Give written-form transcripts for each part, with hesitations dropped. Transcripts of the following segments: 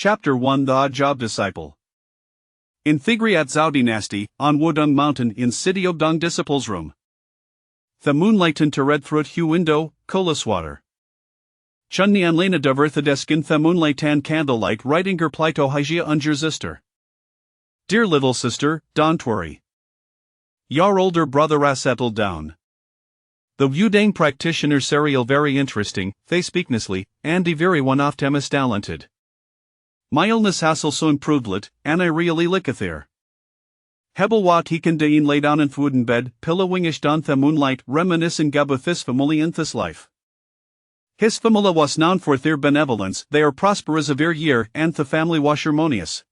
Chapter 1 The Odd Job Disciple. In Thigriat Zhao dynasty, on Wudong mountain in city Obdong disciples room. The moonlighten to red throat hu window, kolaswater. Chunnian lena diverthadeskin the moonlightan candlelight writing plito hygia unjer sister. Dear little sister, don't worry. Your older brother has settled down. The Wudang practitioner serial very interesting, they speak nicely, and de very one of them is talented. My illness hassle so improvedlet, and I really likathere. Hebel wat he can dein lay down in wooden bed, pillowingish down the moonlight, reminiscing gabba his family in this life. His family was known for their benevolence, they are prosperous of their year, and the family was harmonious.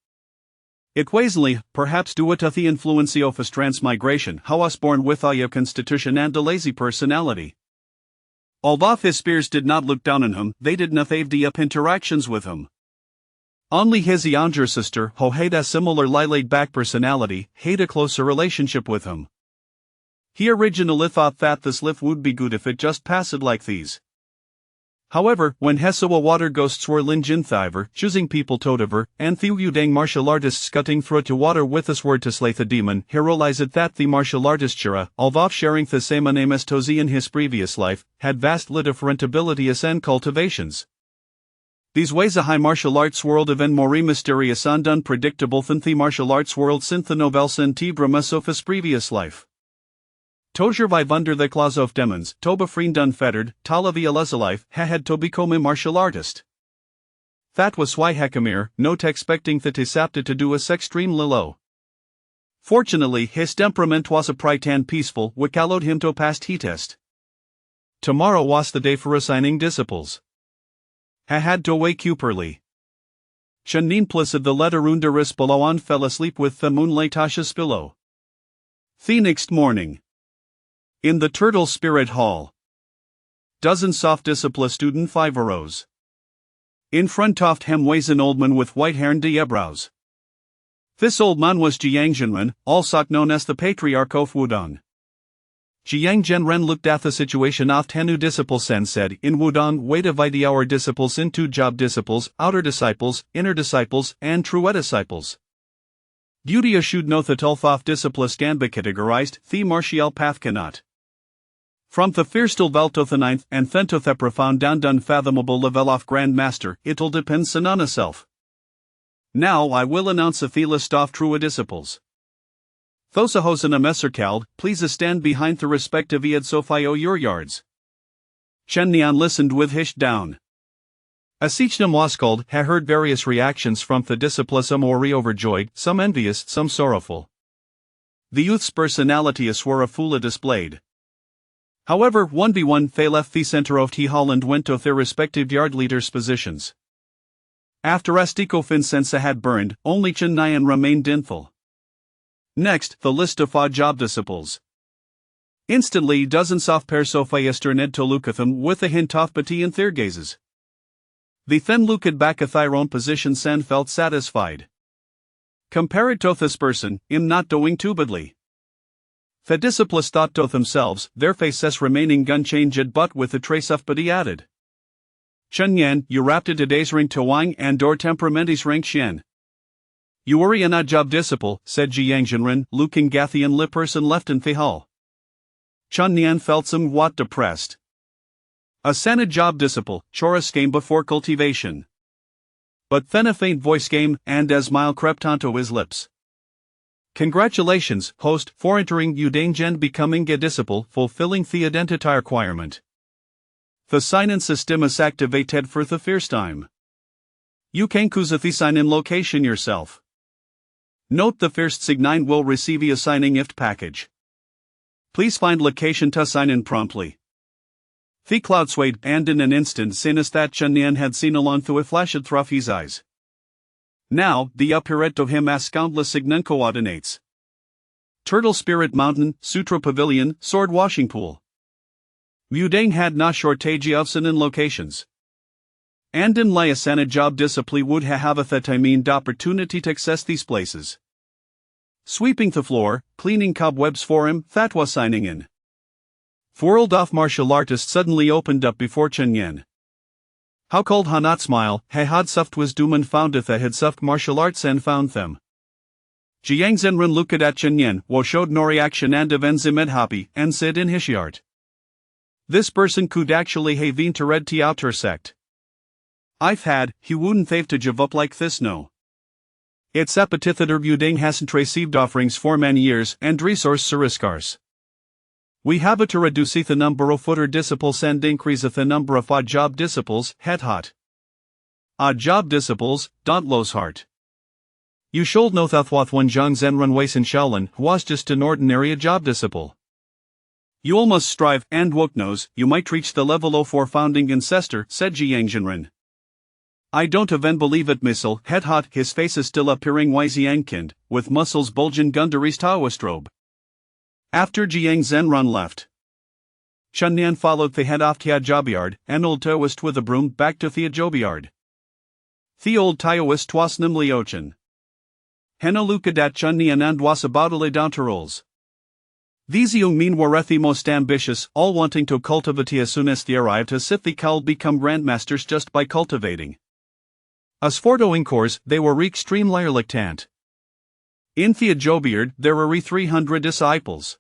It wasely, perhaps due to the influence of his transmigration, how was born with a constitution and a lazy personality. Although his spears did not look down on him, they did not have the up interactions with him. Only his younger sister, who had a similar laid-back personality, had a closer relationship with him. He originally thought that this life would be good if it just passed like these. However, when Hesawa water ghosts were Linjin Thiver, choosing people totiver, and the Wudang martial artists cutting through to water with a sword to slay the demon, he realized that the martial artist Shira, although sharing the same name as Tozi in his previous life, had vastly different abilities and cultivations. These ways a high martial arts world even more mysterious and unpredictable than the martial arts world since the Novelsen Tibramus of his previous life. Tojer vive under the claws of demons, Toba friend unfettered, Talavi Elezalife, had to become a martial artist. That was why Hekamir, not expecting that he sapted to do us extreme low. Fortunately, his temperament was a bright and peaceful, which allowed him to pass the test. Tomorrow was the day for assigning disciples. Had to wake up early. Chanin placid the letter underis below on fell asleep with the moonlight Tasha's pillow. The next morning. In the Turtle Spirit Hall. Dozen soft discipline student 5 arose. In front of him was an old man with white hair and eyebrows. This old man was Jiang Zhenren, also known as the Patriarch of Wudong. Jiang Zhenren looked at the situation of Tenu disciples and said, in Wudong way divide our disciples into job disciples, outer disciples, inner disciples, and true disciples. Duty should know that all of disciples can be categorized, the martial path cannot. From the firstal vel to the ninth and then to the profound and unfathomable level of Grand Master, it'll depend on self. Now I will announce the list of true disciples. Thosahos and a messerkald, please stand behind the respective Iad Sophio your yards. Chen Nian listened with hish down. Asichnam Waskald had heard various reactions from the disciples, some ori overjoyed, some envious, some sorrowful. The youth's personalities were a full displayed. However, 1v1 they left the center of the hall and went to their respective yard leaders' positions. After Astiko Finsensa had burned, only Chen Nian remained dinful. Next, the list of odd job disciples. Instantly dozens of persophiester ned to Lucatham with a hint of pity in their gazes. The then looked back at their own positions and felt satisfied. Compared to this person, I'm not doing too badly. The disciples thought to themselves, their faces remaining unchanged but with a trace of pity added. Chen Yan, you wrapped today's ring to Wang and door temperamentis rank Xian. You are an odd job disciple, said Jiang Zhenren, looking Gathian lip person left in the hall. Chen Nian felt somewhat depressed. A sana job disciple, chorus came before cultivation. But then a faint voice came, and a smile crept onto his lips. Congratulations, host, for entering Wudang and becoming a disciple, fulfilling the identity requirement. The sign-in system is activated for the first time. You can choose the sign-in location yourself. Note the first sign will receive a signing gift package. Please find location to sign in promptly. The cloud swayed, and in an instant sinus that Chen Nian had seen along through a flash through his eyes. Now, the appearance of him as countless sign coordinates. Turtle Spirit Mountain, Sutra Pavilion, Sword Washing Pool. Wudang had no shortage of sign-in locations. And in Lyasana job discipline would have a the opportunity to access these places. Sweeping the floor, cleaning cobwebs for him, that was signing in. World of martial artist suddenly opened up before Chen Yan. How called ha not smile, he had suft wisdom and foundeth a had suft martial arts and found them. Jiang Zenren looked at Chen Yen, wo showed no reaction and even zimed happy, and said in hishiart. This person could actually have been to red ti out her sect. I've had, he wouldn't have to give up like this no. It's appetithader buding hasn't received offerings for many years and resource suriskars. We have to reduce the number of footer disciples and increase the number of odd job disciples, het hot. Odd job disciples, don't lose heart. You should know that one Zhang Zenren Weissen Shaolin was just an ordinary job disciple. You all must strive, and woke knows, you might reach the level 04 founding ancestor, said Jiang Zhenren. I don't even believe it missile, het hot, his face is still appearing Wiziangkind, with muscles bulging under his Taoist robe. After Jiang Zenren left, Chen Nian followed the head off Tia Jobyard, an old Taoist with a broom, back to Thea Jobyard. The old Taoist was nimly ochen. Hena lukadat Chen Nian and was aboutale downterols. These young men were the most ambitious, all wanting to cultivate as soon as they arrived as if they could become grandmasters just by cultivating. As for doing course, they were extreme lirlictant. In Thea Jobyard, there were 300 disciples.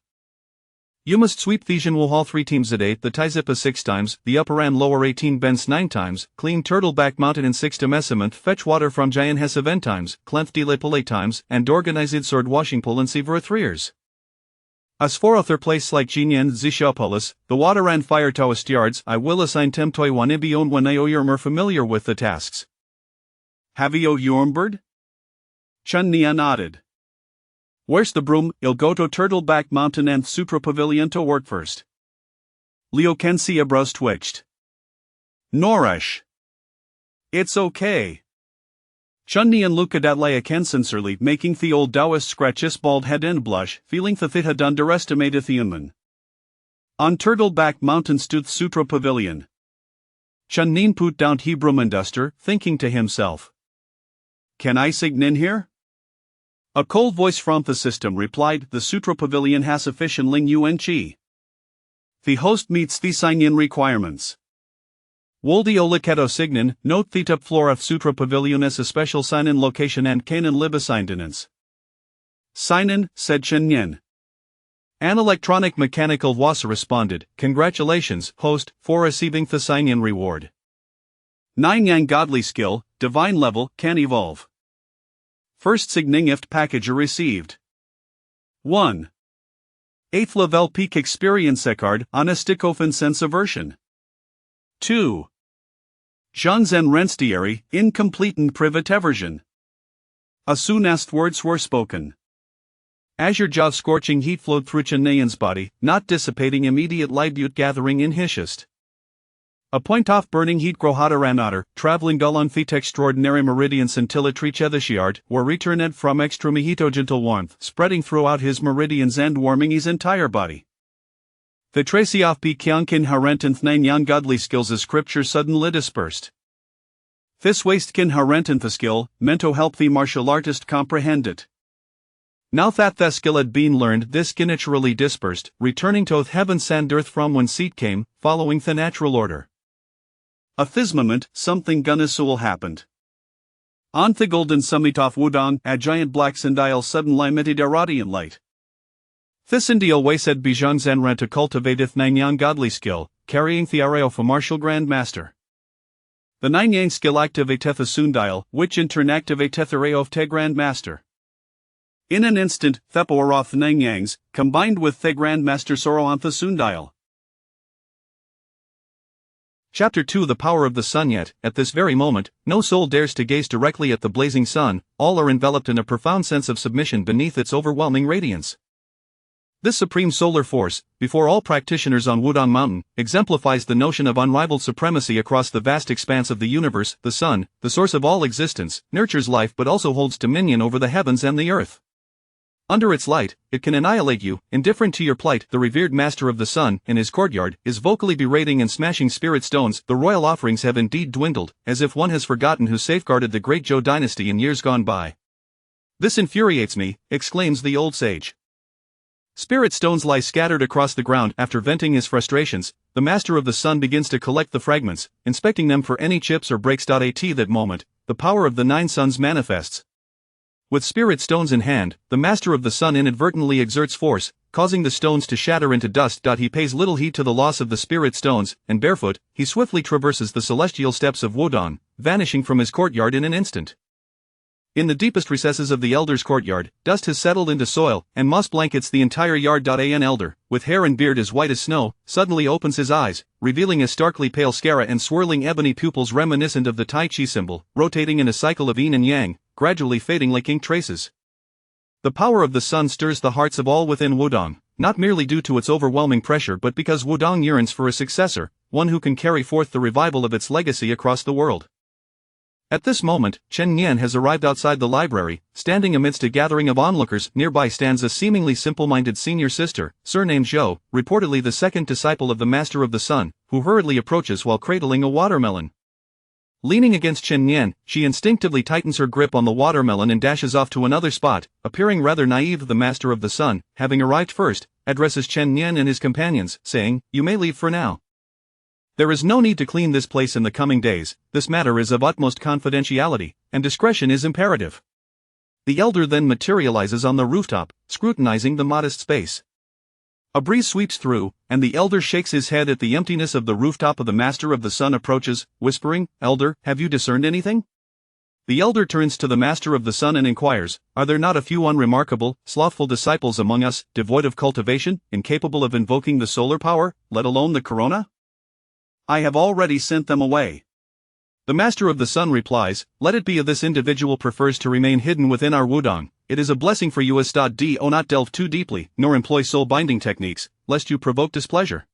You must sweep Thesian will haul 3 teams a day, the Tizipa 6 times, the upper and lower 18 bends 9 times, clean Turtleback Mountain in 6 demesiment, fetch water from Giant Hess 7 times, clenth de lepole 8 times, and organized sword washing pull and sever 3 years. As for other places like Jinyan Zishopolis, the water and fire Taoist yards, I will assign Temtoi Wanibion when I are familiar with the tasks. Have you Yormbird? Chen Nia nodded. Where's the broom? I'll go to Turtleback Mountain and Sutra Pavilion to work first. Leo Kensia brows twitched. Noresh. It's okay. Chen Nian looked at Leia sincerely, making the old Taoist scratch his bald head and blush, feeling that it had underestimated the human. On Turtleback Mountain stood Sutra Pavilion. Chen Nian put down he broom and duster, thinking to himself. Can I sign in here? A cold voice from the system replied, the Sutra Pavilion has sufficient Ling Yuan Qi. The host meets the sign-in requirements. Woldi Oliketo Signin, note the top floor of Sutra Pavilion as a special sign-in location and Kanan Libasigndinance. Sign-in, said Chen Yen. An electronic mechanical voice responded, congratulations, host, for receiving the sign-in reward. 9 Yang Godly Skill, Divine Level, can evolve. First signing gift package received. 1. 8th level peak experience card on a Stickofen sense aversion. 2. Zhang Zen Renstieri, incomplete and private aversion. As soon as words were spoken, Azure Jaw scorching heat flowed through Chen Nian's body, not dissipating immediate light gathering in his chest. A point-off burning heat grow hotter and hotter, traveling dull on feet extraordinary meridians until it reached the shiart, were returned from extreme gentle warmth, spreading throughout his meridians and warming his entire body. The Tracy of P. Kyangkin Harentanth Nine Yang Godly Skills as scripture suddenly dispersed. This wastekin Harentanth the skill, meant to help the martial artist comprehend it. Now that the skill had been learned, this skin naturally dispersed, returning to heaven and earth from whence it came, following the natural order. At this moment, something unusual happened. On the golden summit of Wudong, a giant black sundial suddenly emitted a radiant light. This Indial way said Bijang Zenren to cultivateth Nine Yang Godly Skill, carrying the array of a martial grand master. The Nine Yang skill activateth a sundial, which in turn activateth the array of te grand master. In an instant, the power of the Nine Yangs, combined with the grand master sorrow on the sundial. Chapter 2 The Power of the Sun. Yet, at this very moment, no soul dares to gaze directly at the blazing sun, all are enveloped in a profound sense of submission beneath its overwhelming radiance. This supreme solar force, before all practitioners on Wudong Mountain, exemplifies the notion of unrivaled supremacy across the vast expanse of the universe. The sun, the source of all existence, nurtures life but also holds dominion over the heavens and the earth. Under its light, it can annihilate you, indifferent to your plight. The revered master of the sun, in his courtyard, is vocally berating and smashing spirit stones. The royal offerings have indeed dwindled, as if one has forgotten who safeguarded the great Zhou dynasty in years gone by. This infuriates me, exclaims the old sage. Spirit stones lie scattered across the ground. After venting his frustrations, the Master of the Sun begins to collect the fragments, inspecting them for any chips or breaks. At that moment, the power of the Nine Suns manifests. With spirit stones in hand, the Master of the Sun inadvertently exerts force, causing the stones to shatter into dust. He pays little heed to the loss of the spirit stones, and barefoot, he swiftly traverses the celestial steps of Wudong, vanishing from his courtyard in an instant. In the deepest recesses of the Elder's courtyard, dust has settled into soil, and moss blankets the entire yard. An elder, with hair and beard as white as snow, suddenly opens his eyes, revealing a starkly pale scara and swirling ebony pupils reminiscent of the Tai Chi symbol, rotating in a cycle of yin and yang, gradually fading like ink traces. The power of the sun stirs the hearts of all within Wudong, not merely due to its overwhelming pressure but because Wudong yearns for a successor, one who can carry forth the revival of its legacy across the world. At this moment, Chen Nian has arrived outside the library. Standing amidst a gathering of onlookers, nearby stands a seemingly simple-minded senior sister, surnamed Zhou, reportedly the second disciple of the Master of the Sun, who hurriedly approaches while cradling a watermelon. Leaning against Chen Nian, she instinctively tightens her grip on the watermelon and dashes off to another spot, appearing rather naive. The Master of the Sun, having arrived first, addresses Chen Nian and his companions, saying, "You may leave for now. There is no need to clean this place in the coming days. This matter is of utmost confidentiality, and discretion is imperative." The elder then materializes on the rooftop, scrutinizing the modest space. A breeze sweeps through, and the elder shakes his head at the emptiness of the rooftop. Of the Master of the Sun approaches, whispering, "Elder, have you discerned anything?" The elder turns to the Master of the Sun and inquires, "Are there not a few unremarkable, slothful disciples among us, devoid of cultivation, incapable of invoking the solar power, let alone the corona?" "I have already sent them away." The Master of the Sun replies, "Let it be. If this individual prefers to remain hidden within our Wudong, it is a blessing for you. Do not delve too deeply, nor employ soul-binding techniques, lest you provoke displeasure."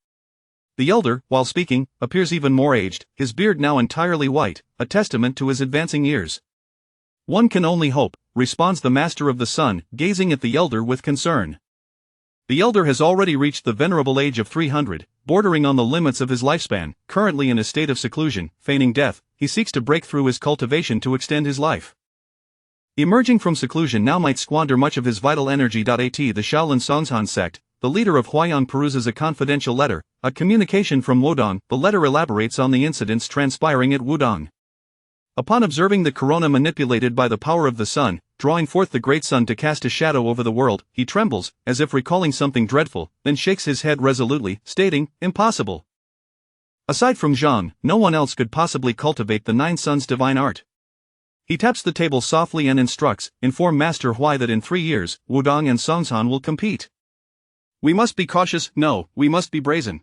The elder, while speaking, appears even more aged, his beard now entirely white, a testament to his advancing years. "One can only hope," responds the Master of the Sun, gazing at the elder with concern. The elder has already reached the venerable age of 300, bordering on the limits of his lifespan. Currently in a state of seclusion, feigning death, he seeks to break through his cultivation to extend his life. Emerging from seclusion now might squander much of his vital energy. The Shaolin Songzhan sect, the leader of Huayang, peruses a confidential letter, a communication from Wudong. The letter elaborates on the incidents transpiring at Wudong. Upon observing the corona manipulated by the power of the sun, drawing forth the great sun to cast a shadow over the world, he trembles, as if recalling something dreadful, then shakes his head resolutely, stating, "Impossible. Aside from Zhang, no one else could possibly cultivate the Nine Suns' divine art." He taps the table softly and instructs, "Inform Master Huai that in 3 years, Wudong and Songzhan will compete. We must be cautious. No, we must be brazen."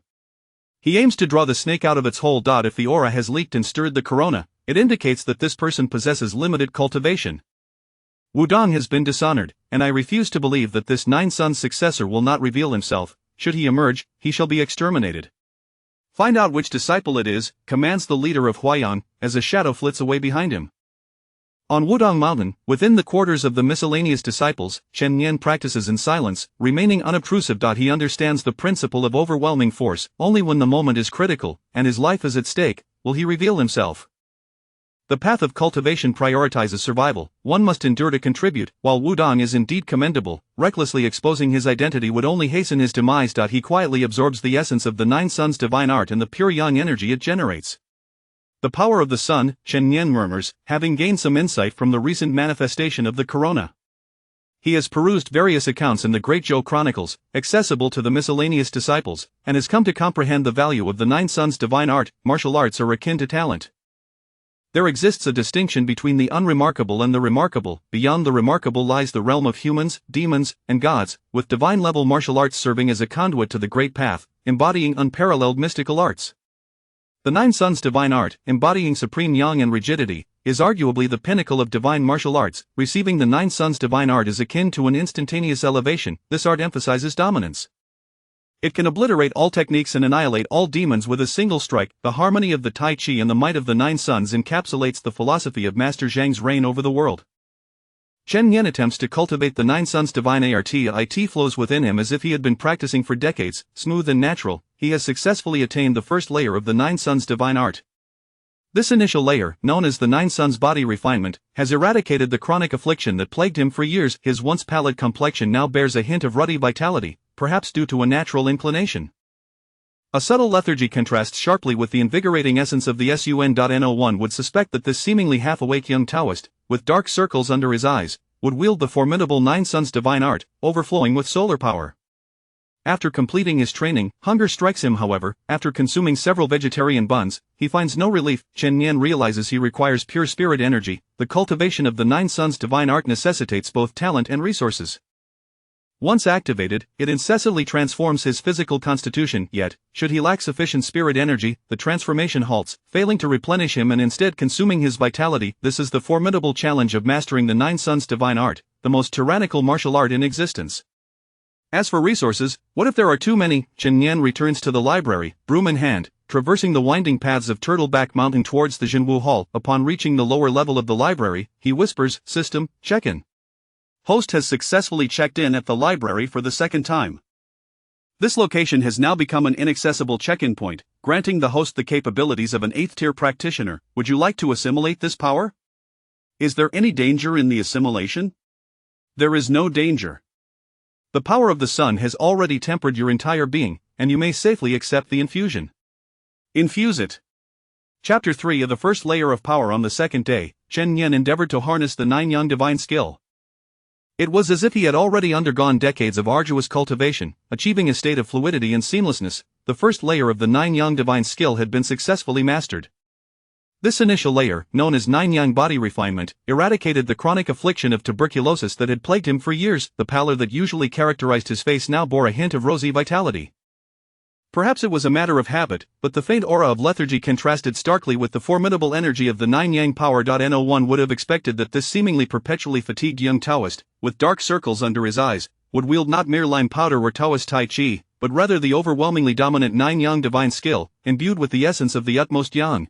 He aims to draw the snake out of its hole. If the aura has leaked and stirred the corona, it indicates that this person possesses limited cultivation. Wudong has been dishonored, and I refuse to believe that this Nine Suns successor will not reveal himself. Should he emerge, he shall be exterminated. "Find out which disciple it is," commands the leader of Huayang, as a shadow flits away behind him. On Wudong Mountain, within the quarters of the miscellaneous disciples, Chen Nian practices in silence, remaining unobtrusive. He understands the principle of overwhelming force. Only when the moment is critical, and his life is at stake, will he reveal himself. The path of cultivation prioritizes survival. One must endure to contribute. While Wudong is indeed commendable, recklessly exposing his identity would only hasten his demise. He quietly absorbs the essence of the Nine Suns' divine art and the pure yang energy it generates. "The power of the sun," Chen Nian murmurs, having gained some insight from the recent manifestation of the corona. He has perused various accounts in the Great Zhou Chronicles, accessible to the miscellaneous disciples, and has come to comprehend the value of the Nine Suns' divine art. Martial arts are akin to talent. There exists a distinction between the unremarkable and the remarkable. Beyond the remarkable lies the realm of humans, demons, and gods, with divine-level martial arts serving as a conduit to the great path, embodying unparalleled mystical arts. The Nine Suns' divine art, embodying supreme yang and rigidity, is arguably the pinnacle of divine martial arts. Receiving the Nine Suns' divine art is akin to an instantaneous elevation. This art emphasizes dominance. It can obliterate all techniques and annihilate all demons with a single strike. The harmony of the Tai Chi and the might of the Nine Suns encapsulates the philosophy of Master Zhang's reign over the world. Chen Nian attempts to cultivate the Nine Suns' divine art. It flows within him as if he had been practicing for decades, smooth and natural. He has successfully attained the first layer of the Nine Suns' divine art. This initial layer, known as the Nine Suns' body refinement, has eradicated the chronic affliction that plagued him for years. His once pallid complexion now bears a hint of ruddy vitality, perhaps due to a natural inclination. A subtle lethargy contrasts sharply with the invigorating essence of the Sun. One would suspect that this seemingly half-awake young Taoist, with dark circles under his eyes, would wield the formidable Nine Suns divine art, overflowing with solar power. After completing his training, hunger strikes him. However, after consuming several vegetarian buns, he finds no relief. Chen Nian realizes he requires pure spirit energy. The cultivation of the Nine Suns divine art necessitates both talent and resources. Once activated, it incessantly transforms his physical constitution, yet, should he lack sufficient spirit energy, the transformation halts, failing to replenish him and instead consuming his vitality. This is the formidable challenge of mastering the Nine Suns divine art, the most tyrannical martial art in existence. As for resources, what if there are too many? Chen Nian returns to the library, broom in hand, traversing the winding paths of Turtleback Mountain towards the Jinwu Hall. Upon reaching the lower level of the library, he whispers, "System, check-in." Host has successfully checked in at the library for the second time. This location has now become an inaccessible check-in point, granting the host the capabilities of an 8th-tier practitioner. Would you like to assimilate this power? Is there any danger in the assimilation? There is no danger. The power of the sun has already tempered your entire being, and you may safely accept the infusion. Infuse it. Chapter 3 of the first layer of power. On the second day, Chen Nian endeavored to harness the Nine Yang divine skill. It was as if he had already undergone decades of arduous cultivation, achieving a state of fluidity and seamlessness. The first layer of the Nine Yang divine skill had been successfully mastered. This initial layer, known as Nine Yang body refinement, eradicated the chronic affliction of tuberculosis that had plagued him for years. The pallor that usually characterized his face now bore a hint of rosy vitality. Perhaps it was a matter of habit, but the faint aura of lethargy contrasted starkly with the formidable energy of the Nine Yang power. One would have expected that this seemingly perpetually fatigued young Taoist, with dark circles under his eyes, would wield not mere lime powder or Taoist Tai Chi, but rather the overwhelmingly dominant Nine Yang divine skill, imbued with the essence of the utmost Yang.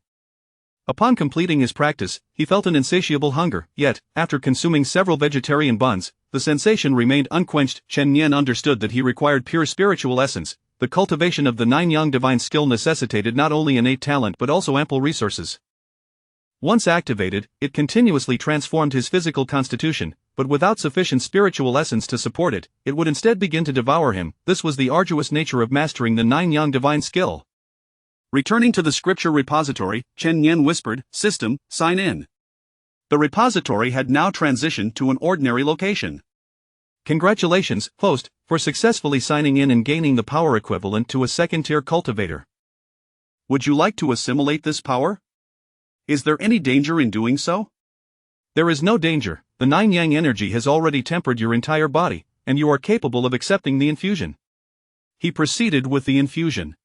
Upon completing his practice, he felt an insatiable hunger, yet, after consuming several vegetarian buns, the sensation remained unquenched. Chen Nian understood that he required pure spiritual essence. The cultivation of the Nine Yang divine skill necessitated not only innate talent but also ample resources. Once activated, it continuously transformed his physical constitution, but without sufficient spiritual essence to support it, it would instead begin to devour him. This was the arduous nature of mastering the Nine Yang divine skill. Returning to the scripture repository, Chen Nian whispered, "System, sign in." The repository had now transitioned to an ordinary location. Congratulations, host, for successfully signing in and gaining the power equivalent to a second-tier cultivator. Would you like to assimilate this power? Is there any danger in doing so? There is no danger. The Nine Yang energy has already tempered your entire body, and you are capable of accepting the infusion. He proceeded with the infusion.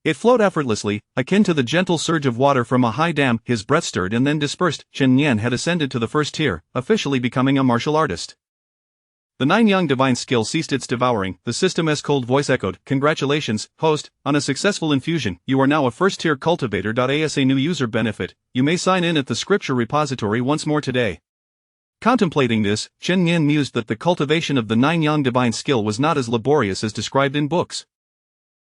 It flowed effortlessly, akin to the gentle surge of water from a high dam. His breath stirred and then dispersed. Chen Nian had ascended to the first tier, officially becoming a martial artist. The Nine Yang divine skill ceased its devouring. The system's cold voice echoed, "Congratulations, host, on a successful infusion. You are now a first-tier cultivator. As a new user benefit, you may sign in at the scripture repository once more today." Contemplating this, Chen Nian mused that the cultivation of the Nine Yang divine skill was not as laborious as described in books.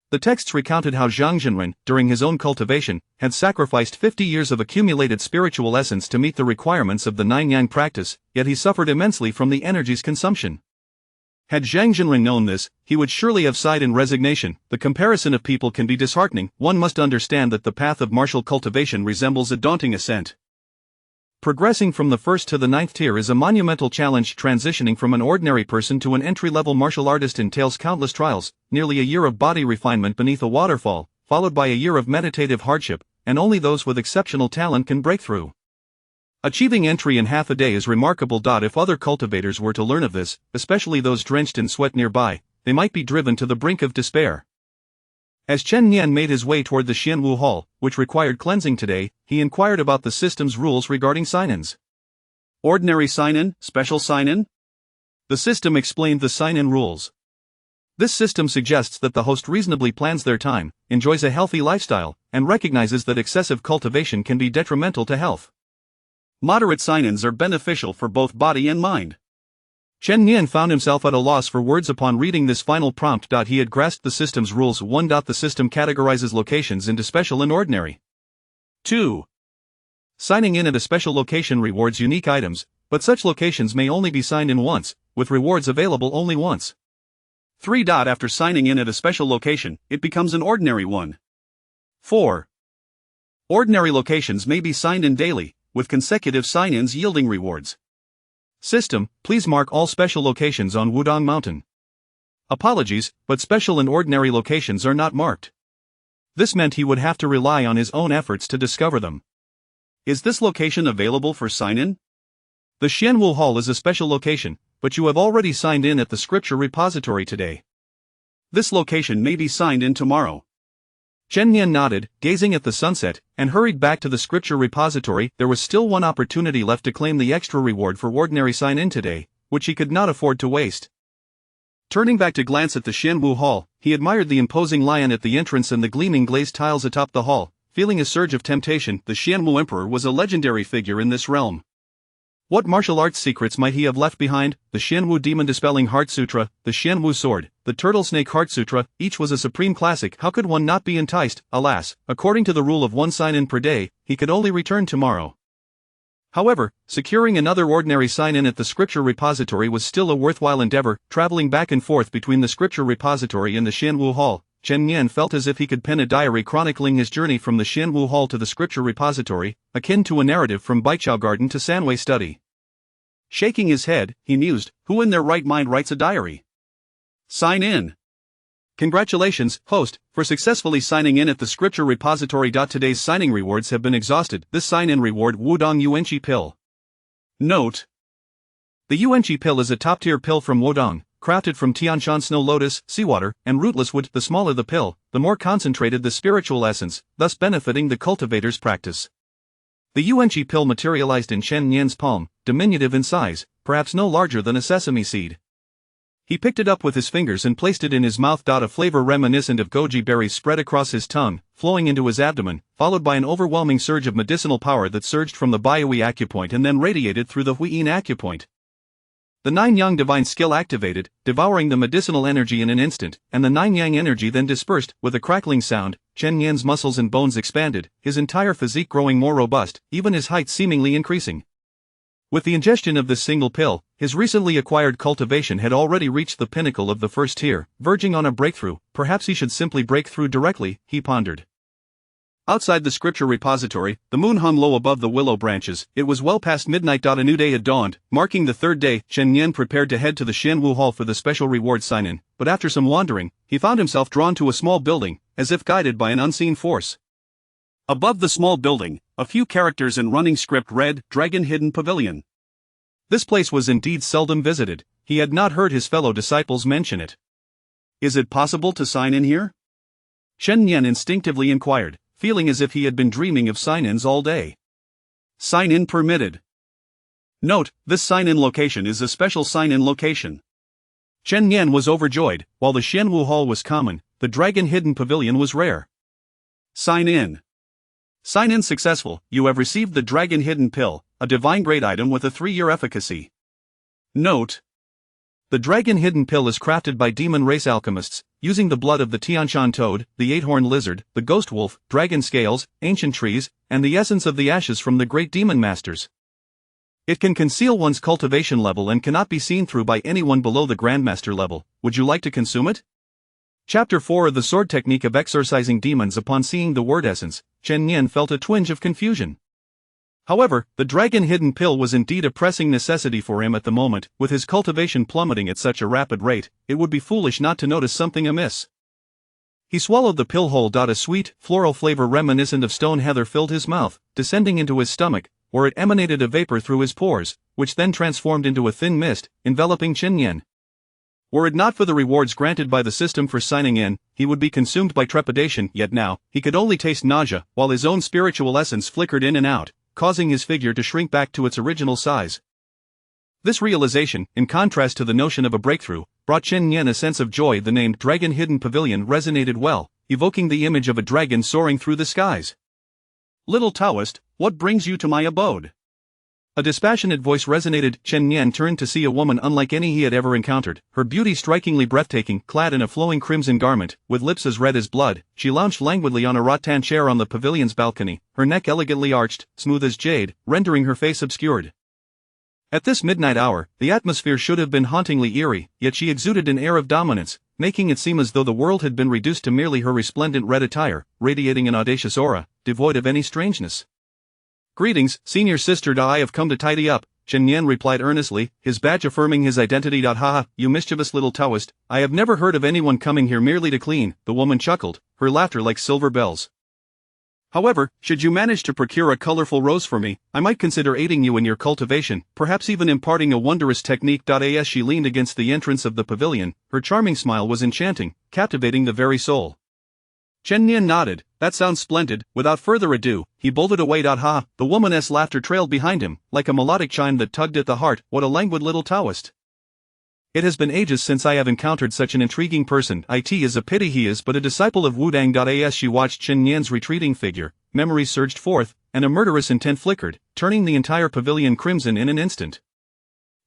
The texts recounted how Zhang Zhenren, during his own cultivation, had sacrificed 50 years of accumulated spiritual essence to meet the requirements of the Nine Yang practice, yet he suffered immensely from the energy's consumption. Had Zhang Zhenren known this, he would surely have sighed in resignation. The comparison of people can be disheartening. One must understand that the path of martial cultivation resembles a daunting ascent. Progressing from the first to the 9th tier is a monumental challenge. Transitioning from an ordinary person to an entry-level martial artist entails countless trials, nearly a year of body refinement beneath a waterfall, followed by a year of meditative hardship, and only those with exceptional talent can break through. Achieving entry in half a day is remarkable. If other cultivators were to learn of this, especially those drenched in sweat nearby, they might be driven to the brink of despair. As Chen Nian made his way toward the Xianwu Hall, which required cleansing today, he inquired about the system's rules regarding sign-ins. Ordinary sign-in, special sign-in? The system explained the sign-in rules. This system suggests that the host reasonably plans their time, enjoys a healthy lifestyle, and recognizes that excessive cultivation can be detrimental to health. Moderate sign-ins are beneficial for both body and mind. Chen Nian found himself at a loss for words upon reading this final prompt. He had grasped the system's rules. 1. The system categorizes locations into special and ordinary. 2. Signing in at a special location rewards unique items, but such locations may only be signed in once, with rewards available only once. 3. After signing in at a special location, it becomes an ordinary one. 4. Ordinary locations may be signed in daily, with consecutive sign-ins yielding rewards. System, please mark all special locations on Wudong Mountain. Apologies, but special and ordinary locations are not marked. This meant he would have to rely on his own efforts to discover them. Is this location available for sign-in? The Xianwu Hall is a special location, but you have already signed in at the scripture repository today. This location may be signed in tomorrow. Chen Nian nodded, gazing at the sunset, and hurried back to the scripture repository. There was still one opportunity left to claim the extra reward for ordinary sign-in today, which he could not afford to waste. Turning back to glance at the Xianwu Hall, he admired the imposing lion at the entrance and the gleaming glazed tiles atop the hall. Feeling a surge of temptation, the Xianwu Emperor was a legendary figure in this realm. What martial arts secrets might he have left behind? The Xianwu Demon Dispelling Heart Sutra, the Xianwu Sword, the Turtle Snake Heart Sutra, each was a supreme classic. How could one not be enticed? Alas, according to the rule of one sign-in per day, he could only return tomorrow. However, securing another ordinary sign-in at the scripture repository was still a worthwhile endeavor. Traveling back and forth between the scripture repository and the Xianwu Hall, Chen Nian felt as if he could pen a diary chronicling his journey from the Xianwu Hall to the scripture repository, akin to a narrative from Baichao Garden to Sanwei Study. Shaking his head, he mused, who in their right mind writes a diary? Sign in. Congratulations, host, for successfully signing in at the scripture repository. Today's signing rewards have been exhausted. This sign-in reward Wudong Yuanqi Pill. Note: the Yuanqi Pill is a top-tier pill from Wudong, crafted from Tianshan snow lotus, seawater, and rootless wood. The smaller the pill, the more concentrated the spiritual essence, thus benefiting the cultivator's practice. The Yuanqi Pill materialized in Chen Nian's palm, diminutive in size, perhaps no larger than a sesame seed. He picked it up with his fingers and placed it in his mouth. A flavor reminiscent of goji berries spread across his tongue, flowing into his abdomen, followed by an overwhelming surge of medicinal power that surged from the Baihui acupoint and then radiated through the Huiyin acupoint. The Nine Yang divine skill activated, devouring the medicinal energy in an instant, and the Nine Yang energy then dispersed. With a crackling sound, Chen Nian's muscles and bones expanded, his entire physique growing more robust, even his height seemingly increasing. With the ingestion of this single pill, his recently acquired cultivation had already reached the pinnacle of the first tier, verging on a breakthrough. Perhaps he should simply break through directly, he pondered. Outside the scripture repository, the moon hung low above the willow branches. It was well past midnight. A new day had dawned, marking the third day. Chen Nian prepared to head to the Xianwu Hall for the special reward sign-in, but after some wandering, he found himself drawn to a small building, as if guided by an unseen force. Above the small building, a few characters in running script read, Dragon Hidden Pavilion. This place was indeed seldom visited. He had not heard his fellow disciples mention it. Is it possible to sign in here? Chen Nian instinctively inquired, feeling as if he had been dreaming of sign-ins all day. Sign-in permitted. Note, this sign-in location is a special sign-in location. Chen Nian was overjoyed. While the Xianwu Hall was common, the Dragon Hidden Pavilion was rare. Sign in. Sign-in successful. You have received the Dragon Hidden Pill, a divine grade item with a 3-year efficacy. Note: the Dragon Hidden Pill is crafted by demon race alchemists, using the blood of the Tianshan toad, the eight-horned lizard, the ghost wolf, dragon scales, ancient trees, and the essence of the ashes from the great demon masters. It can conceal one's cultivation level and cannot be seen through by anyone below the Grandmaster level. Would you like to consume it? Chapter 4 of the Sword Technique of Exorcising Demons. Upon seeing the word essence, Chen Nian felt a twinge of confusion. However, the Dragon Hidden Pill was indeed a pressing necessity for him at the moment. With his cultivation plummeting at such a rapid rate, it would be foolish not to notice something amiss. He swallowed the pill whole. A sweet, floral flavor reminiscent of stone heather filled his mouth, descending into his stomach, where it emanated a vapor through his pores, which then transformed into a thin mist, enveloping Chen Nian. Were it not for the rewards granted by the system for signing in, he would be consumed by trepidation. Yet now, he could only taste nausea, while his own spiritual essence flickered in and out, causing his figure to shrink back to its original size. This realization, in contrast to the notion of a breakthrough, brought Chen Nian a sense of joy. The name Dragon Hidden Pavilion resonated well, evoking the image of a dragon soaring through the skies. Little Taoist, what brings you to my abode? A dispassionate voice resonated. Chen Nian turned to see a woman unlike any he had ever encountered, her beauty strikingly breathtaking. Clad in a flowing crimson garment, with lips as red as blood, she lounged languidly on a rattan chair on the pavilion's balcony, her neck elegantly arched, smooth as jade, rendering her face obscured. At this midnight hour, the atmosphere should have been hauntingly eerie, yet she exuded an air of dominance, making it seem as though the world had been reduced to merely her resplendent red attire, radiating an audacious aura, devoid of any strangeness. "Greetings, senior sister. I have come to tidy up," Chen Yan replied earnestly, his badge affirming his identity. Haha, you mischievous little Taoist, I have never heard of anyone coming here merely to clean, the woman chuckled, her laughter like silver bells. "However, should you manage to procure a colorful rose for me, I might consider aiding you in your cultivation, perhaps even imparting a wondrous technique." As she leaned against the entrance of the pavilion, her charming smile was enchanting, captivating the very soul. Chen Yan nodded. "That sounds splendid." Without further ado, he bolted away. Ha! The woman's laughter trailed behind him, like a melodic chime that tugged at the heart. What a languid little Taoist. "It has been ages since I have encountered such an intriguing person. It is a pity he is but a disciple of Wudang." As she watched Chen Yan's retreating figure, memories surged forth, and a murderous intent flickered, turning the entire pavilion crimson in an instant.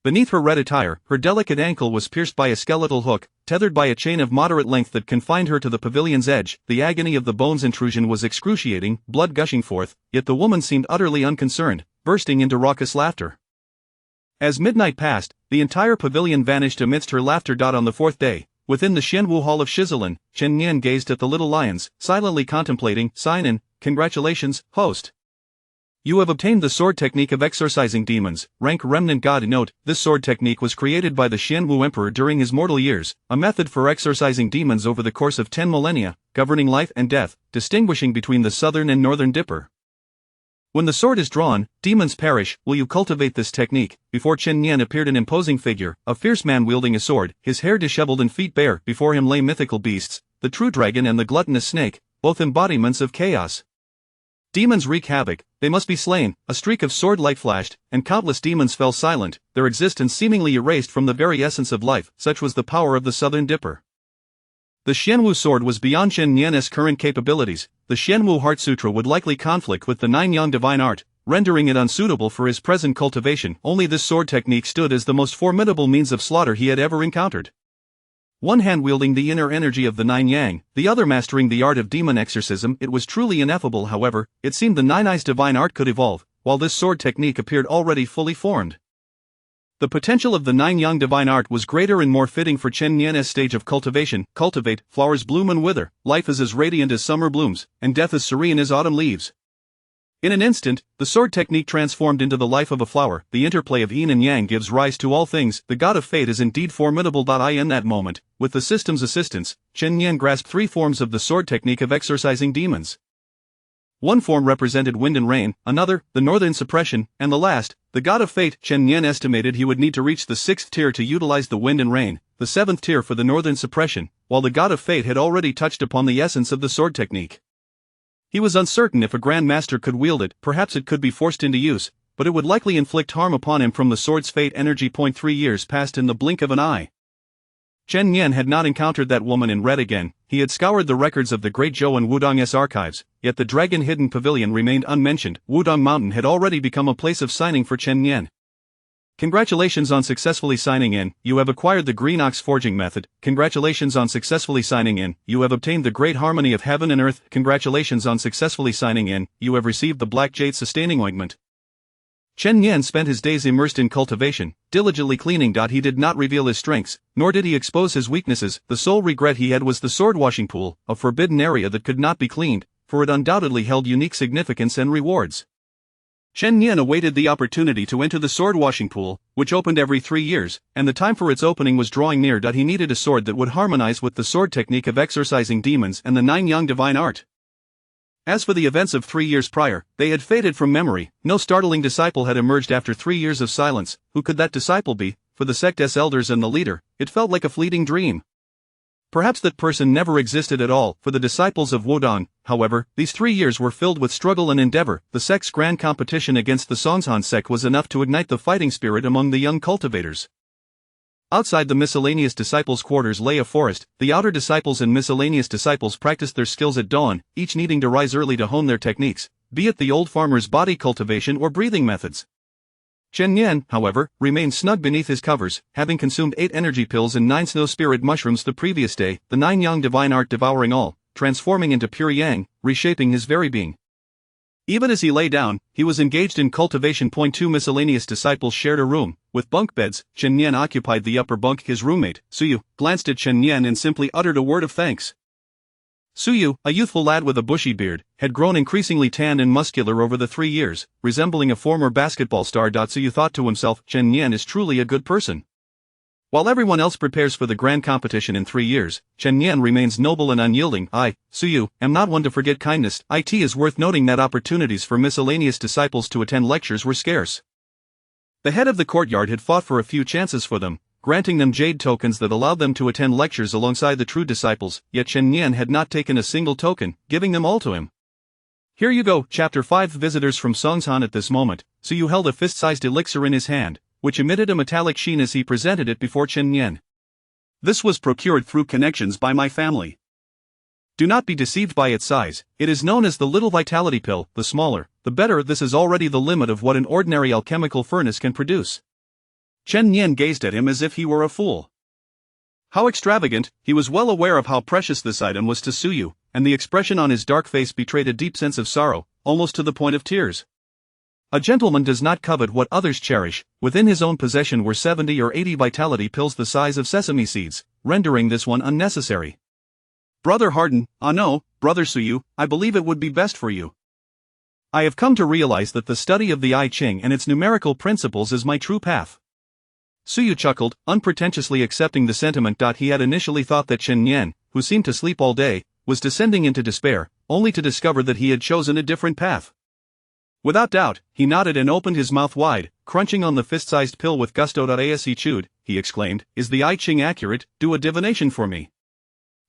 Beneath her red attire, her delicate ankle was pierced by a skeletal hook, tethered by a chain of moderate length that confined her to the pavilion's edge. The agony of the bone's intrusion was excruciating, blood gushing forth, yet the woman seemed utterly unconcerned, bursting into raucous laughter. As midnight passed, the entire pavilion vanished amidst her laughter. On the fourth day, within the Xianwu Hall of Shizelin, Chen Yan gazed at the little lions, silently contemplating. "Sign in. Congratulations, host. You have obtained the sword technique of exorcising demons, rank remnant god." Note, this sword technique was created by the Xianwu Emperor during his mortal years, a method for exorcising demons over the course of 10 millennia, governing life and death, distinguishing between the southern and northern dipper. When the sword is drawn, demons perish. Will you cultivate this technique? Before Chen Yan appeared an imposing figure, a fierce man wielding a sword, his hair disheveled and feet bare. Before him lay mythical beasts, the true dragon and the gluttonous snake, both embodiments of chaos. Demons wreak havoc, they must be slain. A streak of sword light flashed, and countless demons fell silent, their existence seemingly erased from the very essence of life. Such was the power of the Southern Dipper. The Xianwu sword was beyond Chen Yan's current capabilities. The Xianwu Heart Sutra would likely conflict with the Nine Yang divine art, rendering it unsuitable for his present cultivation. Only this sword technique stood as the most formidable means of slaughter he had ever encountered. One hand wielding the inner energy of the Nine Yang, the other mastering the art of demon exorcism. It was truly ineffable. However, it seemed the Nine Eyes divine art could evolve, while this sword technique appeared already fully formed. The potential of the Nine Yang divine art was greater and more fitting for Chen Yan's stage of cultivation. Cultivate, flowers bloom and wither, life is as radiant as summer blooms, and death as serene as autumn leaves. In an instant, the sword technique transformed into the life of a flower. The interplay of yin and yang gives rise to all things. The god of fate is indeed formidable. In that moment, with the system's assistance, Chen Yan grasped 3 forms of the sword technique of exorcising demons. One form represented wind and rain, another, the northern suppression, and the last, the god of fate. Chen Yan estimated he would need to reach the 6th tier to utilize the wind and rain, the 7th tier for the northern suppression, while the god of fate had already touched upon the essence of the sword technique. He was uncertain if a Grand Master could wield it. Perhaps it could be forced into use, but it would likely inflict harm upon him from the sword's fate energy. 3 years passed in the blink of an eye. Chen Yan had not encountered that woman in red again. He had scoured the records of the Great Zhou and Wudong's archives, yet the dragon-hidden pavilion remained unmentioned. Wudong Mountain had already become a place of signing for Chen Yan. Congratulations on successfully signing in. You have acquired the green ox forging method. Congratulations on successfully signing in. You have obtained the great harmony of heaven and earth. Congratulations on successfully signing in. You have received the black jade sustaining ointment. Chen Yan spent his days immersed in cultivation, diligently cleaning. He did not reveal his strengths, nor did he expose his weaknesses. The sole regret he had was the sword washing pool, a forbidden area that could not be cleaned, for it undoubtedly held unique significance and rewards. Chen Yan awaited the opportunity to enter the sword washing pool, which opened every 3 years, and the time for its opening was drawing near. He needed a sword that would harmonize with the sword technique of exorcising demons and the Nine Yang divine art. As for the events of 3 years prior, they had faded from memory. No startling disciple had emerged after 3 years of silence. Who could that disciple be? For the sect's elders and the leader, it felt like a fleeting dream. Perhaps that person never existed at all. For the disciples of Wudong, however, these 3 years were filled with struggle and endeavor. The sect's grand competition against the Songshan sect was enough to ignite the fighting spirit among the young cultivators. Outside the miscellaneous disciples' quarters lay a forest. The outer disciples and miscellaneous disciples practiced their skills at dawn, each needing to rise early to hone their techniques, be it the old farmer's body cultivation or breathing methods. Chen Yan, however, remained snug beneath his covers, having consumed 8 energy pills and 9 snow spirit mushrooms the previous day, the Nine Yang divine art devouring all, transforming into pure yang, reshaping his very being. Even as he lay down, he was engaged in cultivation. Point 2 Miscellaneous disciples shared a room, with bunk beds. Chen Nian occupied the upper bunk. His roommate, Suyu, glanced at Chen Nian and simply uttered a word of thanks. Suyu, a youthful lad with a bushy beard, had grown increasingly tanned and muscular over the 3 years, resembling a former basketball star. Suyu thought to himself, Chen Nian is truly a good person. While everyone else prepares for the grand competition in 3 years, Chen Nian remains noble and unyielding. I, Suyu, am not one to forget kindness. It is worth noting that opportunities for miscellaneous disciples to attend lectures were scarce. The head of the courtyard had fought for a few chances for them, granting them jade tokens that allowed them to attend lectures alongside the true disciples, yet Chen Nian had not taken a single token, giving them all to him. Here you go. Chapter 5 Visitors from Songshan. At this moment, Suyu held a fist-sized elixir in his hand, which emitted a metallic sheen as he presented it before Chen Nian. This was procured through connections by my family. Do not be deceived by its size. It is known as the little vitality pill. The smaller, the better. This is already the limit of what an ordinary alchemical furnace can produce. Chen Nian gazed at him as if he were a fool. How extravagant! He was well aware of how precious this item was to Suyu, and the expression on his dark face betrayed a deep sense of sorrow, almost to the point of tears. A gentleman does not covet what others cherish. Within his own possession were 70 or 80 vitality pills the size of sesame seeds, rendering this one unnecessary. Brother Harden, no, Brother Suyu, I believe it would be best for you. I have come to realize that the study of the I Ching and its numerical principles is my true path. Suyu chuckled, unpretentiously accepting the sentiment. He had initially thought that Chen Nian, who seemed to sleep all day, was descending into despair, only to discover that he had chosen a different path. Without doubt, he nodded and opened his mouth wide, crunching on the fist-sized pill with gusto. As he chewed, he exclaimed, is the I Ching accurate? Do a divination for me.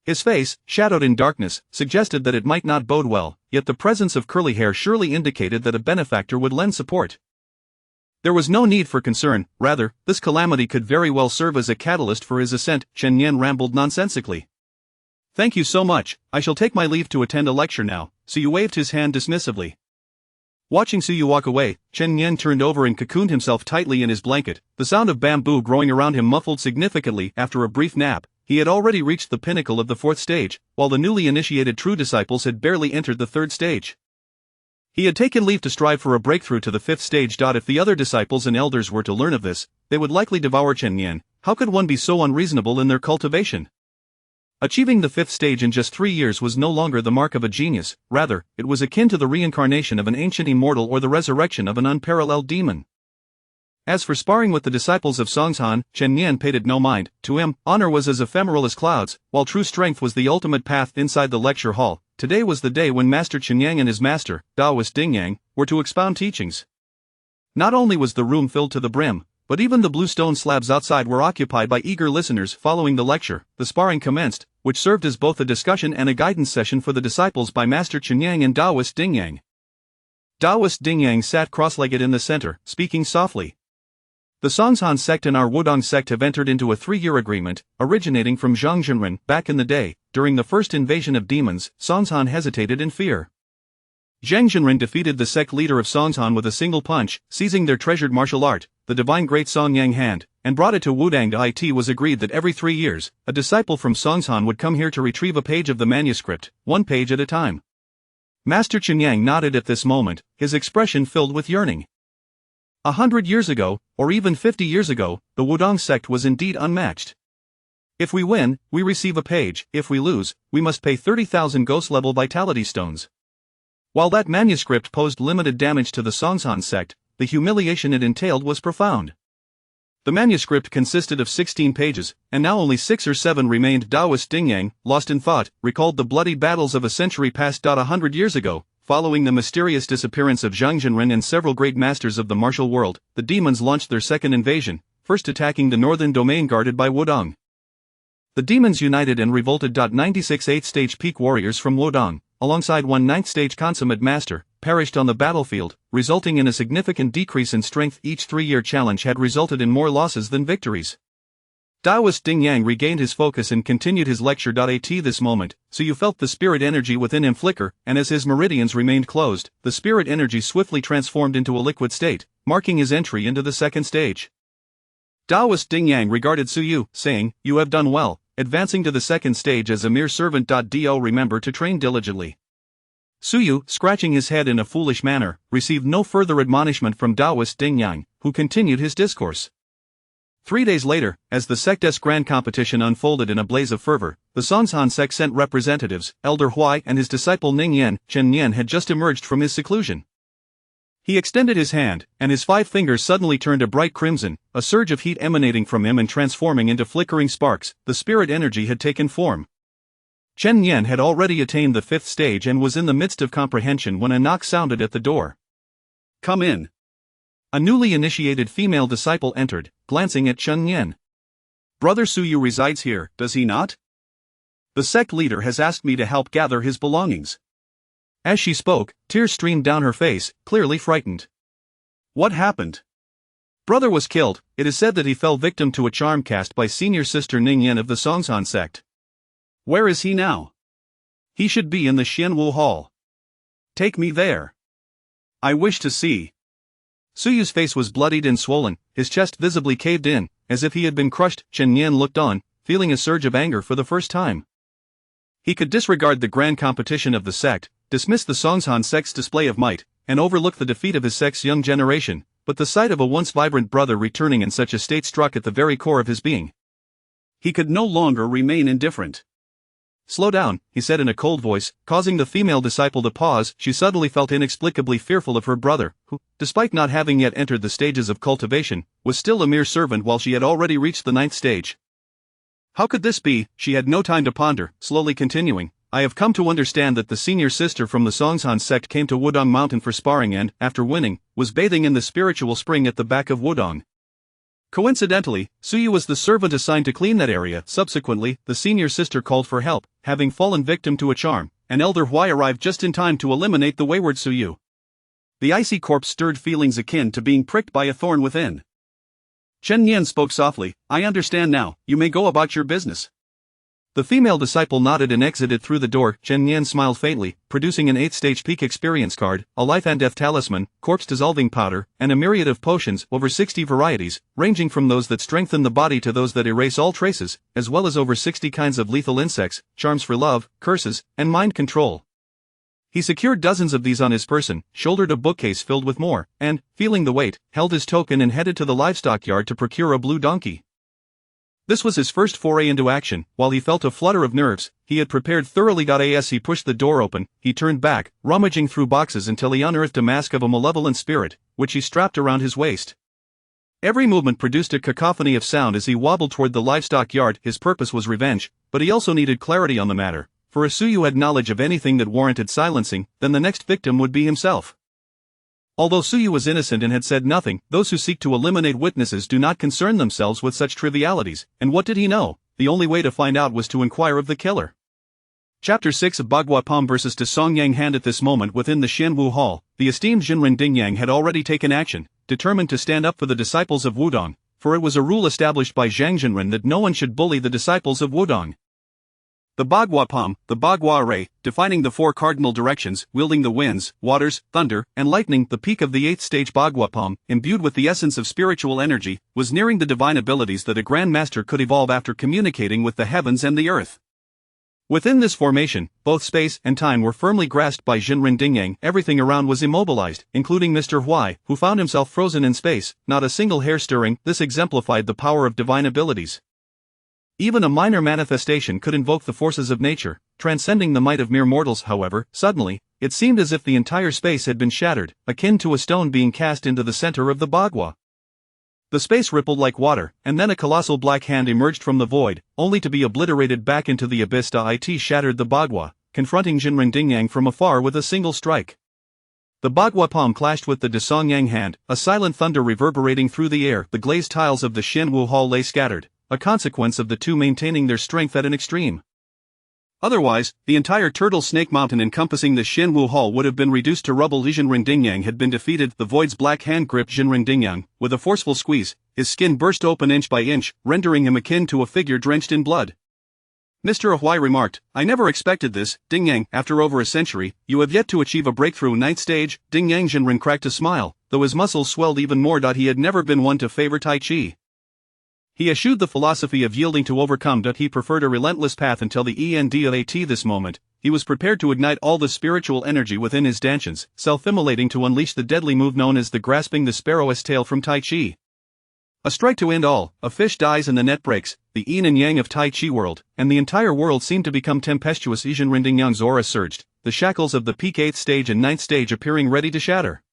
His face, shadowed in darkness, suggested that it might not bode well, yet the presence of curly hair surely indicated that a benefactor would lend support. There was no need for concern, rather, this calamity could very well serve as a catalyst for his ascent. Chen Nian rambled nonsensically. Thank you so much, I shall take my leave to attend a lecture now. Suyu waved his hand dismissively. Watching Suyu walk away, Chen Nian turned over and cocooned himself tightly in his blanket, the sound of bamboo growing around him muffled significantly. After a brief nap, he had already reached the pinnacle of the 4th stage, while the newly initiated true disciples had barely entered the 3rd stage. He had taken leave to strive for a breakthrough to the 5th stage. If the other disciples and elders were to learn of this, they would likely devour Chen Nian. How could one be so unreasonable in their cultivation? Achieving the 5th stage in just 3 years was no longer the mark of a genius, rather, it was akin to the reincarnation of an ancient immortal or the resurrection of an unparalleled demon. As for sparring with the disciples of Songshan, Chen Nian paid it no mind. To him, honor was as ephemeral as clouds, while true strength was the ultimate path. Inside the lecture hall, today was the day when Master Qinyang and his master, Taoist Dingyang, were to expound teachings. Not only was the room filled to the brim, but even the blue stone slabs outside were occupied by eager listeners. Following the lecture, the sparring commenced, which served as both a discussion and a guidance session for the disciples by Master Qinyang and Taoist Dingyang. Taoist Dingyang sat cross-legged in the center, speaking softly. The Songshan sect and our Wudong sect have entered into a 3-year agreement, originating from Zhangzhenren. Back in the day, during the first invasion of demons, Songshan hesitated in fear. Zhang Zhenren defeated the sect leader of Songshan with a single punch, seizing their treasured martial art, the divine great Song Yang hand, and brought it to Wudang. It was agreed that every 3 years, a disciple from Songshan would come here to retrieve a page of the manuscript, 1 page at a time. Master Qinyang nodded at this moment, his expression filled with yearning. 100 years ago, or even 50 years ago, the Wudong sect was indeed unmatched. If we win, we receive a page. If we lose, we must pay 30,000 ghost-level vitality stones. While that manuscript posed limited damage to the Songshan sect, the humiliation it entailed was profound. The manuscript consisted of 16 pages, and now only 6 or 7 remained. Taoist Dingyang, lost in thought, recalled the bloody battles of a century past. 100 years ago, following the mysterious disappearance of Zhang Zhenren and several great masters of the martial world, the demons launched their second invasion, first attacking the northern domain guarded by Wudong. The demons united and revolted. 96 8th-stage peak warriors from Wudong, alongside one 9th-stage consummate master, perished on the battlefield, resulting in a significant decrease in strength. Each 3-year challenge had resulted in more losses than victories. Taoist Dingyang regained his focus and continued his lecture. At this moment, Suyu felt the spirit energy within him flicker, and as his meridians remained closed, the spirit energy swiftly transformed into a liquid state, marking his entry into the 2nd stage. Taoist Dingyang regarded Suyu, saying, "You have done well, advancing to the 2nd stage as a mere servant. Do remember to train diligently. Suyu, scratching his head in a foolish manner, received no further admonishment from Taoist Ding Yang, who continued his discourse. 3 days later, as the sect's grand competition unfolded in a blaze of fervor, the Songsan sect sent representatives. Elder Huai and his disciple Ning Yan, Chen Yan had just emerged from his seclusion. He extended his hand, and his 5 fingers suddenly turned a bright crimson, a surge of heat emanating from him and transforming into flickering sparks. The spirit energy had taken form. Chen Yan had already attained the 5th stage and was in the midst of comprehension when a knock sounded at the door. "Come in." A newly initiated female disciple entered, glancing at Chen Yan. "Brother Suyu resides here, does he not? The sect leader has asked me to help gather his belongings." As she spoke, tears streamed down her face, clearly frightened. "What happened?" "Brother was killed. It is said that he fell victim to a charm cast by senior sister Ning Yan of the Songsan sect." "Where is he now?" "He should be in the Xianwu Hall." "Take me there. I wish to see." Suyu's face was bloodied and swollen, his chest visibly caved in, as if he had been crushed. Chen Yan looked on, feeling a surge of anger for the first time. He could disregard the grand competition of the sect, dismiss the Songsan sect's display of might, and overlook the defeat of his sect's young generation, but the sight of a once vibrant brother returning in such a state struck at the very core of his being. He could no longer remain indifferent. "Slow down," he said in a cold voice, causing the female disciple to pause. She suddenly felt inexplicably fearful of her brother, who, despite not having yet entered the stages of cultivation, was still a mere servant while she had already reached the 9th stage. How could this be? She had no time to ponder, slowly continuing. "I have come to understand that the senior sister from the Songsan sect came to Wudong Mountain for sparring and, after winning, was bathing in the spiritual spring at the back of Wudong. Coincidentally, Suyu was the servant assigned to clean that area. Subsequently, the senior sister called for help, having fallen victim to a charm, and Elder Huai arrived just in time to eliminate the wayward Suyu." The icy corpse stirred feelings akin to being pricked by a thorn within. Chen Yan spoke softly. "I understand now, you may go about your business." The female disciple nodded and exited through the door. Chen Yan smiled faintly, producing an 8th stage peak experience card, a life and death talisman, corpse dissolving powder, and a myriad of potions, over 60 varieties, ranging from those that strengthen the body to those that erase all traces, as well as over 60 kinds of lethal insects, charms for love, curses, and mind control. He secured dozens of these on his person, shouldered a bookcase filled with more, and, feeling the weight, held his token and headed to the livestock yard to procure a blue donkey. This was his first foray into action. While he felt a flutter of nerves, he had prepared thoroughly. As he pushed the door open, he turned back, rummaging through boxes until he unearthed a mask of a malevolent spirit, which he strapped around his waist. Every movement produced a cacophony of sound as he wobbled toward the livestock yard. His purpose was revenge, but he also needed clarity on the matter, for if Suyu had knowledge of anything that warranted silencing, then the next victim would be himself. Although Suyu was innocent and had said nothing, those who seek to eliminate witnesses do not concern themselves with such trivialities, and what did he know? The only way to find out was to inquire of the killer. Chapter 6 of Bagua Palm vs. De Songyang Hand. At this moment within the Xianwu Hall, the esteemed Jinren Dingyang had already taken action, determined to stand up for the disciples of Wudong, for it was a rule established by Zhang Jinren that no one should bully the disciples of Wudong. The Bagua Palm, the Bagua Ray, defining the 4 cardinal directions, wielding the winds, waters, thunder, and lightning. The peak of the 8th stage Bagua Palm, imbued with the essence of spiritual energy, was nearing the divine abilities that a Grand Master could evolve after communicating with the heavens and the earth. Within this formation, both space and time were firmly grasped by Jinren Dingyang. Everything around was immobilized, including Mr. Huai, who found himself frozen in space, not a single hair stirring. This exemplified the power of divine abilities. Even a minor manifestation could invoke the forces of nature, transcending the might of mere mortals. However, suddenly, it seemed as if the entire space had been shattered, akin to a stone being cast into the center of the Bagua. The space rippled like water, and then a colossal black hand emerged from the void, only to be obliterated back into the abyss. It shattered the Bagua, confronting Jinren Dingyang from afar with a single strike. The Bagua Palm clashed with the De Songyang Hand, a silent thunder reverberating through the air. The glazed tiles of the Xianwu Hall lay scattered, a consequence of the two maintaining their strength at an extreme. Otherwise, the entire Turtle Snake Mountain encompassing the Xianwu Hall would have been reduced to rubble. Jinren Dingyang had been defeated. The void's black hand gripped Jinren Dingyang. With a forceful squeeze, his skin burst open inch by inch, rendering him akin to a figure drenched in blood. Mr. Huai remarked, "I never expected this, Dingyang. After over a century, you have yet to achieve a breakthrough 9th stage." Dingyang. Jinren cracked a smile, though his muscles swelled even more. He had never been one to favor Tai Chi. He eschewed the philosophy of yielding to overcome. He preferred a relentless path until the end of this moment. he was prepared to ignite all the spiritual energy within his dantians, self-immolating to unleash the deadly move known as the grasping the sparrow's tail from Tai Chi. A strike to end all, a fish dies and the net breaks, the yin and yang of Tai Chi world, and the entire world seemed to become tempestuous. Jinren Yang's aura surged, the shackles of the peak 8th stage and 9th stage appearing ready to shatter.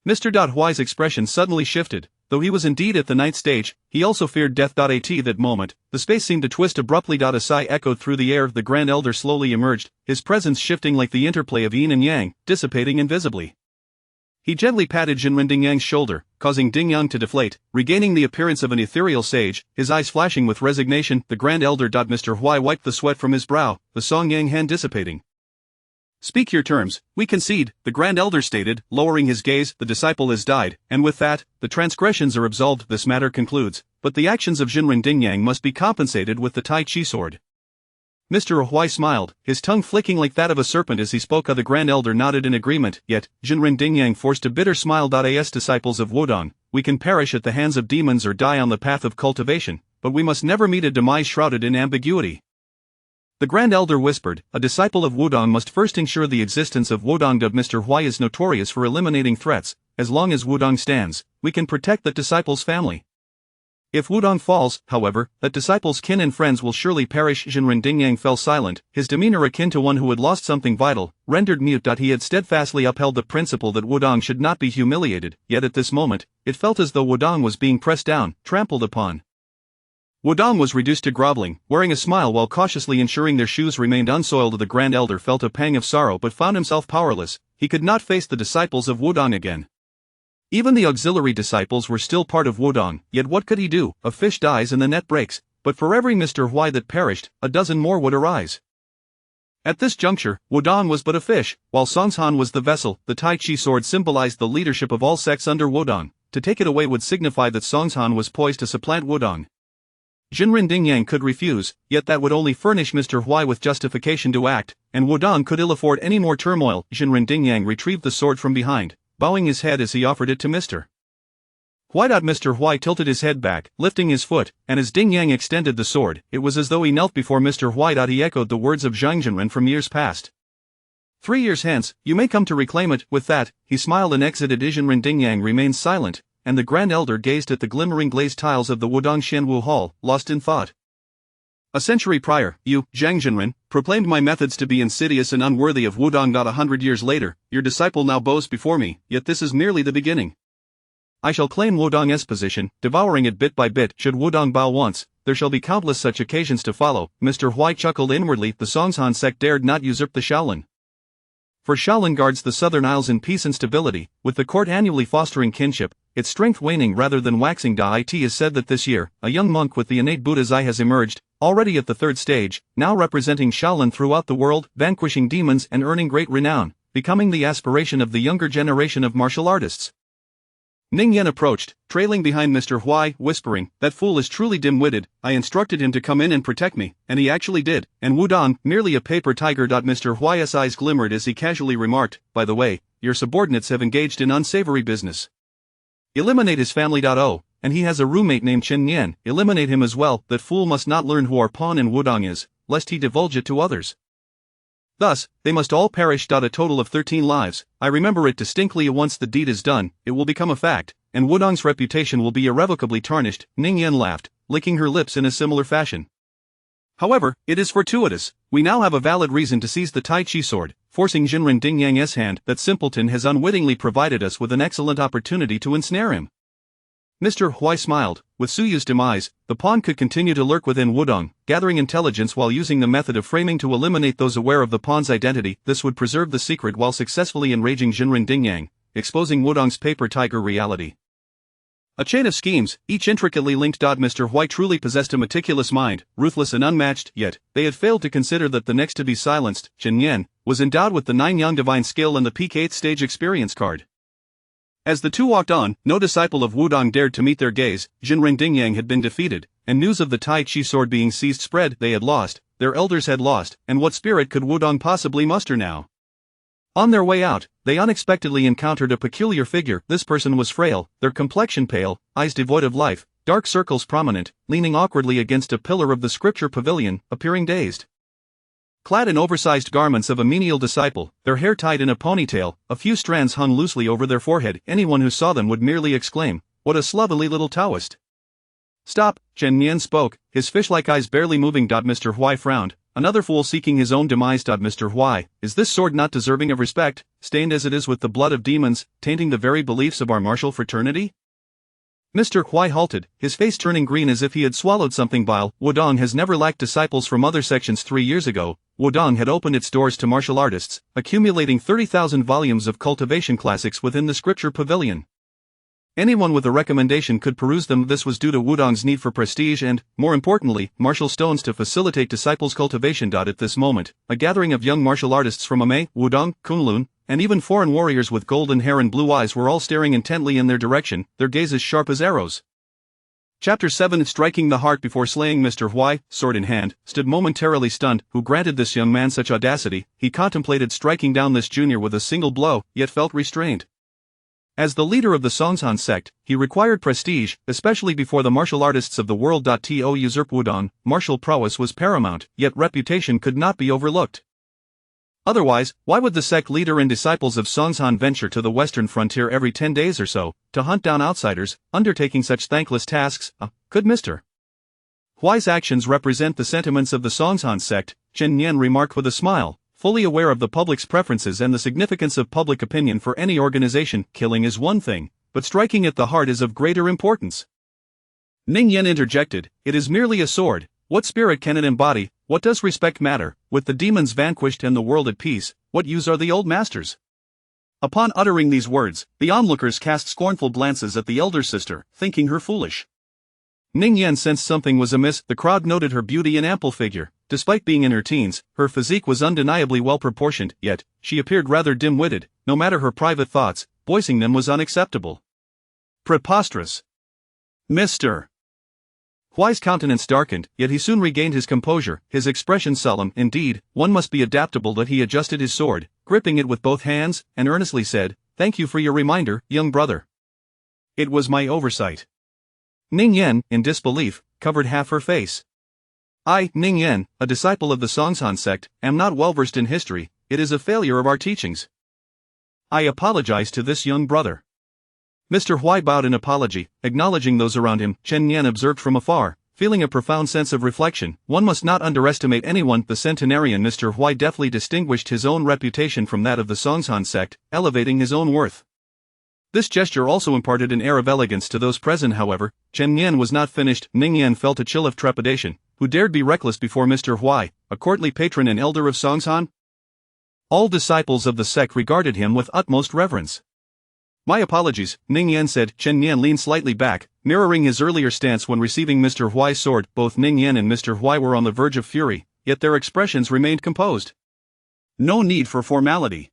Mr. Huai's expression suddenly shifted. Though he was indeed at the 9th stage, he also feared death. At that moment, the space seemed to twist abruptly. A sigh echoed through the air. The Grand Elder slowly emerged, his presence shifting like the interplay of yin and yang, dissipating invisibly. He gently patted Jinren Yang's shoulder, causing Ding Yang to deflate, regaining the appearance of an ethereal sage, his eyes flashing with resignation. The Grand Elder. Mr. Huai wiped the sweat from his brow, the Song Yang hand dissipating. Speak your terms, we concede, the Grand Elder stated, lowering his gaze. The disciple has died, and with that, the transgressions are absolved. This matter concludes, but the actions of Jinren Yang must be compensated with the Tai Chi sword. Mr. Huai smiled, his tongue flicking like that of a serpent as he spoke. The Grand Elder nodded in agreement, yet, Jinren Yang forced a bitter smile. As disciples of Wudong, we can perish at the hands of demons or die on the path of cultivation, but we must never meet a demise shrouded in ambiguity. The Grand Elder whispered, a disciple of Wudong must first ensure the existence of Wudong. Mr. Huai is notorious for eliminating threats. As long as Wudong stands, we can protect that disciple's family. If Wudong falls, however, that disciple's kin and friends will surely perish. Jinren Yang fell silent, his demeanor akin to one who had lost something vital, rendered mute. He had steadfastly upheld the principle that Wudong should not be humiliated, yet at this moment, it felt as though Wudong was being pressed down, trampled upon. Wudong was reduced to groveling, wearing a smile while cautiously ensuring their shoes remained unsoiled. The Grand Elder felt a pang of sorrow but found himself powerless. He could not face the disciples of Wudong again. Even the auxiliary disciples were still part of Wudong, yet what could he do? A fish dies and the net breaks, but for every Mr. Huai that perished, a dozen more would arise. At this juncture, Wudong was but a fish, while Songshan was the vessel. The Tai Chi sword symbolized the leadership of all sects under Wudong. To take it away would signify that Songshan was poised to supplant Wudong. Jinren Yang could refuse, yet that would only furnish Mr. Huai with justification to act, and Wudong could ill afford any more turmoil. Jinren Yang retrieved the sword from behind, bowing his head as he offered it to Mr. Huai. Mr. Huai tilted his head back, lifting his foot, and as Ding Yang extended the sword, it was as though he knelt before Mr. Huai. He echoed the words of Zhang Jinren from years past. 3 years hence, you may come to reclaim it. With that, he smiled and exited. Jinren Yang remained silent, and the Grand Elder gazed at the glimmering glazed tiles of the Wudong Shenwu Hall, lost in thought. A century prior, you, Zhang Jinren, proclaimed my methods to be insidious and unworthy of Wudong. 100 years later, your disciple now bows before me, yet this is merely the beginning. I shall claim Wudong's position, devouring it bit by bit. Should Wudong bow once, there shall be countless such occasions to follow. Mr. Huai chuckled inwardly. The Songshan sect dared not usurp the Shaolin. For Shaolin guards the Southern Isles in peace and stability, with the court annually fostering kinship, its strength waning rather than waxing. It is said that this year, a young monk with the innate Buddha's eye has emerged, already at the 3rd stage, now representing Shaolin throughout the world, vanquishing demons and earning great renown, becoming the aspiration of the younger generation of martial artists. Ning Yan approached, trailing behind Mr. Huai, whispering, that fool is truly dim-witted. I instructed him to come in and protect me, and he actually did, and Wudong, merely a paper tiger. Mr. Huai's eyes glimmered as he casually remarked, by the way, your subordinates have engaged in unsavory business. Eliminate his family. And he has a roommate named Chen Yan, eliminate him as well. That fool must not learn who our pawn in Wudong is, lest he divulge it to others. Thus, they must all perish. A total of 13 lives. I remember it distinctly. Once the deed is done, it will become a fact, and Wudong's reputation will be irrevocably tarnished. Ning Yan laughed, licking her lips in a similar fashion. However, it is fortuitous. We now have a valid reason to seize the Tai Chi sword, forcing Jinren Yang's hand. That simpleton has unwittingly provided us with an excellent opportunity to ensnare him. Mr. Huai smiled. With Suyu's demise, the pawn could continue to lurk within Wudong, gathering intelligence while using the method of framing to eliminate those aware of the pawn's identity. This would preserve the secret while successfully enraging Jinren Yang, exposing Wudong's paper tiger reality. A chain of schemes, each intricately linked. Mr. Huai truly possessed a meticulous mind, ruthless and unmatched, yet, they had failed to consider that the next to be silenced, Chen Yan, was endowed with the 9 Yang divine skill and the peak 8th stage experience card. As the two walked on, no disciple of Wudong dared to meet their gaze. Jinren Yang had been defeated, and news of the Tai Chi sword being seized spread. They had lost, their elders had lost, and what spirit could Wudong possibly muster now? On their way out, they unexpectedly encountered a peculiar figure. This person was frail, their complexion pale, eyes devoid of life, dark circles prominent, leaning awkwardly against a pillar of the scripture pavilion, appearing dazed. Clad in oversized garments of a menial disciple, their hair tied in a ponytail, a few strands hung loosely over their forehead, anyone who saw them would merely exclaim, "What a slovenly little Taoist!" "Stop," Chen Nian spoke, his fish-like eyes barely moving. Mr. Huai frowned. "Another fool seeking his own demise. Mr. Huai, is this sword not deserving of respect, stained as it is with the blood of demons, tainting the very beliefs of our martial fraternity?" Mr. Huai halted, his face turning green as if he had swallowed something vile. Wudong has never lacked disciples from other sections. 3 years ago, Wudong had opened its doors to martial artists, accumulating 30,000 volumes of cultivation classics within the scripture pavilion. Anyone with a recommendation could peruse them. This was due to Wudong's need for prestige and, more importantly, martial stones to facilitate disciples' cultivation. At this moment, a gathering of young martial artists from Amei, Wudong, Kunlun, and even foreign warriors with golden hair and blue eyes were all staring intently in their direction, their gazes sharp as arrows. Chapter 7 Striking the heart before slaying. Mr. Huai, sword in hand, stood momentarily stunned. Who granted this young man such audacity? He contemplated striking down this junior with a single blow, yet felt restrained. As the leader of the Songsan sect, he required prestige, especially before the martial artists of the world. To usurp Wudong, martial prowess was paramount, yet reputation could not be overlooked. Otherwise, why would the sect leader and disciples of Songsan venture to the western frontier every 10 days or so, to hunt down outsiders, undertaking such thankless tasks? Could Mr. Huai's actions represent the sentiments of the Songsan sect? Chen Nian remarked with a smile, fully aware of the public's preferences and the significance of public opinion for any organization. Killing is one thing, but striking at the heart is of greater importance. Ning Yen interjected, "It is merely a sword. What spirit can it embody? What does respect matter? With the demons vanquished and the world at peace, what use are the old masters?" Upon uttering these words, the onlookers cast scornful glances at the elder sister, thinking her foolish. Ning Yen sensed something was amiss. The crowd noted her beauty and ample figure. Despite being in her teens, her physique was undeniably well-proportioned, yet, she appeared rather dim-witted. No matter her private thoughts, voicing them was unacceptable. Preposterous. Mr. Huai's countenance darkened, yet he soon regained his composure, his expression solemn. Indeed, one must be adaptable. That he adjusted his sword, gripping it with both hands, and earnestly said, "Thank you for your reminder, young brother. It was my oversight." Ning Yen, in disbelief, covered half her face. "I, Ning Yen, a disciple of the Songsan sect, am not well versed in history. It is a failure of our teachings. I apologize to this young brother." Mr. Huai bowed in apology, acknowledging those around him. Chen Nian observed from afar, feeling a profound sense of reflection. One must not underestimate anyone. The centenarian Mr. Huai deftly distinguished his own reputation from that of the Songsan sect, elevating his own worth. This gesture also imparted an air of elegance to those present. However, Chen Nian was not finished. Ning Yen felt a chill of trepidation. Who dared be reckless before Mr. Huai, a courtly patron and elder of Songsan? All disciples of the sect regarded him with utmost reverence. "My apologies," Ning Yen said. Chen Nian leaned slightly back, mirroring his earlier stance when receiving Mr. Huai's sword. Both Ning Yen and Mr. Huai were on the verge of fury, yet their expressions remained composed. No need for formality.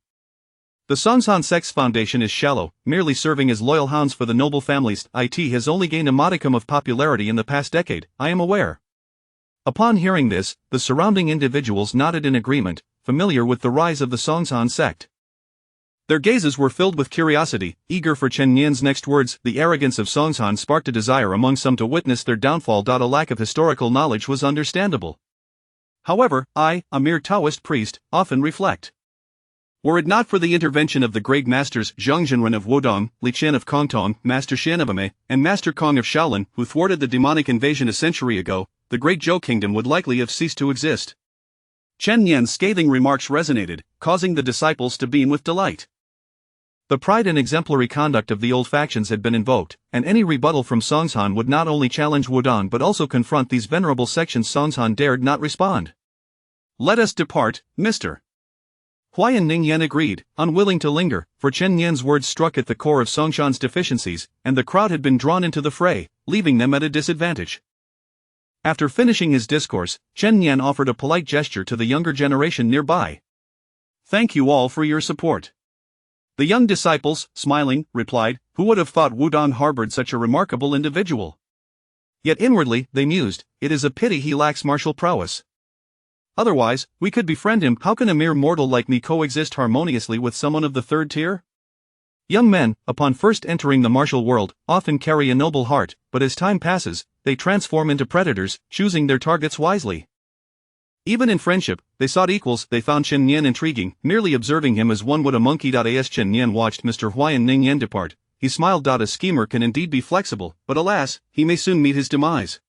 The Songsan sect's foundation is shallow, merely serving as loyal hounds for the noble families. It has only gained a modicum of popularity in the past decade, I am aware. Upon hearing this, the surrounding individuals nodded in agreement, familiar with the rise of the Songsan sect. Their gazes were filled with curiosity, eager for Chen Nian's next words. The arrogance of Songsan sparked a desire among some to witness their downfall. A lack of historical knowledge was understandable. However, I, a mere Taoist priest, often reflect. Were it not for the intervention of the great masters Zhang Zhenren of Wudong, Li Qian of Kongtong, Master Shan of Amei, and Master Kong of Shaolin, who thwarted the demonic invasion a century ago, the great Zhou kingdom would likely have ceased to exist. Chen Nian's scathing remarks resonated, causing the disciples to beam with delight. The pride and exemplary conduct of the old factions had been invoked, and any rebuttal from Songsan would not only challenge Wudong but also confront these venerable sections. Songsan dared not respond. "Let us depart, Mr. Huai and Ning Yen agreed, unwilling to linger, for Chen Nian's words struck at the core of Songshan's deficiencies, and the crowd had been drawn into the fray, leaving them at a disadvantage. After finishing his discourse, Chen Nian offered a polite gesture to the younger generation nearby. "Thank you all for your support." The young disciples, smiling, replied, "Who would have thought Wudong harbored such a remarkable individual?" Yet inwardly, they mused, "It is a pity he lacks martial prowess. Otherwise, we could befriend him." How can a mere mortal like me coexist harmoniously with someone of the third tier? Young men, upon first entering the martial world, often carry a noble heart, but as time passes, they transform into predators, choosing their targets wisely. Even in friendship, they sought equals. They found Chen Nian intriguing, merely observing him as one would a monkey. As Chen Nian watched Mr. Huai and Ning Yan depart, he smiled. A schemer can indeed be flexible, but alas, he may soon meet his demise.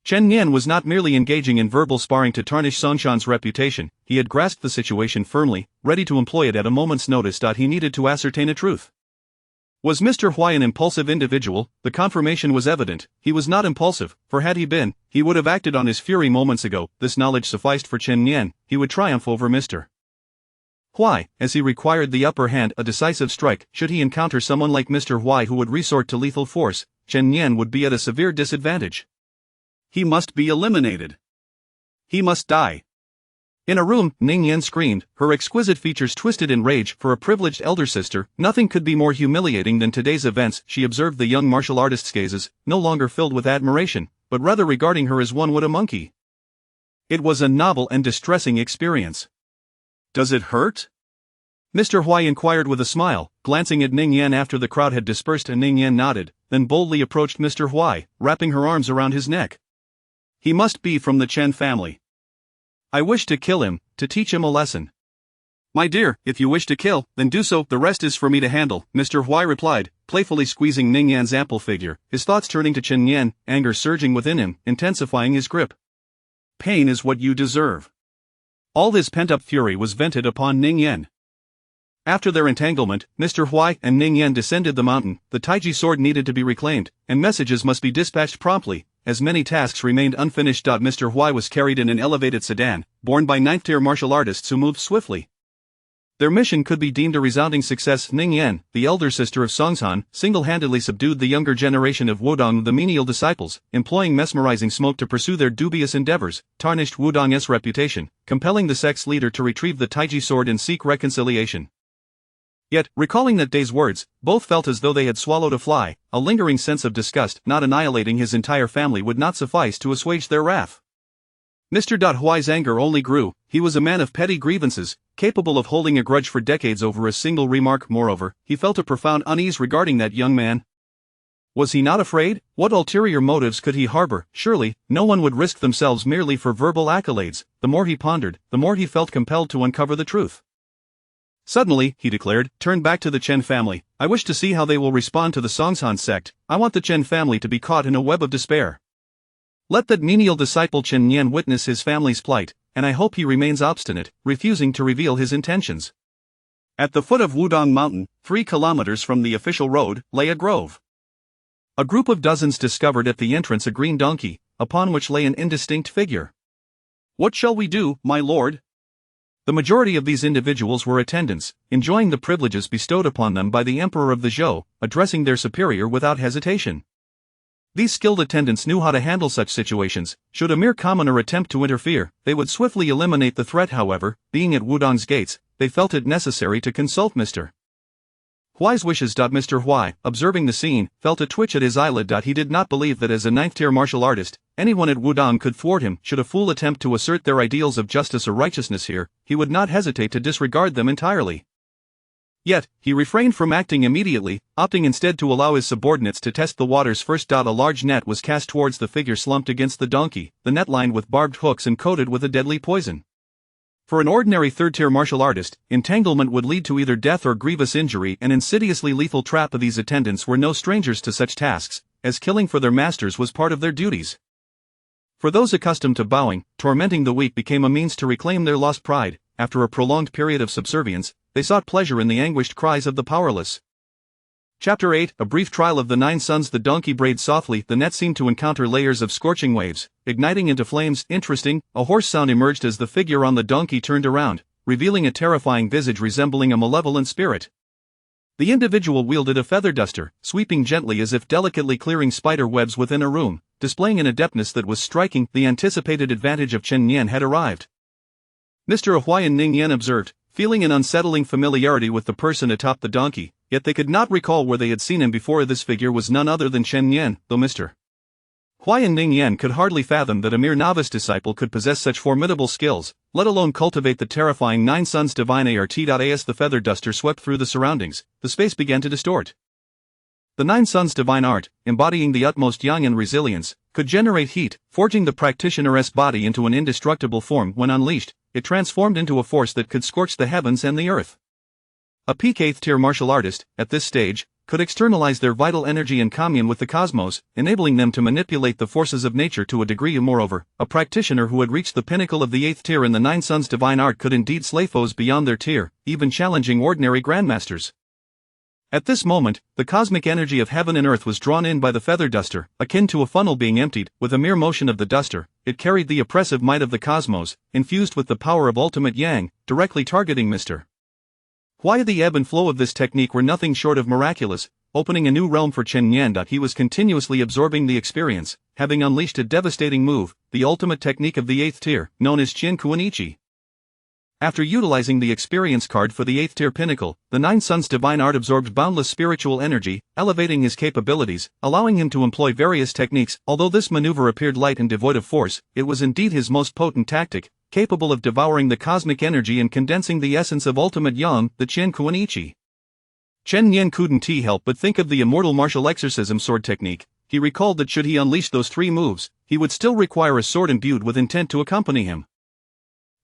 Chen Nian was not merely engaging in verbal sparring to tarnish Songshan's reputation, he had grasped the situation firmly, ready to employ it at a moment's notice. He needed to ascertain a truth. Was Mr. Huai an impulsive individual? The confirmation was evident. He was not impulsive, for had he been, he would have acted on his fury moments ago. This knowledge sufficed for Chen Nian. He would triumph over Mr. Huai, as he required the upper hand, a decisive strike. Should he encounter someone like Mr. Huai who would resort to lethal force, Chen Nian would be at a severe disadvantage. He must be eliminated. He must die. In a room, Ning Yan screamed, her exquisite features twisted in rage. For a privileged elder sister, nothing could be more humiliating than today's events. She observed the young martial artist's gazes, no longer filled with admiration, but rather regarding her as one would a monkey. It was a novel and distressing experience. Does it hurt? Mr. Huai inquired with a smile, glancing at Ning Yan after the crowd had dispersed. And Ning Yan nodded, then boldly approached Mr. Huai, wrapping her arms around his neck. He must be from the Chen family. I wish to kill him, to teach him a lesson. My dear, if you wish to kill, then do so, the rest is for me to handle, Mr. Huai replied, playfully squeezing Ning Yan's ample figure, his thoughts turning to Chen Nian, anger surging within him, intensifying his grip. Pain is what you deserve. All his pent-up fury was vented upon Ning Yan. After their entanglement, Mr. Huai and Ning Yan descended the mountain. The Taiji sword needed to be reclaimed, and messages must be dispatched promptly, as many tasks remained unfinished. Mr. Huai was carried in an elevated sedan, borne by ninth-tier martial artists who moved swiftly. Their mission could be deemed a resounding success. Ning Yan, the elder sister of Songshan, single-handedly subdued the younger generation of Wudong, the menial disciples, employing mesmerizing smoke to pursue their dubious endeavors, tarnished Wudong's reputation, compelling the sect's leader to retrieve the Taiji sword and seek reconciliation. Yet, recalling that day's words, both felt as though they had swallowed a fly. A lingering sense of disgust, not annihilating his entire family, would not suffice to assuage their wrath. Mr. Huai's anger only grew. He was a man of petty grievances, capable of holding a grudge for decades over a single remark. Moreover, he felt a profound unease regarding that young man. Was he not afraid? What ulterior motives could he harbor? Surely, no one would risk themselves merely for verbal accolades. The more he pondered, the more he felt compelled to uncover the truth. Suddenly, he declared, turn back to the Chen family. I wish to see how they will respond to the Songshan sect. I want the Chen family to be caught in a web of despair. Let that menial disciple Chen Nian witness his family's plight, and I hope he remains obstinate, refusing to reveal his intentions. At the foot of Wudong Mountain, 3 kilometers from the official road, lay a grove. A group of dozens discovered at the entrance a green donkey, upon which lay an indistinct figure. What shall we do, my lord? The majority of these individuals were attendants, enjoying the privileges bestowed upon them by the Emperor of the Zhou, addressing their superior without hesitation. These skilled attendants knew how to handle such situations. Should a mere commoner attempt to interfere, they would swiftly eliminate the threat. However, being at Wudong's gates, they felt it necessary to consult Mr. Huai's wishes. Mr. Huai, observing the scene, felt a twitch at his eyelid. He did not believe that as a ninth-tier martial artist, anyone at Wudong could thwart him. Should a fool attempt to assert their ideals of justice or righteousness here, he would not hesitate to disregard them entirely. Yet, he refrained from acting immediately, opting instead to allow his subordinates to test the waters first. A large net was cast towards the figure slumped against the donkey, the net lined with barbed hooks and coated with a deadly poison. For an ordinary third-tier martial artist, entanglement would lead to either death or grievous injury. An insidiously lethal trap. These attendants were no strangers to such tasks, as killing for their masters was part of their duties. For those accustomed to bowing, tormenting the weak became a means to reclaim their lost pride. After a prolonged period of subservience, they sought pleasure in the anguished cries of the powerless. Chapter 8, A Brief Trial of the 9 Suns. The donkey brayed softly. The net seemed to encounter layers of scorching waves, igniting into flames. Interesting, a hoarse sound emerged as the figure on the donkey turned around, revealing a terrifying visage resembling a malevolent spirit. The individual wielded a feather duster, sweeping gently as if delicately clearing spider webs within a room, displaying an adeptness that was striking. The anticipated advantage of Chen Nian had arrived. Mr. Huai and Ning Yan observed, feeling an unsettling familiarity with the person atop the donkey, yet they could not recall where they had seen him before. This figure was none other than Chen Nian, though Mr. Huai and Ning Yan could hardly fathom that a mere novice disciple could possess such formidable skills, let alone cultivate the terrifying 9 Suns divine art. As the feather duster swept through the surroundings, the space began to distort. The Nine Suns' divine art, embodying the utmost yang and resilience, could generate heat, forging the practitioner's body into an indestructible form. When unleashed, it transformed into a force that could scorch the heavens and the earth. A peak 8th tier martial artist, at this stage, could externalize their vital energy and commune with the cosmos, enabling them to manipulate the forces of nature to a degree. Moreover, a practitioner who had reached the pinnacle of the 8th tier in the Nine Suns' divine art could indeed slay foes beyond their tier, even challenging ordinary grandmasters. At this moment, the cosmic energy of heaven and earth was drawn in by the feather duster, akin to a funnel being emptied. With a mere motion of the duster, it carried the oppressive might of the cosmos, infused with the power of ultimate yang, directly targeting Mr. Huai. The ebb and flow of this technique were nothing short of miraculous, opening a new realm for Chen Yan. He was continuously absorbing the experience, having unleashed a devastating move, the ultimate technique of the 8th tier, known as Qian Kuan Ichi. After utilizing the experience card for the 8th tier pinnacle, the Nine Suns' divine art absorbed boundless spiritual energy, elevating his capabilities, allowing him to employ various techniques. Although this maneuver appeared light and devoid of force, it was indeed his most potent tactic, capable of devouring the cosmic energy and condensing the essence of ultimate yang, the Qian Kuan Ichi. Chen Yan couldn't help but think of the immortal martial exorcism sword technique. He recalled that should he unleash those 3 moves, he would still require a sword imbued with intent to accompany him.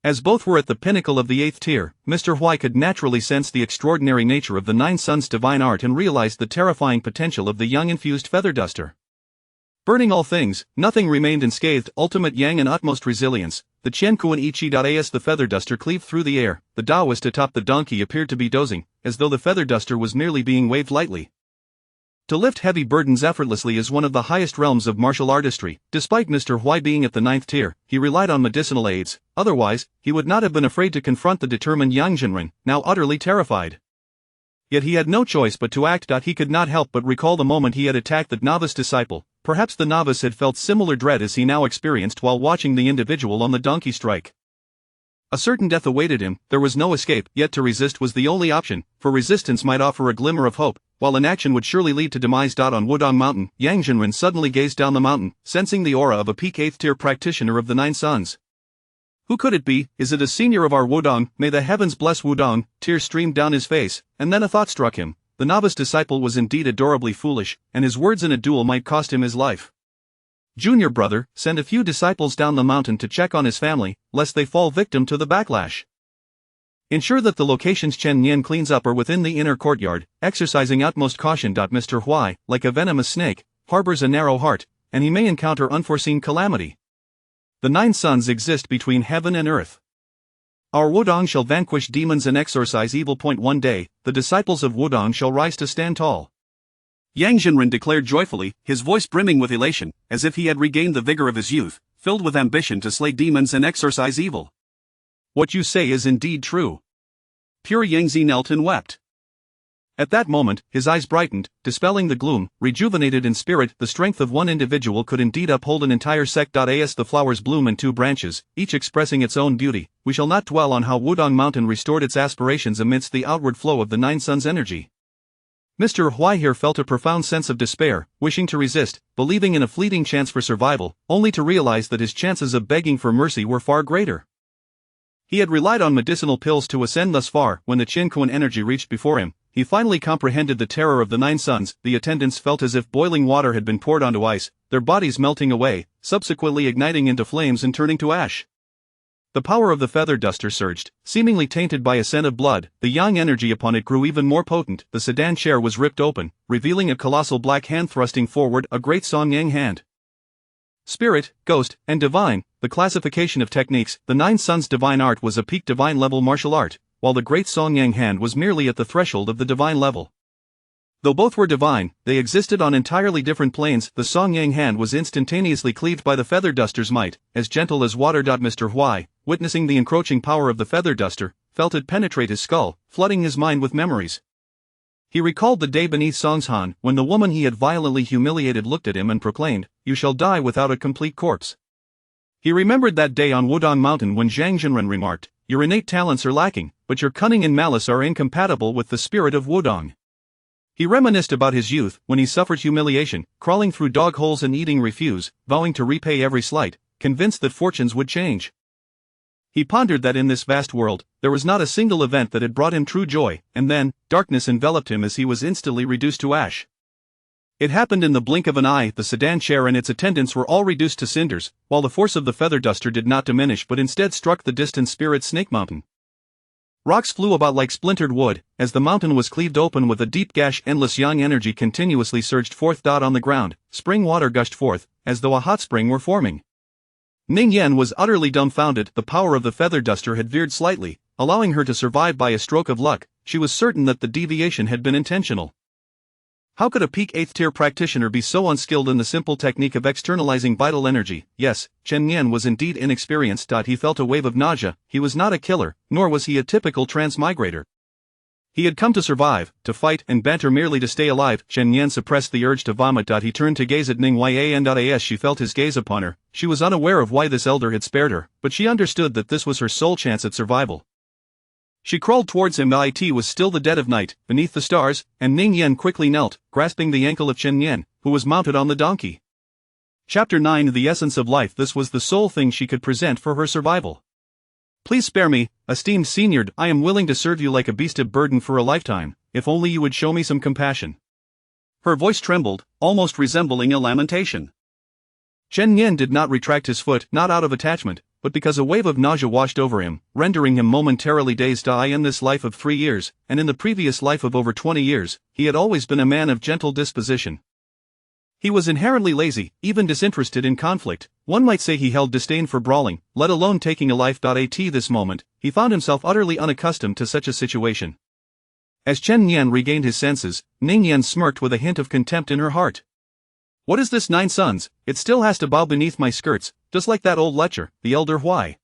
As both were at the pinnacle of the 8th tier, Mr. Huai could naturally sense the extraordinary nature of the Nine Suns' divine art and realized the terrifying potential of the yang-infused feather duster. Burning all things, nothing remained unscathed. Ultimate yang and utmost resilience, the Qian Kuan Ichi.as. The feather duster cleaved through the air. The Taoist atop the donkey appeared to be dozing, as though the feather duster was merely being waved lightly. To lift heavy burdens effortlessly is one of the highest realms of martial artistry. Despite Mr. Huai being at the 9th tier, he relied on medicinal aids, otherwise, he would not have been afraid to confront the determined Yang Jinren, now utterly terrified. Yet he had no choice but to act. He could not help but recall the moment he had attacked the novice disciple. Perhaps the novice had felt similar dread as he now experienced while watching the individual on the donkey strike. A certain death awaited him. There was no escape, yet to resist was the only option, for resistance might offer a glimmer of hope, while inaction would surely lead to demise. On Wudong Mountain, Yang Jinren suddenly gazed down the mountain, sensing the aura of a peak 8th tier practitioner of the Nine Suns. Who could it be? Is it a senior of our Wudong? May the heavens bless Wudong. Tears streamed down his face, and then a thought struck him. The novice disciple was indeed adorably foolish, and his words in a duel might cost him his life. Junior brother, send a few disciples down the mountain to check on his family, lest they fall victim to the backlash. Ensure that the locations Chen Yan cleans up are within the inner courtyard, exercising utmost caution. Mr. Huai, like a venomous snake, harbors a narrow heart, and he may encounter unforeseen calamity. The Nine Suns exist between heaven and earth. Our Wudong shall vanquish demons and exorcise evil. One day, the disciples of Wudong shall rise to stand tall. Yang Jinren declared joyfully, his voice brimming with elation, as if he had regained the vigor of his youth, filled with ambition to slay demons and exorcise evil. What you say is indeed true. Pure Yangzi knelt and wept. At that moment, his eyes brightened, dispelling the gloom. Rejuvenated in spirit, the strength of one individual could indeed uphold an entire sect. As the flowers bloom in 2 branches, each expressing its own beauty, we shall not dwell on how Wudong Mountain restored its aspirations amidst the outward flow of the Nine Suns' energy. Mr. Huai here felt a profound sense of despair, wishing to resist, believing in a fleeting chance for survival, only to realize that his chances of begging for mercy were far greater. He had relied on medicinal pills to ascend thus far. When the Qian Kuan energy reached before him, he finally comprehended the terror of the Nine Suns. The attendants felt as if boiling water had been poured onto ice, their bodies melting away, subsequently igniting into flames and turning to ash. The power of the feather duster surged, seemingly tainted by a scent of blood. The yang energy upon it grew even more potent. The sedan chair was ripped open, revealing a colossal black hand thrusting forward, a great Song Yang hand. Spirit, ghost, and divine, the classification of techniques. The Nine Suns' divine art was a peak divine level martial art, while the great Song Yang hand was merely at the threshold of the divine level. Though both were divine, they existed on entirely different planes. The Song Yang hand was instantaneously cleaved by the feather duster's might, as gentle as water. Mr. Huai, witnessing the encroaching power of the feather duster, felt it penetrate his skull, flooding his mind with memories. He recalled the day beneath Song's Han, when the woman he had violently humiliated looked at him and proclaimed, "You shall die without a complete corpse." He remembered that day on Wudong Mountain when Zhang Jinren remarked, "Your innate talents are lacking, but your cunning and malice are incompatible with the spirit of Wudong." He reminisced about his youth, when he suffered humiliation, crawling through dog holes and eating refuse, vowing to repay every slight, convinced that fortunes would change. He pondered that in this vast world, there was not a single event that had brought him true joy, and then, darkness enveloped him as he was instantly reduced to ash. It happened in the blink of an eye. The sedan chair and its attendants were all reduced to cinders, while the force of the feather duster did not diminish but instead struck the distant spirit snake mountain. Rocks flew about like splintered wood, as the mountain was cleaved open with a deep gash. Endless yang energy continuously surged forth. On the ground, spring water gushed forth, as though a hot spring were forming. Ning Yan was utterly dumbfounded. The power of the feather duster had veered slightly, allowing her to survive by a stroke of luck. She was certain that the deviation had been intentional. How could a peak 8th tier practitioner be so unskilled in the simple technique of externalizing vital energy? Yes, Chen Yan was indeed inexperienced. He felt a wave of nausea. He was not a killer, nor was he a typical transmigrator. He had come to survive, to fight and banter merely to stay alive. Chen Yan suppressed the urge to vomit. He turned to gaze at Ning Yan. As she felt his gaze upon her, she was unaware of why this elder had spared her, but she understood that this was her sole chance at survival. She crawled towards him. It was still the dead of night, beneath the stars, and Ning Yan quickly knelt, grasping the ankle of Chen Yan, who was mounted on the donkey. Chapter 9. The essence of life. This was the sole thing she could present for her survival. Please spare me, esteemed senior. I am willing to serve you like a beast of burden for a lifetime, if only you would show me some compassion. Her voice trembled, almost resembling a lamentation. Chen Yan did not retract his foot, not out of attachment, but because a wave of nausea washed over him, rendering him momentarily dazed. In this life of 3 years, and in the previous life of over 20 years, he had always been a man of gentle disposition. He was inherently lazy, even disinterested in conflict. One might say he held disdain for brawling, let alone taking a life. At this moment, he found himself utterly unaccustomed to such a situation. As Chen Yan regained his senses, Ning Yan smirked with a hint of contempt in her heart. What is this, 9 sons? It still has to bow beneath my skirts, just like that old lecher, the elder. Why?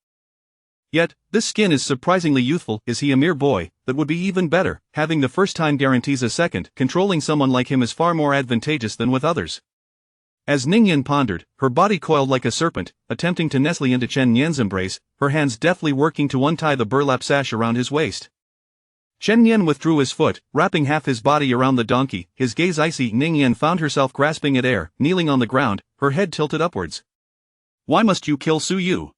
Yet, this skin is surprisingly youthful. Is he a mere boy? That would be even better. Having the first time guarantees a second. Controlling someone like him is far more advantageous than with others. As Ning Yan pondered, her body coiled like a serpent, attempting to nestle into Chen Yan's embrace, her hands deftly working to untie the burlap sash around his waist. Chen Yan withdrew his foot, wrapping half his body around the donkey, his gaze icy. Ning Yan found herself grasping at air, kneeling on the ground, her head tilted upwards. Why must you kill Su Yu?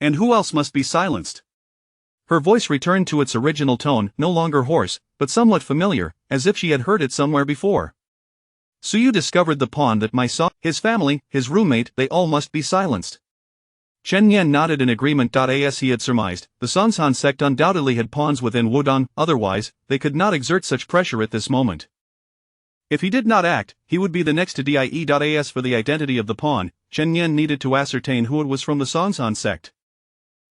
And who else must be silenced? Her voice returned to its original tone, no longer hoarse, but somewhat familiar, as if she had heard it somewhere before. Su Yu discovered the pawn that my son, his family, his roommate, they all must be silenced. Chen Yan nodded in agreement. As he had surmised, the Songsan sect undoubtedly had pawns within Wudong, otherwise, they could not exert such pressure at this moment. If he did not act, he would be the next to die. As for the identity of the pawn, Chen Yan needed to ascertain who it was from the Songsan sect.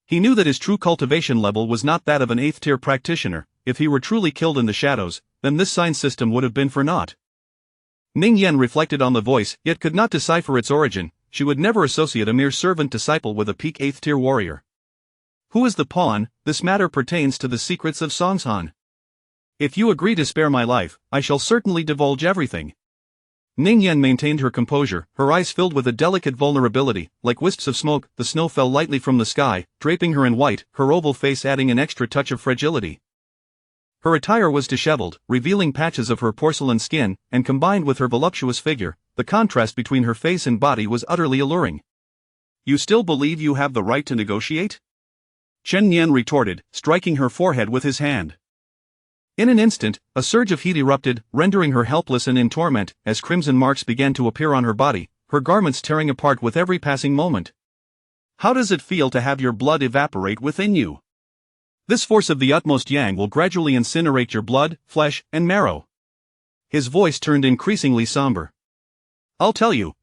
He knew that his true cultivation level was not that of an 8th tier practitioner. If he were truly killed in the shadows, then this sign system would have been for naught. Ning Yan reflected on the voice, yet could not decipher its origin. She would never associate a mere servant disciple with a peak 8th tier warrior. Who is the pawn? This matter pertains to the secrets of Songsan. If you agree to spare my life, I shall certainly divulge everything. Ning Yan maintained her composure, her eyes filled with a delicate vulnerability. Like wisps of smoke, the snow fell lightly from the sky, draping her in white, her oval face adding an extra touch of fragility. Her attire was disheveled, revealing patches of her porcelain skin, and combined with her voluptuous figure, the contrast between her face and body was utterly alluring. You still believe you have the right to negotiate? Chen Yan retorted, striking her forehead with his hand. In an instant, a surge of heat erupted, rendering her helpless and in torment, as crimson marks began to appear on her body, her garments tearing apart with every passing moment. How does it feel to have your blood evaporate within you? This force of the utmost yang will gradually incinerate your blood, flesh, and marrow. His voice turned increasingly somber. I'll tell you.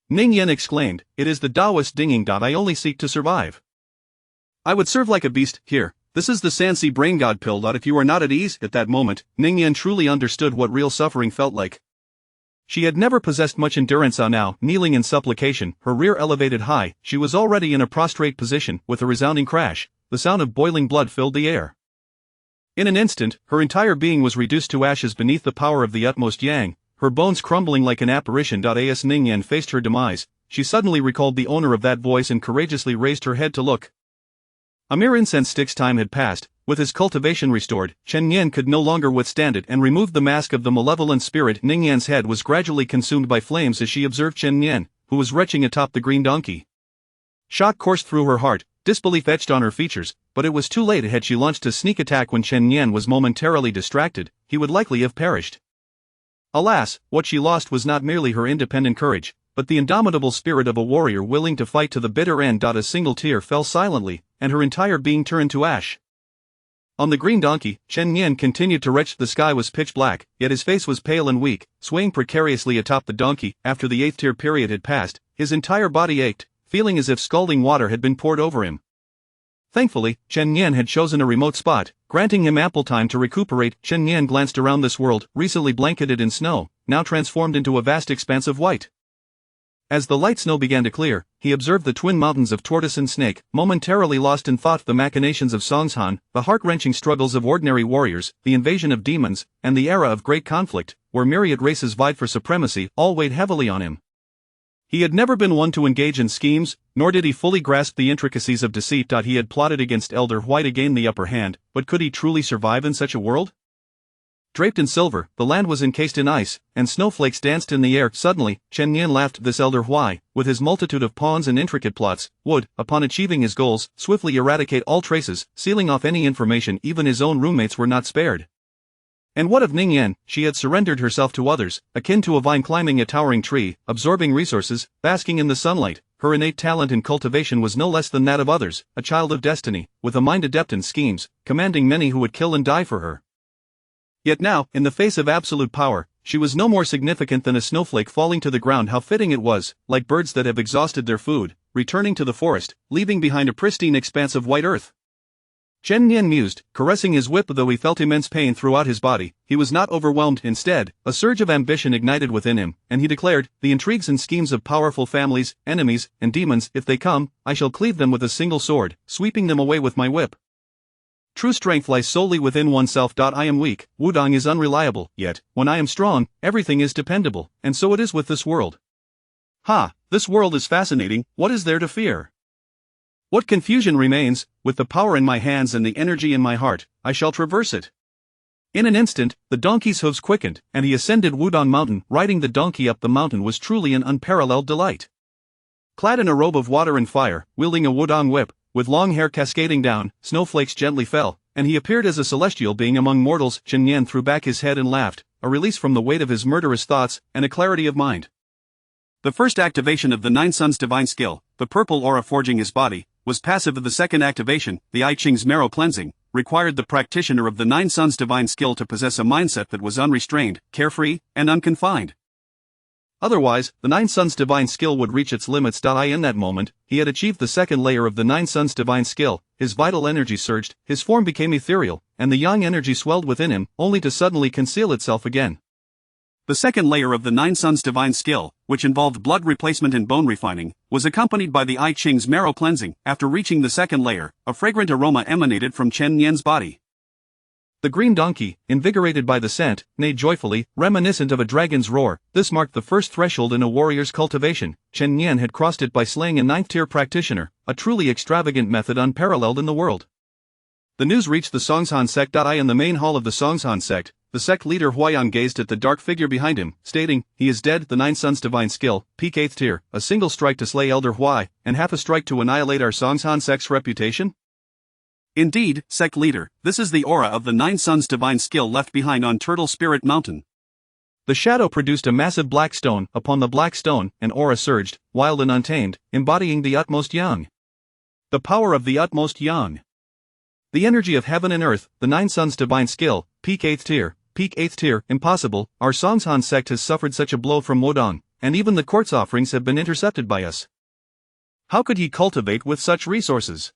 Ning Yan exclaimed, it is the Taoist dinging. I only seek to survive. I would serve like a beast. Here, this is the Sansi brain god pill. If you are not at ease, at that moment, Ning Yan truly understood what real suffering felt like. She had never possessed much endurance. Now, kneeling in supplication, her rear elevated high, she was already in a prostrate position. With a resounding crash, the sound of boiling blood filled the air. In an instant, her entire being was reduced to ashes beneath the power of the utmost yang, her bones crumbling like an apparition. As Ning Yan faced her demise, she suddenly recalled the owner of that voice and courageously raised her head to look. A mere incense stick's time had passed. With his cultivation restored, Chen Yan could no longer withstand it and removed the mask of the malevolent spirit. Ning Yan's head was gradually consumed by flames as she observed Chen Yan, who was retching atop the green donkey. Shock coursed through her heart, disbelief etched on her features, but it was too late. Had she launched a sneak attack when Chen Yan was momentarily distracted, he would likely have perished. Alas, what she lost was not merely her independent courage, but the indomitable spirit of a warrior willing to fight to the bitter end. A single tear fell silently, and her entire being turned to ash. On the green donkey, Chen Nian continued to retch. The sky was pitch black, yet his face was pale and weak, swaying precariously atop the donkey. After the 8th tier period had passed, his entire body ached, feeling as if scalding water had been poured over him. Thankfully, Chen Nian had chosen a remote spot, granting him ample time to recuperate. Chen Nian glanced around this world, recently blanketed in snow, now transformed into a vast expanse of white. As the light snow began to clear, he observed the twin mountains of tortoise and snake, momentarily lost in thought. The machinations of Songshan, the heart-wrenching struggles of ordinary warriors, the invasion of demons, and the era of great conflict, where myriad races vied for supremacy, all weighed heavily on him. He had never been one to engage in schemes, nor did he fully grasp the intricacies of deceit. He had plotted against Elder White to gain the upper hand, but could he truly survive in such a world? Draped in silver, the land was encased in ice, and snowflakes danced in the air. Suddenly, Chen Nian laughed. This Elder Huai, with his multitude of pawns and intricate plots, would, upon achieving his goals, swiftly eradicate all traces, sealing off any information. Even his own roommates were not spared. And what of Ning Yan? She had surrendered herself to others, akin to a vine climbing a towering tree, absorbing resources, basking in the sunlight. Her innate talent in cultivation was no less than that of others, a child of destiny, with a mind adept in schemes, commanding many who would kill and die for her. Yet now, in the face of absolute power, she was no more significant than a snowflake falling to the ground. How fitting it was, like birds that have exhausted their food, returning to the forest, leaving behind a pristine expanse of white earth. Chen Nian mused, caressing his whip. Though he felt immense pain throughout his body, he was not overwhelmed. Instead, a surge of ambition ignited within him, and he declared, "The intrigues and schemes of powerful families, enemies, and demons, if they come, I shall cleave them with a single sword, sweeping them away with my whip. True strength lies solely within oneself. I am weak, Wudong is unreliable, yet, when I am strong, everything is dependable, and so it is with this world. Ha, this world is fascinating. What is there to fear? What confusion remains? With the power in my hands and the energy in my heart, I shall traverse it." In an instant, the donkey's hooves quickened, and he ascended Wudong Mountain. Riding the donkey up the mountain was truly an unparalleled delight. Clad in a robe of water and fire, wielding a Wudong whip, with long hair cascading down, snowflakes gently fell, and he appeared as a celestial being among mortals. Chen Nian threw back his head and laughed, a release from the weight of his murderous thoughts, and a clarity of mind. The first activation of the Nine Suns' divine skill, the purple aura forging his body, was passive. Of the second activation, the I Ching's marrow cleansing, required the practitioner of the Nine Suns' divine skill to possess a mindset that was unrestrained, carefree, and unconfined. Otherwise, the Nine Suns' divine skill would reach its limits. In that moment, he had achieved the second layer of the Nine Suns' divine skill. His vital energy surged, his form became ethereal, and the yang energy swelled within him, only to suddenly conceal itself again. The second layer of the Nine Suns' divine skill, which involved blood replacement and bone refining, was accompanied by the I Ching's marrow cleansing. After reaching the second layer, a fragrant aroma emanated from Chen Nian's body. The green donkey, invigorated by the scent, neighed joyfully, reminiscent of a dragon's roar. This marked the first threshold in a warrior's cultivation. Chen Nian had crossed it by slaying a 9th-tier practitioner, a truly extravagant method unparalleled in the world. The news reached the Songshan sect. In the main hall of the Songshan sect, the sect leader Huayan gazed at the dark figure behind him, stating, "He is dead." The Nine Suns' divine skill, peak 8th tier, a single strike to slay Elder Huai, and half a strike to annihilate our Songshan sect's reputation? Indeed, sect leader, this is the aura of the Nine Suns' divine skill left behind on Turtle Spirit Mountain. The shadow produced a massive black stone. Upon the black stone, an aura surged, wild and untamed, embodying the utmost yang. The power of the utmost yang. The energy of heaven and earth, the Nine Suns' divine skill, peak 8th tier, peak 8th tier, impossible. Our Songshan sect has suffered such a blow from Wudong, and even the quartz offerings have been intercepted by us. How could he cultivate with such resources?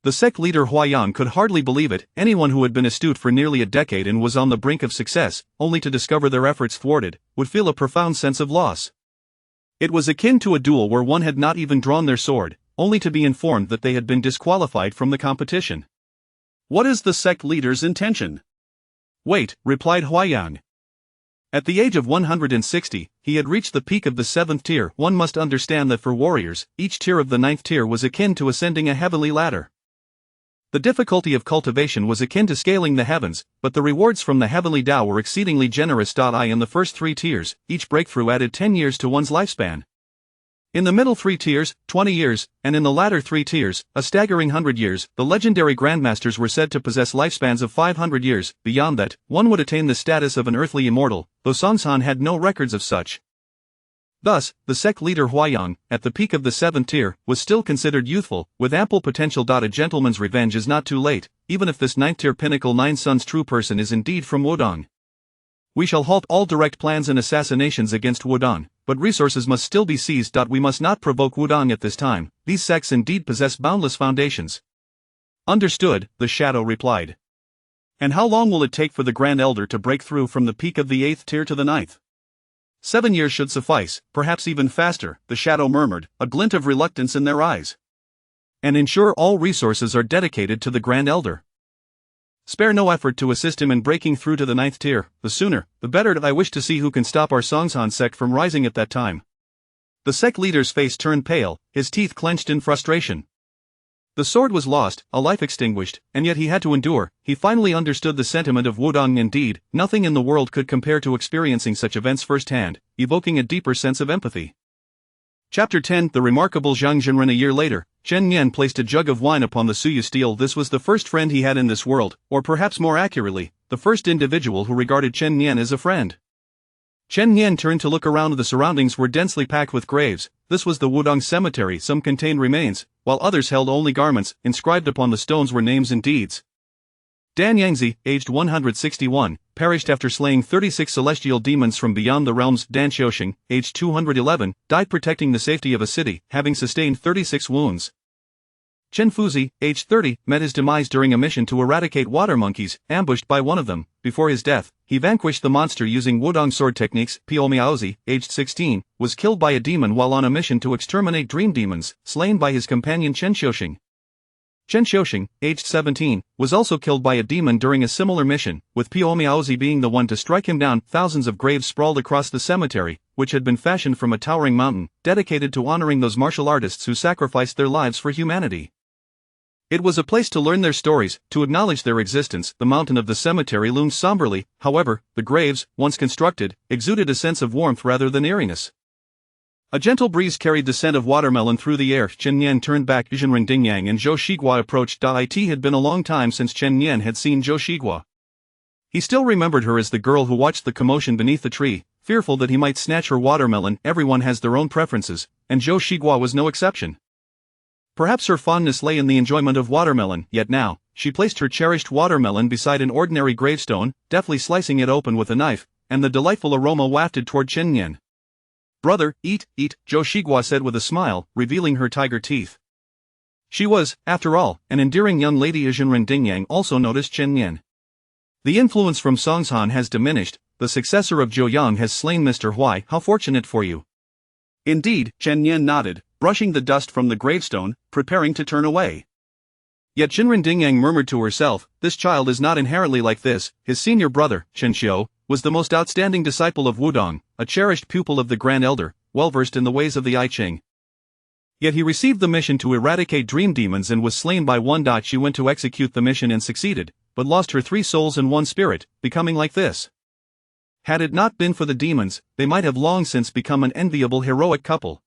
The sect leader Huayan could hardly believe it. Anyone who had been astute for nearly a decade and was on the brink of success, only to discover their efforts thwarted, would feel a profound sense of loss. It was akin to a duel where one had not even drawn their sword, only to be informed that they had been disqualified from the competition. What is the sect leader's intention? Wait, replied Huayan. At the age of 160, he had reached the peak of the 7th tier. One must understand that for warriors, each tier of the 9th tier was akin to ascending a heavenly ladder. The difficulty of cultivation was akin to scaling the heavens, but the rewards from the heavenly Tao were exceedingly generous. In the first 3 tiers, each breakthrough added 10 years to one's lifespan. In the middle 3 tiers, 20 years, and in the latter 3 tiers, a staggering 100 years, the legendary grandmasters were said to possess lifespans of 500 years. Beyond that, one would attain the status of an earthly immortal, though Songshan had no records of such. Thus, the sect leader Huayang, at the peak of the 7th tier, was still considered youthful, with ample potential. A gentleman's revenge is not too late, even if this 9th tier pinnacle 9 Sun's true person is indeed from Wudong. We shall halt all direct plans and assassinations against Wudong, but resources must still be seized. We must not provoke Wudong at this time, these sects indeed possess boundless foundations. Understood, the shadow replied. And how long will it take for the Grand Elder to break through from the peak of the 8th tier to the 9th? 7 years should suffice, perhaps even faster, the shadow murmured, a glint of reluctance in their eyes. And ensure all resources are dedicated to the Grand Elder. Spare no effort to assist him in breaking through to the 9th tier, the sooner, the better. I wish to see who can stop our Songshan sect from rising at that time. The sect leader's face turned pale, his teeth clenched in frustration. The sword was lost, a life extinguished, and yet he had to endure. He finally understood the sentiment of Wudong. Indeed, nothing in the world could compare to experiencing such events firsthand, evoking a deeper sense of empathy. Chapter 10 The remarkable Zhang Zhenren. A year later, Chen Nian placed a jug of wine upon the Suyu steel. This was the first friend he had in this world, or perhaps more accurately, the first individual who regarded Chen Nian as a friend. Chen Nian turned to look around. The surroundings were densely packed with graves. This was the Wudong cemetery. Some contained remains, while others held only garments. Inscribed upon the stones were names and deeds. Dan Yangzi, aged 161, perished after slaying 36 celestial demons from beyond the realms. Dan Xiaoxing, aged 211, died protecting the safety of a city, having sustained 36 wounds. Chen Fuzi, aged 30, met his demise during a mission to eradicate water monkeys, ambushed by one of them. Before his death, he vanquished the monster using Wudong sword techniques. Piao Miaozi, aged 16, was killed by a demon while on a mission to exterminate dream demons, slain by his companion Chen Xiaoxing. Chen Xiaoxing, aged 17, was also killed by a demon during a similar mission, with Piao Miaozi being the one to strike him down. Thousands of graves sprawled across the cemetery, which had been fashioned from a towering mountain, dedicated to honoring those martial artists who sacrificed their lives for humanity. It was a place to learn their stories, to acknowledge their existence. The mountain of the cemetery loomed somberly. However, the graves, once constructed, exuded a sense of warmth rather than eeriness. A gentle breeze carried the scent of watermelon through the air. Chen Nian turned back. Zhenren Dingyang and Zhou Shiguo approached. It had been a long time since Chen Nian had seen Zhou Shiguo. He still remembered her as the girl who watched the commotion beneath the tree, fearful that he might snatch her watermelon. Everyone has their own preferences, and Zhou Shiguo was no exception. Perhaps her fondness lay in the enjoyment of watermelon. Yet now, she placed her cherished watermelon beside an ordinary gravestone, deftly slicing it open with a knife, and the delightful aroma wafted toward Chen Nian. "Brother, eat, Zhou Shiguo said with a smile, revealing her tiger teeth. She was, after all, an endearing young lady. Zhenren Dingyang also noticed Chen Nian. The influence from Songshan has diminished. The successor of Zhou Yang has slain Mr. Huai. How fortunate for you. Indeed, Chen Nian nodded, brushing the dust from the gravestone, preparing to turn away. Yet Zhenren Dingyang murmured to herself, this child is not inherently like this. His senior brother, Chen Xiu, was the most outstanding disciple of Wudong, a cherished pupil of the Grand Elder, well-versed in the ways of the I Ching. Yet he received the mission to eradicate dream demons and was slain by one. She went to execute the mission and succeeded, but lost her 3 souls and 1 spirit, becoming like this. Had it not been for the demons, they might have long since become an enviable heroic couple.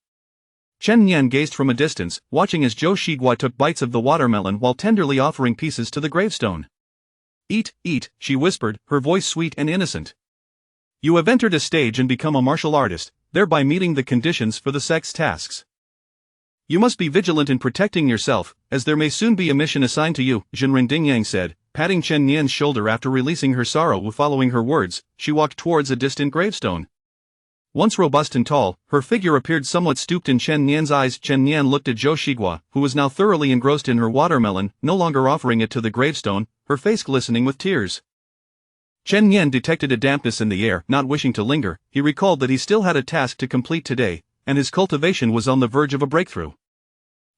Chen Nian gazed from a distance, watching as Zhou Shiguo took bites of the watermelon while tenderly offering pieces to the gravestone. Eat, she whispered, her voice sweet and innocent. You have entered a stage and become a martial artist, thereby meeting the conditions for the sect's tasks. You must be vigilant in protecting yourself, as there may soon be a mission assigned to you, Zhenren Dingyang said, patting Chen Nian's shoulder. After releasing her sorrow following her words, she walked towards a distant gravestone. Once robust and tall, her figure appeared somewhat stooped in Chen Nian's eyes. Chen Nian looked at Zhou Shiguo, who was now thoroughly engrossed in her watermelon, no longer offering it to the gravestone, her face glistening with tears. Chen Nian detected a dampness in the air. Not wishing to linger, he recalled that he still had a task to complete today, and his cultivation was on the verge of a breakthrough.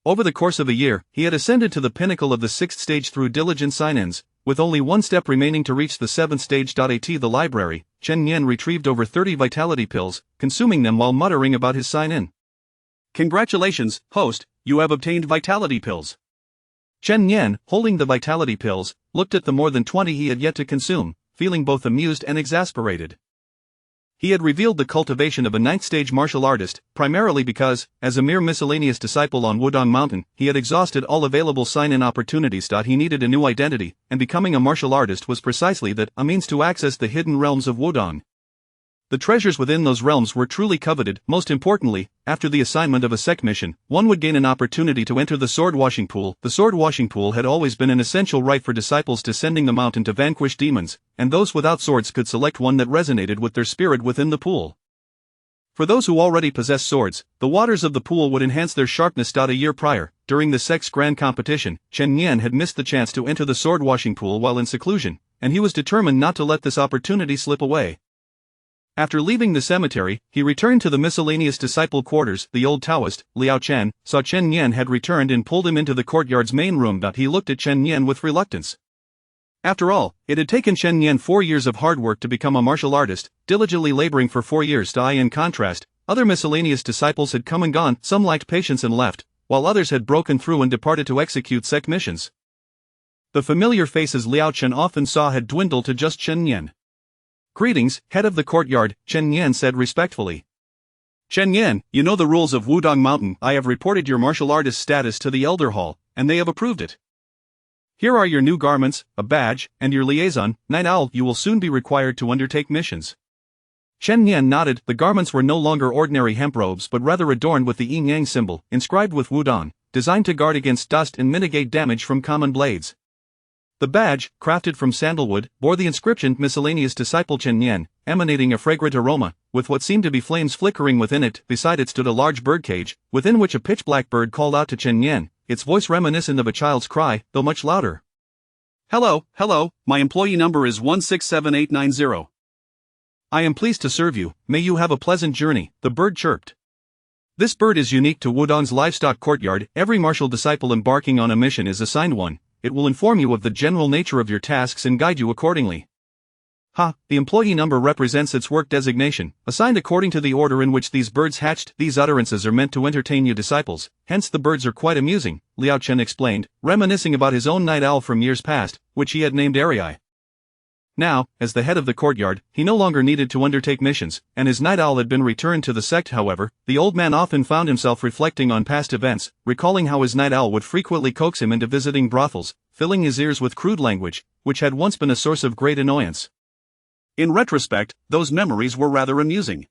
Over the course of a year, he had ascended to the pinnacle of the 6th stage through diligent sign-ins, with only one step remaining to reach the 7th stage. At the library, Chen Nian retrieved over 30 vitality pills, consuming them while muttering about his sign-in. Congratulations, host, you have obtained vitality pills. Chen Nian, holding the vitality pills, looked at the more than 20 he had yet to consume, feeling both amused and exasperated. He had revealed the cultivation of a ninth-stage martial artist, primarily because, as a mere miscellaneous disciple on Wudong Mountain, he had exhausted all available sign-in opportunities. He needed a new identity, and becoming a martial artist was precisely that, a means to access the hidden realms of Wudong. The treasures within those realms were truly coveted. Most importantly, after the assignment of a sect mission, one would gain an opportunity to enter the sword washing pool. The sword washing pool had always been an essential rite for disciples descending the mountain to vanquish demons, and those without swords could select one that resonated with their spirit within the pool. For those who already possessed swords, the waters of the pool would enhance their sharpness. A year prior, during the sect's grand competition, Chen Yan had missed the chance to enter the sword washing pool while in seclusion, and he was determined not to let this opportunity slip away. After leaving the cemetery, he returned to the miscellaneous disciple quarters. The old Taoist, Liao Chen, saw Chen Yan had returned and pulled him into the courtyard's main room. He looked at Chen Yan with reluctance. After all, it had taken Chen Yan 4 years of hard work to become a martial artist, diligently laboring for 4 years. In contrast, other miscellaneous disciples had come and gone. Some lacked patience and left, while others had broken through and departed to execute sect missions. The familiar faces Liao Chen often saw had dwindled to just Chen Yan. "Greetings, head of the courtyard," Chen Yan said respectfully. "Chen Yan, you know the rules of Wudong Mountain. I have reported your martial artist status to the Elder Hall, and they have approved it. Here are your new garments, a badge, and your liaison, Night Owl. You will soon be required to undertake missions." Chen Yan nodded. The garments were no longer ordinary hemp robes but rather adorned with the yin-yang symbol, inscribed with Wudong, designed to guard against dust and mitigate damage from common blades. The badge, crafted from sandalwood, bore the inscription "Miscellaneous Disciple Chen Yan," emanating a fragrant aroma, with what seemed to be flames flickering within it. Beside it stood a large birdcage, within which a pitch-black bird called out to Chen Yan, its voice reminiscent of a child's cry, though much louder. Hello, my employee number is 167890. I am pleased to serve you, may you have a pleasant journey," the bird chirped. This bird is unique to Wudong's livestock courtyard. Every martial disciple embarking on a mission is assigned one. It will inform you of the general nature of your tasks and guide you accordingly. The employee number represents its work designation, assigned according to the order in which these birds hatched. These utterances are meant to entertain you disciples, hence the birds are quite amusing, Liao Chen explained, reminiscing about his own night owl from years past, which he had named Arii. Now, as the head of the courtyard, he no longer needed to undertake missions, and his night owl had been returned to the sect. However, the old man often found himself reflecting on past events, recalling how his night owl would frequently coax him into visiting brothels, filling his ears with crude language, which had once been a source of great annoyance. In retrospect, those memories were rather amusing.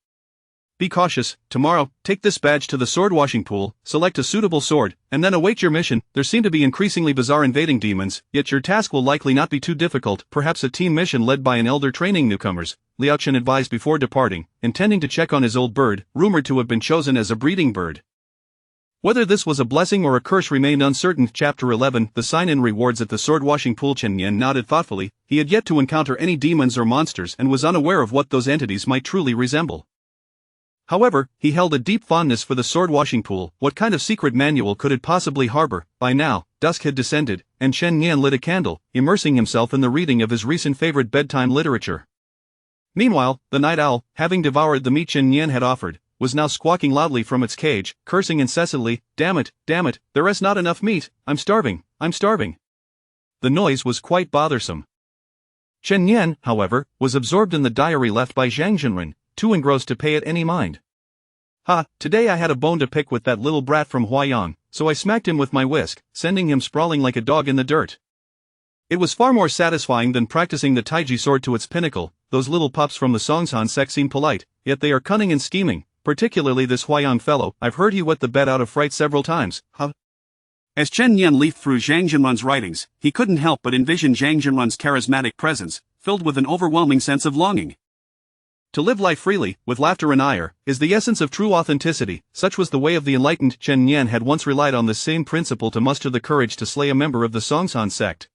"Be cautious. Tomorrow, take this badge to the sword washing pool, select a suitable sword, and then await your mission." There seem to be increasingly bizarre invading demons, yet your task will likely not be too difficult. Perhaps a team mission led by an elder training newcomers, Liao Chen advised before departing, intending to check on his old bird, rumored to have been chosen as a breeding bird. Whether this was a blessing or a curse remained uncertain. Chapter 11 The Sign-in Rewards at the Sword Washing Pool. Chen Yan nodded thoughtfully. He had yet to encounter any demons or monsters and was unaware of what those entities might truly resemble. However, he held a deep fondness for the sword washing pool. What kind of secret manual could it possibly harbor? By now, dusk had descended, and Chen Yan lit a candle, immersing himself in the reading of his recent favorite bedtime literature. Meanwhile, the night owl, having devoured the meat Chen Yan had offered, was now squawking loudly from its cage, cursing incessantly, damn it, there is not enough meat, I'm starving. The noise was quite bothersome. Chen Yan, however, was absorbed in the diary left by Zhang Jinren, too engrossed to pay it any mind. Today I had a bone to pick with that little brat from Huayang, so I smacked him with my whisk, sending him sprawling like a dog in the dirt. It was far more satisfying than practicing the Taiji sword to its pinnacle. Those little pups from the Songshan sect seem polite, yet they are cunning and scheming, particularly this Huayang fellow. I've heard he wet the bed out of fright several times. As Chen Yan leafed through Zhang Jinrun's writings, he couldn't help but envision Zhang Jinrun's charismatic presence, filled with an overwhelming sense of longing. To live life freely, with laughter and ire, is the essence of true authenticity. Such was the way of the enlightened. Chen Yan had once relied on this same principle to muster the courage to slay a member of the Songshan sect.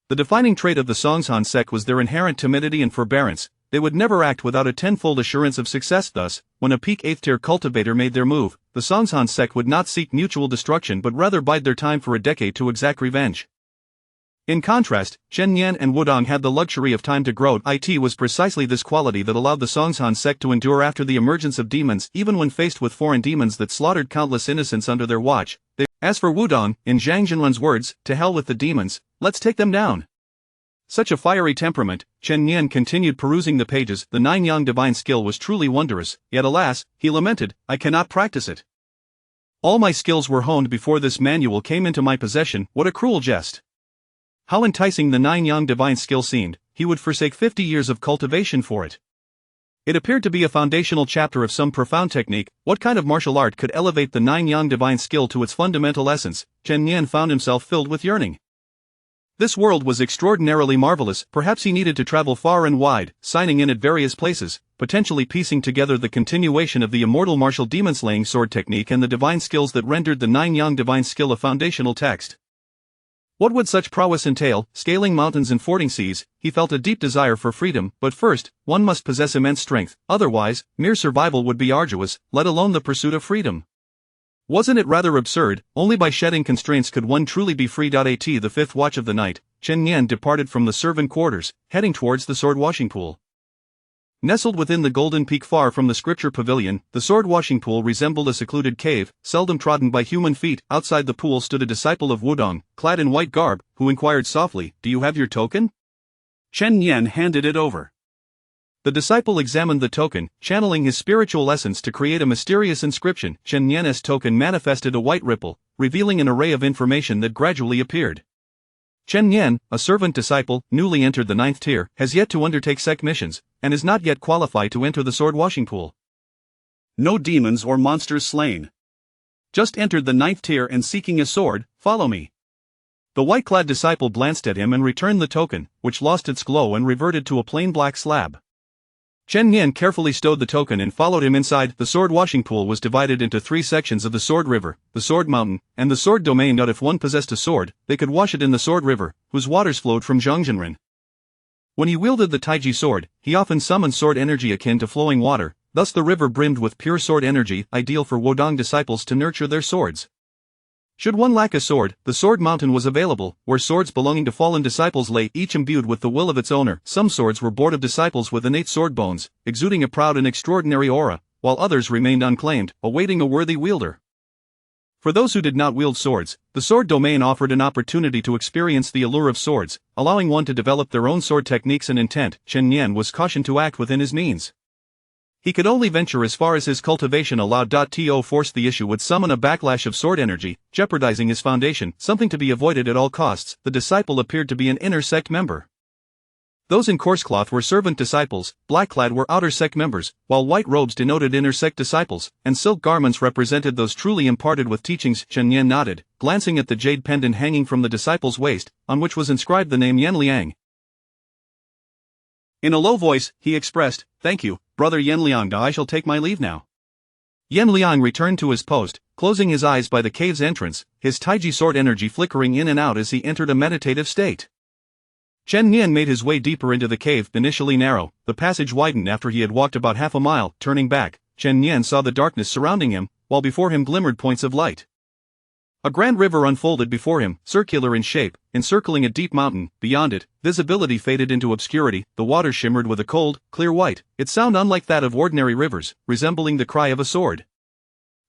The defining trait of the Songshan sect was their inherent timidity and forbearance. They would never act without a tenfold assurance of success. Thus, when a peak 8th-tier cultivator made their move, the Songshan sect would not seek mutual destruction but rather bide their time for a decade to exact revenge. In contrast, Chen Yan and Wudong had the luxury of time to grow. It was precisely this quality that allowed the Songshan sect to endure after the emergence of demons. Even when faced with foreign demons that slaughtered countless innocents under their watch, As for Wudong, in Zhang Jinrun's words, to hell with the demons, let's take them down. Such a fiery temperament, Chen Nian continued perusing the pages. The nine-yang divine skill was truly wondrous, yet alas, he lamented, I cannot practice it. All my skills were honed before this manual came into my possession. What a cruel jest. How enticing the nine-yang divine skill seemed, he would forsake 50 years of cultivation for it. It appeared to be a foundational chapter of some profound technique. What kind of martial art could elevate the nine-yang divine skill to its fundamental essence? Chen Nian found himself filled with yearning. This world was extraordinarily marvelous. Perhaps he needed to travel far and wide, signing in at various places, potentially piecing together the continuation of the immortal martial demon-slaying sword technique and the divine skills that rendered the nine-yang divine skill a foundational text. What would such prowess entail? Scaling mountains and fording seas? He felt a deep desire for freedom, but first, one must possess immense strength, otherwise, mere survival would be arduous, let alone the pursuit of freedom. Wasn't it rather absurd? Only by shedding constraints could one truly be free. At the fifth watch of the night, Chen Nian departed from the servant quarters, heading towards the sword washing pool. Nestled within the golden peak far from the scripture pavilion, the sword washing pool resembled a secluded cave, seldom trodden by human feet. Outside the pool stood a disciple of Wudong, clad in white garb, who inquired softly, Do you have your token? Chen Nian handed it over. The disciple examined the token, channeling his spiritual essence to create a mysterious inscription. Chen Nian's token manifested a white ripple, revealing an array of information that gradually appeared. Chen Nian, a servant disciple, newly entered the 9th tier, has yet to undertake sect missions, and is not yet qualified to enter the sword washing pool. No demons or monsters slain. Just entered the 9th tier and seeking a sword, follow me. The white-clad disciple glanced at him and returned the token, which lost its glow and reverted to a plain black slab. Chen Nian carefully stowed the token and followed him inside. The sword washing pool was divided into 3 sections of the Sword River, the Sword Mountain, and the Sword Domain. If one possessed a sword, they could wash it in the Sword River, whose waters flowed from Zhongzhenren. When he wielded the Taiji sword, he often summoned sword energy akin to flowing water, thus the river brimmed with pure sword energy, ideal for Wudong disciples to nurture their swords. Should one lack a sword, the Sword Mountain was available, where swords belonging to fallen disciples lay, each imbued with the will of its owner. Some swords were born of disciples with innate sword bones, exuding a proud and extraordinary aura, while others remained unclaimed, awaiting a worthy wielder. For those who did not wield swords, the Sword Domain offered an opportunity to experience the allure of swords, allowing one to develop their own sword techniques and intent. Chen Nian was cautioned to act within his means. He could only venture as far as his cultivation allowed. To force the issue would summon a backlash of sword energy, jeopardizing his foundation, something to be avoided at all costs. The disciple appeared to be an inner sect member. Those in coarse cloth were servant disciples, black-clad were outer sect members, while white robes denoted inner sect disciples, and silk garments represented those truly imparted with teachings. Chen Nian nodded, glancing at the jade pendant hanging from the disciple's waist, on which was inscribed the name Yan Liang. In a low voice, he expressed, Thank you, Brother Yan Liang. I shall take my leave now. Yan Liang returned to his post, closing his eyes by the cave's entrance, his Taiji sword energy flickering in and out as he entered a meditative state. Chen Nian made his way deeper into the cave. Initially narrow, the passage widened after he had walked about half a mile. Turning back, Chen Nian saw the darkness surrounding him, while before him glimmered points of light. A grand river unfolded before him, circular in shape, encircling a deep mountain. Beyond it, visibility faded into obscurity. The water shimmered with a cold, clear white, its sound unlike that of ordinary rivers, resembling the cry of a sword.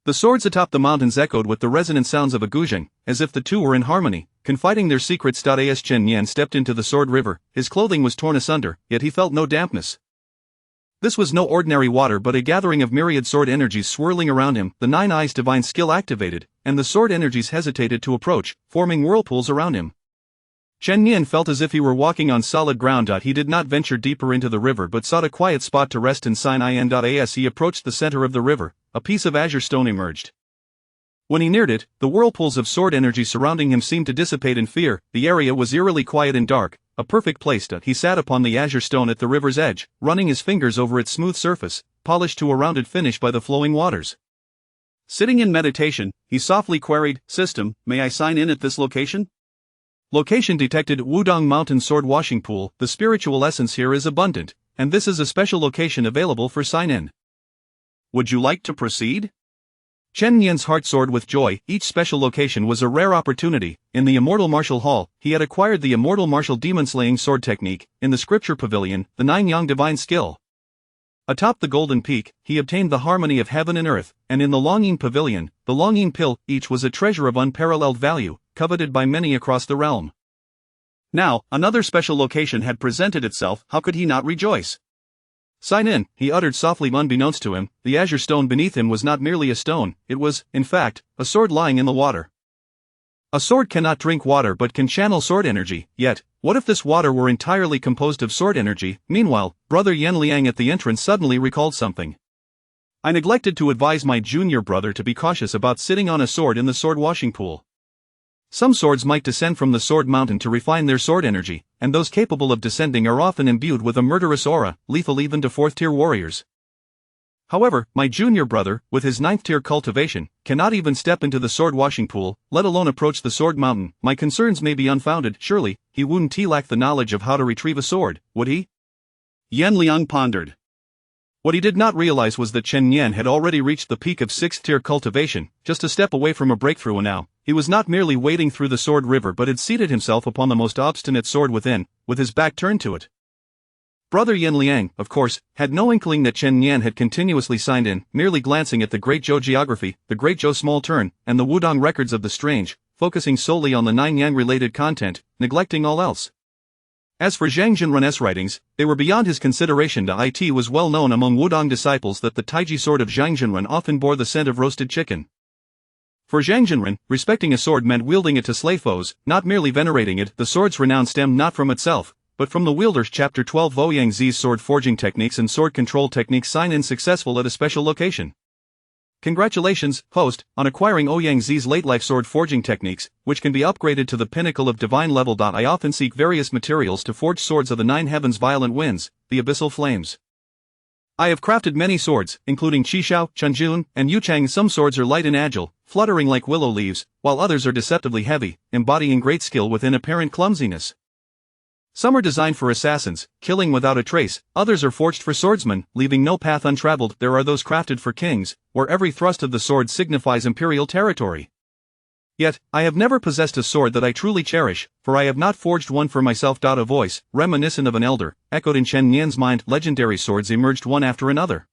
The swords atop the mountains echoed with the resonant sounds of a guzheng, as if the two were in harmony, confiding their secrets. As Chen Nian stepped into the sword river, his clothing was torn asunder, yet he felt no dampness. This was no ordinary water but a gathering of myriad sword energies swirling around him. The 9 eyes divine skill activated, and the sword energies hesitated to approach, forming whirlpools around him. Chen Nian felt as if he were walking on solid ground. He did not venture deeper into the river but sought a quiet spot to rest and sign in. As he approached the center of the river, a piece of azure stone emerged. When he neared it, the whirlpools of sword energy surrounding him seemed to dissipate in fear. The area was eerily quiet and dark, a perfect place. He sat upon the azure stone at the river's edge, running his fingers over its smooth surface, polished to a rounded finish by the flowing waters. Sitting in meditation, he softly queried, System, may I sign in at this location? Location detected. Wudong Mountain Sword Washing Pool. The spiritual essence here is abundant, and this is a special location available for sign-in. Would you like to proceed? Chen Nian's heart soared with joy. Each special location was a rare opportunity. In the Immortal Martial Hall, he had acquired the Immortal Martial Demon-Slaying Sword Technique. In the Scripture Pavilion, the 9-yang Divine Skill. Atop the Golden Peak, he obtained the harmony of heaven and earth, and in the Longing Pavilion, the Longing Pill. Each was a treasure of unparalleled value, coveted by many across the realm. Now, another special location had presented itself. How could he not rejoice? Sign in, he uttered softly. Unbeknownst to him, the azure stone beneath him was not merely a stone, it was, in fact, a sword lying in the water. A sword cannot drink water but can channel sword energy, yet, what if this water were entirely composed of sword energy? Meanwhile, Brother Yan Liang at the entrance suddenly recalled something. I neglected to advise my junior brother to be cautious about sitting on a sword in the sword washing pool. Some swords might descend from the sword mountain to refine their sword energy, and those capable of descending are often imbued with a murderous aura, lethal even to 4th-tier warriors. However, my junior brother, with his 9th-tier cultivation, cannot even step into the sword washing pool, let alone approach the sword mountain. My concerns may be unfounded. Surely, he wouldn't lack the knowledge of how to retrieve a sword, would he? Yan Liang pondered. What he did not realize was that Chen Yan had already reached the peak of 6th-tier cultivation, just a step away from a breakthrough, and now, he was not merely wading through the sword river but had seated himself upon the most obstinate sword within, with his back turned to it. Brother Yan Liang, of course, had no inkling that Chen Yan had continuously signed in, merely glancing at the Great Zhou geography, the Great Zhou small turn, and the Wudong records of the strange, focusing solely on the 9 Yang-related content, neglecting all else. As for Zhang Jinrun's writings, they were beyond his consideration. It was well known among Wudong disciples that the Taiji sword of Zhang Jinrun often bore the scent of roasted chicken. For Zhang Jinrun, respecting a sword meant wielding it to slay foes, not merely venerating it. The sword's renown stemmed not from itself, but from the wielder. Chapter 12 Ouyang Zi's sword forging techniques and sword control techniques. Sign in successful at a special location. Congratulations, host, on acquiring Ouyang Zi's late-life sword forging techniques, which can be upgraded to the pinnacle of divine level. I often seek various materials to forge swords of the 9 heavens, violent winds, the abyssal flames. I have crafted many swords, including Qishao, Chunjun, and Yuchang. Some swords are light and agile, fluttering like willow leaves, while others are deceptively heavy, embodying great skill within apparent clumsiness. Some are designed for assassins, killing without a trace, others are forged for swordsmen, leaving no path untraveled. There are those crafted for kings, where every thrust of the sword signifies imperial territory. Yet, I have never possessed a sword that I truly cherish, for I have not forged one for myself. A voice, reminiscent of an elder, echoed in Chen Yan's mind. Legendary swords emerged one after another.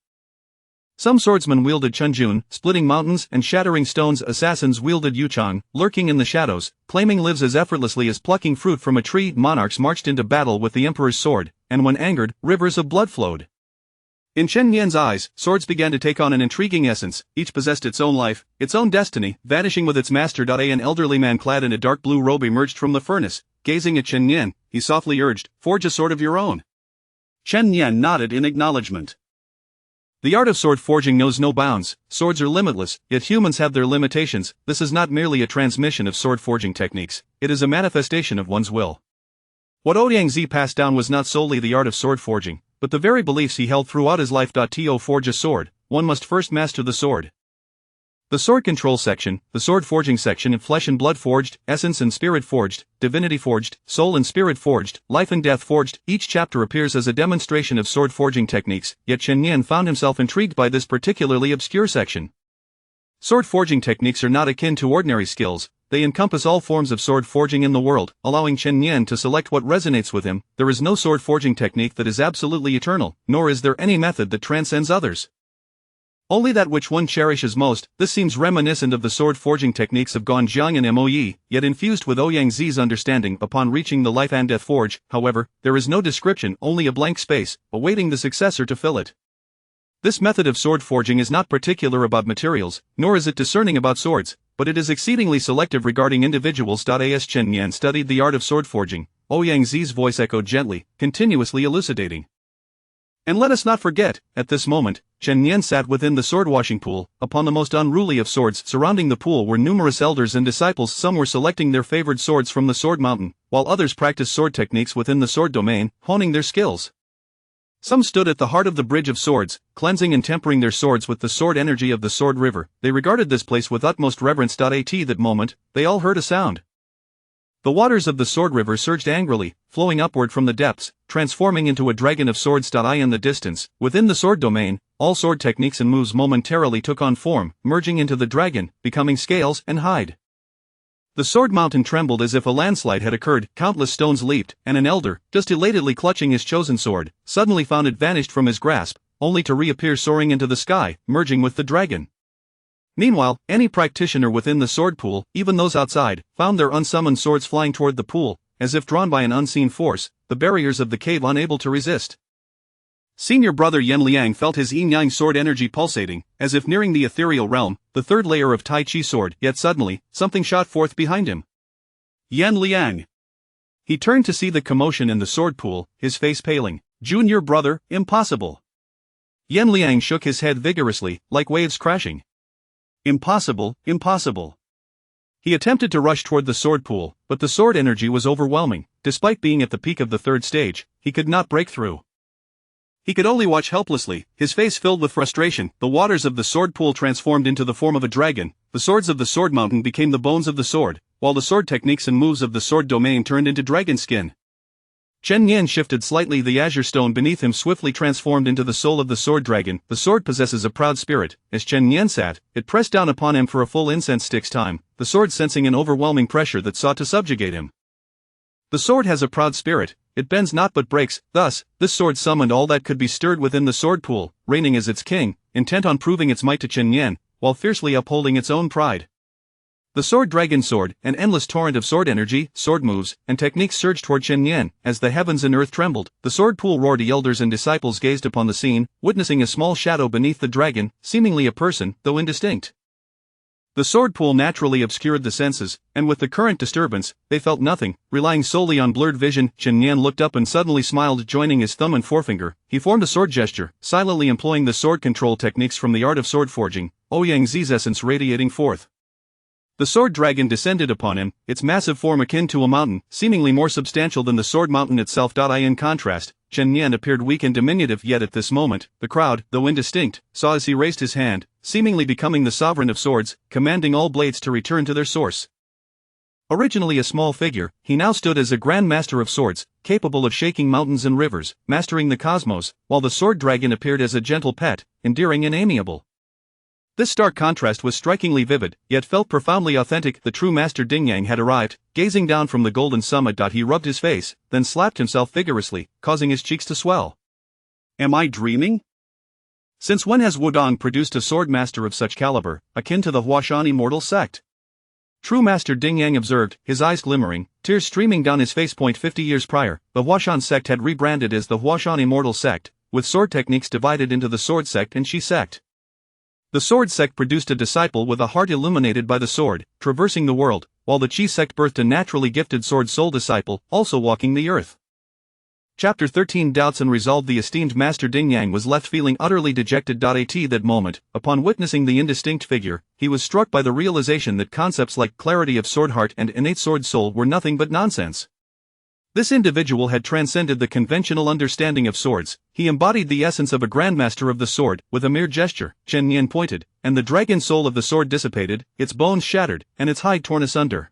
Some swordsmen wielded Chunjun, splitting mountains and shattering stones. Assassins wielded Yuchang, lurking in the shadows, claiming lives as effortlessly as plucking fruit from a tree. Monarchs marched into battle with the emperor's sword, and when angered, rivers of blood flowed. In Chen Yan's eyes, swords began to take on an intriguing essence. Each possessed its own life, its own destiny, vanishing with its master. An elderly man clad in a dark blue robe emerged from the furnace. Gazing at Chen Yan, he softly urged, "Forge a sword of your own." Chen Yan nodded in acknowledgement. The art of sword forging knows no bounds. Swords are limitless, yet humans have their limitations. This is not merely a transmission of sword forging techniques, it is a manifestation of one's will. What Ouyang Zi passed down was not solely the art of sword forging, but the very beliefs he held throughout his life. To forge a sword, one must first master the sword. The sword control section, the sword forging section. In flesh and blood forged, essence and spirit forged, divinity forged, soul and spirit forged, life and death forged. Each chapter appears as a demonstration of sword forging techniques, yet Chen Yan found himself intrigued by this particularly obscure section. Sword forging techniques are not akin to ordinary skills, they encompass all forms of sword forging in the world, allowing Chen Yan to select what resonates with him. There is no sword forging technique that is absolutely eternal, nor is there any method that transcends others. Only that which one cherishes most. This seems reminiscent of the sword forging techniques of Guanzhang and Mo Yi, yet infused with Ouyang Zi's understanding. Upon reaching the life and death forge, however, there is no description, only a blank space, awaiting the successor to fill it. This method of sword forging is not particular about materials, nor is it discerning about swords, but it is exceedingly selective regarding individuals. As Chen Yan studied the art of sword forging, Ouyang Zi's voice echoed gently, continuously elucidating. And let us not forget, at this moment, Chen Yan sat within the sword-washing pool. Upon the most unruly of swords. Surrounding the pool were numerous elders and disciples. Some were selecting their favored swords from the sword mountain, while others practiced sword techniques within the sword domain, honing their skills. Some stood at the heart of the bridge of swords, cleansing and tempering their swords with the sword energy of the sword river. They regarded this place with utmost reverence. At that moment, they all heard a sound. The waters of the sword river surged angrily, flowing upward from the depths, transforming into a dragon of swords. In the distance, within the sword domain, all sword techniques and moves momentarily took on form, merging into the dragon, becoming scales and hide. The sword mountain trembled as if a landslide had occurred. Countless stones leaped, and an elder, just elatedly clutching his chosen sword, suddenly found it vanished from his grasp, only to reappear soaring into the sky, merging with the dragon. Meanwhile, any practitioner within the sword pool, even those outside, found their unsummoned swords flying toward the pool, as if drawn by an unseen force, the barriers of the cave unable to resist. Senior brother Yan Liang felt his yin-yang sword energy pulsating, as if nearing the ethereal realm, the third layer of Tai Chi sword, yet suddenly, something shot forth behind him. Yan Liang! He turned to see the commotion in the sword pool, his face paling. Junior brother, impossible! Yan Liang shook his head vigorously, like waves crashing. Impossible, impossible. He attempted to rush toward the sword pool, but the sword energy was overwhelming. Despite being at the peak of the third stage, he could not break through. He could only watch helplessly, his face filled with frustration. The waters of the sword pool transformed into the form of a dragon, the swords of the sword mountain became the bones of the sword, while the sword techniques and moves of the sword domain turned into dragon skin. Chen Yan shifted slightly, the azure stone beneath him swiftly transformed into the soul of the sword dragon. The sword possesses a proud spirit. As Chen Yan sat, it pressed down upon him for a full incense stick's time, the sword sensing an overwhelming pressure that sought to subjugate him. The sword has a proud spirit, it bends not but breaks. Thus, this sword summoned all that could be stirred within the sword pool, reigning as its king, intent on proving its might to Chen Yan, while fiercely upholding its own pride. The sword dragon sword, an endless torrent of sword energy, sword moves, and techniques surged toward Chen Yan. As the heavens and earth trembled, the sword pool roared. The elders and disciples gazed upon the scene, witnessing a small shadow beneath the dragon, seemingly a person, though indistinct. The sword pool naturally obscured the senses, and with the current disturbance, they felt nothing, relying solely on blurred vision. Chen Yan looked up and suddenly smiled, joining his thumb and forefinger. He formed a sword gesture, silently employing the sword control techniques from the art of sword forging, Ouyang Zi's essence radiating forth. The sword dragon descended upon him, its massive form akin to a mountain, seemingly more substantial than the sword mountain itself. In contrast, Chen Yan appeared weak and diminutive, yet at this moment, the crowd, though indistinct, saw as he raised his hand, seemingly becoming the sovereign of swords, commanding all blades to return to their source. Originally a small figure, he now stood as a grand master of swords, capable of shaking mountains and rivers, mastering the cosmos, while the sword dragon appeared as a gentle pet, endearing and amiable. This stark contrast was strikingly vivid, yet felt profoundly authentic. The true master Dingyang had arrived. Gazing down from the golden summit, he rubbed his face, then slapped himself vigorously, causing his cheeks to swell. Am I dreaming? Since when has Wudong produced a sword master of such caliber, akin to the Huashan immortal sect? True master Dingyang observed, his eyes glimmering, tears streaming down his face. 50 years prior, the Huashan sect had rebranded as the Huashan immortal sect, with sword techniques divided into the sword sect and Qi sect. The sword sect produced a disciple with a heart illuminated by the sword, traversing the world, while the Qi sect birthed a naturally gifted sword soul disciple, also walking the earth. Chapter 13 Doubts and Resolve. The esteemed master Dingyang was left feeling utterly dejected. At that moment, upon witnessing the indistinct figure, he was struck by the realization that concepts like clarity of sword heart and innate sword soul were nothing but nonsense. This individual had transcended the conventional understanding of swords. He embodied the essence of a grandmaster of the sword. With a mere gesture, Chen Yan pointed, and the dragon soul of the sword dissipated, its bones shattered, and its hide torn asunder.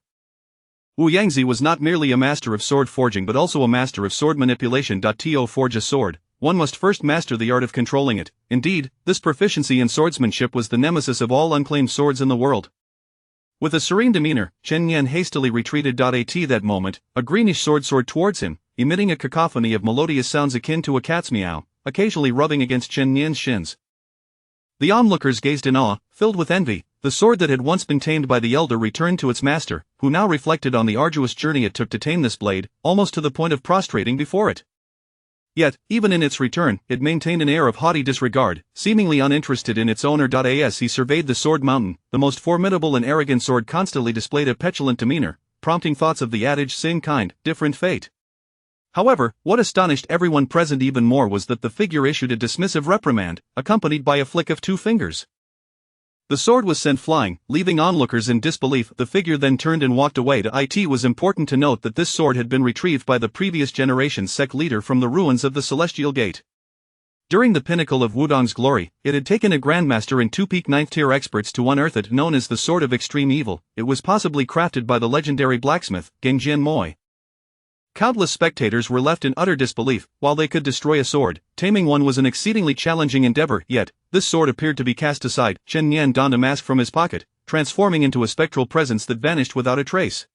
Wu Yangzi was not merely a master of sword forging but also a master of sword manipulation. To forge a sword, one must first master the art of controlling it. Indeed, this proficiency in swordsmanship was the nemesis of all unclaimed swords in the world. With a serene demeanor, Chen Yan hastily retreated. At that moment, a greenish sword soared towards him, emitting a cacophony of melodious sounds akin to a cat's meow, occasionally rubbing against Chen Yan's shins. The onlookers gazed in awe, filled with envy. The sword that had once been tamed by the elder returned to its master, who now reflected on the arduous journey it took to tame this blade, almost to the point of prostrating before it. Yet, even in its return, it maintained an air of haughty disregard, seemingly uninterested in its owner. As he surveyed the sword mountain, the most formidable and arrogant sword constantly displayed a petulant demeanor, prompting thoughts of the adage same kind, different fate. However, what astonished everyone present even more was that the figure issued a dismissive reprimand, accompanied by a flick of two fingers. The sword was sent flying, leaving onlookers in disbelief. The figure then turned and walked away. It was important to note that this sword had been retrieved by the previous generation's sect leader from the ruins of the Celestial Gate. During the pinnacle of Wudong's glory, it had taken a grandmaster and two peak 9th-tier experts to unearth it. Known as the Sword of Extreme Evil, it was possibly crafted by the legendary blacksmith, Gengjian Moi. Countless spectators were left in utter disbelief. While they could destroy a sword, taming one was an exceedingly challenging endeavor. Yet, this sword appeared to be cast aside. Chen Yan donned a mask from his pocket, transforming into a spectral presence that vanished without a trace.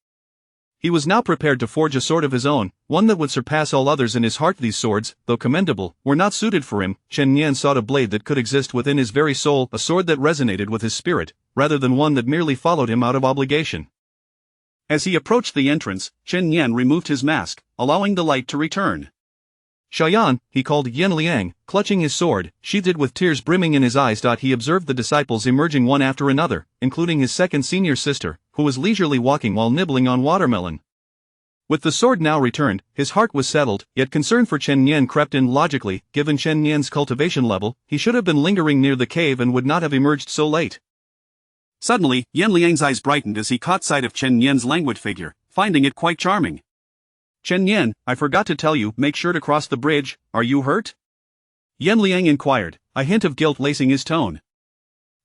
He was now prepared to forge a sword of his own, one that would surpass all others in his heart. These swords, though commendable, were not suited for him. Chen Yan sought a blade that could exist within his very soul, a sword that resonated with his spirit, rather than one that merely followed him out of obligation. As he approached the entrance, Chen Yan removed his mask, allowing the light to return. Xiaoyan, he called Yen Liang, clutching his sword, sheathed with tears brimming in his eyes. He observed the disciples emerging one after another, including his second senior sister, who was leisurely walking while nibbling on watermelon. With the sword now returned, his heart was settled, yet concern for Chen Yan crept in logically. Given Chen Yan's cultivation level, he should have been lingering near the cave and would not have emerged so late. Suddenly, Yen Liang's eyes brightened as he caught sight of Chen Yan's languid figure, finding it quite charming. "Chen Yan, I forgot to tell you, make sure to cross the bridge, are you hurt?" Yen Liang inquired, a hint of guilt lacing his tone.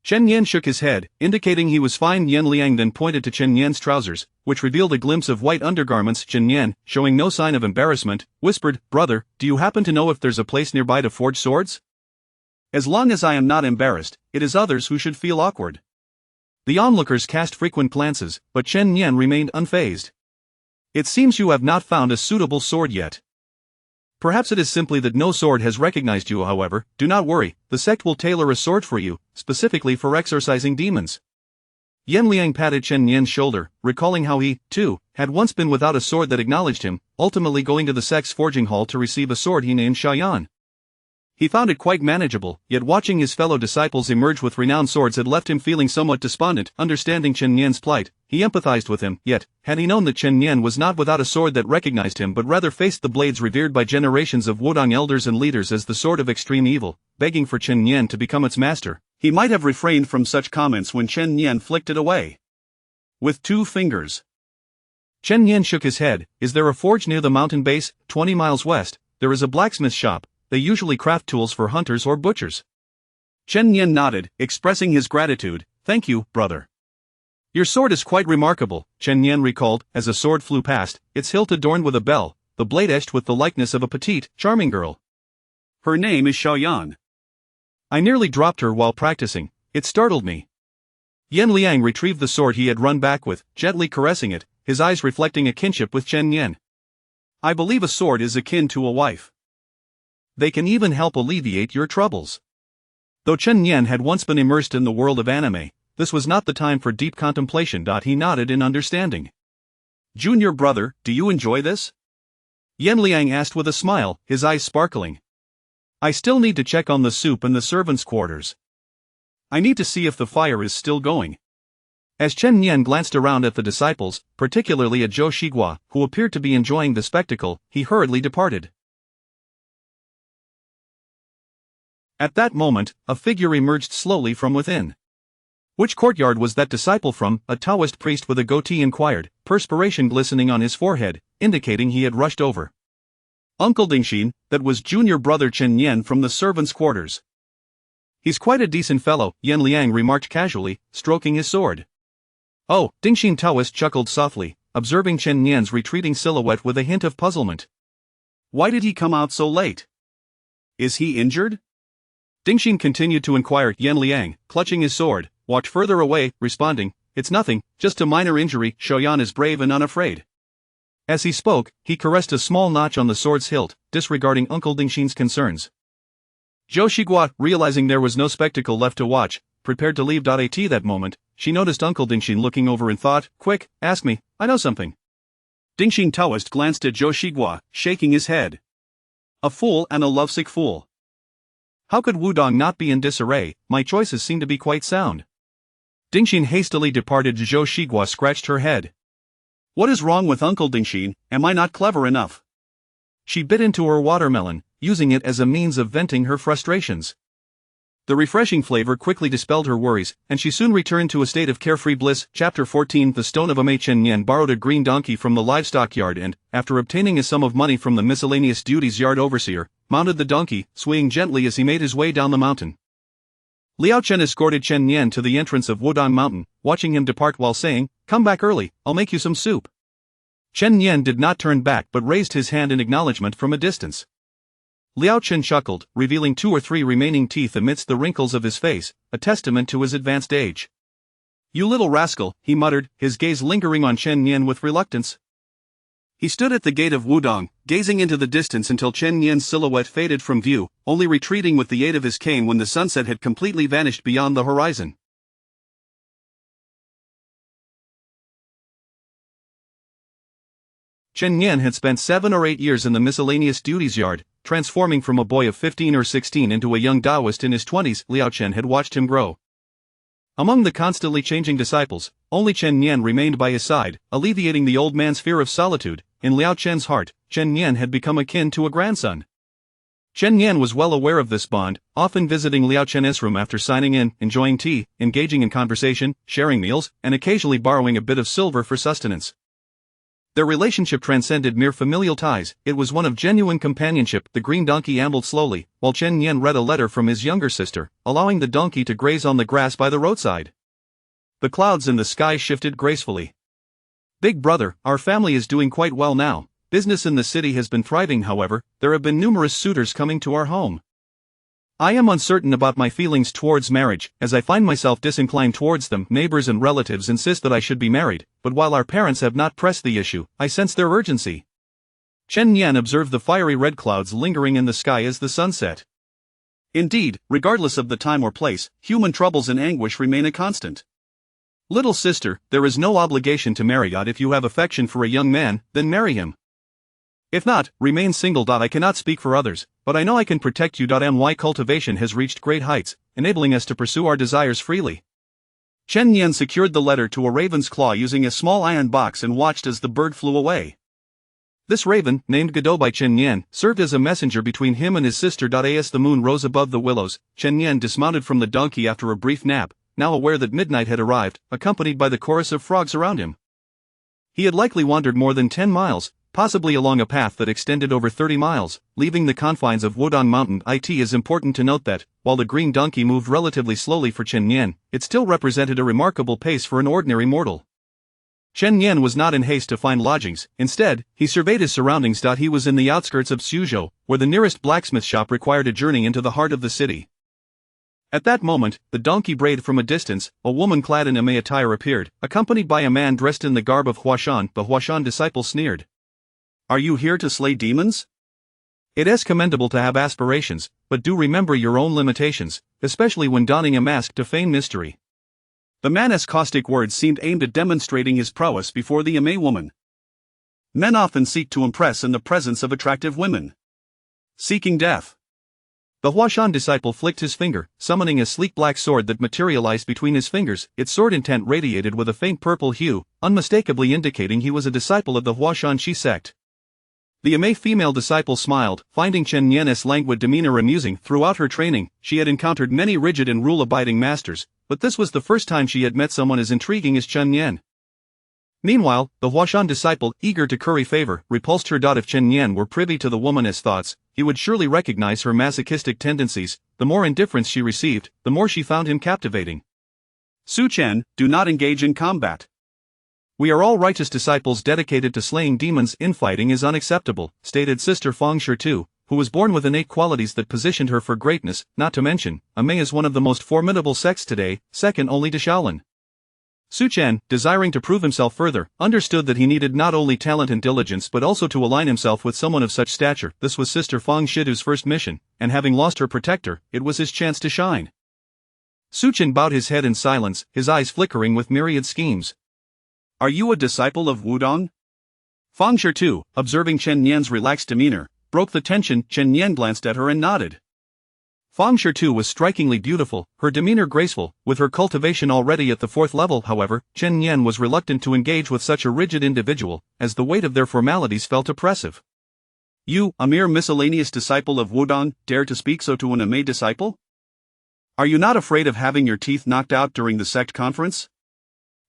Chen Yan shook his head, indicating he was fine. Yen Liang then pointed to Chen Yan's trousers, which revealed a glimpse of white undergarments. Chen Yan, showing no sign of embarrassment, whispered, "Brother, do you happen to know if there's a place nearby to forge swords?" "As long as I am not embarrassed, it is others who should feel awkward." The onlookers cast frequent glances, but Chen Yan remained unfazed. "It seems you have not found a suitable sword yet. Perhaps it is simply that no sword has recognized you. However, do not worry, the sect will tailor a sword for you, specifically for exorcising demons." Yen Liang patted Chen Yan's shoulder, recalling how he, too, had once been without a sword that acknowledged him, ultimately going to the sect's forging hall to receive a sword he named Xiaoyan. He found it quite manageable, yet watching his fellow disciples emerge with renowned swords had left him feeling somewhat despondent. Understanding Chen Yan's plight, he empathized with him, yet, had he known that Chen Yan was not without a sword that recognized him but rather faced the blades revered by generations of Wudong elders and leaders as the sword of extreme evil, begging for Chen Yan to become its master, he might have refrained from such comments when Chen Yan flicked it away with 2 fingers. Chen Yan shook his head. "Is there a forge near the mountain base, 20 miles west? There is a blacksmith shop. They usually craft tools for hunters or butchers." Chen Yan nodded, expressing his gratitude. "Thank you, brother. Your sword is quite remarkable," Chen Yan recalled, as a sword flew past, its hilt adorned with a bell, the blade etched with the likeness of a petite, charming girl. "Her name is Xiaoyan. I nearly dropped her while practicing, it startled me." Yen Liang retrieved the sword he had run back with, gently caressing it, his eyes reflecting a kinship with Chen Yan. "I believe a sword is akin to a wife. They can even help alleviate your troubles." Though Chen Yan had once been immersed in the world of anime, this was not the time for deep contemplation. He nodded in understanding. "Junior brother, do you enjoy this?" Yen Liang asked with a smile, his eyes sparkling. "I still need to check on the soup and the servants' quarters. I need to see if the fire is still going." As Chen Yan glanced around at the disciples, particularly at Zhou Shiguo, who appeared to be enjoying the spectacle, he hurriedly departed. At that moment, a figure emerged slowly from within. "Which courtyard was that disciple from?" a Taoist priest with a goatee inquired, perspiration glistening on his forehead, indicating he had rushed over. "Uncle Dingxin, that was junior brother Chen Yan from the servants' quarters. He's quite a decent fellow," Yen Liang remarked casually, stroking his sword. "Oh," Dingxin Taoist chuckled softly, observing Chen Yan's retreating silhouette with a hint of puzzlement. "Why did he come out so late? Is he injured?" Dingxin continued to inquire. Yen Liang, clutching his sword, walked further away, responding, "It's nothing, just a minor injury. Xiaoyan is brave and unafraid." As he spoke, he caressed a small notch on the sword's hilt, disregarding Uncle Dingxin's concerns. Zhou Shiguo, realizing there was no spectacle left to watch, prepared to leave. At that moment, she noticed Uncle Dingxin looking over and thought, "Quick, ask me, I know something." Dingxin Taoist glanced at Zhou Shiguo, shaking his head. "A fool and a lovesick fool. How could Wudong not be in disarray? My choices seem to be quite sound." Dingxin hastily departed. Zhou Shiguo scratched her head. "What is wrong with Uncle Dingxin? Am I not clever enough?" She bit into her watermelon, using it as a means of venting her frustrations. The refreshing flavor quickly dispelled her worries, and she soon returned to a state of carefree bliss. Chapter 14. The Stone of Ame. Chen Yan borrowed a green donkey from the livestock yard and, after obtaining a sum of money from the miscellaneous duties yard overseer, mounted the donkey, swaying gently as he made his way down the mountain. Liao Chen escorted Chen Yan to the entrance of Wudong Mountain, watching him depart while saying, "Come back early, I'll make you some soup." Chen Yan did not turn back but raised his hand in acknowledgement from a distance. Liao Chen chuckled, revealing 2 or 3 remaining teeth amidst the wrinkles of his face, a testament to his advanced age. "You little rascal," he muttered, his gaze lingering on Chen Yan with reluctance. He stood at the gate of Wudong, gazing into the distance until Chen Yan's silhouette faded from view, only retreating with the aid of his cane when the sunset had completely vanished beyond the horizon. Chen Yan had spent 7 or 8 years in the miscellaneous duties yard, transforming from a boy of 15 or 16 into a young Taoist in his 20s. Liao Chen had watched him grow. Among the constantly changing disciples, only Chen Yan remained by his side, alleviating the old man's fear of solitude. In Liao Chen's heart, Chen Yan had become akin to a grandson. Chen Yan was well aware of this bond, often visiting Liao Chen's room after signing in, enjoying tea, engaging in conversation, sharing meals, and occasionally borrowing a bit of silver for sustenance. Their relationship transcended mere familial ties, it was one of genuine companionship. The green donkey ambled slowly, while Chen Yan read a letter from his younger sister, allowing the donkey to graze on the grass by the roadside. The clouds in the sky shifted gracefully. Big brother, our family is doing quite well now. Business in the city has been thriving. However, there have been numerous suitors coming to our home. I am uncertain about my feelings towards marriage, as I find myself disinclined towards them. Neighbors and relatives insist that I should be married, but while our parents have not pressed the issue, I sense their urgency. Chen Yan observed the fiery red clouds lingering in the sky as the sun set. Indeed, regardless of the time or place, human troubles and anguish remain a constant. Little sister, there is no obligation to marry. If you have affection for a young man, then marry him. If not, remain single. I cannot speak for others, but I know I can protect you. My cultivation has reached great heights, enabling us to pursue our desires freely. Chen Yan secured the letter to a raven's claw using a small iron box and watched as the bird flew away. This raven, named Godot by Chen Yan, served as a messenger between him and his sister. As the moon rose above the willows, Chen Yan dismounted from the donkey after a brief nap, now aware that midnight had arrived, accompanied by the chorus of frogs around him. He had likely wandered more than 10 miles, possibly along a path that extended over 30 miles, leaving the confines of Wudong Mountain. It is important to note that, while the green donkey moved relatively slowly for Chen Yan, it still represented a remarkable pace for an ordinary mortal. Chen Yan was not in haste to find lodgings. Instead, he surveyed his surroundings. He was in the outskirts of Suzhou, where the nearest blacksmith shop required a journey into the heart of the city. At that moment, the donkey brayed from a distance. A woman clad in ame attire appeared, accompanied by a man dressed in the garb of Huashan. The Huashan disciple sneered. Are you here to slay demons? It is commendable to have aspirations, but do remember your own limitations, especially when donning a mask to feign mystery. The man's caustic words seemed aimed at demonstrating his prowess before the ame woman. Men often seek to impress in the presence of attractive women. Seeking death. The Huashan disciple flicked his finger, summoning a sleek black sword that materialized between his fingers. Its sword intent radiated with a faint purple hue, unmistakably indicating he was a disciple of the Huashan Shi sect. The ame female disciple smiled, finding Chen Yan's languid demeanor amusing. Throughout her training, she had encountered many rigid and rule-abiding masters, but this was the first time she had met someone as intriguing as Chen Yan. Meanwhile, the Huashan disciple, eager to curry favor, repulsed her. If Chen Yan were privy to the woman's thoughts, he would surely recognize her masochistic tendencies. The more indifference she received, the more she found him captivating. Su Chen, do not engage in combat. We are all righteous disciples dedicated to slaying demons. Infighting is unacceptable, stated Sister Fang Shi, who was born with innate qualities that positioned her for greatness. Not to mention, ame is one of the most formidable sects today, second only to Shaolin. Su Chen, desiring to prove himself further, understood that he needed not only talent and diligence but also to align himself with someone of such stature. This was Sister Fang Shidu's first mission, and having lost her protector, it was his chance to shine. Su Chen bowed his head in silence, his eyes flickering with myriad schemes. Are you a disciple of Wudong? Fang Shi, observing Chen Yan's relaxed demeanor, broke the tension. Chen Yan glanced at her and nodded. Fang Shi was strikingly beautiful, her demeanor graceful, with her cultivation already at the 4th level. However, Chen Yan was reluctant to engage with such a rigid individual, as the weight of their formalities felt oppressive. You, a mere miscellaneous disciple of Wudong, dare to speak so to an ame disciple? Are you not afraid of having your teeth knocked out during the sect conference?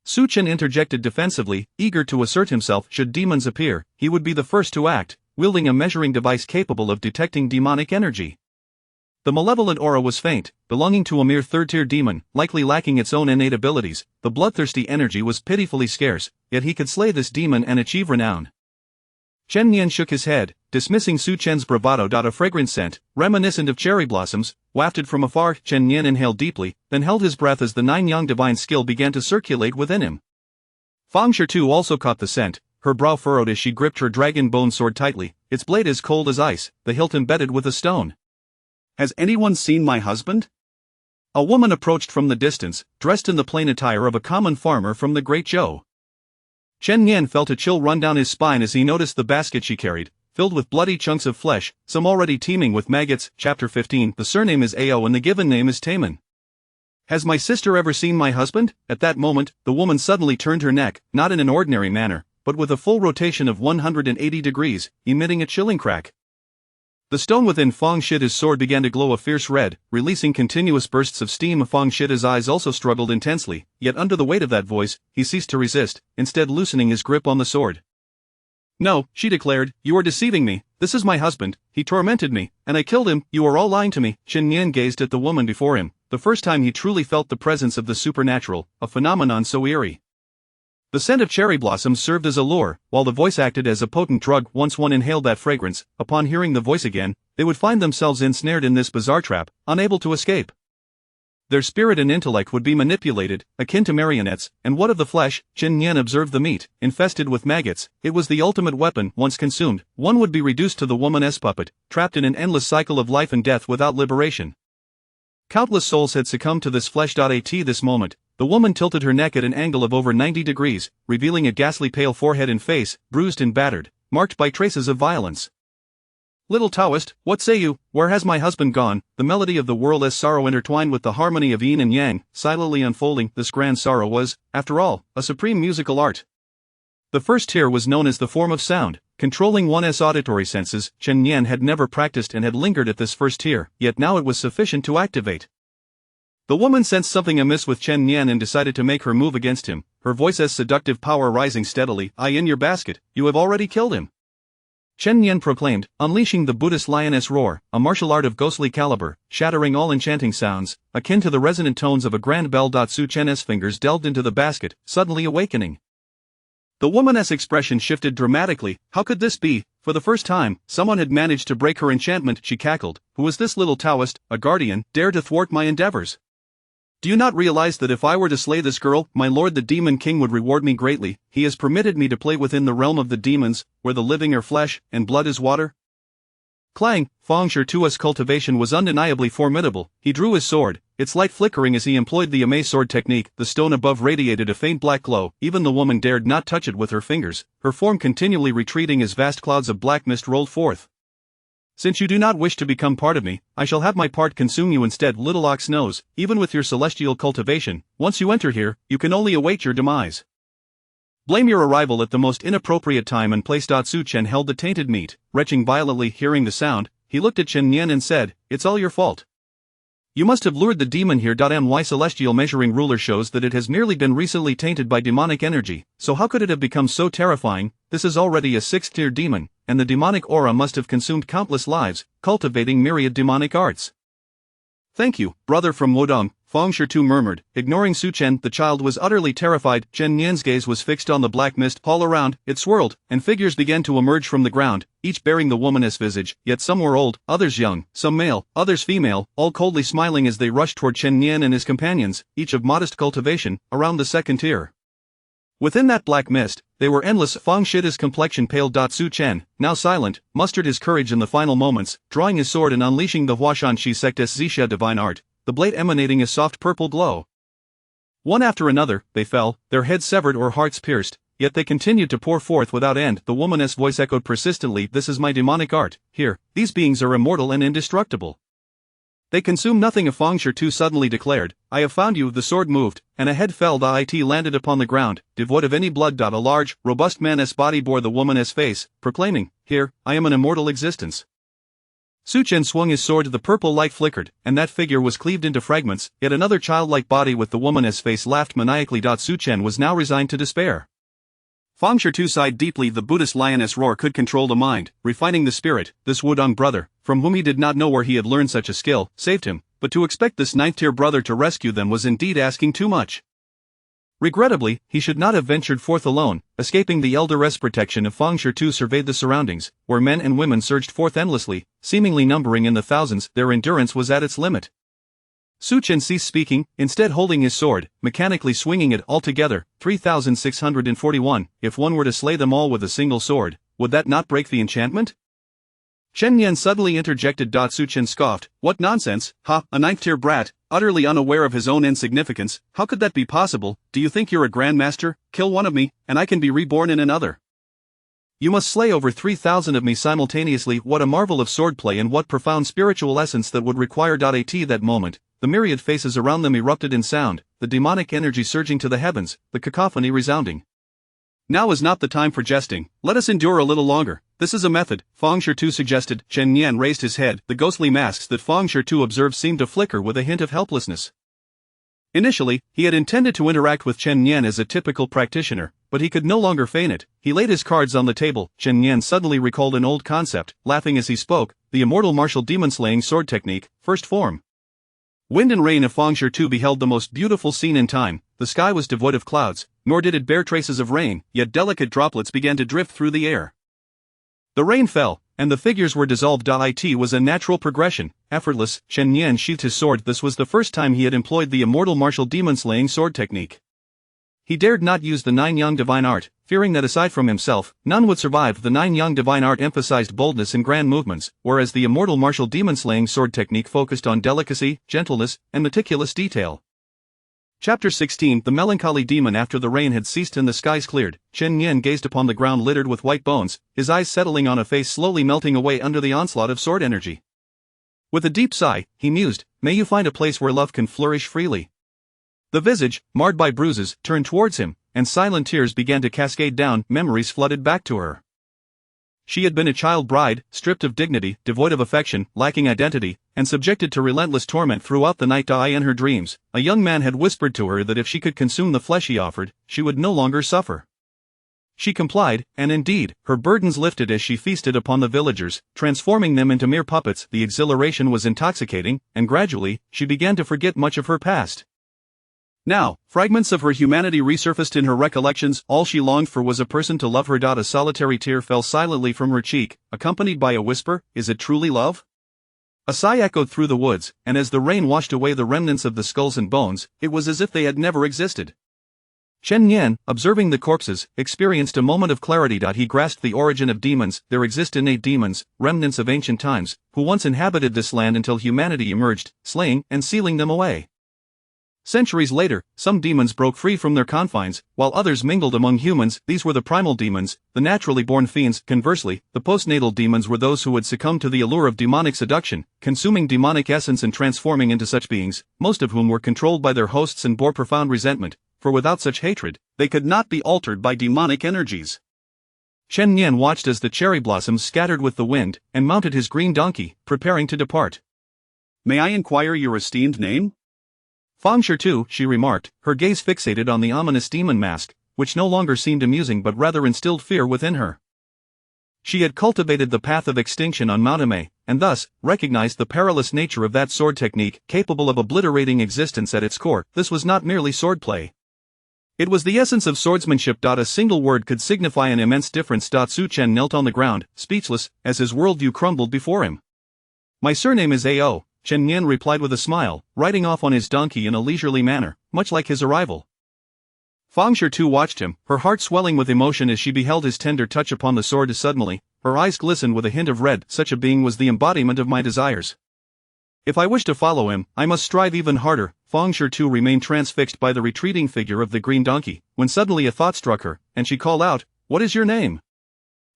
Su Chen interjected defensively, eager to assert himself. Should demons appear, he would be the first to act, wielding a measuring device capable of detecting demonic energy. The malevolent aura was faint, belonging to a mere 3rd-tier demon, likely lacking its own innate abilities. The bloodthirsty energy was pitifully scarce, yet he could slay this demon and achieve renown. Chen Yan shook his head, dismissing Su Chen's bravado. A fragrant scent, reminiscent of cherry blossoms, wafted from afar. Chen Yan inhaled deeply, then held his breath as the 9-yang divine skill began to circulate within him. Fang Shi also caught the scent, her brow furrowed as she gripped her dragon bone sword tightly, its blade as cold as ice, the hilt embedded with a stone. Has anyone seen my husband? A woman approached from the distance, dressed in the plain attire of a common farmer from the Great Zhou. Chen Nian felt a chill run down his spine as he noticed the basket she carried, filled with bloody chunks of flesh, some already teeming with maggots. Chapter 15. The surname is Ao and the given name is Taman. Has my sister ever seen my husband? At that moment, the woman suddenly turned her neck, not in an ordinary manner, but with a full rotation of 180 degrees, emitting a chilling crack. The stone within Fang Shita's sword began to glow a fierce red, releasing continuous bursts of steam. Fang Shita's eyes also struggled intensely, yet under the weight of that voice, he ceased to resist, instead loosening his grip on the sword. No, she declared, you are deceiving me. This is my husband. He tormented me, and I killed him. You are all lying to me. Chen Nian gazed at the woman before him, the first time he truly felt the presence of the supernatural, a phenomenon so eerie. The scent of cherry blossoms served as a lure, while the voice acted as a potent drug. Once one inhaled that fragrance, upon hearing the voice again, they would find themselves ensnared in this bizarre trap, unable to escape. Their spirit and intellect would be manipulated, akin to marionettes, and what of the flesh? Chen Nian observed the meat, infested with maggots. It was the ultimate weapon. Once consumed, one would be reduced to the woman's puppet, trapped in an endless cycle of life and death without liberation. Countless souls had succumbed to this flesh. At this moment, the woman tilted her neck at an angle of over 90 degrees, revealing a ghastly pale forehead and face, bruised and battered, marked by traces of violence. Little Taoist, what say you? Where has my husband gone? The melody of the world's sorrow intertwined with the harmony of yin and yang, silently unfolding. This grand sorrow was, after all, a supreme musical art. The first tier was known as the form of sound, controlling one's auditory senses. Chen Nian had never practiced and had lingered at this first tier, yet now it was sufficient to activate. The woman sensed something amiss with Chen Nian and decided to make her move against him, her voice's seductive power rising steadily. I in your basket, you have already killed him. Chen Nian proclaimed, unleashing the Buddhist lioness roar, a martial art of ghostly caliber, shattering all enchanting sounds, akin to the resonant tones of a grand bell. Su Chen's fingers delved into the basket, suddenly awakening. The woman's expression shifted dramatically. How could this be? For the first time, someone had managed to break her enchantment. She cackled. Who is this little Taoist, a guardian, dare to thwart my endeavors? Do you not realize that if I were to slay this girl, my lord the Demon King would reward me greatly? He has permitted me to play within the realm of the demons, where the living are flesh, and blood is water. Clang, Fang Shitua's cultivation was undeniably formidable. He drew his sword, its light flickering as he employed the Ame sword technique. The stone above radiated a faint black glow. Even the woman dared not touch it with her fingers, her form continually retreating as vast clouds of black mist rolled forth. Since you do not wish to become part of me, I shall have my part consume you instead. Little ox knows, even with your celestial cultivation, once you enter here, you can only await your demise. Blame your arrival at the most inappropriate time and place. Su Chen held the tainted meat, retching violently. Hearing the sound, he looked at Chen Nian and said, it's all your fault. You must have lured the demon here. My celestial measuring ruler shows that it has merely been recently tainted by demonic energy, so how could it have become so terrifying? This is already a 6th-tier demon, and the demonic aura must have consumed countless lives, cultivating myriad demonic arts. Thank you, brother from Wudong, Fang Shitu murmured, ignoring Su Chen. The child was utterly terrified. Chen Nian's gaze was fixed on the black mist. All around, it swirled, and figures began to emerge from the ground, each bearing the woman's visage, yet some were old, others young, some male, others female, all coldly smiling as they rushed toward Chen Nian and his companions, each of modest cultivation, around the 2nd tier. Within that black mist, they were endless. Fang Shita's complexion paled. Su Chen, now silent, mustered his courage in the final moments, drawing his sword and unleashing the Huashan Shi Sectus Zixia divine art, the blade emanating a soft purple glow. One after another, they fell, their heads severed or hearts pierced, yet they continued to pour forth without end. The woman's voice echoed persistently, this is my demonic art. Here, these beings are immortal and indestructible. They consume nothing. Fang Shitu suddenly declared, I have found you. The sword moved, and a head fell. It landed upon the ground, devoid of any blood. A large, robust man's body bore the woman's face, proclaiming, here, I am an immortal existence. Su Chen swung his sword. The purple light flickered, and that figure was cleaved into fragments. Yet another childlike body with the woman's face laughed maniacally. Su Chen was now resigned to despair. Fang Shitu sighed deeply. The Buddhist lioness roar could control the mind, refining the spirit. This Wudong brother, from whom he did not know where he had learned such a skill, saved him, but to expect this 9th-tier brother to rescue them was indeed asking too much. Regrettably, he should not have ventured forth alone. Escaping the elder's protection of Fang Shitu surveyed the surroundings, where men and women surged forth endlessly, seemingly numbering in the thousands. Their endurance was at its limit. Su Chen ceased speaking, instead holding his sword, mechanically swinging it. Altogether, 3,641, if one were to slay them all with a single sword, would that not break the enchantment? Chen Yan suddenly interjected. Su Chen scoffed, "What nonsense, ha, a ninth-tier brat, utterly unaware of his own insignificance, how could that be possible? Do you think you're a grandmaster? Kill one of me, and I can be reborn in another. You must slay over 3,000 of me simultaneously. What a marvel of swordplay and what profound spiritual essence that would require." At that moment, the myriad faces around them erupted in sound, the demonic energy surging to the heavens, the cacophony resounding. "Now is not the time for jesting, let us endure a little longer. This is a method," Fang Shirtu suggested. Chen Yan raised his head. The ghostly masks that Fang Shirtu observed seemed to flicker with a hint of helplessness. Initially, he had intended to interact with Chen Yan as a typical practitioner, but he could no longer feign it. He laid his cards on the table. Chen Yan suddenly recalled an old concept, laughing as he spoke, the immortal martial demon-slaying sword technique, first form. Wind and rain. Fang Shirtu beheld the most beautiful scene in time. The sky was devoid of clouds, nor did it bear traces of rain, yet delicate droplets began to drift through the air. The rain fell, and the figures were dissolved. It was a natural progression, effortless. Chen Yan sheathed his sword. This was the first time he had employed the immortal martial demon-slaying sword technique. He dared not use the nine-yang divine art, fearing that aside from himself, none would survive. The nine-yang divine art emphasized boldness and grand movements, whereas the immortal martial demon-slaying sword technique focused on delicacy, gentleness, and meticulous detail. Chapter 16. The melancholy demon. After the rain had ceased and the skies cleared, Chen Yan gazed upon the ground littered with white bones, his eyes settling on a face slowly melting away under the onslaught of sword energy. With a deep sigh, he mused, "May you find a place where love can flourish freely." The visage, marred by bruises, turned towards him, and silent tears began to cascade down. Memories flooded back to her. She had been a child bride, stripped of dignity, devoid of affection, lacking identity, and subjected to relentless torment throughout the night. In her dreams, a young man had whispered to her that if she could consume the flesh he offered, she would no longer suffer. She complied, and indeed, her burdens lifted as she feasted upon the villagers, transforming them into mere puppets. The exhilaration was intoxicating, and gradually, she began to forget much of her past. Now, fragments of her humanity resurfaced in her recollections. All she longed for was a person to love her. A solitary tear fell silently from her cheek, accompanied by a whisper, "Is it truly love?" A sigh echoed through the woods, and as the rain washed away the remnants of the skulls and bones, it was as if they had never existed. Chen Yan, observing the corpses, experienced a moment of clarity. He grasped the origin of demons. There exist innate demons, remnants of ancient times, who once inhabited this land until humanity emerged, slaying and sealing them away. Centuries later, some demons broke free from their confines, while others mingled among humans. These were the primal demons, the naturally born fiends. Conversely, the postnatal demons were those who had succumbed to the allure of demonic seduction, consuming demonic essence and transforming into such beings, most of whom were controlled by their hosts and bore profound resentment, for without such hatred, they could not be altered by demonic energies. Chen Yan watched as the cherry blossoms scattered with the wind, and mounted his green donkey, preparing to depart. "May I inquire your esteemed name?" "Fang Shirtu," she remarked, her gaze fixated on the ominous demon mask, which no longer seemed amusing but rather instilled fear within her. She had cultivated the path of extinction on Mount Ame, and thus, recognized the perilous nature of that sword technique, capable of obliterating existence at its core. This was not merely swordplay. It was the essence of swordsmanship. A single word could signify an immense difference. Su Chen knelt on the ground, speechless, as his worldview crumbled before him. "My surname is Ao," Chen Yan replied with a smile, riding off on his donkey in a leisurely manner, much like his arrival. Fang Shirtu watched him, her heart swelling with emotion as she beheld his tender touch upon the sword. Suddenly, her eyes glistened with a hint of red. "Such a being was the embodiment of my desires. If I wish to follow him, I must strive even harder." Fang Shirtu remained transfixed by the retreating figure of the green donkey, when suddenly a thought struck her, and she called out, "What is your name?"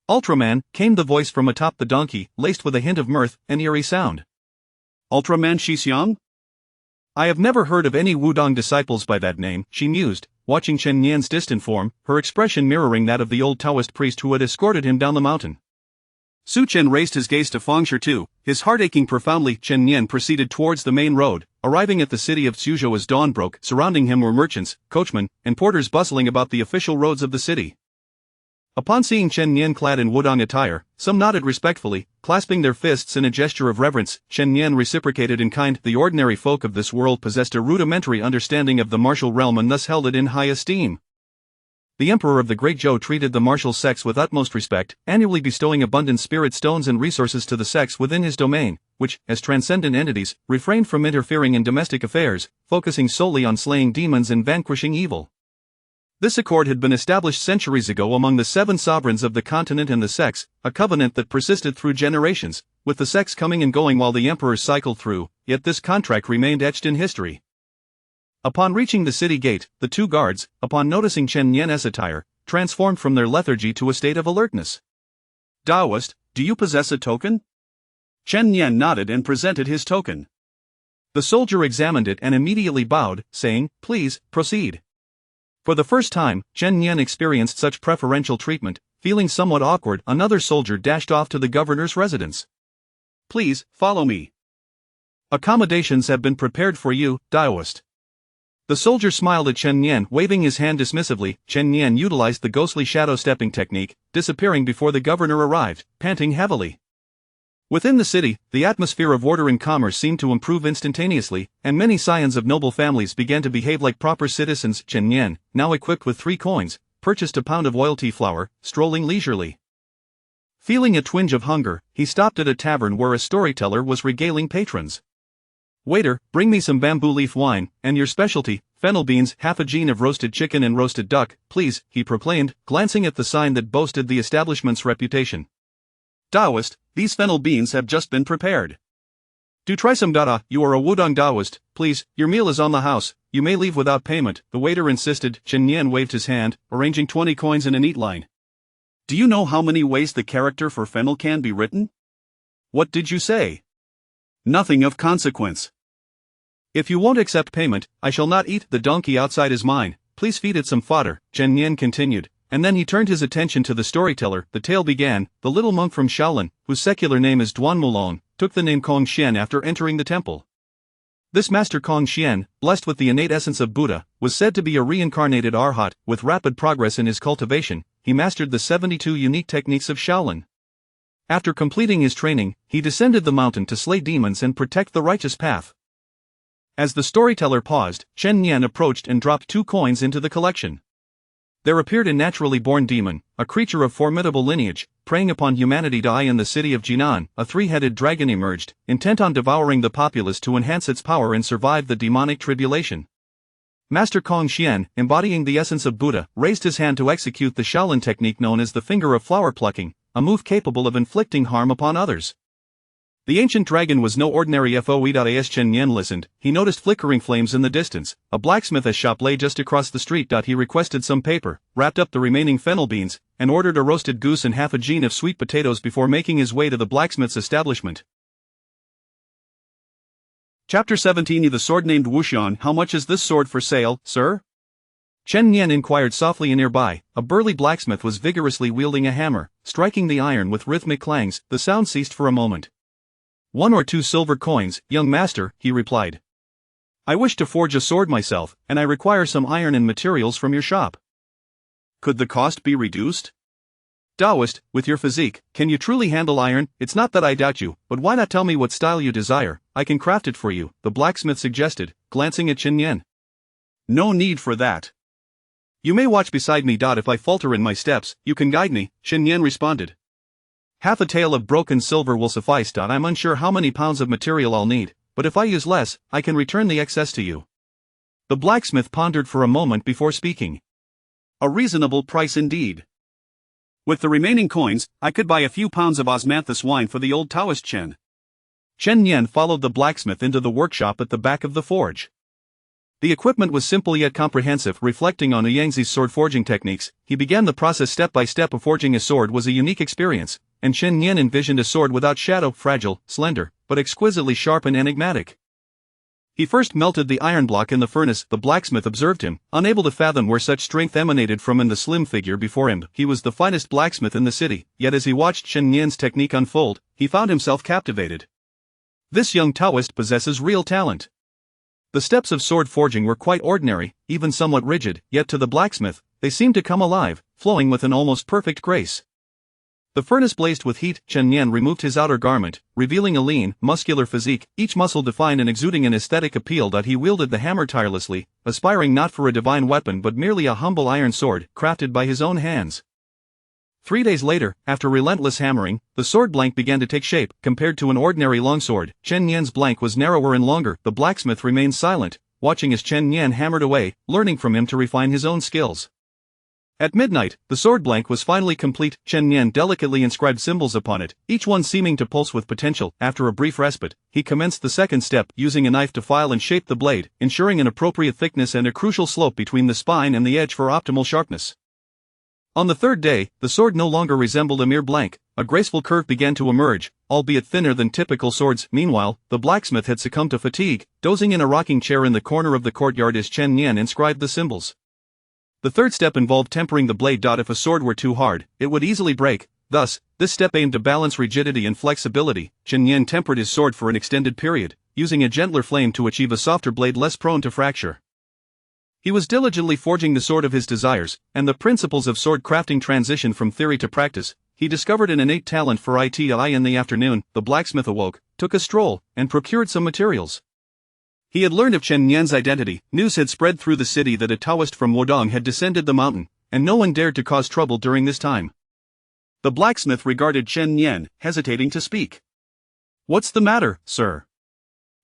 "Ultraman," came the voice from atop the donkey, laced with a hint of mirth, an eerie sound. "Ultraman Shixiang?" "I have never heard of any Wudong disciples by that name," she mused, watching Chen Yan's distant form, her expression mirroring that of the old Taoist priest who had escorted him down the mountain. Su Chen raised his gaze to Fang Shirtu, his heart aching profoundly. Chen Yan proceeded towards the main road, arriving at the city of Suzhou as dawn broke. Surrounding him were merchants, coachmen, and porters bustling about the official roads of the city. Upon seeing Chen Yan clad in Wudong attire, some nodded respectfully, clasping their fists in a gesture of reverence. Chen Yan reciprocated in kind. The ordinary folk of this world possessed a rudimentary understanding of the martial realm and thus held it in high esteem. The emperor of the Great Zhou treated the martial sex with utmost respect, annually bestowing abundant spirit stones and resources to the sex within his domain, which, as transcendent entities, refrained from interfering in domestic affairs, focusing solely on slaying demons and vanquishing evil. This accord had been established centuries ago among the 7 sovereigns of the continent and the sects, a covenant that persisted through generations, with the sects coming and going while the emperors cycled through, yet this contract remained etched in history. Upon reaching the city gate, the 2 guards, upon noticing Chen Nian's attire, transformed from their lethargy to a state of alertness. Taoist, do you possess a token? Chen Nian nodded and presented his token. The soldier examined it and immediately bowed, saying, "Please, proceed." For the first time, Chen Nian experienced such preferential treatment. Feeling somewhat awkward, another soldier dashed off to the governor's residence. "Please, follow me. Accommodations have been prepared for you, Taoist." The soldier smiled at Chen Nian, waving his hand dismissively. Chen Nian utilized the ghostly shadow stepping technique, disappearing before the governor arrived, panting heavily. Within the city, the atmosphere of order and commerce seemed to improve instantaneously, and many scions of noble families began to behave like proper citizens. Chen Nian, now equipped with 3 coins, purchased a pound of oil tea flour, strolling leisurely. Feeling a twinge of hunger, he stopped at a tavern where a storyteller was regaling patrons. "Waiter, bring me some bamboo leaf wine, and your specialty, fennel beans, half a gene of roasted chicken and roasted duck, please," he proclaimed, glancing at the sign that boasted the establishment's reputation. "Taoist, these fennel beans have just been prepared. Do try some dada, you are a Wudong Taoist, please, your meal is on the house, you may leave without payment," the waiter insisted. Chen Nian waved his hand, arranging 20 coins in a neat line. "Do you know how many ways the character for fennel can be written?" "What did you say?" "Nothing of consequence." "If you won't accept payment, I shall not eat. The donkey outside is mine, please feed it some fodder," Chen Nian continued. And then he turned his attention to the storyteller. The tale began. The little monk from Shaolin, whose secular name is Duan Mulong, took the name Kong Xian after entering the temple. This master Kong Xian, blessed with the innate essence of Buddha, was said to be a reincarnated arhat. With rapid progress in his cultivation, he mastered the 72 unique techniques of Shaolin. After completing his training, he descended the mountain to slay demons and protect the righteous path. As the storyteller paused, Chen Nian approached and dropped 2 coins into the collection. There appeared a naturally born demon, a creature of formidable lineage, preying upon humanity. In the city of Jinan, a 3-headed dragon emerged, intent on devouring the populace to enhance its power and survive the demonic tribulation. Master Kong Xian, embodying the essence of Buddha, raised his hand to execute the Shaolin technique known as the finger of flower plucking, a move capable of inflicting harm upon others. The ancient dragon was no ordinary foe. As Chen Nian listened, he noticed flickering flames in the distance. A blacksmith's shop lay just across the street. He requested some paper, wrapped up the remaining fennel beans, and ordered a roasted goose and half a gene of sweet potatoes before making his way to the blacksmith's establishment. Chapter 17. The sword named Wuxian. "How much is this sword for sale, sir?" Chen Nian inquired softly. Nearby, a burly blacksmith was vigorously wielding a hammer, striking the iron with rhythmic clangs. The sound ceased for a moment. "1 or 2 silver coins, young master," he replied. "I wish to forge a sword myself, and I require some iron and materials from your shop." "Could the cost be reduced?" "Taoist, with your physique, can you truly handle iron? It's not that I doubt you, but why not tell me what style you desire? I can craft it for you," the blacksmith suggested, glancing at Chen Nian. "No need for that. You may watch beside me. If I falter in my steps, you can guide me," Chen Nian responded. "Half a tael of broken silver will suffice. I'm unsure how many pounds of material I'll need, but if I use less, I can return the excess to you." The blacksmith pondered for a moment before speaking. "A reasonable price indeed. With the remaining coins, I could buy a few pounds of osmanthus wine for the old Taoist Chen." Chen Nian followed the blacksmith into the workshop at the back of the forge. The equipment was simple yet comprehensive. Reflecting on Yangzi's sword forging techniques, he began the process step by step. Of forging a sword was a unique experience, and Chen Nian envisioned a sword without shadow, fragile, slender, but exquisitely sharp and enigmatic. He first melted the iron block in the furnace. The blacksmith observed him, unable to fathom where such strength emanated from. In the slim figure before him, he was the finest blacksmith in the city, yet as he watched Chen Nian's technique unfold, he found himself captivated. This young Taoist possesses real talent. The steps of sword forging were quite ordinary, even somewhat rigid, yet to the blacksmith, they seemed to come alive, flowing with an almost perfect grace. The furnace blazed with heat. Chen Nian removed his outer garment, revealing a lean, muscular physique, each muscle defined and exuding an aesthetic appeal. He wielded the hammer tirelessly, aspiring not for a divine weapon but merely a humble iron sword, crafted by his own hands. 3 days later, after relentless hammering, the sword blank began to take shape. Compared to an ordinary longsword, Chen Nian's blank was narrower and longer. The blacksmith remained silent, watching as Chen Nian hammered away, learning from him to refine his own skills. At midnight, the sword blank was finally complete. Chen Nian delicately inscribed symbols upon it, each one seeming to pulse with potential. After a brief respite, he commenced the second step, using a knife to file and shape the blade, ensuring an appropriate thickness and a crucial slope between the spine and the edge for optimal sharpness. On the third day, the sword no longer resembled a mere blank. A graceful curve began to emerge, albeit thinner than typical swords. Meanwhile, the blacksmith had succumbed to fatigue, dozing in a rocking chair in the corner of the courtyard as Chen Nian inscribed the symbols. The third step involved tempering the blade. If a sword were too hard, it would easily break. Thus, this step aimed to balance rigidity and flexibility. Chen Nian tempered his sword for an extended period, using a gentler flame to achieve a softer blade less prone to fracture. He was diligently forging the sword of his desires, and the principles of sword crafting transitioned from theory to practice. He discovered an innate talent for it. In the afternoon, the blacksmith awoke, took a stroll, and procured some materials. He had learned of Chen Nian's identity. News had spread through the city that a Taoist from Wudong had descended the mountain, and no one dared to cause trouble during this time. The blacksmith regarded Chen Nian, hesitating to speak. "What's the matter, sir?"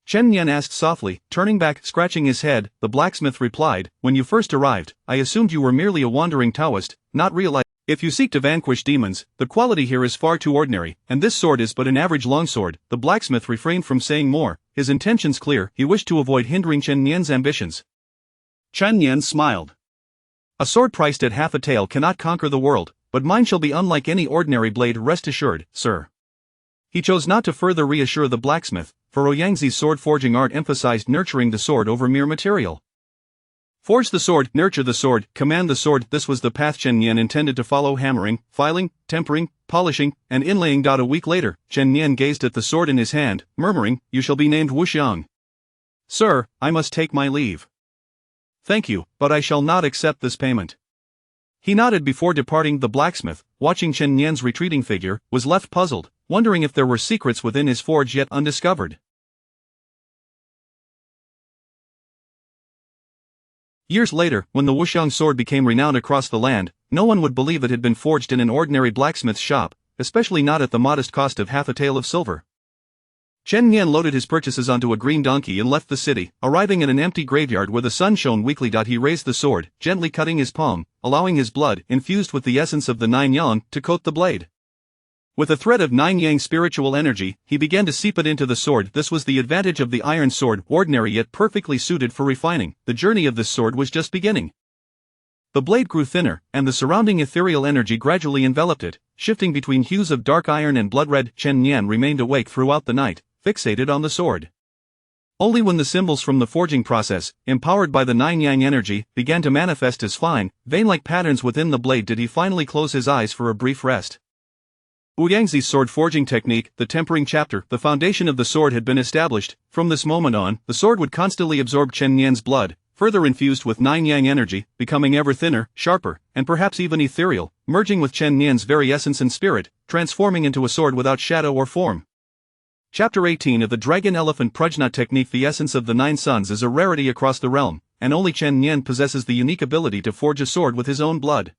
Chen Nian asked softly, turning back, scratching his head. The blacksmith replied, "When you first arrived, I assumed you were merely a wandering Taoist, not realizing if you seek to vanquish demons, the quality here is far too ordinary, and this sword is but an average longsword." The blacksmith refrained from saying more, his intentions clear. He wished to avoid hindering Chen Nian's ambitions. Chen Nian smiled. "A sword priced at half a tael cannot conquer the world, but mine shall be unlike any ordinary blade, rest assured, sir." He chose not to further reassure the blacksmith, for Ouyangzi's sword forging art emphasized nurturing the sword over mere material. Forge the sword, nurture the sword, command the sword. This was the path Chen Nian intended to follow: hammering, filing, tempering, polishing, and inlaying. A week later, Chen Nian gazed at the sword in his hand, murmuring, "You shall be named Wuxiang." "Sir, I must take my leave." "Thank you, but I shall not accept this payment." He nodded before departing. The blacksmith, watching Chen Nian's retreating figure, was left puzzled, wondering if there were secrets within his forge yet undiscovered. Years later, when the Wuxiang sword became renowned across the land, no one would believe it had been forged in an ordinary blacksmith's shop, especially not at the modest cost of half a tael of silver. Chen Nian loaded his purchases onto a green donkey and left the city, arriving at an empty graveyard where the sun shone weakly. He raised the sword, gently cutting his palm, allowing his blood, infused with the essence of the nine yang, to coat the blade. With a thread of nine yang spiritual energy, he began to seep it into the sword. This was the advantage of the iron sword, ordinary yet perfectly suited for refining. The journey of this sword was just beginning. The blade grew thinner, and the surrounding ethereal energy gradually enveloped it, shifting between hues of dark iron and blood red. Chen Nian remained awake throughout the night, fixated on the sword. Only when the symbols from the forging process, empowered by the nine yang energy, began to manifest as fine, vein-like patterns within the blade did he finally close his eyes for a brief rest. Ouyangzi's sword forging technique, the tempering chapter. The foundation of the sword had been established. From this moment on, the sword would constantly absorb Chen Nian's blood, further infused with nine yang energy, becoming ever thinner, sharper, and perhaps even ethereal, merging with Chen Nian's very essence and spirit, transforming into a sword without shadow or form. Chapter 18 of the Dragon Elephant Prajna Technique. The essence of the Nine Suns is a rarity across the realm, and only Chen Nian possesses the unique ability to forge a sword with his own blood.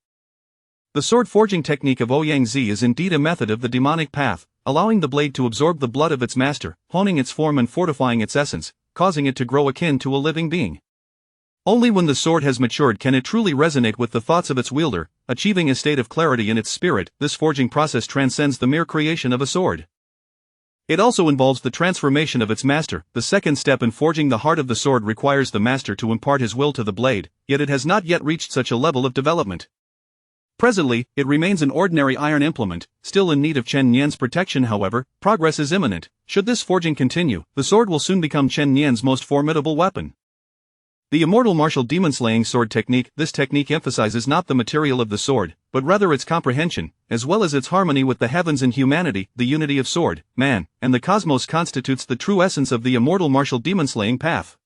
The sword forging technique of Ouyangzi is indeed a method of the demonic path, allowing the blade to absorb the blood of its master, honing its form and fortifying its essence, causing it to grow akin to a living being. Only when the sword has matured can it truly resonate with the thoughts of its wielder, achieving a state of clarity in its spirit. This forging process transcends the mere creation of a sword. It also involves the transformation of its master. The second step in forging the heart of the sword requires the master to impart his will to the blade, yet it has not yet reached such a level of development. Presently, it remains an ordinary iron implement, still in need of Chen Nian's protection. However, progress is imminent. Should this forging continue, the sword will soon become Chen Nian's most formidable weapon. The immortal martial demon-slaying sword technique. This technique emphasizes not the material of the sword, but rather its comprehension, as well as its harmony with the heavens and humanity. The unity of sword, man, and the cosmos constitutes the true essence of the immortal martial demon-slaying path.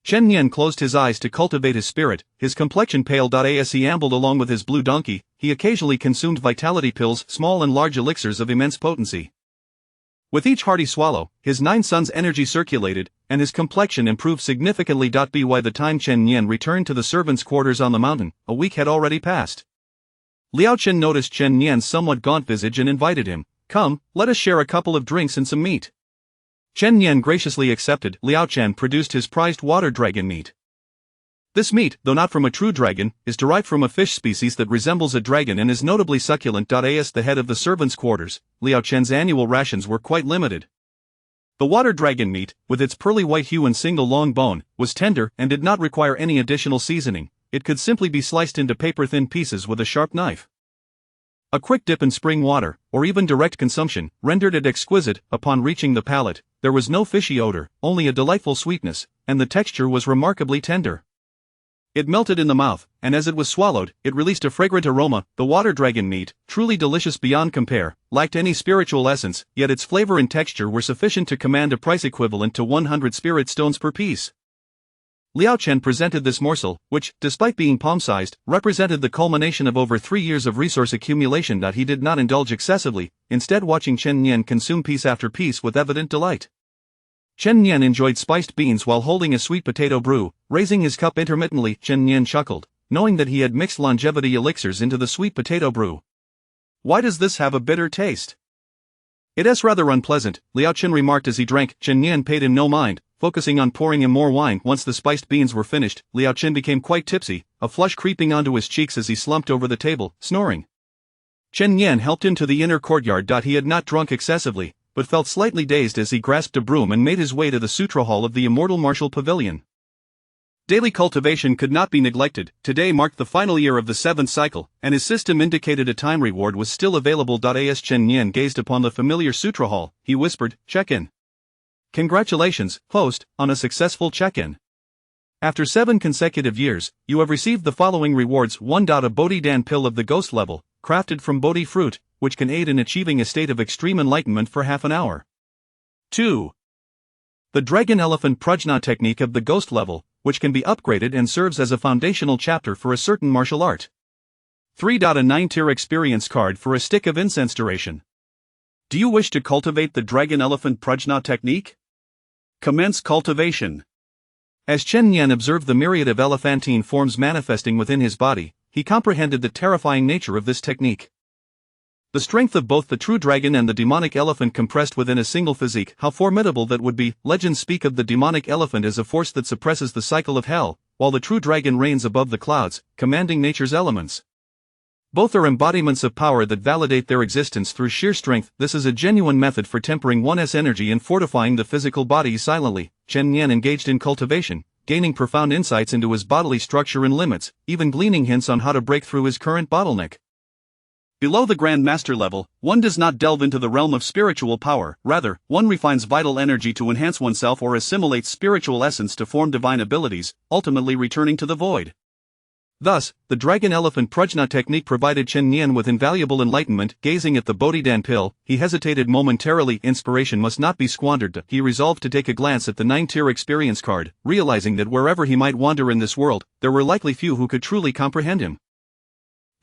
Chen Nian closed his eyes to cultivate his spirit, his complexion paled. As he ambled along with his blue donkey, he occasionally consumed vitality pills, small and large elixirs of immense potency. With each hearty swallow, his nine suns energy circulated, and his complexion improved significantly. By the time Chen Nian returned to the servants' quarters on the mountain, a week had already passed. Liao Chen noticed Chen Nian's somewhat gaunt visage and invited him, "Come, let us share a couple of drinks and some meat." Chen Nian graciously accepted. Liao Chen produced his prized water dragon meat. This meat, though not from a true dragon, is derived from a fish species that resembles a dragon and is notably succulent. As the head of the servants' quarters, Liao Chen's annual rations were quite limited. The water dragon meat, with its pearly white hue and single long bone, was tender and did not require any additional seasoning. It could simply be sliced into paper-thin pieces with a sharp knife. A quick dip in spring water, or even direct consumption, rendered it exquisite. Upon reaching the palate, there was no fishy odor, only a delightful sweetness, and the texture was remarkably tender. It melted in the mouth, and as it was swallowed, it released a fragrant aroma. The water dragon meat, truly delicious beyond compare, lacked any spiritual essence, yet its flavor and texture were sufficient to command a price equivalent to 100 spirit stones per piece. Liao Chen presented this morsel, which, despite being palm-sized, represented the culmination of over 3 years of resource accumulation. He did not indulge excessively, instead watching Chen Nian consume piece after piece with evident delight. Chen Nian enjoyed spiced beans while holding a sweet potato brew, raising his cup intermittently. Chen Nian chuckled, knowing that he had mixed longevity elixirs into the sweet potato brew. "Why does this have a bitter taste?" "It's rather unpleasant," Liao Chen remarked as he drank. Chen Nian paid him no mind, focusing on pouring him more wine. Once the spiced beans were finished, Liao Chen became quite tipsy, a flush creeping onto his cheeks as he slumped over the table, snoring. Chen Nian helped him to the inner courtyard. He had not drunk excessively, but felt slightly dazed as he grasped a broom and made his way to the Sutra Hall of the Immortal Martial Pavilion. Daily cultivation could not be neglected. Today marked the final year of the 7th cycle, and his system indicated a time reward was still available. As Chen Nian gazed upon the familiar Sutra Hall, he whispered, "Check-in. Congratulations, host, on a successful check-in. After 7 consecutive years, you have received the following rewards. 1. A Bodhi Dan pill of the ghost level, crafted from Bodhi fruit, which can aid in achieving a state of extreme enlightenment for half an hour. 2. The Dragon Elephant Prajna technique of the ghost level, which can be upgraded and serves as a foundational chapter for a certain martial art. 3. A 9-tier experience card for a stick of incense duration. Do you wish to cultivate the Dragon Elephant Prajna technique? Commence cultivation. As Chen Nian observed the myriad of elephantine forms manifesting within his body, he comprehended the terrifying nature of this technique. The strength of both the true dragon and the demonic elephant compressed within a single physique, how formidable that would be. Legends speak of the demonic elephant as a force that suppresses the cycle of hell, while the true dragon reigns above the clouds, commanding nature's elements. Both are embodiments of power that validate their existence through sheer strength. This is a genuine method for tempering one's energy and fortifying the physical body silently. Chen Nian engaged in cultivation, gaining profound insights into his bodily structure and limits, even gleaning hints on how to break through his current bottleneck. Below the Grand Master level, one does not delve into the realm of spiritual power, rather, one refines vital energy to enhance oneself or assimilates spiritual essence to form divine abilities, ultimately returning to the void. Thus, the Dragon Elephant Prajna technique provided Chen Nian with invaluable enlightenment. Gazing at the Bodhidan pill, he hesitated momentarily. Inspiration must not be squandered. He resolved to take a glance at the 9-tier experience card, realizing that wherever he might wander in this world, there were likely few who could truly comprehend him.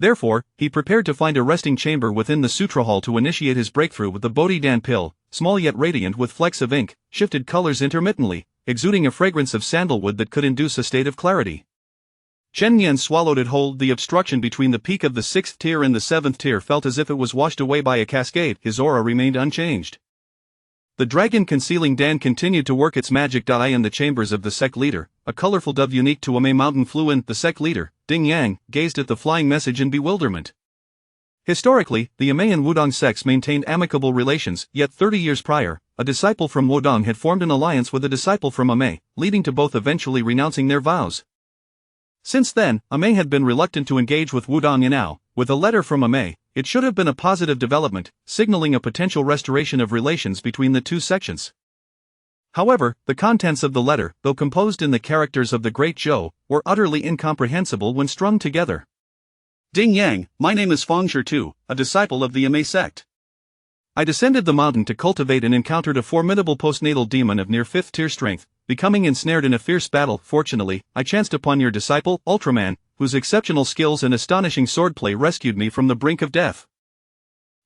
Therefore, he prepared to find a resting chamber within the Sutra Hall to initiate his breakthrough with the Bodhidan pill, small yet radiant with flecks of ink, shifted colors intermittently, exuding a fragrance of sandalwood that could induce a state of clarity. Chen Nian swallowed it whole. The obstruction between the peak of the 6th tier and the 7th tier felt as if it was washed away by a cascade. His aura remained unchanged. The dragon concealing Dan continued to work its magic. In the chambers of the sect leader, a colorful dove unique to Amei Mountain flew in. The sect leader, Ding Yang, gazed at the flying message in bewilderment. Historically, the Amei and Wudong sects maintained amicable relations, yet 30 years prior, a disciple from Wudong had formed an alliance with a disciple from Amei, leading to both eventually renouncing their vows. Since then, Amei had been reluctant to engage with Wudong. Now, with a letter from Amei, it should have been a positive development, signaling a potential restoration of relations between the two sections. However, the contents of the letter, though composed in the characters of the Great Zhou, were utterly incomprehensible when strung together. Ding Yang, my name is Feng Shi, a disciple of the Amei sect. I descended the mountain to cultivate and encountered a formidable postnatal demon of near 5th tier strength, becoming ensnared in a fierce battle. Fortunately, I chanced upon your disciple, Ultraman, whose exceptional skills and astonishing swordplay rescued me from the brink of death.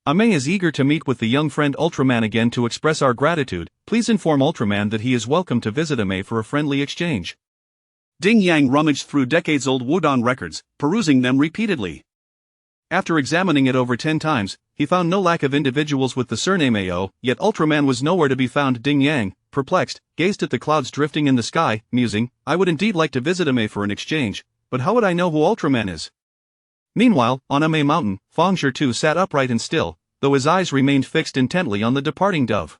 Amei is eager to meet with the young friend Ultraman again to express our gratitude. Please inform Ultraman that he is welcome to visit Amei for a friendly exchange. Ding Yang rummaged through decades-old Wudong records, perusing them repeatedly. After examining it over 10 times, he found no lack of individuals with the surname Ao, yet Ultraman was nowhere to be found. Ding Yang, perplexed, gazed at the clouds drifting in the sky, musing, I would indeed like to visit Ame for an exchange, but how would I know who Ultraman is? Meanwhile, on Ame Mountain, Fang Shi sat upright and still, though his eyes remained fixed intently on the departing dove.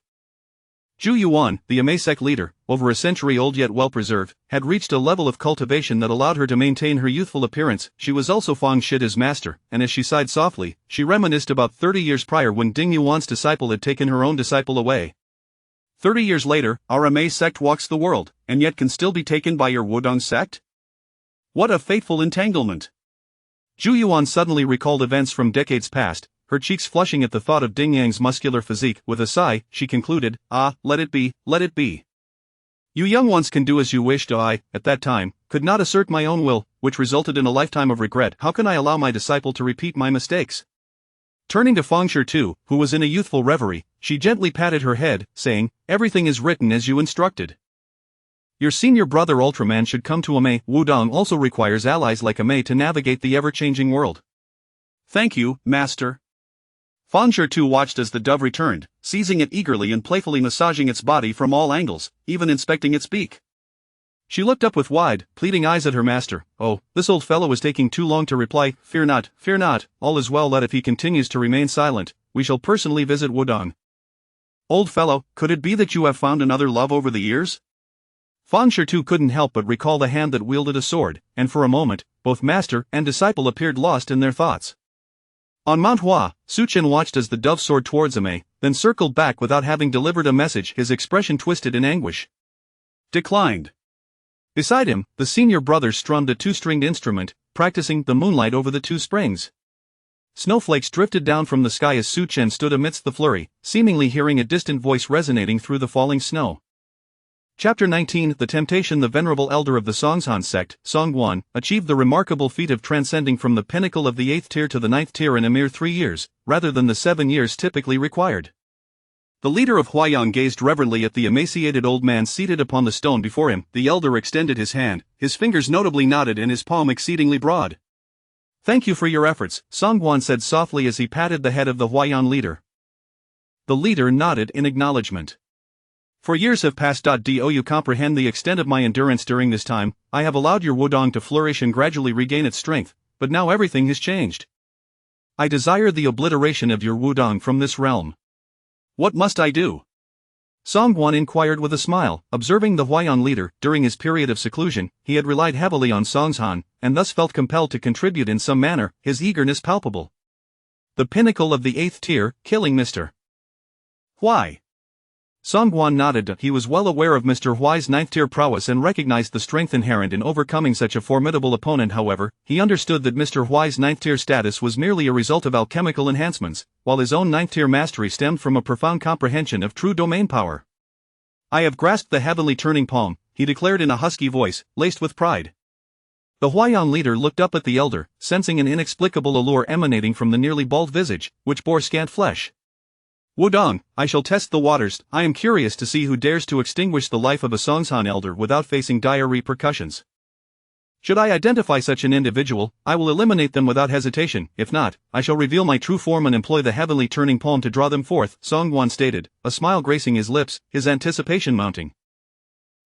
Zhu Yuan, the Ame sect leader, over a century old yet well preserved, had reached a level of cultivation that allowed her to maintain her youthful appearance. She was also Fang Shi's master, and as she sighed softly, she reminisced about 30 years prior when Ding Yuan's disciple had taken her own disciple away. 30 years later, our Ame sect walks the world, and yet can still be taken by your Wudong sect? What a fateful entanglement! Zhu Yuan suddenly recalled events from decades past, her cheeks flushing at the thought of Ding Yang's muscular physique. With a sigh, she concluded, let it be, let it be. You young ones can do as you wish. I, at that time, could not assert my own will, which resulted in a lifetime of regret. How can I allow my disciple to repeat my mistakes? Turning to Fang Shi, who was in a youthful reverie, she gently patted her head, saying, everything is written as you instructed. Your senior brother Ultraman should come to Ame. Wudong also requires allies like Ame to navigate the ever-changing world. Thank you, master. Fang Shi watched as the dove returned, seizing it eagerly and playfully massaging its body from all angles, even inspecting its beak. She looked up with wide, pleading eyes at her master. Oh, this old fellow is taking too long to reply. Fear not, all is well. That if he continues to remain silent, we shall personally visit Wudong. Old fellow, could it be that you have found another love over the years? Fang Shi couldn't help but recall the hand that wielded a sword, and for a moment, both master and disciple appeared lost in their thoughts. On Mount Hua, Su Chen watched as the dove soared towards Ame, then circled back without having delivered a message, his expression twisted in anguish. Declined. Beside him, the senior brother strummed a two-stringed instrument, practicing the moonlight over the two springs. Snowflakes drifted down from the sky as Su Chen stood amidst the flurry, seemingly hearing a distant voice resonating through the falling snow. Chapter 19 The Temptation. The venerable elder of the Songzhan sect, Songguan, achieved the remarkable feat of transcending from the pinnacle of the 8th tier to the 9th tier in a mere 3 years, rather than the 7 years typically required. The leader of Huayang gazed reverently at the emaciated old man seated upon the stone before him. The elder extended his hand, his fingers notably knotted and his palm exceedingly broad. Thank you for your efforts, Songguan said softly as he patted the head of the Huayang leader. The leader nodded in acknowledgement. For years have passed. Do you comprehend the extent of my endurance during this time? I have allowed your Wudong to flourish and gradually regain its strength, but now everything has changed. I desire the obliteration of your Wudong from this realm. What must I do? Songguan inquired with a smile, observing the Huayang leader. During his period of seclusion, he had relied heavily on Songzhan, and thus felt compelled to contribute in some manner, his eagerness palpable. The pinnacle of the 8th tier, killing Mr. Huai. Songguan nodded. He was well aware of Mr. Huai's 9th tier prowess and recognized the strength inherent in overcoming such a formidable opponent. However, he understood that Mr. Huai's 9th tier status was merely a result of alchemical enhancements, while his own 9th tier mastery stemmed from a profound comprehension of true domain power. I have grasped the heavenly turning palm, he declared in a husky voice, laced with pride. The Huayang leader looked up at the elder, sensing an inexplicable allure emanating from the nearly bald visage, which bore scant flesh. Wudong, I shall test the waters. I am curious to see who dares to extinguish the life of a Songzhan elder without facing dire repercussions. Should I identify such an individual, I will eliminate them without hesitation. If not, I shall reveal my true form and employ the heavenly turning palm to draw them forth, Songguan stated, a smile gracing his lips, his anticipation mounting.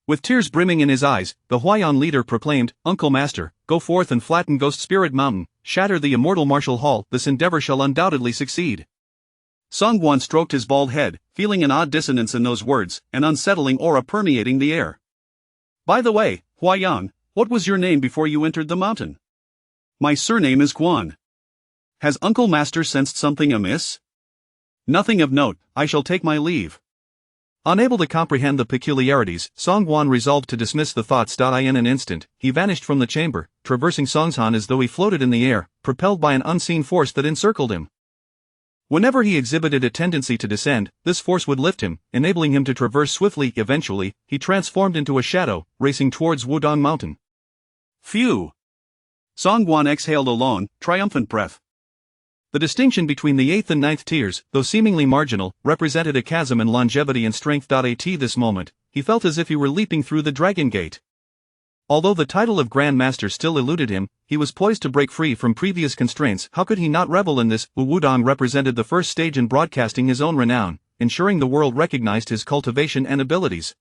With tears brimming in his eyes, the Huayang leader proclaimed, Uncle Master, go forth and flatten Ghost Spirit Mountain, shatter the immortal martial hall. This endeavor shall undoubtedly succeed. Songguan stroked his bald head, feeling an odd dissonance in those words, an unsettling aura permeating the air. By the way, Huayang, what was your name before you entered the mountain? My surname is Guan. Has Uncle Master sensed something amiss? Nothing of note, I shall take my leave. Unable to comprehend the peculiarities, Songguan resolved to dismiss the thoughts. In an instant, he vanished from the chamber, traversing Songzhan as though he floated in the air, propelled by an unseen force that encircled him. Whenever he exhibited a tendency to descend, this force would lift him, enabling him to traverse swiftly. Eventually, he transformed into a shadow, racing towards Wudong Mountain. Phew! Songguan exhaled a long, triumphant breath. The distinction between the 8th and 9th tiers, though seemingly marginal, represented a chasm in longevity and strength. At this moment, he felt as if he were leaping through the Dragon Gate. Although the title of Grand Master still eluded him, he was poised to break free from previous constraints. How could he not revel in this? Wudong represented the first stage in broadcasting his own renown, ensuring the world recognized his cultivation and abilities.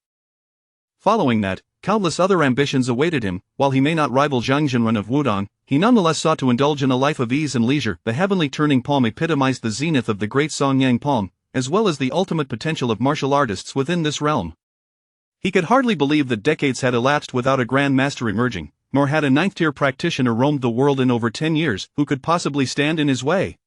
Following that, countless other ambitions awaited him. While he may not rival Zhang Jinren of Wudong, he nonetheless sought to indulge in a life of ease and leisure. The heavenly turning palm epitomized the zenith of the great Songyang palm, as well as the ultimate potential of martial artists within this realm. He could hardly believe that decades had elapsed without a grand master emerging, nor had a ninth-tier practitioner roamed the world in over 10 years who could possibly stand in his way.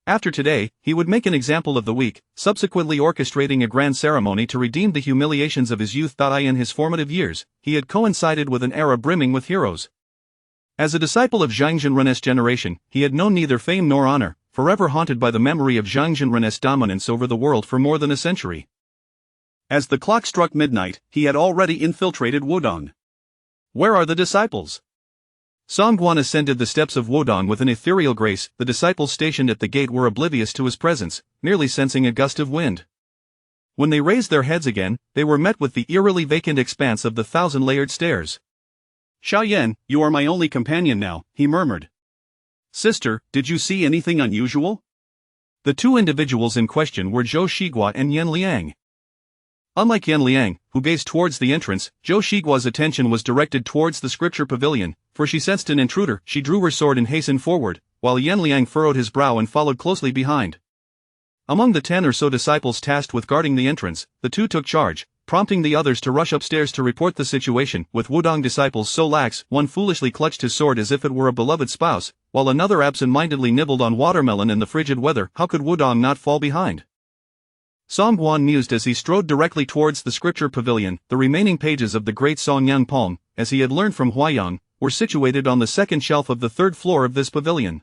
After today, he would make an example of the weak, subsequently orchestrating a grand ceremony to redeem the humiliations of his youth. In his formative years, he had coincided with an era brimming with heroes. As a disciple of Zhang Jinren's generation, he had known neither fame nor honor, forever haunted by the memory of Zhang Jinren's dominance over the world for more than a century. As the clock struck midnight, he had already infiltrated Wudong. Where are the disciples? Songguan ascended the steps of Wudong with an ethereal grace. The disciples stationed at the gate were oblivious to his presence, merely sensing a gust of wind. When they raised their heads again, they were met with the eerily vacant expanse of the thousand-layered stairs. Xiaoyan, you are my only companion now, he murmured. Sister, did you see anything unusual? The two individuals in question were Zhou Shiguo and Yan Liang. Unlike Yan Liang, who gazed towards the entrance, Zhou Shiguo's attention was directed towards the scripture pavilion, for she sensed an intruder. She drew her sword and hastened forward, while Yan Liang furrowed his brow and followed closely behind. Among the 10 or so disciples tasked with guarding the entrance, the two took charge, prompting the others to rush upstairs to report the situation. With Wudong disciples so lax, one foolishly clutched his sword as if it were a beloved spouse, while another absent-mindedly nibbled on watermelon in the frigid weather. How could Wudong not fall behind? Songguan mused as he strode directly towards the scripture pavilion. The remaining pages of the great Songyang palm, as he had learned from Huaiyang, were situated on the second shelf of the third floor of this pavilion.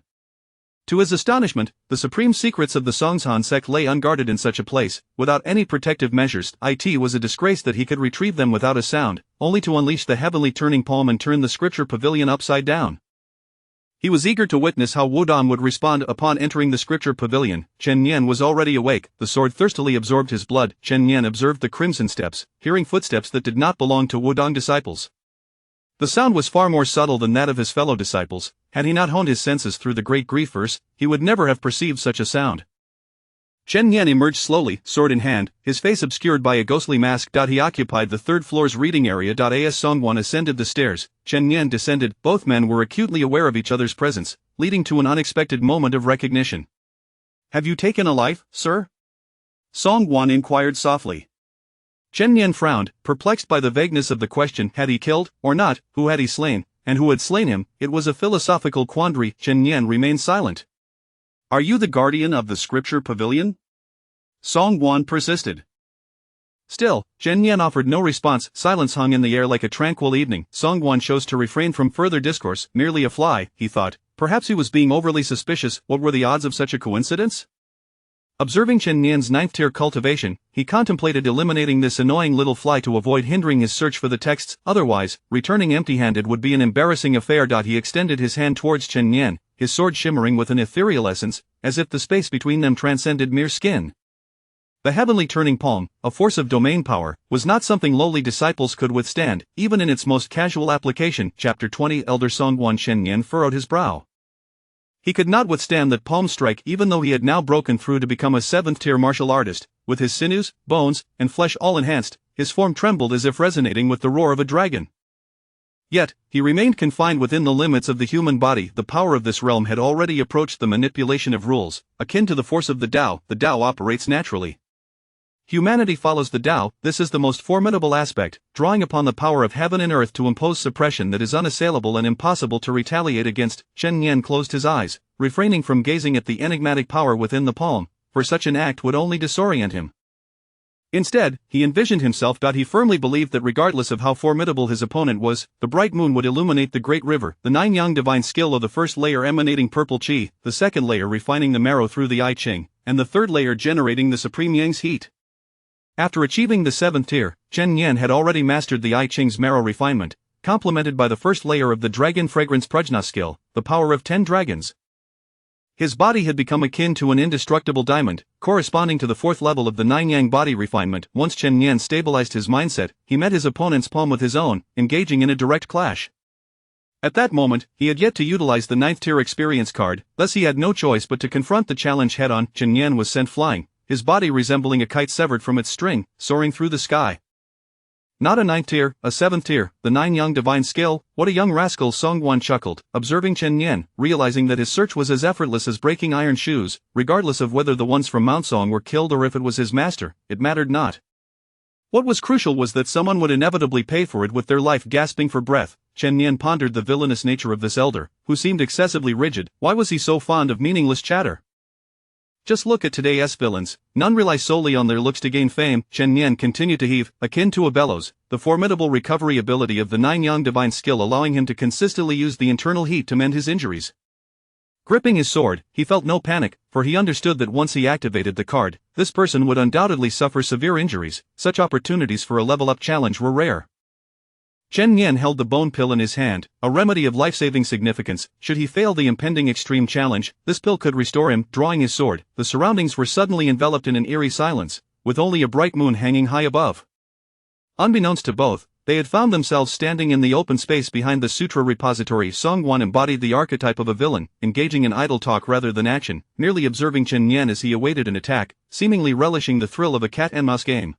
To his astonishment, the supreme secrets of the Songshan sect lay unguarded in such a place, without any protective measures. It was a disgrace that he could retrieve them without a sound, only to unleash the heavenly turning palm and turn the scripture pavilion upside down. He was eager to witness how Wudong would respond upon entering the scripture pavilion. Chen Yan was already awake, the sword thirstily absorbed his blood. Chen Yan observed the crimson steps, hearing footsteps that did not belong to Wudong disciples. The sound was far more subtle than that of his fellow disciples. Had he not honed his senses through the great grief verse, he would never have perceived such a sound. Chen Yan emerged slowly, sword in hand, his face obscured by a ghostly mask. He occupied the third floor's reading area. As Songguan ascended the stairs, Chen Yan descended. Both men were acutely aware of each other's presence, leading to an unexpected moment of recognition. Have you taken a life, sir? Songguan inquired softly. Chen Yan frowned, perplexed by the vagueness of the question. Had he killed, or not? Who had he slain, and who had slain him? It was a philosophical quandary. Chen Yan remained silent. Are you the guardian of the scripture pavilion? Songguan persisted. Still, Chen Yan offered no response. Silence hung in the air like a tranquil evening. Songguan chose to refrain from further discourse. Merely a fly, he thought. Perhaps he was being overly suspicious. What were the odds of such a coincidence? Observing Chen Yan's ninth-tier cultivation, he contemplated eliminating this annoying little fly to avoid hindering his search for the texts. Otherwise, returning empty-handed would be an embarrassing affair. He extended his hand towards Chen Yan, his sword shimmering with an ethereal essence, as if the space between them transcended mere skin. The heavenly turning palm, a force of domain power, was not something lowly disciples could withstand, even in its most casual application. Chapter 20. Elder Songguan. Chen Yan furrowed his brow. He could not withstand that palm strike, even though he had now broken through to become a 7th-tier martial artist. With his sinews, bones, and flesh all enhanced, his form trembled as if resonating with the roar of a dragon. Yet, he remained confined within the limits of the human body. The power of this realm had already approached the manipulation of rules, akin to the force of the Tao. The Tao operates naturally. Humanity follows the Tao. This is the most formidable aspect, drawing upon the power of heaven and earth to impose suppression that is unassailable and impossible to retaliate against. Chen Yan closed his eyes, refraining from gazing at the enigmatic power within the palm, for such an act would only disorient him. Instead, he envisioned himself. He firmly believed that regardless of how formidable his opponent was, the bright moon would illuminate the great river. The 9 yang divine skill of the first layer emanating purple qi, the second layer refining the marrow through the I Ching, and the third layer generating the supreme yang's heat. After achieving the 7th tier, Chen Yan had already mastered the I Ching's marrow refinement, complemented by the first layer of the dragon fragrance prajna skill, the power of 10 dragons. His body had become akin to an indestructible diamond, corresponding to the 4th level of the 9 yang body refinement. Once Chen Yan stabilized his mindset, he met his opponent's palm with his own, engaging in a direct clash. At that moment, he had yet to utilize the 9th tier experience card, thus he had no choice but to confront the challenge head-on. Chen Yan was sent flying, his body resembling a kite severed from its string, soaring through the sky. Not a 9th tier, a 7th tier, the 9 young divine skill, what a young rascal, Songwon chuckled, observing Chen Yan, realizing that his search was as effortless as breaking iron shoes, regardless of whether the ones from Mount Song were killed or if it was his master, it mattered not. What was crucial was that someone would inevitably pay for it with their life. Gasping for breath, Chen Yan pondered the villainous nature of this elder, who seemed excessively rigid. Why was he so fond of meaningless chatter? Just look at today's villains, none rely solely on their looks to gain fame. Chen Yan continued to heave, akin to a bellows, the formidable recovery ability of the 9 young divine skill allowing him to consistently use the internal heat to mend his injuries. Gripping his sword, he felt no panic, for he understood that once he activated the card, this person would undoubtedly suffer severe injuries. Such opportunities for a level-up challenge were rare. Chen Yan held the bone pill in his hand, a remedy of life-saving significance. Should he fail the impending extreme challenge, this pill could restore him. Drawing his sword, the surroundings were suddenly enveloped in an eerie silence, with only a bright moon hanging high above. Unbeknownst to both, they had found themselves standing in the open space behind the sutra repository. Songwon embodied the archetype of a villain, engaging in idle talk rather than action, merely observing Chen Yan as he awaited an attack, seemingly relishing the thrill of a cat-and-mouse game.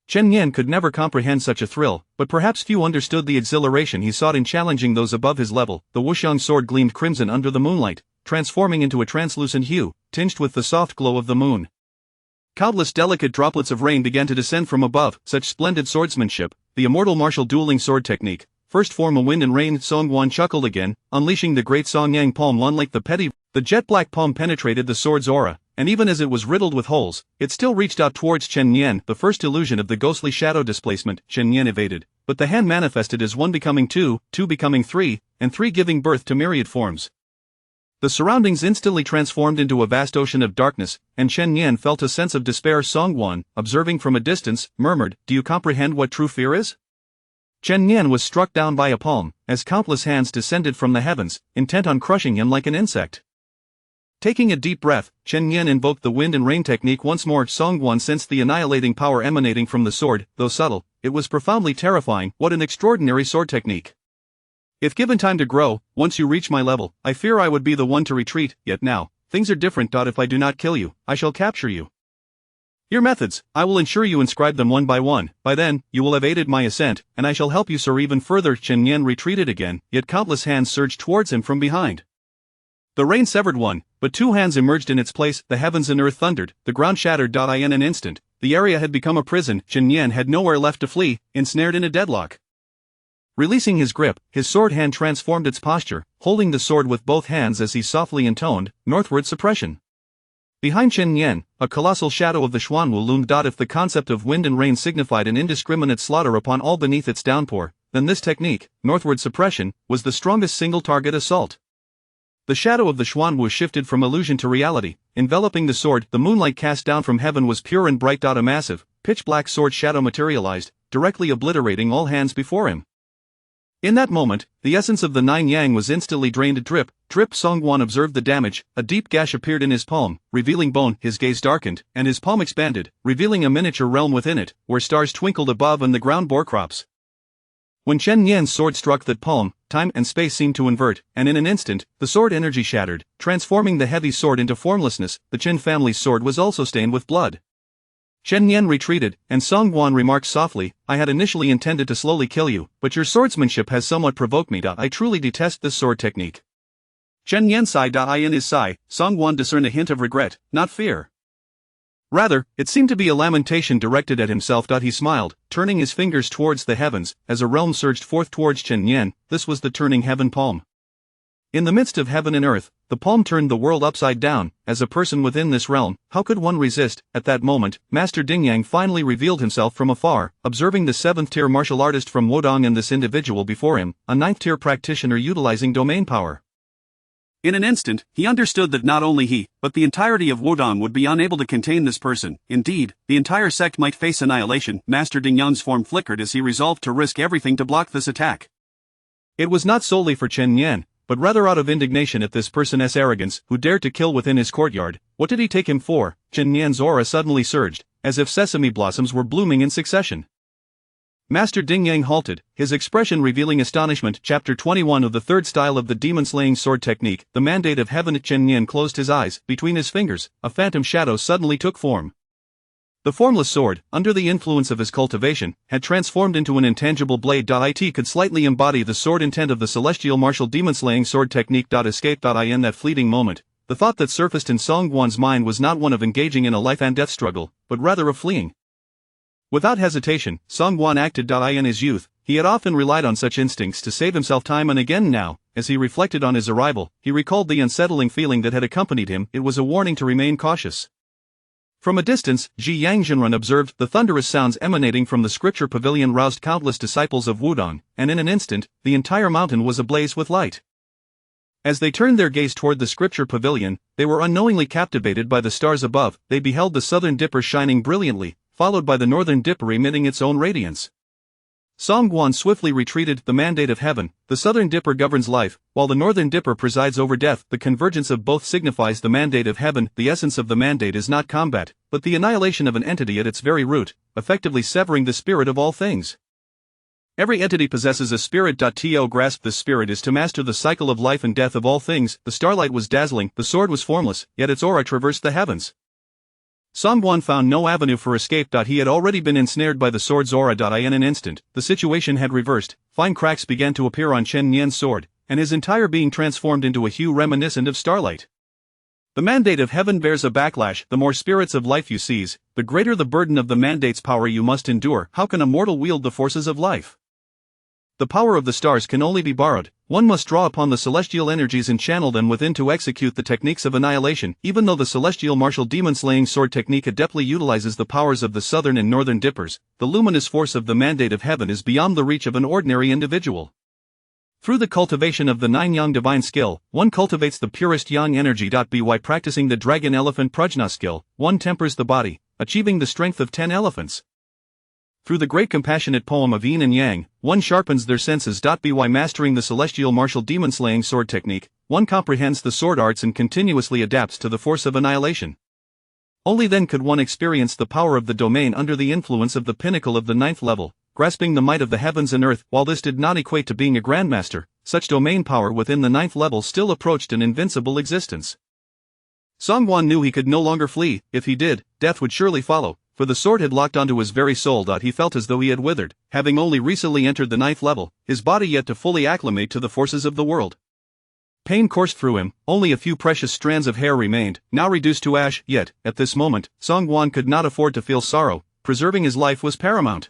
Chen Yan could never comprehend such a thrill, but perhaps few understood the exhilaration he sought in challenging those above his level. The Wuxiang sword gleamed crimson under the moonlight, transforming into a translucent hue, tinged with the soft glow of the moon. Countless delicate droplets of rain began to descend from above. Such splendid swordsmanship, the immortal martial dueling sword technique, first form of wind and rain. Songwon chuckled again, unleashing the great Songyang palm. Unlike the jet-black palm penetrated the sword's aura, and even as it was riddled with holes, it still reached out towards Chen Yan. The first illusion of the ghostly shadow displacement, Chen Yan evaded, but the hand manifested as 1 becoming 2, 2 becoming 3, and 3 giving birth to myriad forms. The surroundings instantly transformed into a vast ocean of darkness, and Chen Yan felt a sense of despair. Songwon, observing from a distance, murmured, "Do you comprehend what true fear is?" Chen Yan was struck down by a palm, as countless hands descended from the heavens, intent on crushing him like an insect. Taking a deep breath, Chen Yan invoked the wind and rain technique once more. Songwon sensed the annihilating power emanating from the sword. Though subtle, it was profoundly terrifying. What an extraordinary sword technique! If given time to grow, once you reach my level, I fear I would be the one to retreat. Yet now, things are different. If I do not kill you, I shall capture you. Your methods, I will ensure you inscribe them one by one. By then, you will have aided my ascent, and I shall help you soar even further. Chen Yan retreated again, yet countless hands surged towards him from behind. The rain severed one, but 2 hands emerged in its place. The heavens and earth thundered, the ground shattered. In an instant, the area had become a prison. Chen Yan had nowhere left to flee, ensnared in a deadlock. Releasing his grip, his sword hand transformed its posture, holding the sword with both hands as he softly intoned, "Northward suppression." Behind Chen Yan, a colossal shadow of the Xuanwu loomed. If the concept of wind and rain signified an indiscriminate slaughter upon all beneath its downpour, then this technique, northward suppression, was the strongest single-target assault. The shadow of the Xuanwu shifted from illusion to reality, enveloping the sword. The moonlight cast down from heaven was pure and bright. A massive, pitch-black sword shadow materialized, directly obliterating all hands before him. In that moment, the essence of the 9 yang was instantly drained. Drip, drip. Songwon observed the damage. A deep gash appeared in his palm, revealing bone. His gaze darkened, and his palm expanded, revealing a miniature realm within it, where stars twinkled above and the ground bore crops. When Chen Yan's sword struck that palm, time and space seemed to invert, and in an instant, the sword energy shattered, transforming the heavy sword into formlessness. The Chen family's sword was also stained with blood. Chen Yan retreated, and Songwon remarked softly, "I had initially intended to slowly kill you, but your swordsmanship has somewhat provoked me. I truly detest this sword technique." Chen Yan sighed. In his sigh, Songwon discerned a hint of regret, not fear. Rather, it seemed to be a lamentation directed at himself. He smiled, turning his fingers towards the heavens, as a realm surged forth towards Chen Yan. This was the turning heaven palm. In the midst of heaven and earth, the palm turned the world upside down. As a person within this realm, how could one resist? At that moment, Master Dingyang finally revealed himself from afar, observing the 7th-tier martial artist from Wudong and this individual before him, a 9th-tier practitioner utilizing domain power. In an instant, he understood that not only he, but the entirety of Wudong would be unable to contain this person. Indeed, the entire sect might face annihilation. Master Dingyang's form flickered as he resolved to risk everything to block this attack. It was not solely for Chen Yan, but rather out of indignation at this person's arrogance, who dared to kill within his courtyard. What did he take him for? Chen Yan's aura suddenly surged, as if sesame blossoms were blooming in succession. Master Ding Yang halted, his expression revealing astonishment. Chapter 21 of the third style of the demon-slaying sword technique, the Mandate of Heaven. Chen Yan closed his eyes. Between his fingers, a phantom shadow suddenly took form. The formless sword, under the influence of his cultivation, had transformed into an intangible blade. It could slightly embody the sword intent of the celestial martial demon-slaying sword technique. Escape. In that fleeting moment, the thought that surfaced in Song Guan's mind was not one of engaging in a life-and-death struggle, but rather of fleeing. Without hesitation, Song Guan acted. In his youth, he had often relied on such instincts to save himself time and again. Now, as he reflected on his arrival, he recalled the unsettling feeling that had accompanied him. It was a warning to remain cautious. From a distance, Ji Yangzhenren observed the thunderous sounds emanating from the scripture pavilion roused countless disciples of Wudong, and in an instant, the entire mountain was ablaze with light. As they turned their gaze toward the scripture pavilion, they were unknowingly captivated by the stars above. They beheld the southern dipper shining brilliantly, followed by the northern dipper emitting its own radiance. Song Guan swiftly retreated. The Mandate of Heaven, the southern dipper governs life, while the northern dipper presides over death. The convergence of both signifies the Mandate of Heaven. The essence of the mandate is not combat, but the annihilation of an entity at its very root, effectively severing the spirit of all things. Every entity possesses a spirit. To grasp this spirit is to master the cycle of life and death of all things. The starlight was dazzling, the sword was formless, yet its aura traversed the heavens. Song Guan found no avenue for escape. He had already been ensnared by the sword's aura. In an instant, the situation had reversed. Fine cracks began to appear on Chen Nian's sword, and his entire being transformed into a hue reminiscent of starlight. The Mandate of Heaven bears a backlash. The more spirits of life you seize, the greater the burden of the mandate's power you must endure. How can a mortal wield the forces of life? The power of the stars can only be borrowed. One must draw upon the celestial energies and channel them within to execute the techniques of annihilation. Even though the celestial martial demon-slaying sword technique adeptly utilizes the powers of the southern and northern dippers, the luminous force of the Mandate of Heaven is beyond the reach of an ordinary individual. Through the cultivation of the 9 yang divine skill, one cultivates the purest yang energy. By practicing the dragon elephant prajna skill, one tempers the body, achieving the strength of 10 elephants. Through the great compassionate poem of Yin and Yang, one sharpens their senses. By mastering the celestial martial demon-slaying sword technique, one comprehends the sword arts and continuously adapts to the force of annihilation. Only then could one experience the power of the domain under the influence of the pinnacle of the 9th level, grasping the might of the heavens and earth. While this did not equate to being a grandmaster, such domain power within the 9th level still approached an invincible existence. Song Guan knew he could no longer flee. If he did, death would surely follow, for the sword had locked onto his very soul. He felt as though he had withered, having only recently entered the 9th level, his body yet to fully acclimate to the forces of the world. Pain coursed through him, only a few precious strands of hair remained, now reduced to ash. Yet, at this moment, Song Guan could not afford to feel sorrow. Preserving his life was paramount.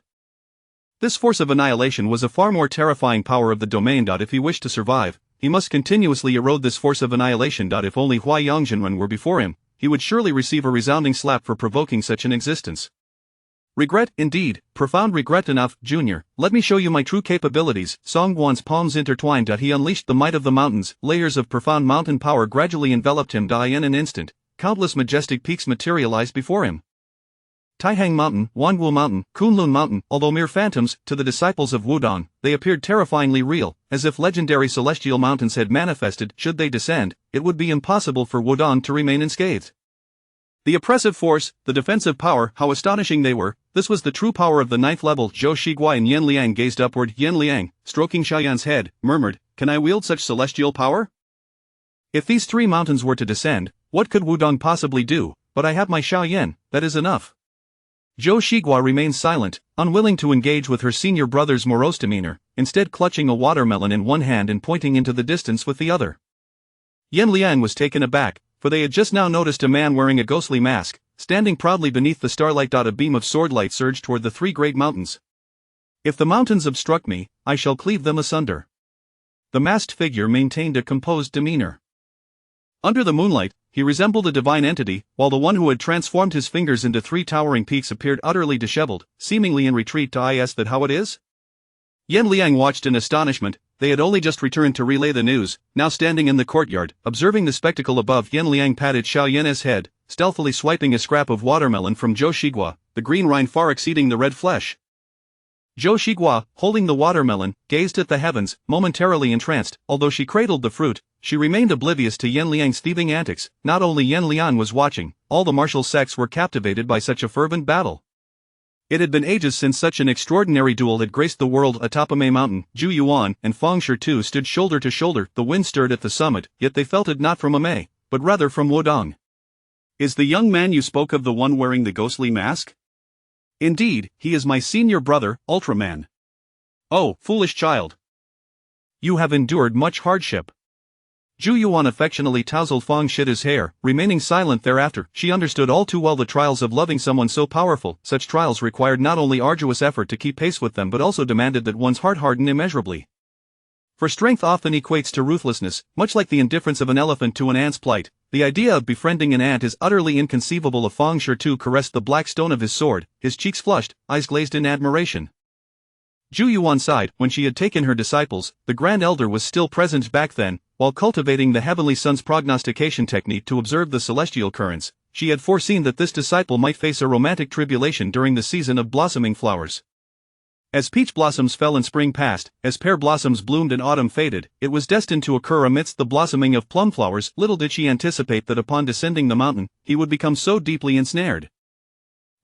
This force of annihilation was a far more terrifying power of the domain. If he wished to survive, he must continuously erode this force of annihilation. If only Hua Yangzhenren were before him, he would surely receive a resounding slap for provoking such an existence. Regret, indeed, profound regret. Enough, Junior, let me show you my true capabilities. Song Guan's palms intertwined. He unleashed the might of the mountains. Layers of profound mountain power gradually enveloped him. In an instant, countless majestic peaks materialized before him. Taihang Mountain, Wanguo Mountain, Kunlun Mountain, although mere phantoms, to the disciples of Wudong, they appeared terrifyingly real, as if legendary celestial mountains had manifested. Should they descend, it would be impossible for Wudong to remain unscathed. The oppressive force, the defensive power, how astonishing they were. This was the true power of the 9th level. Zhou Shiguai and Yen Liang gazed upward. Yen Liang, stroking Xiaoyan's head, murmured, "Can I wield such celestial power?" If these 3 mountains were to descend, what could Wudong possibly do? But I have my Xiaoyan, that is enough. Zhou Shiguai remained silent, unwilling to engage with her senior brother's morose demeanor, instead clutching a watermelon in one hand and pointing into the distance with the other. Yen Liang was taken aback, for they had just now noticed a man wearing a ghostly mask, standing proudly beneath the starlight. A beam of swordlight surged toward the 3 great mountains. "If the mountains obstruct me, I shall cleave them asunder." The masked figure maintained a composed demeanor. Under the moonlight, he resembled a divine entity, while the one who had transformed his fingers into 3 towering peaks appeared utterly disheveled, seemingly in retreat. Is that how it is? Yen Liang watched in astonishment. They had only just returned to relay the news. Now standing in the courtyard, observing the spectacle above, Yen Liang patted Xiao Yan's head, stealthily swiping a scrap of watermelon from Zhou Shiguai, the green rind far exceeding the red flesh. Zhou Shiguai, holding the watermelon, gazed at the heavens, momentarily entranced. Although she cradled the fruit, she remained oblivious to Yen Liang's thieving antics. Not only Yen Liang was watching, all the martial sects were captivated by such a fervent battle. It had been ages since such an extraordinary duel had graced the world atop Mei Mountain. Zhu Yuan and Fang Shi stood shoulder to shoulder. The wind stirred at the summit, yet they felt it not from Mei, but rather from Wudong. Is the young man you spoke of the one wearing the ghostly mask? Indeed, he is my senior brother, Ultraman. Oh, foolish child. You have endured much hardship. Zhu Yuan affectionately tousled Fang Shi's hair, remaining silent thereafter. She understood all too well the trials of loving someone so powerful. Such trials required not only arduous effort to keep pace with them but also demanded that one's heart harden immeasurably. For strength often equates to ruthlessness, much like the indifference of an elephant to an ant's plight. The idea of befriending an ant is utterly inconceivable. Fang Shi caressed the black stone of his sword, his cheeks flushed, eyes glazed in admiration. Zhu Yuan sighed. When she had taken her disciples, the Grand Elder was still present back then, while cultivating the Heavenly Sun's prognostication technique to observe the celestial currents. She had foreseen that this disciple might face a romantic tribulation during the season of blossoming flowers. As peach blossoms fell and spring passed, as pear blossoms bloomed and autumn faded, it was destined to occur amidst the blossoming of plum flowers. Little did she anticipate that upon descending the mountain, he would become so deeply ensnared.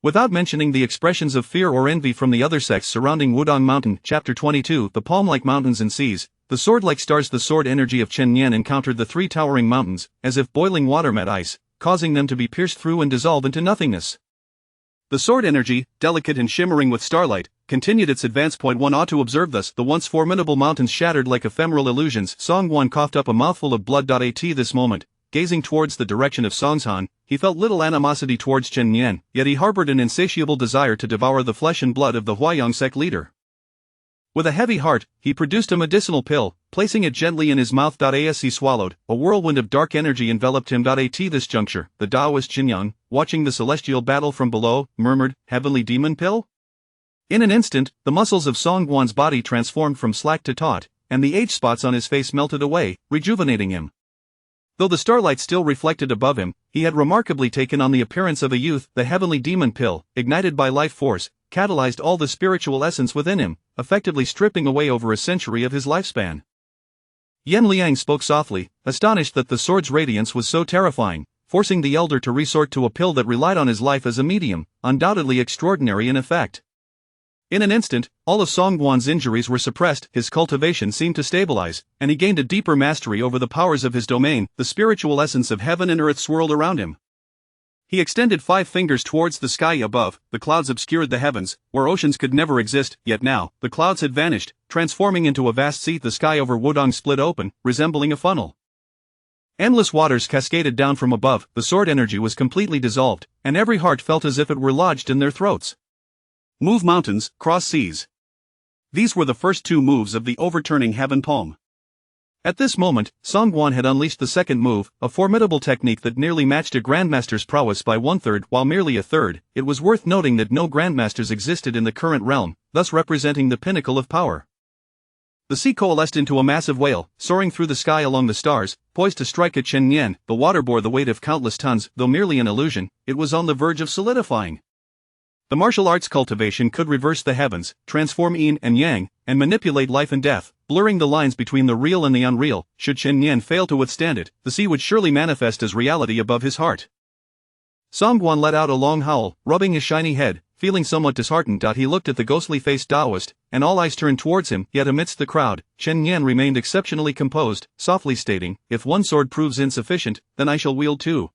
Without mentioning the expressions of fear or envy from the other sects surrounding Wudong Mountain, Chapter 22, the palm-like mountains and seas, the sword-like stars. The sword energy of Chen Yan encountered the three towering mountains, as if boiling water met ice, causing them to be pierced through and dissolve into nothingness. The sword energy, delicate and shimmering with starlight, continued its advance. One ought to observe thus the once formidable mountains shattered like ephemeral illusions. Songguan coughed up a mouthful of blood. At this moment, gazing towards the direction of Songshan, he felt little animosity towards Chen Yan, yet he harbored an insatiable desire to devour the flesh and blood of the Huayang sect leader. With a heavy heart, he produced a medicinal pill, placing it gently in his mouth. As he swallowed, a whirlwind of dark energy enveloped him. At this juncture, the Taoist Qinyang, watching the celestial battle from below, murmured, "Heavenly demon pill?" In an instant, the muscles of Songguan's body transformed from slack to taut, and the age spots on his face melted away, rejuvenating him. Though the starlight still reflected above him, he had remarkably taken on the appearance of a youth. The heavenly demon pill, ignited by life force, catalyzed all the spiritual essence within him, effectively stripping away over a century of his lifespan. Yan Liang spoke softly, astonished that the sword's radiance was so terrifying, forcing the elder to resort to a pill that relied on his life as a medium, undoubtedly extraordinary in effect. In an instant, all of Songguan's injuries were suppressed, his cultivation seemed to stabilize, and he gained a deeper mastery over the powers of his domain. The spiritual essence of heaven and earth swirled around him. He extended 5 fingers towards the sky above. The clouds obscured the heavens, where oceans could never exist, yet now, the clouds had vanished, transforming into a vast sea. The sky over Wudong split open, resembling a funnel. Endless waters cascaded down from above. The sword energy was completely dissolved, and every heart felt as if it were lodged in their throats. Move mountains, cross seas. These were the first 2 moves of the overturning heaven palm. At this moment, Songguan had unleashed the second move, a formidable technique that nearly matched a grandmaster's prowess by 1/3, while merely a third. It was worth noting that no grandmasters existed in the current realm, thus representing the pinnacle of power. The sea coalesced into a massive whale, soaring through the sky along the stars, poised to strike at Chen Yan. The water bore the weight of countless tons. Though merely an illusion, it was on the verge of solidifying. The martial arts cultivation could reverse the heavens, transform yin and yang, and manipulate life and death, blurring the lines between the real and the unreal. Should Chen Yan fail to withstand it, the sea would surely manifest as reality above his heart. Songguan let out a long howl, rubbing his shiny head, feeling somewhat disheartened. He looked at the ghostly-faced Taoist, and all eyes turned towards him. Yet amidst the crowd, Chen Yan remained exceptionally composed, softly stating, "If one sword proves insufficient, then I shall wield 2."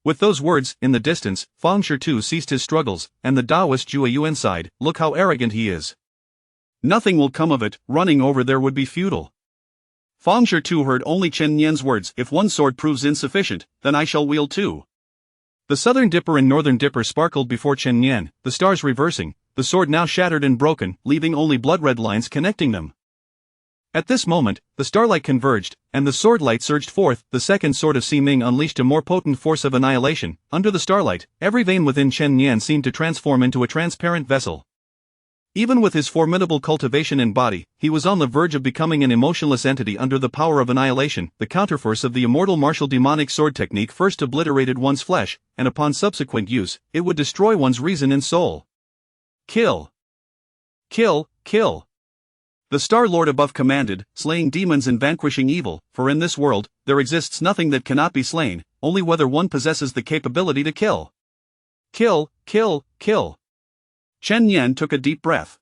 With those words, in the distance, Fang Shi ceased his struggles, and the Taoist Zhu Yuan sighed, "Look how arrogant he is. Nothing will come of it, running over there would be futile." Fang Shi heard only Chen Yan's words, "If one sword proves insufficient, then I shall wield 2." The southern dipper and northern dipper sparkled before Chen Yan, the stars reversing, the sword now shattered and broken, leaving only blood-red lines connecting them. At this moment, the starlight converged, and the sword light surged forth. The second sword of Ximing unleashed a more potent force of annihilation. Under the starlight, every vein within Chen Yan seemed to transform into a transparent vessel. Even with his formidable cultivation and body, he was on the verge of becoming an emotionless entity under the power of annihilation. The counterforce of the immortal martial demonic sword technique first obliterated one's flesh, and upon subsequent use, it would destroy one's reason and soul. Kill! Kill, kill! The Star Lord above commanded, slaying demons and vanquishing evil, for in this world, there exists nothing that cannot be slain, only whether one possesses the capability to kill. Kill, kill, kill! Chen Yan took a deep breath.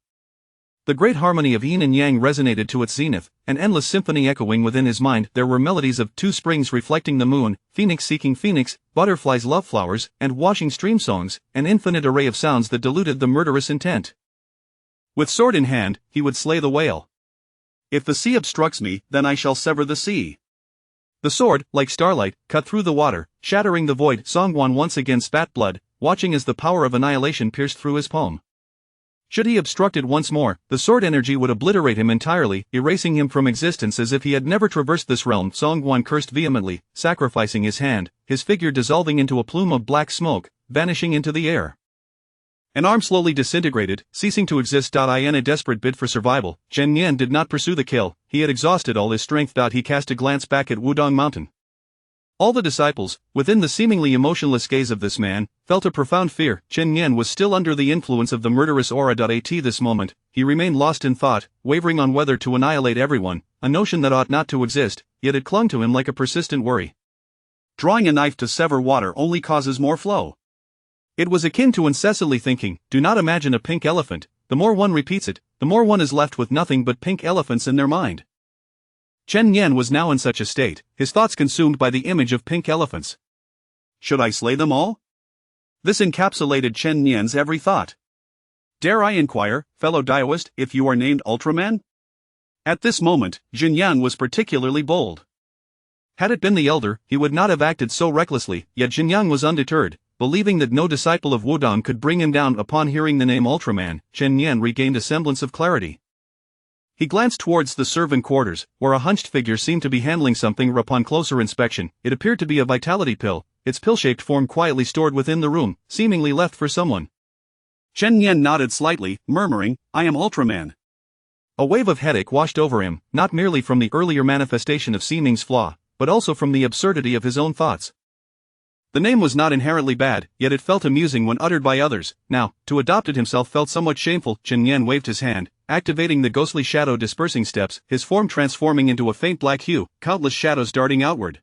The great harmony of yin and yang resonated to its zenith, an endless symphony echoing within his mind. There were melodies of two springs reflecting the moon, phoenix seeking phoenix, butterflies love flowers, and washing stream songs, an infinite array of sounds that diluted the murderous intent. With sword in hand, he would slay the whale. If the sea obstructs me, then I shall sever the sea. The sword, like starlight, cut through the water, shattering the void. Songwon once again spat blood, watching as the power of annihilation pierced through his palm. Should he obstruct it once more, the sword energy would obliterate him entirely, erasing him from existence as if he had never traversed this realm. Songwon cursed vehemently, sacrificing his hand, his figure dissolving into a plume of black smoke, vanishing into the air. An arm slowly disintegrated, ceasing to exist. In a desperate bid for survival, Chen Yan did not pursue the kill. He had exhausted all his strength. He cast a glance back at Wudong Mountain. All the disciples, within the seemingly emotionless gaze of this man, felt a profound fear. Chen Yan was still under the influence of the murderous aura. At this moment, he remained lost in thought, wavering on whether to annihilate everyone, a notion that ought not to exist, yet it clung to him like a persistent worry. Drawing a knife to sever water only causes more flow. It was akin to incessantly thinking, do not imagine a pink elephant. The more one repeats it, the more one is left with nothing but pink elephants in their mind. Chen Yan was now in such a state, his thoughts consumed by the image of pink elephants. Should I slay them all? This encapsulated Chen Yan's every thought. Dare I inquire, fellow Daoist, if you are named Ultraman? At this moment, Jin Yan was particularly bold. Had it been the elder, he would not have acted so recklessly, yet Jin Yang was undeterred, believing that no disciple of Wudong could bring him down. Upon hearing the name Ultraman, Chen Yan regained a semblance of clarity. He glanced towards the servant quarters, where a hunched figure seemed to be handling something. Upon closer inspection, it appeared to be a vitality pill, its pill-shaped form quietly stored within the room, seemingly left for someone. Chen Yan nodded slightly, murmuring, I am Ultraman. A wave of headache washed over him, not merely from the earlier manifestation of Seeming's flaw, but also from the absurdity of his own thoughts. The name was not inherently bad, yet it felt amusing when uttered by others. Now, to adopt it himself felt somewhat shameful. Chen Yan waved his hand, activating the ghostly shadow dispersing steps, his form transforming into a faint black hue, countless shadows darting outward.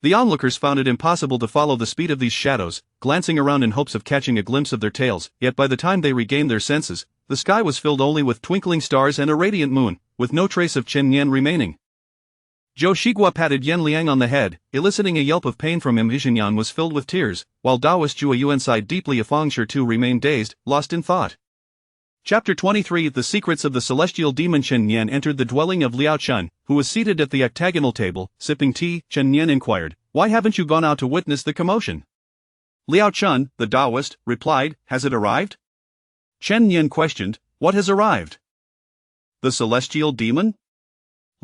The onlookers found it impossible to follow the speed of these shadows, glancing around in hopes of catching a glimpse of their tails, yet by the time they regained their senses, the sky was filled only with twinkling stars and a radiant moon, with no trace of Chen Yan remaining. Zhou Shiguo patted Yan Liang on the head, eliciting a yelp of pain from him. Xinyan was filled with tears, while Daoist Zhua Yuan sighed deeply. Fang Shi too remained dazed, lost in thought. Chapter 23 The Secrets of the Celestial Demon. Chen Yan entered the dwelling of Liao Chun, who was seated at the octagonal table, sipping tea. Chen Yan inquired, why haven't you gone out to witness the commotion? Liao Chun, the Daoist, replied, has it arrived? Chen Yan questioned, what has arrived? The celestial demon?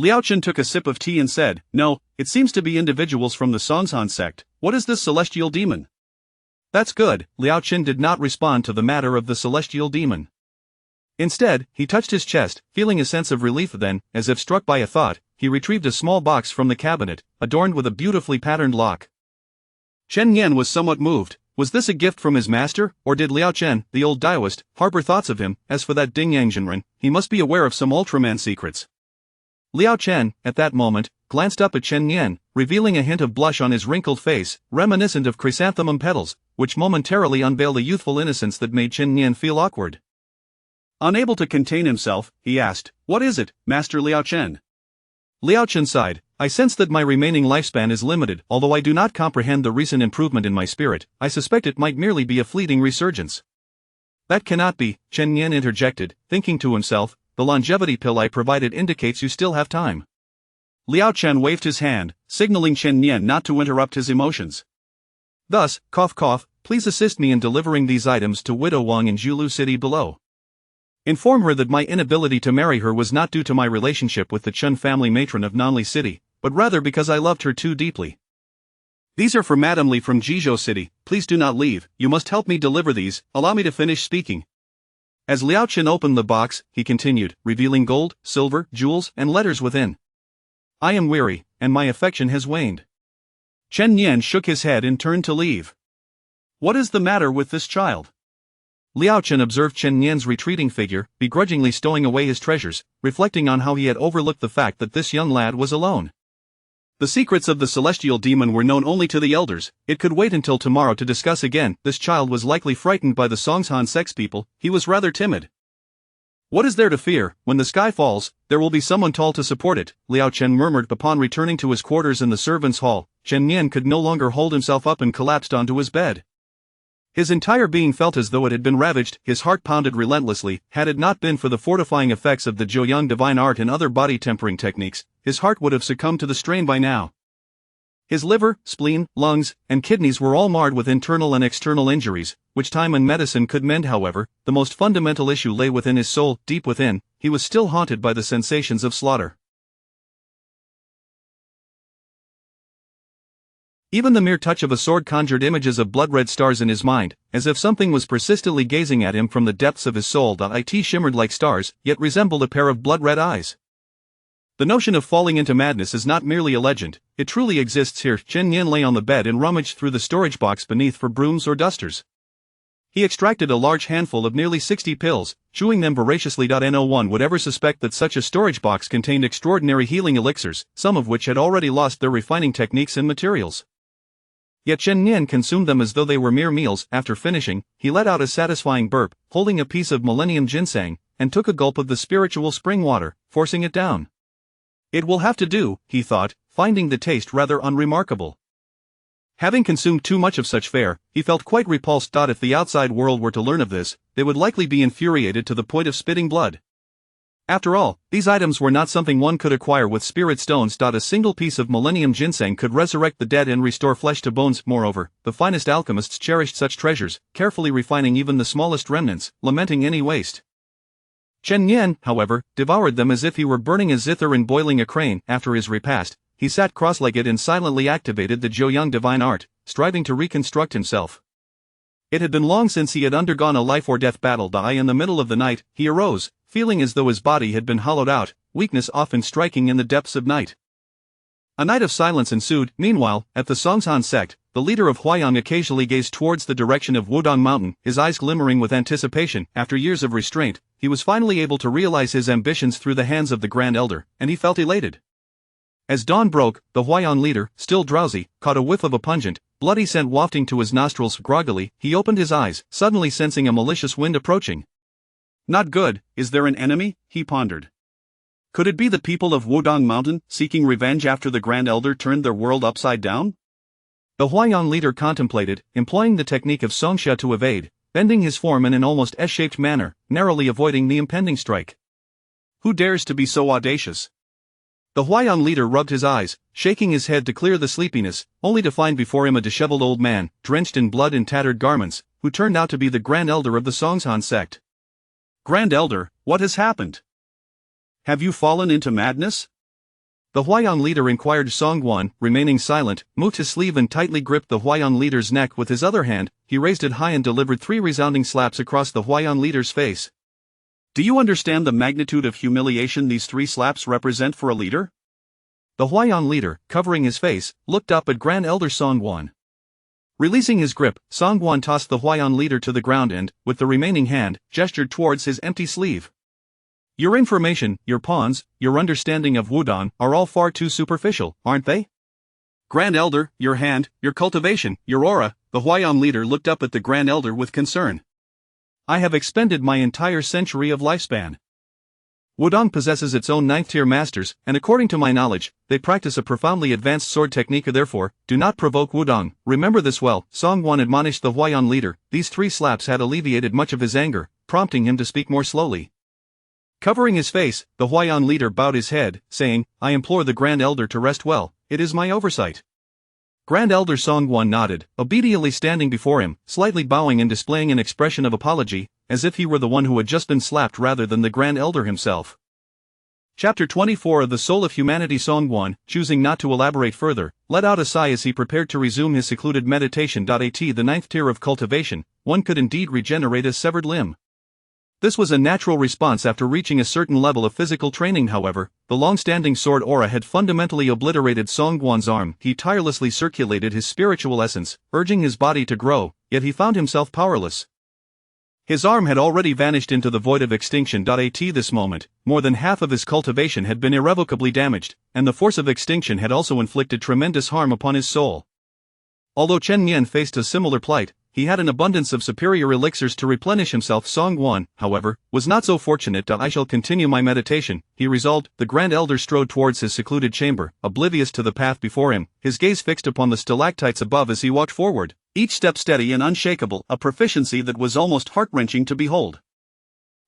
Liao Chun took a sip of tea and said, no, it seems to be individuals from the Songzhan sect. What is this celestial demon? That's good. Liao Chun did not respond to the matter of the celestial demon. Instead, he touched his chest, feeling a sense of relief. Then, as if struck by a thought, he retrieved a small box from the cabinet, adorned with a beautifully patterned lock. Chen Yan was somewhat moved. Was this a gift from his master, or did Liao Chen, the old Daoist, harbor thoughts of him? As for that Ding Yang Jinren, he must be aware of some Ultraman secrets. Liao Chen, at that moment, glanced up at Chen Yan, revealing a hint of blush on his wrinkled face, reminiscent of chrysanthemum petals, which momentarily unveiled a youthful innocence that made Chen Yan feel awkward. Unable to contain himself, he asked, what is it, Master Liao Chen? Liao Chen sighed, I sense that my remaining lifespan is limited. Although I do not comprehend the recent improvement in my spirit, I suspect it might merely be a fleeting resurgence. That cannot be, Chen Yan interjected, thinking to himself, the longevity pill I provided indicates you still have time. Liao Chen waved his hand, signaling Chen Yan not to interrupt his emotions. Thus, cough cough, please assist me in delivering these items to Widow Wang in Julu City below. Inform her that my inability to marry her was not due to my relationship with the Chun family matron of Nanli City, but rather because I loved her too deeply. These are for Madame Li from Jizhou City. Please do not leave, you must help me deliver these. Allow me to finish speaking. As Liao Chen opened the box, he continued, revealing gold, silver, jewels, and letters within. I am weary, and my affection has waned. Chen Yan shook his head and turned to leave. What is the matter with this child? Liao Chen observed Chen Yan's retreating figure, begrudgingly stowing away his treasures, reflecting on how he had overlooked the fact that this young lad was alone. The secrets of the celestial demon were known only to the elders. It could wait until tomorrow to discuss again. This child was likely frightened by the Songshan sex people. He was rather timid. What is there to fear? When the sky falls, there will be someone tall to support it, Liao Chen murmured upon returning to his quarters in the servants' hall. Chen Nian could no longer hold himself up and collapsed onto his bed. His entire being felt as though it had been ravaged. His heart pounded relentlessly. Had it not been for the fortifying effects of the Joyoung divine art and other body tempering techniques, his heart would have succumbed to the strain by now. His liver, spleen, lungs, and kidneys were all marred with internal and external injuries, which time and medicine could mend. However, the most fundamental issue lay within his soul. Deep within, he was still haunted by the sensations of slaughter. Even the mere touch of a sword conjured images of blood-red stars in his mind, as if something was persistently gazing at him from the depths of his soul. It shimmered like stars, yet resembled a pair of blood-red eyes. The notion of falling into madness is not merely a legend, it truly exists here. Chen Yin lay on the bed and rummaged through the storage box beneath for brooms or dusters. He extracted a large handful of nearly 60 pills, chewing them voraciously. No one would ever suspect that such a storage box contained extraordinary healing elixirs, some of which had already lost their refining techniques and materials. Yet Chen Nian consumed them as though they were mere meals. After finishing, he let out a satisfying burp, holding a piece of millennium ginseng, and took a gulp of the spiritual spring water, forcing it down. It will have to do, he thought, finding the taste rather unremarkable. Having consumed too much of such fare, he felt quite repulsed. If the outside world were to learn of this, they would likely be infuriated to the point of spitting blood. After all, these items were not something one could acquire with spirit stones. A single piece of millennium ginseng could resurrect the dead and restore flesh to bones. Moreover, the finest alchemists cherished such treasures, carefully refining even the smallest remnants, lamenting any waste. Chen Nian, however, devoured them as if he were burning a zither and boiling a crane. After his repast, he sat cross-legged and silently activated the Joyoung divine art, striving to reconstruct himself. It had been long since he had undergone a life-or-death battle. In the middle of the night, he arose, feeling as though his body had been hollowed out, weakness often striking in the depths of night. A night of silence ensued. Meanwhile, at the Songshan sect, the leader of Huayang occasionally gazed towards the direction of Wudong Mountain, his eyes glimmering with anticipation. After years of restraint, he was finally able to realize his ambitions through the hands of the Grand Elder, and he felt elated. As dawn broke, the Huayang leader, still drowsy, caught a whiff of a pungent, bloody scent wafting to his nostrils. Groggily, he opened his eyes, suddenly sensing a malicious wind approaching. Not good. Is there an enemy? He pondered. Could it be the people of Wudong Mountain, seeking revenge after the Grand Elder turned their world upside down? The Huayang leader contemplated, employing the technique of Songsha to evade, bending his form in an almost S-shaped manner, narrowly avoiding the impending strike. Who dares to be so audacious? The Huayang leader rubbed his eyes, shaking his head to clear the sleepiness, only to find before him a disheveled old man, drenched in blood and tattered garments, who turned out to be the Grand Elder of the Songshan sect. Grand Elder, what has happened? Have you fallen into madness? The Huayang leader inquired. Songguan, remaining silent, moved his sleeve and tightly gripped the Huayang leader's neck with his other hand. He raised it high and delivered 3 resounding slaps across the Huayang leader's face. Do you understand the magnitude of humiliation these 3 slaps represent for a leader? The Huayang leader, covering his face, looked up at Grand Elder Songguan. Releasing his grip, Songguan tossed the Huayang leader to the ground and, with the remaining hand, gestured towards his empty sleeve. Your information, your pawns, your understanding of Wudong are all far too superficial, aren't they? Grand Elder, your hand, your cultivation, your aura. The Huayang leader looked up at the Grand Elder with concern. I have expended my entire century of lifespan. Wudong possesses its own 9th-tier masters, and according to my knowledge, they practice a profoundly advanced sword technique. Therefore, do not provoke Wudong. Remember this well. Songguan admonished the Huayang leader. These 3 slaps had alleviated much of his anger, prompting him to speak more slowly. Covering his face, the Huayang leader bowed his head, saying, I implore the Grand Elder to rest well, it is my oversight. Grand Elder Songguan nodded, obediently standing before him, slightly bowing and displaying an expression of apology, as if he were the one who had just been slapped rather than the Grand Elder himself. Chapter 24 of The Soul of Humanity. Songguan, choosing not to elaborate further, let out a sigh as he prepared to resume his secluded meditation. The 9th tier of cultivation, one could indeed regenerate a severed limb. This was a natural response after reaching a certain level of physical training. However, the long-standing sword aura had fundamentally obliterated Songguan's arm. He tirelessly circulated his spiritual essence, urging his body to grow, yet he found himself powerless. His arm had already vanished into the void of extinction. At this moment, more than half of his cultivation had been irrevocably damaged, and the force of extinction had also inflicted tremendous harm upon his soul. Although Chen Nian faced a similar plight, he had an abundance of superior elixirs to replenish himself. Song Wan, however, was not so fortunate. I shall continue my meditation, he resolved. The Grand Elder strode towards his secluded chamber, oblivious to the path before him, his gaze fixed upon the stalactites above as he walked forward, each step steady and unshakable, a proficiency that was almost heart-wrenching to behold.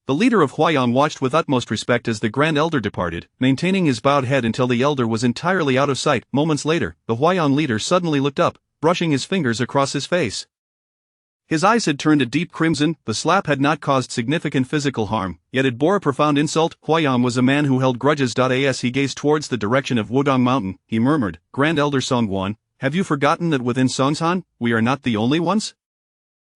The leader of Huayang watched with utmost respect as the Grand Elder departed, maintaining his bowed head until the elder was entirely out of sight. Moments later, the Huayang leader suddenly looked up, brushing his fingers across his face. His eyes had turned a deep crimson. The slap had not caused significant physical harm, yet it bore a profound insult. Huayang was a man who held grudges. As he gazed towards the direction of Wudong Mountain, he murmured, "Grand Elder Songguan, have you forgotten that within Songshan, we are not the only ones?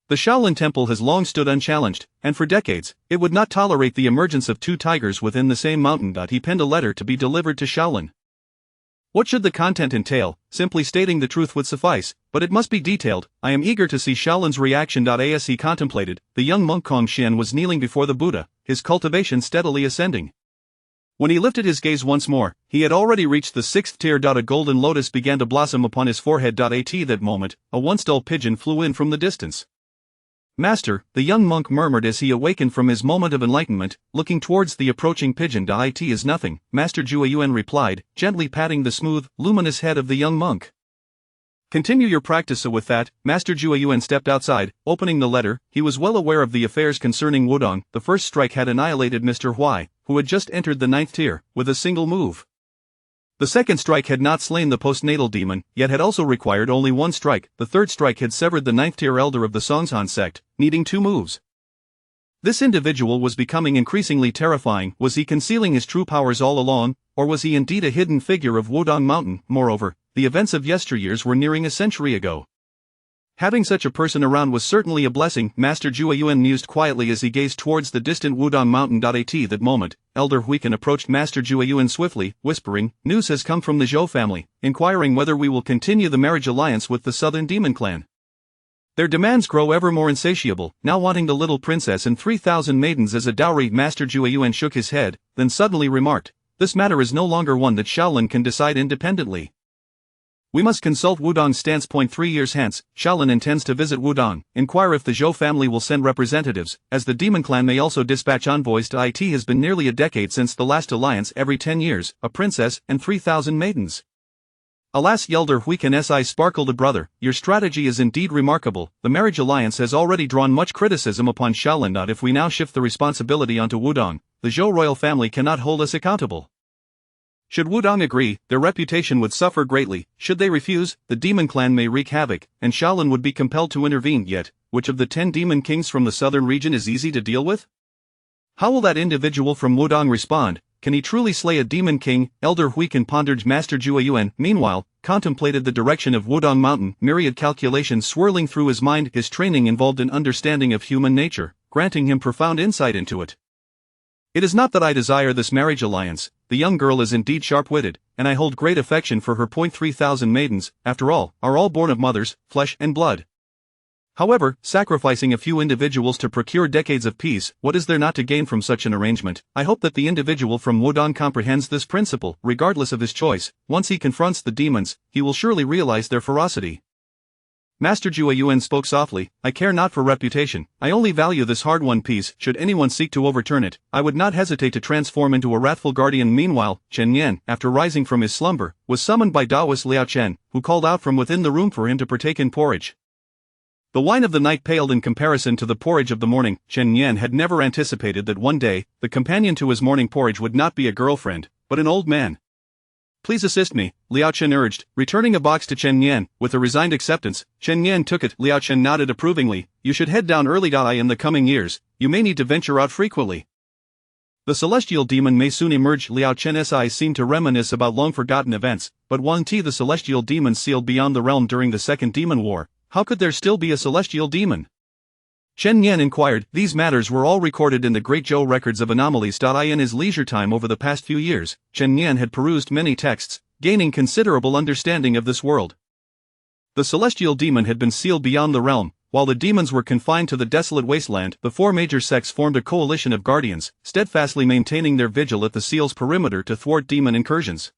The Shaolin Temple has long stood unchallenged, and for decades, it would not tolerate the emergence of two tigers within the same mountain." He penned a letter to be delivered to Shaolin. What should the content entail? Simply stating the truth would suffice, but it must be detailed. I am eager to see Shaolin's reaction. As he contemplated, the young monk Kong Xian was kneeling before the Buddha, his cultivation steadily ascending. When he lifted his gaze once more, he had already reached the 6th tier. A golden lotus began to blossom upon his forehead. At that moment, a once dull pigeon flew in from the distance. "Master," the young monk murmured as he awakened from his moment of enlightenment, looking towards the approaching pigeon. "It is nothing," Master Zhuo Yuan replied, gently patting the smooth, luminous head of the young monk. "Continue your practice." With that, Master Zhuo Yuan stepped outside, opening the letter. He was well aware of the affairs concerning Wudong. The first strike had annihilated Mr. Huai, who had just entered the 9th tier, with a single move. The second strike had not slain the postnatal demon, yet had also required only one strike. The third strike had severed the 9th tier elder of the Songshan sect, needing 2 moves. This individual was becoming increasingly terrifying. Was he concealing his true powers all along, or was he indeed a hidden figure of Wudong Mountain? Moreover, the events of yesteryears were nearing a century ago. Having such a person around was certainly a blessing. Master Zhuo Yuan mused quietly as he gazed towards the distant Wudong Mountain. At that moment, Elder Huikan approached Master Zhuo Yuan swiftly, whispering, "News has come from the Zhou family, inquiring whether we will continue the marriage alliance with the Southern Demon Clan. Their demands grow ever more insatiable, now wanting the little princess and 3,000 maidens as a dowry." Master Zhuo Yuan shook his head, then suddenly remarked, "This matter is no longer one that Shaolin can decide independently. We must consult Wudong's stance. 3 years hence, Shaolin intends to visit Wudong, inquire if the Zhou family will send representatives, as the Demon Clan may also dispatch envoys. It has been nearly a decade since the last alliance. Every 10 years, a princess and 3,000 maidens." "Alas!" Elder Huikan's eyes sparkled. "Brother, your strategy is indeed remarkable. The marriage alliance has already drawn much criticism upon Shaolin. If we now shift the responsibility onto Wudong, the Zhou royal family cannot hold us accountable. Should Wudong agree, their reputation would suffer greatly. Should they refuse, the Demon Clan may wreak havoc, and Shaolin would be compelled to intervene. Yet, which of the 10 demon kings from the southern region is easy to deal with? How will that individual from Wudong respond? Can he truly slay a demon king?" Elder Huikan pondered. Master Zhuo Yuan, meanwhile, contemplated the direction of Wudong Mountain, myriad calculations swirling through his mind. His training involved an understanding of human nature, granting him profound insight into it. "It is not that I desire this marriage alliance. The young girl is indeed sharp-witted, and I hold great affection for her. 3,000 maidens, after all, are all born of mothers, flesh and blood. However, sacrificing a few individuals to procure decades of peace, what is there not to gain from such an arrangement? I hope that the individual from Wudong comprehends this principle. Regardless of his choice, once he confronts the demons, he will surely realize their ferocity." Master Zhuo Yuan spoke softly, "I care not for reputation, I only value this hard-won peace. Should anyone seek to overturn it, I would not hesitate to transform into a wrathful guardian." Meanwhile, Chen Yan, after rising from his slumber, was summoned by Taoist Liao Chen, who called out from within the room for him to partake in porridge. The wine of the night paled in comparison to the porridge of the morning. Chen Yan had never anticipated that one day, the companion to his morning porridge would not be a girlfriend, but an old man. "Please assist me," Liao Chen urged, returning a box to Chen Yan. With a resigned acceptance, Chen Yan took it. Liao Chen nodded approvingly. "You should head down early. In the coming years, you may need to venture out frequently. The celestial demon may soon emerge." Liao Chen's eyes seemed to reminisce about long-forgotten events, but the celestial demon sealed beyond the realm during the Second Demon War. How could there still be a celestial demon? Chen Yan inquired. These matters were all recorded in the Great Zhou Records of Anomalies. In his leisure time over the past few years, Chen Yan had perused many texts, gaining considerable understanding of this world. The celestial demon had been sealed beyond the realm, while the demons were confined to the desolate wasteland, the four major sects formed a coalition of guardians, steadfastly maintaining their vigil at the seal's perimeter to thwart demon incursions.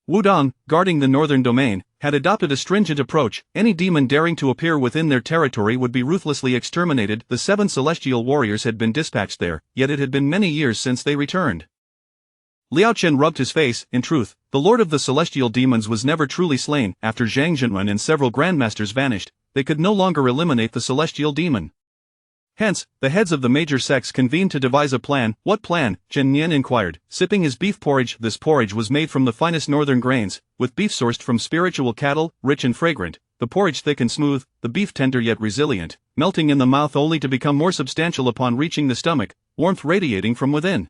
Wudong, guarding the northern domain, had adopted a stringent approach. Any demon daring to appear within their territory would be ruthlessly exterminated. The 7 celestial warriors had been dispatched there, yet it had been many years since they returned. Liao Chen rubbed his face. In truth, the lord of the celestial demons was never truly slain. After Zhang Zhenwen and several grandmasters vanished, they could no longer eliminate the celestial demon. Hence, the heads of the major sects convened to devise a plan. What plan? Chen Nian inquired, sipping his beef porridge. This porridge was made from the finest northern grains, with beef sourced from spiritual cattle, rich and fragrant, the porridge thick and smooth, the beef tender yet resilient, melting in the mouth only to become more substantial upon reaching the stomach, warmth radiating from within.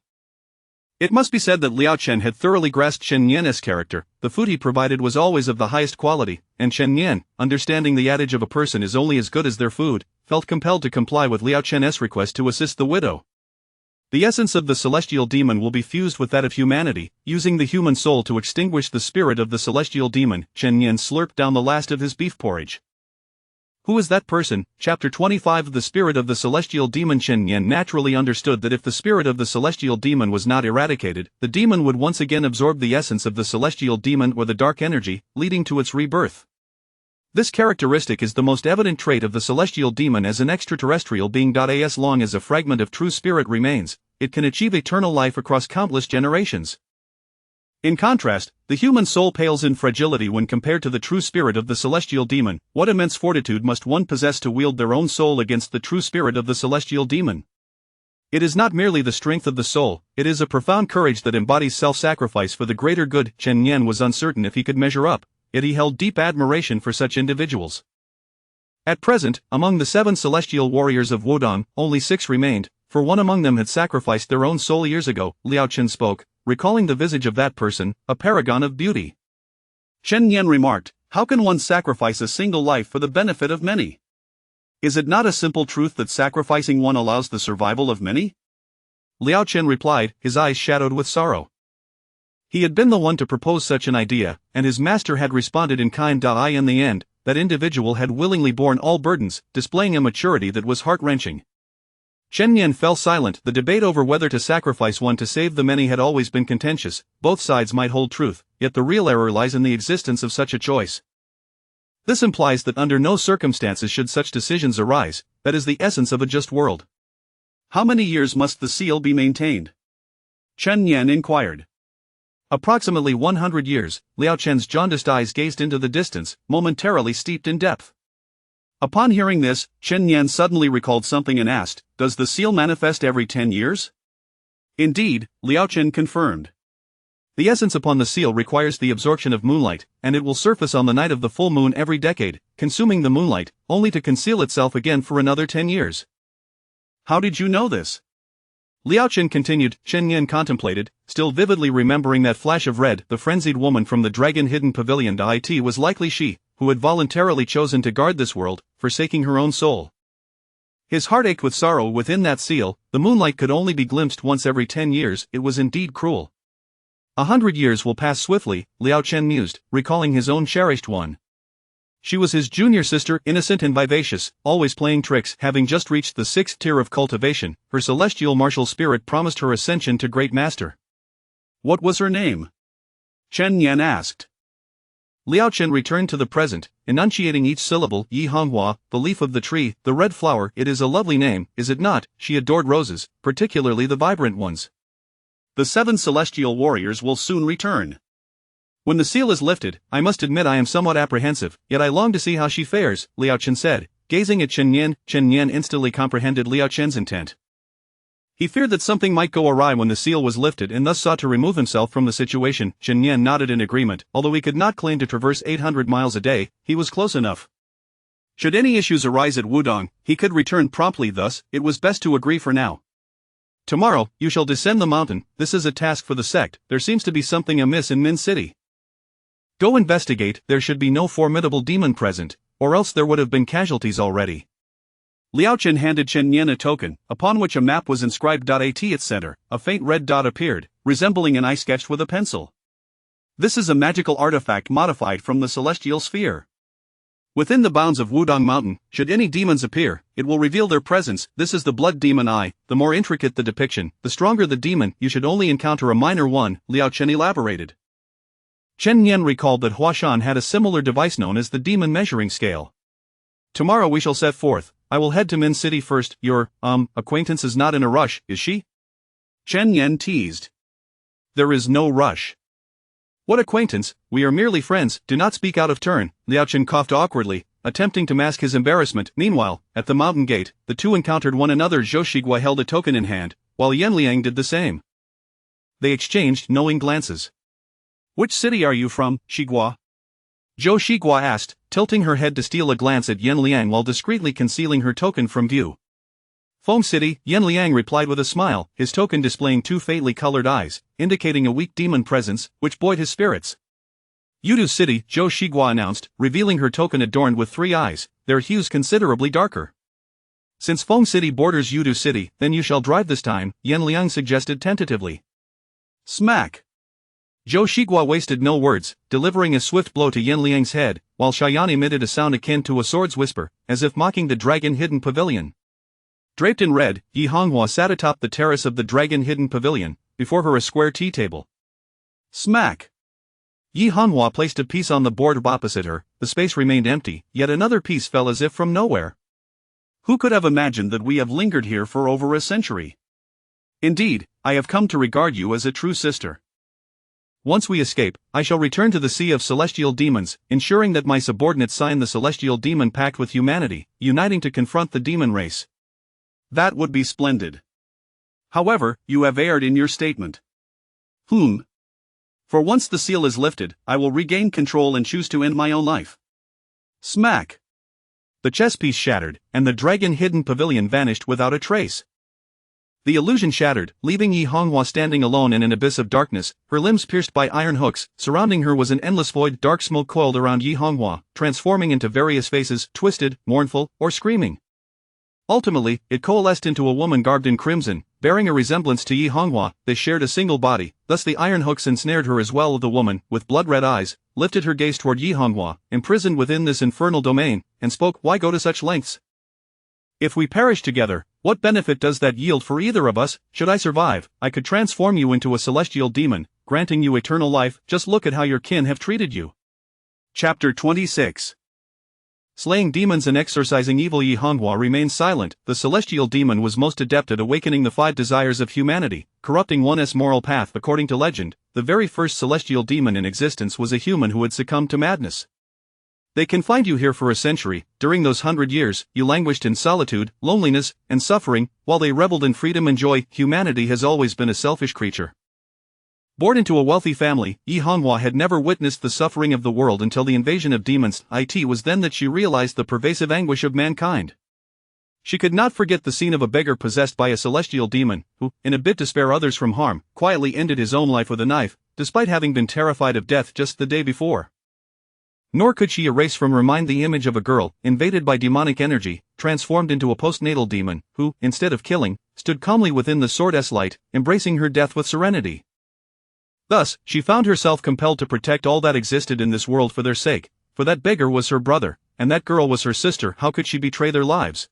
It must be said that Liao Chen had thoroughly grasped Chen Nian's character. The food he provided was always of the highest quality, and Chen Nian, understanding the adage of a person is only as good as their food, felt compelled to comply with Liao Chen's request to assist the widow. The essence of the celestial demon will be fused with that of humanity, using the human soul to extinguish the spirit of the celestial demon. Chen Nian slurped down the last of his beef porridge. Who is that person? Chapter 25. The spirit of the celestial demon. Chen Nian naturally understood that if the spirit of the celestial demon was not eradicated, the demon would once again absorb the essence of the celestial demon or the dark energy, leading to its rebirth. This characteristic is the most evident trait of the celestial demon as an extraterrestrial being. As long as a fragment of true spirit remains, it can achieve eternal life across countless generations. In contrast, the human soul pales in fragility when compared to the true spirit of the celestial demon. What immense fortitude must one possess to wield their own soul against the true spirit of the celestial demon? It is not merely the strength of the soul, it is a profound courage that embodies self-sacrifice for the greater good. Chen Nian was uncertain if he could measure up, yet he held deep admiration for such individuals. At present, among the 7 celestial warriors of Wudong, only 6 remained, for one among them had sacrificed their own soul years ago. Liao Chen spoke, recalling the visage of that person, a paragon of beauty. Chen Nian remarked, how can one sacrifice a single life for the benefit of many? Is it not a simple truth that sacrificing one allows the survival of many? Liao Chen replied, his eyes shadowed with sorrow. He had been the one to propose such an idea, and his master had responded in kind. In the end, that individual had willingly borne all burdens, displaying a maturity that was heart-wrenching. Chen Nian fell silent. The debate over whether to sacrifice one to save the many had always been contentious. Both sides might hold truth, yet the real error lies in the existence of such a choice. This implies that under no circumstances should such decisions arise. That is the essence of a just world. How many years must the seal be maintained? Chen Nian inquired. Approximately 100 years. Liao Chen's jaundiced eyes gazed into the distance, momentarily steeped in depth. Upon hearing this, Chen Nian suddenly recalled something and asked, does the seal manifest every 10 years? Indeed, Liao Chen confirmed. The essence upon the seal requires the absorption of moonlight, and it will surface on the night of the full moon every decade, consuming the moonlight, only to conceal itself again for another 10 years. How did you know this? Liao Chen continued. Chen Nian contemplated, still vividly remembering that flash of red. The frenzied woman from the dragon-hidden pavilion. It was likely she, who had voluntarily chosen to guard this world, forsaking her own soul. His heart ached with sorrow within that seal. The moonlight could only be glimpsed once every 10 years, it was indeed cruel. 100 years will pass swiftly, Liao Chen mused, recalling his own cherished one. She was his junior sister, innocent and vivacious, always playing tricks. Having just reached the 6th tier of cultivation, her celestial martial spirit promised her ascension to great master. What was her name? Chen Nian asked. Liao Chen returned to the present, enunciating each syllable. Yi Honghua, the leaf of the tree, the red flower. It is a lovely name, is it not? She adored roses, particularly the vibrant ones. The 7 celestial warriors will soon return. When the seal is lifted, I must admit I am somewhat apprehensive, yet I long to see how she fares, Liao Chen said, gazing at Chen Nian. Chen Nian instantly comprehended Liao Chen's intent. He feared that something might go awry when the seal was lifted and thus sought to remove himself from the situation. Chen Nian nodded in agreement. Although he could not claim to traverse 800 miles a day, he was close enough. Should any issues arise at Wudong, he could return promptly. Thus, it was best to agree for now. Tomorrow, you shall descend the mountain. This is a task for the sect. There seems to be something amiss in Min City. Go investigate. There should be no formidable demon present, or else there would have been casualties already. Liao Chen handed Chen Nian a token, upon which a map was inscribed. At its center, a faint red dot appeared, resembling an eye sketched with a pencil. This is a magical artifact modified from the celestial sphere. Within the bounds of Wudong Mountain, should any demons appear, it will reveal their presence. This is the blood demon eye. The more intricate the depiction, the stronger the demon. You should only encounter a minor one, Liao Chen elaborated. Chen Yan recalled that Huashan had a similar device known as the demon measuring scale. Tomorrow we shall set forth. I will head to Min City first. Your, acquaintance is not in a rush, is she? Chen Yan teased. There is no rush. What acquaintance? We are merely friends. Do not speak out of turn. Liao Chen coughed awkwardly, attempting to mask his embarrassment. Meanwhile, at the mountain gate, the two encountered one another. Zhou Shigua held a token in hand, while Yan Liang did the same. They exchanged knowing glances. Which city are you from, Shigua? Zhou Shigua asked, tilting her head to steal a glance at Yan Liang while discreetly concealing her token from view. Foam City, Yan Liang replied with a smile, his token displaying two faintly colored eyes, indicating a weak demon presence, which buoyed his spirits. Yudu City, Zhou Shigua announced, revealing her token adorned with three eyes, their hues considerably darker. Since Foam City borders Yudu City, then you shall drive this time, Yan Liang suggested tentatively. Smack! Zhou Shigua wasted no words, delivering a swift blow to Yan Liang's head, while Shayan emitted a sound akin to a sword's whisper, as if mocking the dragon-hidden pavilion. Draped in red, Yi Honghua sat atop the terrace of the dragon-hidden pavilion, before her a square tea table. Smack! Yi Honghua placed a piece on the board opposite her. The space remained empty, yet another piece fell as if from nowhere. Who could have imagined that we have lingered here for over a century? Indeed, I have come to regard you as a true sister. Once we escape, I shall return to the Sea of Celestial Demons, ensuring that my subordinates sign the Celestial Demon Pact with humanity, uniting to confront the demon race. That would be splendid. However, you have erred in your statement. For once the seal is lifted, I will regain control and choose to end my own life. Smack! The chess piece shattered, and the dragon-hidden pavilion vanished without a trace. The illusion shattered, leaving Yi Honghua standing alone in an abyss of darkness, her limbs pierced by iron hooks. Surrounding her was an endless void. Dark smoke coiled around Yi Honghua, transforming into various faces, twisted, mournful, or screaming. Ultimately, it coalesced into a woman garbed in crimson, bearing a resemblance to Yi Honghua. They shared a single body, thus the iron hooks ensnared her as well. The woman, with blood-red eyes, lifted her gaze toward Yi Honghua, imprisoned within this infernal domain, and spoke, "Why go to such lengths? If we perish together, what benefit does that yield for either of us? Should I survive, I could transform you into a celestial demon, granting you eternal life. Just look at how your kin have treated you." Chapter 26. Slaying demons and exorcising evil. Yi Honghua remained silent. The celestial demon was most adept at awakening the five desires of humanity, corrupting one's moral path. According to legend, the very first celestial demon in existence was a human who had succumbed to madness. They confined you here for a century. During those 100 years, you languished in solitude, loneliness, and suffering, while they reveled in freedom and joy. Humanity has always been a selfish creature. Born into a wealthy family, Yi Honghua had never witnessed the suffering of the world until the invasion of demons. It was then that she realized the pervasive anguish of mankind. She could not forget the scene of a beggar possessed by a celestial demon, who, in a bid to spare others from harm, quietly ended his own life with a knife, despite having been terrified of death just the day before. Nor could she erase from her mind the image of a girl, invaded by demonic energy, transformed into a postnatal demon, who, instead of killing, stood calmly within the sword's light, embracing her death with serenity. Thus, she found herself compelled to protect all that existed in this world for their sake, for that beggar was her brother, and that girl was her sister. How could she betray their lives?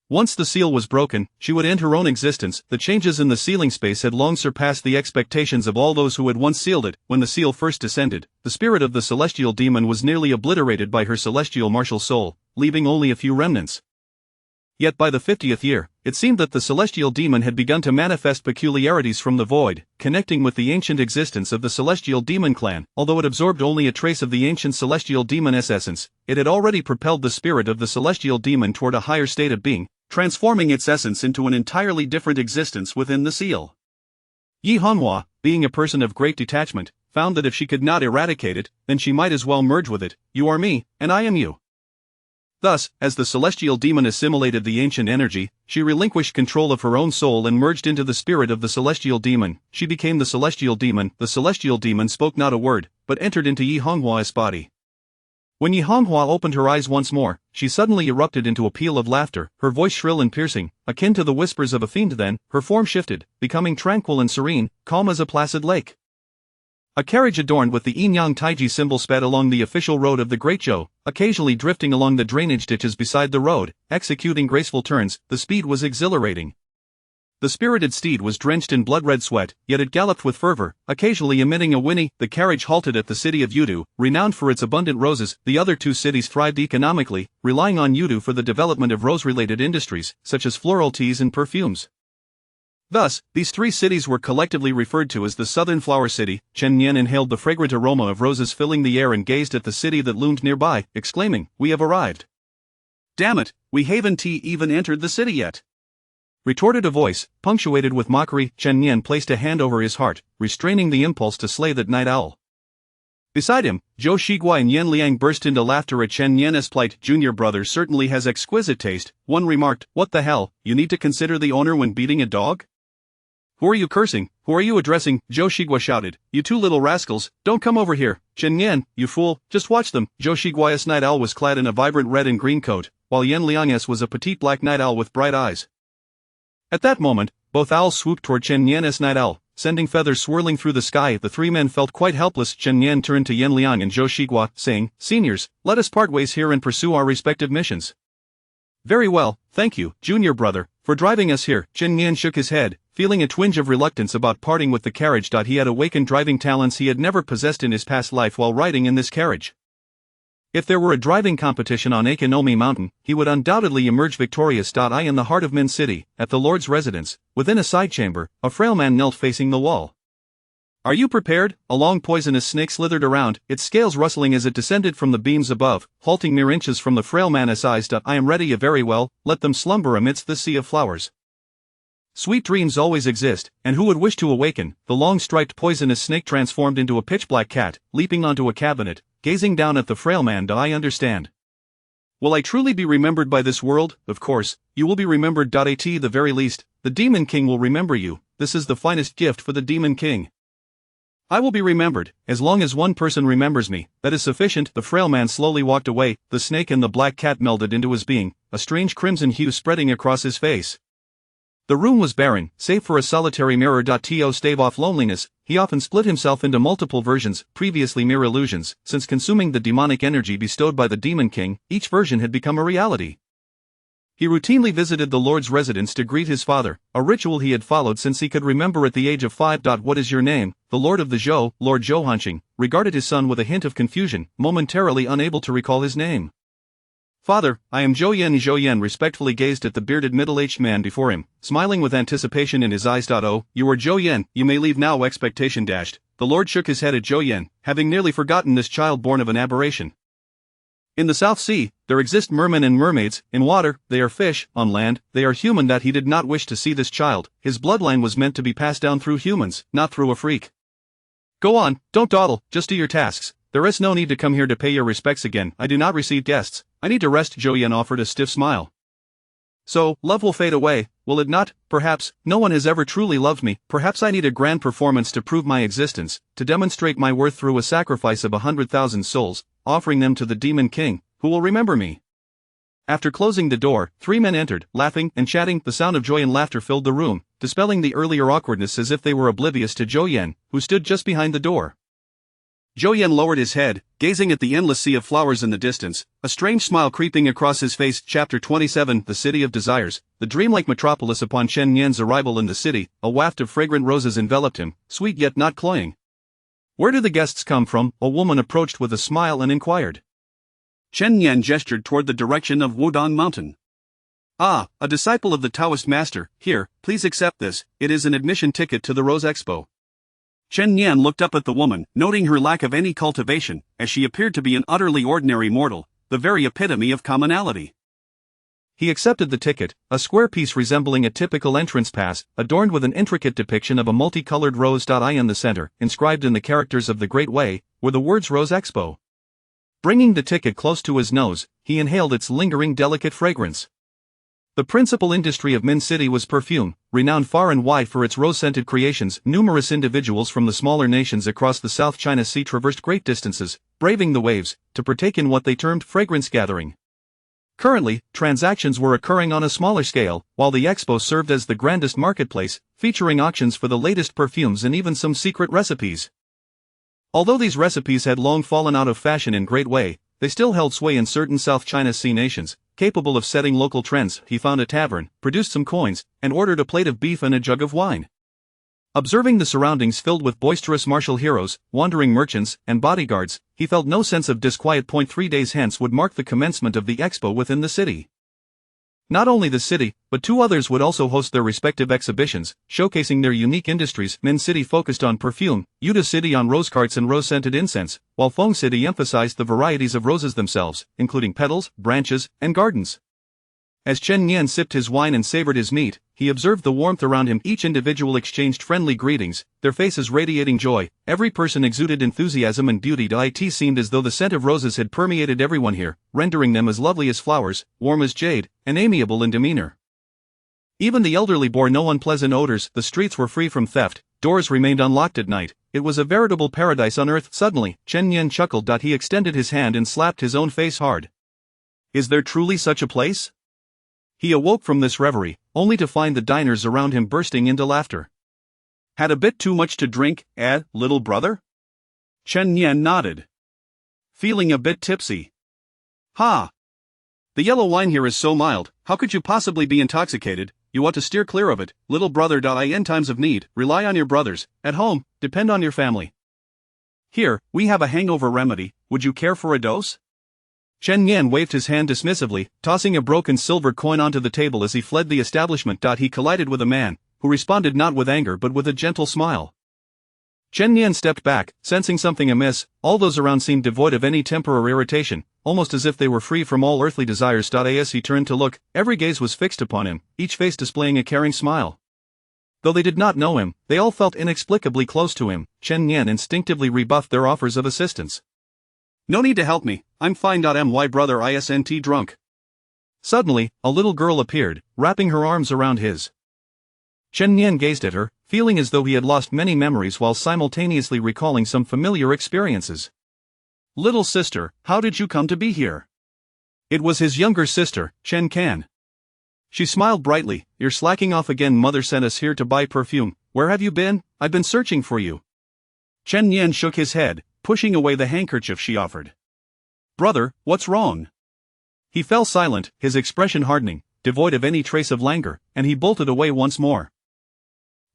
Once the seal was broken, she would end her own existence. The changes in the sealing space had long surpassed the expectations of all those who had once sealed it. When the seal first descended, the spirit of the celestial demon was nearly obliterated by her celestial martial soul, leaving only a few remnants. Yet by the 50th year, it seemed that the celestial demon had begun to manifest peculiarities from the void, connecting with the ancient existence of the celestial demon clan. Although it absorbed only a trace of the ancient celestial demon's essence, it had already propelled the spirit of the celestial demon toward a higher state of being, transforming its essence into an entirely different existence within the seal. Yi Honghua, being a person of great detachment, found that if she could not eradicate it, then she might as well merge with it. You are me, and I am you. Thus, as the celestial demon assimilated the ancient energy, she relinquished control of her own soul and merged into the spirit of the celestial demon. She became the celestial demon. The celestial demon spoke not a word, but entered into Yi Honghua's body. When Yi Honghua opened her eyes once more, she suddenly erupted into a peal of laughter, her voice shrill and piercing, akin to the whispers of a fiend. Then, her form shifted, becoming tranquil and serene, calm as a placid lake. A carriage adorned with the Yin-Yang Taiji symbol sped along the official road of the Great Zhou, occasionally drifting along the drainage ditches beside the road, executing graceful turns. The speed was exhilarating. The spirited steed was drenched in blood-red sweat, yet it galloped with fervor, occasionally emitting a whinny. The carriage halted at the city of Yudu, renowned for its abundant roses. The other two cities thrived economically, relying on Yudu for the development of rose-related industries, such as floral teas and perfumes. Thus, these three cities were collectively referred to as the Southern Flower City. Chen Nian inhaled the fragrant aroma of roses filling the air and gazed at the city that loomed nearby, exclaiming, "We have arrived." "Damn it, we haven't even entered the city yet," retorted a voice, punctuated with mockery. Chen Nian placed a hand over his heart, restraining the impulse to slay that night owl. Beside him, Zhou Shiguai and Yan Liang burst into laughter at Chen Nian's plight. "Junior brother certainly has exquisite taste," one remarked. "What the hell, you need to consider the owner when beating a dog?" "Who are you cursing? Who are you addressing?" Zhou Shigua shouted. "You two little rascals, don't come over here." "Chen Nian, you fool, just watch them." Zhou Shiguai's night owl was clad in a vibrant red and green coat, while Yan Liang's was a petite black night owl with bright eyes. At that moment, both owls swooped toward Chen Nian's night owl, sending feathers swirling through the sky. The three men felt quite helpless. Chen Nian turned to Yan Liang and Zhou Shigua, saying, "Seniors, let us part ways here and pursue our respective missions." "Very well, thank you, junior brother, for driving us here." Chen Nian shook his head, feeling a twinge of reluctance about parting with the carriage. He had awakened driving talents he had never possessed in his past life while riding in this carriage. If there were a driving competition on Akinomi Mountain, he would undoubtedly emerge victorious. In the heart of Min City, at the Lord's residence, within a side chamber, a frail man knelt facing the wall. "Are you prepared?" A long poisonous snake slithered around, its scales rustling as it descended from the beams above, halting mere inches from the frail man's eyes. "I am ready. Very well, let them slumber amidst the sea of flowers. Sweet dreams always exist, and who would wish to awaken?" The long striped poisonous snake transformed into a pitch-black cat, leaping onto a cabinet, gazing down at the frail man. "I understand. Will I truly be remembered by this world?" "Of course, you will be remembered. At the very least, the Demon King will remember you. This is the finest gift for the Demon King." "I will be remembered, as long as one person remembers me, that is sufficient." The frail man slowly walked away, the snake and the black cat melded into his being, a strange crimson hue spreading across his face. The room was barren, save for a solitary mirror. To stave off loneliness, he often split himself into multiple versions, previously mere illusions. Since consuming the demonic energy bestowed by the Demon King, each version had become a reality. He routinely visited the Lord's residence to greet his father, a ritual he had followed since he could remember at the age of 5. "What is your name?" The Lord of the Zhou, Lord Zhou Hanqing, regarded his son with a hint of confusion, momentarily unable to recall his name. "Father, I am Zhou Yan." Zhou Yan respectfully gazed at the bearded middle-aged man before him, smiling with anticipation in his eyes. "Oh, you are Zhou Yan, you may leave now." Expectation dashed. The Lord shook his head at Zhou Yan, having nearly forgotten this child born of an aberration. "In the South Sea, there exist mermen and mermaids. In water, they are fish. On land, they are human." He did not wish to see this child. His bloodline was meant to be passed down through humans, not through a freak. "Go on, don't dawdle, just do your tasks. There is no need to come here to pay your respects again. I do not receive guests. I need to rest." Zhou Yan offered a stiff smile. "So, love will fade away, will it not? Perhaps. No one has ever truly loved me. Perhaps I need a grand performance to prove my existence, to demonstrate my worth through a sacrifice of 100,000 souls, offering them to the Demon King, who will remember me." After closing the door, three men entered, laughing and chatting. The sound of joy and laughter filled the room, dispelling the earlier awkwardness as if they were oblivious to Zhou Yan, who stood just behind the door. Zhou Yan lowered his head, gazing at the endless sea of flowers in the distance, a strange smile creeping across his face. Chapter 27. The City of Desires. The dreamlike metropolis. Upon Chen Nian's arrival in the city, a waft of fragrant roses enveloped him, sweet yet not cloying. "Where do the guests come from?" a woman approached with a smile and inquired. Chen Nian gestured toward the direction of Wudong Mountain. "Ah, a disciple of the Taoist master. Here, please accept this, it is an admission ticket to the Rose Expo." Chen Nian looked up at the woman, noting her lack of any cultivation, as she appeared to be an utterly ordinary mortal, the very epitome of commonality. He accepted the ticket, a square piece resembling a typical entrance pass, adorned with an intricate depiction of a multicolored rose. In the center, inscribed in the characters of the Great Way, were the words Rose Expo. Bringing the ticket close to his nose, he inhaled its lingering delicate fragrance. The principal industry of Min City was perfume, renowned far and wide for its rose-scented creations. Numerous individuals from the smaller nations across the South China Sea traversed great distances, braving the waves, to partake in what they termed fragrance gathering. Currently, transactions were occurring on a smaller scale, while the expo served as the grandest marketplace, featuring auctions for the latest perfumes and even some secret recipes. Although these recipes had long fallen out of fashion in great way, they still held sway in certain South China Sea nations, capable of setting local trends. He found a tavern, produced some coins, and ordered a plate of beef and a jug of wine. Observing the surroundings filled with boisterous martial heroes, wandering merchants, and bodyguards, he felt no sense of disquiet. 3 days hence would mark the commencement of the expo within the city. Not only the city, but 2 others would also host their respective exhibitions, showcasing their unique industries. Min City focused on perfume, Yuda City on rose carts and rose-scented incense, while Feng City emphasized the varieties of roses themselves, including petals, branches, and gardens. As Chen Nian sipped his wine and savored his meat, he observed the warmth around him. Each individual exchanged friendly greetings, their faces radiating joy. Every person exuded enthusiasm and beauty. It seemed as though the scent of roses had permeated everyone here, rendering them as lovely as flowers, warm as jade, and amiable in demeanor. Even the elderly bore no unpleasant odors. The streets were free from theft, doors remained unlocked at night. It was a veritable paradise on earth. Suddenly, Chen Nian chuckled. He extended his hand and slapped his own face hard. Is there truly such a place? He awoke from this reverie, only to find the diners around him bursting into laughter. Had a bit too much to drink, little brother? Chen Nian nodded. Feeling a bit tipsy. Ha! The yellow wine here is so mild, how could you possibly be intoxicated? You ought to steer clear of it, little brother. In times of need, rely on your brothers. At home, depend on your family. Here, we have a hangover remedy. Would you care for a dose? Chen Nian waved his hand dismissively, tossing a broken silver coin onto the table as he fled the establishment. He collided with a man, who responded not with anger but with a gentle smile. Chen Nian stepped back, sensing something amiss. All those around seemed devoid of any temper or irritation, almost as if they were free from all earthly desires. As he turned to look, every gaze was fixed upon him, each face displaying a caring smile. Though they did not know him, they all felt inexplicably close to him. Chen Nian instinctively rebuffed their offers of assistance. No need to help me, I'm fine. My brother isn't drunk. Suddenly, a little girl appeared, wrapping her arms around his. Chen Nian gazed at her, feeling as though he had lost many memories while simultaneously recalling some familiar experiences. Little sister, how did you come to be here? It was his younger sister, Chen Can. She smiled brightly. You're slacking off again. Mother sent us here to buy perfume. Where have you been? I've been searching for you. Chen Nian shook his head, pushing away the handkerchief she offered. Brother, what's wrong? He fell silent, his expression hardening, devoid of any trace of languor, and he bolted away once more.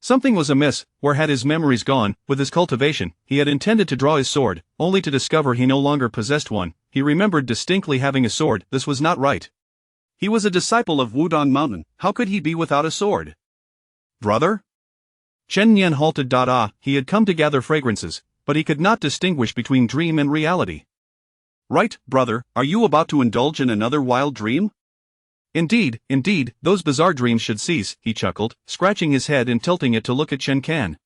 Something was amiss. Where had his memories gone? With his cultivation, he had intended to draw his sword, only to discover he no longer possessed one. He remembered distinctly having a sword. This was not right. He was a disciple of Wudong Mountain, how could he be without a sword? Brother? Chen Nian halted. He had come to gather fragrances, but he could not distinguish between dream and reality. Right, brother, are you about to indulge in another wild dream? Indeed, those bizarre dreams should cease, he chuckled, scratching his head and tilting it to look at Chen Can.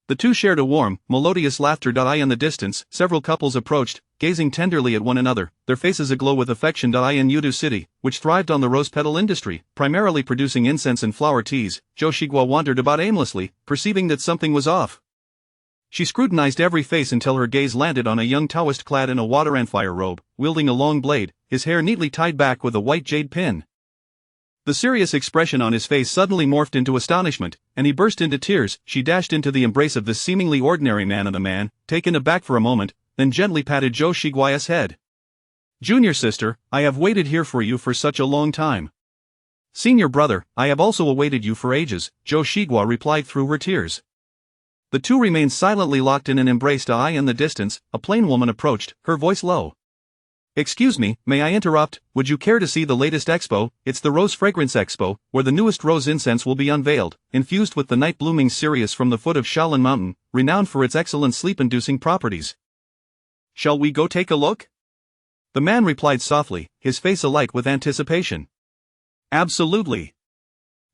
The two shared a warm, melodious laughter. In the distance, several couples approached, gazing tenderly at one another, their faces aglow with affection. In Yudu City, which thrived on the rose petal industry, primarily producing incense and flower teas, Zhou Shiguo wandered about aimlessly, perceiving that something was off. She scrutinized every face until her gaze landed on a young Taoist clad in a water and fire robe, wielding a long blade, his hair neatly tied back with a white jade pin. The serious expression on his face suddenly morphed into astonishment, and he burst into tears. She dashed into the embrace of this seemingly ordinary man, and the man, taken aback for a moment, then gently patted Zhou Shiguo's head. Junior sister, I have waited here for you for such a long time. Senior brother, I have also awaited you for ages, Zhou Shiguo replied through her tears. The two remained silently locked in an embrace. In the distance, a plain woman approached, her voice low. Excuse me, may I interrupt? Would you care to see the latest expo? It's the Rose Fragrance Expo, where the newest rose incense will be unveiled, infused with the night-blooming cereus from the foot of Shaolin Mountain, renowned for its excellent sleep-inducing properties. Shall we go take a look? The man replied softly, his face alight with anticipation. Absolutely.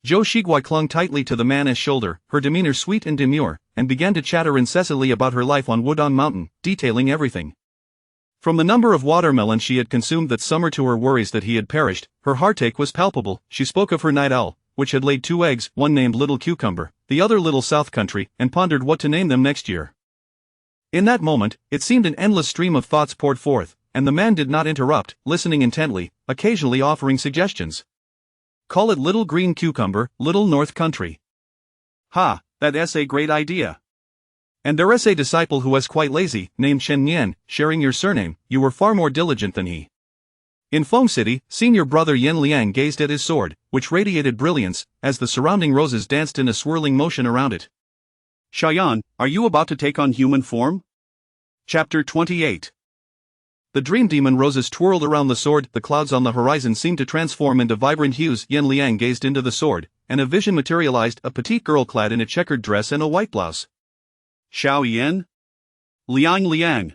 Zhou Shiguo clung tightly to the man's shoulder, her demeanor sweet and demure, and began to chatter incessantly about her life on Wudong Mountain, detailing everything. From the number of watermelons she had consumed that summer to her worries that he had perished, her heartache was palpable. She spoke of her night owl, which had laid 2 eggs, one named Little Cucumber, the other Little South Country, and pondered what to name them next year. In that moment, it seemed an endless stream of thoughts poured forth, and the man did not interrupt, listening intently, occasionally offering suggestions. Call it Little Green Cucumber, Little North Country. Ha, that's a great idea. And there's a disciple who was quite lazy, named Chen Nian, sharing your surname. You were far more diligent than he. In Feng City, senior brother Yen Liang gazed at his sword, which radiated brilliance, as the surrounding roses danced in a swirling motion around it. Xiaoyan, are you about to take on human form? Chapter 28. The dream demon roses twirled around the sword, the clouds on the horizon seemed to transform into vibrant hues. Yen Liang gazed into the sword, and a vision materialized, a petite girl clad in a checkered dress and a white blouse. Xiaoyan? Liang.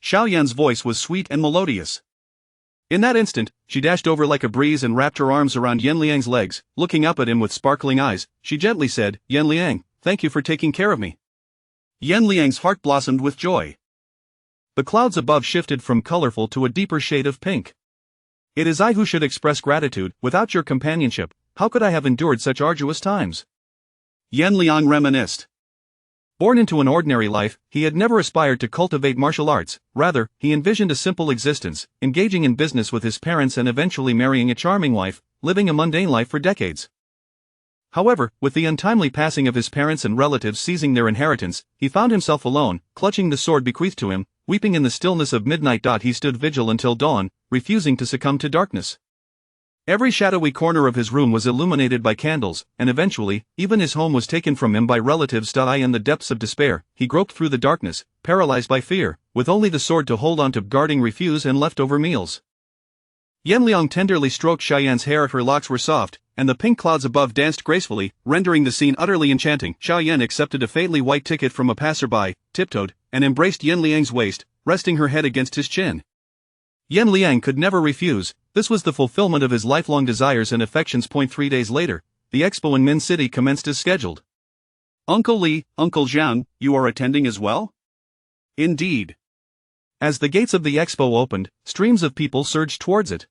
Xiaoyan's voice was sweet and melodious. In that instant, she dashed over like a breeze and wrapped her arms around Yen Liang's legs. Looking up at him with sparkling eyes, she gently said, Yen Liang, thank you for taking care of me. Yen Liang's heart blossomed with joy. The clouds above shifted from colorful to a deeper shade of pink. It is I who should express gratitude. Without your companionship, how could I have endured such arduous times? Yen Liang reminisced. Born into an ordinary life, he had never aspired to cultivate martial arts. Rather, he envisioned a simple existence, engaging in business with his parents and eventually marrying a charming wife, living a mundane life for decades. However, with the untimely passing of his parents and relatives seizing their inheritance, he found himself alone, clutching the sword bequeathed to him, weeping in the stillness of midnight. He stood vigil until dawn, refusing to succumb to darkness. Every shadowy corner of his room was illuminated by candles, and eventually, even his home was taken from him by relatives. In the depths of despair, he groped through the darkness, paralyzed by fear, with only the sword to hold on to, guarding refuse and leftover meals. Yen Liang tenderly stroked Xiaoyan's hair. Her locks were soft, and the pink clouds above danced gracefully, rendering the scene utterly enchanting. Xiaoyan accepted a faintly white ticket from a passerby, tiptoed, and embraced Yen Liang's waist, resting her head against his chin. Yen Liang could never refuse. This was the fulfillment of his lifelong desires and affections. 3 days later, the expo in Min City commenced as scheduled. Uncle Li, Uncle Zhang, you are attending as well? Indeed. As the gates of the expo opened, streams of people surged towards it.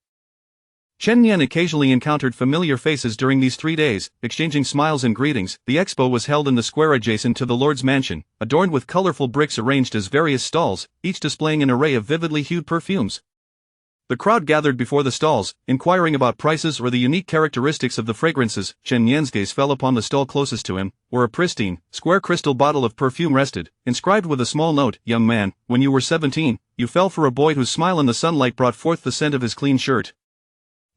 Chen Nian occasionally encountered familiar faces during these 3 days, exchanging smiles and greetings. The expo was held in the square adjacent to the Lord's mansion, adorned with colorful bricks arranged as various stalls, each displaying an array of vividly hued perfumes. The crowd gathered before the stalls, inquiring about prices or the unique characteristics of the fragrances. Chen Nian's gaze fell upon the stall closest to him, where a pristine, square crystal bottle of perfume rested, inscribed with a small note, Young man, when you were 17, you fell for a boy whose smile in the sunlight brought forth the scent of his clean shirt.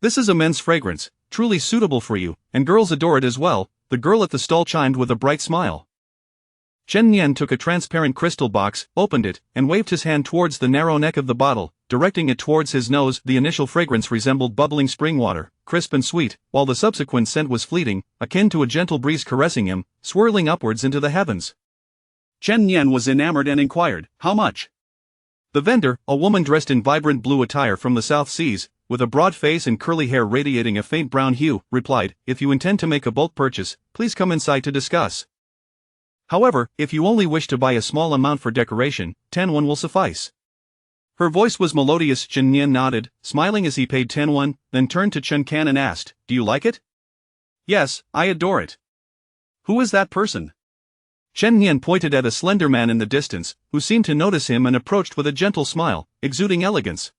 This is a men's fragrance, truly suitable for you, and girls adore it as well. The girl at the stall chimed with a bright smile. Chen Nian took a transparent crystal box, opened it, and waved his hand towards the narrow neck of the bottle, directing it towards his nose. The initial fragrance resembled bubbling spring water, crisp and sweet, while the subsequent scent was fleeting, akin to a gentle breeze caressing him, swirling upwards into the heavens. Chen Nian was enamored and inquired, how much? The vendor, a woman dressed in vibrant blue attire from the South Seas, with a broad face and curly hair radiating a faint brown hue, replied, if you intend to make a bulk purchase, please come inside to discuss. However, if you only wish to buy a small amount for decoration, 10 won will suffice. Her voice was melodious. Chen Nian nodded, smiling as he paid 10 won, then turned to Chen Kan and asked, do you like it? Yes, I adore it. Who is that person? Chen Nian pointed at a slender man in the distance, who seemed to notice him and approached with a gentle smile, exuding elegance.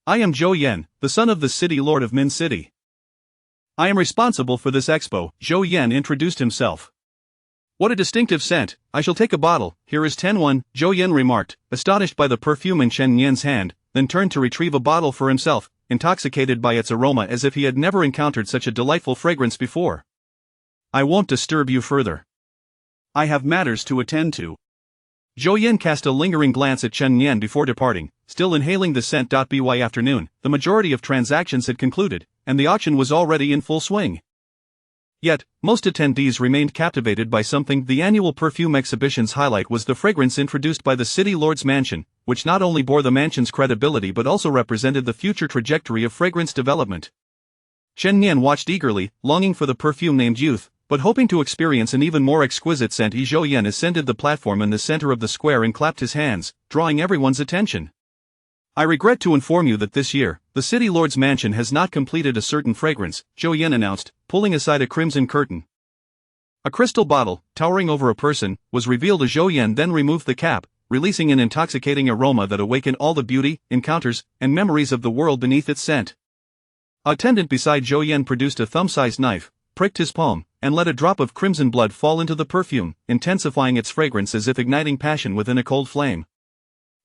I am Zhou Yan, the son of the city lord of Min City. I am responsible for this expo. Zhou Yan introduced himself. What a distinctive scent, I shall take a bottle. Here is 10 won, Zhou Yan remarked, astonished by the perfume in Chen Nian's hand, then turned to retrieve a bottle for himself, intoxicated by its aroma as if he had never encountered such a delightful fragrance before. I won't disturb you further. I have matters to attend to. Zhou Yan cast a lingering glance at Chen Nian before departing, still inhaling the scent. By afternoon, the majority of transactions had concluded, and the auction was already in full swing. Yet, most attendees remained captivated by something. The annual perfume exhibition's highlight was the fragrance introduced by the city lord's mansion, which not only bore the mansion's credibility but also represented the future trajectory of fragrance development. Chen Nian watched eagerly, longing for the perfume named Youth, but hoping to experience an even more exquisite scent. Zhou Yan ascended the platform in the center of the square and clapped his hands, drawing everyone's attention. I regret to inform you that this year, the city lord's mansion has not completed a certain fragrance, Zhou Yan announced, pulling aside a crimson curtain. A crystal bottle, towering over a person, was revealed as Zhou Yan then removed the cap, releasing an intoxicating aroma that awakened all the beauty, encounters, and memories of the world beneath its scent. A attendant beside Zhou Yan produced a thumb-sized knife, pricked his palm, and let a drop of crimson blood fall into the perfume, intensifying its fragrance as if igniting passion within a cold flame.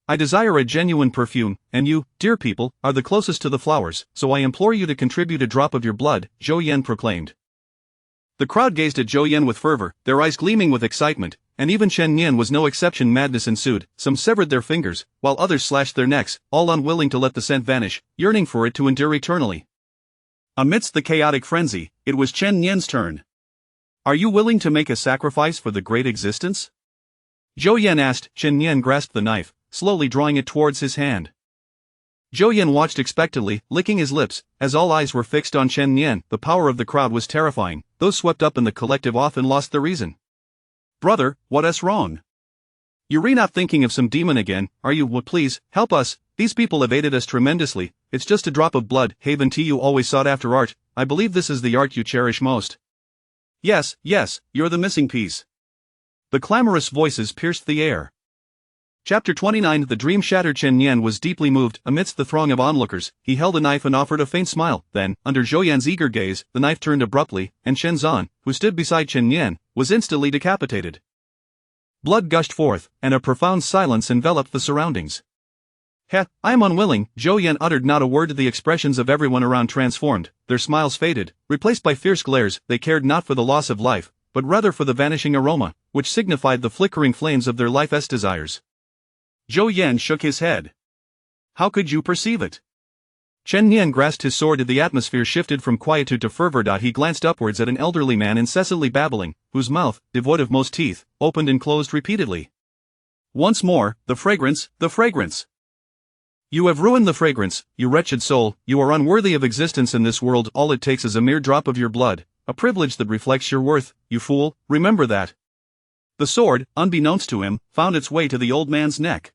I desire a genuine perfume, and you, dear people, are the closest to the flowers, so I implore you to contribute a drop of your blood, Zhou Yan proclaimed. The crowd gazed at Zhou Yan with fervor, their eyes gleaming with excitement, and even Chen Nian was no exception. Madness ensued, some severed their fingers, while others slashed their necks, all unwilling to let the scent vanish, yearning for it to endure eternally. Amidst the chaotic frenzy, it was Chen Nian's turn. Are you willing to make a sacrifice for the great existence? Zhou Yan asked. Chen Nian grasped the knife, slowly drawing it towards his hand. Zhou Yan watched expectantly, licking his lips, as all eyes were fixed on Chen Nian. The power of the crowd was terrifying, those swept up in the collective often lost their reason. Brother, what's wrong? You're not thinking of some demon again, are you? Well, please, help us, these people have aided us tremendously, it's just a drop of blood. Haven T, you always sought after art, I believe this is the art you cherish most. Yes, you're the missing piece. The clamorous voices pierced the air. Chapter 29. The dream shattered. Chen Nian was deeply moved. Amidst the throng of onlookers, he held a knife and offered a faint smile. Then, under Zhou Yan's eager gaze, the knife turned abruptly, and Chen Zan, who stood beside Chen Nian, was instantly decapitated. Blood gushed forth, and a profound silence enveloped the surroundings. I am unwilling, Zhou Yan uttered not a word. The expressions of everyone around transformed, their smiles faded, replaced by fierce glares. They cared not for the loss of life, but rather for the vanishing aroma, which signified the flickering flames of their life's desires. Zhou Yan shook his head. How could you perceive it? Chen Nian grasped his sword. The atmosphere shifted from quietude to fervor. He glanced upwards at an elderly man incessantly babbling, whose mouth, devoid of most teeth, opened and closed repeatedly. Once more, the fragrance, the fragrance. You have ruined the fragrance, you wretched soul, you are unworthy of existence in this world. All it takes is a mere drop of your blood, a privilege that reflects your worth, you fool, remember that. The sword, unbeknownst to him, found its way to the old man's neck.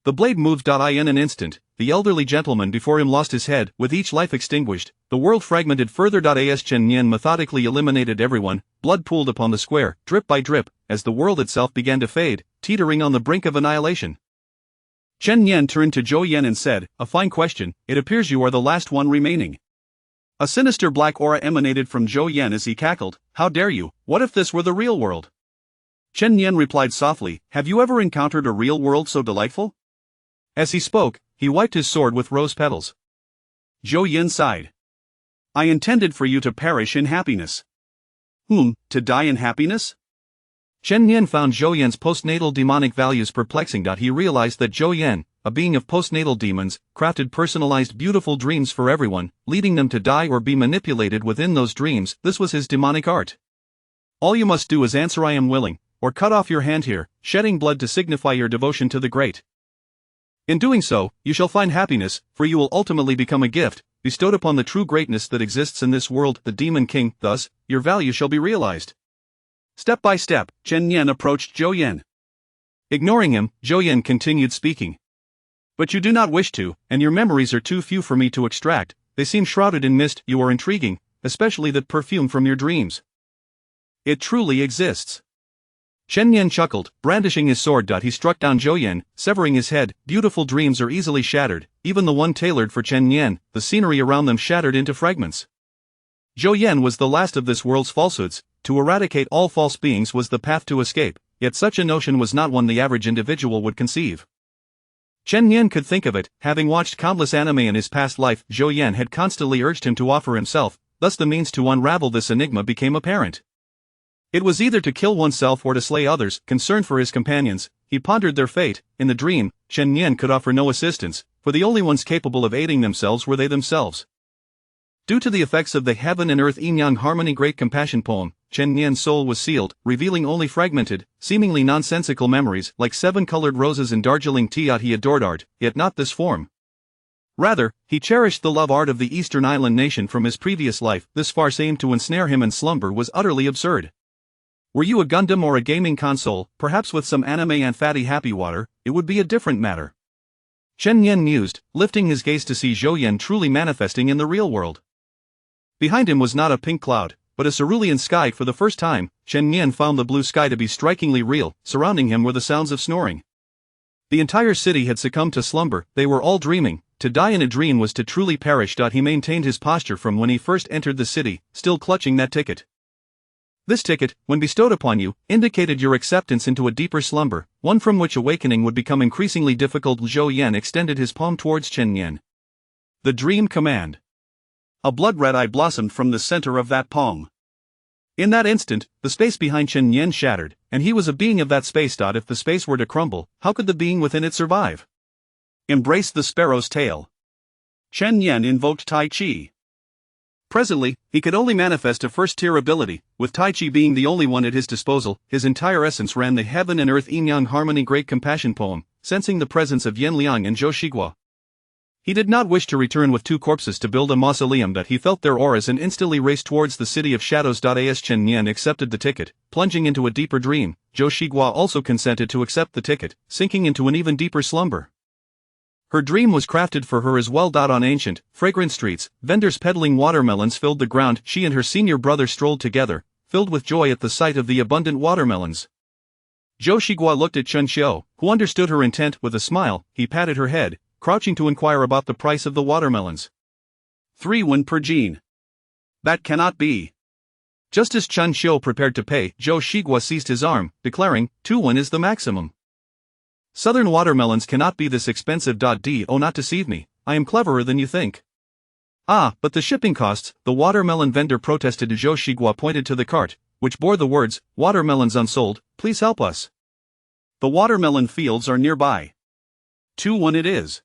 The blade moved. In an instant, the elderly gentleman before him lost his head. With each life extinguished, the world fragmented further. As Chen Nian methodically eliminated everyone, blood pooled upon the square, drip by drip, as the world itself began to fade, teetering on the brink of annihilation. Chen Nian turned to Zhou Yan and said, a fine question, it appears you are the last one remaining. A sinister black aura emanated from Zhou Yan as he cackled, how dare you, what if this were the real world? Chen Nian replied softly, have you ever encountered a real world so delightful? As he spoke, he wiped his sword with rose petals. Zhou Yan sighed. I intended for you to perish in happiness. To die in happiness? Chen Nian found Zhou Yan's postnatal demonic values perplexing. He realized that Zhou Yan, a being of postnatal demons, crafted personalized beautiful dreams for everyone, leading them to die or be manipulated within those dreams. This was his demonic art. All you must do is answer I am willing, or cut off your hand here, shedding blood to signify your devotion to the great. In doing so, you shall find happiness, for you will ultimately become a gift, bestowed upon the true greatness that exists in this world, the Demon King. Thus, your value shall be realized. Step by step, Chen Nian approached Zhou Yan. Ignoring him, Zhou Yan continued speaking. But you do not wish to, and your memories are too few for me to extract, they seem shrouded in mist. You are intriguing, especially that perfume from your dreams. It truly exists. Chen Nian chuckled, brandishing his sword. He struck down Zhou Yan, severing his head. Beautiful dreams are easily shattered, even the one tailored for Chen Nian. The scenery around them shattered into fragments. Zhou Yan was the last of this world's falsehoods. To eradicate all false beings was the path to escape, yet such a notion was not one the average individual would conceive. Chen Nian could think of it, having watched countless anime in his past life. Zhou Yan had constantly urged him to offer himself, thus the means to unravel this enigma became apparent. It was either to kill oneself or to slay others. Concerned for his companions, he pondered their fate. In the dream, Chen Nian could offer no assistance, for the only ones capable of aiding themselves were they themselves. Due to the effects of the heaven and earth yin-yang harmony great compassion poem, Chen Nian's soul was sealed, revealing only fragmented, seemingly nonsensical memories like 7 colored roses in Darjeeling tea. He adored art, yet not this form. Rather, he cherished the love art of the Eastern Island nation from his previous life. This farce aimed to ensnare him in slumber was utterly absurd. Were you a Gundam or a gaming console, perhaps with some anime and fatty happy water, it would be a different matter. Chen Nian mused, lifting his gaze to see Zhou Yan truly manifesting in the real world. Behind him was not a pink cloud, but a cerulean sky. For the first time, Chen Nian found the blue sky to be strikingly real. Surrounding him were the sounds of snoring. The entire city had succumbed to slumber. They were all dreaming. To die in a dream was to truly perish. He maintained his posture from when he first entered the city, still clutching that ticket. This ticket, when bestowed upon you, indicated your acceptance into a deeper slumber, one from which awakening would become increasingly difficult. Zhou Yan extended his palm towards Chen Yan. The dream command. A blood-red eye blossomed from the center of that palm. In that instant, the space behind Chen Yan shattered, and he was a being of that space. If the space were to crumble, how could the being within it survive? Embrace the sparrow's tail. Chen Yan invoked Tai Chi. Presently, he could only manifest a first-tier ability, with Tai Chi being the only one at his disposal. His entire essence ran the heaven and earth yin-yang harmony great compassion poem, sensing the presence of Yan Liang and Zhou Shiguo. He did not wish to return with two corpses to build a mausoleum. That he felt their auras and instantly raced towards the city of shadows. As Chen Yan accepted the ticket, plunging into a deeper dream, Zhou Shiguo also consented to accept the ticket, sinking into an even deeper slumber. Her dream was crafted for her as well. On ancient, fragrant streets, vendors peddling watermelons filled the ground. She and her senior brother strolled together, filled with joy at the sight of the abundant watermelons. Zhou Shiguo looked at Chen Xiu, who understood her intent. With a smile, he patted her head, crouching to inquire about the price of the watermelons. 3 won per jean. That cannot be. Just as Chen Xiu prepared to pay, Zhou Shiguo seized his arm, declaring, 2 won is the maximum. Southern watermelons cannot be this expensive. Do not deceive me, I am cleverer than you think. Ah, but the shipping costs, the watermelon vendor protested. Zhou Shiguo pointed to the cart, which bore the words, watermelons unsold, please help us. The watermelon fields are nearby. 2 won it is.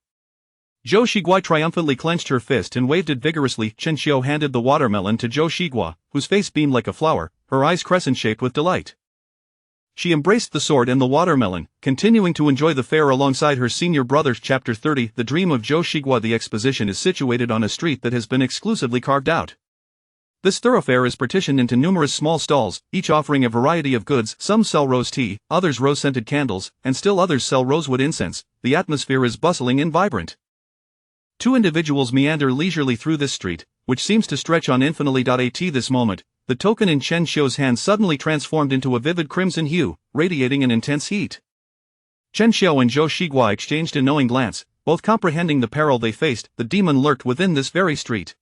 Zhou Shiguo triumphantly clenched her fist and waved it vigorously. Chen Xiu handed the watermelon to Zhou Shiguo, whose face beamed like a flower, her eyes crescent-shaped with delight. She embraced the sword and the watermelon, continuing to enjoy the fare alongside her senior brother. Chapter 30 The Dream of Zhou Shiguo. The exposition is situated on a street that has been exclusively carved out. This thoroughfare is partitioned into numerous small stalls, each offering a variety of goods. Some sell rose tea, others rose-scented candles, and still others sell rosewood incense. The atmosphere is bustling and vibrant. 2 individuals meander leisurely through this street, which seems to stretch on infinitely. At this moment, the token in Chen Xiu's hand suddenly transformed into a vivid crimson hue, radiating an intense heat. Chen Xiu and Zhou Shiguo exchanged a knowing glance, both comprehending the peril they faced. The demon lurked within this very street.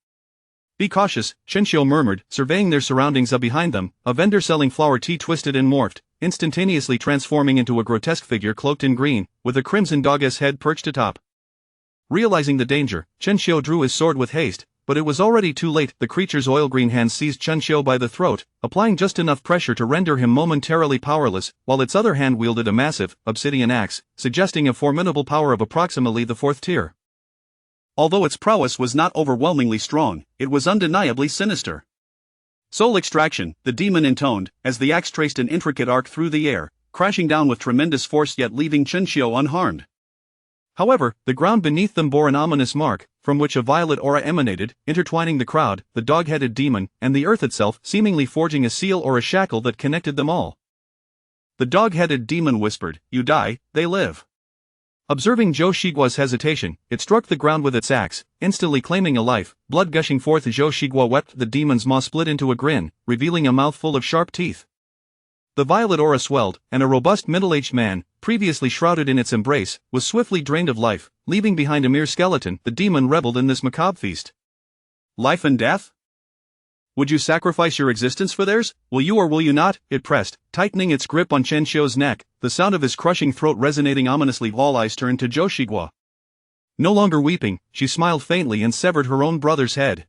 Be cautious, Chen Xiu murmured, surveying their surroundings. Behind them, a vendor selling flower tea twisted and morphed, instantaneously transforming into a grotesque figure cloaked in green, with a crimson dog's head perched atop. Realizing the danger, Chen Xiu drew his sword with haste, but it was already too late. The creature's oil-green hand seized Chen Xiu by the throat, applying just enough pressure to render him momentarily powerless, while its other hand wielded a massive, obsidian axe, suggesting a formidable power of approximately the 4th tier. Although its prowess was not overwhelmingly strong, it was undeniably sinister. Soul extraction, the demon intoned, as the axe traced an intricate arc through the air, crashing down with tremendous force yet leaving Chen Xiu unharmed. However, the ground beneath them bore an ominous mark, from which a violet aura emanated, intertwining the crowd, the dog-headed demon, and the earth itself, seemingly forging a seal or a shackle that connected them all. The dog-headed demon whispered, "You die, they live." Observing Zhou Shiguo's hesitation, it struck the ground with its axe, instantly claiming a life, blood gushing forth. Zhou Shiguo wept. The demon's maw split into a grin, revealing a mouthful of sharp teeth. The violet aura swelled, and a robust middle-aged man, previously shrouded in its embrace, was swiftly drained of life, leaving behind a mere skeleton. The demon reveled in this macabre feast. Life and death? Would you sacrifice your existence for theirs? Will you or will you not? It pressed, tightening its grip on Chen Xiu's neck, the sound of his crushing throat resonating ominously. All eyes turned to Zhou Shiguo. No longer weeping, she smiled faintly and severed her own brother's head.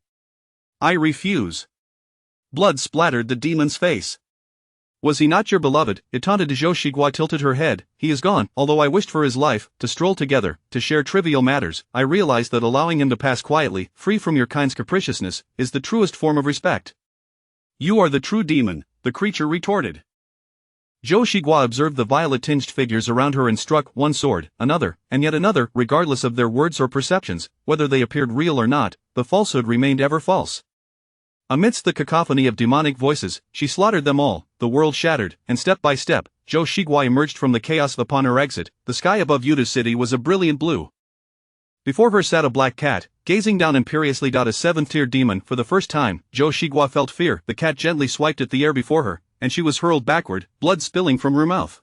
I refuse. Blood splattered the demon's face. Was he not your beloved? It taunted. Zhou Shiguo tilted her head. He is gone. Although I wished for his life, to stroll together, to share trivial matters, I realized that allowing him to pass quietly, free from your kind's capriciousness, is the truest form of respect. You are the true demon, the creature retorted. Zhou Shiguo observed the violet-tinged figures around her and struck one sword, another, and yet another. Regardless of their words or perceptions, whether they appeared real or not, the falsehood remained ever false. Amidst the cacophony of demonic voices, she slaughtered them all. The world shattered, and step by step, Zhou Shiguo emerged from the chaos. Upon her exit, the sky above Yuda's city was a brilliant blue. Before her sat a black cat, gazing down imperiously. A 7th-tier demon. For the first time, Zhou Shiguo felt fear. The cat gently swiped at the air before her, and she was hurled backward, blood spilling from her mouth.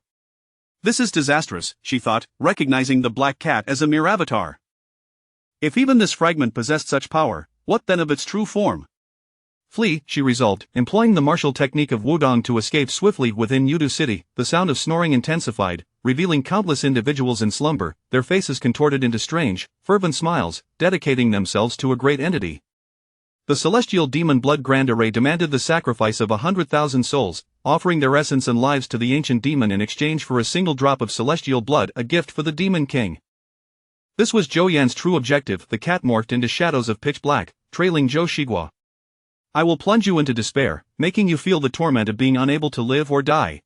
This is disastrous, she thought, recognizing the black cat as a mere avatar. If even this fragment possessed such power, what then of its true form? Flee, she resolved, employing the martial technique of Wudong to escape swiftly within Yudu City. The sound of snoring intensified, revealing countless individuals in slumber, their faces contorted into strange, fervent smiles, dedicating themselves to a great entity. The celestial demon blood grand array demanded the sacrifice of 100,000 souls, offering their essence and lives to the ancient demon in exchange for a single drop of celestial blood, a gift for the demon king. This was Zhou Yan's true objective. The cat morphed into shadows of pitch black, trailing Zhou Shiguo. I will plunge you into despair, making you feel the torment of being unable to live or die.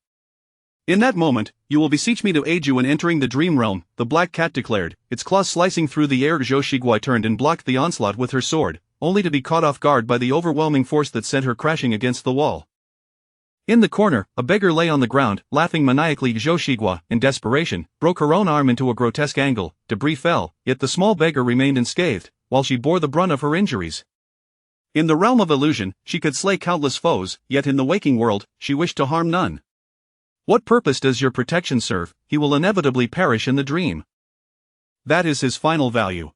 In that moment, you will beseech me to aid you in entering the dream realm, the black cat declared, its claws slicing through the air. Zhou Shiguo turned and blocked the onslaught with her sword, only to be caught off guard by the overwhelming force that sent her crashing against the wall. In the corner, a beggar lay on the ground, laughing maniacally. Zhou Shiguo, in desperation, broke her own arm into a grotesque angle. Debris fell, yet the small beggar remained unscathed, while she bore the brunt of her injuries. In the realm of illusion, she could slay countless foes, yet in the waking world, she wished to harm none. What purpose does your protection serve? He will inevitably perish in the dream. That is his final value.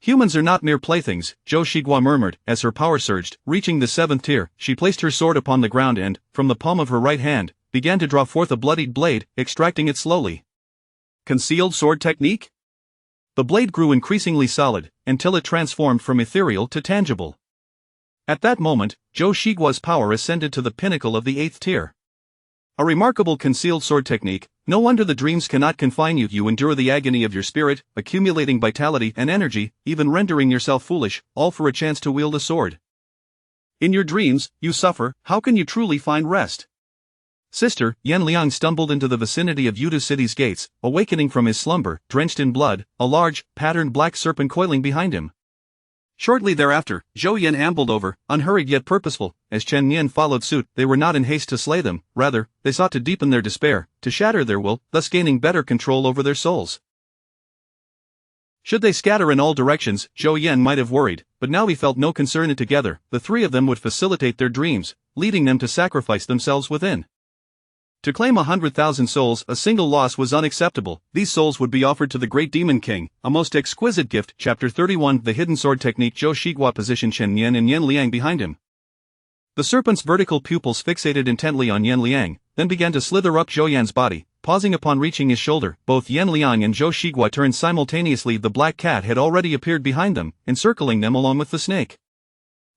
Humans are not mere playthings, Zhou Shiguo murmured, as her power surged. Reaching the 7th tier, she placed her sword upon the ground and, from the palm of her right hand, began to draw forth a bloodied blade, extracting it slowly. Concealed sword technique? The blade grew increasingly solid, until it transformed from ethereal to tangible. At that moment, Zhou Shiguo's power ascended to the pinnacle of the 8th tier. A remarkable concealed sword technique. No wonder the dreams cannot confine you. You endure the agony of your spirit, accumulating vitality and energy, even rendering yourself foolish, all for a chance to wield a sword. In your dreams, you suffer. How can you truly find rest? Sister, Yan Liang stumbled into the vicinity of Yudu City's gates, awakening from his slumber, drenched in blood, a large, patterned black serpent coiling behind him. Shortly thereafter, Zhou Yan ambled over, unhurried yet purposeful. As Chen Yin followed suit, they were not in haste to slay them, rather, they sought to deepen their despair, to shatter their will, thus gaining better control over their souls. Should they scatter in all directions, Zhou Yan might have worried, but now he felt no concern. Together, the three of them would facilitate their dreams, leading them to sacrifice themselves within. To claim 100,000 souls, a single loss was unacceptable. These souls would be offered to the great demon king, a most exquisite gift. Chapter 31 The Hidden Sword Technique. Zhou Shiguo positioned Chen Yin and Yan Liang behind him. The serpent's vertical pupils fixated intently on Yan Liang, then began to slither up Zhou Yan's body, pausing upon reaching his shoulder. Both Yan Liang and Zhou Shiguo turned simultaneously. The black cat had already appeared behind them, encircling them along with the snake.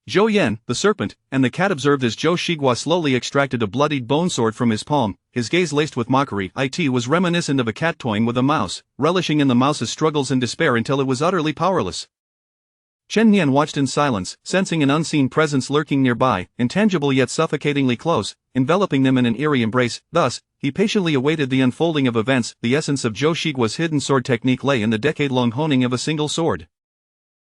Zhou Yan, the serpent, and the cat observed as Zhou Shiguo slowly extracted a bloodied bone sword from his palm, his gaze laced with mockery. It was reminiscent of a cat toying with a mouse, relishing in the mouse's struggles and despair until it was utterly powerless. Chen Nian watched in silence, sensing an unseen presence lurking nearby, intangible yet suffocatingly close, enveloping them in an eerie embrace. Thus, he patiently awaited the unfolding of events. The essence of Zhou Shiguo's hidden sword technique lay in the decade-long honing of a single sword.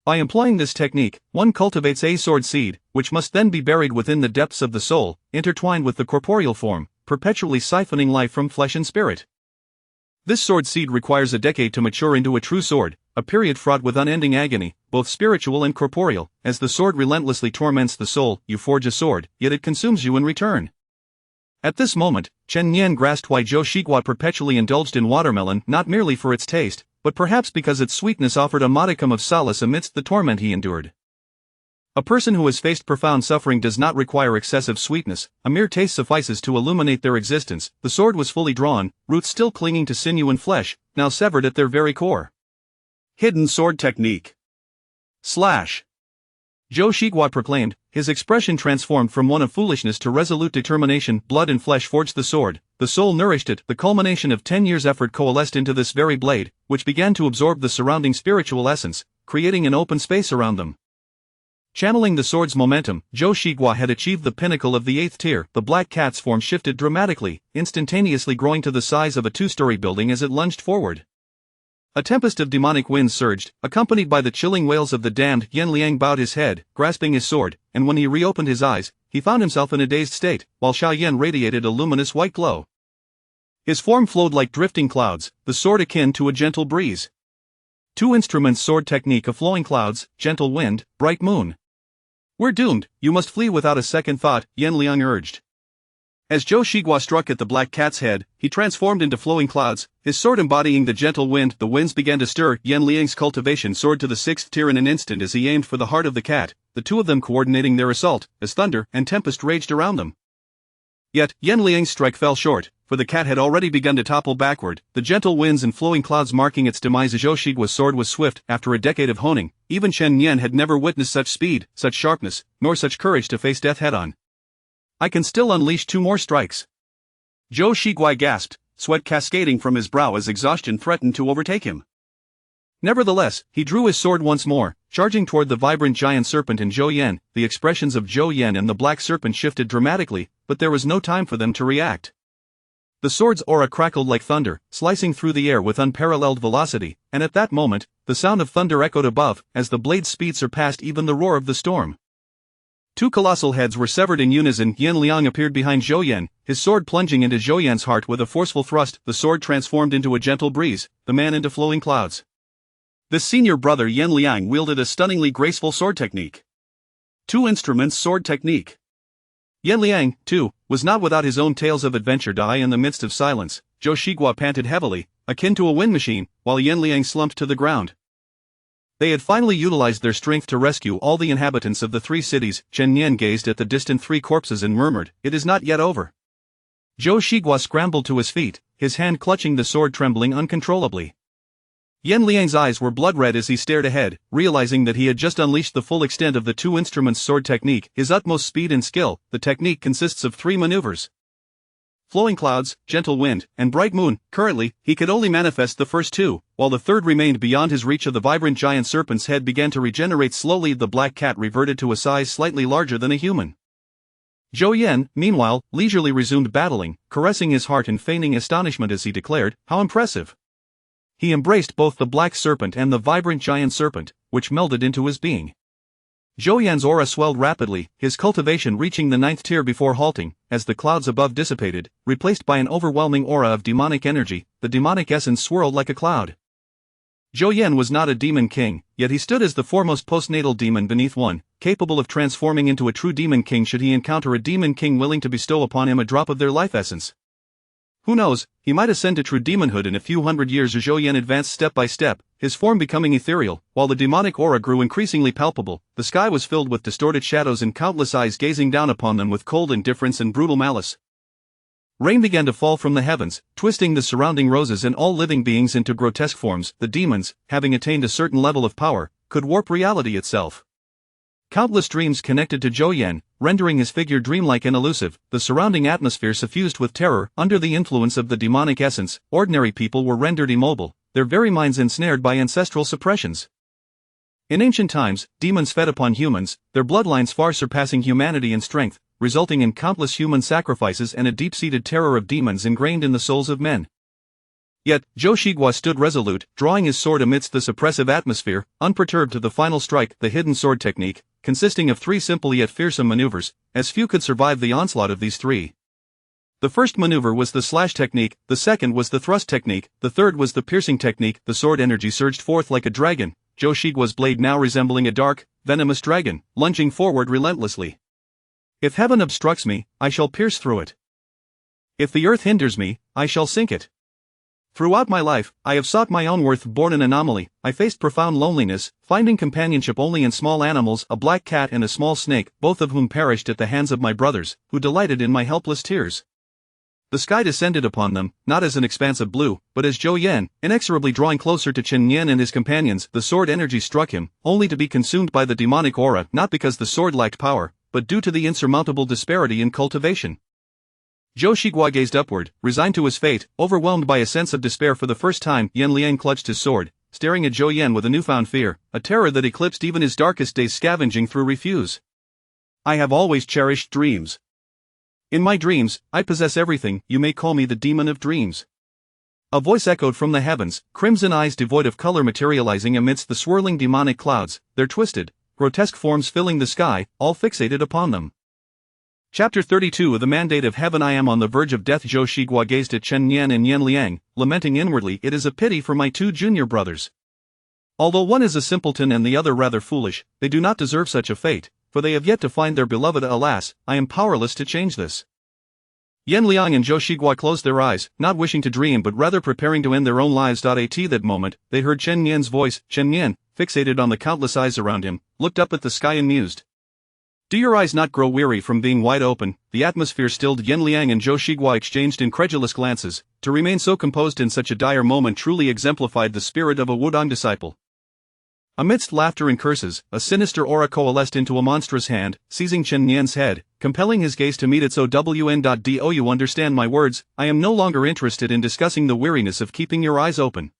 By employing this technique, one cultivates a sword seed, which must then be buried within the depths of the soul, intertwined with the corporeal form, perpetually siphoning life from flesh and spirit. This sword seed requires a decade to mature into a true sword, a period fraught with unending agony, both spiritual and corporeal. As the sword relentlessly torments the soul, you forge a sword, yet it consumes you in return. At this moment, Chen Nian grasped why Zhou Shiguo perpetually indulged in watermelon, not merely for its taste, but perhaps because its sweetness offered a modicum of solace amidst the torment he endured. A person who has faced profound suffering does not require excessive sweetness, a mere taste suffices to illuminate their existence. The sword was fully drawn, roots still clinging to sinew and flesh, now severed at their very core. Hidden sword technique. Slash. Zhou Shiguo proclaimed, his expression transformed from one of foolishness to resolute determination. Blood and flesh forged the sword, the soul nourished it. The culmination of 10 years' effort coalesced into this very blade, which began to absorb the surrounding spiritual essence, creating an open space around them. Channeling the sword's momentum, Zhou Shiguo had achieved the pinnacle of the 8th tier. The black cat's form shifted dramatically, instantaneously growing to the size of a 2-story building as it lunged forward. A tempest of demonic winds surged, accompanied by the chilling wails of the damned. Yan Liang bowed his head, grasping his sword, and when he reopened his eyes, he found himself in a dazed state, while Xiaoyan radiated a luminous white glow. His form flowed like drifting clouds, the sword akin to a gentle breeze. 2 instruments sword technique of flowing clouds, gentle wind, bright moon. We're doomed, you must flee without a second thought, Yan Liang urged. As Zhou Shiguo struck at the black cat's head, he transformed into flowing clouds, his sword embodying the gentle wind. The winds began to stir. Yan Liang's cultivation soared to the 6th tier in an instant as he aimed for the heart of the cat, the two of them coordinating their assault, as thunder and tempest raged around them. Yet, Yan Liang's strike fell short, for the cat had already begun to topple backward, the gentle winds and flowing clouds marking its demise. Zhou Shigua's sword was swift. After a decade of honing, even Chen Yan had never witnessed such speed, such sharpness, nor such courage to face death head-on. I can still unleash 2 more strikes. Zhou Shigua gasped, sweat cascading from his brow as exhaustion threatened to overtake him. Nevertheless, he drew his sword once more, charging toward the vibrant giant serpent in Zhou Yan. The expressions of Zhou Yan and the black serpent shifted dramatically, but there was no time for them to react. The sword's aura crackled like thunder, slicing through the air with unparalleled velocity, and at that moment, the sound of thunder echoed above, as the blade's speed surpassed even the roar of the storm. 2 colossal heads were severed in unison. Yan Liang appeared behind Zhou Yan, his sword plunging into Zhou Yan's heart with a forceful thrust. The sword transformed into a gentle breeze, the man into flowing clouds. The senior brother Yan Liang wielded a stunningly graceful sword technique. 2 instruments sword technique. Yan Liang, too, was not without his own tales of adventure. In the midst of silence, Zhou Shigua panted heavily, akin to a wind machine, while Yan Liang slumped to the ground. They had finally utilized their strength to rescue all the inhabitants of the 3 cities. Chen Yan gazed at the distant 3 corpses and murmured, "It is not yet over." Zhou Shigua scrambled to his feet, his hand clutching the sword, trembling uncontrollably. Yan Liang's eyes were blood-red as he stared ahead, realizing that he had just unleashed the full extent of the 2 instruments sword technique, his utmost speed and skill. The technique consists of 3 maneuvers: flowing clouds, gentle wind, and bright moon. Currently, he could only manifest the first 2, while the third remained beyond his reach. The vibrant giant serpent's head began to regenerate slowly. The black cat reverted to a size slightly larger than a human. Zhou Yan, meanwhile, leisurely resumed battling, caressing his heart and feigning astonishment as he declared, "How impressive!" He embraced both the black serpent and the vibrant giant serpent, which melded into his being. Zhou Yan's aura swelled rapidly, his cultivation reaching the 9th tier before halting, as the clouds above dissipated, replaced by an overwhelming aura of demonic energy. The demonic essence swirled like a cloud. Zhou Yan was not a demon king, yet he stood as the foremost postnatal demon beneath one, capable of transforming into a true demon king should he encounter a demon king willing to bestow upon him a drop of their life essence. Who knows, he might ascend to true demonhood in a few hundred years. Zhou Yan advanced step by step, his form becoming ethereal, while the demonic aura grew increasingly palpable. The sky was filled with distorted shadows and countless eyes gazing down upon them with cold indifference and brutal malice. Rain began to fall from the heavens, twisting the surrounding roses and all living beings into grotesque forms. The demons, having attained a certain level of power, could warp reality itself. Countless dreams connected to Zhou Yan, rendering his figure dreamlike and elusive. The surrounding atmosphere suffused with terror. Under the influence of the demonic essence, ordinary people were rendered immobile, their very minds ensnared by ancestral suppressions. In ancient times, demons fed upon humans, their bloodlines far surpassing humanity in strength, resulting in countless human sacrifices and a deep-seated terror of demons ingrained in the souls of men. Yet, Zhou Shigua stood resolute, drawing his sword amidst the suppressive atmosphere, unperturbed to the final strike. The hidden sword technique, consisting of 3 simple yet fearsome maneuvers, as few could survive the onslaught of these 3. The first maneuver was the slash technique, the second was the thrust technique, the third was the piercing technique. The sword energy surged forth like a dragon, Zhou Shigua's blade now resembling a dark, venomous dragon, lunging forward relentlessly. If heaven obstructs me, I shall pierce through it. If the earth hinders me, I shall sink it. Throughout my life, I have sought my own worth. Born an anomaly, I faced profound loneliness, finding companionship only in small animals, a black cat and a small snake, both of whom perished at the hands of my brothers, who delighted in my helpless tears. The sky descended upon them, not as an expanse of blue, but as Zhou Yan, inexorably drawing closer to Chen Yan and his companions. The sword energy struck him, only to be consumed by the demonic aura, not because the sword lacked power, but due to the insurmountable disparity in cultivation. Zhou Shigua gazed upward, resigned to his fate, overwhelmed by a sense of despair. For the first time, Yan Liang clutched his sword, staring at Zhou Yan with a newfound fear, a terror that eclipsed even his darkest days. Scavenging through refuse. I have always cherished dreams. In my dreams, I possess everything. You may call me the demon of dreams. A voice echoed from the heavens, crimson eyes devoid of color materializing amidst the swirling demonic clouds, their twisted, grotesque forms filling the sky, all fixated upon them. Chapter 32 The Mandate of Heaven. I am on the verge of death. Zhou Shigua gazed at Chen Yan and Yan Liang, lamenting inwardly, it is a pity for my 2 junior brothers. Although one is a simpleton and the other rather foolish, they do not deserve such a fate, for they have yet to find their beloved. Alas, I am powerless to change this. Yan Liang and Zhou Shigua closed their eyes, not wishing to dream but rather preparing to end their own lives. At that moment, they heard Chen Yan's voice. Chen Yan, fixated on the countless eyes around him, looked up at the sky and mused. Do your eyes not grow weary from being wide open? The atmosphere stilled. Yan Liang and Zhou Shiguo exchanged incredulous glances. To remain so composed in such a dire moment truly exemplified the spirit of a Wudong disciple. Amidst laughter and curses, a sinister aura coalesced into a monstrous hand, seizing Chen Nian's head, compelling his gaze to meet its own. Do you understand my words? I am no longer interested in discussing the weariness of keeping your eyes open.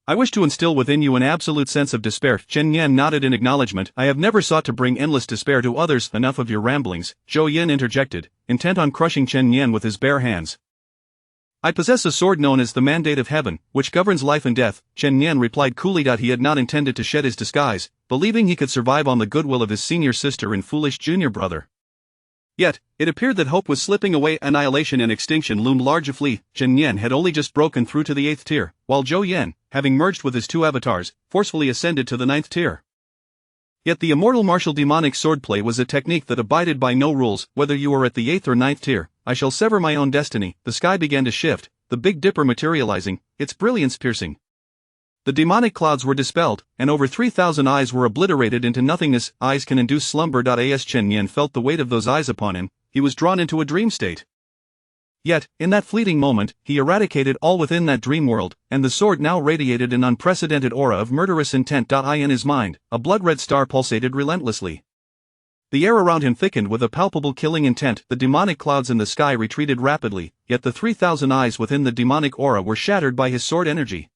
I wish to instill within you an absolute sense of despair. Chen Nian nodded in acknowledgement. I have never sought to bring endless despair to others. Enough of your ramblings, Zhou Yin interjected, intent on crushing Chen Nian with his bare hands. I possess a sword known as the Mandate of Heaven, which governs life and death, Chen Nian replied coolly. He had not intended to shed his disguise, believing he could survive on the goodwill of his senior sister and foolish junior brother. Yet, it appeared that hope was slipping away. Annihilation and extinction loomed large. Chen Nian had only just broken through to the 8th tier, while Zhou Yan, having merged with his two avatars, forcefully ascended to the 9th tier. Yet the immortal martial demonic swordplay was a technique that abided by no rules. Whether you are at the 8th or 9th tier, I shall sever my own destiny. The sky began to shift, the Big Dipper materializing, its brilliance piercing. The demonic clouds were dispelled, and over 3,000 eyes were obliterated into nothingness. Eyes can induce slumber. As Chen Nian felt the weight of those eyes upon him, he was drawn into a dream state. Yet, in that fleeting moment, he eradicated all within that dream world, and the sword now radiated an unprecedented aura of murderous intent. In his mind, a blood-red star pulsated relentlessly. The air around him thickened with a palpable killing intent. The demonic clouds in the sky retreated rapidly, yet the 3,000 eyes within the demonic aura were shattered by his sword energy.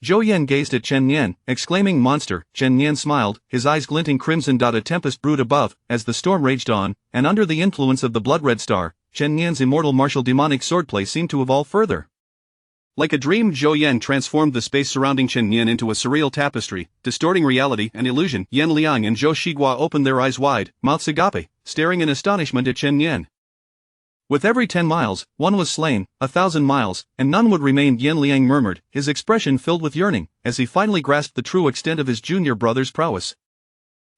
Zhou Yan gazed at Chen Nian, exclaiming, "Monster!" Chen Nian smiled, his eyes glinting crimson. A tempest brewed above, as the storm raged on, and under the influence of the blood-red star, Chen Nian's immortal martial demonic swordplay seemed to evolve further. Like a dream, Zhou Yan transformed the space surrounding Chen Nian into a surreal tapestry, distorting reality and illusion. Yan Liang and Zhou Shiguo opened their eyes wide, mouths agape, staring in astonishment at Chen Nian. With every 10 miles, one was slain, 1,000 miles, and none would remain, Yan Liang murmured, his expression filled with yearning, as he finally grasped the true extent of his junior brother's prowess.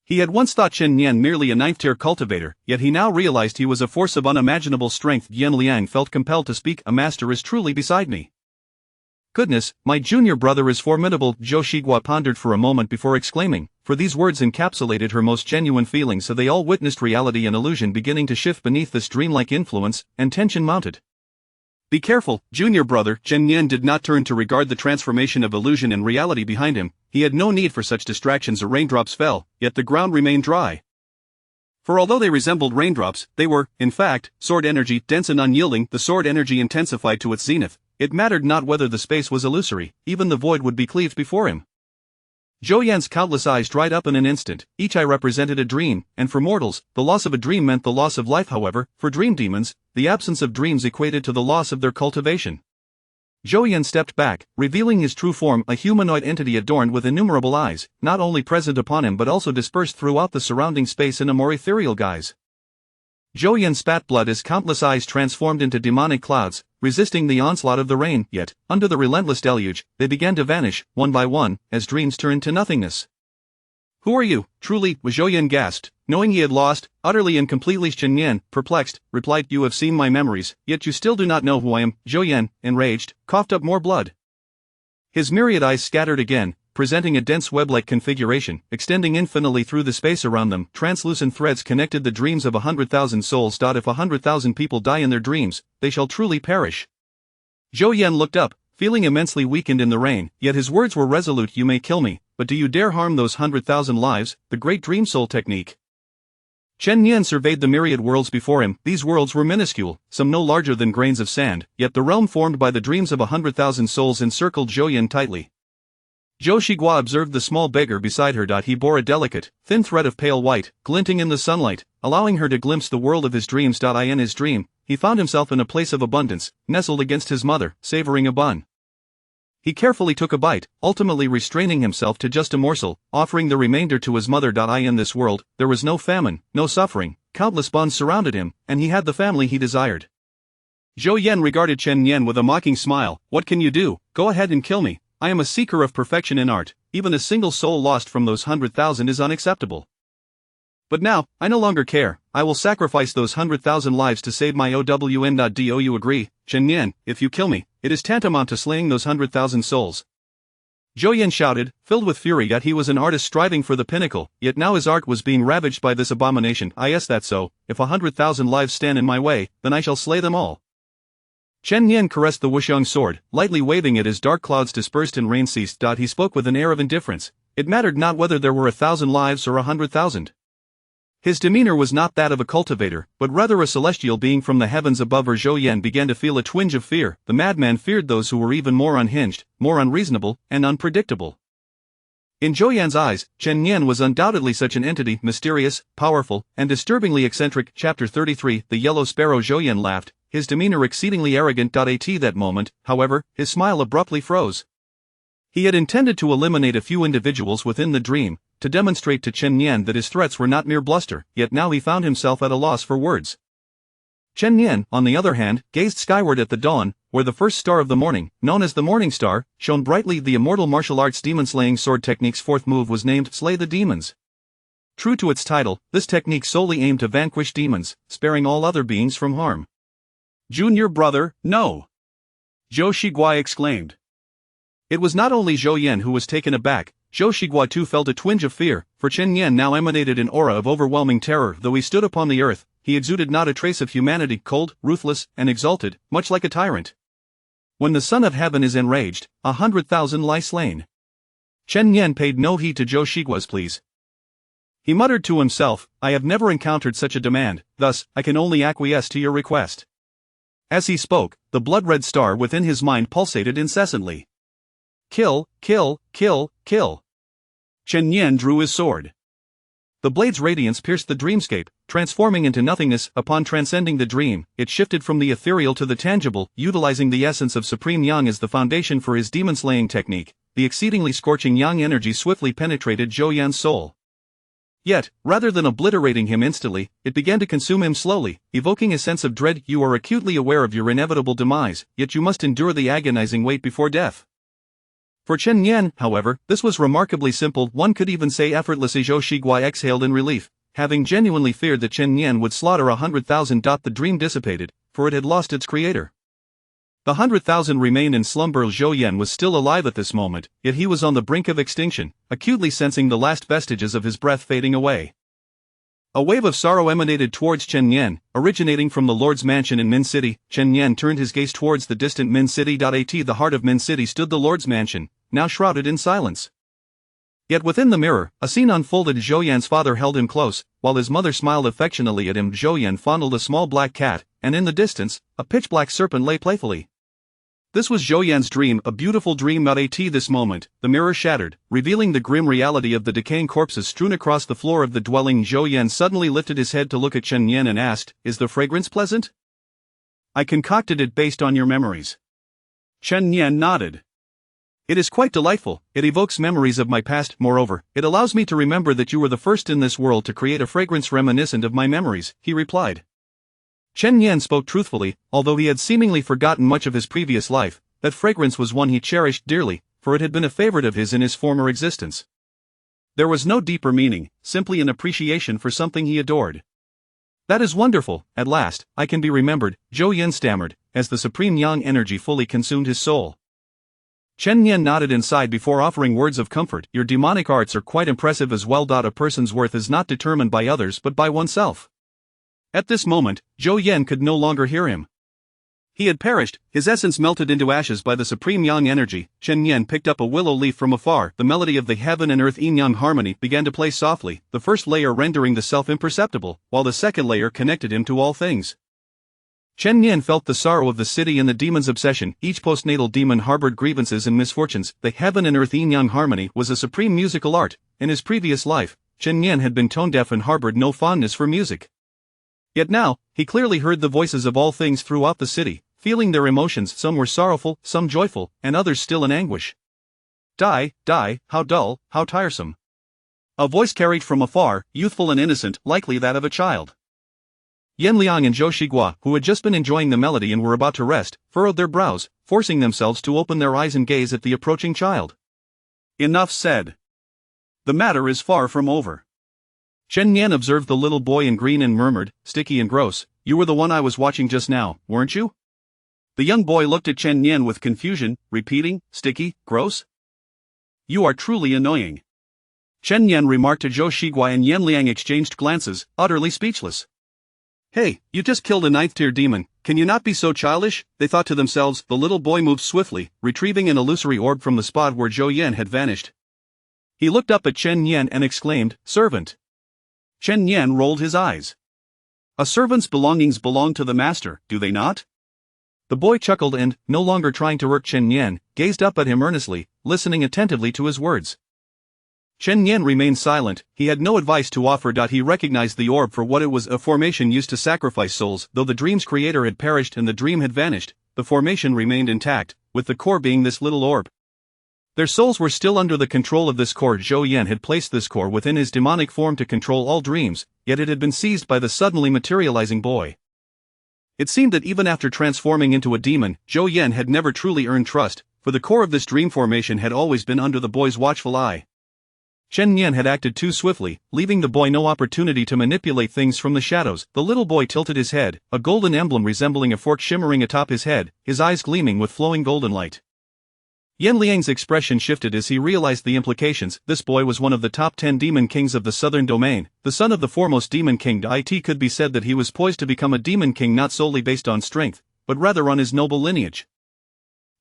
He had once thought Chen Nian merely a 9th-tier cultivator, yet he now realized he was a force of unimaginable strength. Yan Liang felt compelled to speak. A master is truly beside me. Goodness, my junior brother is formidable. Zhou Shiguo pondered for a moment before exclaiming, for these words encapsulated her most genuine feelings. So they all witnessed reality and illusion beginning to shift beneath this dreamlike influence, and tension mounted. Be careful, junior brother. Chen Nian did not turn to regard the transformation of illusion and reality behind him. He had no need for such distractions. Raindrops fell, yet the ground remained dry. For although they resembled raindrops, they were, in fact, sword energy, dense and unyielding. The sword energy intensified to its zenith. It mattered not whether the space was illusory, even the void would be cleaved before him. Zhou Yan's countless eyes dried up in an instant, each eye represented a dream, and for mortals, the loss of a dream meant the loss of life. However, for dream demons, the absence of dreams equated to the loss of their cultivation. Zhou Yan stepped back, revealing his true form, a humanoid entity adorned with innumerable eyes, not only present upon him but also dispersed throughout the surrounding space in a more ethereal guise. Zhou Yan spat blood as countless eyes transformed into demonic clouds, resisting the onslaught of the rain. Yet, under the relentless deluge, they began to vanish, one by one, as dreams turned to nothingness. Who are you, truly? Zhou Yan gasped, knowing he had lost, utterly and completely. Chen Nian, perplexed, replied, you have seen my memories, yet you still do not know who I am. Zhou Yan, enraged, coughed up more blood. His myriad eyes scattered again, presenting a dense web-like configuration, extending infinitely through the space around them. Translucent threads connected the dreams of 100,000 souls. If 100,000 people die in their dreams, they shall truly perish. Zhou Yan looked up, feeling immensely weakened in the rain, yet his words were resolute. You may kill me, but do you dare harm those 100,000 lives? The great dream soul technique. Chen Nian surveyed the myriad worlds before him. These worlds were minuscule, some no larger than grains of sand, yet the realm formed by the dreams of 100,000 souls encircled Zhou Yan tightly. Zhou Shiguo observed the small beggar beside her. He bore a delicate, thin thread of pale white, glinting in the sunlight, allowing her to glimpse the world of his dreams. In his dream, he found himself in a place of abundance, nestled against his mother, savoring a bun. He carefully took a bite, ultimately restraining himself to just a morsel, offering the remainder to his mother. In this world, there was no famine, no suffering, countless buns surrounded him, and he had the family he desired. Zhou Yan regarded Chen Nian with a mocking smile. What can you do? Go ahead and kill me. I am a seeker of perfection in art, even a single soul lost from those 100,000 is unacceptable. But now, I no longer care, I will sacrifice those 100,000 lives to save my own. Do you agree, Chen Nian? If you kill me, it is tantamount to slaying those 100,000 souls. Zhou Yan shouted, filled with fury that he was an artist striving for the pinnacle, yet now his art was being ravaged by this abomination. Is that so? If 100,000 lives stand in my way, then I shall slay them all. Chen Yan caressed the Wuxiang sword, lightly waving it as dark clouds dispersed and rain ceased. He spoke with an air of indifference. It mattered not whether there were 1,000 lives or 100,000. His demeanor was not that of a cultivator, but rather a celestial being from the heavens above. Zhou Yan began to feel a twinge of fear. The madman feared those who were even more unhinged, more unreasonable, and unpredictable. In Zhou Yan's eyes, Chen Yan was undoubtedly such an entity, mysterious, powerful, and disturbingly eccentric. Chapter 33 The Yellow Sparrow. Zhou Yan laughed, his demeanor exceedingly arrogant. At that moment, however, his smile abruptly froze. He had intended to eliminate a few individuals within the dream, to demonstrate to Chen Yan that his threats were not mere bluster, yet now he found himself at a loss for words. Chen Yan, on the other hand, gazed skyward at the dawn, where the first star of the morning, known as the Morning Star, shone brightly. The immortal martial arts demon-slaying sword technique's fourth move was named Slay the Demons. True to its title, this technique solely aimed to vanquish demons, sparing all other beings from harm. Junior brother, no! Zhou Shiguai exclaimed. It was not only Zhou Yan who was taken aback. Zhou Shiguai too felt a twinge of fear, for Chen Yan now emanated an aura of overwhelming terror. Though he stood upon the earth, he exuded not a trace of humanity, cold, ruthless, and exalted, much like a tyrant. When the Son of Heaven is enraged, 100,000 lie slain. Chen Yan paid no heed to Zhou Shiguai's pleas. He muttered to himself, I have never encountered such a demand, thus, I can only acquiesce to your request. As he spoke, the blood-red star within his mind pulsated incessantly. Kill, kill, kill, kill. Chen Yan drew his sword. The blade's radiance pierced the dreamscape, transforming into nothingness. Upon transcending the dream, it shifted from the ethereal to the tangible, utilizing the essence of Supreme Yang as the foundation for his demon-slaying technique. The exceedingly scorching Yang energy swiftly penetrated Zhou Yan's soul. Yet, rather than obliterating him instantly, it began to consume him slowly, evoking a sense of dread. You are acutely aware of your inevitable demise, yet you must endure the agonizing wait before death. For Chen Yan, however, this was remarkably simple, one could even say effortlessly. Zhou Shiguai exhaled in relief, having genuinely feared that Chen Yan would slaughter 100,000. The dream dissipated, for it had lost its creator. The 100,000 remained in slumber. Zhou Yan was still alive at this moment, yet he was on the brink of extinction, acutely sensing the last vestiges of his breath fading away. A wave of sorrow emanated towards Chen Yan, originating from the Lord's mansion in Min City. Chen Yan turned his gaze towards the distant Min City. At the heart of Min City stood the Lord's mansion, now shrouded in silence. Yet within the mirror, a scene unfolded. Zhou Yan's father held him close, while his mother smiled affectionately at him. Zhou Yan fondled a small black cat, and in the distance, a pitch-black serpent lay playfully. This was Zhou Yan's dream, a beautiful dream. At this moment, the mirror shattered, revealing the grim reality of the decaying corpses strewn across the floor of the dwelling. Zhou Yan suddenly lifted his head to look at Chen Yan and asked, Is the fragrance pleasant? I concocted it based on your memories. Chen Yan nodded. It is quite delightful, it evokes memories of my past. Moreover, it allows me to remember that you were the first in this world to create a fragrance reminiscent of my memories, he replied. Chen Yan spoke truthfully, although he had seemingly forgotten much of his previous life. That fragrance was one he cherished dearly, for it had been a favorite of his in his former existence. There was no deeper meaning, simply an appreciation for something he adored. That is wonderful, at last, I can be remembered, Zhou Yan stammered, as the supreme Yang energy fully consumed his soul. Chen Yan nodded inside before offering words of comfort. Your demonic arts are quite impressive as well. A person's worth is not determined by others but by oneself. At this moment, Zhou Yan could no longer hear him. He had perished, his essence melted into ashes by the supreme Yang energy. Chen Yan picked up a willow leaf from afar. The melody of the heaven and earth yin-yang harmony began to play softly, the first layer rendering the self imperceptible, while the second layer connected him to all things. Chen Yan felt the sorrow of the city and the demon's obsession. Each postnatal demon harbored grievances and misfortunes. The heaven and earth yin-yang harmony was a supreme musical art. In his previous life, Chen Yan had been tone-deaf and harbored no fondness for music. Yet now, he clearly heard the voices of all things throughout the city, feeling their emotions. Some were sorrowful, some joyful, and others still in anguish. Die, die, how dull, how tiresome. A voice carried from afar, youthful and innocent, likely that of a child. Yan Liang and Zhou Shiguai, who had just been enjoying the melody and were about to rest, furrowed their brows, forcing themselves to open their eyes and gaze at the approaching child. Enough said. The matter is far from over. Chen Yan observed the little boy in green and murmured, sticky and gross, you were the one I was watching just now, weren't you? The young boy looked at Chen Yan with confusion, repeating, sticky, gross? You are truly annoying. Chen Yan remarked to Zhou Shiguai, and Yan Liang exchanged glances, utterly speechless. Hey, you just killed a 9th-tier demon, can you not be so childish? They thought to themselves. The little boy moved swiftly, retrieving an illusory orb from the spot where Zhou Yan had vanished. He looked up at Chen Yan and exclaimed, "Servant." Chen Yan rolled his eyes. A servant's belongings belong to the master, do they not? The boy chuckled and, no longer trying to irk Chen Yan, gazed up at him earnestly, listening attentively to his words. Chen Yan remained silent. He had no advice to offer. He recognized the orb for what it was, a formation used to sacrifice souls. Though the dream's creator had perished and the dream had vanished, the formation remained intact, with the core being this little orb. Their souls were still under the control of this core. Zhou Yan had placed this core within his demonic form to control all dreams, yet it had been seized by the suddenly materializing boy. It seemed that even after transforming into a demon, Zhou Yan had never truly earned trust, for the core of this dream formation had always been under the boy's watchful eye. Chen Yan had acted too swiftly, leaving the boy no opportunity to manipulate things from the shadows. The little boy tilted his head, a golden emblem resembling a fork shimmering atop his head, his eyes gleaming with flowing golden light. Yan Liang's expression shifted as he realized the implications. This boy was one of the top 10 demon kings of the southern domain, the son of the foremost demon king. It could be said that he was poised to become a demon king not solely based on strength, but rather on his noble lineage.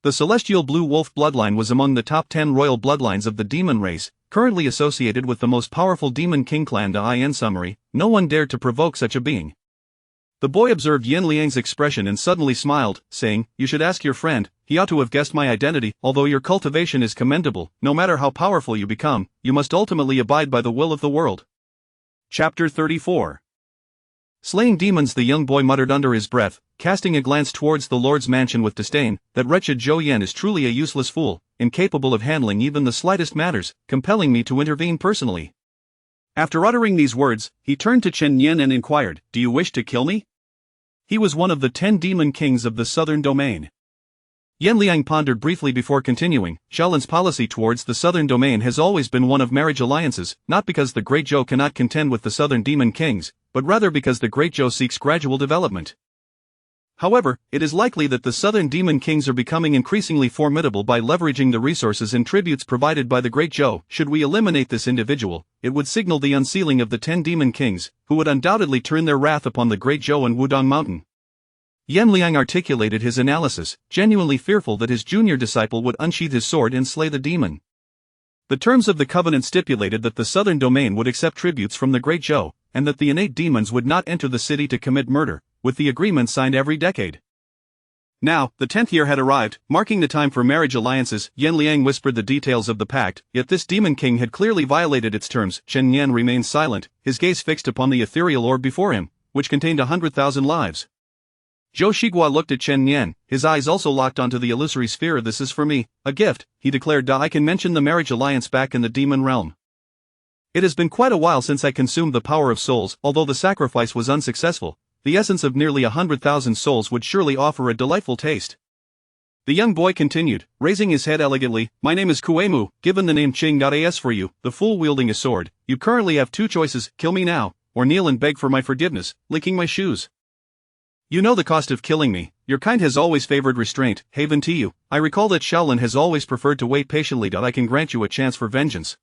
The celestial blue wolf bloodline was among the top 10 royal bloodlines of the demon race, currently associated with the most powerful demon king clan. In summary, no one dared to provoke such a being. The boy observed Yan Liang's expression and suddenly smiled, saying, "You should ask your friend, he ought to have guessed my identity. Although your cultivation is commendable, no matter how powerful you become, you must ultimately abide by the will of the world." Chapter 34. Slaying demons. The young boy muttered under his breath, casting a glance towards the Lord's mansion with disdain, "That wretched Zhou Yan is truly a useless fool, incapable of handling even the slightest matters, compelling me to intervene personally." After uttering these words, he turned to Chen Yan and inquired, "Do you wish to kill me?" He was one of the 10 demon kings of the southern domain. Yan Liang pondered briefly before continuing. Shaolin's policy towards the southern domain has always been one of marriage alliances, not because the Great Zhou cannot contend with the southern demon kings, but rather because the Great Zhou seeks gradual development. However, it is likely that the southern demon kings are becoming increasingly formidable by leveraging the resources and tributes provided by the Great Zhou. Should we eliminate this individual, it would signal the unsealing of the 10 demon kings, who would undoubtedly turn their wrath upon the Great Zhou and Wudong Mountain. Yan Liang articulated his analysis, genuinely fearful that his junior disciple would unsheath his sword and slay the demon. The terms of the covenant stipulated that the southern domain would accept tributes from the Great Zhou, and that the innate demons would not enter the city to commit murder, with the agreement signed every decade. Now, the 10th year had arrived, marking the time for marriage alliances. Yan Liang whispered the details of the pact, yet this demon king had clearly violated its terms. Chen Yan remained silent, his gaze fixed upon the ethereal orb before him, which contained 100,000 lives. Zhou Shiguo looked at Chen Yan, his eyes also locked onto the illusory sphere. "This is for me, a gift," he declared. "I can mention the marriage alliance back in the demon realm. It has been quite a while since I consumed the power of souls. Although the sacrifice was unsuccessful, the essence of nearly 100,000 souls would surely offer a delightful taste." The young boy continued, raising his head elegantly, "My name is Kuemu, given the name Ching.As for you, the fool wielding a sword. You currently have 2 choices, kill me now, or kneel and beg for my forgiveness, licking my shoes. You know the cost of killing me. Your kind has always favored restraint. Haven to you. I recall that Shaolin has always preferred to wait patiently. I can grant you a chance for vengeance."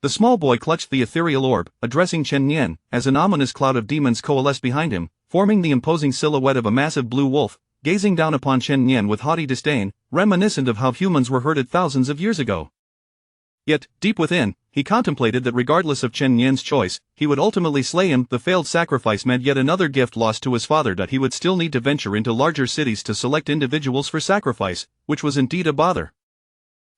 The small boy clutched the ethereal orb, addressing Chen Yan, as an ominous cloud of demons coalesced behind him, forming the imposing silhouette of a massive blue wolf, gazing down upon Chen Yan with haughty disdain, reminiscent of how humans were herded thousands of years ago. Yet, deep within, he contemplated that regardless of Chen Yan's choice, he would ultimately slay him. The failed sacrifice meant yet another gift lost to his father. He would still need to venture into larger cities to select individuals for sacrifice, which was indeed a bother.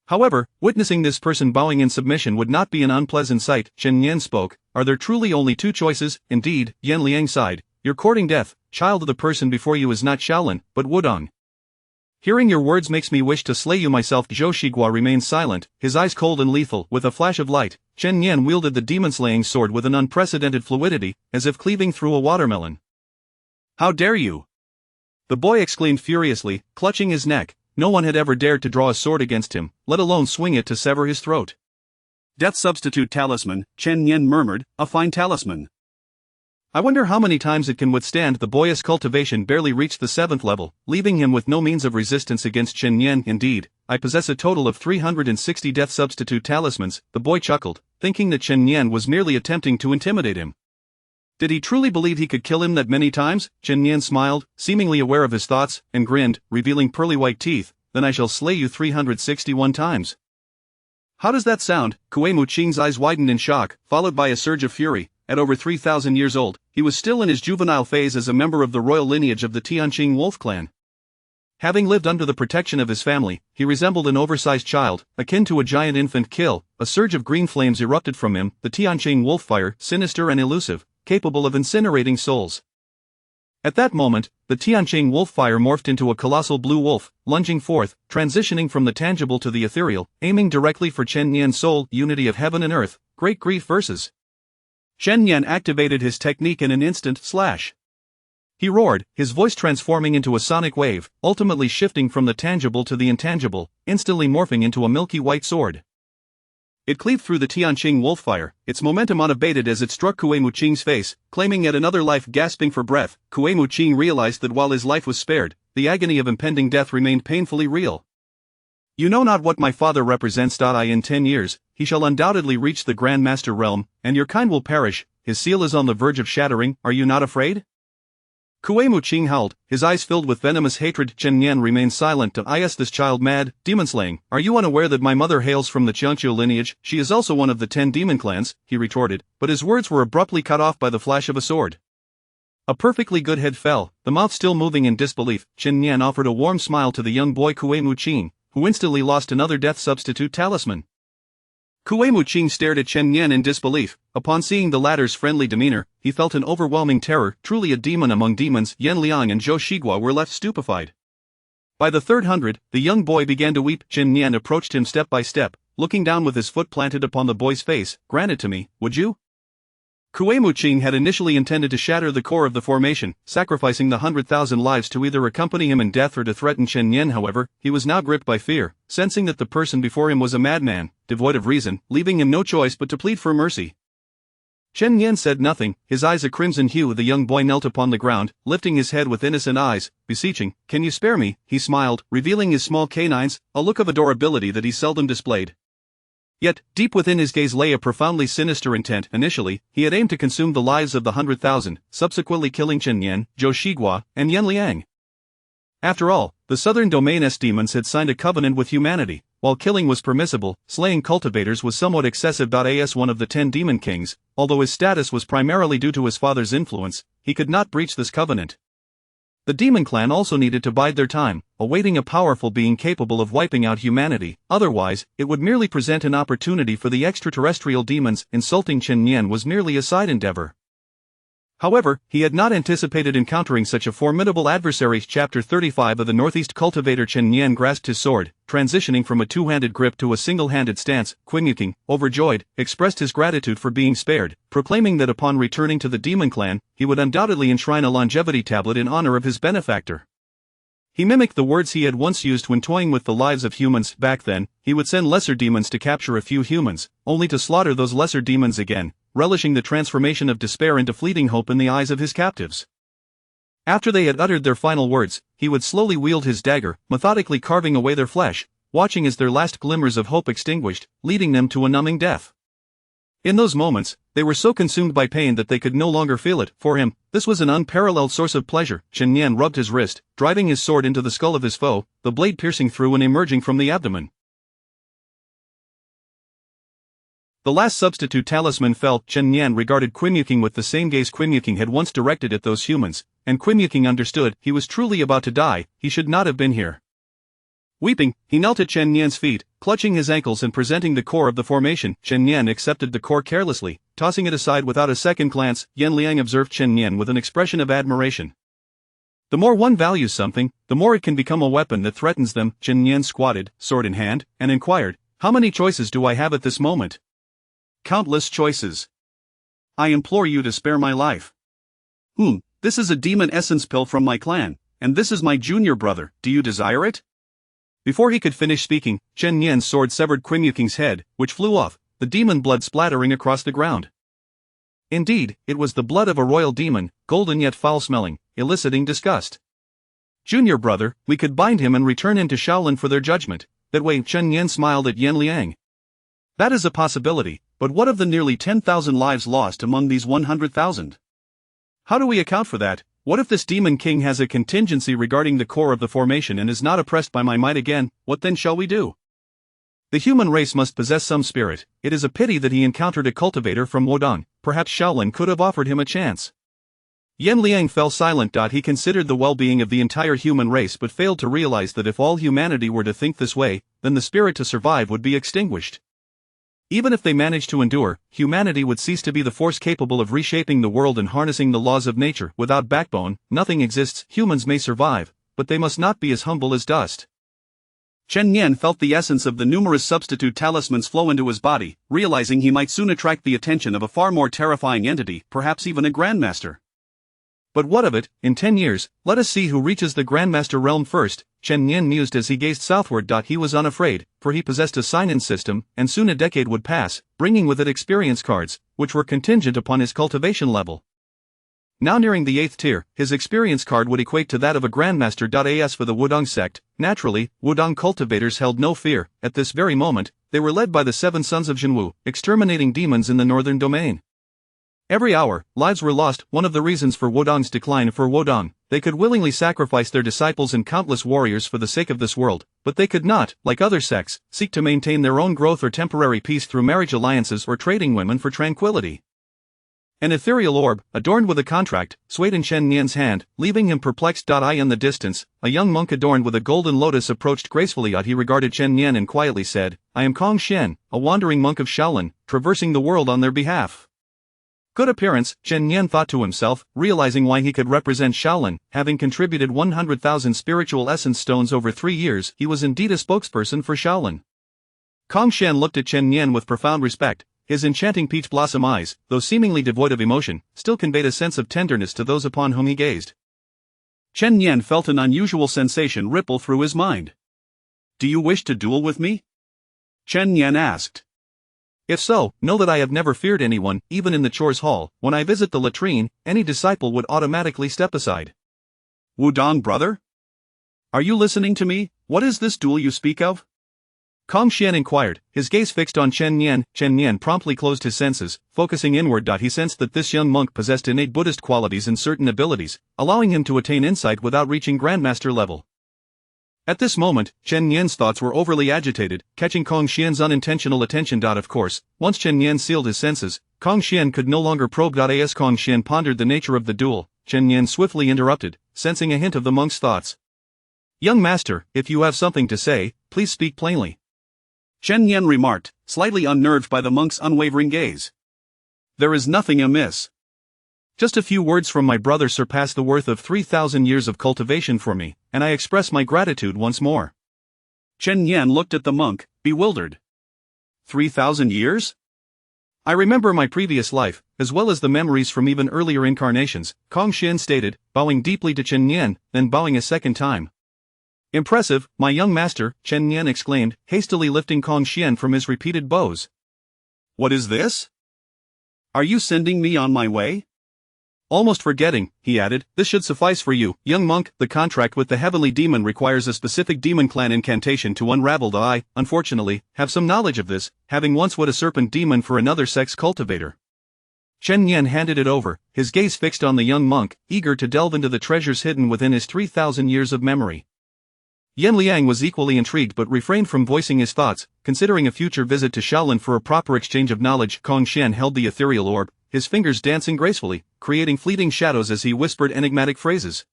However, witnessing this person bowing in submission would not be an unpleasant sight. Chen Yan spoke, "Are there truly only 2 choices?" "Indeed," Yan Liang sighed. "You're courting death, child. Of the person before you is not Shaolin, but Wudong. Hearing your words makes me wish to slay you myself." Zhou Shiguo remained silent, his eyes cold and lethal. With a flash of light, Chen Yan wielded the demon-slaying sword with an unprecedented fluidity, as if cleaving through a watermelon. "How dare you!" the boy exclaimed furiously, clutching his neck. No one had ever dared to draw a sword against him, let alone swing it to sever his throat. "Death substitute talisman," Chen Yan murmured, "a fine talisman. I wonder how many times it can withstand." The boy's cultivation barely reached the 7th level, leaving him with no means of resistance against Chen Yan. "Indeed, I possess a total of 360 death substitute talismans, the boy chuckled, thinking that Chen Yan was merely attempting to intimidate him. Did he truly believe he could kill him that many times? Chen Yan smiled, seemingly aware of his thoughts, and grinned, revealing pearly white teeth. Then I shall slay you 361 times. How does that sound? Kuei Muqing's eyes widened in shock, followed by a surge of fury. At over 3,000 years old, he was still in his juvenile phase as a member of the royal lineage of the Tianqing wolf clan. Having lived under the protection of his family, he resembled an oversized child, akin to a giant infant kill. A surge of green flames erupted from him, the Tianqing wolf fire, sinister and elusive, capable of incinerating souls. At that moment, the Tianqing wolf fire morphed into a colossal blue wolf, lunging forth, transitioning from the tangible to the ethereal, aiming directly for Chen Yan's soul. Unity of heaven and earth, great grief versus. Chen Yan activated his technique in an instant. Slash. He roared, his voice transforming into a sonic wave, ultimately shifting from the tangible to the intangible, instantly morphing into a milky white sword. It cleaved through the Tianqing wolf fire, its momentum unabated as it struck Kuei Muqing's face, claiming yet another life. Gasping for breath, Kuei Muqing realized that while his life was spared, the agony of impending death remained painfully real. You know not what my father represents. In 10 years, he shall undoubtedly reach the Grand Master realm, and your kind will perish. His seal is on the verge of shattering. Are you not afraid? Kuei Muqing howled, his eyes filled with venomous hatred. Chen Yan remained silent. Is this child mad? Demon slaying. Are you unaware that my mother hails from the Qiangqiu lineage? She is also one of the 10 demon clans, he retorted, but his words were abruptly cut off by the flash of a sword. A perfectly good head fell, the mouth still moving in disbelief. Chen Yan offered a warm smile to the young boy Kuei Muqing, who instantly lost another death substitute talisman. Kuei Muqing stared at Chen Yan in disbelief. Upon seeing the latter's friendly demeanor, he felt an overwhelming terror. Truly a demon among demons. Yan Liang and Zhou Shiguo were left stupefied. By the 300, the young boy began to weep. Chen Yan approached him step by step, looking down with his foot planted upon the boy's face. Grant it to me, would you? Kuei Muqing had initially intended to shatter the core of the formation, sacrificing the 100,000 lives to either accompany him in death or to threaten Chen Yan. However, he was now gripped by fear, sensing that the person before him was a madman, devoid of reason, leaving him no choice but to plead for mercy. Chen Yan said nothing, his eyes a crimson hue. The young boy knelt upon the ground, lifting his head with innocent eyes, beseeching, "Can you spare me?" He smiled, revealing his small canines, a look of adorability that he seldom displayed. Yet, deep within his gaze lay a profoundly sinister intent. Initially, he had aimed to consume the lives of the 100,000, subsequently killing Chen Yan, Zhou Shiguo, and Yan Liang. After all, the southern domain demons had signed a covenant with humanity. While killing was permissible, slaying cultivators was somewhat excessive. As one of the 10 demon kings, although his status was primarily due to his father's influence, he could not breach this covenant. The demon clan also needed to bide their time, awaiting a powerful being capable of wiping out humanity. Otherwise, it would merely present an opportunity for the extraterrestrial demons. Insulting Chen Yan was merely a side endeavor. However, he had not anticipated encountering such a formidable adversary. Chapter 35 of the Northeast Cultivator. Chen Yan grasped his sword, transitioning from a two-handed grip to a single-handed stance. Kuei Muqing, overjoyed, expressed his gratitude for being spared, proclaiming that upon returning to the demon clan, he would undoubtedly enshrine a longevity tablet in honor of his benefactor. He mimicked the words he had once used when toying with the lives of humans. Back then, he would send lesser demons to capture a few humans, only to slaughter those lesser demons again, relishing the transformation of despair into fleeting hope in the eyes of his captives. After they had uttered their final words, he would slowly wield his dagger, methodically carving away their flesh, watching as their last glimmers of hope extinguished, leading them to a numbing death. In those moments, they were so consumed by pain that they could no longer feel it. For him, this was an unparalleled source of pleasure. Chen Yan rubbed his wrist, driving his sword into the skull of his foe, the blade piercing through and emerging from the abdomen. The last substitute talisman fell. Chen Yan regarded Kuei Muqing with the same gaze Kuei Muqing had once directed at those humans, and Kuei Muqing understood he was truly about to die. He should not have been here. Weeping, he knelt at Chen Yan's feet, clutching his ankles and presenting the core of the formation. Chen Yan accepted the core carelessly, tossing it aside without a second glance. Yan Liang observed Chen Yan with an expression of admiration. The more one values something, the more it can become a weapon that threatens them. Chen Yan squatted, sword in hand, and inquired, "How many choices do I have at this moment?" "Countless choices. I implore you to spare my life." This is a demon essence pill from my clan, and this is my junior brother. Do you desire it?" Before he could finish speaking, Chen Yan's sword severed Kuei Muqing's head, which flew off, the demon blood splattering across the ground. Indeed, it was the blood of a royal demon, golden yet foul-smelling, eliciting disgust. "Junior brother, we could bind him and return him to Shaolin for their judgment. That way, Chen Yan smiled at Yan Liang. That is a possibility, but what of the nearly 10,000 lives lost among these 100,000? How do we account for that? What if this demon king has a contingency regarding the core of the formation and is not oppressed by my might again? What then shall we do? The human race must possess some spirit. It is a pity that he encountered a cultivator from Wudong. Perhaps Shaolin could have offered him a chance. Yan Liang fell silent. He considered the well-being of the entire human race but failed to realize that if all humanity were to think this way, then the spirit to survive would be extinguished. Even if they managed to endure, humanity would cease to be the force capable of reshaping the world and harnessing the laws of nature. Without backbone, nothing exists. Humans may survive, but they must not be as humble as dust. Chen Yan felt the essence of the numerous substitute talismans flow into his body, realizing he might soon attract the attention of a far more terrifying entity, perhaps even a grandmaster. But what of it? In 10 years, let us see who reaches the grandmaster realm first, Chen Yan mused as he gazed southward. He was unafraid, for he possessed a sign-in system, and soon a decade would pass, bringing with it experience cards, which were contingent upon his cultivation level. Now nearing the 8th tier, his experience card would equate to that of a grandmaster. As for the Wudong sect, naturally, Wudong cultivators held no fear. At this very moment, they were led by the 7 sons of Jinwu, exterminating demons in the northern domain. Every hour, lives were lost. One of the reasons for Wudong's decline. For Wudong, they could willingly sacrifice their disciples and countless warriors for the sake of this world, but they could not, like other sects, seek to maintain their own growth or temporary peace through marriage alliances or trading women for tranquility. An ethereal orb, adorned with a contract, swayed in Chen Yan's hand, leaving him perplexed. In the distance, a young monk adorned with a golden lotus approached gracefully. He regarded Chen Yan and quietly said, "I am Kong Shen, a wandering monk of Shaolin, traversing the world on their behalf." Good appearance, Chen Yan thought to himself, realizing why he could represent Shaolin. Having contributed 100,000 spiritual essence stones over 3 years, he was indeed a spokesperson for Shaolin. Kong Shen looked at Chen Yan with profound respect. His enchanting peach blossom eyes, though seemingly devoid of emotion, still conveyed a sense of tenderness to those upon whom he gazed. Chen Yan felt an unusual sensation ripple through his mind. "Do you wish to duel with me?" Chen Yan asked. "If so, know that I have never feared anyone. Even in the chores hall, when I visit the latrine, any disciple would automatically step aside." "Wudong brother? Are you listening to me? What is this duel you speak of?" Kong Shen inquired, his gaze fixed on Chen Yan. Chen Yan promptly closed his senses, focusing inward. He sensed that this young monk possessed innate Buddhist qualities and certain abilities, allowing him to attain insight without reaching grandmaster level. At this moment, Chen Yan's thoughts were overly agitated, catching Kong Shen's unintentional attention. Of course, once Chen Yan sealed his senses, Kong Shen could no longer probe. As Kong Shen pondered the nature of the duel, Chen Yan swiftly interrupted, sensing a hint of the monk's thoughts. "Young master, if you have something to say, please speak plainly," Chen Yan remarked, slightly unnerved by the monk's unwavering gaze. "There is nothing amiss. Just a few words from my brother surpass the worth of 3,000 years of cultivation for me, and I express my gratitude once more." Chen Yan looked at the monk, bewildered. 3,000 years? "I remember my previous life, as well as the memories from even earlier incarnations," Kong Shen stated, bowing deeply to Chen Yan, then bowing a second time. "Impressive, my young master," Chen Yan exclaimed, hastily lifting Kong Shen from his repeated bows. "What is this? Are you sending me on my way?" "Almost forgetting," he added, "this should suffice for you, young monk. The contract with the heavenly demon requires a specific demon clan incantation to unravel. I, unfortunately, have some knowledge of this, having once wed a serpent demon for another sex cultivator." Chen Yan handed it over, his gaze fixed on the young monk, eager to delve into the treasures hidden within his 3,000 years of memory. Yan Liang was equally intrigued but refrained from voicing his thoughts, considering a future visit to Shaolin for a proper exchange of knowledge. Kong Shen held the ethereal orb, his fingers dancing gracefully, creating fleeting shadows as he whispered enigmatic phrases.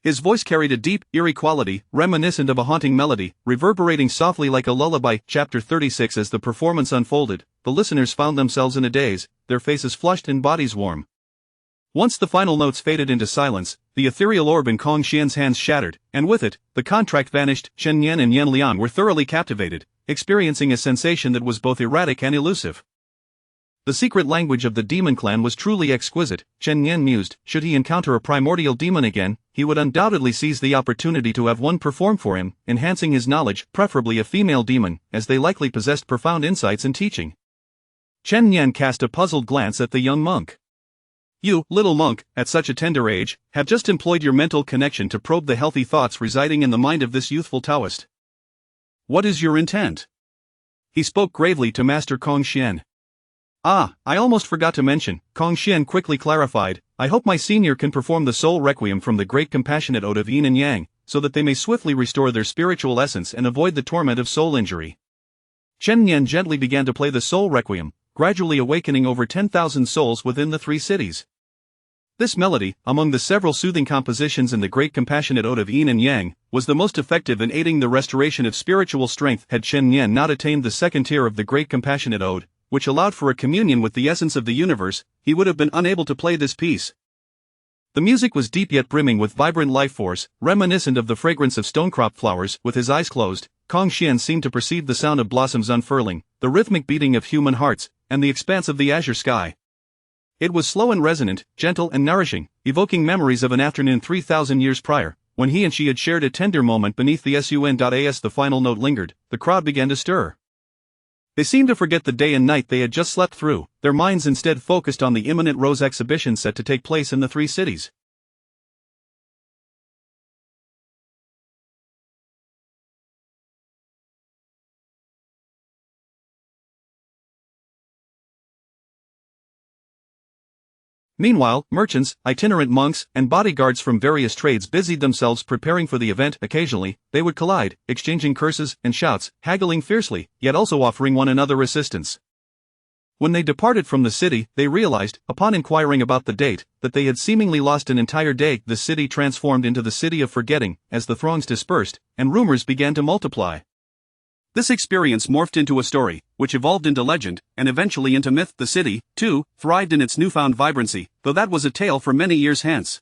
His voice carried a deep, eerie quality, reminiscent of a haunting melody, reverberating softly like a lullaby. Chapter 36. As the performance unfolded, the listeners found themselves in a daze, their faces flushed and bodies warm. Once the final notes faded into silence, the ethereal orb in Kong Shen's hands shattered, and with it, the contract vanished. Chen Yan and Yan Liang were thoroughly captivated, experiencing a sensation that was both erratic and elusive. The secret language of the demon clan was truly exquisite, Chen Yan mused. Should he encounter a primordial demon again, he would undoubtedly seize the opportunity to have one perform for him, enhancing his knowledge, preferably a female demon, as they likely possessed profound insights and teaching. Chen Yan cast a puzzled glance at the young monk. "You, little monk, at such a tender age, have just employed your mental connection to probe the healthy thoughts residing in the mind of this youthful Taoist. what is your intent? He spoke gravely to Master Kong Xian. I almost forgot to mention, Kong Xian quickly clarified, I hope my senior can perform the soul requiem from the great compassionate ode of Yin and Yang, so that they may swiftly restore their spiritual essence and avoid the torment of soul injury. Chen Nian gently began to play the soul requiem, gradually awakening over 10,000 souls within the 3 cities. This melody, among the several soothing compositions in the great compassionate ode of Yin and Yang, was the most effective in aiding the restoration of spiritual strength. Had Chen Nian not attained the second tier of the great compassionate ode, which allowed for a communion with the essence of the universe, he would have been unable to play this piece. The music was deep yet brimming with vibrant life force, reminiscent of the fragrance of stonecrop flowers. With his eyes closed, Kong Xian seemed to perceive the sound of blossoms unfurling, the rhythmic beating of human hearts, and the expanse of the azure sky. It was slow and resonant, gentle and nourishing, evoking memories of an afternoon 3,000 years prior, when he and she had shared a tender moment beneath the sun. As the final note lingered, the crowd began to stir. They seemed to forget the day and night they had just slept through, their minds instead focused on the imminent rose exhibition set to take place in the 3 cities. Meanwhile, merchants, itinerant monks, and bodyguards from various trades busied themselves preparing for the event. Occasionally, they would collide, exchanging curses and shouts, haggling fiercely, yet also offering one another assistance. When they departed from the city, they realized, upon inquiring about the date, that they had seemingly lost an entire day. The city transformed into the city of forgetting, as the throngs dispersed, and rumors began to multiply. This experience morphed into a story, which evolved into legend, and eventually into myth. The city, too, thrived in its newfound vibrancy, though that was a tale for many years hence.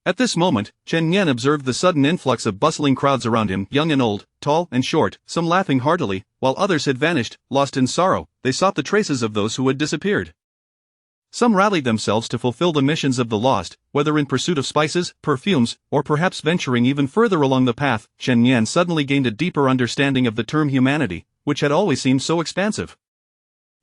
At this moment, Chen Nian observed the sudden influx of bustling crowds around him, young and old, tall and short, some laughing heartily, while others had vanished, lost in sorrow. They sought the traces of those who had disappeared. Some rallied themselves to fulfill the missions of the lost, whether in pursuit of spices, perfumes, or perhaps venturing even further along the path. Chen Nian suddenly gained a deeper understanding of the term humanity, which had always seemed so expansive.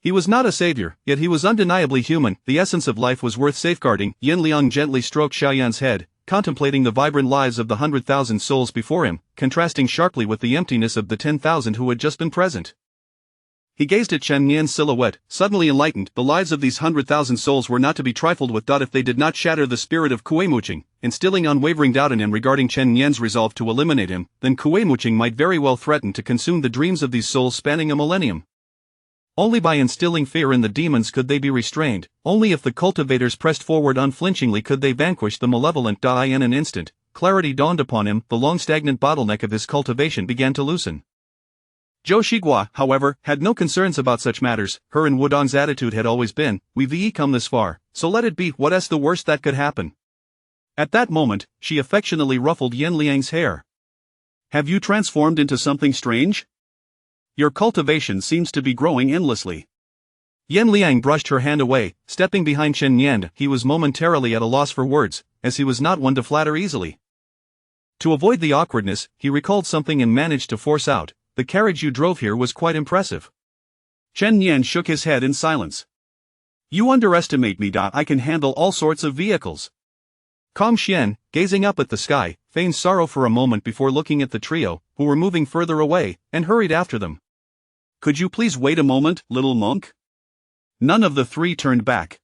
He was not a savior, yet he was undeniably human. The essence of life was worth safeguarding. Yin Liang gently stroked Xiaoyan's head, contemplating the vibrant lives of the 100,000 souls before him, contrasting sharply with the emptiness of the 10,000 who had just been present. He gazed at Chen Nian's silhouette, suddenly enlightened. The lives of these 100,000 souls were not to be trifled with. If they did not shatter the spirit of Kuei-Muching, instilling unwavering doubt in him regarding Chen Nian's resolve to eliminate him, then Kuei-Muching might very well threaten to consume the dreams of these souls spanning a millennium. Only by instilling fear in the demons could they be restrained, only if the cultivators pressed forward unflinchingly could they vanquish the malevolent. In an instant, clarity dawned upon him. The long stagnant bottleneck of his cultivation began to loosen. Zhou Shiguo, however, had no concerns about such matters. Her and Wudong's attitude had always been, we've come this far, so let it be. What's the worst that could happen? At that moment, she affectionately ruffled Yin Liang's hair. Have you transformed into something strange? Your cultivation seems to be growing endlessly. Yin Liang brushed her hand away, stepping behind Chen Nian. He was momentarily at a loss for words, as he was not one to flatter easily. To avoid the awkwardness, he recalled something and managed to force out, the carriage you drove here was quite impressive. Chen Nian shook his head in silence. You underestimate me. I can handle all sorts of vehicles. Kong Xian, gazing up at the sky, feigned sorrow for a moment before looking at the trio, who were moving further away, and hurried after them. Could you please wait a moment, little monk? None of the 3 turned back.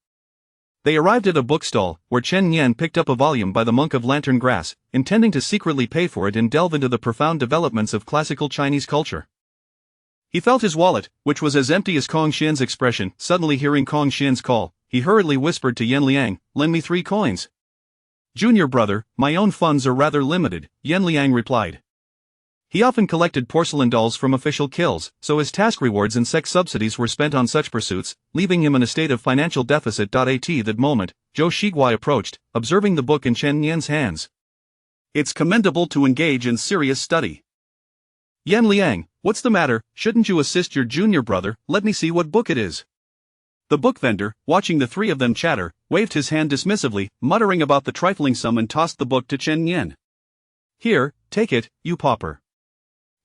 They arrived at a bookstall, where Chen Nian picked up a volume by the monk of lantern grass, intending to secretly pay for it and delve into the profound developments of classical Chinese culture. He felt his wallet, which was as empty as Kong Xian's expression. Suddenly hearing Kong Xian's call, he hurriedly whispered to Yin Liang, lend me 3 coins. Junior brother, my own funds are rather limited, Yin Liang replied. He often collected porcelain dolls from official kills, so his task rewards and sex subsidies were spent on such pursuits, leaving him in a state of financial deficit. At that moment, Zhou Shiguo approached, observing the book in Chen Nian's hands. It's commendable to engage in serious study. Yin Liang, what's the matter? Shouldn't you assist your junior brother? Let me see what book it is. The book vendor, watching the 3 of them chatter, waved his hand dismissively, muttering about the trifling sum, and tossed the book to Chen Nian. Here, take it, you pauper.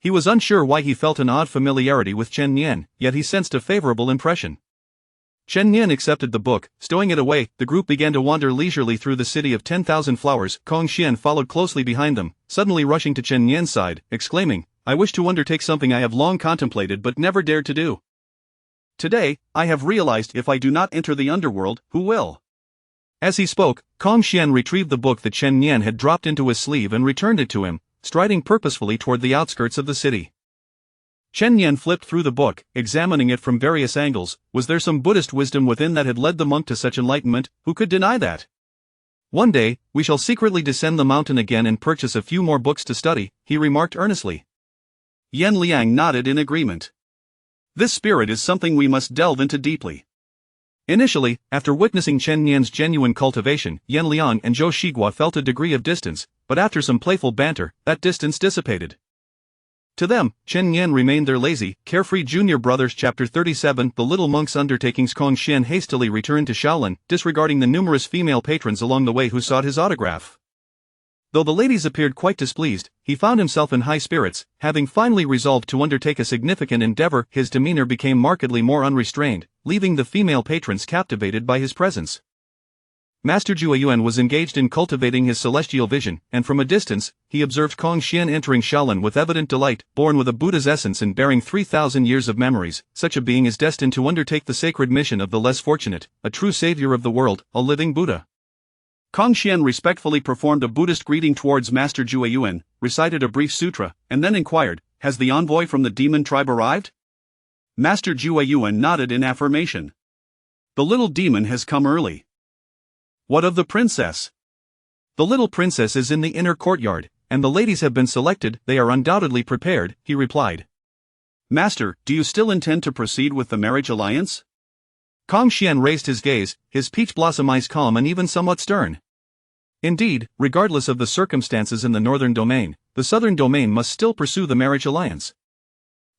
He was unsure why he felt an odd familiarity with Chen Nian, yet he sensed a favorable impression. Chen Nian accepted the book, stowing it away. The group began to wander leisurely through the city of 10,000 flowers. Kong Xian followed closely behind them, suddenly rushing to Chen Nian's side, exclaiming, I wish to undertake something I have long contemplated but never dared to do. Today, I have realized if I do not enter the underworld, who will? As he spoke, Kong Xian retrieved the book that Chen Nian had dropped into his sleeve and returned it to him, striding purposefully toward the outskirts of the city. Chen Nian flipped through the book, examining it from various angles. Was there some Buddhist wisdom within that had led the monk to such enlightenment? Who could deny that? One day, we shall secretly descend the mountain again and purchase a few more books to study, he remarked earnestly. Yan Liang nodded in agreement. This spirit is something we must delve into deeply. Initially, after witnessing Chen Nian's genuine cultivation, Yan Liang and Zhou Shiguo felt a degree of distance, but after some playful banter, that distance dissipated. To them, Chen Nian remained their lazy, carefree junior brothers. Chapter 37 The little monk's undertakings. Kong Xian hastily returned to Shaolin, disregarding the numerous female patrons along the way who sought his autograph. Though the ladies appeared quite displeased, he found himself in high spirits, having finally resolved to undertake a significant endeavor. His demeanor became markedly more unrestrained, leaving the female patrons captivated by his presence. Master Jueyuan was engaged in cultivating his celestial vision, and from a distance, he observed Kong Xian entering Shaolin with evident delight. Born with a Buddha's essence and bearing 3,000 years of memories, such a being is destined to undertake the sacred mission of the less fortunate, a true savior of the world, a living Buddha. Kong Xian respectfully performed a Buddhist greeting towards Master Jueyuan, recited a brief sutra, and then inquired, "Has the envoy from the demon tribe arrived?" Master Jueyuan nodded in affirmation. "The little demon has come early." "What of the princess?" "The little princess is in the inner courtyard, and the ladies have been selected. They are undoubtedly prepared," he replied. "Master, do you still intend to proceed with the marriage alliance?" Kong Xian raised his gaze, his peach blossom eyes calm and even somewhat stern. Indeed, regardless of the circumstances in the northern domain, the southern domain must still pursue the marriage alliance.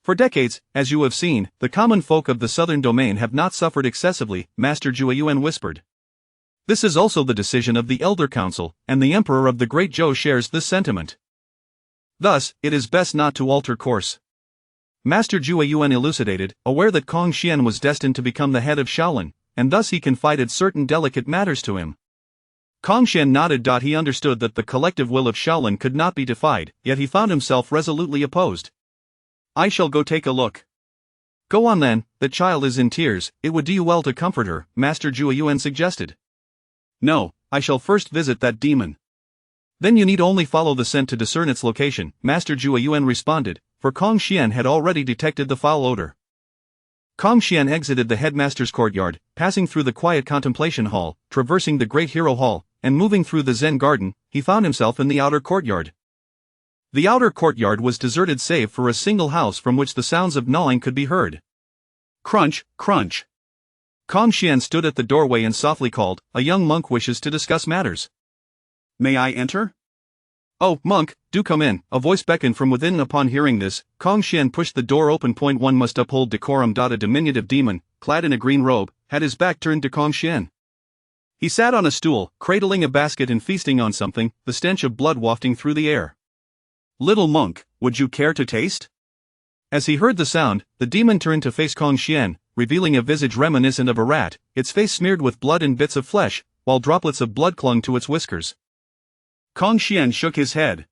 For decades, as you have seen, the common folk of the southern domain have not suffered excessively, Master Jueyuan whispered. This is also the decision of the Elder Council, and the Emperor of the Great Zhou shares this sentiment. Thus, it is best not to alter course. Master Jueyuan elucidated, aware that Kong Xian was destined to become the head of Shaolin, and thus he confided certain delicate matters to him. Kong Xian nodded. He understood that the collective will of Shaolin could not be defied, yet he found himself resolutely opposed. "I shall go take a look." "Go on then, the child is in tears, it would do you well to comfort her," Master Jueyuan suggested. "No, I shall first visit that demon." "Then you need only follow the scent to discern its location," Master Jueyuan responded, for Kong Xian had already detected the foul odor. Kong Xian exited the headmaster's courtyard, passing through the quiet contemplation hall, traversing the Great Hero Hall, and moving through the Zen garden, he found himself in the outer courtyard. The outer courtyard was deserted save for a single house from which the sounds of gnawing could be heard. Crunch, crunch. Kong Xian stood at the doorway and softly called, "A young monk wishes to discuss matters." "May I enter?" "Oh, monk, do come in," a voice beckoned from within. Upon hearing this, Kong Xian pushed the door open. One must uphold decorum. A diminutive demon, clad in a green robe, had his back turned to Kong Xian. He sat on a stool, cradling a basket and feasting on something, the stench of blood wafting through the air. "Little monk, would you care to taste?" As he heard the sound, the demon turned to face Kong Xian, revealing a visage reminiscent of a rat, its face smeared with blood and bits of flesh, while droplets of blood clung to its whiskers. Kong Xian shook his head.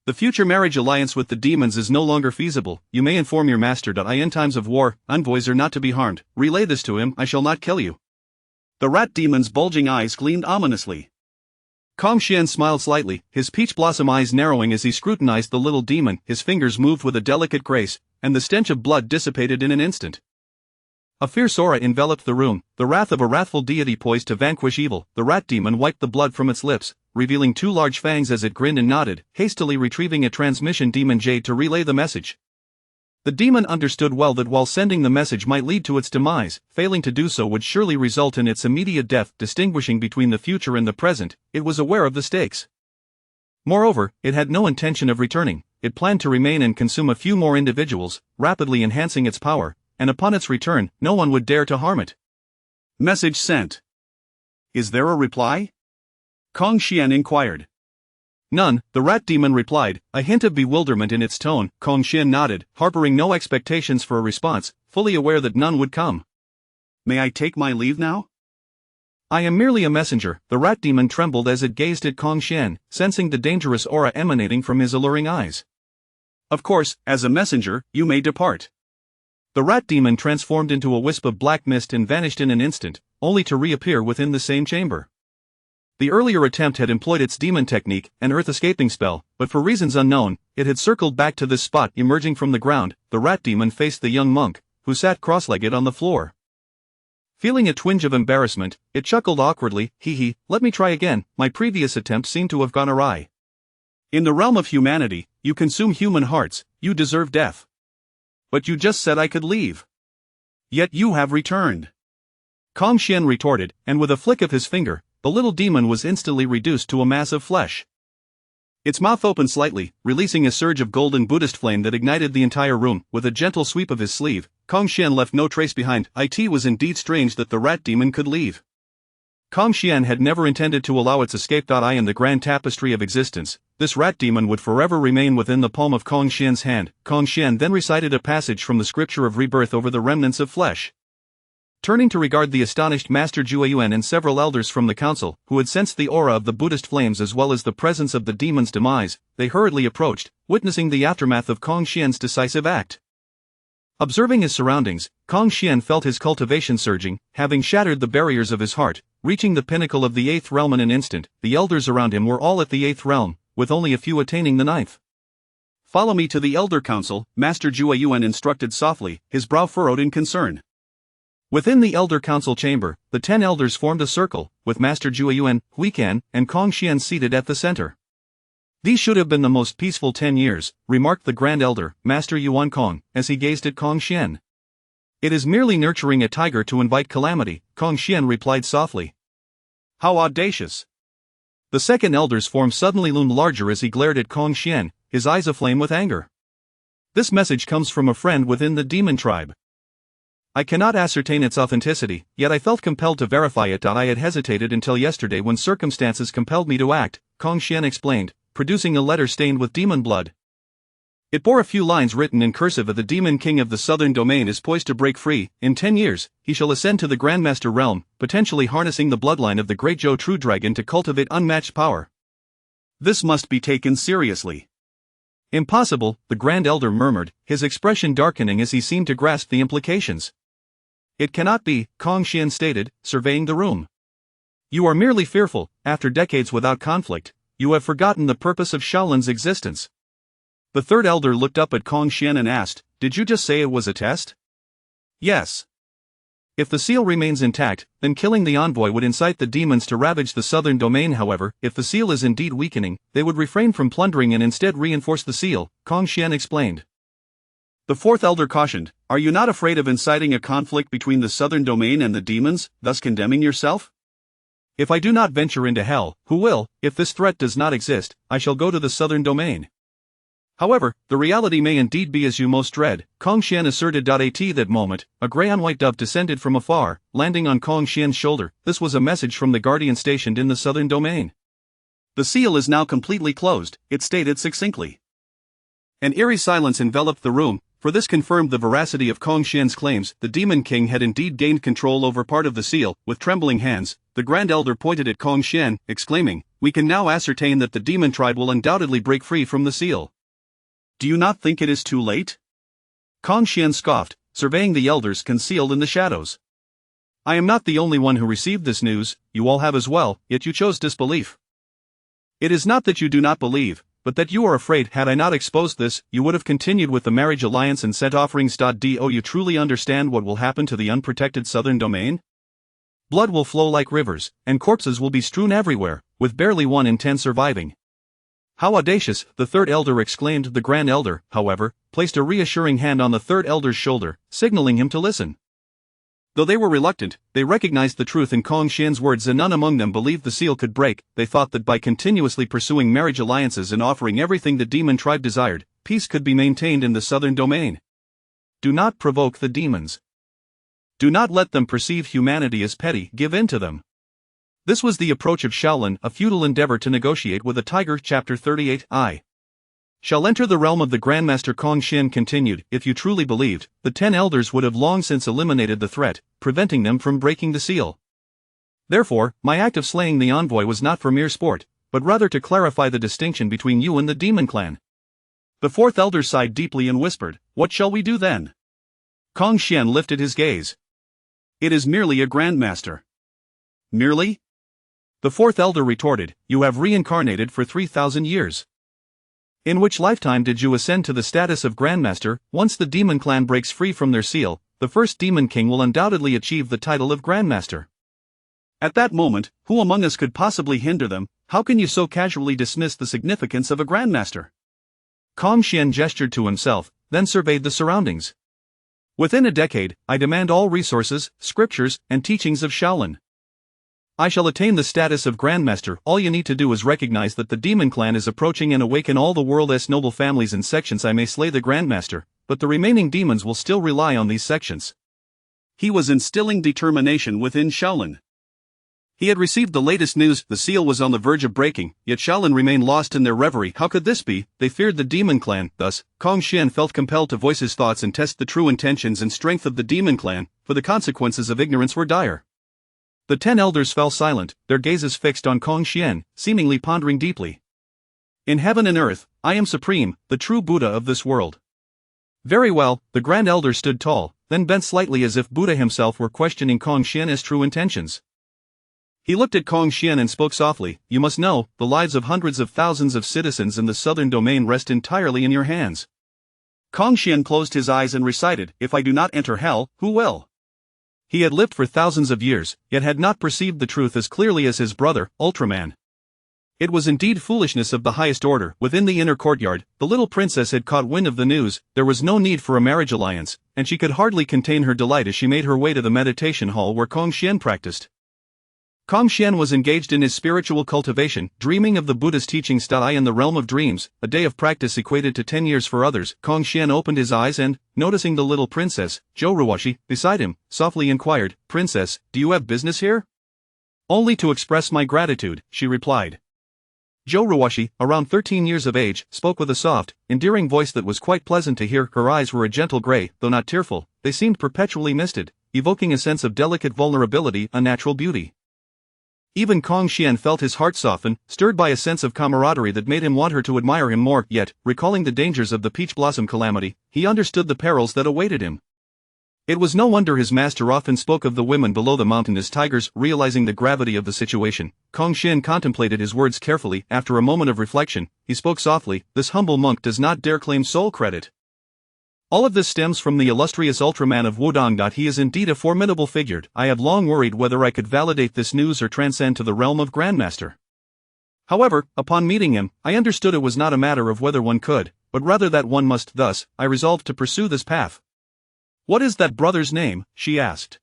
"The future marriage alliance with the demons is no longer feasible. You may inform your master. In times of war, envoys are not to be harmed. Relay this to him. I shall not kill you." The rat demon's bulging eyes gleamed ominously. Kong Xian smiled slightly, his peach blossom eyes narrowing as he scrutinized the little demon. His fingers moved with a delicate grace, and the stench of blood dissipated in an instant. A fierce aura enveloped the room, the wrath of a wrathful deity poised to vanquish evil. The rat demon wiped the blood from its lips, revealing two large fangs as it grinned and nodded, hastily retrieving a transmission demon jade to relay the message. The demon understood well that while sending the message might lead to its demise, failing to do so would surely result in its immediate death. Distinguishing between the future and the present, it was aware of the stakes. Moreover, it had no intention of returning. It planned to remain and consume a few more individuals, rapidly enhancing its power, and upon its return, no one would dare to harm it. Message sent. "Is there a reply?" Kong Xian inquired. "None," the rat demon replied, a hint of bewilderment in its tone. Kong Xian nodded, harboring no expectations for a response, fully aware that none would come. "May I take my leave now?" "I am merely a messenger." The rat demon trembled as it gazed at Kong Xian, sensing the dangerous aura emanating from his alluring eyes. Of course, as a messenger, you may depart. The rat demon transformed into a wisp of black mist and vanished in an instant, only to reappear within the same chamber. The earlier attempt had employed its demon technique, an earth-escaping spell, but for reasons unknown, it had circled back to this spot. Emerging from the ground, the rat demon faced the young monk, who sat cross-legged on the floor. Feeling a twinge of embarrassment, it chuckled awkwardly. Hee, let me try again, my previous attempt seemed to have gone awry. In the realm of humanity, you consume human hearts, you deserve death. But you just said I could leave. Yet you have returned. Kong Xian retorted, and with a flick of his finger, the little demon was instantly reduced to a mass of flesh. Its mouth opened slightly, releasing a surge of golden Buddhist flame that ignited the entire room. With a gentle sweep of his sleeve, Kong Xian left no trace behind. It was indeed strange that the rat demon could leave. Kong Xian had never intended to allow its escape. In the grand tapestry of existence, this rat demon would forever remain within the palm of Kong Xian's hand. Kong Xian then recited a passage from the scripture of rebirth over the remnants of flesh. Turning to regard the astonished Master Jueyuan and several elders from the council, who had sensed the aura of the Buddhist flames as well as the presence of the demon's demise, they hurriedly approached, witnessing the aftermath of Kong Xian's decisive act. Observing his surroundings, Kong Xian felt his cultivation surging, having shattered the barriers of his heart, reaching the pinnacle of the 8th realm in an instant. The elders around him were all at the 8th realm, with only a few attaining the 9th. Follow me to the Elder Council, Master Jueyuan instructed softly, his brow furrowed in concern. Within the Elder Council chamber, the 10 elders formed a circle, with Master Jueyuan, Huican, and Kong Xian seated at the center. These should have been the most peaceful 10 years, remarked the Grand Elder, Master Yuan Kong, as he gazed at Kong Xian. It is merely nurturing a tiger to invite calamity, Kong Xian replied softly. How audacious! The second elder's form suddenly loomed larger as he glared at Kong Xian, his eyes aflame with anger. This message comes from a friend within the demon tribe. I cannot ascertain its authenticity, yet I felt compelled to verify it. I had hesitated until yesterday when circumstances compelled me to act, Kong Xian explained, producing a letter stained with demon blood. It bore a few lines written in cursive. The demon king of the southern domain is poised to break free. In 10 years, he shall ascend to the Grandmaster realm, potentially harnessing the bloodline of the Great Zhou True Dragon to cultivate unmatched power. This must be taken seriously. Impossible, the Grand Elder murmured, his expression darkening as he seemed to grasp the implications. It cannot be, Kong Xian stated, surveying the room. You are merely fearful. After decades without conflict, you have forgotten the purpose of Shaolin's existence. The third elder looked up at Kong Xian and asked, did you just say it was a test? Yes. If the seal remains intact, then killing the envoy would incite the demons to ravage the southern domain. However, if the seal is indeed weakening, they would refrain from plundering and instead reinforce the seal, Kong Xian explained. The fourth elder cautioned, are you not afraid of inciting a conflict between the southern domain and the demons, thus condemning yourself? If I do not venture into hell, who will? If this threat does not exist, I shall go to the southern domain. However, the reality may indeed be as you most dread, Kong Xian asserted. At that moment, a gray-on-white dove descended from afar, landing on Kong Xian's shoulder. This was a message from the guardian stationed in the southern domain. The seal is now completely closed, it stated succinctly. An eerie silence enveloped the room, for this confirmed the veracity of Kong Xian's claims. The Demon King had indeed gained control over part of the seal. With trembling hands, the Grand Elder pointed at Kong Xian, exclaiming, we can now ascertain that the demon tribe will undoubtedly break free from the seal. Do you not think it is too late? Kong Xian scoffed, surveying the elders concealed in the shadows. I am not the only one who received this news, you all have as well, yet you chose disbelief. It is not that you do not believe, but that you are afraid. Had I not exposed this, you would have continued with the marriage alliance and sent offerings. Do you truly understand what will happen to the unprotected southern domain? Blood will flow like rivers, and corpses will be strewn everywhere, with barely 1 in 10 surviving. How audacious, the third elder exclaimed. The Grand Elder, however, placed a reassuring hand on the third elder's shoulder, signaling him to listen. Though they were reluctant, they recognized the truth in Kong Xian's words, and none among them believed the seal could break. They thought that by continuously pursuing marriage alliances and offering everything the demon tribe desired, peace could be maintained in the southern domain. Do not provoke the demons. Do not let them perceive humanity as petty. Give in to them. This was the approach of Shaolin, a futile endeavor to negotiate with a tiger. Chapter 38. I shall enter the realm of the Grandmaster. Kong Xian continued. If you truly believed, the 10 elders would have long since eliminated the threat, preventing them from breaking the seal. Therefore, my act of slaying the envoy was not for mere sport, but rather to clarify the distinction between you and the demon clan. The fourth elder sighed deeply and whispered, "What shall we do then?" Kong Xian lifted his gaze. "It is merely a grandmaster." "Merely?" The fourth elder retorted, "You have reincarnated for 3,000 years. In which lifetime did you ascend to the status of grandmaster? Once the demon clan breaks free from their seal, the first demon king will undoubtedly achieve the title of grandmaster. At that moment, who among us could possibly hinder them? How can you so casually dismiss the significance of a grandmaster?" Kong Xian gestured to himself, then surveyed the surroundings. "Within a decade, I demand all resources, scriptures, and teachings of Shaolin. I shall attain the status of grandmaster. All you need to do is recognize that the demon clan is approaching and awaken all the world's noble families and sections. I may slay the grandmaster, but the remaining demons will still rely on these sections." He was instilling determination within Shaolin. He had received the latest news: the seal was on the verge of breaking, yet Shaolin remained lost in their reverie. How could this be? They feared the demon clan. Thus, Kong Xian felt compelled to voice his thoughts and test the true intentions and strength of the demon clan, for the consequences of ignorance were dire. The 10 elders fell silent, their gazes fixed on Kong Xian, seemingly pondering deeply. "In heaven and earth, I am supreme, the true Buddha of this world." "Very well." The grand elder stood tall, then bent slightly as if Buddha himself were questioning Kong Xian's true intentions. He looked at Kong Xian and spoke softly, "You must know, the lives of hundreds of thousands of citizens in the southern domain rest entirely in your hands." Kong Xian closed his eyes and recited, "If I do not enter hell, who will?" He had lived for thousands of years, yet had not perceived the truth as clearly as his brother, Ultraman. It was indeed foolishness of the highest order. Within the inner courtyard, the little princess had caught wind of the news. There was no need for a marriage alliance, and she could hardly contain her delight as she made her way to the meditation hall where Kong Xian practiced. Kong Xian was engaged in his spiritual cultivation, dreaming of the Buddha's teachings. I in the realm of dreams, a day of practice equated to 10 years for others. Kong Xian opened his eyes and, noticing the little princess, Zhou Ruoshi, beside him, softly inquired, "Princess, do you have business here?" "Only to express my gratitude," she replied. Zhou Ruoshi, around 13 years of age, spoke with a soft, endearing voice that was quite pleasant to hear. Her eyes were a gentle gray, though not tearful. They seemed perpetually misted, evoking a sense of delicate vulnerability, a natural beauty. Even Kong Xian felt his heart soften, stirred by a sense of camaraderie that made him want her to admire him more. Yet, recalling the dangers of the peach blossom calamity, he understood the perils that awaited him. It was no wonder his master often spoke of the women below the mountain as tigers. Realizing the gravity of the situation, Kong Xian contemplated his words carefully. After a moment of reflection, he spoke softly, "This humble monk does not dare claim sole credit. All of this stems from the illustrious Ultraman of Wudong. He is indeed a formidable figure. I have long worried whether I could validate this news or transcend to the realm of Grandmaster. However, upon meeting him, I understood it was not a matter of whether one could, but rather that one must. Thus, I resolved to pursue this path." "What is that brother's name?" she asked.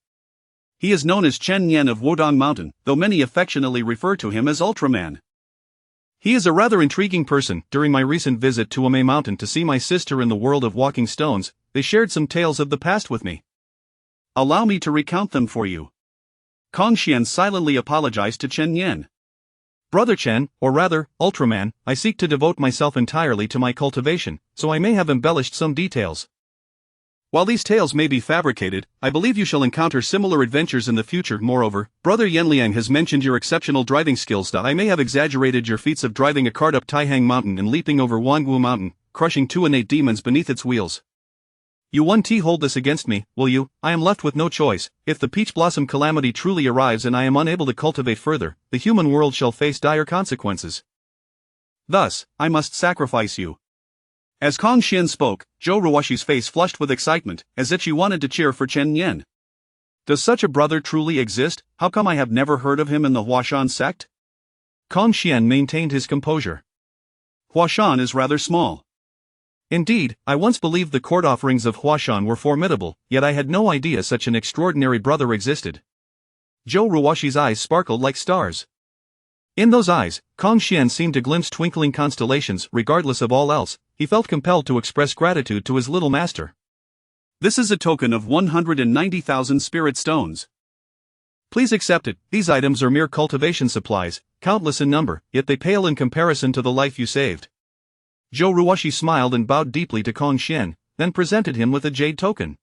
"He is known as Chen Yan of Wudong Mountain, though many affectionately refer to him as Ultraman. He is a rather intriguing person. During my recent visit to Ame Mountain to see my sister in the world of walking stones, they shared some tales of the past with me. Allow me to recount them for you." Kong Xian silently apologized to Chen Yan. "Brother Chen, or rather, Ultraman, I seek to devote myself entirely to my cultivation, so I may have embellished some details. While these tales may be fabricated, I believe you shall encounter similar adventures in the future. Moreover, Brother Yanliang has mentioned your exceptional driving skills. I may have exaggerated your feats of driving a cart up Taihang Mountain and leaping over Wangu Mountain, crushing 2 innate demons beneath its wheels. You won't hold this against me, will you? I am left with no choice. If the peach blossom calamity truly arrives and I am unable to cultivate further, the human world shall face dire consequences. Thus, I must sacrifice you." As Kong Xian spoke, Zhou Ruoshi's face flushed with excitement, as if she wanted to cheer for Chen Yan. Does such a brother truly exist? How come I have never heard of him in the Huashan sect? Kong Xian maintained his composure. Huashan is rather small. Indeed, I once believed the court offerings of Huashan were formidable, yet I had no idea such an extraordinary brother existed. Zhou Ruoshi's eyes sparkled like stars. In those eyes, Kong Xian seemed to glimpse twinkling constellations. Regardless of all else, he felt compelled to express gratitude to his little master. "This is a token of 190,000 spirit stones. Please accept it. These items are mere cultivation supplies, countless in number, yet they pale in comparison to the life you saved." Zhou Ruoshi smiled and bowed deeply to Kong Xian, then presented him with a jade token.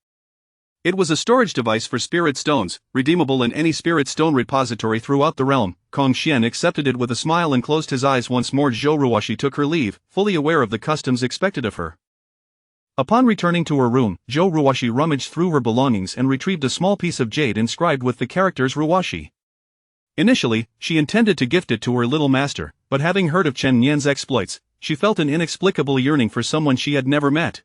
It was a storage device for spirit stones, redeemable in any spirit stone repository throughout the realm. Kong Xian accepted it with a smile and closed his eyes once more. Zhou Ruoshi took her leave, fully aware of the customs expected of her. Upon returning to her room, Zhou Ruoshi rummaged through her belongings and retrieved a small piece of jade inscribed with the characters Ruoshi. Initially, she intended to gift it to her little master, but having heard of Chen Yan's exploits, she felt an inexplicable yearning for someone she had never met.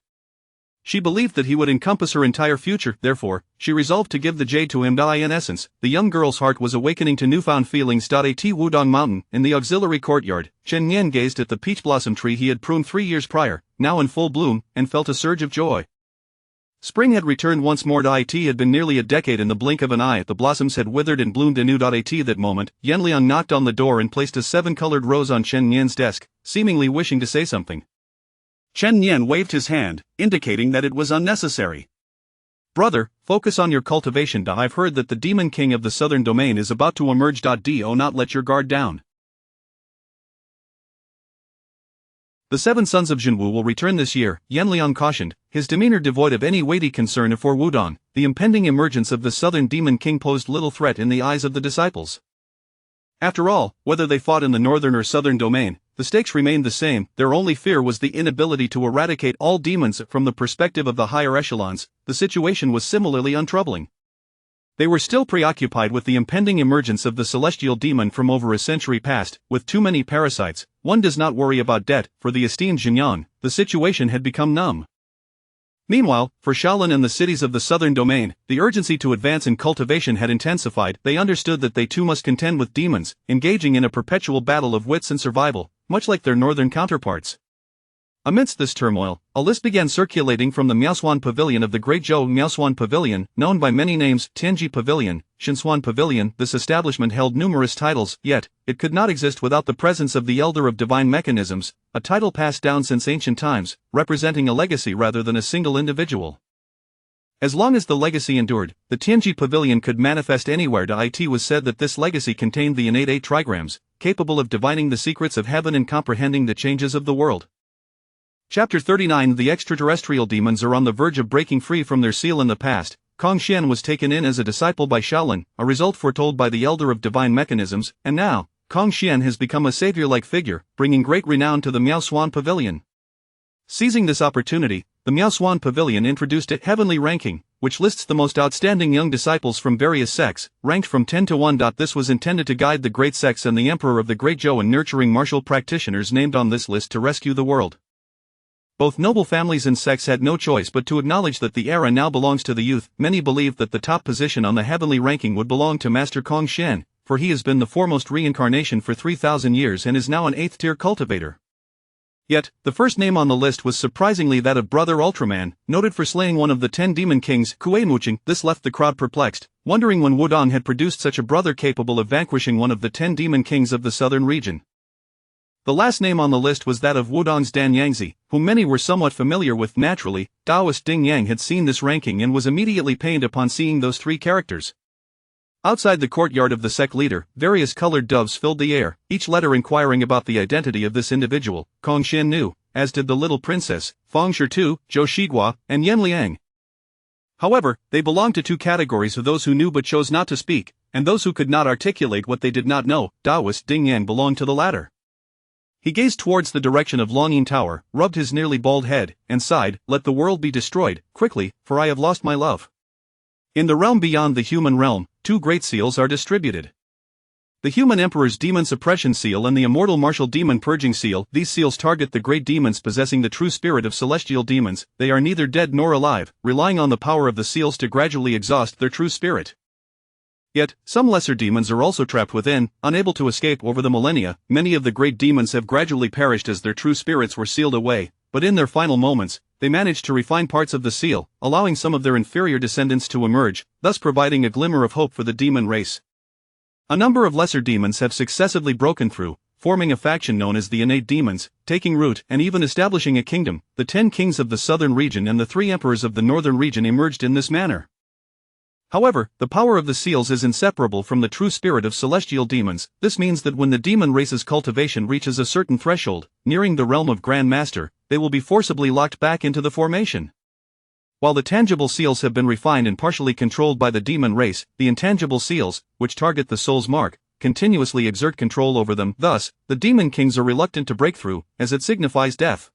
She believed that he would encompass her entire future, therefore, she resolved to give the jade to him. In essence, the young girl's heart was awakening to newfound feelings. At Wudong Mountain, in the auxiliary courtyard, Chen Yan gazed at the peach blossom tree he had pruned 3 years prior, now in full bloom, and felt a surge of joy. Spring had returned once more. It had been nearly a decade. In the blink of an eye, the blossoms had withered and bloomed anew. At that moment, Yanliang knocked on the door and placed a 7-colored rose on Chen Yan's desk, seemingly wishing to say something. Chen Yan waved his hand, indicating that it was unnecessary. Brother, focus on your cultivation. I've heard that the Demon King of the Southern Domain is about to emerge. Do not let your guard down. The 7 sons of Jinwu will return this year, Yanliang cautioned, his demeanor devoid of any weighty concern for Wudong. The impending emergence of the Southern Demon King posed little threat in the eyes of the disciples. After all, whether they fought in the Northern or Southern Domain, the stakes remained the same. Their only fear was the inability to eradicate all demons. From the perspective of the higher echelons, the situation was similarly untroubling. They were still preoccupied with the impending emergence of the celestial demon from over a century past. With too many parasites, one does not worry about debt. For the esteemed Jinyan, the situation had become numb. Meanwhile, for Shaolin and the cities of the Southern Domain, the urgency to advance in cultivation had intensified. They understood that they too must contend with demons, engaging in a perpetual battle of wits and survival, much like their northern counterparts. Amidst this turmoil, a list began circulating from the Miaoswan Pavilion of the Great Zhou. Miaoswan Pavilion, known by many names, Tianji Pavilion, Shinswan Pavilion. This establishment held numerous titles, yet, it could not exist without the presence of the Elder of Divine Mechanisms, a title passed down since ancient times, representing a legacy rather than a single individual. As long as the legacy endured, the Tianji Pavilion could manifest anywhere. It was said that this legacy contained the innate 8 trigrams, capable of divining the secrets of heaven and comprehending the changes of the world. Chapter 39. The extraterrestrial demons are on the verge of breaking free from their seal. In the past, Kong Xian was taken in as a disciple by Shaolin, a result foretold by the Elder of Divine Mechanisms, and now, Kong Xian has become a savior-like figure, bringing great renown to the Miaoswan Pavilion. Seizing this opportunity, the Miaoswan Pavilion introduced a heavenly ranking, which lists the most outstanding young disciples from various sects, ranked from 10 to 1. This was intended to guide the great sects and the Emperor of the Great Zhou in nurturing martial practitioners named on this list to rescue the world. Both noble families and sects had no choice but to acknowledge that the era now belongs to the youth. Many believed that the top position on the heavenly ranking would belong to Master Kong Xian, for he has been the foremost reincarnation for 3,000 years and is now an 8th-tier cultivator. Yet, the first name on the list was surprisingly that of Brother Ultraman, noted for slaying one of the 10 demon kings, Kuei-Muching. This left the crowd perplexed, wondering when Wudong had produced such a brother capable of vanquishing one of the 10 demon kings of the southern region. The last name on the list was that of Wudong's Dan Yangzi, whom many were somewhat familiar with. Naturally, Taoist Ding Yang had seen this ranking and was immediately pained upon seeing those 3 characters. Outside the courtyard of the sect leader, various colored doves filled the air, each letter inquiring about the identity of this individual. Kong Xian knew, as did the little princess, Fang Shitu, Zhou Shiguo, and Yan Liang. However, they belonged to 2 categories: of those who knew but chose not to speak, and those who could not articulate what they did not know. Taoist Ding Yang belonged to the latter. He gazed towards the direction of Longyin Tower, rubbed his nearly bald head, and sighed, "Let the world be destroyed, quickly, for I have lost my love." In the realm beyond the human realm, 2 great seals are distributed. The human emperor's demon suppression seal and the immortal martial demon purging seal. These seals target the great demons possessing the true spirit of celestial demons. They are neither dead nor alive, relying on the power of the seals to gradually exhaust their true spirit. Yet, some lesser demons are also trapped within, unable to escape over the millennia. Many of the great demons have gradually perished as their true spirits were sealed away, but in their final moments, they managed to refine parts of the seal, allowing some of their inferior descendants to emerge, thus providing a glimmer of hope for the demon race. A number of lesser demons have successively broken through, forming a faction known as the innate demons, taking root and even establishing a kingdom. The 10 kings of the southern region and the 3 emperors of the northern region emerged in this manner. However, the power of the seals is inseparable from the true spirit of celestial demons. This means that when the demon race's cultivation reaches a certain threshold, nearing the realm of Grand Master, they will be forcibly locked back into the formation. While the tangible seals have been refined and partially controlled by the demon race, the intangible seals, which target the soul's mark, continuously exert control over them. Thus, the demon kings are reluctant to break through, as it signifies death.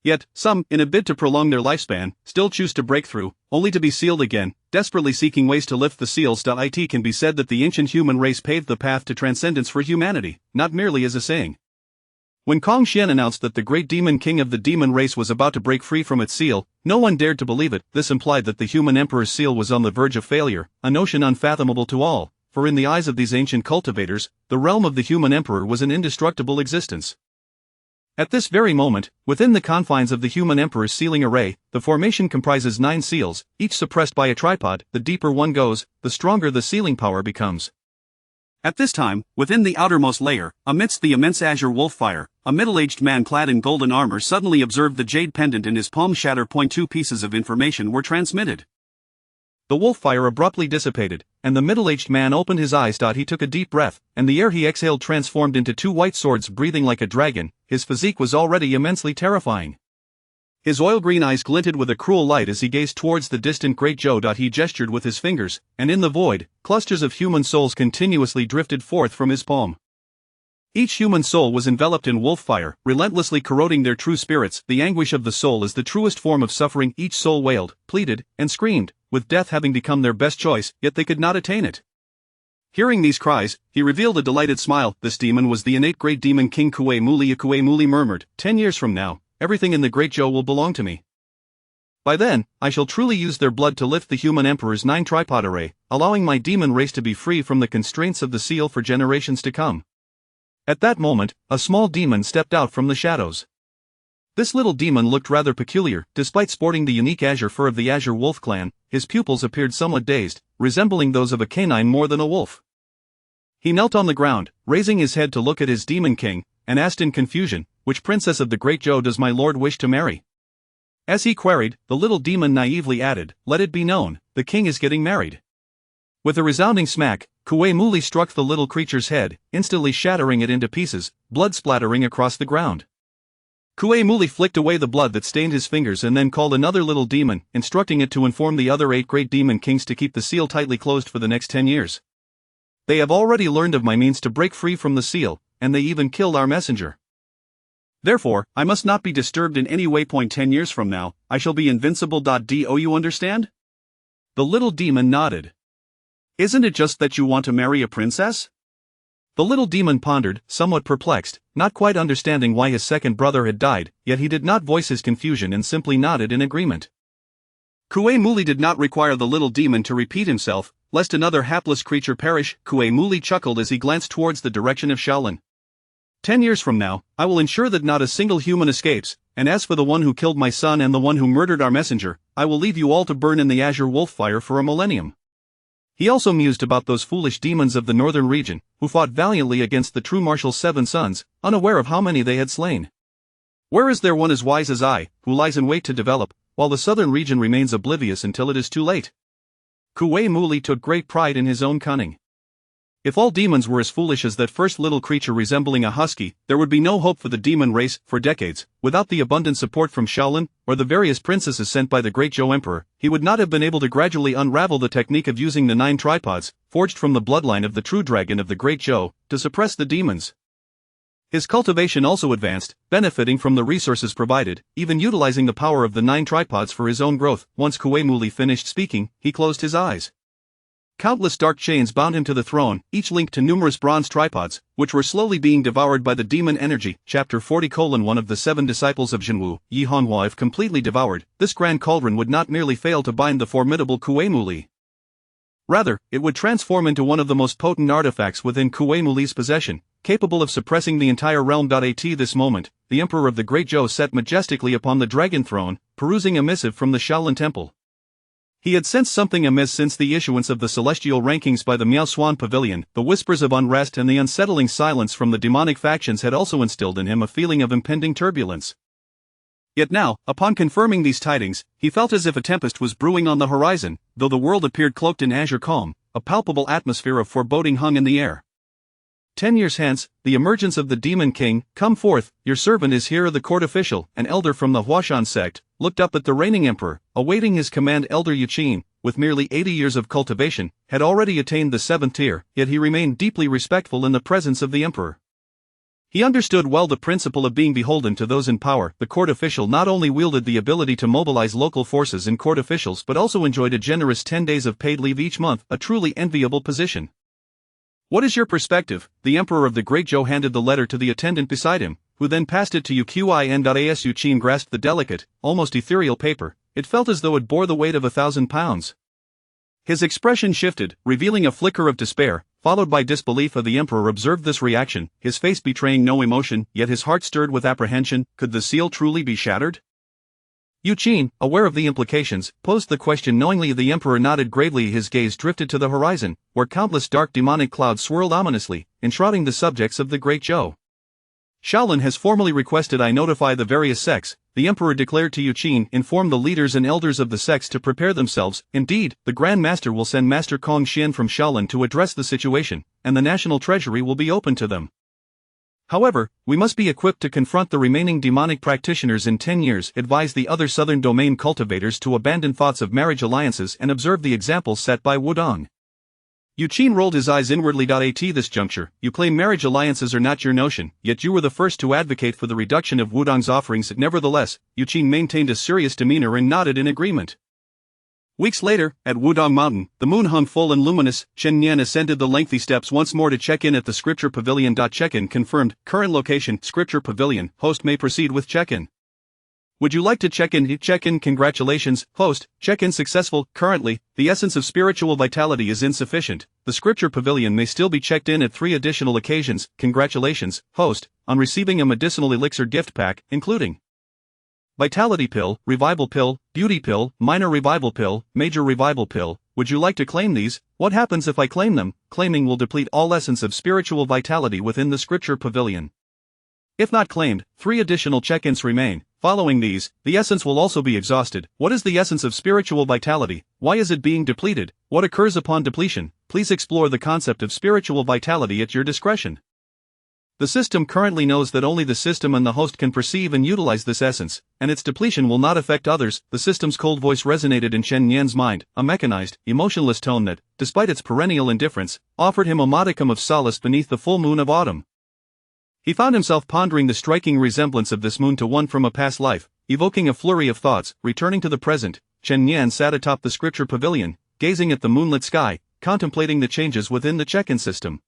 Yet, some, in a bid to prolong their lifespan, still choose to break through, only to be sealed again, desperately seeking ways to lift the seals. It can be said that the ancient human race paved the path to transcendence for humanity, not merely as a saying. When Kong Xian announced that the great demon king of the demon race was about to break free from its seal, no one dared to believe it. This implied that the human emperor's seal was on the verge of failure, a notion unfathomable to all, for in the eyes of these ancient cultivators, the realm of the human emperor was an indestructible existence. At this very moment, within the confines of the human emperor's sealing array, the formation comprises 9 seals, each suppressed by a tripod. The deeper one goes, the stronger the sealing power becomes. At this time, within the outermost layer, amidst the immense azure wolf fire, a middle-aged man clad in golden armor suddenly observed the jade pendant in his palm shatter. 2 pieces of information were transmitted. The wolf fire abruptly dissipated, and the middle-aged man opened his eyes. He took a deep breath, and the air he exhaled transformed into 2 white swords. Breathing like a dragon, his physique was already immensely terrifying. His oil-green eyes glinted with a cruel light as he gazed towards the distant Great Zhou. He gestured with his fingers, and in the void, clusters of human souls continuously drifted forth from his palm. Each human soul was enveloped in wolf fire, relentlessly corroding their true spirits. The anguish of the soul is the truest form of suffering. Each soul wailed, pleaded, and screamed, with death having become their best choice, yet they could not attain it. Hearing these cries, he revealed a delighted smile. This demon was the innate great demon king Kuei Muli. Kuei Muli murmured, 10 years from now, everything in the Great Zhou will belong to me. By then, I shall truly use their blood to lift the human emperor's 9 tripod array, allowing my demon race to be free from the constraints of the seal for generations to come. At that moment, a small demon stepped out from the shadows. This little demon looked rather peculiar. Despite sporting the unique azure fur of the Azure Wolf clan, his pupils appeared somewhat dazed, resembling those of a canine more than a wolf. He knelt on the ground, raising his head to look at his demon king, and asked in confusion, "Which princess of the Great Zhou does my lord wish to marry?" As he queried, the little demon naively added, "Let it be known, the king is getting married." With a resounding smack, Kuei Muli struck the little creature's head, instantly shattering it into pieces, blood splattering across the ground. Kuei Muli flicked away the blood that stained his fingers and then called another little demon, instructing it to inform the other 8 great demon kings to keep the seal tightly closed for the next 10 years. They have already learned of my means to break free from the seal, and they even killed our messenger. Therefore, I must not be disturbed in any way. 10 years from now, I shall be invincible. Do you understand? The little demon nodded. Isn't it just that you want to marry a princess? The little demon pondered, somewhat perplexed, not quite understanding why his second brother had died, yet he did not voice his confusion and simply nodded in agreement. Kuei Muli did not require the little demon to repeat himself, lest another hapless creature perish. Kuei Muli chuckled as he glanced towards the direction of Shaolin. 10 years from now, I will ensure that not a single human escapes, and as for the one who killed my son and the one who murdered our messenger, I will leave you all to burn in the Azure Wolf fire for a millennium. He also mused about those foolish demons of the northern region, who fought valiantly against the true Marshal's 7 sons, unaware of how many they had slain. Where is there one as wise as I, who lies in wait to develop, while the southern region remains oblivious until it is too late? Kuei Muli took great pride in his own cunning. If all demons were as foolish as that first little creature resembling a husky, there would be no hope for the demon race. For decades, without the abundant support from Shaolin, or the various princesses sent by the Great Zhou Emperor, he would not have been able to gradually unravel the technique of using the 9 tripods, forged from the bloodline of the true dragon of the Great Zhou, to suppress the demons. His cultivation also advanced, benefiting from the resources provided, even utilizing the power of the 9 tripods for his own growth. Once Kuei Muli finished speaking, he closed his eyes. Countless dark chains bound him to the throne, each linked to numerous bronze tripods, which were slowly being devoured by the demon energy. Chapter 40:1 of the 7 disciples of Jinwu, Yi Honghua. If completely devoured, this grand cauldron would not merely fail to bind the formidable Kuei Muli. Rather, it would transform into one of the most potent artifacts within Kuei Muli's possession, capable of suppressing the entire realm. At this moment, the Emperor of the Great Zhou sat majestically upon the dragon throne, perusing a missive from the Shaolin Temple. He had sensed something amiss since the issuance of the celestial rankings by the Miao Swan Pavilion. The whispers of unrest and the unsettling silence from the demonic factions had also instilled in him a feeling of impending turbulence. Yet now, upon confirming these tidings, he felt as if a tempest was brewing on the horizon. Though the world appeared cloaked in azure calm, a palpable atmosphere of foreboding hung in the air. 10 years hence, the emergence of the demon king, come forth, your servant is here. The court official, an elder from the Huashan sect, looked up at the reigning emperor, awaiting his command. Elder Yuqin, with merely 80 years of cultivation, had already attained the 7th tier, yet he remained deeply respectful in the presence of the emperor. He understood well the principle of being beholden to those in power. The court official not only wielded the ability to mobilize local forces and court officials but also enjoyed a generous 10 days of paid leave each month, a truly enviable position. What is your perspective? The emperor of the Great Zhou handed the letter to the attendant beside him, who then passed it to Yuqin. Yuqin grasped the delicate, almost ethereal paper. It felt as though it bore the weight of 1,000 pounds. His expression shifted, revealing a flicker of despair, followed by disbelief. The emperor observed this reaction, his face betraying no emotion, yet his heart stirred with apprehension. Could the seal truly be shattered? Yuqin, aware of the implications, posed the question knowingly. The emperor nodded gravely. His gaze drifted to the horizon, where countless dark demonic clouds swirled ominously, enshrouding the subjects of the Great Zhou. Shaolin has formally requested I notify the various sects, the emperor declared to Yuqin. Inform the leaders and elders of the sects to prepare themselves. Indeed, the Grand Master will send Master Kong Xian from Shaolin to address the situation, and the national treasury will be open to them. However, we must be equipped to confront the remaining demonic practitioners in 10 years. Advise the other southern domain cultivators to abandon thoughts of marriage alliances and observe the example set by Wudong. Yuqin rolled his eyes inwardly. At this juncture, you claim marriage alliances are not your notion, yet you were the first to advocate for the reduction of Wudong's offerings. Nevertheless, Yuqin maintained a serious demeanor and nodded in agreement. Weeks later, at Wudong Mountain, the moon hung full and luminous. Chen Nian ascended the lengthy steps once more to check in at the Scripture Pavilion. Check-in confirmed. Current location, Scripture Pavilion. Host may proceed with check-in. Would you like to check in? Check-in. Congratulations, host. Check-in successful. Currently, the essence of spiritual vitality is insufficient. The Scripture Pavilion may still be checked in at 3 additional occasions. Congratulations, host, on receiving a medicinal elixir gift pack, including Vitality Pill, Revival Pill, Beauty Pill, Minor Revival Pill, Major Revival Pill. Would you like to claim these? What happens if I claim them? Claiming will deplete all essence of spiritual vitality within the Scripture Pavilion. If not claimed, 3 additional check-ins remain. Following these, the essence will also be exhausted. What is the essence of spiritual vitality? Why is it being depleted? What occurs upon depletion? Please explore the concept of spiritual vitality at your discretion. The system currently knows that only the system and the host can perceive and utilize this essence, and its depletion will not affect others. The system's cold voice resonated in Chen Nian's mind, a mechanized, emotionless tone that, despite its perennial indifference, offered him a modicum of solace beneath the full moon of autumn. He found himself pondering the striking resemblance of this moon to one from a past life, evoking a flurry of thoughts. Returning to the present, Chen Nian sat atop the Scripture Pavilion, gazing at the moonlit sky, contemplating the changes within the check-in system.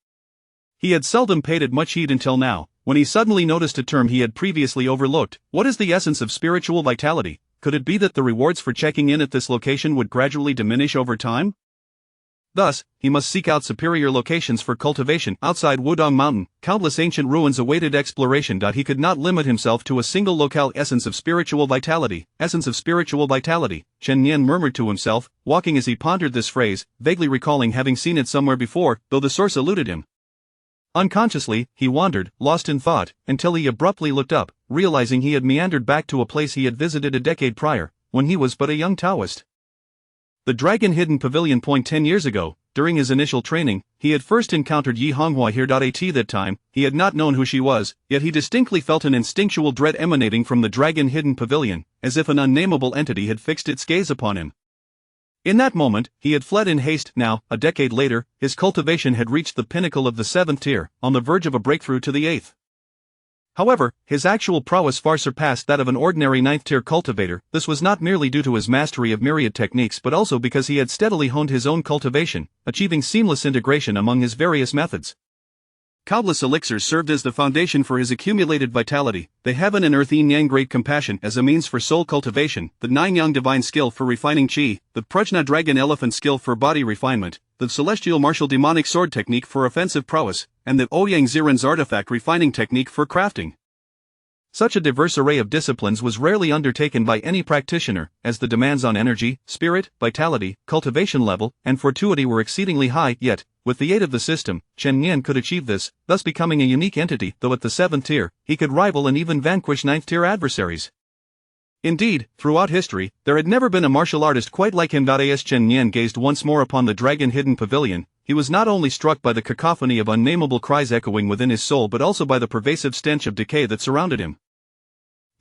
He had seldom paid it much heed until now, when he suddenly noticed a term he had previously overlooked. What is the essence of spiritual vitality? Could it be that the rewards for checking in at this location would gradually diminish over time? Thus, he must seek out superior locations for cultivation. Outside Wudong Mountain, countless ancient ruins awaited exploration. He could not limit himself to a single locale. Essence of spiritual vitality, essence of spiritual vitality, Chen Nian murmured to himself, walking as he pondered this phrase, vaguely recalling having seen it somewhere before, though the source eluded him. Unconsciously, he wandered, lost in thought, until he abruptly looked up, realizing he had meandered back to a place he had visited a decade prior, when he was but a young Taoist. The Dragon Hidden Pavilion. 10 years ago, during his initial training, he had first encountered Yi Honghua here. At that time, he had not known who she was, yet he distinctly felt an instinctual dread emanating from the Dragon Hidden Pavilion, as if an unnameable entity had fixed its gaze upon him. In that moment, he had fled in haste. Now, a decade later, his cultivation had reached the pinnacle of the 7th tier, on the verge of a breakthrough to the 8th. However, his actual prowess far surpassed that of an ordinary 9th tier cultivator. This was not merely due to his mastery of myriad techniques but also because he had steadily honed his own cultivation, achieving seamless integration among his various methods. Countless elixirs served as the foundation for his accumulated vitality, the heaven and earth yin yang great compassion as a means for soul cultivation, the 9 yang divine skill for refining qi, the prajna dragon elephant skill for body refinement, the celestial martial demonic sword technique for offensive prowess, and the Ouyang Ziren's artifact refining technique for crafting. Such a diverse array of disciplines was rarely undertaken by any practitioner, as the demands on energy, spirit, vitality, cultivation level, and fortuity were exceedingly high. Yet, with the aid of the system, Chen Nian could achieve this, thus becoming a unique entity. Though at the 7th tier, he could rival and even vanquish 9th tier adversaries. Indeed, throughout history, there had never been a martial artist quite like him. As Chen Nian gazed once more upon the Dragon Hidden Pavilion, He was not only struck by the cacophony of unnameable cries echoing within his soul but also by the pervasive stench of decay that surrounded him.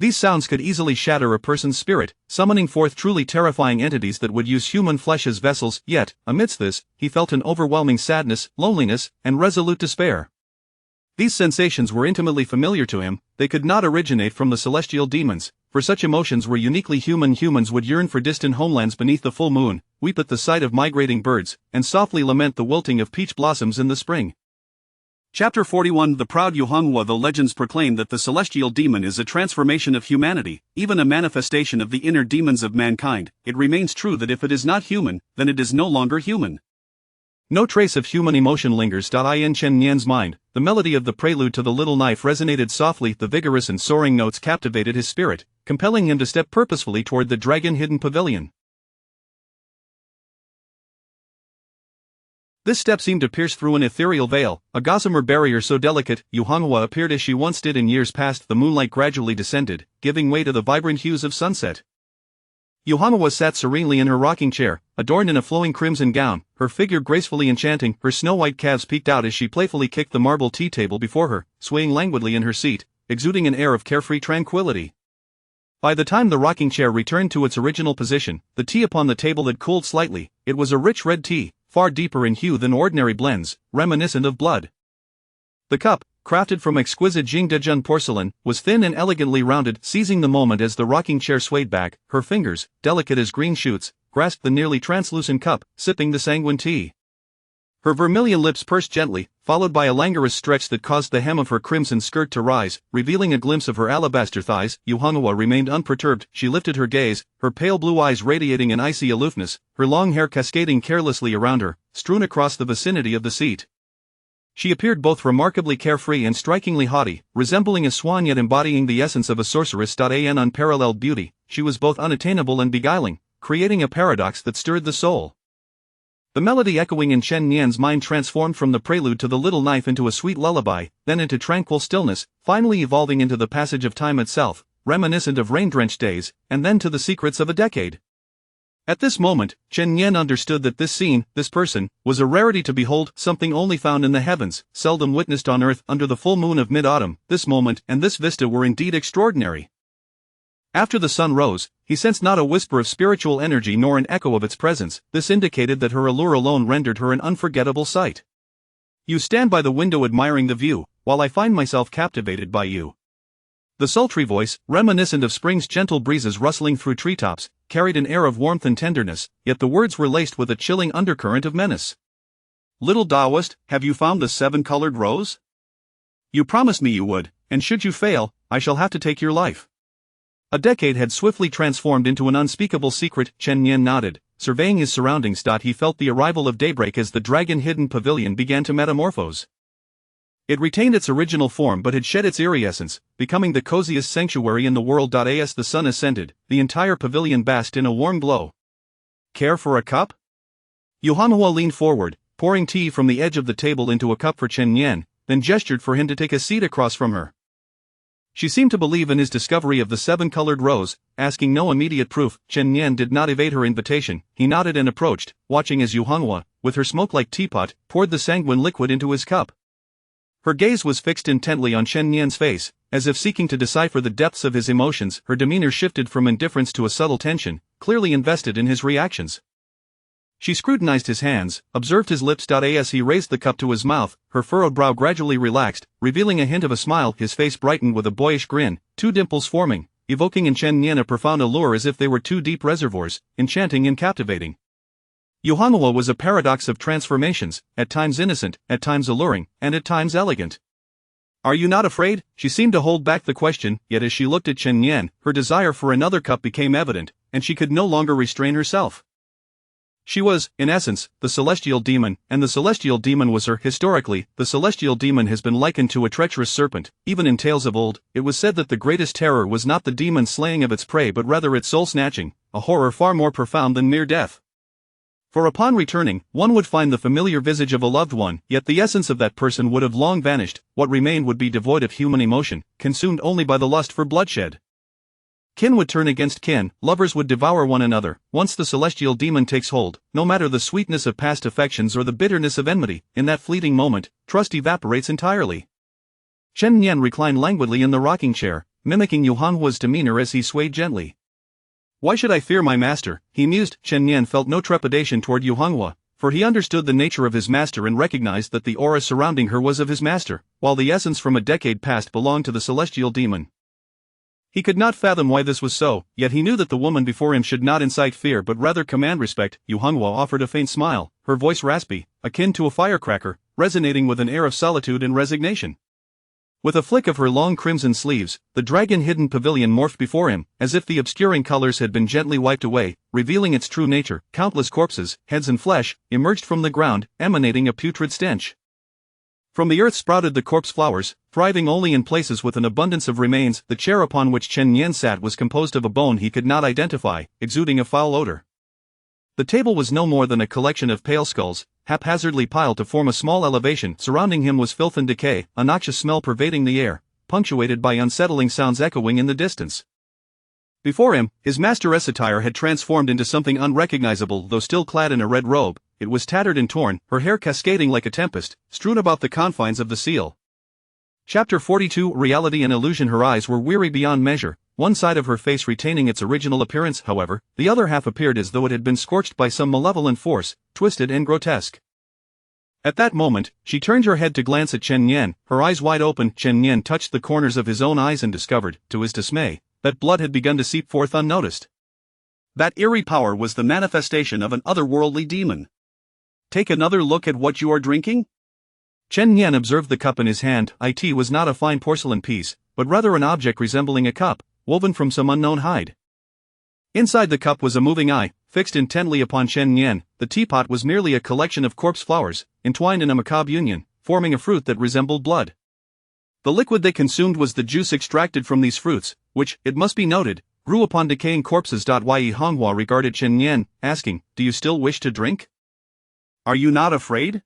These sounds could easily shatter a person's spirit, summoning forth truly terrifying entities that would use human flesh as vessels, yet, amidst this, he felt an overwhelming sadness, loneliness, and resolute despair. These sensations were intimately familiar to him. They could not originate from the celestial demons, for such emotions were uniquely human. Humans would yearn for distant homelands beneath the full moon, weep at the sight of migrating birds, and softly lament the wilting of peach blossoms in the spring. Chapter 41 The Proud Yuhonghua. The legends proclaim that the celestial demon is a transformation of humanity, even a manifestation of the inner demons of mankind. It remains true that if it is not human, then it is no longer human. No trace of human emotion lingers in Chen Nian's mind. The melody of the prelude to the little knife resonated softly, the vigorous and soaring notes captivated his spirit, compelling him to step purposefully toward the dragon-hidden pavilion. This step seemed to pierce through an ethereal veil, a gossamer barrier so delicate. Yuhonghua appeared as she once did in years past. The moonlight gradually descended, giving way to the vibrant hues of sunset. Yuhonghua sat serenely in her rocking chair, adorned in a flowing crimson gown, her figure gracefully enchanting. Her snow-white calves peeked out as she playfully kicked the marble tea table before her, swaying languidly in her seat, exuding an air of carefree tranquility. By the time the rocking chair returned to its original position, the tea upon the table had cooled slightly. It was a rich red tea, far deeper in hue than ordinary blends, reminiscent of blood. The cup, crafted from exquisite Jingdezhen porcelain, was thin and elegantly rounded. Seizing the moment as the rocking chair swayed back, her fingers, delicate as green shoots, grasped the nearly translucent cup, sipping the sanguine tea. Her vermilion lips pursed gently, followed by a languorous stretch that caused the hem of her crimson skirt to rise, revealing a glimpse of her alabaster thighs. Yuhonghua remained unperturbed. She lifted her gaze, her pale blue eyes radiating an icy aloofness, her long hair cascading carelessly around her, strewn across the vicinity of the seat. She appeared both remarkably carefree and strikingly haughty, resembling a swan yet embodying the essence of a sorceress. An unparalleled beauty, she was both unattainable and beguiling, creating a paradox that stirred the soul. The melody echoing in Chen Nian's mind transformed from the prelude to the little knife into a sweet lullaby, then into tranquil stillness, finally evolving into the passage of time itself, reminiscent of rain-drenched days, and then to the secrets of a decade. At this moment, Chen Nian understood that this scene, this person, was a rarity to behold, something only found in the heavens, seldom witnessed on earth. Under the full moon of mid-autumn, this moment and this vista were indeed extraordinary. After the sun rose, he sensed not a whisper of spiritual energy nor an echo of its presence. This indicated that her allure alone rendered her an unforgettable sight. You stand by the window admiring the view, while I find myself captivated by you. The sultry voice, reminiscent of spring's gentle breezes rustling through treetops, carried an air of warmth and tenderness, yet the words were laced with a chilling undercurrent of menace. Little Taoist, have you found the 7-colored rose? You promised me you would, and should you fail, I shall have to take your life. A decade had swiftly transformed into an unspeakable secret. Chen Nian nodded, surveying his surroundings. He felt the arrival of daybreak as the dragon-hidden pavilion began to metamorphose. It retained its original form but had shed its eerie essence, becoming the coziest sanctuary in the world. As the sun ascended, the entire pavilion basked in a warm glow. Care for a cup? Yuhonghua leaned forward, pouring tea from the edge of the table into a cup for Chen Nian, then gestured for him to take a seat across from her. She seemed to believe in his discovery of the 7-colored rose, asking no immediate proof. Chen Nian did not evade her invitation. He nodded and approached, watching as Yuhonghua, with her smoke-like teapot, poured the sanguine liquid into his cup. Her gaze was fixed intently on Chen Nian's face, as if seeking to decipher the depths of his emotions. Her demeanor shifted from indifference to a subtle tension, clearly invested in his reactions. She scrutinized his hands, observed his lips. As he raised the cup to his mouth, her furrowed brow gradually relaxed, revealing a hint of a smile. His face brightened with a boyish grin, 2 dimples forming, evoking in Chen Nian a profound allure as if they were 2 deep reservoirs, enchanting and captivating. Yuhonghua was a paradox of transformations, at times innocent, at times alluring, and at times elegant. Are you not afraid? She seemed to hold back the question, yet as she looked at Chen Nian, her desire for another cup became evident, and she could no longer restrain herself. She was, in essence, the celestial demon, and the celestial demon was her. Historically, the celestial demon has been likened to a treacherous serpent. Even in tales of old, it was said that the greatest terror was not the demon's slaying of its prey but rather its soul-snatching, a horror far more profound than mere death. For upon returning, one would find the familiar visage of a loved one, yet the essence of that person would have long vanished. What remained would be devoid of human emotion, consumed only by the lust for bloodshed. Kin would turn against kin, lovers would devour one another. Once the celestial demon takes hold, no matter the sweetness of past affections or the bitterness of enmity, in that fleeting moment, trust evaporates entirely. Chen Nian reclined languidly in the rocking chair, mimicking Yu Honghua's demeanor as he swayed gently. Why should I fear my master? He mused. Chen Nian felt no trepidation toward Yu Honghua, for he understood the nature of his master and recognized that the aura surrounding her was of his master, while the essence from a decade past belonged to the celestial demon. He could not fathom why this was so, yet he knew that the woman before him should not incite fear but rather command respect. Yu Honghua offered a faint smile, her voice raspy, akin to a firecracker, resonating with an air of solitude and resignation. With a flick of her long crimson sleeves, the dragon-hidden pavilion morphed before him, as if the obscuring colors had been gently wiped away, revealing its true nature. Countless corpses, heads and flesh, emerged from the ground, emanating a putrid stench. From the earth sprouted the corpse flowers, thriving only in places with an abundance of remains. The chair upon which Chen Nian sat was composed of a bone he could not identify, exuding a foul odor. The table was no more than a collection of pale skulls, haphazardly piled to form a small elevation. Surrounding him was filth and decay, a noxious smell pervading the air, punctuated by unsettling sounds echoing in the distance. Before him, his master's attire had transformed into something unrecognizable. Though still clad in a red robe, it was tattered and torn, her hair cascading like a tempest, strewn about the confines of the seal. Chapter 42 Reality and Illusion. Her eyes were weary beyond measure, one side of her face retaining its original appearance. However, the other half appeared as though it had been scorched by some malevolent force, twisted and grotesque. At that moment, she turned her head to glance at Chen Nian, her eyes wide open. Chen Nian touched the corners of his own eyes and discovered, to his dismay, that blood had begun to seep forth unnoticed. That eerie power was the manifestation of an otherworldly demon. Take another look at what you are drinking? Chen Nian observed the cup in his hand. It was not a fine porcelain piece, but rather an object resembling a cup, woven from some unknown hide. Inside the cup was a moving eye, fixed intently upon Chen Nian. The teapot was merely a collection of corpse flowers, entwined in a macabre union, forming a fruit that resembled blood. The liquid they consumed was the juice extracted from these fruits, which, it must be noted, grew upon decaying corpses. Yi Honghua regarded Chen Nian, asking, "Do you still wish to drink? Are you not afraid?"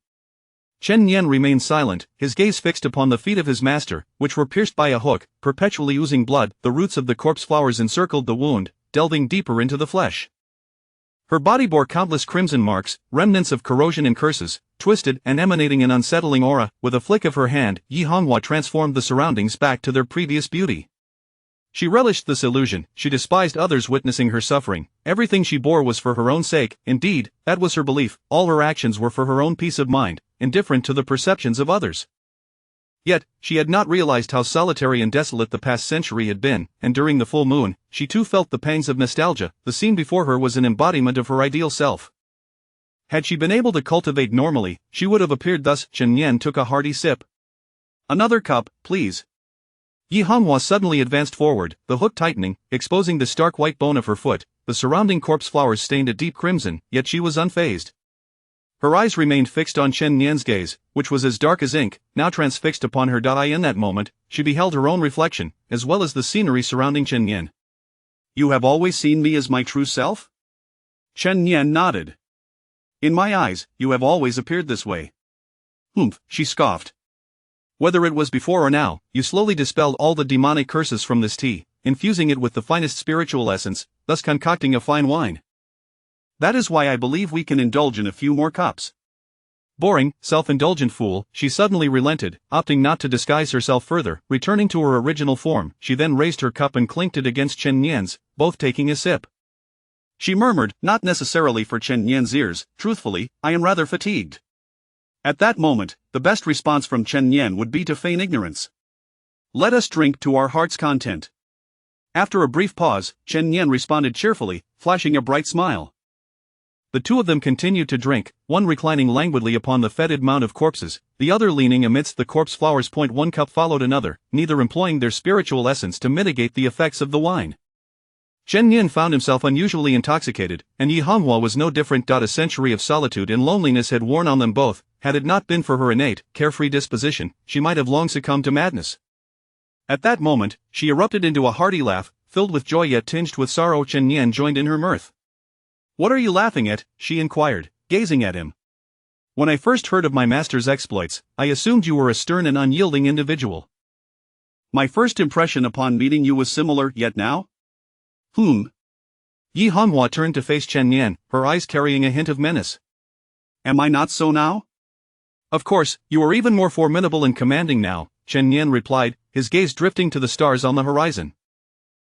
Chen Nian remained silent, his gaze fixed upon the feet of his master, which were pierced by a hook, perpetually oozing blood. The roots of the corpse flowers encircled the wound, delving deeper into the flesh. Her body bore countless crimson marks, remnants of corrosion and curses, twisted and emanating an unsettling aura. With a flick of her hand, Yi Honghua transformed the surroundings back to their previous beauty. She relished this illusion. She despised others witnessing her suffering. Everything she bore was for her own sake. Indeed, that was her belief. All her actions were for her own peace of mind, indifferent to the perceptions of others. Yet, she had not realized how solitary and desolate the past century had been, and during the full moon, she too felt the pangs of nostalgia. The scene before her was an embodiment of her ideal self. Had she been able to cultivate normally, she would have appeared thus. Chen Nian took a hearty sip. "Another cup, please." Yi Honghua suddenly advanced forward, the hook tightening, exposing the stark white bone of her foot. The surrounding corpse flowers stained a deep crimson, yet she was unfazed. Her eyes remained fixed on Chen Nian's gaze, which was as dark as ink, now transfixed upon her. In that moment, she beheld her own reflection, as well as the scenery surrounding Chen Nian. "You have always seen me as my true self?" Chen Nian nodded. "In my eyes, you have always appeared this way." "Humph," she scoffed. "Whether it was before or now, you slowly dispelled all the demonic curses from this tea, infusing it with the finest spiritual essence, thus concocting a fine wine. That is why I believe we can indulge in a few more cups." Boring, self-indulgent fool, she suddenly relented, opting not to disguise herself further. Returning to her original form, she then raised her cup and clinked it against Chen Nian's, both taking a sip. She murmured, not necessarily for Chen Nian's ears, "Truthfully, I am rather fatigued." At that moment, the best response from Chen Nian would be to feign ignorance. "Let us drink to our heart's content." After a brief pause, Chen Nian responded cheerfully, flashing a bright smile. The two of them continued to drink, one reclining languidly upon the fetid mound of corpses, the other leaning amidst the corpse flowers. One cup followed another, neither employing their spiritual essence to mitigate the effects of the wine. Chen Nian found himself unusually intoxicated, and Yi Honghua was no different. A century of solitude and loneliness had worn on them both. Had it not been for her innate, carefree disposition, she might have long succumbed to madness. At that moment, she erupted into a hearty laugh, filled with joy yet tinged with sorrow. Chen Nian joined in her mirth. "What are you laughing at?" she inquired, gazing at him. "When I first heard of my master's exploits, I assumed you were a stern and unyielding individual. My first impression upon meeting you was similar, yet now?" Yi Honghua turned to face Chen Yan, her eyes carrying a hint of menace. Am I not so now? Of course, you are even more formidable and commanding now, Chen Yan replied, his gaze drifting to the stars on the horizon.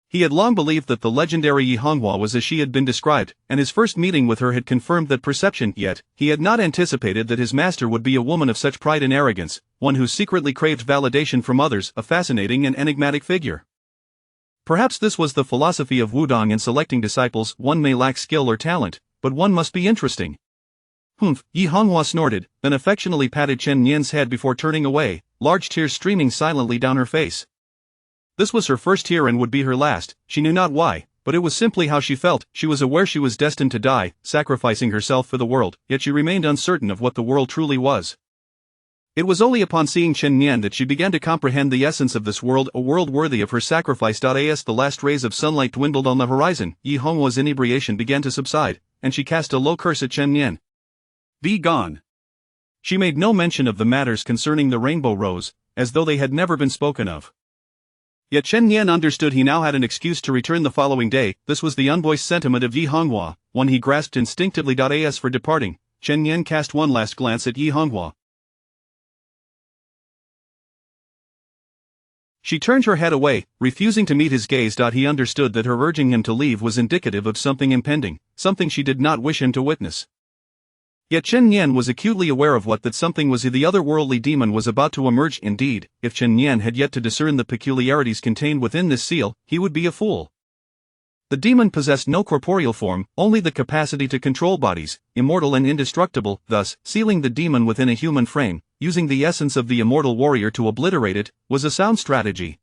He had long believed that the legendary Yi Honghua was as she had been described, and his first meeting with her had confirmed that perception, yet he had not anticipated that his master would be a woman of such pride and arrogance, one who secretly craved validation from others, a fascinating and enigmatic figure. Perhaps this was the philosophy of Wudong in selecting disciples. One may lack skill or talent, but one must be interesting. Humph, Yi Honghua snorted, then affectionately patted Chen Yan's head before turning away, large tears streaming silently down her face. This was her first tear and would be her last, she knew not why, but it was simply how she felt. She was aware she was destined to die, sacrificing herself for the world, yet she remained uncertain of what the world truly was. It was only upon seeing Chen Yan that she began to comprehend the essence of this world, a world worthy of her sacrifice. As the last rays of sunlight dwindled on the horizon, Yi Honghua's inebriation began to subside, and she cast a low curse at Chen Yan. Be gone. She made no mention of the matters concerning the rainbow rose, as though they had never been spoken of. Yet Chen Yan understood he now had an excuse to return the following day. This was the unvoiced sentiment of Yi Honghua, one he grasped instinctively. As for departing, Chen Yan cast one last glance at Yi Honghua. She turned her head away, refusing to meet his gaze. He understood that her urging him to leave was indicative of something impending, something she did not wish him to witness. Yet Chen Yan was acutely aware of what that something was. The otherworldly demon was about to emerge. Indeed, if Chen Yan had yet to discern the peculiarities contained within this seal, he would be a fool. The demon possessed no corporeal form, only the capacity to control bodies, immortal and indestructible. Thus, sealing the demon within a human frame, using the essence of the immortal warrior to obliterate it, was a sound strategy.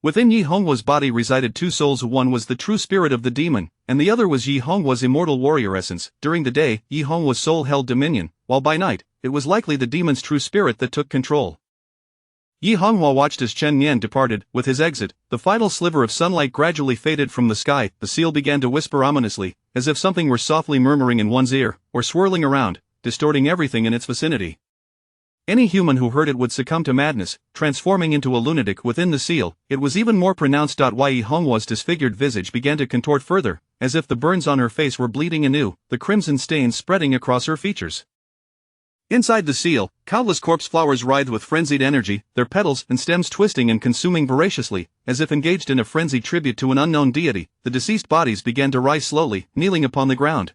Within Yi Honghua's body resided two souls. One was the true spirit of the demon, and the other was Yi Honghua's immortal warrior essence. During the day, Yi Honghua's soul held dominion, while by night, it was likely the demon's true spirit that took control. Yi Honghua watched as Chen Yan departed. With his exit, the final sliver of sunlight gradually faded from the sky. The seal began to whisper ominously, as if something were softly murmuring in one's ear, or swirling around, distorting everything in its vicinity. Any human who heard it would succumb to madness, transforming into a lunatic. Within the seal, it was even more pronounced. Yi Honghua's disfigured visage began to contort further, as if the burns on her face were bleeding anew, the crimson stains spreading across her features. Inside the seal, countless corpse flowers writhed with frenzied energy, their petals and stems twisting and consuming voraciously, as if engaged in a frenzied tribute to an unknown deity. The deceased bodies began to rise slowly, kneeling upon the ground.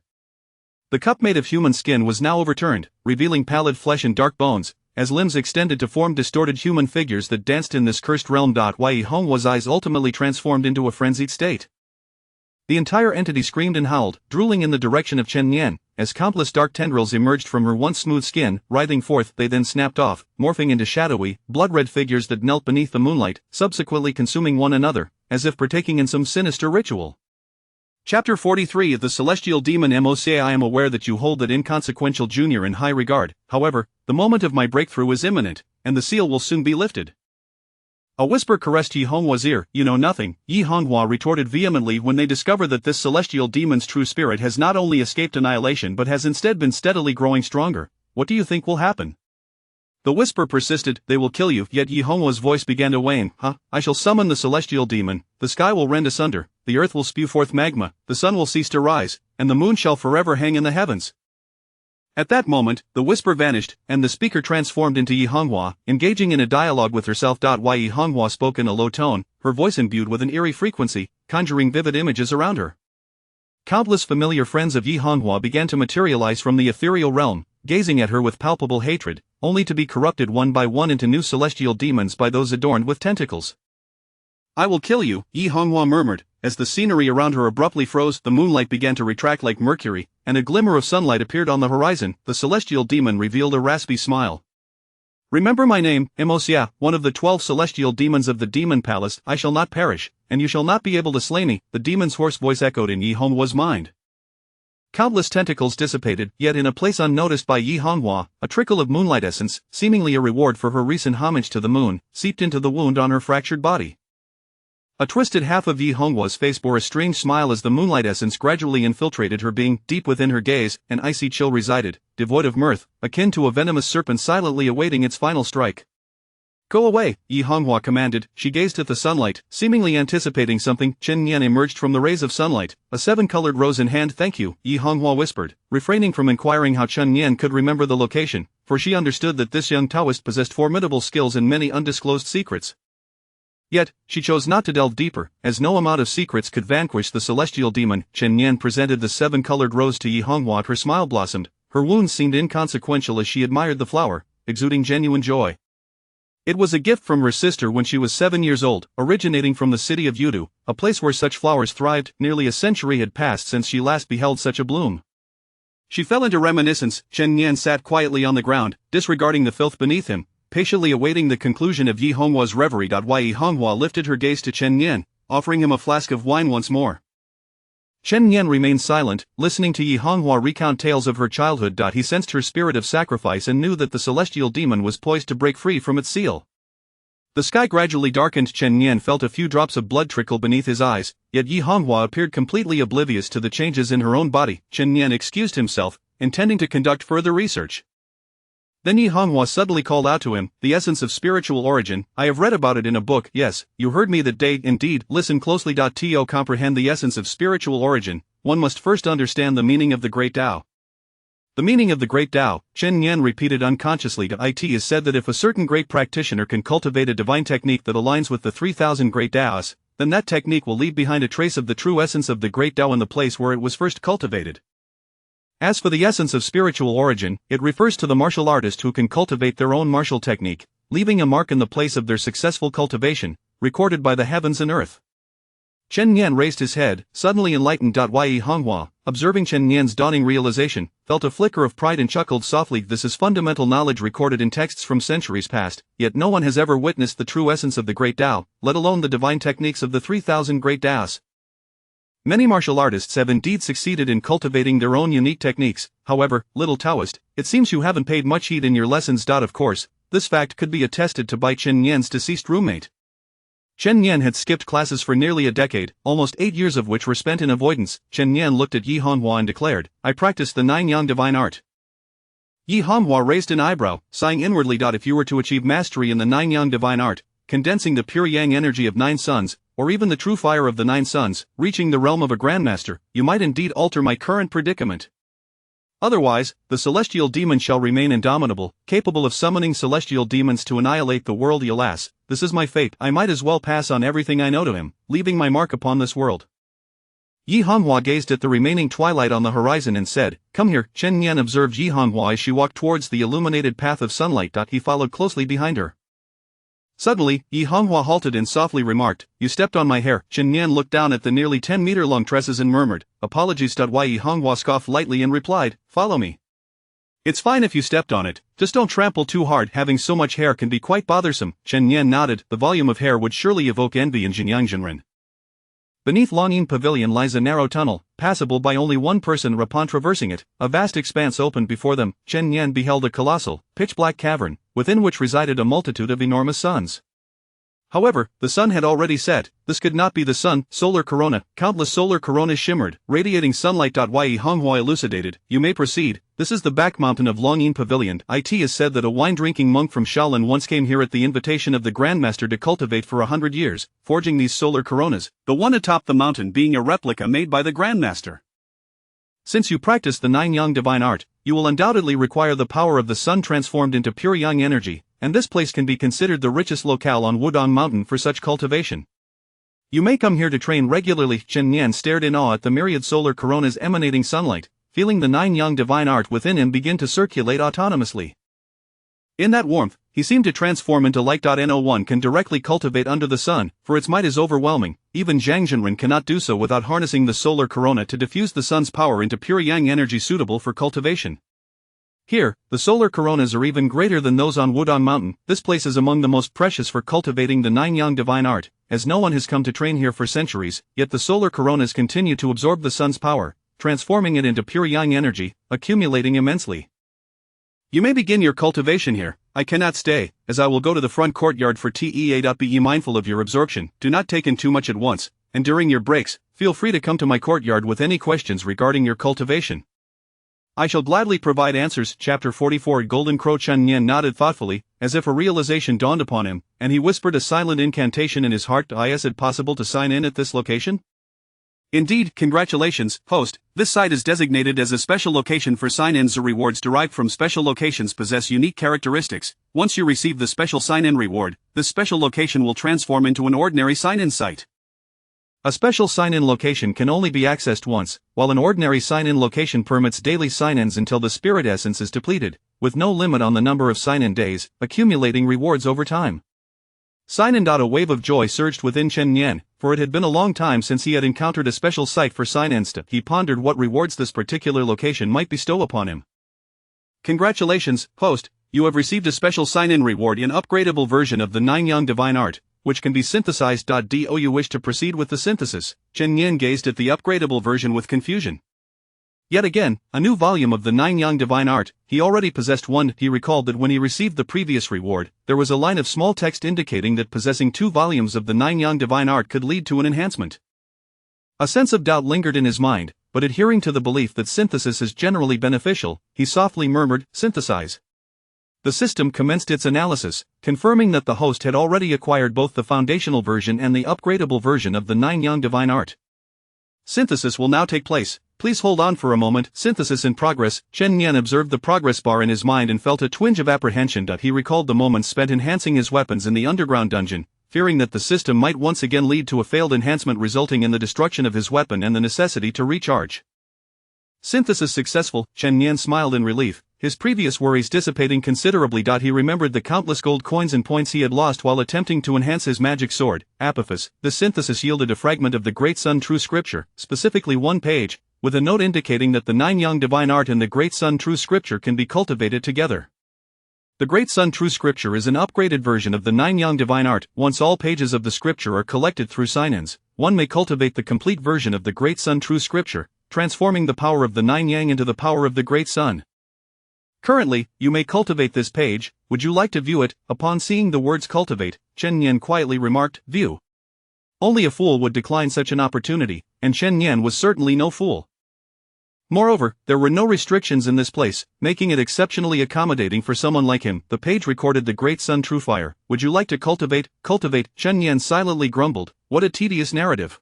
The cup made of human skin was now overturned, revealing pallid flesh and dark bones, as limbs extended to form distorted human figures that danced in this cursed realm. Yi Honghua's eyes ultimately transformed into a frenzied state. The entire entity screamed and howled, drooling in the direction of Chen Yan, as countless dark tendrils emerged from her once smooth skin. Writhing forth, they then snapped off, morphing into shadowy, blood-red figures that knelt beneath the moonlight, subsequently consuming one another, as if partaking in some sinister ritual. Chapter 43 of the Celestial Demon MOCA. I am aware that you hold that inconsequential junior in high regard. However, the moment of my breakthrough is imminent, and the seal will soon be lifted. A whisper caressed Yi Honghua's ear. You know nothing, Yi Honghua retorted vehemently. When they discover that this celestial demon's true spirit has not only escaped annihilation but has instead been steadily growing stronger, what do you think will happen? The whisper persisted. They will kill you. Yet Yi Honghua's voice began to wane. I shall summon the celestial demon, the sky will rend asunder, the earth will spew forth magma, the sun will cease to rise, and the moon shall forever hang in the heavens. At that moment, the whisper vanished, and the speaker transformed into Yi Honghua, engaging in a dialogue with herself. Yi Honghua spoke in a low tone, her voice imbued with an eerie frequency, conjuring vivid images around her. Countless familiar friends of Yi Honghua began to materialize from the ethereal realm, gazing at her with palpable hatred, only to be corrupted one by one into new celestial demons by those adorned with tentacles. I will kill you, Yi Honghua murmured. As the scenery around her abruptly froze, the moonlight began to retract like mercury, and a glimmer of sunlight appeared on the horizon. The celestial demon revealed a raspy smile. Remember my name, MOCA, one of the 12 celestial demons of the demon palace. I shall not perish, and you shall not be able to slay me. The demon's hoarse voice echoed in Yi Honghua's mind. Countless tentacles dissipated, yet in a place unnoticed by Yi Honghua, a trickle of moonlight essence, seemingly a reward for her recent homage to the moon, seeped into the wound on her fractured body. A twisted half of Yi Honghua's face bore a strange smile as the moonlight essence gradually infiltrated her being. Deep within her gaze, an icy chill resided, devoid of mirth, akin to a venomous serpent silently awaiting its final strike. Go away, Yi Honghua commanded. She gazed at the sunlight, seemingly anticipating something. Chen Nian emerged from the rays of sunlight, a 7-colored rose in hand. Thank you, Yi Honghua whispered, refraining from inquiring how Chen Nian could remember the location, for she understood that this young Taoist possessed formidable skills and many undisclosed secrets. Yet, she chose not to delve deeper, as no amount of secrets could vanquish the celestial demon. Chen Nian presented the 7-colored rose to Yi Honghua. Her smile blossomed, her wounds seemed inconsequential as she admired the flower, exuding genuine joy. It was a gift from her sister when she was 7 years old, originating from the city of Yudu, a place where such flowers thrived. Nearly a century had passed since she last beheld such a bloom. She fell into reminiscence. Chen Nian sat quietly on the ground, disregarding the filth beneath him, patiently awaiting the conclusion of Yi Honghua's reverie. Yi Honghua lifted her gaze to Chen Nian, offering him a flask of wine once more. Chen Nian remained silent, listening to Yi Honghua recount tales of her childhood. He sensed her spirit of sacrifice and knew that the celestial demon was poised to break free from its seal. The sky gradually darkened. Chen Nian felt a few drops of blood trickle beneath his eyes, yet Yi Honghua appeared completely oblivious to the changes in her own body. Chen Nian excused himself, intending to conduct further research. Then Yi Honghua suddenly called out to him, "The essence of spiritual origin, I have read about it in a book." "Yes, you heard me that day." "Indeed, listen closely. To comprehend the essence of spiritual origin, one must first understand the meaning of the Great Tao." The meaning of the Great Tao, Chen Nian repeated unconsciously. It is said that if a certain great practitioner can cultivate a divine technique that aligns with the 3,000 Great Taos, then that technique will leave behind a trace of the true essence of the Great Tao in the place where it was first cultivated. As for the essence of spiritual origin, it refers to the martial artist who can cultivate their own martial technique, leaving a mark in the place of their successful cultivation, recorded by the heavens and earth. Chen Nian raised his head, suddenly enlightened. Yi Honghua, observing Chen Nian's dawning realization, felt a flicker of pride and chuckled softly. This is fundamental knowledge recorded in texts from centuries past, yet no one has ever witnessed the true essence of the Great Tao, let alone the divine techniques of the 3,000 Great Taos. Many martial artists have indeed succeeded in cultivating their own unique techniques. However, little Taoist, it seems you haven't paid much heed in your lessons. Of course, this fact could be attested to by Chen Nian's deceased roommate. Chen Nian had skipped classes for nearly a decade, almost 8 years of which were spent in avoidance. Chen Nian looked at Yi Honghua and declared, "I practice the 9 Yang divine art." Yi Honghua raised an eyebrow, sighing inwardly. If you were to achieve mastery in the 9 Yang divine art, condensing the pure Yang energy of 9 suns, or even the true fire of the 9 suns, reaching the realm of a grandmaster, you might indeed alter my current predicament. Otherwise, the celestial demon shall remain indomitable, capable of summoning celestial demons to annihilate the world. Alas, this is my fate. I might as well pass on everything I know to him, leaving my mark upon this world. Yi Honghua gazed at the remaining twilight on the horizon and said, "Come here." Chen Nian observed Yi Honghua as she walked towards the illuminated path of sunlight. He followed closely behind her. Suddenly, Yi Honghua halted and softly remarked, "You stepped on my hair." Chen Nian looked down at the nearly 10-meter-long tresses and murmured, "Apologies." Yi Honghua scoffed lightly and replied, "Follow me. It's fine if you stepped on it, just don't trample too hard. Having so much hair can be quite bothersome." Chen Nian nodded. The volume of hair would surely evoke envy in Jinyangzhenren. Beneath Longyin Pavilion lies a narrow tunnel, passable by only one person. Upon traversing it, a vast expanse opened before them. Chen Nian beheld a colossal, pitch-black cavern, within which resided a multitude of enormous suns. However, the sun had already set. This could not be the sun. Solar corona. Countless solar coronas shimmered, radiating sunlight. Yi Honghua elucidated, "You may proceed. This is the back mountain of Longyin Pavilion. It is said that a wine-drinking monk from Shaolin once came here at the invitation of the Grandmaster to cultivate for 100 years, forging these solar coronas, the one atop the mountain being a replica made by the Grandmaster. Since you practice the 9 Yang divine art, you will undoubtedly require the power of the sun transformed into pure Yang energy, and this place can be considered the richest locale on Wudong Mountain for such cultivation. You may come here to train regularly." Chen Nian stared in awe at the myriad solar coronas emanating sunlight, feeling the 9 Yang divine art within him begin to circulate autonomously. In that warmth, he seemed to transform into light. No one can directly cultivate under the sun, for its might is overwhelming. Even Zhang Zhenren cannot do so without harnessing the solar corona to diffuse the sun's power into pure Yang energy suitable for cultivation. Here, the solar coronas are even greater than those on Wudong Mountain. This place is among the most precious for cultivating the 9 Yang divine art, as no one has come to train here for centuries, yet the solar coronas continue to absorb the sun's power, transforming it into pure Yang energy, accumulating immensely. You may begin your cultivation here. I cannot stay, as I will go to the front courtyard for tea. Be mindful of your absorption, do not take in too much at once, and during your breaks, feel free to come to my courtyard with any questions regarding your cultivation. I shall gladly provide answers. Chapter 44. Golden Crow. Chen Nian nodded thoughtfully, as if a realization dawned upon him, and he whispered a silent incantation in his heart. Is it possible to sign in at this location? Indeed, congratulations, host. This site is designated as a special location for sign-ins or rewards derived from special locations possess unique characteristics. Once you receive the special sign-in reward, this special location will transform into an ordinary sign-in site. A special sign-in location can only be accessed once, while an ordinary sign-in location permits daily sign-ins until the spirit essence is depleted, with no limit on the number of sign-in days, accumulating rewards over time. Sign-in. A wave of joy surged within Chen Nian, for it had been a long time since he had encountered a special site for sign-ins. He pondered what rewards this particular location might bestow upon him. Congratulations, host, you have received a special sign-in reward in upgradable version of the 9-Yang Divine Art, which can be synthesized. Do you wish to proceed with the synthesis? Chen Nian gazed at the upgradable version with confusion. Yet again, a new volume of the 9-Yang Divine Art. He already possessed one. He recalled that when he received the previous reward, there was a line of small text indicating that possessing 2 volumes of the 9-Yang Divine Art could lead to an enhancement. A sense of doubt lingered in his mind, but adhering to the belief that synthesis is generally beneficial, he softly murmured, "Synthesize." The system commenced its analysis, confirming that the host had already acquired both the foundational version and the upgradable version of the 9-Yang Divine Art. Synthesis will now take place. Please hold on for a moment. Synthesis in progress. Chen Nian observed the progress bar in his mind and felt a twinge of apprehension. He recalled the moments spent enhancing his weapons in the underground dungeon, fearing that the system might once again lead to a failed enhancement resulting in the destruction of his weapon and the necessity to recharge. Synthesis successful. Chen Nian smiled in relief, his previous worries dissipating considerably. He remembered the countless gold coins and points he had lost while attempting to enhance his magic sword, Apophis. The synthesis yielded a fragment of the Great Sun True Scripture, specifically one page, with a note indicating that the 9-Yang Divine Art and the Great Sun True Scripture can be cultivated together. The Great Sun True Scripture is an upgraded version of the 9-Yang Divine Art. Once all pages of the scripture are collected through sign-ins, one may cultivate the complete version of the Great Sun True Scripture, transforming the power of the 9-Yang into the power of the Great Sun. Currently, you may cultivate this page. Would you like to view it? Upon seeing the words cultivate, Chen Nian quietly remarked, "View." Only a fool would decline such an opportunity, and Chen Nian was certainly no fool. Moreover, there were no restrictions in this place, making it exceptionally accommodating for someone like him. The page recorded the Great Sun True Fire. Would you like to cultivate? Cultivate? Chen Nian silently grumbled, what a tedious narrative.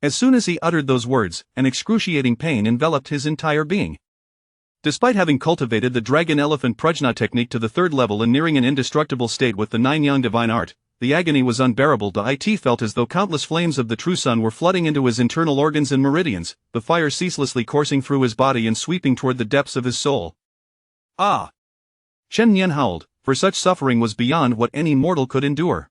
As soon as he uttered those words, an excruciating pain enveloped his entire being. Despite having cultivated the Dragon Elephant Prajna technique to the 3rd level and nearing an indestructible state with the 9-Yang Divine Art, the agony was unbearable. It felt as though countless flames of the true sun were flooding into his internal organs and meridians, the fire ceaselessly coursing through his body and sweeping toward the depths of his soul. Ah! Chen Nian howled, for such suffering was beyond what any mortal could endure.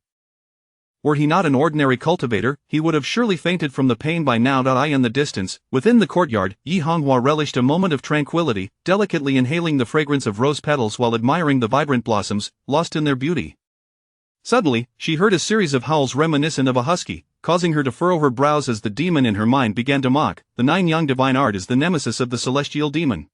Were he not an ordinary cultivator, he would have surely fainted from the pain by now. In the distance, within the courtyard, Yi Honghua relished a moment of tranquility, delicately inhaling the fragrance of rose petals while admiring the vibrant blossoms, lost in their beauty. Suddenly, she heard a series of howls reminiscent of a husky, causing her to furrow her brows as the demon in her mind began to mock. The 9-Yang Divine Art is the nemesis of the celestial demon.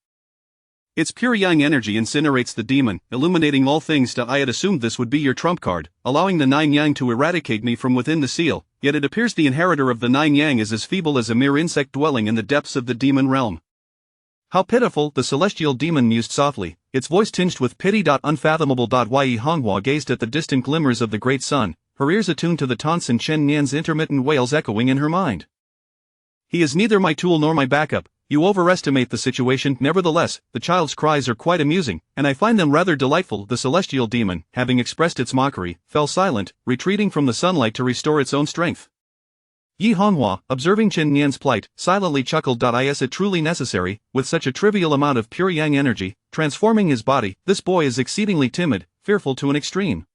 Its pure yang energy incinerates the demon, illuminating all things. I had assumed this would be your trump card, allowing the 9-Yang to eradicate me from within the seal, yet it appears the inheritor of the 9-Yang is as feeble as a mere insect dwelling in the depths of the demon realm. How pitiful, the celestial demon mused softly, its voice tinged with pity. Unfathomable. Yi Honghua gazed at the distant glimmers of the great sun, her ears attuned to the taunts and Chen Nian's intermittent wails echoing in her mind. He is neither my tool nor my backup. You overestimate the situation. Nevertheless, the child's cries are quite amusing, and I find them rather delightful. The celestial demon, having expressed its mockery, fell silent, retreating from the sunlight to restore its own strength. Yi Honghua, observing Chen Nian's plight, silently chuckled. Is it truly necessary, with such a trivial amount of pure yang energy, transforming his body? This boy is exceedingly timid, fearful to an extreme.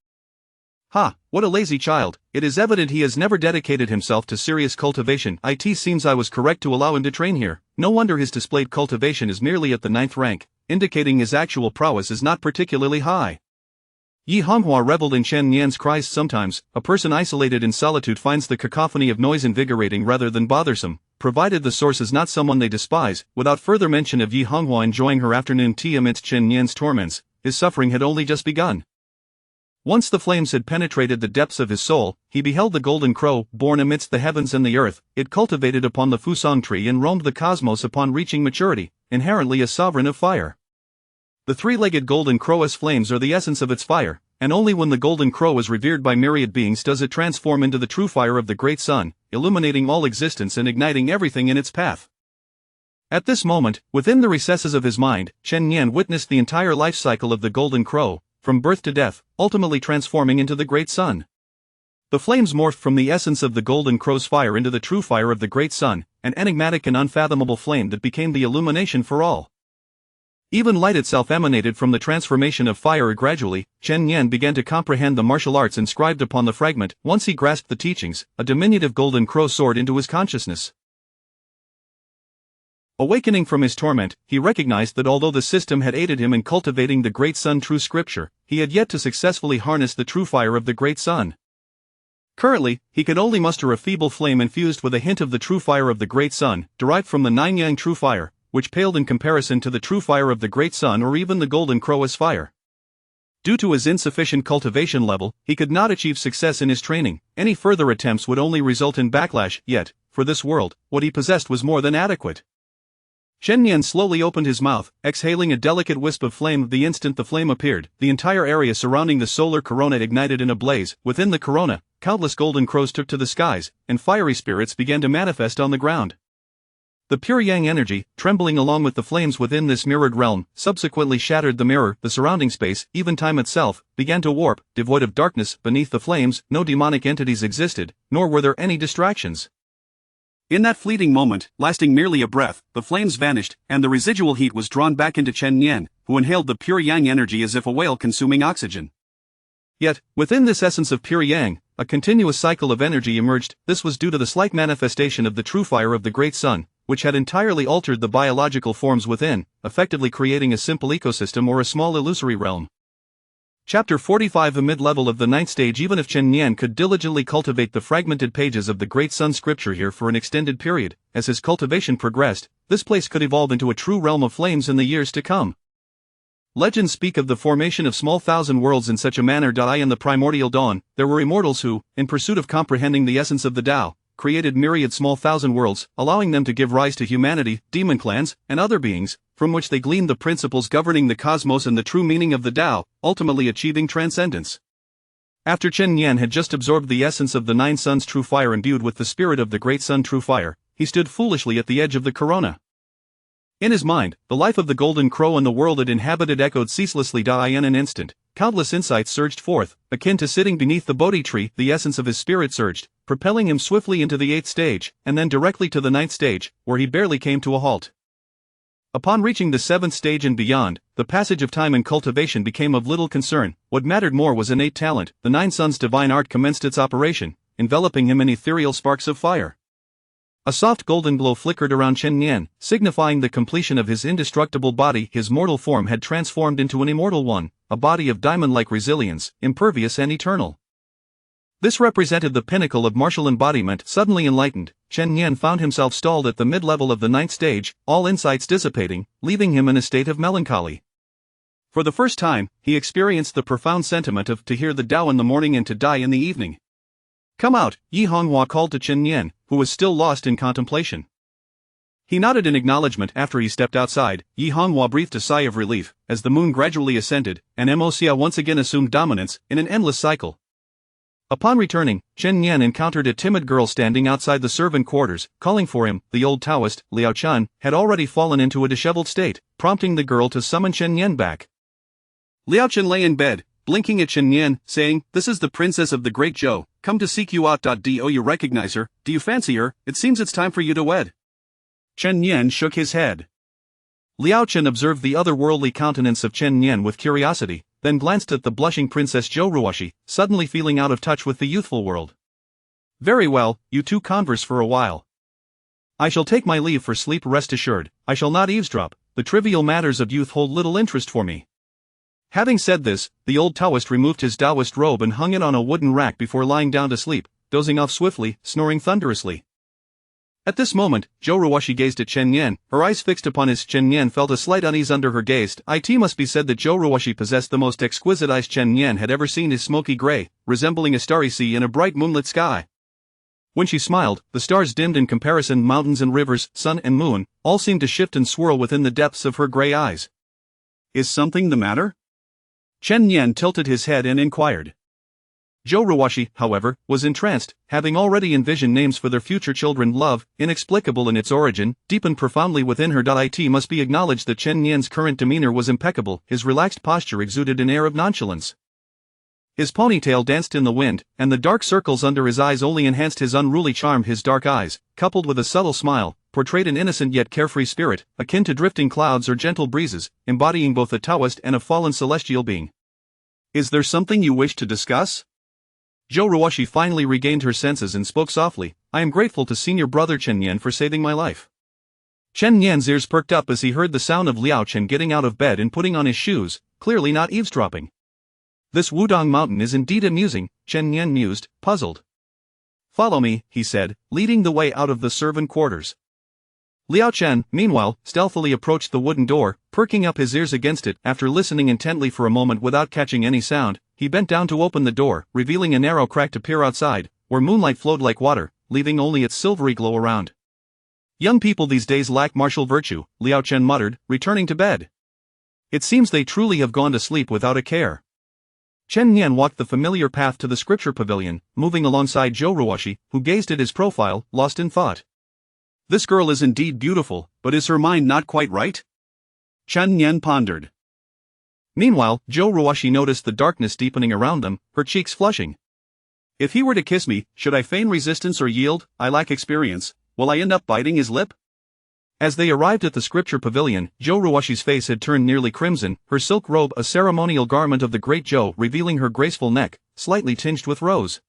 Ha, what a lazy child. It is evident he has never dedicated himself to serious cultivation. It seems I was correct to allow him to train here. No wonder his displayed cultivation is merely at the 9th rank, indicating his actual prowess is not particularly high. Yi Honghua reveled in Chen Nian's cries. Sometimes, a person isolated in solitude finds the cacophony of noise invigorating rather than bothersome, provided the source is not someone they despise. Without further mention of Yi Honghua enjoying her afternoon tea amidst Chen Nian's torments, his suffering had only just begun. Once the flames had penetrated the depths of his soul, he beheld the golden crow, born amidst the heavens and the earth. It cultivated upon the Fusang tree and roamed the cosmos upon reaching maturity, inherently a sovereign of fire. The three-legged golden crow's flames are the essence of its fire, and only when the golden crow is revered by myriad beings does it transform into the true fire of the great sun, illuminating all existence and igniting everything in its path. At this moment, within the recesses of his mind, Chen Nian witnessed the entire life cycle of the golden crow, from birth to death, ultimately transforming into the great sun. The flames morphed from the essence of the golden crow's fire into the true fire of the great sun, an enigmatic and unfathomable flame that became the illumination for all. Even light itself emanated from the transformation of fire. Gradually, Chen Nian began to comprehend the martial arts inscribed upon the fragment. Once he grasped the teachings, a diminutive golden crow soared into his consciousness. Awakening from his torment, he recognized that although the system had aided him in cultivating the great sun true scripture, he had yet to successfully harness the true fire of the great sun. Currently, he could only muster a feeble flame infused with a hint of the true fire of the great sun, derived from the nine yang true fire, which paled in comparison to the true fire of the great sun or even the golden crow's fire. Due to his insufficient cultivation level, he could not achieve success in his training. Any further attempts would only result in backlash, yet, for this world, what he possessed was more than adequate. Chen Nian slowly opened his mouth, exhaling a delicate wisp of flame. The instant the flame appeared, the entire area surrounding the solar corona ignited in a blaze. Within the corona, countless golden crows took to the skies, and fiery spirits began to manifest on the ground. The pure yang energy, trembling along with the flames within this mirrored realm, subsequently shattered the mirror. The surrounding space, even time itself, began to warp. Devoid of darkness, beneath the flames, no demonic entities existed, nor were there any distractions. In that fleeting moment, lasting merely a breath, the flames vanished, and the residual heat was drawn back into Chen Nian, who inhaled the pure yang energy as if a whale consuming oxygen. Yet, within this essence of pure yang, a continuous cycle of energy emerged. This was due to the slight manifestation of the true fire of the great sun, which had entirely altered the biological forms within, effectively creating a simple ecosystem or a small illusory realm. Chapter 45. The mid-level of the ninth stage. Even if Chen Nian could diligently cultivate the fragmented pages of the great sun scripture here for an extended period, as his cultivation progressed, this place could evolve into a true realm of flames in the years to come. Legends speak of the formation of small thousand worlds in such a manner. In the primordial dawn, there were immortals who, in pursuit of comprehending the essence of the Tao, created myriad small thousand worlds, allowing them to give rise to humanity, demon clans, and other beings, from which they gleaned the principles governing the cosmos and the true meaning of the Tao, ultimately achieving transcendence. After Chen Nian had just absorbed the essence of the nine suns true fire imbued with the spirit of the great sun true fire, he stood foolishly at the edge of the corona. In his mind, the life of the golden crow and the world it inhabited echoed ceaselessly. In an instant, countless insights surged forth, akin to sitting beneath the Bodhi tree. The essence of his spirit surged, propelling him swiftly into the eighth stage, and then directly to the ninth stage, where he barely came to a halt. Upon reaching the seventh stage and beyond, the passage of time and cultivation became of little concern. What mattered more was innate talent. The nine suns' divine art commenced its operation, enveloping him in ethereal sparks of fire. A soft golden glow flickered around Chen Nian, signifying the completion of his indestructible body. His mortal form had transformed into an immortal one, a body of diamond-like resilience, impervious and eternal. This represented the pinnacle of martial embodiment. Suddenly enlightened, Chen Nian found himself stalled at the mid-level of the ninth stage, all insights dissipating, leaving him in a state of melancholy. For the first time, he experienced the profound sentiment of to hear the Tao in the morning and to die in the evening. "Come out," Yi Honghua called to Chen Nian, who was still lost in contemplation. He nodded in acknowledgement. After he stepped outside, Yi Honghua breathed a sigh of relief, as the moon gradually ascended, and Moxia once again assumed dominance, in an endless cycle. Upon returning, Chen Nian encountered a timid girl standing outside the servant quarters, calling for him. The old Taoist, Liao Chun, had already fallen into a disheveled state, prompting the girl to summon Chen Nian back. Liao Chun lay in bed, blinking at Chen Nian, saying, "This is the princess of the great Zhou, come to seek you out. Do you recognize her? Do you fancy her? It seems it's time for you to wed." Chen Nian shook his head. Liao Chun observed the otherworldly countenance of Chen Nian with curiosity, then glanced at the blushing Princess Zhou Ruoshi, suddenly feeling out of touch with the youthful world. "Very well, you two converse for a while. I shall take my leave for sleep. Rest assured, I shall not eavesdrop. The trivial matters of youth hold little interest for me." Having said this, the old Taoist removed his Taoist robe and hung it on a wooden rack before lying down to sleep, dozing off swiftly, snoring thunderously. At this moment, Zhou Ruoshi gazed at Chen Nian, her eyes fixed upon his. Chen Nian felt a slight unease under her gaze. It must be said that Zhou Ruoshi possessed the most exquisite eyes Chen Nian had ever seen. His smoky gray, resembling a starry sea in a bright moonlit sky. When she smiled, the stars dimmed in comparison. Mountains and rivers, sun and moon, all seemed to shift and swirl within the depths of her gray eyes. Is something the matter? Chen Nian tilted his head and inquired. Zhou Ruoxi, however, was entranced, having already envisioned names for their future children. Love, inexplicable in its origin, deepened profoundly within her. It must be acknowledged that Chen Nian's current demeanor was impeccable. His relaxed posture exuded an air of nonchalance. His ponytail danced in the wind, and the dark circles under his eyes only enhanced his unruly charm. His dark eyes, coupled with a subtle smile, portrayed an innocent yet carefree spirit, akin to drifting clouds or gentle breezes, embodying both a Taoist and a fallen celestial being. Is there something you wish to discuss? Zhou Ruoxi finally regained her senses and spoke softly. I am grateful to senior brother Chen Nian for saving my life. Chen Nian's ears perked up as he heard the sound of Liao Chen getting out of bed and putting on his shoes, clearly not eavesdropping. This Wudong Mountain is indeed amusing, Chen Nian mused, puzzled. Follow me, he said, leading the way out of the servant quarters. Liao Chen, meanwhile, stealthily approached the wooden door, perking up his ears against it. After listening intently for a moment without catching any sound, he bent down to open the door, revealing a narrow crack to peer outside, where moonlight flowed like water, leaving only its silvery glow around. Young people these days lack martial virtue, Liao Chen muttered, returning to bed. It seems they truly have gone to sleep without a care. Chen Nian walked the familiar path to the scripture pavilion, moving alongside Zhou Ruoxi, who gazed at his profile, lost in thought. This girl is indeed beautiful, but is her mind not quite right? Chen Nian pondered. Meanwhile, Zhou Ruoxi noticed the darkness deepening around them, her cheeks flushing. If he were to kiss me, should I feign resistance or yield? I lack experience. Will I end up biting his lip? As they arrived at the scripture pavilion, Zhou Ruoxi's face had turned nearly crimson, her silk robe a ceremonial garment of the great Zhou revealing her graceful neck, slightly tinged with rose.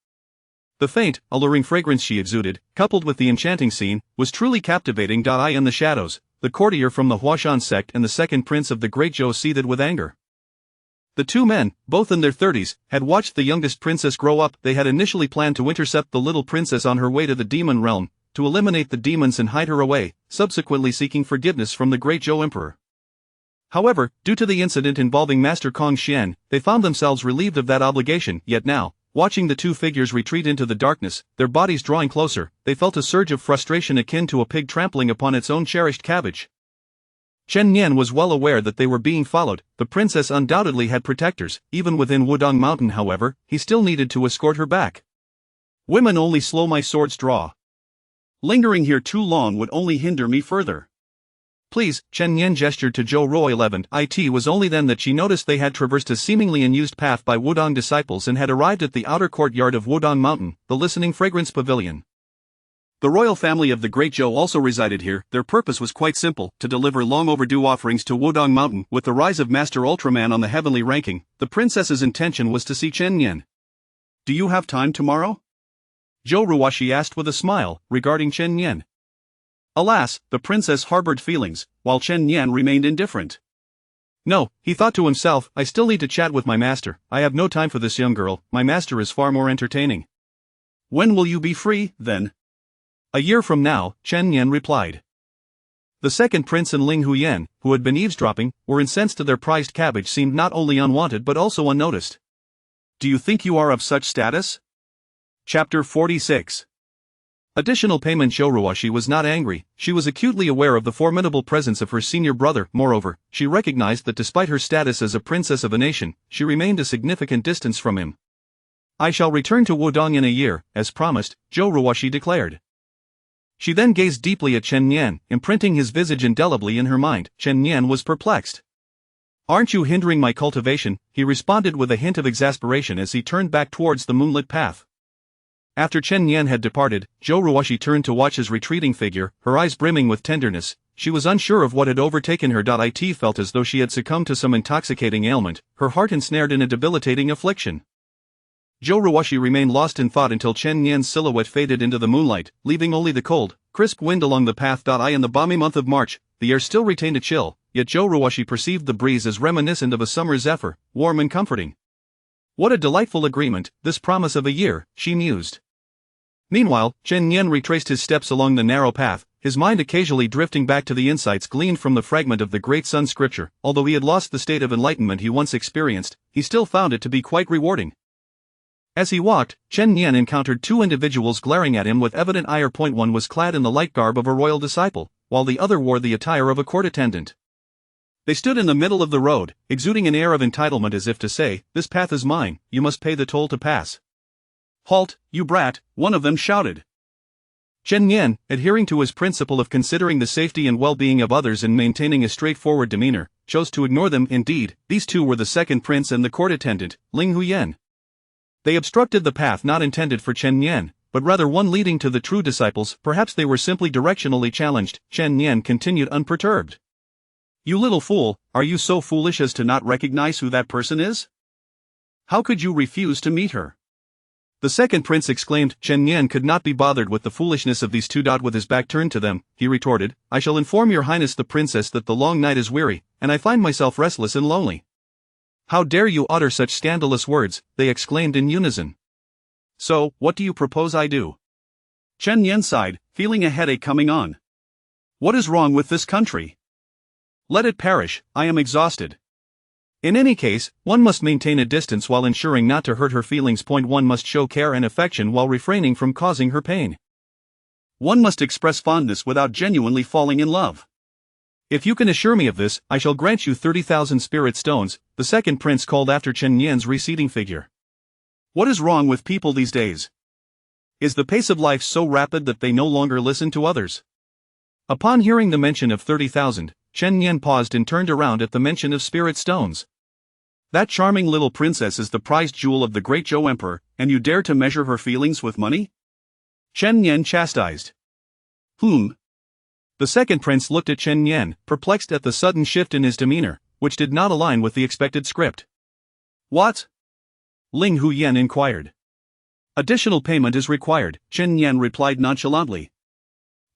The faint, alluring fragrance she exuded, coupled with the enchanting scene, was truly captivating. I in the shadows, the courtier from the Huashan sect and the second prince of the great Zhou seethed with anger. The two men, both in their 30s, had watched the youngest princess grow up. They had initially planned to intercept the little princess on her way to the demon realm, to eliminate the demons and hide her away, subsequently seeking forgiveness from the great Zhou emperor. However, due to the incident involving Master Kong Xian, they found themselves relieved of that obligation. Yet now, watching the two figures retreat into the darkness, their bodies drawing closer, they felt a surge of frustration akin to a pig trampling upon its own cherished cabbage. Chen Nian was well aware that they were being followed. The princess undoubtedly had protectors. Even within Wudong Mountain, however, he still needed to escort her back. Women only slow my sword's draw. Lingering here too long would only hinder me further. Please, Chen Nian gestured to Zhou Ruoxi. It was only then that she noticed they had traversed a seemingly unused path by Wudong disciples and had arrived at the outer courtyard of Wudong Mountain, the listening fragrance pavilion. The royal family of the Great Zhou also resided here. Their purpose was quite simple, to deliver long overdue offerings to Wudong Mountain. With the rise of Master Ultraman on the heavenly ranking, the princess's intention was to see Chen Nian. Do you have time tomorrow? Zhou Ruoxi asked with a smile, regarding Chen Nian. Alas, the princess harbored feelings, while Chen Nian remained indifferent. No, he thought to himself, I still need to chat with my master. I have no time for this young girl. My master is far more entertaining. When will you be free, then? A year from now, Chen Nian replied. The second prince and Ling Huyan, who had been eavesdropping, were incensed to their prized cabbage seemed not only unwanted but also unnoticed. Do you think you are of such status? Chapter 46. Additional payment. Zhou Ruoxi was not angry. She was acutely aware of the formidable presence of her senior brother. Moreover, she recognized that despite her status as a princess of a nation, she remained a significant distance from him. I shall return to Wudong in a year, as promised, Zhou Ruoxi declared. She then gazed deeply at Chen Nian, imprinting his visage indelibly in her mind. Chen Nian was perplexed. Aren't you hindering my cultivation? He responded with a hint of exasperation as he turned back towards the moonlit path. After Chen Nian had departed, Zhou Ruoxi turned to watch his retreating figure, her eyes brimming with tenderness. She was unsure of what had overtaken her. It felt as though she had succumbed to some intoxicating ailment, her heart ensnared in a debilitating affliction. Zhou Ruoxi remained lost in thought until Chen Nian's silhouette faded into the moonlight, leaving only the cold, crisp wind along the path. In the balmy month of March, the air still retained a chill, yet Zhou Ruoxi perceived the breeze as reminiscent of a summer zephyr, warm and comforting. What a delightful agreement, this promise of a year, she mused. Meanwhile, Chen Nian retraced his steps along the narrow path, his mind occasionally drifting back to the insights gleaned from the fragment of the Great Sun scripture. Although he had lost the state of enlightenment he once experienced, he still found it to be quite rewarding. As he walked, Chen Nian encountered two individuals glaring at him with evident ire. One was clad in the light garb of a royal disciple, while the other wore the attire of a court attendant. They stood in the middle of the road, exuding an air of entitlement as if to say, "This path is mine, you must pay the toll to pass." "Halt, you brat," one of them shouted. Chen Nian, adhering to his principle of considering the safety and well-being of others and maintaining a straightforward demeanor, chose to ignore them. Indeed, these two were the second prince and the court attendant, Ling Huyen. They obstructed the path not intended for Chen Nian, but rather one leading to the true disciples. Perhaps they were simply directionally challenged. Chen Nian continued unperturbed. "You little fool, are you so foolish as to not recognize who that person is? How could you refuse to meet her?" The second prince exclaimed. Chen Nian could not be bothered with the foolishness of these two. With his back turned to them, he retorted, "I shall inform your highness the princess that the long night is weary, and I find myself restless and lonely." "How dare you utter such scandalous words," they exclaimed in unison. "So, what do you propose I do?" Chen Nian sighed, feeling a headache coming on. "What is wrong with this country? Let it perish, I am exhausted." In any case, one must maintain a distance while ensuring not to hurt her feelings. One must show care and affection while refraining from causing her pain. One must express fondness without genuinely falling in love. "If you can assure me of this, I shall grant you 30,000 spirit stones," the second prince called after Chen Nian's receding figure. What is wrong with people these days? Is the pace of life so rapid that they no longer listen to others? Upon hearing the mention of 30,000, Chen Nian paused and turned around at the mention of spirit stones. "That charming little princess is the prized jewel of the great Zhou emperor, and you dare to measure her feelings with money?" Chen Nian chastised. The second prince looked at Chen Nian, perplexed at the sudden shift in his demeanor, which did not align with the expected script. "What?" Ling Huyen inquired. "Additional payment is required," Chen Nian replied nonchalantly.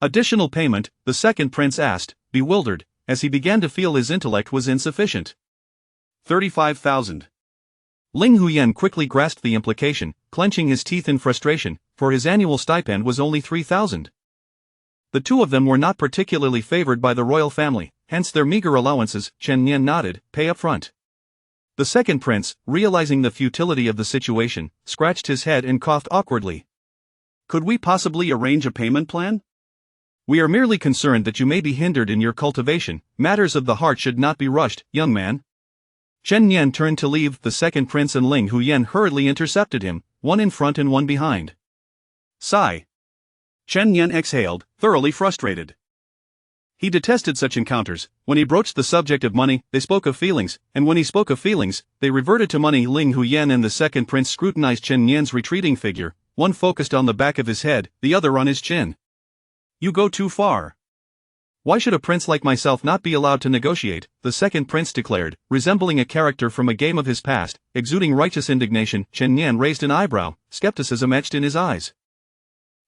"Additional payment?" the second prince asked, bewildered, as he began to feel his intellect was insufficient. 35,000. Ling Huyen quickly grasped the implication, clenching his teeth in frustration, for his annual stipend was only 3,000. The two of them were not particularly favored by the royal family, hence their meager allowances. Chen Nian nodded, "Pay up front." The second prince, realizing the futility of the situation, scratched his head and coughed awkwardly. "Could we possibly arrange a payment plan?" "We are merely concerned that you may be hindered in your cultivation. Matters of the heart should not be rushed, young man." Chen Nian turned to leave. The second prince and Ling Huyen hurriedly intercepted him, one in front and one behind. Sigh. Chen Nian exhaled, thoroughly frustrated. He detested such encounters. When he broached the subject of money, they spoke of feelings, and when he spoke of feelings, they reverted to money. Ling Huyen and the second prince scrutinized Chen Nian's retreating figure, one focused on the back of his head, the other on his chin. "You go too far." "Why should a prince like myself not be allowed to negotiate?" the second prince declared, resembling a character from a game of his past, exuding righteous indignation. Chen Nian raised an eyebrow, skepticism etched in his eyes.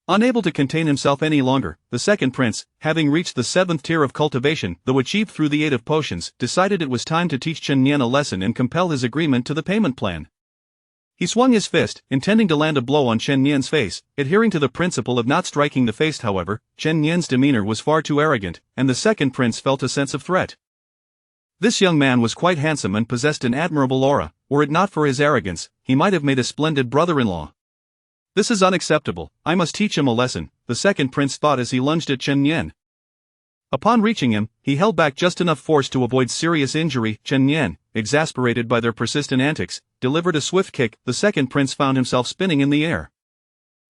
Unable to contain himself any longer, the second prince, having reached the 7th tier of cultivation, though achieved through the aid of potions, decided it was time to teach Chen Nian a lesson and compel his agreement to the payment plan. He swung his fist, intending to land a blow on Chen Nian's face. Adhering to the principle of not striking the face, however, Chen Nian's demeanor was far too arrogant, and the second prince felt a sense of threat. This young man was quite handsome and possessed an admirable aura. Were it not for his arrogance, he might have made a splendid brother-in-law. "This is unacceptable, I must teach him a lesson," the second prince thought as he lunged at Chen Nian. Upon reaching him, he held back just enough force to avoid serious injury. Chen Nian, exasperated by their persistent antics, delivered a swift kick. The second prince found himself spinning in the air.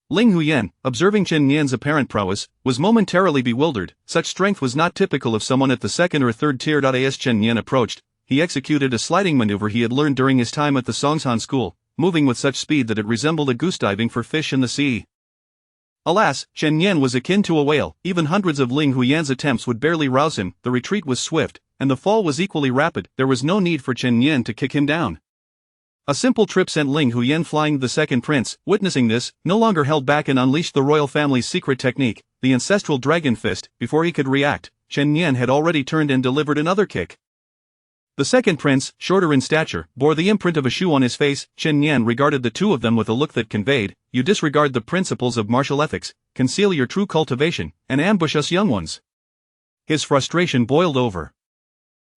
Ling Huyen, observing Chen Nian's apparent prowess, was momentarily bewildered. Such strength was not typical of someone at the second or third tier. As Chen Nian approached, he executed a sliding maneuver he had learned during his time at the Songshan school, moving with such speed that it resembled a goose diving for fish in the sea. Alas, Chen Nian was akin to a whale. Even hundreds of Ling Huyen's attempts would barely rouse him. The retreat was swift, and the fall was equally rapid. There was no need for Chen Nian to kick him down. A simple trip sent Ling Huyen flying. The second prince, witnessing this, no longer held back and unleashed the royal family's secret technique, the ancestral dragon fist. Before he could react, Chen Nian had already turned and delivered another kick. The second prince, shorter in stature, bore the imprint of a shoe on his face. Chen Nian regarded the two of them with a look that conveyed, "You disregard the principles of martial ethics, conceal your true cultivation, and ambush us young ones." His frustration boiled over.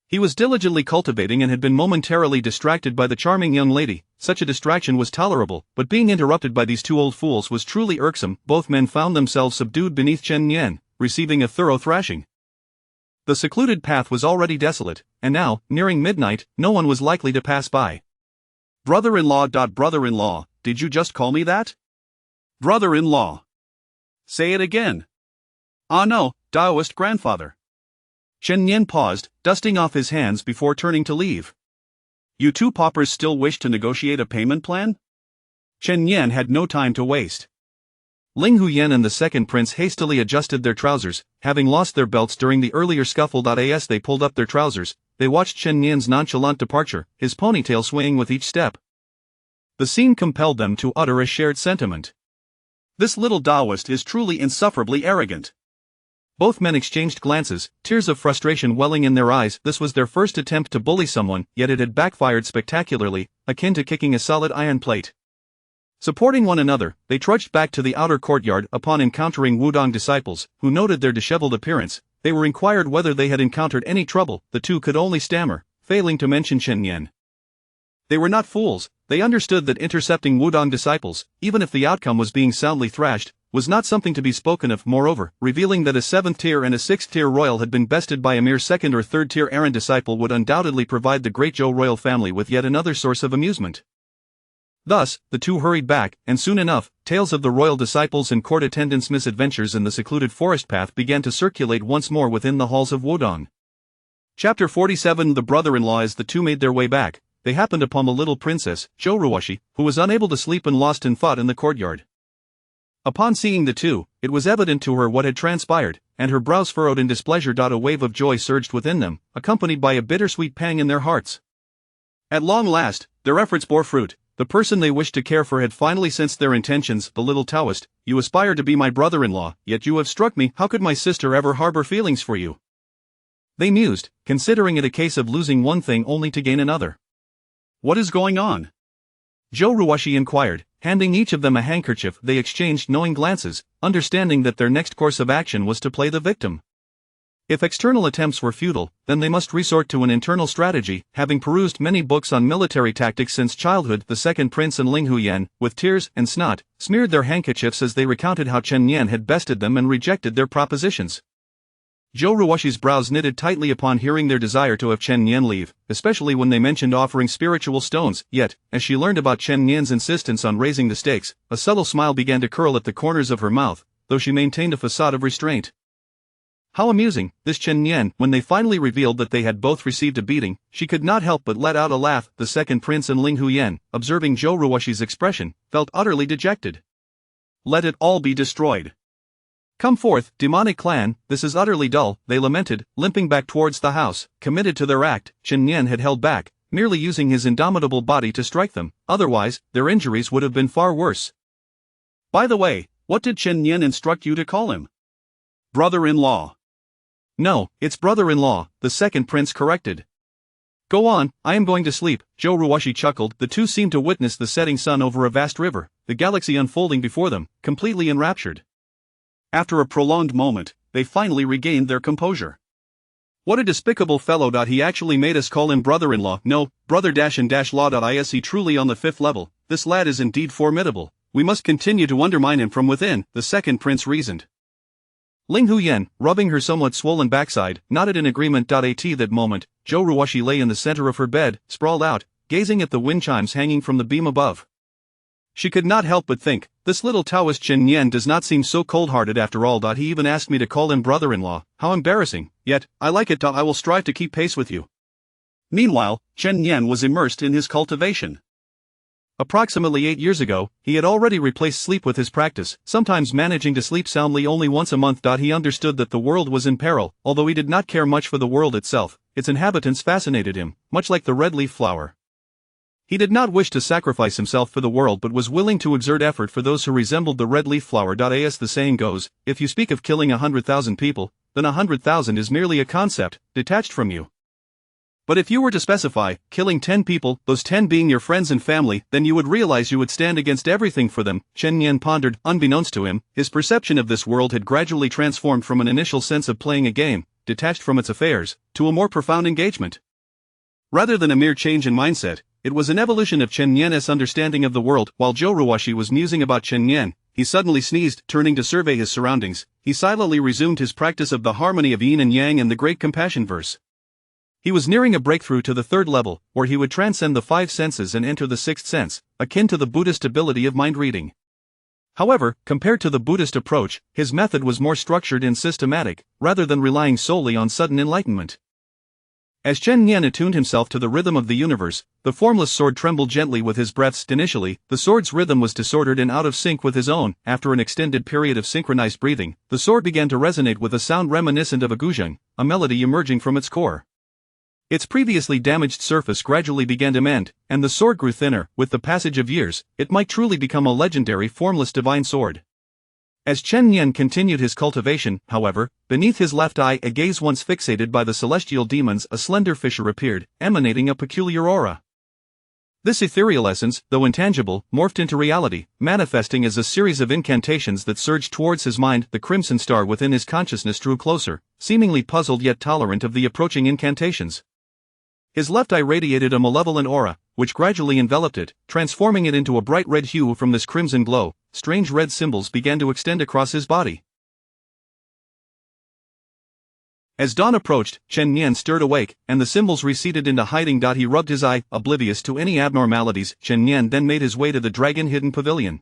He was diligently cultivating and had been momentarily distracted by the charming young lady. Such a distraction was tolerable, but being interrupted by these two old fools was truly irksome. Both men found themselves subdued beneath Chen Nian, receiving a thorough thrashing. The secluded path was already desolate, and now, nearing midnight, no one was likely to pass by. Brother-in-law. Brother-in-law, did you just call me that? Brother-in-law. Say it again. Ah no, Taoist grandfather. Chen Nian paused, dusting off his hands before turning to leave. You two paupers still wish to negotiate a payment plan? Chen Nian had no time to waste. Ling Huyen and the second prince hastily adjusted their trousers, having lost their belts during the earlier scuffle. As they pulled up their trousers, they watched Chen Nian's nonchalant departure, his ponytail swaying with each step. The scene compelled them to utter a shared sentiment. This little Taoist is truly insufferably arrogant. Both men exchanged glances, tears of frustration welling in their eyes. This was their first attempt to bully someone, yet it had backfired spectacularly, akin to kicking a solid iron plate. Supporting one another, they trudged back to the outer courtyard. Upon encountering Wudong disciples, who noted their disheveled appearance, they were inquired whether they had encountered any trouble. The two could only stammer, failing to mention Chen Nian. They were not fools. They understood that intercepting Wudong disciples, even if the outcome was being soundly thrashed, was not something to be spoken of. Moreover, revealing that a 7th-tier and a 6th-tier royal had been bested by a mere 2nd or 3rd-tier errant disciple would undoubtedly provide the great Zhou royal family with yet another source of amusement. Thus, the two hurried back, and soon enough, tales of the royal disciples and court attendants' misadventures in the secluded forest path began to circulate once more within the halls of Wudong. Chapter 47. The brother-in-law. As the two made their way back, they happened upon the little princess, Zhou Ruoshi, who was unable to sleep and lost in thought in the courtyard. Upon seeing the two, it was evident to her what had transpired, and her brows furrowed in displeasure. A wave of joy surged within them, accompanied by a bittersweet pang in their hearts. At long last, their efforts bore fruit. The person they wished to care for had finally sensed their intentions. The little Taoist, you aspire to be my brother-in-law, yet you have struck me. How could my sister ever harbor feelings for you? They mused, considering it a case of losing one thing only to gain another. What is going on? Zhou Ruoshi inquired, handing each of them a handkerchief. They exchanged knowing glances, understanding that their next course of action was to play the victim. If external attempts were futile, then they must resort to an internal strategy. Having perused many books on military tactics since childhood, the second prince and Ling Huyen, with tears and snot, smeared their handkerchiefs as they recounted how Chen Nian had bested them and rejected their propositions. Zhou Ruoshi's brows knitted tightly upon hearing their desire to have Chen Nian leave, especially when they mentioned offering spiritual stones. Yet, as she learned about Chen Nian's insistence on raising the stakes, a subtle smile began to curl at the corners of her mouth, though she maintained a facade of restraint. How amusing, this Chen Nian. When they finally revealed that they had both received a beating, she could not help but let out a laugh. The second prince and Ling Huyen, observing Zhou Ruoshi's expression, felt utterly dejected. Let it all be destroyed. Come forth, demonic clan, this is utterly dull, they lamented, limping back towards the house. Committed to their act, Chen Nian had held back, merely using his indomitable body to strike them. Otherwise, their injuries would have been far worse. By the way, what did Chen Nian instruct you to call him? Brother-in-law. No, it's brother-in-law, the second prince corrected. Go on, I am going to sleep. Zhou Ruoshi chuckled. The two seemed to witness the setting sun over a vast river, the galaxy unfolding before them, completely enraptured. After a prolonged moment, they finally regained their composure. What a despicable fellow. He actually made us call him brother-in-law. No, brother-and-law. Is truly on the 5th level. This lad is indeed formidable. We must continue to undermine him from within, the second prince reasoned. Ling Huyen, rubbing her somewhat swollen backside, nodded in agreement. At that moment, Zhou Ruoshi lay in the center of her bed, sprawled out, gazing at the wind chimes hanging from the beam above. She could not help but think, this little Taoist Chen Nian does not seem so cold-hearted after all. He even asked me to call him brother-in-law. How embarrassing, yet, I like it. I will strive to keep pace with you. Meanwhile, Chen Nian was immersed in his cultivation. Approximately 8 years ago, he had already replaced sleep with his practice, sometimes managing to sleep soundly only once a month. He understood that the world was in peril, although he did not care much for the world itself. Its inhabitants fascinated him, much like the red leaf flower. He did not wish to sacrifice himself for the world but was willing to exert effort for those who resembled the red leaf flower. As the saying goes, if you speak of killing 100,000 people, then 100,000 is merely a concept, detached from you. But if you were to specify, killing 10 people, those 10 being your friends and family, then you would realize you would stand against everything for them. Chen Nian pondered. Unbeknownst to him, his perception of this world had gradually transformed from an initial sense of playing a game, detached from its affairs, to a more profound engagement. Rather than a mere change in mindset, it was an evolution of Chen Nian's understanding of the world. While Zhou Ruoxi was musing about Chen Nian, he suddenly sneezed. Turning to survey his surroundings, he silently resumed his practice of the harmony of yin and yang and the great compassion verse. He was nearing a breakthrough to the third level, where he would transcend the five senses and enter the sixth sense, akin to the Buddhist ability of mind reading. However, compared to the Buddhist approach, his method was more structured and systematic, rather than relying solely on sudden enlightenment. As Chen Nian attuned himself to the rhythm of the universe, the formless sword trembled gently with his breaths. Initially, the sword's rhythm was disordered and out of sync with his own. After an extended period of synchronized breathing, the sword began to resonate with a sound reminiscent of a guzheng, a melody emerging from its core. Its previously damaged surface gradually began to mend, and the sword grew thinner. With the passage of years, it might truly become a legendary formless divine sword. As Chen Nian continued his cultivation, however, beneath his left eye, a gaze once fixated by the celestial demons, a slender fissure appeared, emanating a peculiar aura. This ethereal essence, though intangible, morphed into reality, manifesting as a series of incantations that surged towards his mind. The crimson star within his consciousness drew closer, seemingly puzzled yet tolerant of the approaching incantations. His left eye radiated a malevolent aura, which gradually enveloped it, transforming it into a bright red hue. From this crimson glow, strange red symbols began to extend across his body. As dawn approached, Chen Nian stirred awake, and the symbols receded into hiding. He rubbed his eye, oblivious to any abnormalities. Chen Nian then made his way to the dragon-hidden pavilion.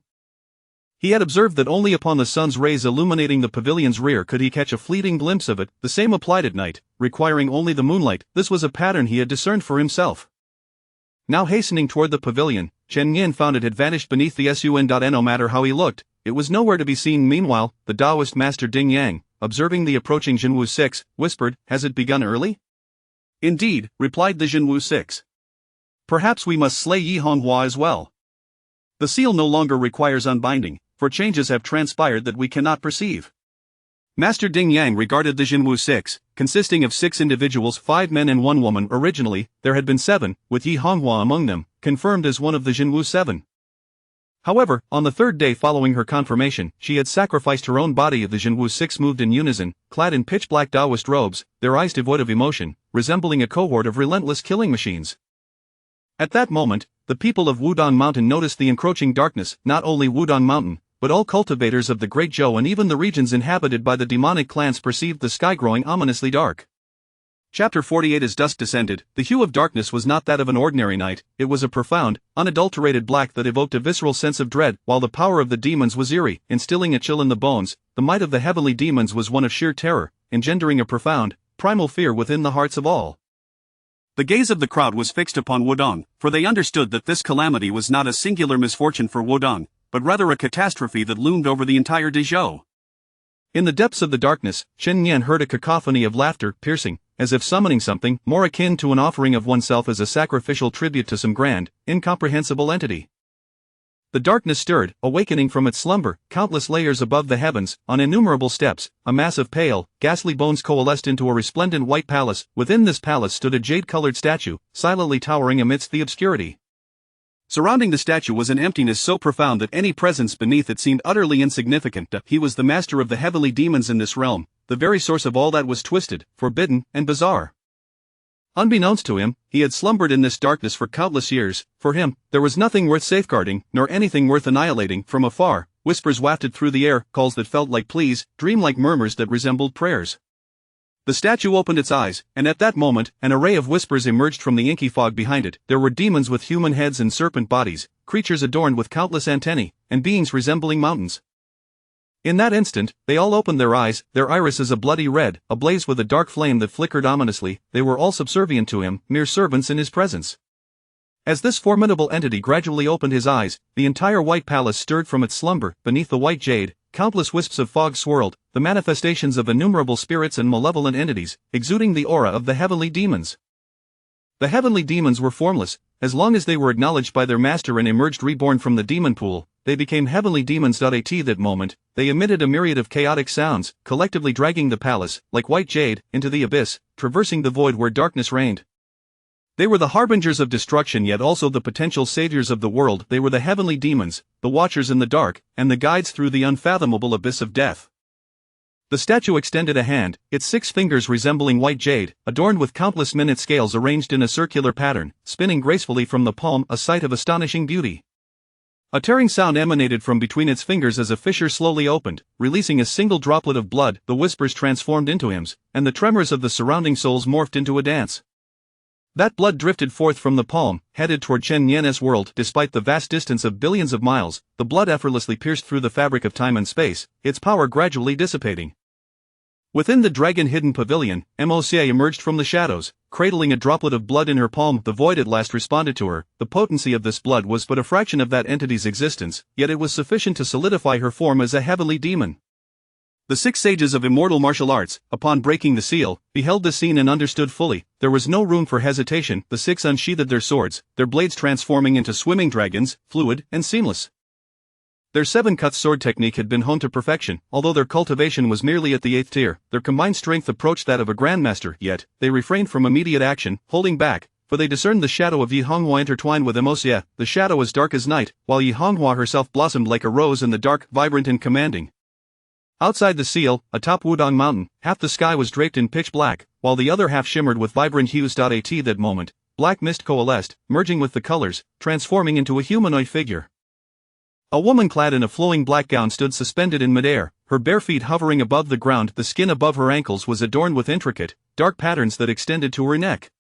He had observed that only upon the sun's rays illuminating the pavilion's rear could he catch a fleeting glimpse of it. The same applied at night, requiring only the moonlight. This was a pattern he had discerned for himself. Now hastening toward the pavilion, Chen Nian found it had vanished beneath the sun. No matter how he looked, it was nowhere to be seen. Meanwhile, the Taoist master Ding Yang, observing the approaching Jinwu 6, whispered, "Has it begun early?" "Indeed," replied the Jinwu 6. "Perhaps we must slay Yi Honghua as well. The seal no longer requires unbinding, for changes have transpired that we cannot perceive." Master Ding Yang regarded the Jinwu 6, consisting of 6 individuals, 5 men and 1 woman. Originally, there had been 7, with Yi Honghua among them, confirmed as one of the Jinwu 7. However, on the third day following her confirmation, she had sacrificed her own body. The Jinwu 6 moved in unison, clad in pitch-black Taoist robes, their eyes devoid of emotion, resembling a cohort of relentless killing machines. At that moment, the people of Wudong Mountain noticed the encroaching darkness. Not only Wudong Mountain, but all cultivators of the Great Zhou and even the regions inhabited by the demonic clans perceived the sky growing ominously dark. Chapter 48. As dusk descended, the hue of darkness was not that of an ordinary night. It was a profound, unadulterated black that evoked a visceral sense of dread. While the power of the demons was eerie, instilling a chill in the bones, the might of the heavenly demons was one of sheer terror, engendering a profound, primal fear within the hearts of all. The gaze of the crowd was fixed upon Wudong, for they understood that this calamity was not a singular misfortune for Wudong, but rather a catastrophe that loomed over the entire Dezhou. In the depths of the darkness, Chen Nian heard a cacophony of laughter, piercing, as if summoning something more akin to an offering of oneself as a sacrificial tribute to some grand, incomprehensible entity. The darkness stirred, awakening from its slumber. Countless layers above the heavens, on innumerable steps, a mass of pale, ghastly bones coalesced into a resplendent white palace. Within this palace stood a jade-colored statue, silently towering amidst the obscurity. Surrounding the statue was an emptiness so profound that any presence beneath it seemed utterly insignificant. He was the master of the heavenly demons in this realm, the very source of all that was twisted, forbidden, and bizarre. Unbeknownst to him, he had slumbered in this darkness for countless years. For him, there was nothing worth safeguarding, nor anything worth annihilating. From afar, whispers wafted through the air, calls that felt like pleas, dream-like murmurs that resembled prayers. The statue opened its eyes, and at that moment, an array of whispers emerged from the inky fog behind it. There were demons with human heads and serpent bodies, creatures adorned with countless antennae, and beings resembling mountains. In that instant, they all opened their eyes, their irises a bloody red, ablaze with a dark flame that flickered ominously. They were all subservient to him, mere servants in his presence. As this formidable entity gradually opened his eyes, the entire white palace stirred from its slumber. Beneath the white jade, countless wisps of fog swirled, the manifestations of innumerable spirits and malevolent entities, exuding the aura of the heavenly demons. The heavenly demons were formless. As long as they were acknowledged by their master and emerged reborn from the demon pool, they became heavenly demons. At that moment, they emitted a myriad of chaotic sounds, collectively dragging the palace, like white jade, into the abyss, traversing the void where darkness reigned. They were the harbingers of destruction, yet also the potential saviors of the world. They were the heavenly demons, the watchers in the dark, and the guides through the unfathomable abyss of death. The statue extended a hand, its 6 fingers resembling white jade, adorned with countless minute scales arranged in a circular pattern, spinning gracefully from the palm, a sight of astonishing beauty. A tearing sound emanated from between its fingers as a fissure slowly opened, releasing a single droplet of blood. The whispers transformed into hymns, and the tremors of the surrounding souls morphed into a dance. That blood drifted forth from the palm, headed toward Chen Nian's world. Despite the vast distance of billions of miles, the blood effortlessly pierced through the fabric of time and space, its power gradually dissipating. Within the dragon-hidden pavilion, Mosia emerged from the shadows, cradling a droplet of blood in her palm. The void at last responded to her. The potency of this blood was but a fraction of that entity's existence, yet it was sufficient to solidify her form as a heavenly demon. The 6 sages of immortal martial arts, upon breaking the seal, beheld the scene and understood fully. There was no room for hesitation. The 6 unsheathed their swords, their blades transforming into swimming dragons, fluid and seamless. Their 7-cut sword technique had been honed to perfection. Although their cultivation was merely at the 8th tier, their combined strength approached that of a grandmaster. Yet, they refrained from immediate action, holding back, for they discerned the shadow of Yi Honghua intertwined with Mosia, the shadow as dark as night, while Yi Honghua herself blossomed like a rose in the dark, vibrant and commanding. Outside the seal, atop Wudong Mountain, half the sky was draped in pitch black, while the other half shimmered with vibrant hues. At that moment, black mist coalesced, merging with the colors, transforming into a humanoid figure. A woman clad in a flowing black gown stood suspended in midair, her bare feet hovering above the ground. The skin above her ankles was adorned with intricate, dark patterns that extended to her neck.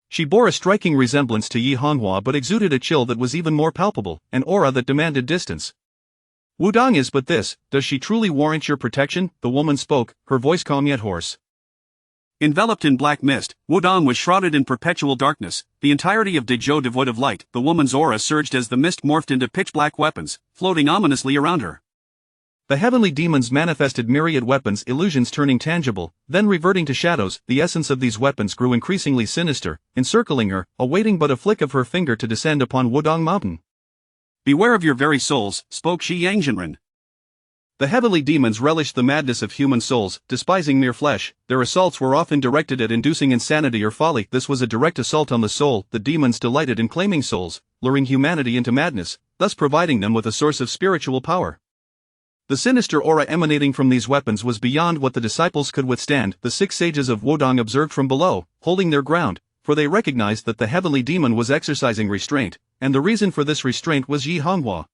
She bore a striking resemblance to Yi Honghua but exuded a chill that was even more palpable, an aura that demanded distance. Wudong is but this, does she truly warrant your protection? The woman spoke, her voice calm yet hoarse. Enveloped in black mist, Wudong was shrouded in perpetual darkness, the entirety of Dezhou devoid of light. The woman's aura surged as the mist morphed into pitch-black weapons, floating ominously around her. The heavenly demons manifested myriad weapons, illusions turning tangible, then reverting to shadows. The essence of these weapons grew increasingly sinister, encircling her, awaiting but a flick of her finger to descend upon Wudong Mountain. Beware of your very souls, spoke Shi Yangjinren. The heavenly demons relished the madness of human souls, despising mere flesh. Their assaults were often directed at inducing insanity or folly. This was a direct assault on the soul. The demons delighted in claiming souls, luring humanity into madness, thus providing them with a source of spiritual power. The sinister aura emanating from these weapons was beyond what the disciples could withstand. The 6 sages of Wudong observed from below, holding their ground, for they recognized that the heavenly demon was exercising restraint, and the reason for this restraint was Yi Honghua.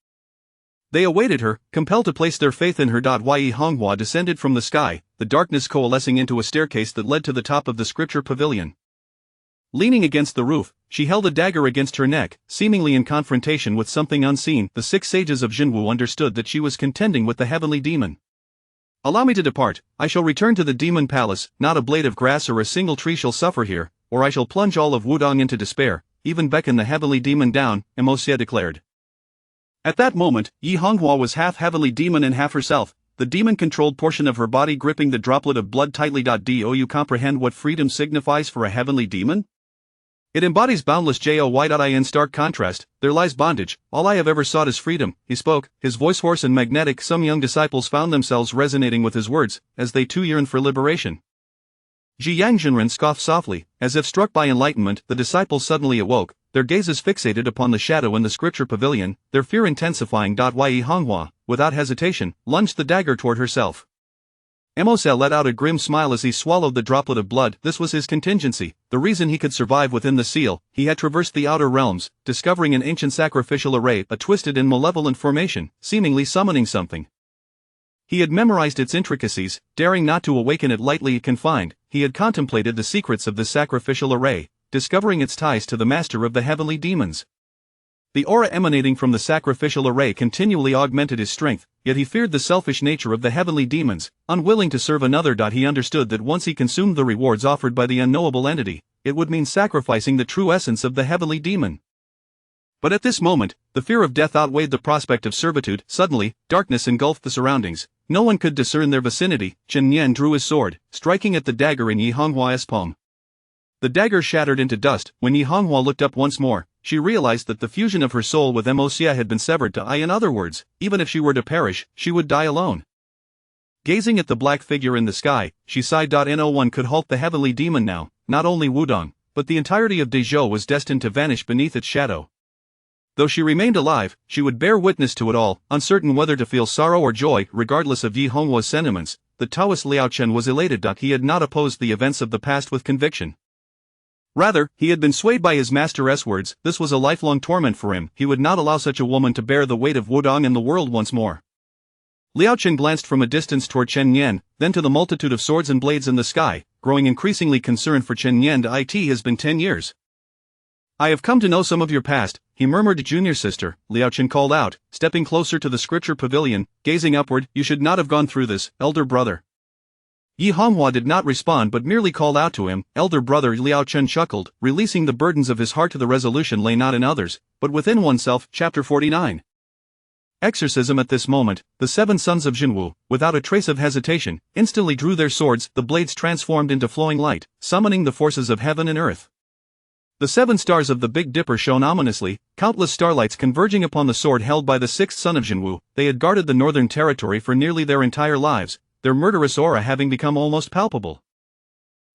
They awaited her, compelled to place their faith in her. Yi Honghua descended from the sky, the darkness coalescing into a staircase that led to the top of the scripture pavilion. Leaning against the roof, she held a dagger against her neck, seemingly in confrontation with something unseen. The 6 sages of Jinwu understood that she was contending with the heavenly demon. Allow me to depart, I shall return to the demon palace. Not a blade of grass or a single tree shall suffer here, or I shall plunge all of Wudong into despair, even beckon the heavenly demon down, Mosia declared. At that moment, Yi Honghua was half heavenly demon and half herself, the demon-controlled portion of her body gripping the droplet of blood tightly. Do you comprehend what freedom signifies for a heavenly demon? It embodies boundless joy. In stark contrast, there lies bondage. All I have ever sought is freedom, he spoke, his voice hoarse and magnetic. Some young disciples found themselves resonating with his words, as they too yearned for liberation. Ji Yangjinren scoffed softly, as if struck by enlightenment. The disciples suddenly awoke, their gazes fixated upon the shadow in the scripture pavilion, their fear intensifying. Yi Honghua, without hesitation, lunged the dagger toward herself. Mosia let out a grim smile as he swallowed the droplet of blood. This was his contingency, the reason he could survive within the seal. He had traversed the outer realms, discovering an ancient sacrificial array, a twisted and malevolent formation, seemingly summoning something. He had memorized its intricacies, daring not to awaken it lightly confined. He had contemplated the secrets of this sacrificial array, discovering its ties to the master of the heavenly demons. The aura emanating from the sacrificial array continually augmented his strength, yet he feared the selfish nature of the heavenly demons, unwilling to serve another. He understood that once he consumed the rewards offered by the unknowable entity, it would mean sacrificing the true essence of the heavenly demon. But at this moment, the fear of death outweighed the prospect of servitude. Suddenly, darkness engulfed the surroundings. No one could discern their vicinity. Chen Nian drew his sword, striking at the dagger in Yi Honghua's palm. The dagger shattered into dust. When Yi Honghua looked up once more, she realized that the fusion of her soul with Mosia had been severed. In other words, even if she were to perish, she would die alone. Gazing at the black figure in the sky, she sighed. No one could halt the heavenly demon now. Not only Wudong, but the entirety of Dezhou was destined to vanish beneath its shadow. Though she remained alive, she would bear witness to it all, uncertain whether to feel sorrow or joy. Regardless of Yi Honghua's sentiments, the Taoist Liao Chen was elated. He had not opposed the events of the past with conviction. Rather, he had been swayed by his master's words. This was a lifelong torment for him. He would not allow such a woman to bear the weight of Wudong and the world once more. Liao Chen glanced from a distance toward Chen Yan, then to the multitude of swords and blades in the sky, growing increasingly concerned for Chen Yan. It has been 10 years. I have come to know some of your past, he murmured. Junior sister, Liao Chen called out, stepping closer to the scripture pavilion, gazing upward. You should not have gone through this, elder brother. Yi Honghua did not respond but merely called out to him, elder brother. Liao Chen chuckled, releasing the burdens of his heart. The resolution lay not in others, but within oneself. Chapter 49. Exorcism. At this moment, the 7 sons of Jinwu, without a trace of hesitation, instantly drew their swords. The blades transformed into flowing light, summoning the forces of heaven and earth. The 7 stars of the Big Dipper shone ominously, countless starlights converging upon the sword held by the 6th son of Jinwu. They had guarded the northern territory for nearly their entire lives, their murderous aura having become almost palpable.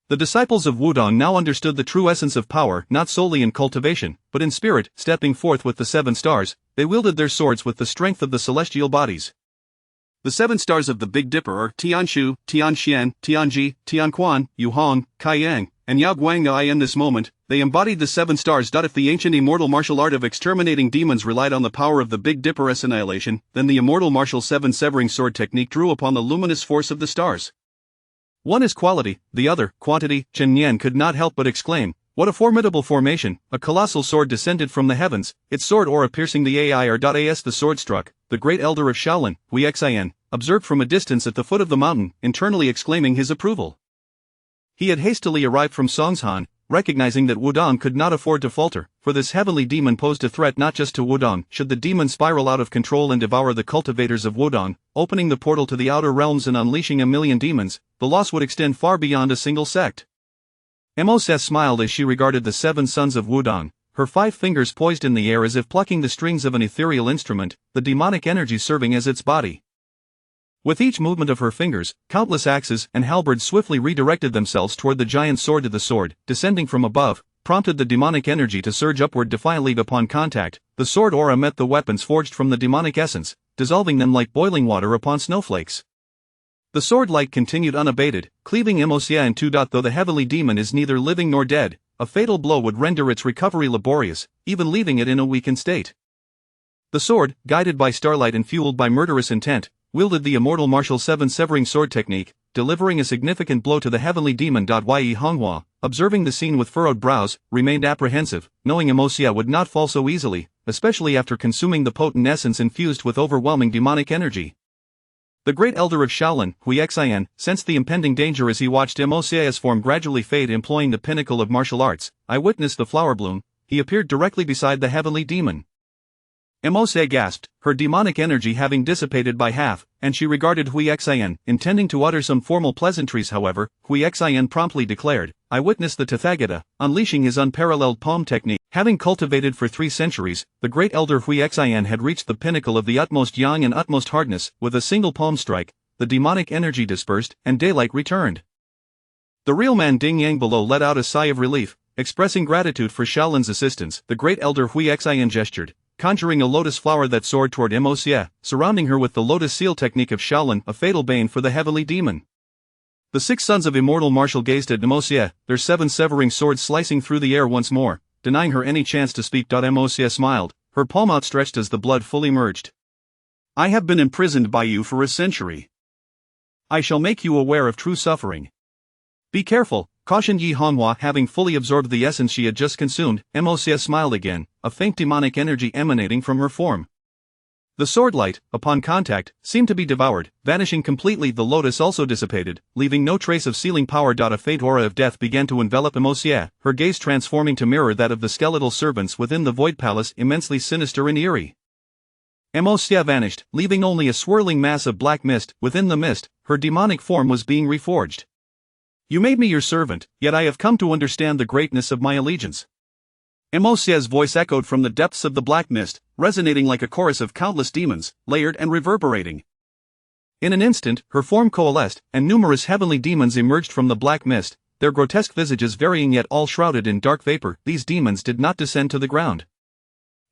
The disciples of Wudong now understood the true essence of power, not solely in cultivation, but in spirit. Stepping forth with the 7 stars, they wielded their swords with the strength of the celestial bodies. The 7 stars of the Big Dipper are Tianshu, Tianxian, Tianji, Tianquan, Yuhong, Kaiyang, and Yao Guangai. In this moment, they embodied the 7 stars. If the ancient immortal martial art of exterminating demons relied on the power of the Big Dipper's annihilation, then the immortal martial 7 severing sword technique drew upon the luminous force of the stars. One is quality, the other, quantity. Chen Yan could not help but exclaim, what a formidable formation! A colossal sword descended from the heavens, its sword aura piercing the air. The sword struck, the great elder of Shaolin, Hui Xian, observed from a distance at the foot of the mountain, internally exclaiming his approval. He had hastily arrived from Songshan, recognizing that Wudong could not afford to falter, for this heavenly demon posed a threat not just to Wudong. Should the demon spiral out of control and devour the cultivators of Wudong, opening the portal to the outer realms and unleashing a million demons, the loss would extend far beyond a single sect. Mos smiled as she regarded the 7 sons of Wudong, her 5 fingers poised in the air as if plucking the strings of an ethereal instrument, the demonic energy serving as its body. With each movement of her fingers, countless axes and halberds swiftly redirected themselves toward the giant sword. The sword, descending from above, prompted the demonic energy to surge upward defiantly. Upon contact, the sword aura met the weapons forged from the demonic essence, dissolving them like boiling water upon snowflakes. The sword light continued unabated, cleaving Mos in two. Though the heavenly demon is neither living nor dead, a fatal blow would render its recovery laborious, even leaving it in a weakened state. The sword, guided by starlight and fueled by murderous intent, wielded the immortal martial 7 severing sword technique, delivering a significant blow to the heavenly demon. Yi Honghua, observing the scene with furrowed brows, remained apprehensive, knowing Mos would not fall so easily, especially after consuming the potent essence infused with overwhelming demonic energy. The great elder of Shaolin, Hui Xian, sensed the impending danger as he watched Mos's form gradually fade. Employing the pinnacle of martial arts, I witnessed the flower bloom. He appeared directly beside the heavenly demon. Mos gasped, her demonic energy having dissipated by half, and she regarded Hui Xian, intending to utter some formal pleasantries. However, Hui Xian promptly declared, I witnessed the Tathagata, unleashing his unparalleled palm technique. Having cultivated for 3 centuries, the great elder Hui Xian had reached the pinnacle of the utmost yang and utmost hardness. With a single palm strike, the demonic energy dispersed, and daylight returned. The real man Ding Yang below let out a sigh of relief, expressing gratitude for Shaolin's assistance. The great elder Hui Xian gestured, conjuring a lotus flower that soared toward Mos, surrounding her with the lotus seal technique of Shaolin, a fatal bane for the heavenly demon. The 6 sons of immortal martial gazed at Mos, their 7 severing swords slicing through the air once more, denying her any chance to speak. Mos smiled, her palm outstretched as the blood fully merged. I have been imprisoned by you for a century. I shall make you aware of true suffering. Be careful, cautioned Yi Honghua. Having fully absorbed the essence she had just consumed, Mos smiled again, a faint demonic energy emanating from her form. The sword light, upon contact, seemed to be devoured, vanishing completely. The lotus also dissipated, leaving no trace of sealing power. A faint aura of death began to envelop Mos, her gaze transforming to mirror that of the skeletal servants within the void palace, immensely sinister and eerie. Mos vanished, leaving only a swirling mass of black mist. Within the mist, her demonic form was being reforged. You made me your servant, yet I have come to understand the greatness of my allegiance. Mos's voice echoed from the depths of the black mist, resonating like a chorus of countless demons, layered and reverberating. In an instant, her form coalesced, and numerous heavenly demons emerged from the black mist, their grotesque visages varying yet all shrouded in dark vapor. These demons did not descend to the ground.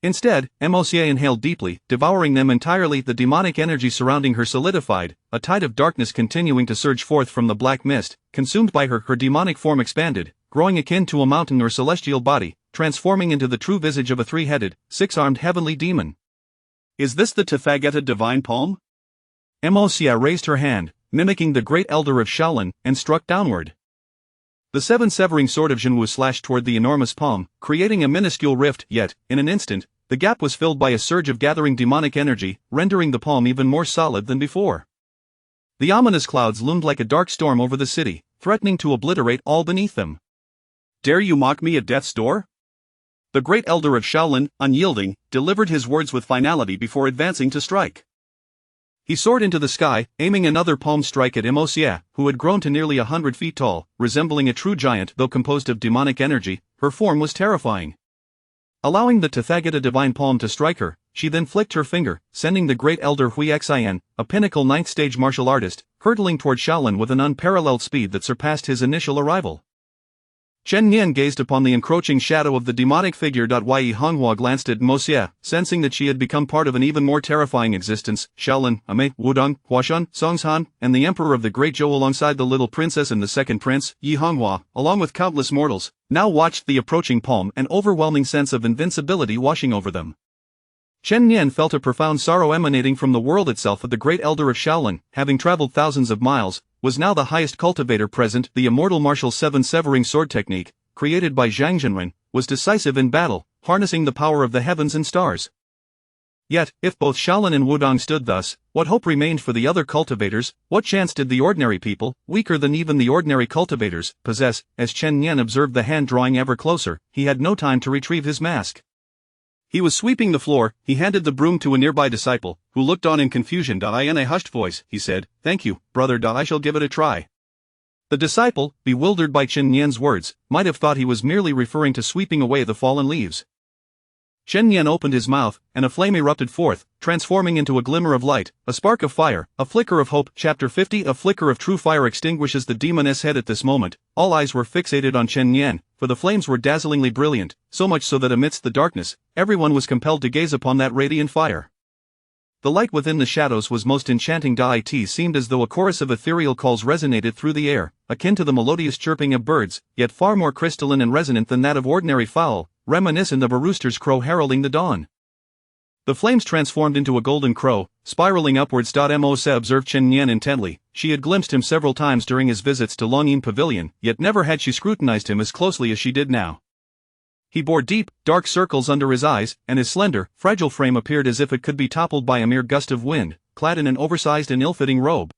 Instead, Mosier inhaled deeply, devouring them entirely. The demonic energy surrounding her solidified, a tide of darkness continuing to surge forth from the black mist. Consumed by her demonic form expanded, growing akin to a mountain or celestial body, transforming into the true visage of a three-headed, six-armed heavenly demon. Is this the Tathagata divine palm? Mosier raised her hand, mimicking the great elder of Shaolin, and struck downward. The seven severing sword of Jinwu slashed toward the enormous palm, creating a minuscule rift, yet, in an instant, the gap was filled by a surge of gathering demonic energy, rendering the palm even more solid than before. The ominous clouds loomed like a dark storm over the city, threatening to obliterate all beneath them. Dare you mock me at death's door? The great elder of Shaolin, unyielding, delivered his words with finality before advancing to strike. He soared into the sky, aiming another palm strike at Mosier, who had grown to nearly 100 feet tall, resembling a true giant though composed of demonic energy. Her form was terrifying. Allowing the Tathagata divine palm to strike her, she then flicked her finger, sending the great elder Hui Xin, a pinnacle 9th stage martial artist, hurtling toward Shaolin with an unparalleled speed that surpassed his initial arrival. Chen Nian gazed upon the encroaching shadow of the demonic figure. Yi Honghua glanced at Mosier, sensing that she had become part of an even more terrifying existence. Shaolin, Ame, Wudong, Huashan, Songshan, and the emperor of the Great Zhou alongside the little princess and the second prince, Yi Honghua, along with countless mortals, now watched the approaching palm, an overwhelming sense of invincibility washing over them. Chen Nian felt a profound sorrow emanating from the world itself. The great elder of Shaolin, having traveled thousands of miles, was now the highest cultivator present. The immortal martial seven severing sword technique, created by Zhang Zhenren, was decisive in battle, harnessing the power of the heavens and stars. Yet, if both Shaolin and Wudong stood thus, what hope remained for the other cultivators? What chance did the ordinary people, weaker than even the ordinary cultivators, possess? As Chen Nian observed the hand drawing ever closer, he had no time to retrieve his mask. He was sweeping the floor. He handed the broom to a nearby disciple, who looked on in confusion. In a hushed voice, he said, "Thank you, brother. I shall give it a try." The disciple, bewildered by Chen Nian's words, might have thought he was merely referring to sweeping away the fallen leaves. Chen Nian opened his mouth, and a flame erupted forth, transforming into a glimmer of light, a spark of fire, a flicker of hope. Chapter 50. A flicker of true fire extinguishes the demoness head. At this moment, all eyes were fixated on Chen Nian, for the flames were dazzlingly brilliant, so much so that amidst the darkness, everyone was compelled to gaze upon that radiant fire. The light within the shadows was most enchanting. It seemed as though a chorus of ethereal calls resonated through the air, akin to the melodious chirping of birds, yet far more crystalline and resonant than that of ordinary fowl, reminiscent of a rooster's crow heralding the dawn. The flames transformed into a golden crow, spiraling upwards. Mose observed Chen Nian intently. She had glimpsed him several times during his visits to Longyin Pavilion, yet never had she scrutinized him as closely as she did now. He bore deep, dark circles under his eyes, and his slender, fragile frame appeared as if it could be toppled by a mere gust of wind, clad in an oversized and ill-fitting robe.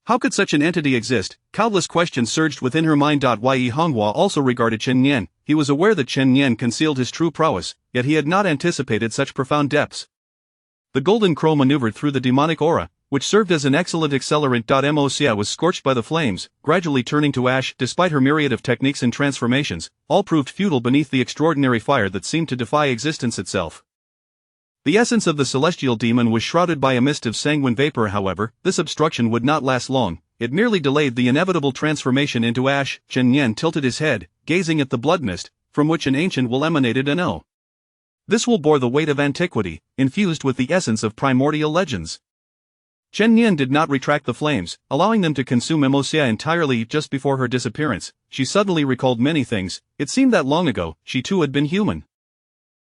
How could such an entity exist? Countless questions surged within her mind. Yi Honghua also regarded Chen Nian. He was aware that Chen Nian concealed his true prowess, yet he had not anticipated such profound depths. The golden crow maneuvered through the demonic aura, which served as an excellent accelerant. Mosier was scorched by the flames, gradually turning to ash. Despite her myriad of techniques and transformations, all proved futile beneath the extraordinary fire that seemed to defy existence itself. The essence of the celestial demon was shrouded by a mist of sanguine vapor. However, this obstruction would not last long. It merely delayed the inevitable transformation into ash. Chen Nian tilted his head, gazing at the blood mist, from which an ancient will emanated. This will bore the weight of antiquity, infused with the essence of primordial legends. Chen Nian did not retract the flames, allowing them to consume Mosier entirely. Just before her disappearance, she suddenly recalled many things. It seemed that long ago, she too had been human.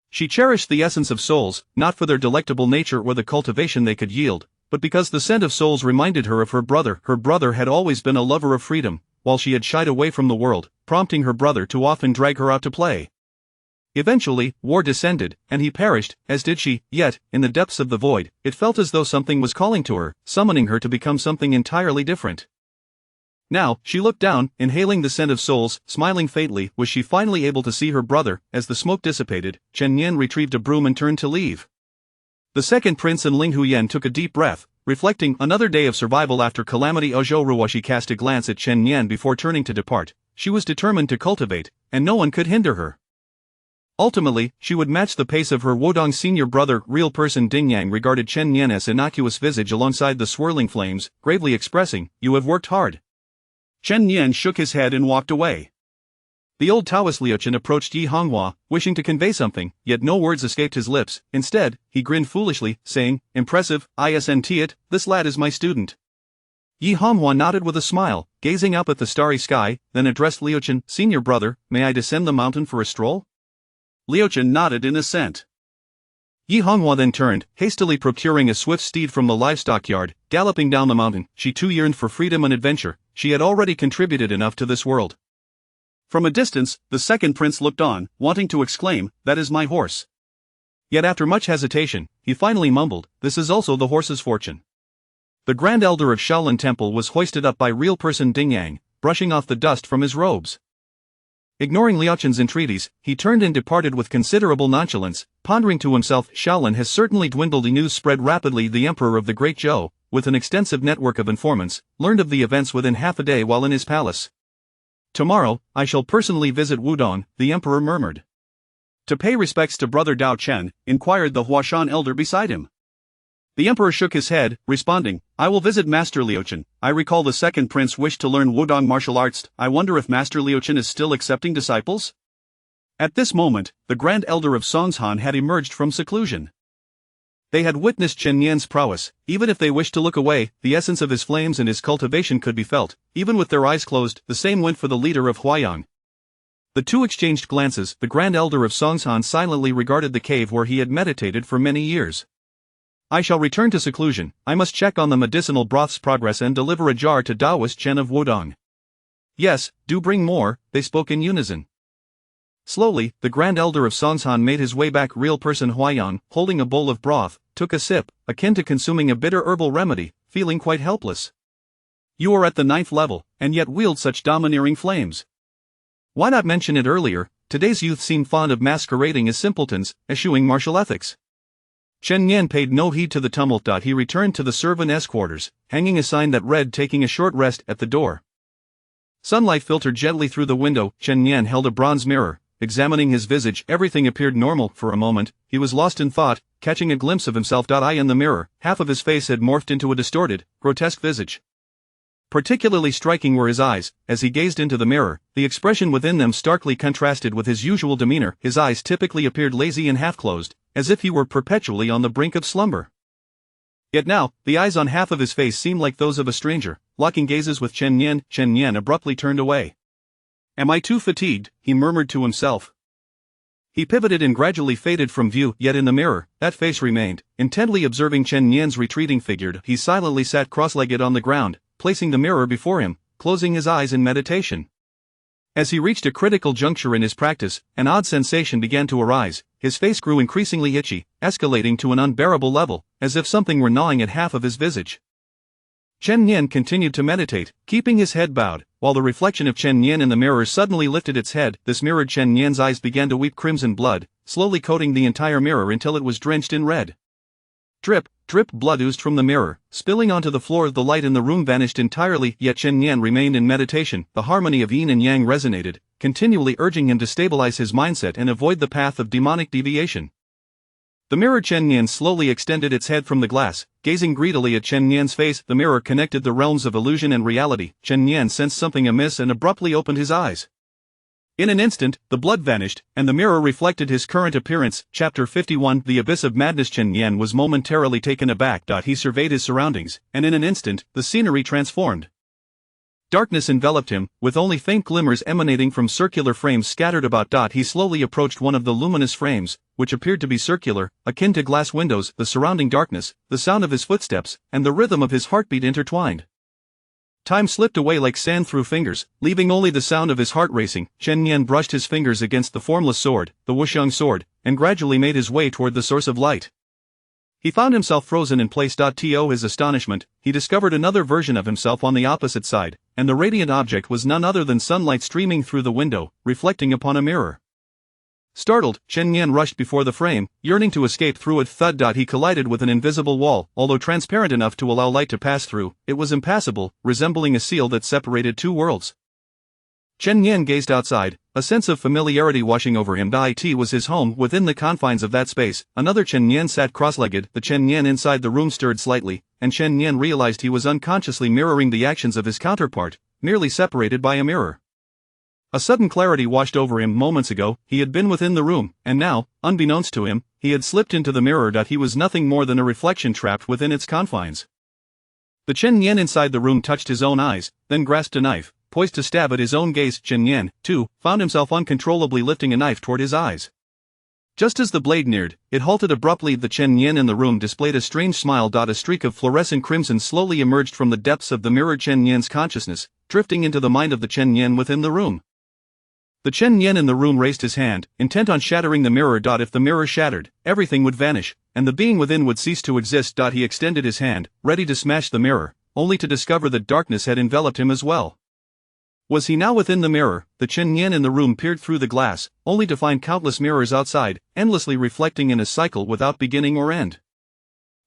She cherished the essence of souls, not for their delectable nature or the cultivation they could yield, but because the scent of souls reminded her of her brother. Her brother had always been a lover of freedom, while she had shied away from the world, prompting her brother to often drag her out to play. Eventually, war descended, and he perished, as did she. Yet, in the depths of the void, it felt as though something was calling to her, summoning her to become something entirely different. Now, she looked down, inhaling the scent of souls, smiling faintly. Was she finally able to see her brother? As the smoke dissipated, Chen Nian retrieved a broom and turned to leave. The second prince and Ling Huyen took a deep breath, reflecting another day of survival after calamity. Zhou Ruoshi cast a glance at Chen Nian before turning to depart. She was determined to cultivate, and no one could hinder her. Ultimately, she would match the pace of her Wudong senior brother. Real person Ding Yang regarded Chen Nian's innocuous visage alongside the swirling flames, gravely expressing, "You have worked hard." Chen Nian shook his head and walked away. The old Taoist Liuchen approached Yi Honghua, wishing to convey something, yet no words escaped his lips. Instead, he grinned foolishly, saying, "Impressive, isn't it, this lad is my student." Yi Honghua nodded with a smile, gazing up at the starry sky, then addressed Liuchen, "Senior brother, may I descend the mountain for a stroll?" Liuchen nodded in assent. Yi Honghua then turned, hastily procuring a swift steed from the livestock yard, galloping down the mountain. She too yearned for freedom and adventure. She had already contributed enough to this world. From a distance, the second prince looked on, wanting to exclaim, "That is my horse." Yet after much hesitation, he finally mumbled, "This is also the horse's fortune." The Grand Elder of Shaolin Temple was hoisted up by real person Ding Yang, brushing off the dust from his robes. Ignoring Liuchen's entreaties, he turned and departed with considerable nonchalance, pondering to himself, Shaolin has certainly dwindled. The news spread rapidly. The Emperor of the Great Zhou, with an extensive network of informants, learned of the events within half a day while in his palace. "Tomorrow, I shall personally visit Wudong," the Emperor murmured. To pay respects to Brother Dao Chen, inquired the Huashan elder beside him. The Emperor shook his head, responding, "I will visit Master Liuchen. I recall the second prince wished to learn Wudong martial arts. I wonder if Master Liuchen is still accepting disciples?" At this moment, the Grand Elder of Songshan had emerged from seclusion. They had witnessed Chen Yan's prowess. Even if they wished to look away, the essence of his flames and his cultivation could be felt. Even with their eyes closed, the same went for the leader of Huayang. The two exchanged glances. The Grand Elder of Songshan silently regarded the cave where he had meditated for many years. "I shall return to seclusion. I must check on the medicinal broth's progress and deliver a jar to Taoist Chen of Wudong." "Yes, do bring more," they spoke in unison. Slowly, the Grand Elder of Songshan made his way back. Real person Huayang, holding a bowl of broth, took a sip, akin to consuming a bitter herbal remedy, feeling quite helpless. "You are at the 9th level, and yet wield such domineering flames. Why not mention it earlier? Today's youth seem fond of masquerading as simpletons, eschewing martial ethics." Chen Yan paid no heed to the tumult. He returned to the servants' quarters, hanging a sign that read "Taking a short rest" at the door. Sunlight filtered gently through the window. Chen Yan held a bronze mirror. Examining his visage, everything appeared normal. For a moment, he was lost in thought, catching a glimpse of himself. In the mirror, half of his face had morphed into a distorted, grotesque visage. Particularly striking were his eyes. As he gazed into the mirror, the expression within them starkly contrasted with his usual demeanor. His eyes typically appeared lazy and half-closed, as if he were perpetually on the brink of slumber. Yet now, the eyes on half of his face seemed like those of a stranger, locking gazes with Chen Yan. Chen Yan abruptly turned away. "Am I too fatigued?" he murmured to himself. He pivoted and gradually faded from view. Yet in the mirror, that face remained. Intently observing Chen Yan's retreating figure, he silently sat cross-legged on the ground, placing the mirror before him, closing his eyes in meditation. As he reached a critical juncture in his practice, an odd sensation began to arise. His face grew increasingly itchy, escalating to an unbearable level, as if something were gnawing at half of his visage. Chen Yan continued to meditate, keeping his head bowed, while the reflection of Chen Yan in the mirror suddenly lifted its head. This mirrored Chen Yan's eyes began to weep crimson blood, slowly coating the entire mirror until it was drenched in red. Drip, drip, blood oozed from the mirror, spilling onto the floor. The light in the room vanished entirely, yet Chen Yan remained in meditation. The harmony of yin and yang resonated, continually urging him to stabilize his mindset and avoid the path of demonic deviation. The mirror Chen Yan slowly extended its head from the glass, gazing greedily at Chen Yan's face. The mirror connected the realms of illusion and reality. Chen Yan sensed something amiss and abruptly opened his eyes. In an instant, the blood vanished, and the mirror reflected his current appearance. Chapter 51 The Abyss of Madness. Chen Yan was momentarily taken aback. He surveyed his surroundings, and in an instant, the scenery transformed. Darkness enveloped him, with only faint glimmers emanating from circular frames scattered about. He slowly approached one of the luminous frames, which appeared to be circular, akin to glass windows. The surrounding darkness, the sound of his footsteps, and the rhythm of his heartbeat intertwined. Time slipped away like sand through fingers, leaving only the sound of his heart racing. Chen Yan brushed his fingers against the formless sword, the Wuxiang sword, and gradually made his way toward the source of light. He found himself frozen in place. To his astonishment, he discovered another version of himself on the opposite side, and the radiant object was none other than sunlight streaming through the window, reflecting upon a mirror. Startled, Chen Yan rushed before the frame, yearning to escape through it. Thud. He collided with an invisible wall. Although transparent enough to allow light to pass through, it was impassable, resembling a seal that separated two worlds. Chen Yan gazed outside, a sense of familiarity washing over him. It was his home within the confines of that space. Another Chen Yan sat cross-legged. The Chen Yan inside the room stirred slightly, and Chen Yan realized he was unconsciously mirroring the actions of his counterpart, merely separated by a mirror. A sudden clarity washed over him. Moments ago, he had been within the room, and now, unbeknownst to him, he had slipped into the mirror. He was nothing more than a reflection trapped within its confines. The Chen Yan inside the room touched his own eyes, then grasped a knife, poised to stab at his own gaze. Chen Yan, too, found himself uncontrollably lifting a knife toward his eyes. Just as the blade neared, it halted abruptly. The Chen Yan in the room displayed a strange smile. A streak of fluorescent crimson slowly emerged from the depths of the mirror. Chen Yan's consciousness, drifting into the mind of the Chen Yan within the room. The Chen Yan in the room raised his hand, intent on shattering the mirror. If the mirror shattered, everything would vanish, and the being within would cease to exist. He extended his hand, ready to smash the mirror, only to discover that darkness had enveloped him as well. Was he now within the mirror? The Chen Yan in the room peered through the glass, only to find countless mirrors outside, endlessly reflecting in a cycle without beginning or end.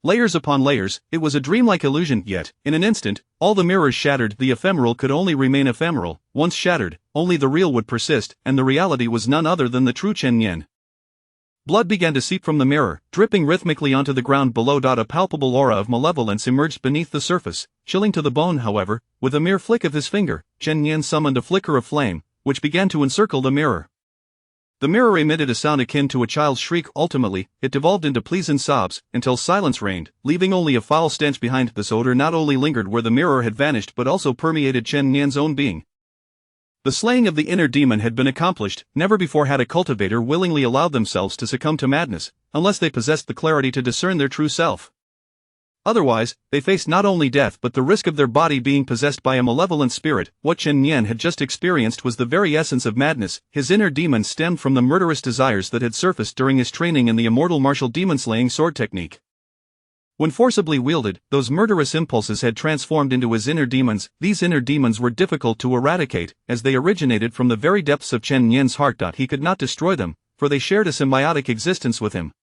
Layers upon layers, it was a dreamlike illusion. Yet, in an instant, all the mirrors shattered. The ephemeral could only remain ephemeral. Once shattered, only the real would persist, and the reality was none other than the true Chen Yan. Blood began to seep from the mirror, dripping rhythmically onto the ground below. A palpable aura of malevolence emerged beneath the surface, chilling to the bone. However, with a mere flick of his finger, Chen Yan summoned a flicker of flame, which began to encircle the mirror. The mirror emitted a sound akin to a child's shriek. Ultimately, it devolved into pleas and sobs, until silence reigned, leaving only a foul stench behind. This odor not only lingered where the mirror had vanished but also permeated Chen Yan's own being. The slaying of the inner demon had been accomplished. Never before had a cultivator willingly allowed themselves to succumb to madness, unless they possessed the clarity to discern their true self. Otherwise, they faced not only death but the risk of their body being possessed by a malevolent spirit. What Chen Yan had just experienced was the very essence of madness. His inner demon stemmed from the murderous desires that had surfaced during his training in the immortal martial demon-slaying sword technique. When forcibly wielded, those murderous impulses had transformed into his inner demons. These inner demons were difficult to eradicate, as they originated from the very depths of Chen Yan's heart. He could not destroy them, for they shared a symbiotic existence with him.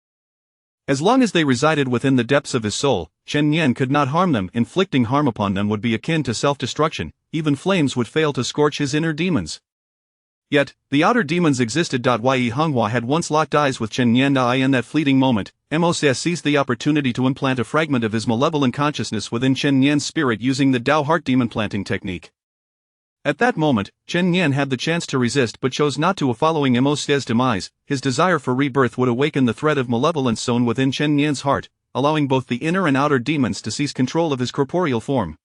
As long as they resided within the depths of his soul, Chen Yan could not harm them. Inflicting harm upon them would be akin to self-destruction. Even flames would fail to scorch his inner demons. Yet, the outer demons existed. Yi Honghua had once locked eyes with Chen Yan. In that fleeting moment, Mos seized the opportunity to implant a fragment of his malevolent consciousness within Chen Yan's spirit using the Dao Heart Demon planting technique. At that moment, Chen Yan had the chance to resist but chose not to. Following Mos demise, his desire for rebirth would awaken the thread of malevolence sown within Chen Yan's heart, allowing both the inner and outer demons to seize control of his corporeal form.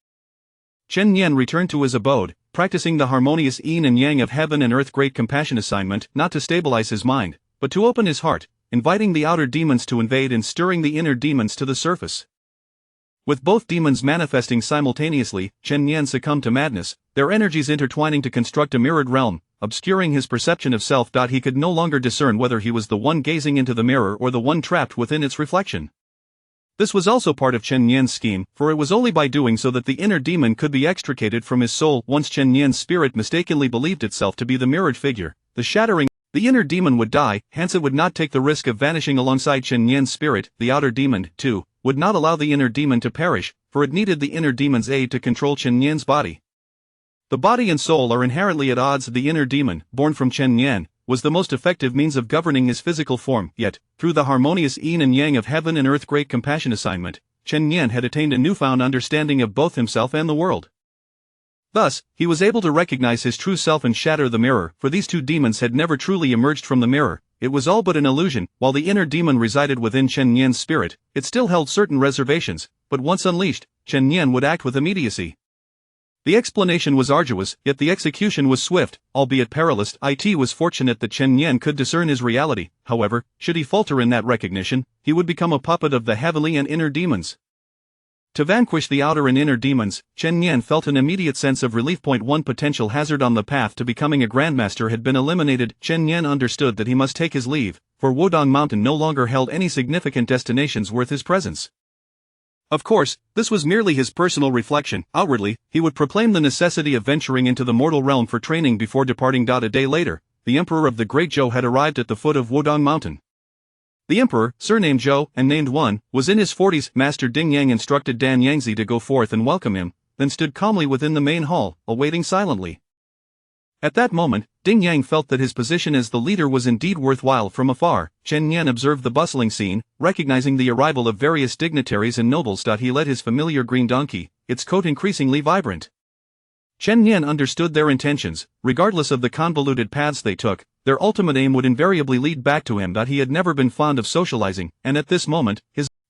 Chen Yan returned to his abode, practicing the harmonious yin and yang of heaven and earth. Great compassion assignment, not to stabilize his mind, but to open his heart, inviting the outer demons to invade and stirring the inner demons to the surface. With both demons manifesting simultaneously, Chen Yan succumbed to madness, their energies intertwining to construct a mirrored realm, obscuring his perception of self. He could no longer discern whether he was the one gazing into the mirror or the one trapped within its reflection. This was also part of Chen Yan's scheme, for it was only by doing so that the inner demon could be extricated from his soul. Once Chen Yan's spirit mistakenly believed itself to be the mirrored figure, the inner demon would die. Hence it would not take the risk of vanishing alongside Chen Yan's spirit. The outer demon, too, would not allow the inner demon to perish, for it needed the inner demon's aid to control Chen Yan's body. The body and soul are inherently at odds. The inner demon, born from Chen Yan, was the most effective means of governing his physical form. Yet, through the harmonious yin and yang of heaven and earth great compassion assignment, Chen Yan had attained a newfound understanding of both himself and the world. Thus, he was able to recognize his true self and shatter the mirror, for these two demons had never truly emerged from the mirror. It was all but an illusion. While the inner demon resided within Chen Yan's spirit, it still held certain reservations, but once unleashed, Chen Yan would act with immediacy. The explanation was arduous, yet the execution was swift, albeit perilous. It was fortunate that Chen Yan could discern his reality. However, should he falter in that recognition, he would become a puppet of the heavenly and inner demons. To vanquish the outer and inner demons, Chen Yan felt an immediate sense of relief. One potential hazard on the path to becoming a grandmaster had been eliminated. Chen Yan understood that he must take his leave, for Wudong Mountain no longer held any significant destinations worth his presence. Of course, this was merely his personal reflection. Outwardly, he would proclaim the necessity of venturing into the mortal realm for training before departing. A day later, the emperor of the Great Zhou had arrived at the foot of Wudong Mountain. The emperor, surnamed Zhou and named Wen, was in his 40s. Master Ding Yang instructed Dan Yangzi to go forth and welcome him, then stood calmly within the main hall, awaiting silently. At that moment, Ding Yang felt that his position as the leader was indeed worthwhile. From afar, Chen Yan observed the bustling scene, recognizing the arrival of various dignitaries and nobles. He led his familiar green donkey, its coat increasingly vibrant. Chen Yan understood their intentions. Regardless of the convoluted paths they took, their ultimate aim would invariably lead back to him. He had never been fond of socializing, and at this moment,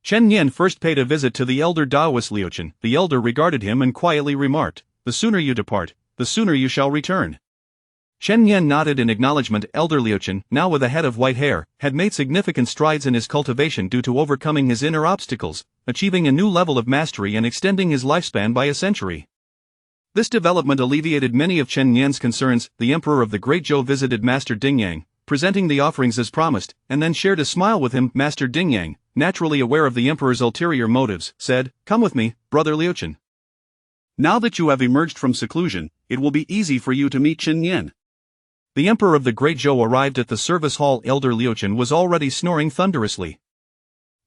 Chen Yan first paid a visit to the elder Taoist Liuchen. The elder regarded him and quietly remarked, "The sooner you depart, the sooner you shall return." Chen Yan nodded in acknowledgement. Elder Liuchen, now with a head of white hair, had made significant strides in his cultivation due to overcoming his inner obstacles, achieving a new level of mastery and extending his lifespan by a century. This development alleviated many of Chen Yan's concerns. The Emperor of the Great Zhou visited Master Dingyang, presenting the offerings as promised, and then shared a smile with him. Master Dingyang, naturally aware of the Emperor's ulterior motives, said, "Come with me, Brother Liuchen. Now that you have emerged from seclusion, it will be easy for you to meet Chen Yan." The Emperor of the Great Zhou arrived at the service hall. Elder Liuchen was already snoring thunderously.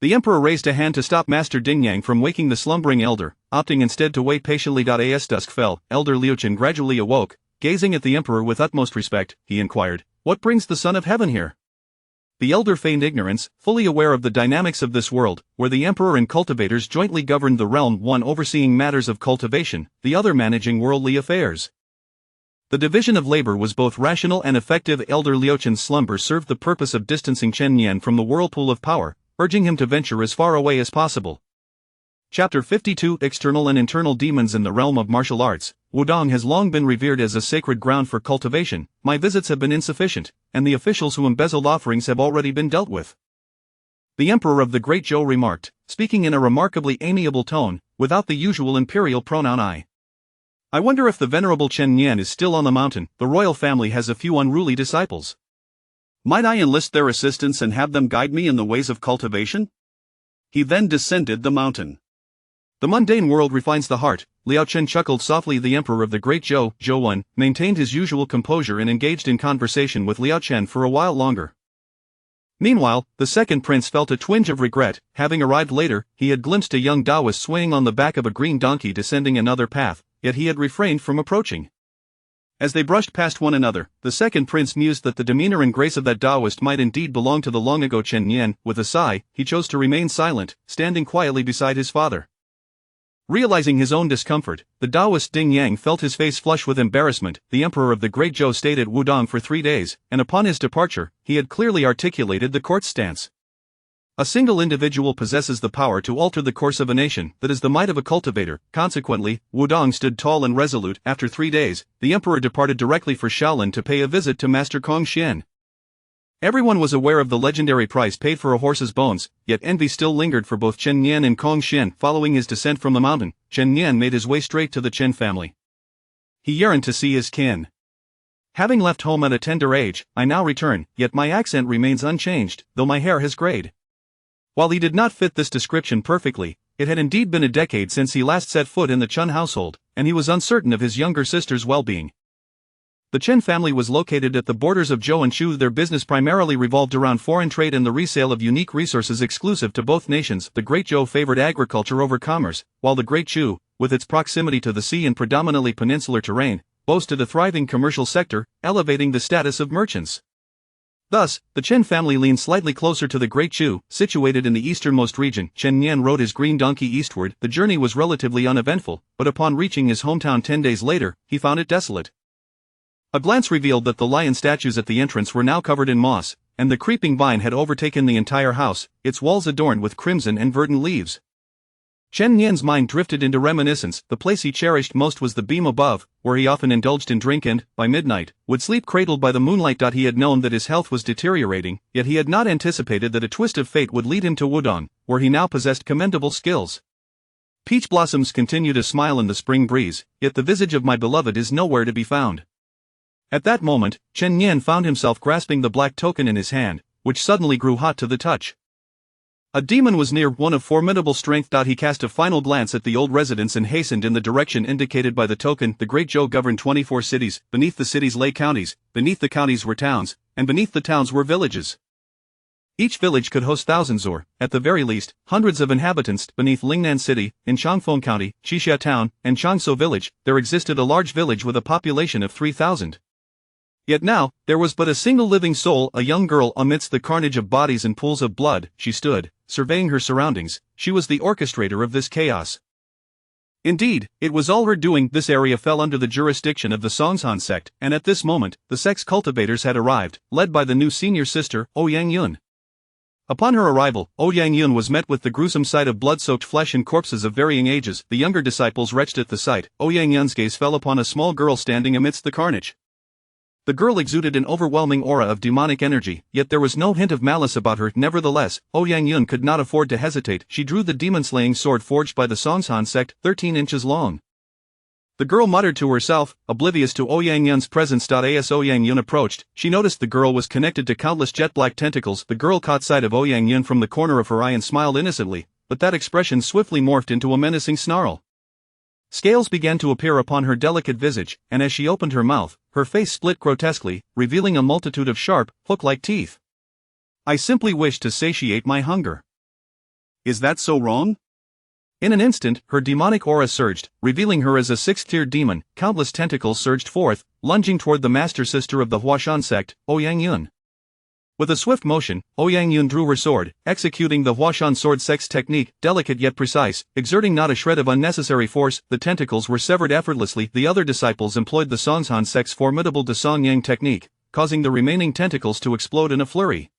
The Emperor raised a hand to stop Master Dingyang from waking the slumbering elder, opting instead to wait patiently. As dusk fell, Elder Liuchen gradually awoke. Gazing at the Emperor with utmost respect, he inquired, "What brings the Son of Heaven here?" The elder feigned ignorance, fully aware of the dynamics of this world, where the Emperor and cultivators jointly governed the realm, one overseeing matters of cultivation, the other managing worldly affairs. The division of labor was both rational and effective. Elder Liuchen's slumber served the purpose of distancing Chen Yan from the whirlpool of power, urging him to venture as far away as possible. Chapter 52 External and Internal Demons. In the realm of martial arts, Wudong has long been revered as a sacred ground for cultivation. My visits have been insufficient, and the officials who embezzled offerings have already been dealt with. The Emperor of the Great Zhou remarked, speaking in a remarkably amiable tone, without the usual imperial pronoun I. "I wonder if the venerable Chen Yan is still on the mountain. The royal family has a few unruly disciples. Might I enlist their assistance and have them guide me in the ways of cultivation?" He then descended the mountain. The mundane world refines the heart. Liao Chen chuckled softly. The Emperor of the Great Zhou, Zhou maintained his usual composure and engaged in conversation with Liao Chen for a while longer. Meanwhile, the second prince felt a twinge of regret. Having arrived later, he had glimpsed a young Taoist swaying on the back of a green donkey descending another path, yet he had refrained from approaching. As they brushed past one another, the second prince mused that the demeanor and grace of that Taoist might indeed belong to the long-ago Chen Yan. With a sigh, he chose to remain silent, standing quietly beside his father. Realizing his own discomfort, the Taoist Ding Yang felt his face flush with embarrassment. The Emperor of the Great Zhou stayed at Wudong for 3 days, and upon his departure, he had clearly articulated the court's stance. A single individual possesses the power to alter the course of a nation. That is the might of a cultivator. Consequently, Wudong stood tall and resolute. After 3 days, the emperor departed directly for Shaolin to pay a visit to Master Kong Xian. Everyone was aware of the legendary price paid for a horse's bones, yet envy still lingered for both Chen Yan and Kong Xian. Following his descent from the mountain, Chen Yan made his way straight to the Chen family. He yearned to see his kin. "Having left home at a tender age, I now return, yet my accent remains unchanged, though my hair has grayed." While he did not fit this description perfectly, it had indeed been a decade since he last set foot in the Chen household, and he was uncertain of his younger sister's well-being. The Chen family was located at the borders of Zhou and Shu. Their business primarily revolved around foreign trade and the resale of unique resources exclusive to both nations. The Great Zhou favored agriculture over commerce, while the Great Shu, with its proximity to the sea and predominantly peninsular terrain, boasted a thriving commercial sector, elevating the status of merchants. Thus, the Chen family leaned slightly closer to the Great Shu, situated in the easternmost region. Chen Yan rode his green donkey eastward. The journey was relatively uneventful, but upon reaching his hometown 10 days later, he found it desolate. A glance revealed that the lion statues at the entrance were now covered in moss, and the creeping vine had overtaken the entire house, its walls adorned with crimson and verdant leaves. Chen Yan's mind drifted into reminiscence. The place he cherished most was the beam above, where he often indulged in drink and, by midnight, would sleep cradled by the moonlight. He had known that his health was deteriorating, yet he had not anticipated that a twist of fate would lead him to Wudong, where he now possessed commendable skills. Peach blossoms continue to smile in the spring breeze, yet the visage of my beloved is nowhere to be found. At that moment, Chen Yan found himself grasping the black token in his hand, which suddenly grew hot to the touch. A demon was near, one of formidable strength. He cast a final glance at the old residence and hastened in the direction indicated by the token. The Great Zhou governed 24 cities. Beneath the cities lay counties, beneath the counties were towns, and beneath the towns were villages. Each village could host thousands or, at the very least, hundreds of inhabitants. Beneath Lingnan City, in Changfeng County, Qixia Town, and Changsou Village, there existed a large village with a population of 3,000. Yet now, there was but a single living soul, a young girl amidst the carnage of bodies and pools of blood. She stood, surveying her surroundings. She was the orchestrator of this chaos. Indeed, it was all her doing. This area fell under the jurisdiction of the Songsan sect, and at this moment, the sect's cultivators had arrived, led by the new senior sister, Yang Yun. Upon her arrival, Yang Yun was met with the gruesome sight of blood-soaked flesh and corpses of varying ages. The younger disciples retched at the sight. Yang Yun's gaze fell upon a small girl standing amidst the carnage. The girl exuded an overwhelming aura of demonic energy, yet there was no hint of malice about her. Nevertheless, Yang Yun could not afford to hesitate. She drew the demon-slaying sword forged by the Songsan sect, 13 inches long. The girl muttered to herself, oblivious to Yang Yun's presence. As Yang Yun approached, she noticed the girl was connected to countless jet-black tentacles. The girl caught sight of Yang Yun from the corner of her eye and smiled innocently, but that expression swiftly morphed into a menacing snarl. Scales began to appear upon her delicate visage, and as she opened her mouth, her face split grotesquely, revealing a multitude of sharp, hook-like teeth. I simply wish to satiate my hunger. Is that so wrong? In an instant, her demonic aura surged, revealing her as a sixth-tier demon. Countless tentacles surged forth, lunging toward the master sister of the Huashan sect, Yang Yun. With a swift motion, Yang Yun drew her sword, executing the Huashan sword sect's technique, delicate yet precise, exerting not a shred of unnecessary force. The tentacles were severed effortlessly. The other disciples employed the Songsan sect's formidable Dasong Yang technique, causing the remaining tentacles to explode in a flurry.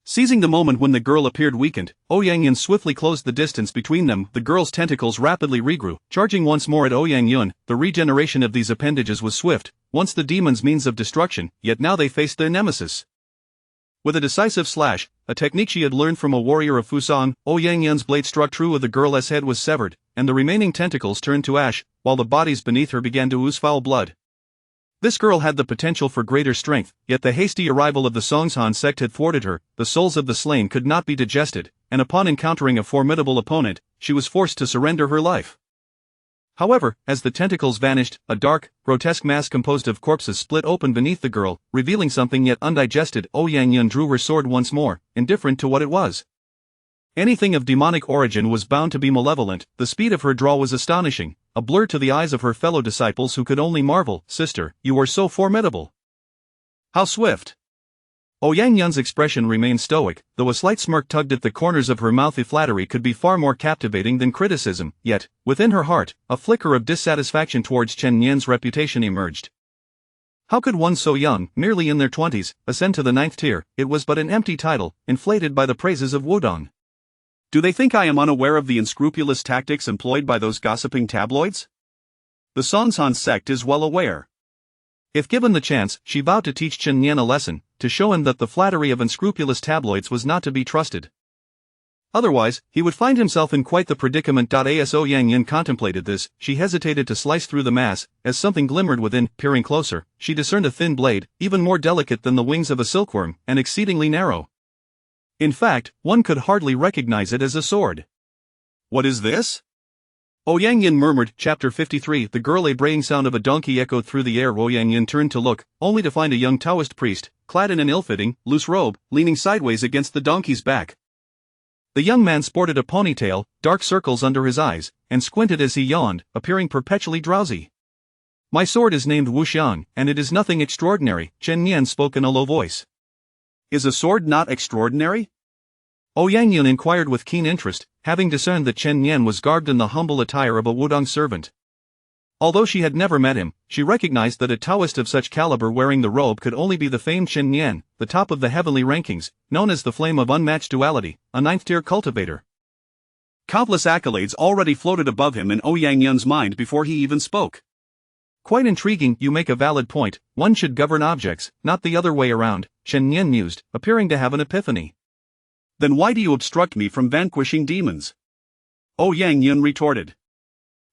Seizing the moment when the girl appeared weakened, Yang Yun swiftly closed the distance between them. The girl's tentacles rapidly regrew, charging once more at Yang Yun. The regeneration of these appendages was swift, once the demon's means of destruction, yet now they faced their nemesis. With a decisive slash, a technique she had learned from a warrior of Fusang, Yang Yun's blade struck true. The girl's head was severed, and the remaining tentacles turned to ash, while the bodies beneath her began to ooze foul blood. This girl had the potential for greater strength, yet the hasty arrival of the Songsan sect had thwarted her. The souls of the slain could not be digested, and upon encountering a formidable opponent, she was forced to surrender her life. However, as the tentacles vanished, a dark, grotesque mass composed of corpses split open beneath the girl, revealing something yet undigested. Yang Yun drew her sword once more, indifferent to what it was. Anything of demonic origin was bound to be malevolent. The speed of her draw was astonishing, a blur to the eyes of her fellow disciples who could only marvel. Sister, you are so formidable. How swift. Yang Yun's expression remained stoic, though a slight smirk tugged at the corners of her mouth. If flattery could be far more captivating than criticism, yet, within her heart, a flicker of dissatisfaction towards Chen Yan's reputation emerged. How could one so young, merely in their 20s, ascend to the 9th tier? It was but an empty title, inflated by the praises of Wudong. Do they think I am unaware of the unscrupulous tactics employed by those gossiping tabloids? The Songsan sect is well aware. If given the chance, she vowed to teach Chen Yan a lesson, to show him that the flattery of unscrupulous tabloids was not to be trusted. Otherwise, he would find himself in quite the predicament. As Yang Yun contemplated this, she hesitated to slice through the mass. As something glimmered within. Peering closer, she discerned a thin blade, even more delicate than the wings of a silkworm, and exceedingly narrow. In fact, one could hardly recognize it as a sword. What is this? Yang Yun murmured. Chapter 53. The girl. A braying sound of a donkey echoed through the air. Yang Yun turned to look, only to find a young Taoist priest, clad in an ill-fitting, loose robe, leaning sideways against the donkey's back. The young man sported a ponytail, dark circles under his eyes, and squinted as he yawned, appearing perpetually drowsy. My sword is named Wuxiang, and it is nothing extraordinary, Chen Yan spoke in a low voice. Is a sword not extraordinary? Yang Yun inquired with keen interest, having discerned that Chen Yan was garbed in the humble attire of a Wudong servant. Although she had never met him, she recognized that a Taoist of such caliber wearing the robe could only be the famed Chen Yan, the top of the heavenly rankings, known as the Flame of Unmatched Duality, a 9th-tier cultivator. Countless accolades already floated above him in Yang Yun's mind before he even spoke. Quite intriguing. You make a valid point. One should govern objects, not the other way around, Chen Yan mused, appearing to have an epiphany. Then why do you obstruct me from vanquishing demons? Yang Yun retorted.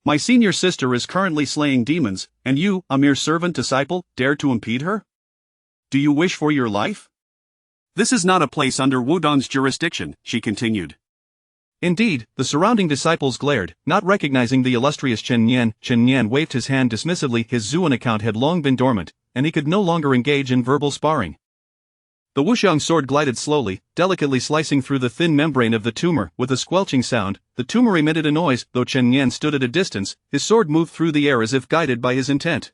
My senior sister is currently slaying demons, and you, a mere servant disciple, dare to impede her? Do you wish for your life? This is not a place under Wudong's jurisdiction, she continued. Indeed, the surrounding disciples glared, not recognizing the illustrious Chen Yan. Chen Yan waved his hand dismissively. His Zuan account had long been dormant, and he could no longer engage in verbal sparring. The Wuxiang sword glided slowly, delicately slicing through the thin membrane of the tumor. With a squelching sound, the tumor emitted a noise. Though Chen Yan stood at a distance, his sword moved through the air as if guided by his intent.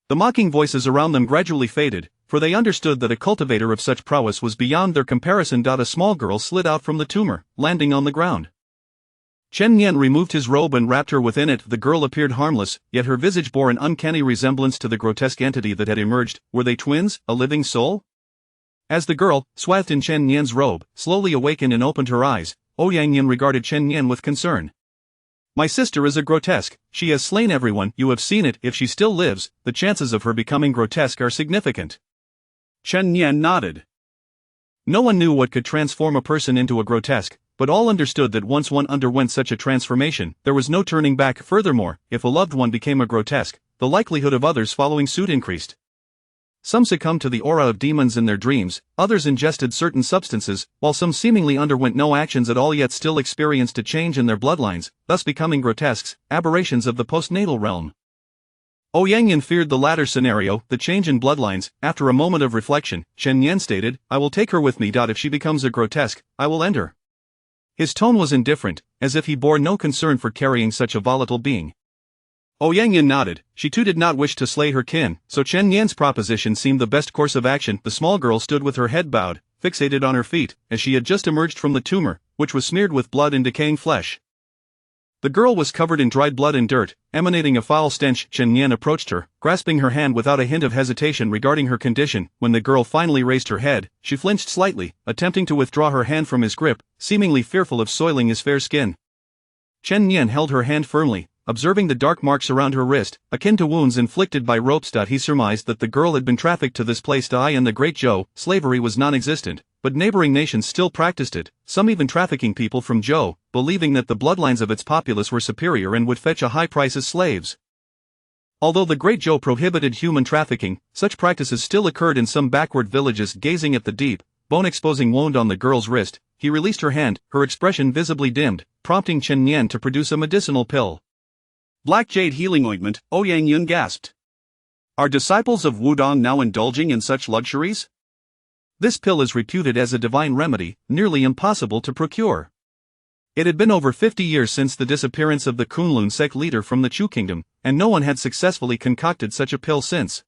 The mocking voices around them gradually faded, for they understood that a cultivator of such prowess was beyond their comparison. A small girl slid out from the tumor, landing on the ground. Chen Yan removed his robe and wrapped her within it. The girl appeared harmless, yet her visage bore an uncanny resemblance to the grotesque entity that had emerged. Were they twins, a living soul? As the girl, swathed in Chen Yan's robe, slowly awakened and opened her eyes, Ouyang Yin regarded Chen Yan with concern. My sister is a grotesque. She has slain everyone. You have seen it. If she still lives, the chances of her becoming grotesque are significant. Chen Yan nodded. No one knew what could transform a person into a grotesque, but all understood that once one underwent such a transformation, there was no turning back. Furthermore, if a loved one became a grotesque, the likelihood of others following suit increased. Some succumbed to the aura of demons in their dreams, others ingested certain substances, while some seemingly underwent no actions at all yet still experienced a change in their bloodlines, thus becoming grotesques, aberrations of the postnatal realm. Ouyang Yin feared the latter scenario, the change in bloodlines. After a moment of reflection, Chen Yan stated, I will take her with me. If she becomes a grotesque, I will end her. His tone was indifferent, as if he bore no concern for carrying such a volatile being. Ouyang Yin nodded. She too did not wish to slay her kin, so Chen Yan's proposition seemed the best course of action. The small girl stood with her head bowed, fixated on her feet, as she had just emerged from the tumor, which was smeared with blood and decaying flesh. The girl was covered in dried blood and dirt, emanating a foul stench. Chen Yan approached her, grasping her hand without a hint of hesitation regarding her condition. When the girl finally raised her head, she flinched slightly, attempting to withdraw her hand from his grip, seemingly fearful of soiling his fair skin. Chen Yan held her hand firmly, observing the dark marks around her wrist, akin to wounds inflicted by ropes. He surmised that the girl had been trafficked to this place. In the Great Zhou, slavery was non-existent, but neighboring nations still practiced it, some even trafficking people from Zhou, believing that the bloodlines of its populace were superior and would fetch a high price as slaves. Although the Great Zhou prohibited human trafficking, such practices still occurred in some backward villages. Gazing at the deep, bone-exposing wound on the girl's wrist, he released her hand, her expression visibly dimmed, prompting Chen Yan to produce a medicinal pill. Black jade healing ointment, Ouyang Yin gasped. Are disciples of Wudong now indulging in such luxuries? This pill is reputed as a divine remedy, nearly impossible to procure. It had been over 50 years since the disappearance of the Kunlun sect leader from the Chu kingdom, and no one had successfully concocted such a pill since.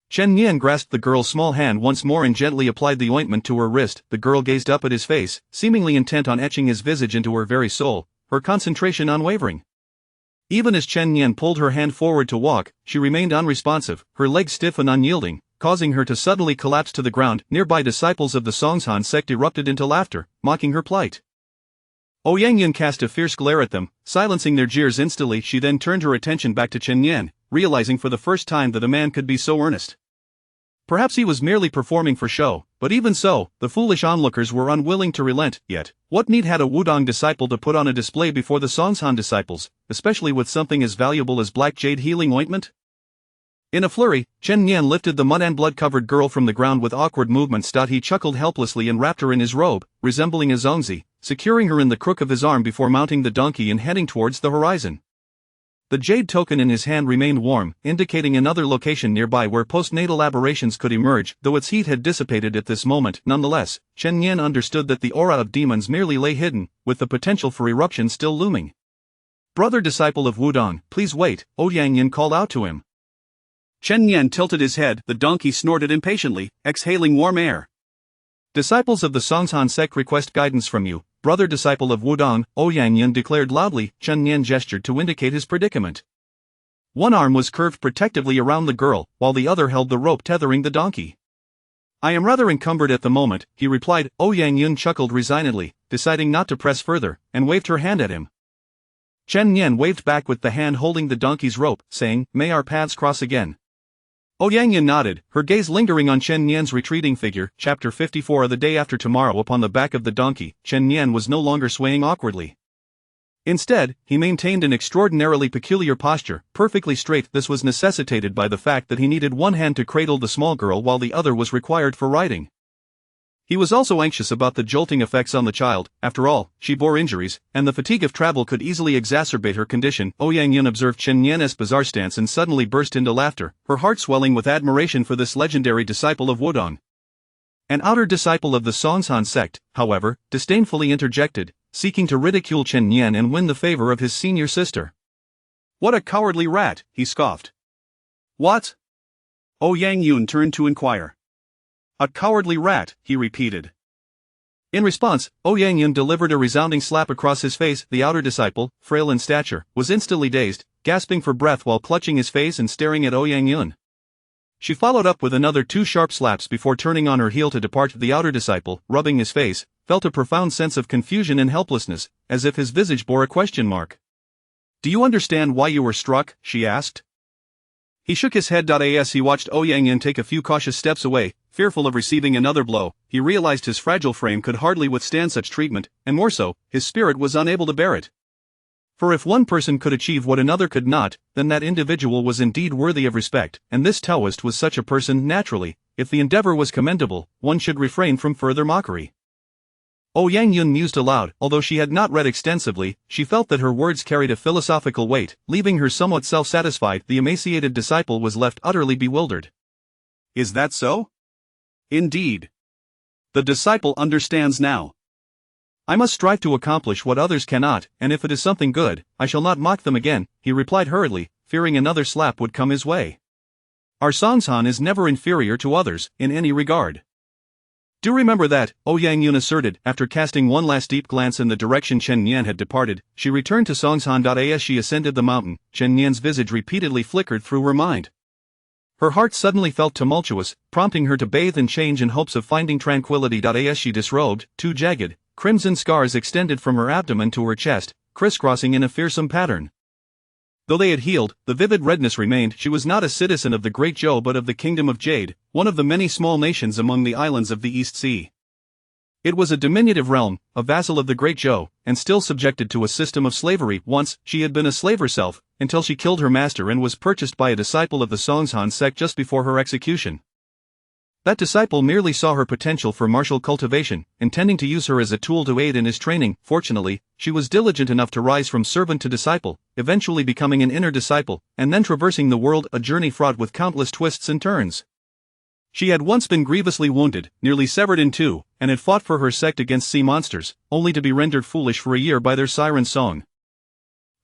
Chen Yan grasped the girl's small hand once more and gently applied the ointment to her wrist. The girl gazed up at his face, seemingly intent on etching his visage into her very soul, her concentration unwavering. Even as Chen Yan pulled her hand forward to walk, she remained unresponsive, her legs stiff and unyielding, causing her to suddenly collapse to the ground. Nearby disciples of the Songshan sect erupted into laughter, mocking her plight. Ouyang Yin cast a fierce glare at them, silencing their jeers instantly. She then turned her attention back to Chen Yan, realizing for the first time that a man could be so earnest. Perhaps he was merely performing for show, but even so, the foolish onlookers were unwilling to relent. Yet, what need had a Wudong disciple to put on a display before the Songshan disciples, especially with something as valuable as black jade healing ointment? In a flurry, Chen Yan lifted the mud and blood-covered girl from the ground with awkward movements. He chuckled helplessly and wrapped her in his robe, resembling a zongzi, securing her in the crook of his arm before mounting the donkey and heading towards the horizon. The jade token in his hand remained warm, indicating another location nearby where postnatal aberrations could emerge. Though its heat had dissipated at this moment, nonetheless, Chen Yan understood that the aura of demons merely lay hidden, with the potential for eruption still looming. Brother disciple of Wudong, please wait, Ouyang Yin called out to him. Chen Yan tilted his head. The donkey snorted impatiently, exhaling warm air. Disciples of the Songshan sect request guidance from you, brother disciple of Wudong, Ouyang Yin declared loudly. Chen Yan gestured to indicate his predicament. One arm was curved protectively around the girl, while the other held the rope tethering the donkey. I am rather encumbered at the moment, he replied. Ouyang Yin chuckled resignedly, deciding not to press further, and waved her hand at him. Chen Yan waved back with the hand holding the donkey's rope, saying, May our paths cross again. Ouyang Yin nodded, her gaze lingering on Chen Yan's retreating figure. Chapter 54. The day after tomorrow. Upon the back of the donkey, Chen Yan was no longer swaying awkwardly. Instead, he maintained an extraordinarily peculiar posture, perfectly straight. This was necessitated by the fact that he needed one hand to cradle the small girl while the other was required for riding. He was also anxious about the jolting effects on the child. After all, she bore injuries, and the fatigue of travel could easily exacerbate her condition. Ouyang Yin observed Chen Yan's bizarre stance and suddenly burst into laughter, her heart swelling with admiration for this legendary disciple of Wudong. An outer disciple of the Songshan sect, however, disdainfully interjected, seeking to ridicule Chen Yan and win the favor of his senior sister. What a cowardly rat, he scoffed. What? Ouyang Yin turned to inquire. A cowardly rat, he repeated. In response, Yang Yun delivered a resounding slap across his face. The outer disciple, frail in stature, was instantly dazed, gasping for breath while clutching his face and staring at Yang Yun. She followed up with another 2 sharp slaps before turning on her heel to depart. The outer disciple, rubbing his face, felt a profound sense of confusion and helplessness, as if his visage bore a question mark. "Do you understand why you were struck?" she asked. He shook his head. As he watched Yang Yun take a few cautious steps away, fearful of receiving another blow, he realized his fragile frame could hardly withstand such treatment, and more so, his spirit was unable to bear it. For if one person could achieve what another could not, then that individual was indeed worthy of respect, and this Taoist was such a person. Naturally, if the endeavor was commendable, one should refrain from further mockery. Yang Yun mused aloud. Although she had not read extensively, she felt that her words carried a philosophical weight, leaving her somewhat self-satisfied. The emaciated disciple was left utterly bewildered. "Is that so?" "Indeed. The disciple understands now. I must strive to accomplish what others cannot, and if it is something good, I shall not mock them again," he replied hurriedly, fearing another slap would come his way. Our Songshan is never inferior to others, in any regard. "Do remember that," Yang Yun asserted. After casting one last deep glance in the direction Chen Nian had departed, she returned to Songshan. As she ascended the mountain, Chen Nian's visage repeatedly flickered through her mind. Her heart suddenly felt tumultuous, prompting her to bathe and change in hopes of finding tranquility. As she disrobed, 2 jagged, crimson scars extended from her abdomen to her chest, crisscrossing in a fearsome pattern. Though they had healed, the vivid redness remained. She was not a citizen of the Great Zhou but of the Kingdom of Jade, one of the many small nations among the islands of the East Sea. It was a diminutive realm, a vassal of the Great Zhou, and still subjected to a system of slavery. Once, she had been a slave herself, until she killed her master and was purchased by a disciple of the Songshan sect just before her execution. That disciple merely saw her potential for martial cultivation, intending to use her as a tool to aid in his training. Fortunately, she was diligent enough to rise from servant to disciple, eventually becoming an inner disciple, and then traversing the world, a journey fraught with countless twists and turns. She had once been grievously wounded, nearly severed in 2, and had fought for her sect against sea monsters, only to be rendered foolish for a year by their siren song.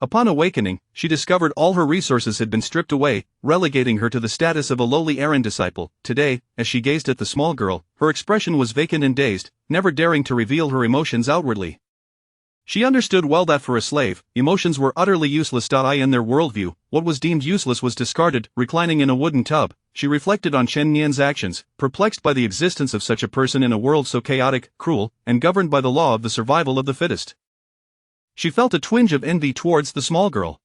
Upon awakening, she discovered all her resources had been stripped away, relegating her to the status of a lowly errand disciple. Today, as she gazed at the small girl, her expression was vacant and dazed, never daring to reveal her emotions outwardly. She understood well that for a slave, emotions were utterly useless. In their worldview, what was deemed useless was discarded. Reclining in a wooden tub, she reflected on Chen Nian's actions, perplexed by the existence of such a person in a world so chaotic, cruel, and governed by the law of the survival of the fittest. She felt a twinge of envy towards the small girl.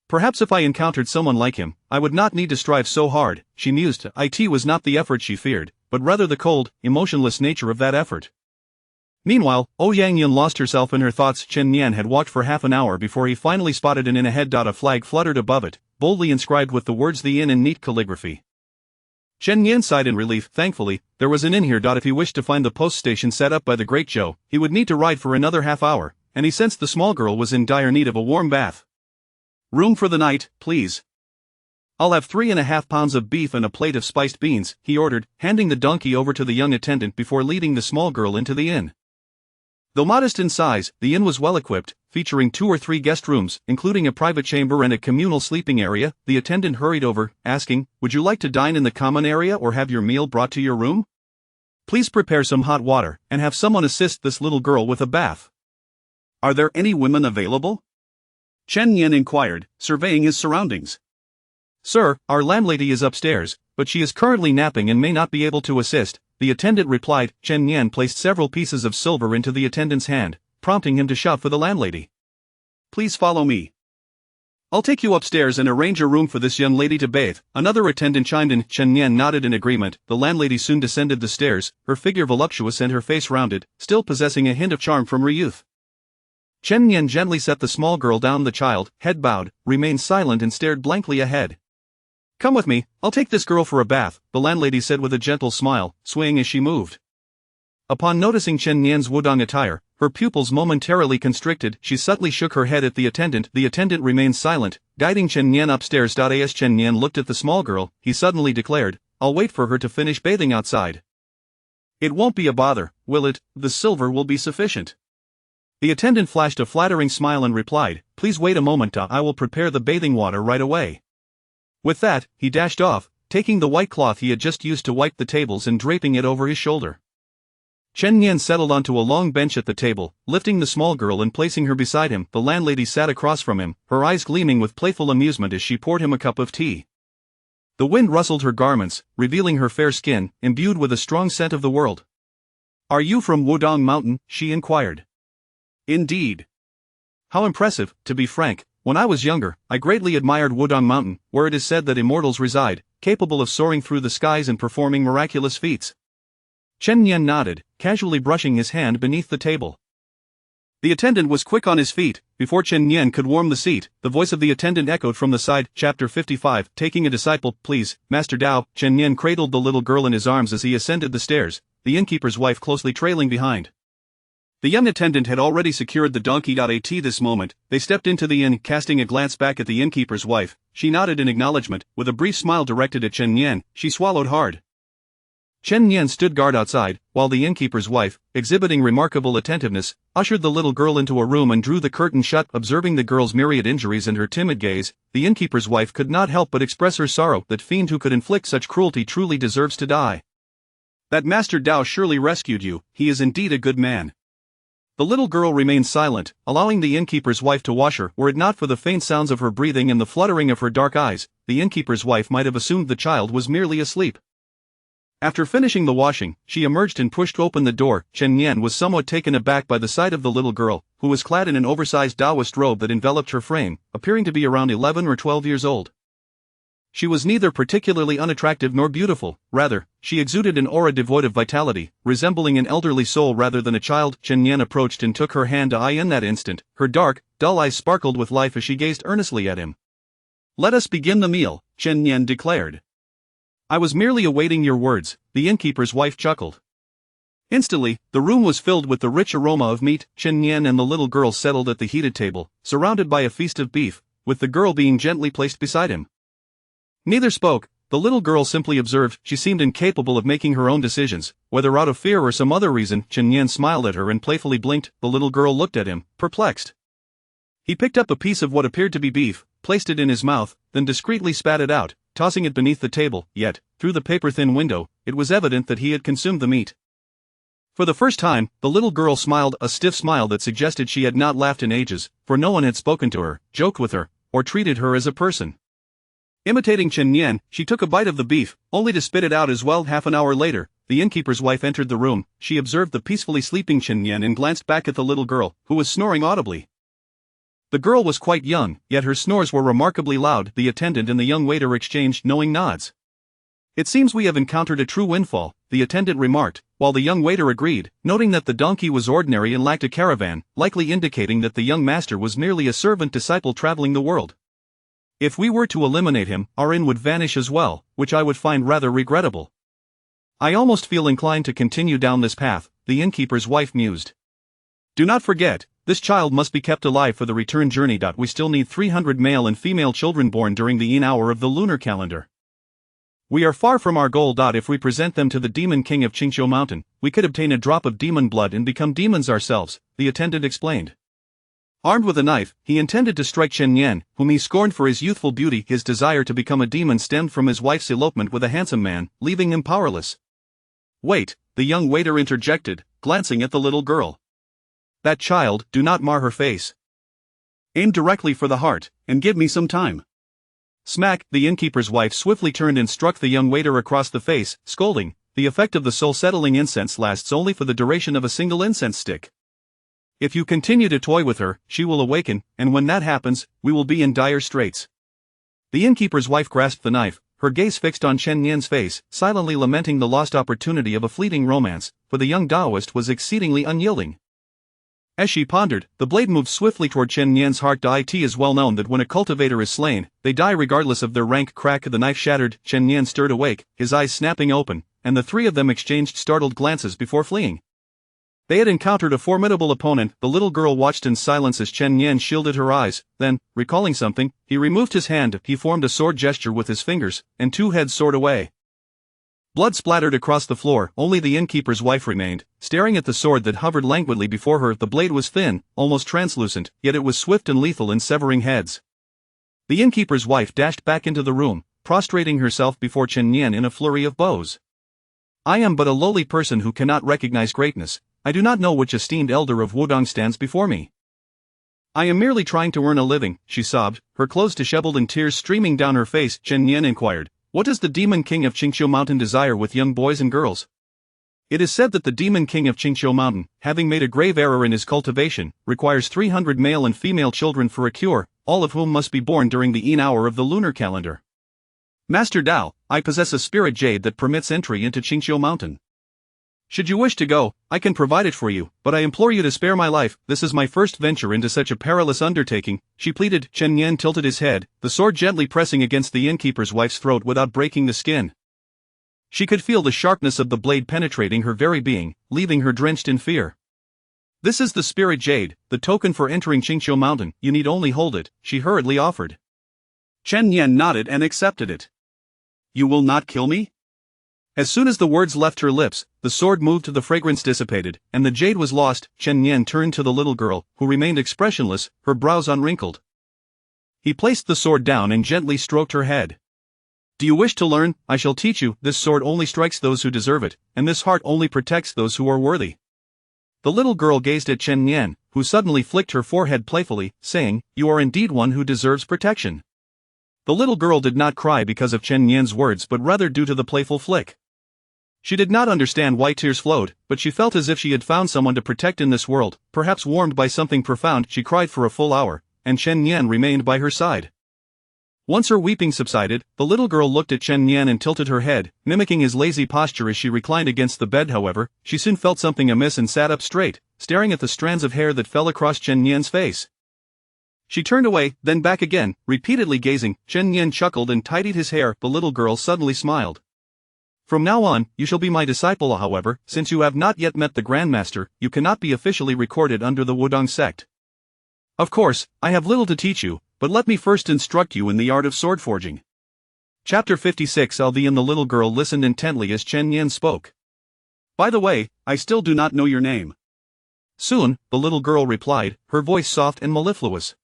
"Perhaps if I encountered someone like him, I would not need to strive so hard," she mused. It was not the effort she feared, but rather the cold, emotionless nature of that effort. Meanwhile, Yang Yun lost herself in her thoughts. Chen Nian had walked for half an hour before he finally spotted an inn ahead. A flag fluttered above it, boldly inscribed with the words "The Inn" in neat calligraphy. Chen Nian sighed in relief. Thankfully, there was an inn here. If he wished to find the post station set up by the Great Zhou, he would need to ride for another half hour, and he sensed the small girl was in dire need of a warm bath. "Room for the night, please." "I'll have 3.5 pounds of beef and a plate of spiced beans," he ordered, handing the donkey over to the young attendant before leading the small girl into the inn. Though modest in size, the inn was well equipped, featuring 2 or 3 guest rooms, including a private chamber and a communal sleeping area. The attendant hurried over, asking, "Would you like to dine in the common area or have your meal brought to your room? Please prepare some hot water, and have someone assist this little girl with a bath." "Are there any women available?" Chen Nian inquired, surveying his surroundings. "Sir, our landlady is upstairs, but she is currently napping and may not be able to assist," the attendant replied. Chen Nian placed several pieces of silver into the attendant's hand, prompting him to shout for the landlady. "Please follow me. I'll take you upstairs and arrange a room for this young lady to bathe." Another attendant chimed in. Chen Nian nodded in agreement. The landlady soon descended the stairs, her figure voluptuous and her face rounded, still possessing a hint of charm from her youth. Chen Nian gently set the small girl down. The child, head bowed, remained silent and stared blankly ahead. "Come with me, I'll take this girl for a bath," the landlady said with a gentle smile, swaying as she moved. Upon noticing Chen Nian's wudong attire, her pupils momentarily constricted. She subtly shook her head at the attendant. The attendant remained silent, guiding Chen Nian upstairs. As Chen Nian looked at the small girl, he suddenly declared, "I'll wait for her to finish bathing outside." "It won't be a bother, will it? The silver will be sufficient." The attendant flashed a flattering smile and replied, "Please wait a moment. I will prepare the bathing water right away." With that, he dashed off, taking the white cloth he had just used to wipe the tables and draping it over his shoulder. Chen Yan settled onto a long bench at the table, lifting the small girl and placing her beside him. The landlady sat across from him, her eyes gleaming with playful amusement as she poured him a cup of tea. The wind rustled her garments, revealing her fair skin, imbued with a strong scent of the world. "Are you from Wudong Mountain?" she inquired. "Indeed. How impressive. To be frank, when I was younger, I greatly admired Wudong Mountain, where it is said that immortals reside, capable of soaring through the skies and performing miraculous feats." Chen Yan nodded, casually brushing his hand beneath the table. The attendant was quick on his feet. Before Chen Yan could warm the seat, the voice of the attendant echoed from the side. Chapter 55, Taking a Disciple, Please, Master Dao. Chen Yan cradled the little girl in his arms as he ascended the stairs, the innkeeper's wife closely trailing behind. The young attendant had already secured the donkey. At this moment, they stepped into the inn. Casting a glance back at the innkeeper's wife, she nodded in acknowledgement. With a brief smile directed at Chen Yan, she swallowed hard. Chen Yan stood guard outside, while the innkeeper's wife, exhibiting remarkable attentiveness, ushered the little girl into a room and drew the curtain shut. Observing the girl's myriad injuries and her timid gaze, the innkeeper's wife could not help but express her sorrow. That fiend who could inflict such cruelty truly deserves to die. That Master Dao surely rescued you. He is indeed a good man. The little girl remained silent, allowing the innkeeper's wife to wash her. Were it not for the faint sounds of her breathing and the fluttering of her dark eyes, the innkeeper's wife might have assumed the child was merely asleep. After finishing the washing, she emerged and pushed open the door. Chen Yan was somewhat taken aback by the sight of the little girl, who was clad in an oversized Taoist robe that enveloped her frame, appearing to be around 11 or 12 years old. She was neither particularly unattractive nor beautiful, rather, she exuded an aura devoid of vitality, resembling an elderly soul rather than a child. Chen Yan approached and took her hand to eye. In that instant, her dark, dull eyes sparkled with life as she gazed earnestly at him. "Let us begin the meal," Chen Yan declared. "I was merely awaiting your words," the innkeeper's wife chuckled. Instantly, the room was filled with the rich aroma of meat. Chen Yan and the little girl settled at the heated table, surrounded by a feast of beef, with the girl being gently placed beside him. Neither spoke. The little girl simply observed. She seemed incapable of making her own decisions, whether out of fear or some other reason. Chen Yan smiled at her and playfully blinked. The little girl looked at him, perplexed. He picked up a piece of what appeared to be beef, placed it in his mouth, then discreetly spat it out, tossing it beneath the table. Yet, through the paper-thin window, it was evident that he had consumed the meat. For the first time, the little girl smiled, a stiff smile that suggested she had not laughed in ages, for no one had spoken to her, joked with her, or treated her as a person. Imitating Chen Yan, she took a bite of the beef, only to spit it out as well. Half an hour later, the innkeeper's wife entered the room. She observed the peacefully sleeping Chen Yan and glanced back at the little girl, who was snoring audibly. The girl was quite young, yet her snores were remarkably loud. The attendant and the young waiter exchanged knowing nods. "It seems we have encountered a true windfall," the attendant remarked, while the young waiter agreed, noting that the donkey was ordinary and lacked a caravan, likely indicating that the young master was merely a servant disciple traveling the world. "If we were to eliminate him, our inn would vanish as well, which I would find rather regrettable. I almost feel inclined to continue down this path," the innkeeper's wife mused. "Do not forget, this child must be kept alive for the return journey. We still need 300 male and female children born during the yin hour of the lunar calendar. We are far from our goal. If we present them to the demon king of Qingqiu Mountain, we could obtain a drop of demon blood and become demons ourselves," the attendant explained. Armed with a knife, he intended to strike Chen Yan, whom he scorned for his youthful beauty. His desire to become a demon stemmed from his wife's elopement with a handsome man, leaving him powerless. "Wait," the young waiter interjected, glancing at the little girl. "That child, do not mar her face. Aim directly for the heart, and give me some time." Smack, the innkeeper's wife swiftly turned and struck the young waiter across the face, scolding. The effect of the soul-settling incense lasts only for the duration of a single incense stick. If you continue to toy with her, she will awaken, and when that happens, we will be in dire straits. The innkeeper's wife grasped the knife, her gaze fixed on Chen Yan's face, silently lamenting the lost opportunity of a fleeting romance, for the young Taoist was exceedingly unyielding. As she pondered, the blade moved swiftly toward Chen Yan's heart. It is well known that when a cultivator is slain, they die regardless of their rank. Crack, the knife shattered. Chen Yan stirred awake, his eyes snapping open, and the three of them exchanged startled glances before fleeing. They had encountered a formidable opponent. The little girl watched in silence as Chen Yan shielded her eyes, then, recalling something, he removed his hand. He formed a sword gesture with his fingers, and two heads soared away. Blood splattered across the floor. Only the innkeeper's wife remained, staring at the sword that hovered languidly before her. The blade was thin, almost translucent, yet it was swift and lethal in severing heads. The innkeeper's wife dashed back into the room, prostrating herself before Chen Yan in a flurry of blows. I am but a lowly person who cannot recognize greatness. I do not know which esteemed elder of Wudong stands before me. I am merely trying to earn a living, she sobbed, her clothes disheveled and tears streaming down her face. Chen Yan inquired, what does the Demon King of Qingqiu Mountain desire with young boys and girls? It is said that the Demon King of Qingqiu Mountain, having made a grave error in his cultivation, requires 300 male and female children for a cure, all of whom must be born during the Yin hour of the lunar calendar. Master Dao, I possess a spirit jade that permits entry into Qingqiu Mountain. Should you wish to go, I can provide it for you, but I implore you to spare my life. This is my first venture into such a perilous undertaking, she pleaded. Chen Yan tilted his head, the sword gently pressing against the innkeeper's wife's throat without breaking the skin. She could feel the sharpness of the blade penetrating her very being, leaving her drenched in fear. This is the spirit jade, the token for entering Qingqiu Mountain. You need only hold it, she hurriedly offered. Chen Yan nodded and accepted it. You will not kill me? As soon as the words left her lips, the sword moved, the fragrance dissipated, and the jade was lost. Chen Yan turned to the little girl, who remained expressionless, her brows unwrinkled. He placed the sword down and gently stroked her head. Do you wish to learn? I shall teach you. This sword only strikes those who deserve it, and this heart only protects those who are worthy. The little girl gazed at Chen Yan, who suddenly flicked her forehead playfully, saying, You are indeed one who deserves protection. The little girl did not cry because of Chen Yan's words but rather due to the playful flick. She did not understand why tears flowed, but she felt as if she had found someone to protect in this world, perhaps warmed by something profound. She cried for a full hour, and Chen Yan remained by her side. Once her weeping subsided, the little girl looked at Chen Yan and tilted her head, mimicking his lazy posture as she reclined against the bed. However, she soon felt something amiss and sat up straight, staring at the strands of hair that fell across Chen Yan's face. She turned away, then back again, repeatedly gazing. Chen Yan chuckled and tidied his hair. The little girl suddenly smiled. From now on, you shall be my disciple. However, since you have not yet met the Grandmaster, you cannot be officially recorded under the Wudong sect. Of course, I have little to teach you, but let me first instruct you in the art of sword forging. Chapter 56. LV and the little girl listened intently as Chen Yan spoke. By the way, I still do not know your name. Soon, the little girl replied, her voice soft and mellifluous.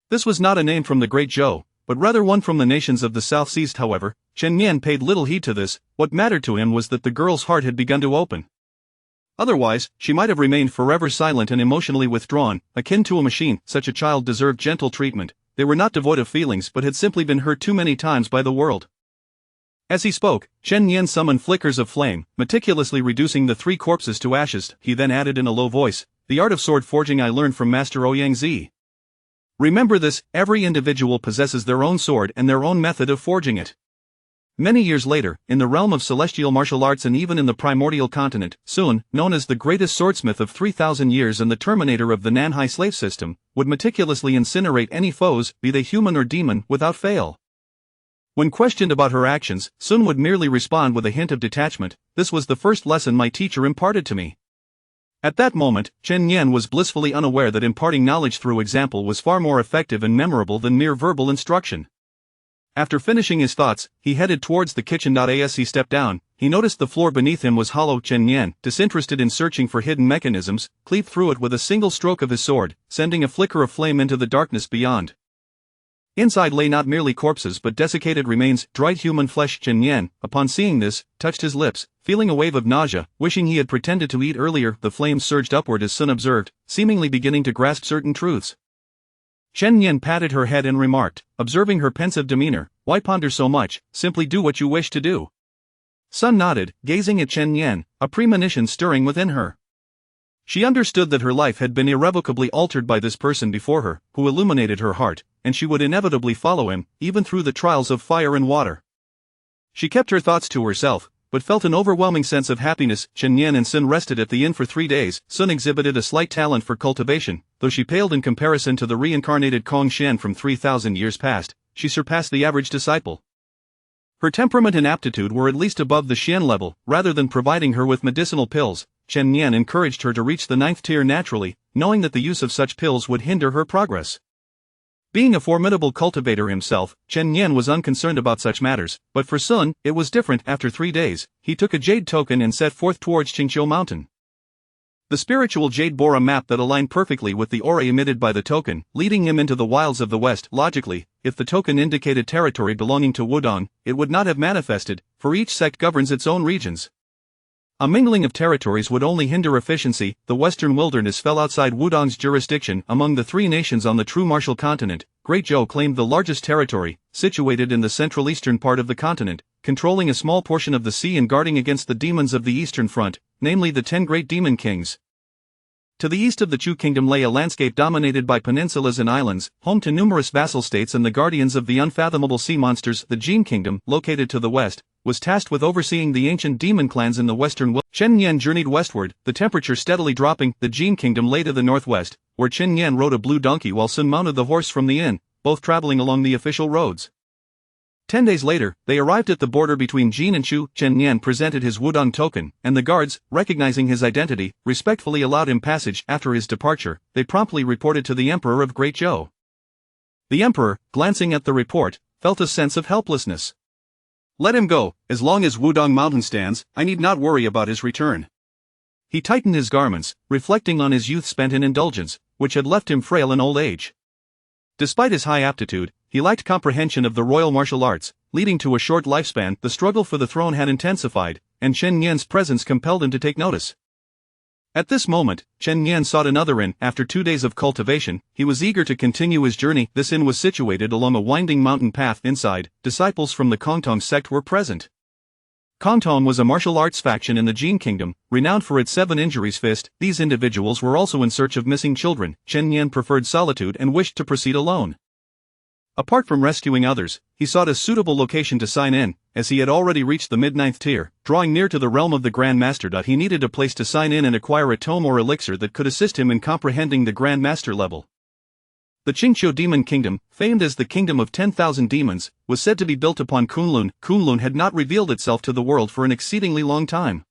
This was not a name from the Great Zhou, but rather one from the nations of the South Seas. However, Chen Yan paid little heed to this. What mattered to him was that the girl's heart had begun to open. Otherwise, she might have remained forever silent and emotionally withdrawn, akin to a machine. Such a child deserved gentle treatment. They were not devoid of feelings but had simply been hurt too many times by the world. As he spoke, Chen Yan summoned flickers of flame, meticulously reducing the 3 corpses to ashes. He then added in a low voice, The art of sword forging I learned from Master Ouyang Zi. Remember this, every individual possesses their own sword and their own method of forging it. Many years later, in the realm of celestial martial arts and even in the primordial continent, Sun, known as the greatest swordsmith of 3,000 years and the terminator of the Nanhai slave system, would meticulously incinerate any foes, be they human or demon, without fail. When questioned about her actions, Sun would merely respond with a hint of detachment. This was the first lesson my teacher imparted to me. At that moment, Chen Yan was blissfully unaware that imparting knowledge through example was far more effective and memorable than mere verbal instruction. After finishing his thoughts, he headed towards the kitchen. As he stepped down, he noticed the floor beneath him was hollow. Chen Yan, disinterested in searching for hidden mechanisms, cleaved through it with a single stroke of his sword, sending a flicker of flame into the darkness beyond. Inside lay not merely corpses but desiccated remains, dried human flesh. Chen Yan, upon seeing this, touched his lips, feeling a wave of nausea, wishing he had pretended to eat earlier. The flames surged upward as Sun observed, seemingly beginning to grasp certain truths. Chen Yan patted her head and remarked, observing her pensive demeanor, Why ponder so much? Simply do what you wish to do. Sun nodded, gazing at Chen Yan, a premonition stirring within her. She understood that her life had been irrevocably altered by this person before her, who illuminated her heart, and she would inevitably follow him, even through the trials of fire and water. She kept her thoughts to herself, but felt an overwhelming sense of happiness. Chen Yan and Sun rested at the inn for 3 days. Sun exhibited a slight talent for cultivation, though she paled in comparison to the reincarnated Kong Shen from 3,000 years past. She surpassed the average disciple. Her temperament and aptitude were at least above the Xian level. Rather than providing her with medicinal pills, Chen Yan encouraged her to reach the 9th tier naturally, knowing that the use of such pills would hinder her progress. Being a formidable cultivator himself, Chen Yan was unconcerned about such matters, but for Sun, it was different. After 3 days, he took a jade token and set forth towards Qingqiu Mountain. The spiritual jade bore a map that aligned perfectly with the aura emitted by the token, leading him into the wilds of the west. Logically, if the token indicated territory belonging to Wudong, it would not have manifested, for each sect governs its own regions. A mingling of territories would only hinder efficiency. The Western Wilderness fell outside Wudong's jurisdiction. Among the three nations on the true martial continent, Great Zhou claimed the largest territory, situated in the central eastern part of the continent, controlling a small portion of the sea and guarding against the demons of the eastern front, namely the 10 great demon kings. To the east of the Chu kingdom lay a landscape dominated by peninsulas and islands, home to numerous vassal states and the guardians of the unfathomable sea monsters. The Jin kingdom, located to the west, was tasked with overseeing the ancient demon clans in the western wilderness. Chen Yan journeyed westward, the temperature steadily dropping. The Jin kingdom lay to the northwest, where Chen Yan rode a blue donkey while Sun mounted the horse from the inn, both traveling along the official roads. 10 days later, they arrived at the border between Jin and Chu. Chen Yan presented his Wudong token, and the guards, recognizing his identity, respectfully allowed him passage. After his departure, they promptly reported to the Emperor of Great Zhou. The Emperor, glancing at the report, felt a sense of helplessness. Let him go, as long as Wudong Mountain stands, I need not worry about his return. He tightened his garments, reflecting on his youth spent in indulgence, which had left him frail in old age. Despite his high aptitude, he lacked comprehension of the royal martial arts, leading to a short lifespan. The struggle for the throne had intensified, and Chen Yan's presence compelled him to take notice. At this moment, Chen Yan sought another inn. After 2 days of cultivation, he was eager to continue his journey. This inn was situated along a winding mountain path. Inside, disciples from the Kongtong sect were present. Kongtong was a martial arts faction in the Jin kingdom, renowned for its 7 injuries fist. These individuals were also in search of missing children. Chen Yan preferred solitude and wished to proceed alone. Apart from rescuing others, he sought a suitable location to sign in, as he had already reached the mid-9th tier, drawing near to the realm of the Grand Master. He needed a place to sign in and acquire a tome or elixir that could assist him in comprehending the Grand Master level. The Qingqiu Demon Kingdom, famed as the Kingdom of 10,000 Demons, was said to be built upon Kunlun. Kunlun had not revealed itself to the world for an exceedingly long time.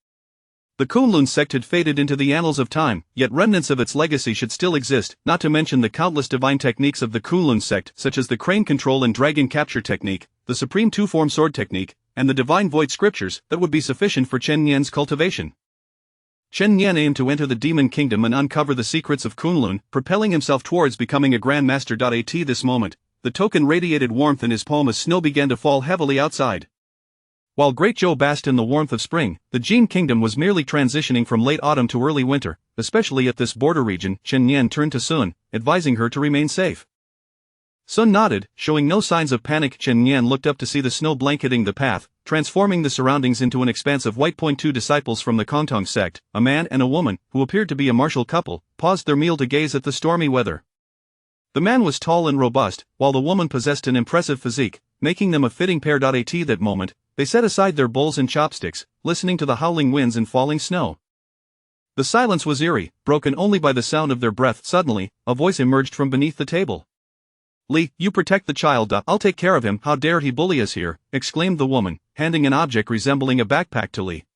The Kunlun sect had faded into the annals of time, yet remnants of its legacy should still exist, not to mention the countless divine techniques of the Kunlun sect, such as the crane control and dragon capture technique, the supreme two-form sword technique, and the divine void scriptures that would be sufficient for Chen Yan's cultivation. Chen Yan aimed to enter the demon kingdom and uncover the secrets of Kunlun, propelling himself towards becoming a Grand Master. At this moment, the token radiated warmth in his palm as snow began to fall heavily outside. While Great Zhou basked in the warmth of spring, the Jin kingdom was merely transitioning from late autumn to early winter, especially at this border region. Chen Yan turned to Sun, advising her to remain safe. Sun nodded, showing no signs of panic. Chen Yan looked up to see the snow blanketing the path, transforming the surroundings into an expanse of white. 2 disciples from the Kongtong sect, a man and a woman, who appeared to be a martial couple, paused their meal to gaze at the stormy weather. The man was tall and robust, while the woman possessed an impressive physique, making them a fitting pair. At that moment, they set aside their bowls and chopsticks, listening to the howling winds and falling snow. The silence was eerie, broken only by the sound of their breath. Suddenly, a voice emerged from beneath the table. "Li, you protect the child. I'll take care of him." "How dare he bully us here," exclaimed the woman, handing an object resembling a backpack to Li.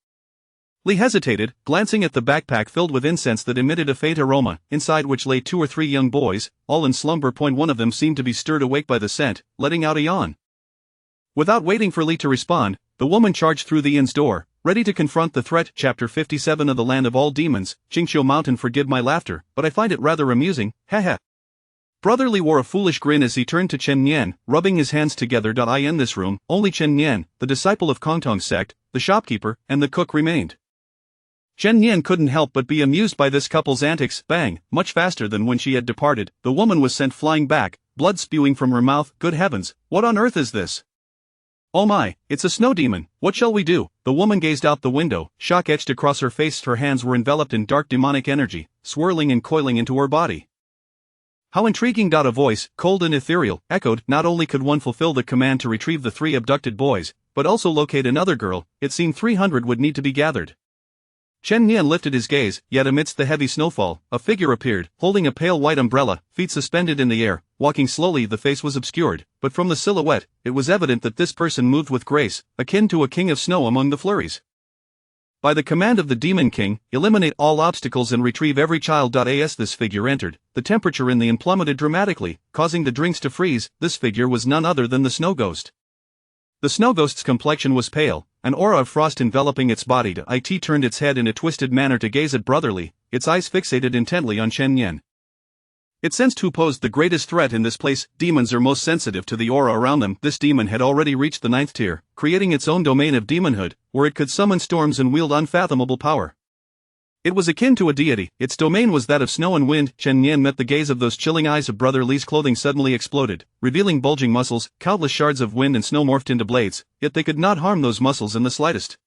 Li hesitated, glancing at the backpack filled with incense that emitted a faint aroma, inside which lay 2 or 3 young boys, all in slumber. One of them seemed to be stirred awake by the scent, letting out a yawn. Without waiting for Li to respond, the woman charged through the inn's door, ready to confront the threat. Chapter 57 of the Land of All Demons, Qingqiu Mountain. Forgive my laughter, but I find it rather amusing, haha. Brother Li wore a foolish grin as he turned to Chen Yan, rubbing his hands together. In this room, only Chen Yan, the disciple of Kongtong sect, the shopkeeper, and the cook remained. Chen Yan couldn't help but be amused by this couple's antics. Bang! Much faster than when she had departed, the woman was sent flying back, blood spewing from her mouth. Good heavens, what on earth is this? Oh my, it's a snow demon. What shall we do? The woman gazed out the window, shock etched across her face. Her hands were enveloped in dark demonic energy, swirling and coiling into her body. How intriguing! A voice, cold and ethereal, echoed. Not only could one fulfill the command to retrieve the 3 abducted boys, but also locate another girl. It seemed 300 would need to be gathered. Chen Yan lifted his gaze, yet amidst the heavy snowfall, a figure appeared, holding a pale white umbrella, feet suspended in the air, walking slowly. The face was obscured, but from the silhouette, it was evident that this person moved with grace, akin to a king of snow among the flurries. By the command of the Demon King, eliminate all obstacles and retrieve every child. As this figure entered, the temperature in the inn plummeted dramatically, causing the drinks to freeze. This figure was none other than the Snow Ghost. The Snow Ghost's complexion was pale, an aura of frost enveloping its body. It turned its head in a twisted manner to gaze at Brother Li, its eyes fixated intently on Chen Yan. It sensed who posed the greatest threat in this place. Demons are most sensitive to the aura around them. This demon had already reached the 9th tier, creating its own domain of demonhood, where it could summon storms and wield unfathomable power. It was akin to a deity. Its domain was that of snow and wind. Chen Nian met the gaze of those chilling eyes of Brother Li's clothing suddenly exploded, revealing bulging muscles. Countless shards of wind and snow morphed into blades, yet they could not harm those muscles in the slightest.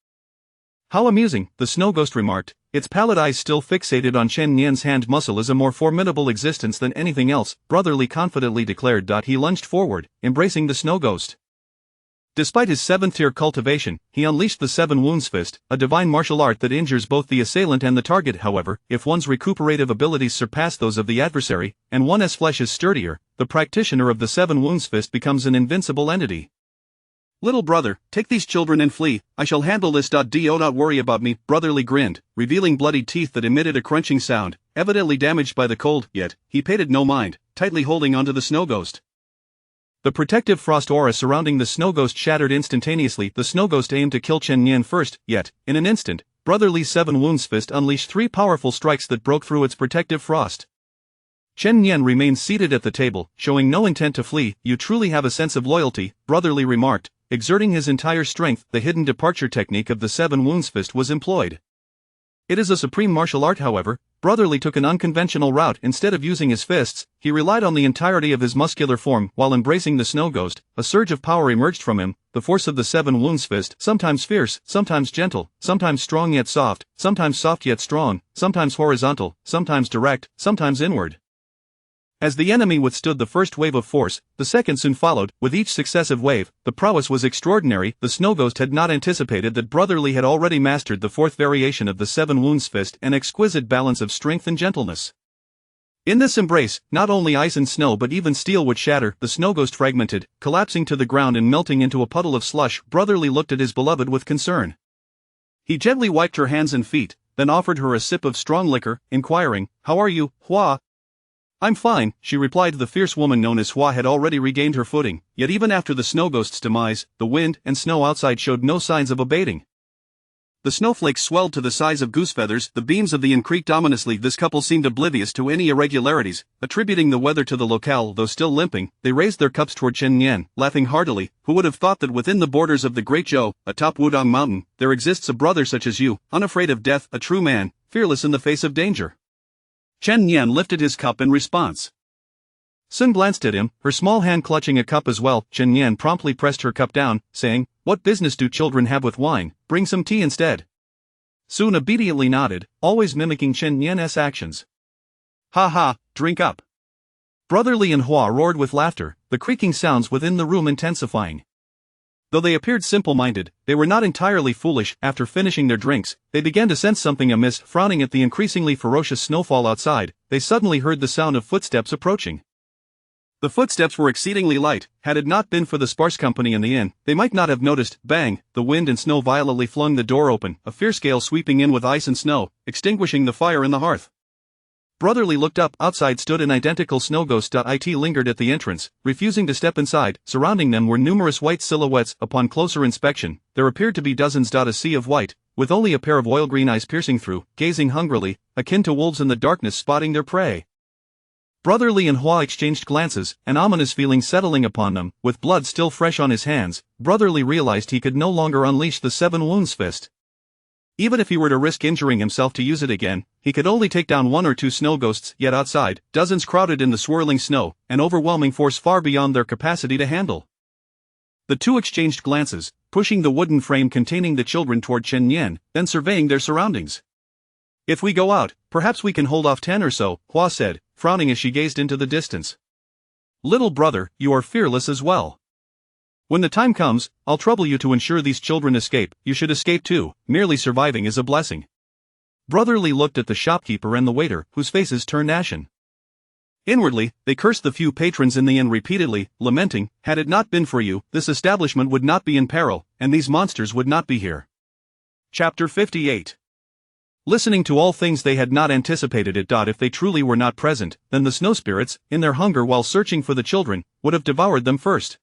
How amusing, the snow ghost remarked, its pallid eyes still fixated on Chen Nian's hand. Muscle is a more formidable existence than anything else, Brother Li confidently declared. He lunged forward, embracing the snow ghost. Despite his 7th tier cultivation, he unleashed the 7 Wounds Fist, a divine martial art that injures both the assailant and the target. However, if one's recuperative abilities surpass those of the adversary, and one's flesh is sturdier, the practitioner of the 7 Wounds Fist becomes an invincible entity. Little brother, take these children and flee, I shall handle this. Do not worry about me, Brotherly grinned, revealing bloodied teeth that emitted a crunching sound, evidently damaged by the cold, yet, he paid it no mind, tightly holding onto the snow ghost. The protective frost aura surrounding the snow ghost shattered instantaneously. The snow ghost aimed to kill Chen Nian first, yet, in an instant, Brother Li's 7 Wounds Fist unleashed 3 powerful strikes that broke through its protective frost. Chen Nian remained seated at the table, showing no intent to flee. You truly have a sense of loyalty, Brother Li remarked, exerting his entire strength. The hidden departure technique of the 7 Wounds Fist was employed. It is a supreme martial art. However, Brother Li took an unconventional route. Instead of using his fists, he relied on the entirety of his muscular form. While embracing the snow ghost, a surge of power emerged from him, the force of the 7 Wounds Fist, sometimes fierce, sometimes gentle, sometimes strong yet soft, sometimes soft yet strong, sometimes horizontal, sometimes direct, sometimes inward. As the enemy withstood the first wave of force, the second soon followed. With each successive wave, the prowess was extraordinary. The snow ghost had not anticipated that Brother Li had already mastered the 4th variation of the 7 Wounds Fist, an exquisite balance of strength and gentleness. In this embrace, not only ice and snow but even steel would shatter. The snow ghost fragmented, collapsing to the ground and melting into a puddle of slush. Brother Li looked at his beloved with concern. He gently wiped her hands and feet, then offered her a sip of strong liquor, inquiring, "How are you, Hua?" "I'm fine," she replied. The fierce woman known as Hua had already regained her footing, yet even after the snow ghost's demise, the wind and snow outside showed no signs of abating. The snowflakes swelled to the size of goose feathers, the beams of the inn creaked ominously. This couple seemed oblivious to any irregularities, attributing the weather to the locale. Though still limping, they raised their cups toward Chen Nian, laughing heartily. Who would have thought that within the borders of the Great Zhou, atop Wudong Mountain, there exists a brother such as you, unafraid of death, a true man, fearless in the face of danger. Chen Nian lifted his cup in response. Sun glanced at him, her small hand clutching a cup as well. Chen Nian promptly pressed her cup down, saying, "What business do children have with wine? Bring some tea instead." Sun obediently nodded, always mimicking Chen Nian's actions. "Ha ha, drink up." Brother Li and Hua roared with laughter, the creaking sounds within the room intensifying. Though they appeared simple-minded, they were not entirely foolish. After finishing their drinks, they began to sense something amiss. Frowning at the increasingly ferocious snowfall outside, they suddenly heard the sound of footsteps approaching. The footsteps were exceedingly light. Had it not been for the sparse company in the inn, they might not have noticed. Bang! The wind and snow violently flung the door open, a fierce gale sweeping in with ice and snow, extinguishing the fire in the hearth. Brother Li looked up. Outside stood an identical snow ghost. It lingered at the entrance, refusing to step inside. Surrounding them were numerous white silhouettes. Upon closer inspection, there appeared to be dozens. A sea of white, with only a pair of oil-green eyes piercing through, gazing hungrily, akin to wolves in the darkness spotting their prey. Brother Li and Hua exchanged glances, an ominous feeling settling upon them. With blood still fresh on his hands, Brother Li realized he could no longer unleash the 7 Wounds Fist. Even if he were to risk injuring himself to use it again, he could only take down 1 or 2 snow ghosts. Yet outside, dozens crowded in the swirling snow, an overwhelming force far beyond their capacity to handle. The two exchanged glances, pushing the wooden frame containing the children toward Chen Nian, then surveying their surroundings. "If we go out, perhaps we can hold off 10 or so," Hua said, frowning as she gazed into the distance. "Little brother, you are fearless as well. When the time comes, I'll trouble you to ensure these children escape. You should escape too, merely surviving is a blessing." Brother Li looked at the shopkeeper and the waiter, whose faces turned ashen. Inwardly, they cursed the few patrons in the inn repeatedly, lamenting, "Had it not been for you, this establishment would not be in peril, and these monsters would not be here." Chapter 58. Listening to all things they had not anticipated it. If they truly were not present, then the snow spirits, in their hunger while searching for the children, would have devoured them first.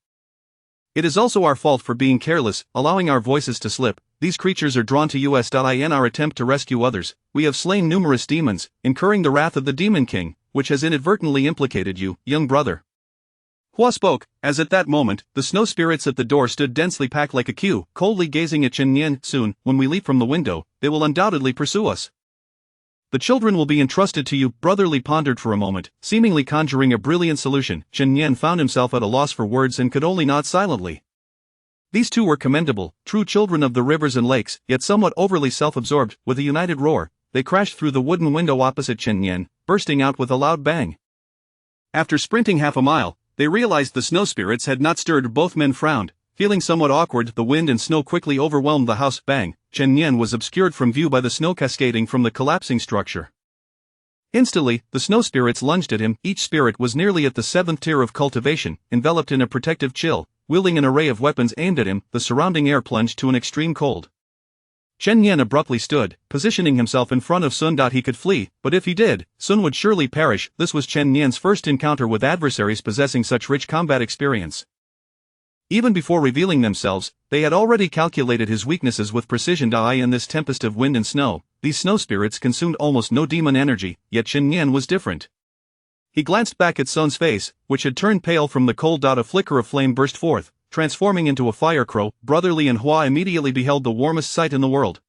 It is also our fault for being careless, allowing our voices to slip. These creatures are drawn to us. In our attempt to rescue others, we have slain numerous demons, incurring the wrath of the Demon King. which has inadvertently implicated you, young brother. Hua spoke, as at that moment, the snow spirits at the door stood densely packed like a queue, coldly gazing at Chen Nian. Soon, when we leap from the window, they will undoubtedly pursue us. The children will be entrusted to you. Brotherly pondered for a moment, seemingly conjuring a brilliant solution. Chen Nian found himself at a loss for words and could only nod silently. These two were commendable, true children of the rivers and lakes, yet somewhat overly self-absorbed. With a united roar, they crashed through the wooden window opposite Chen Nian, bursting out with a loud bang. After sprinting half a mile, they realized the snow spirits had not stirred. Both men frowned, feeling somewhat awkward. The wind and snow quickly overwhelmed the house. Bang! Chen Nian was obscured from view by the snow cascading from the collapsing structure. Instantly, the snow spirits lunged at him. Each spirit was nearly at the 7th tier of cultivation, enveloped in a protective chill, wielding an array of weapons aimed at him. The surrounding air plunged to an extreme cold. Chen Nian abruptly stood, positioning himself in front of Sun. He could flee, but if he did, Sun would surely perish. This was Chen Nian's first encounter with adversaries possessing such rich combat experience. Even before revealing themselves, they had already calculated his weaknesses with precision. In this tempest of wind and snow, these snow spirits consumed almost no demon energy, yet Chen Nian was different. He glanced back at Sun's face, which had turned pale from the cold. A flicker of flame burst forth, transforming into a fire crow. Brotherly and Hua immediately beheld the warmest sight in the world.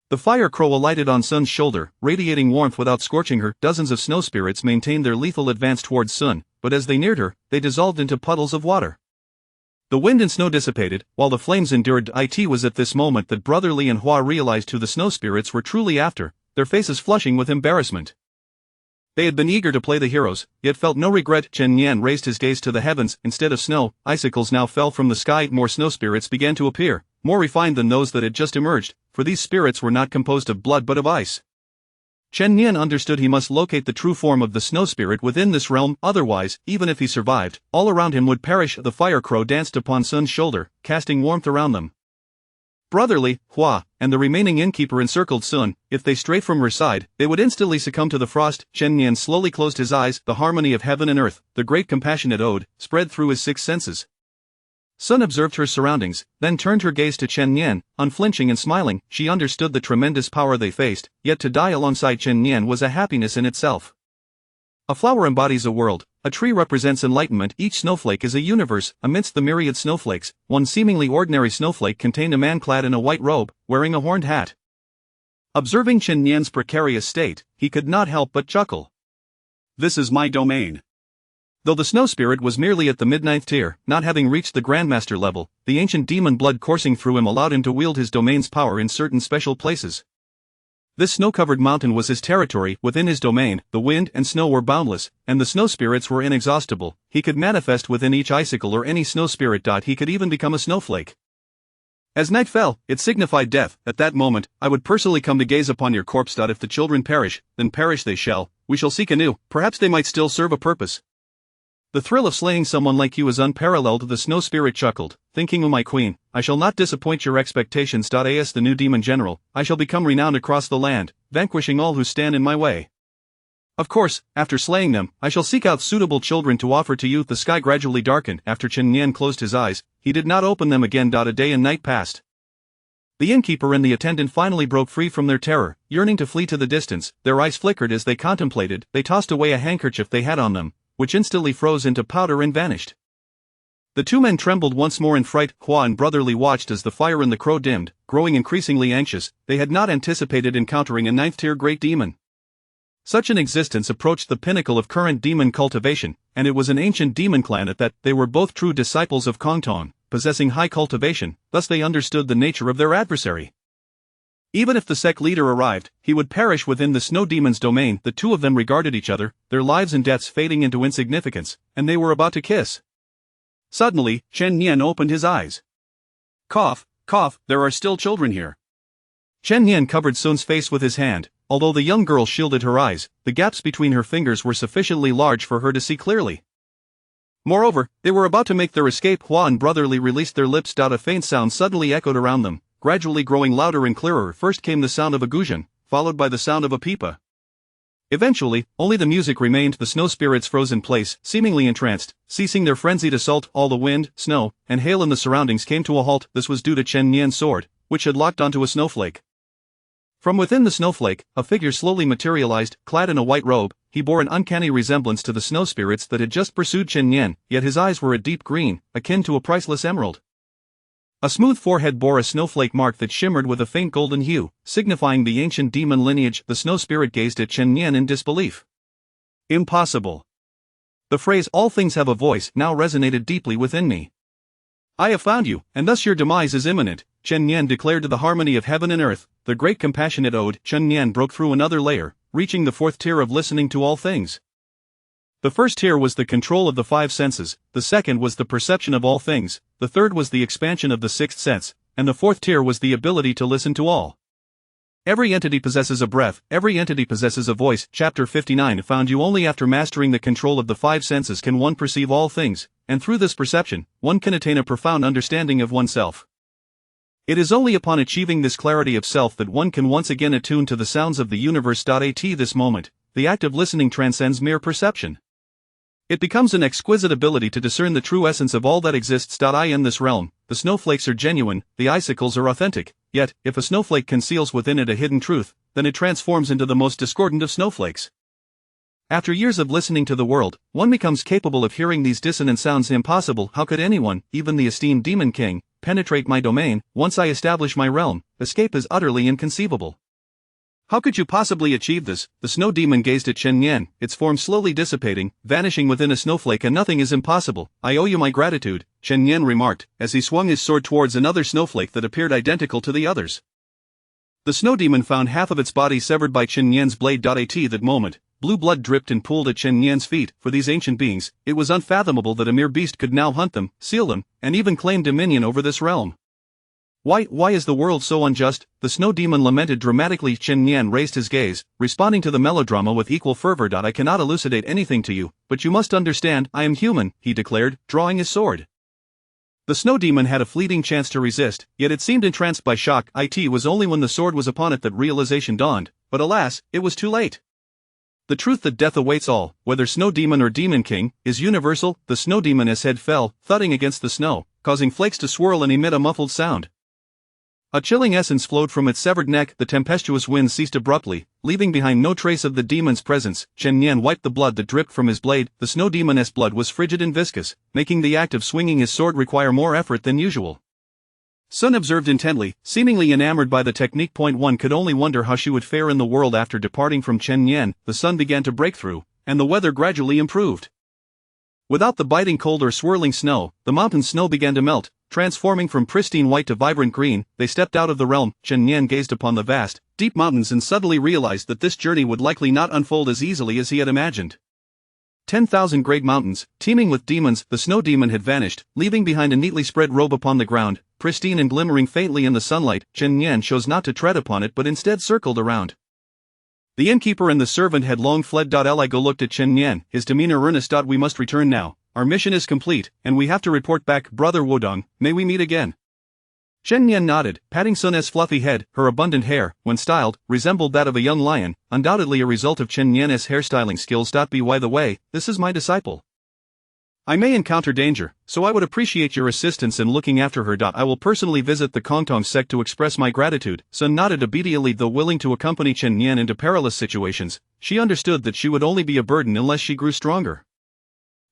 The fire crow alighted on Sun's shoulder, radiating warmth without scorching her. Dozens of snow spirits maintained their lethal advance towards Sun, but as they neared her, they dissolved into puddles of water. The wind and snow dissipated, while the flames endured. It was at this moment that Brotherly and Hua realized who the snow spirits were truly after, their faces flushing with embarrassment. They had been eager to play the heroes, yet felt no regret. Chen Nian raised his gaze to the heavens. Instead of snow, icicles now fell from the sky. More snow spirits began to appear, more refined than those that had just emerged, for these spirits were not composed of blood but of ice. Chen Nian understood he must locate the true form of the snow spirit within this realm, otherwise, even if he survived, all around him would perish. The fire crow danced upon Sun's shoulder, casting warmth around them. Brotherly, Hua, and the remaining innkeeper encircled Sun. If they strayed from her side, they would instantly succumb to the frost. Chen Nian slowly closed his eyes. The harmony of heaven and earth, the great compassionate ode, spread through his 6 senses. Sun observed her surroundings, then turned her gaze to Chen Nian, unflinching and smiling. She understood the tremendous power they faced, yet to die alongside Chen Nian was a happiness in itself. A flower embodies a world, a tree represents enlightenment. Each snowflake is a universe. Amidst the myriad snowflakes, one seemingly ordinary snowflake contained a man clad in a white robe, wearing a horned hat. Observing Chen Nian's precarious state, he could not help but chuckle. This is my domain. Though the snow spirit was merely at the mid-9th tier, not having reached the grandmaster level, the ancient demon blood coursing through him allowed him to wield his domain's power in certain special places. This snow-covered mountain was his territory. Within his domain, the wind and snow were boundless, and the snow spirits were inexhaustible. He could manifest within each icicle or any snow spirit. He could even become a snowflake. As night fell, it signified death. At that moment, I would personally come to gaze upon your corpse. If the children perish, then perish they shall. We shall seek anew. Perhaps they might still serve a purpose. The thrill of slaying someone like you is unparalleled. The snow spirit chuckled, thinking, my queen, I shall not disappoint your expectations. As the new demon general, I shall become renowned across the land, vanquishing all who stand in my way. Of course, after slaying them, I shall seek out suitable children to offer to you. The sky gradually darkened. After Chen Nian closed his eyes, he did not open them again. A day and night passed. The innkeeper and the attendant finally broke free from their terror, yearning to flee to the distance. Their eyes flickered as they contemplated. They tossed away a handkerchief they had on them, which instantly froze into powder and vanished. The two men trembled once more in fright. Hua and Brotherly watched as the fire in the crow dimmed, growing increasingly anxious. They had not anticipated encountering a 9th-tier great demon. Such an existence approached the pinnacle of current demon cultivation, and it was an ancient demon clan at that. They were both true disciples of Kongtong, possessing high cultivation, thus they understood the nature of their adversary. Even if the sect leader arrived, he would perish within the snow demon's domain. The two of them regarded each other, their lives and deaths fading into insignificance, and they were about to kiss. Suddenly, Chen Nian opened his eyes. Cough, cough, there are still children here. Chen Nian covered Sun's face with his hand. Although the young girl shielded her eyes, the gaps between her fingers were sufficiently large for her to see clearly. Moreover, they were about to make their escape. Hua and Brotherly released their lips. A faint sound suddenly echoed around them, gradually growing louder and clearer. First came the sound of a guzheng, followed by the sound of a pipa. Eventually, only the music remained. The snow spirits froze in place, seemingly entranced, ceasing their frenzied assault. All the wind, snow, and hail in the surroundings came to a halt. This was due to Chen Nian's sword, which had locked onto a snowflake. From within the snowflake, a figure slowly materialized, clad in a white robe. he bore an uncanny resemblance to the snow spirits that had just pursued Chen Yan, yet his eyes were a deep green, akin to a priceless emerald. A smooth forehead bore a snowflake mark that shimmered with a faint golden hue, signifying the ancient demon lineage. The snow spirit gazed at Chen Yan in disbelief. Impossible. The phrase "all things have a voice" now resonated deeply within me. I have found you, and thus your demise is imminent, Chen Yan declared to the harmony of heaven and earth. The great compassionate ode. Chen Yan broke through another layer, reaching the fourth tier of listening to all things. The first tier was the control of the five senses, the second was the perception of all things, the third was the expansion of the sixth sense, and the fourth tier was the ability to listen to all. Every entity possesses a breath, every entity possesses a voice. Chapter 59 found you only after mastering the control of the five senses can one perceive all things, and through this perception, one can attain a profound understanding of oneself. It is only upon achieving this clarity of self that one can once again attune to the sounds of the universe. At this moment, the act of listening transcends mere perception. It becomes an exquisite ability to discern the true essence of all that exists. In this realm, the snowflakes are genuine, the icicles are authentic, yet, if a snowflake conceals within it a hidden truth, then it transforms into the most discordant of snowflakes. After years of listening to the world, one becomes capable of hearing these dissonant sounds. Impossible. How could anyone, even the esteemed demon king, penetrate my domain? Once I establish my realm, escape is utterly inconceivable. How could you possibly achieve this? The snow demon gazed at Chen Yan, its form slowly dissipating, vanishing within a snowflake. And nothing is impossible. I owe you my gratitude, Chen Yan remarked, as he swung his sword towards another snowflake that appeared identical to the others. The snow demon found half of its body severed by Chen Yan's blade. At that moment, blue blood dripped and pooled at Chen Yan's feet. For these ancient beings, it was unfathomable that a mere beast could now hunt them, seal them, and even claim dominion over this realm. Why is the world so unjust? The snow demon lamented dramatically. Chen Yan raised his gaze, responding to the melodrama with equal fervor. I cannot elucidate anything to you, but you must understand, I am human, he declared, drawing his sword. The snow demon had a fleeting chance to resist, yet it seemed entranced by shock. It was only when the sword was upon it that realization dawned, but alas, it was too late. The truth that death awaits all, whether snow demon or demon king, is universal. The snow demon's head fell, thudding against the snow, causing flakes to swirl and emit a muffled sound. A chilling essence flowed from its severed neck. The tempestuous wind ceased abruptly, leaving behind no trace of the demon's presence. Chen Yan wiped the blood that dripped from his blade. The snow demon's blood was frigid and viscous, making the act of swinging his sword require more effort than usual. Sun observed intently, seemingly enamored by the technique. One could only wonder how she would fare in the world after departing from Chen Yan. The sun began to break through, and the weather gradually improved. Without the biting cold or swirling snow, the mountain snow began to melt, transforming from pristine white to vibrant green. They stepped out of the realm. Chen Yan gazed upon the vast, deep mountains and suddenly realized that this journey would likely not unfold as easily as he had imagined. 10,000 great mountains, teeming with demons. The snow demon had vanished, leaving behind a neatly spread robe upon the ground, pristine and glimmering faintly in the sunlight. Chen Yan chose not to tread upon it but instead circled around. The innkeeper and the servant had long fled. Eligo looked at Chen Yan, his demeanor earnest. We must return now. Our mission is complete, and we have to report back. Brother Wudong, may we meet again? Chen Yan nodded, patting Sun's fluffy head. Her abundant hair, when styled, resembled that of a young lion, undoubtedly a result of Chen Yan's hairstyling skills. By the way, this is my disciple. I may encounter danger, so I would appreciate your assistance in looking after her. I will personally visit the Kongtong sect to express my gratitude. Sun nodded obediently. Though willing to accompany Chen Yan into perilous situations, she understood that she would only be a burden unless she grew stronger.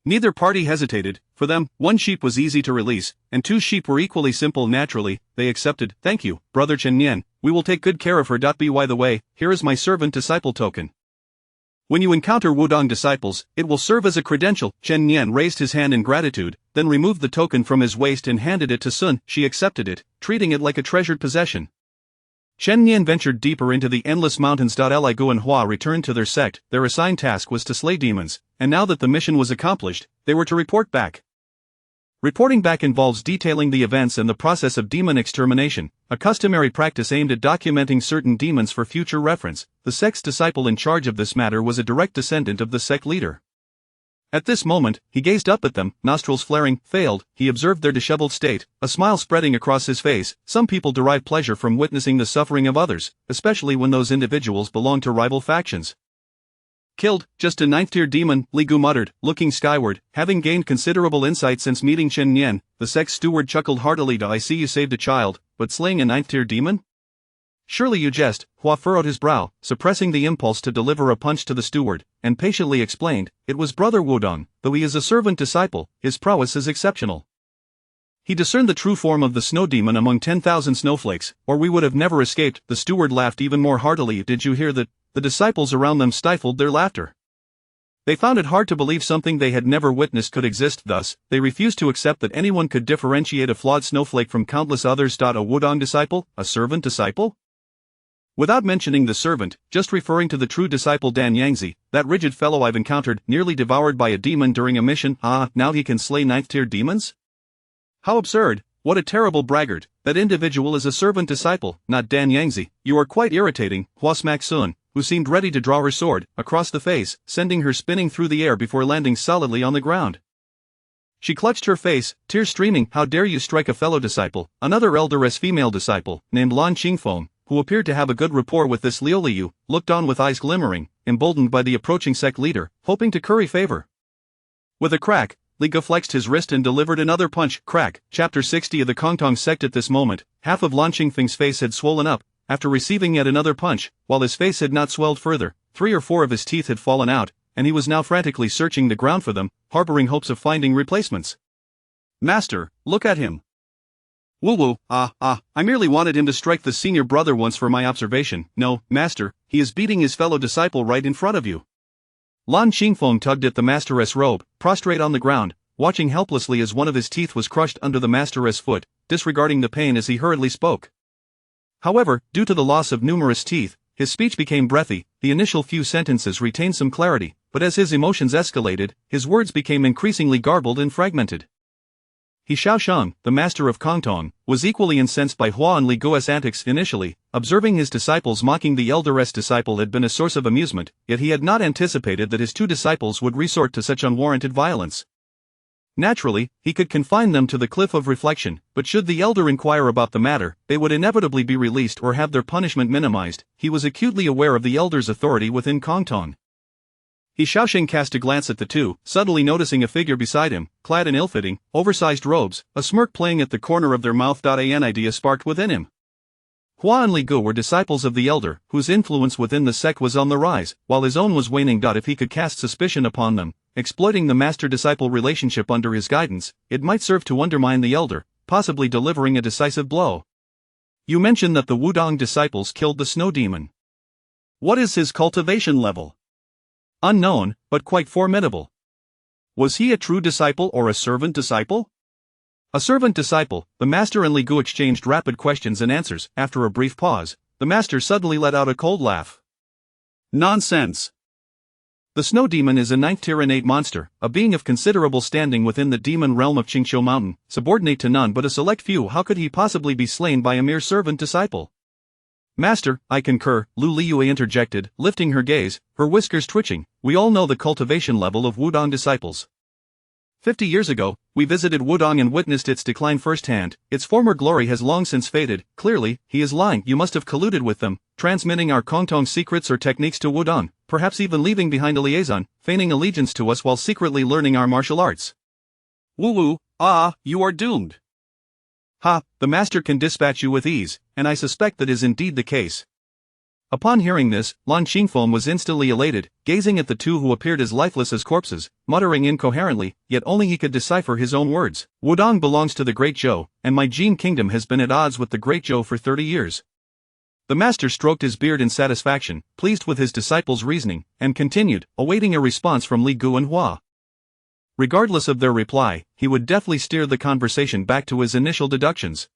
Neither party hesitated. For them, 1 sheep was easy to release, and 2 sheep were equally simple. Naturally, they accepted. Thank you, Brother Chen Yan, we will take good care of her. By the way, here is my servant disciple token. When you encounter Wudong disciples, it will serve as a credential. Chen Yan raised his hand in gratitude, then removed the token from his waist and handed it to Sun. She accepted it, treating it like a treasured possession. Chen Yan ventured deeper into the endless mountains. Li Gu and Hua returned to their sect. Their assigned task was to slay demons, and now that the mission was accomplished, they were to report back. Reporting back involves detailing the events and the process of demon extermination, a customary practice aimed at documenting certain demons for future reference. The sect's disciple in charge of this matter was a direct descendant of the sect leader. At this moment, he gazed up at them, nostrils flaring. Failed, he observed their disheveled state, a smile spreading across his face. Some people derive pleasure from witnessing the suffering of others, especially when those individuals belong to rival factions. Killed, just a 9th-tier demon, Li Gu muttered, looking skyward. Having gained considerable insight since meeting Chen Yan, the sect's steward chuckled heartily. I see you saved a child, but slaying a 9th-tier demon? Surely you jest, Hua furrowed his brow, suppressing the impulse to deliver a punch to the steward, and patiently explained, it was Brother Wudong, though he is a servant disciple, his prowess is exceptional. He discerned the true form of the snow demon among 10,000 snowflakes, or we would have never escaped. The steward laughed even more heartily. Did you hear that? The disciples around them stifled their laughter. They found it hard to believe something they had never witnessed could exist. Thus, they refused to accept that anyone could differentiate a flawed snowflake from countless others. A Wudong disciple? A servant disciple? Without mentioning the servant, just referring to the true disciple Dan Yangzi, that rigid fellow I've encountered, nearly devoured by a demon during a mission. Now he can slay 9th-tier demons? How absurd, what a terrible braggart, that individual is a servant disciple, not Dan Yangzi. You are quite irritating, Hua smacked Sun, who seemed ready to draw her sword, across the face, sending her spinning through the air before landing solidly on the ground. She clutched her face, tears streaming. How dare you strike a fellow disciple? Another elderess female disciple, named Lan Qingfeng, who appeared to have a good rapport with this Liu Liu, looked on with eyes glimmering, emboldened by the approaching sect leader, hoping to curry favor. With a crack, Li Ge flexed his wrist and delivered another punch. Crack. Chapter 60 of the Kongtong sect. At this moment, half of Lan Qingfeng's face had swollen up, after receiving yet another punch, while his face had not swelled further. 3 or 4 of his teeth had fallen out, and he was now frantically searching the ground for them, harboring hopes of finding replacements. Master, look at him. Woo-woo, I merely wanted him to strike the senior brother once for my observation. No, master, he is beating his fellow disciple right in front of you. Lan Qingfeng tugged at the masteress' robe, prostrate on the ground, watching helplessly as one of his teeth was crushed under the masteress' foot, disregarding the pain as he hurriedly spoke. However, due to the loss of numerous teeth, his speech became breathy. The initial few sentences retained some clarity, but as his emotions escalated, his words became increasingly garbled and fragmented. He Xiaosheng, the master of Kongtong, was equally incensed by Hua and Li Guo's antics initially, observing his disciples mocking the elderess disciple had been a source of amusement, yet he had not anticipated that his 2 disciples would resort to such unwarranted violence. Naturally, he could confine them to the cliff of reflection, but should the elder inquire about the matter, they would inevitably be released or have their punishment minimized. He was acutely aware of the elder's authority within Kongtong. He Xiaosheng cast a glance at the 2, suddenly noticing a figure beside him, clad in ill-fitting, oversized robes, a smirk playing at the corner of their mouth. An idea sparked within him. Hua and Li Gu were disciples of the elder, whose influence within the sect was on the rise, while his own was waning. If he could cast suspicion upon them, exploiting the master-disciple relationship under his guidance, it might serve to undermine the elder, possibly delivering a decisive blow. You mentioned that the Wudong disciples killed the snow demon. What is his cultivation level? Unknown, but quite formidable. Was he a true disciple or a servant disciple? A servant disciple. The master and Li Gu exchanged rapid questions and answers. After a brief pause, the master suddenly let out a cold laugh. Nonsense. The snow demon is a 9th-tier innate monster, a being of considerable standing within the demon realm of Qingqiu Mountain, subordinate to none but a select few. How could he possibly be slain by a mere servant disciple? Master, I concur, Lu Liyue interjected, lifting her gaze, her whiskers twitching. We all know the cultivation level of Wudong disciples. 50 years ago, we visited Wudong and witnessed its decline firsthand. Its former glory has long since faded. Clearly, he is lying. You must have colluded with them, transmitting our Kongtong secrets or techniques to Wudong, perhaps even leaving behind a liaison, feigning allegiance to us while secretly learning our martial arts. Woo-woo, you are doomed. Ha, the master can dispatch you with ease, and I suspect that is indeed the case. Upon hearing this, Lan Qingfeng was instantly elated, gazing at the 2 who appeared as lifeless as corpses, muttering incoherently, yet only he could decipher his own words. Wudong belongs to the Great Zhou, and my Jin kingdom has been at odds with the Great Zhou for 30 years. The master stroked his beard in satisfaction, pleased with his disciples' reasoning, and continued, awaiting a response from Li Gu and Hua. Regardless of their reply, he would deftly steer the conversation back to his initial deductions.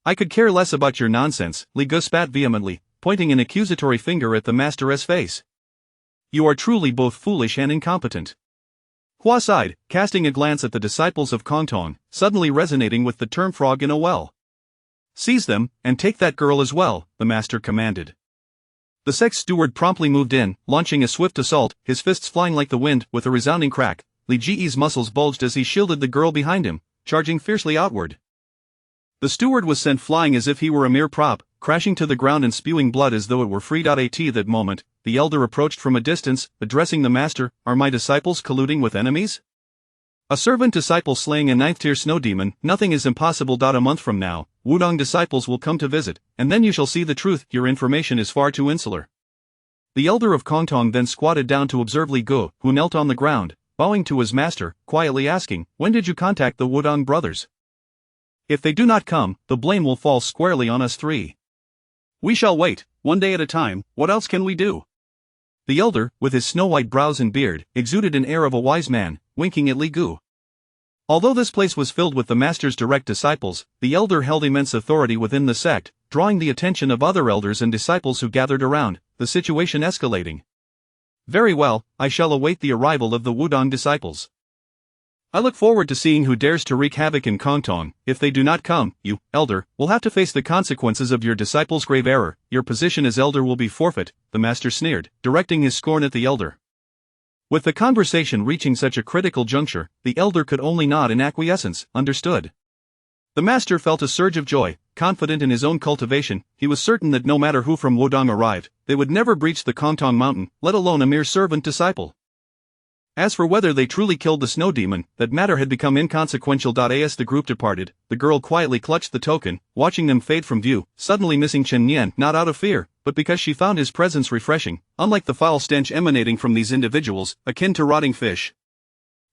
I could care less about your nonsense, Li Gu spat vehemently, pointing an accusatory finger at the master's face. You are truly both foolish and incompetent. Hua sighed, casting a glance at the disciples of Kongtong, suddenly resonating with the term frog in a well. Seize them, and take that girl as well, the master commanded. The sect steward promptly moved in, launching a swift assault, his fists flying like the wind. With a resounding crack, Li Ji's muscles bulged as he shielded the girl behind him, charging fiercely outward. The steward was sent flying as if he were a mere prop, crashing to the ground and spewing blood as though it were free. At that moment, the elder approached from a distance, addressing the master. Are my disciples colluding with enemies? A servant disciple slaying a 9th-tier snow demon, nothing is impossible. A month from now, Wudong disciples will come to visit, and then you shall see the truth. Your information is far too insular. The elder of Kongtong then squatted down to observe Li Gu, who knelt on the ground, bowing to his master, quietly asking, "When did you contact the Wudong brothers? If they do not come, the blame will fall squarely on us three. We shall wait, one day at a time. What else can we do?" The elder, with his snow-white brows and beard, exuded an air of a wise man, winking at Li Gu. Although this place was filled with the master's direct disciples, the elder held immense authority within the sect, drawing the attention of other elders and disciples who gathered around, the situation escalating. "Very well, I shall await the arrival of the Wudong disciples. I look forward to seeing who dares to wreak havoc in Kongtong. If they do not come, you, elder, will have to face the consequences of your disciples' grave error. Your position as elder will be forfeit," the master sneered, directing his scorn at the elder. With the conversation reaching such a critical juncture, the elder could only nod in acquiescence. Understood. The master felt a surge of joy. Confident in his own cultivation, he was certain that no matter who from Wudong arrived, they would never breach the Kongtong mountain, let alone a mere servant disciple. As for whether they truly killed the snow demon, that matter had become inconsequential. As the group departed, the girl quietly clutched the token, watching them fade from view, suddenly missing Chen Yan, not out of fear, but because she found his presence refreshing, unlike the foul stench emanating from these individuals, akin to rotting fish.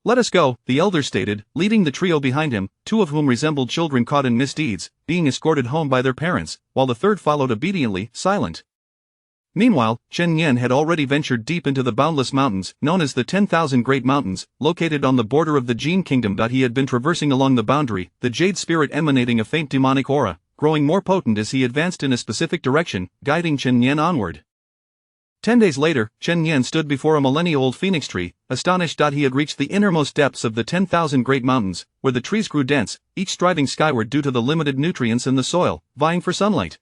"Let us go," the elder stated, leading the trio behind him, two of whom resembled children caught in misdeeds, being escorted home by their parents, while the third followed obediently, silent. Meanwhile, Chen Yan had already ventured deep into the boundless mountains, known as the 10,000 Great Mountains, located on the border of the Jin Kingdom. He had been traversing along the boundary, the jade spirit emanating a faint demonic aura, growing more potent as he advanced in a specific direction, guiding Chen Yan onward. 10 days later, Chen Yan stood before a millennia-old phoenix tree, astonished. He had reached the innermost depths of the 10,000 Great Mountains, where the trees grew dense, each striving skyward due to the limited nutrients in the soil, vying for sunlight.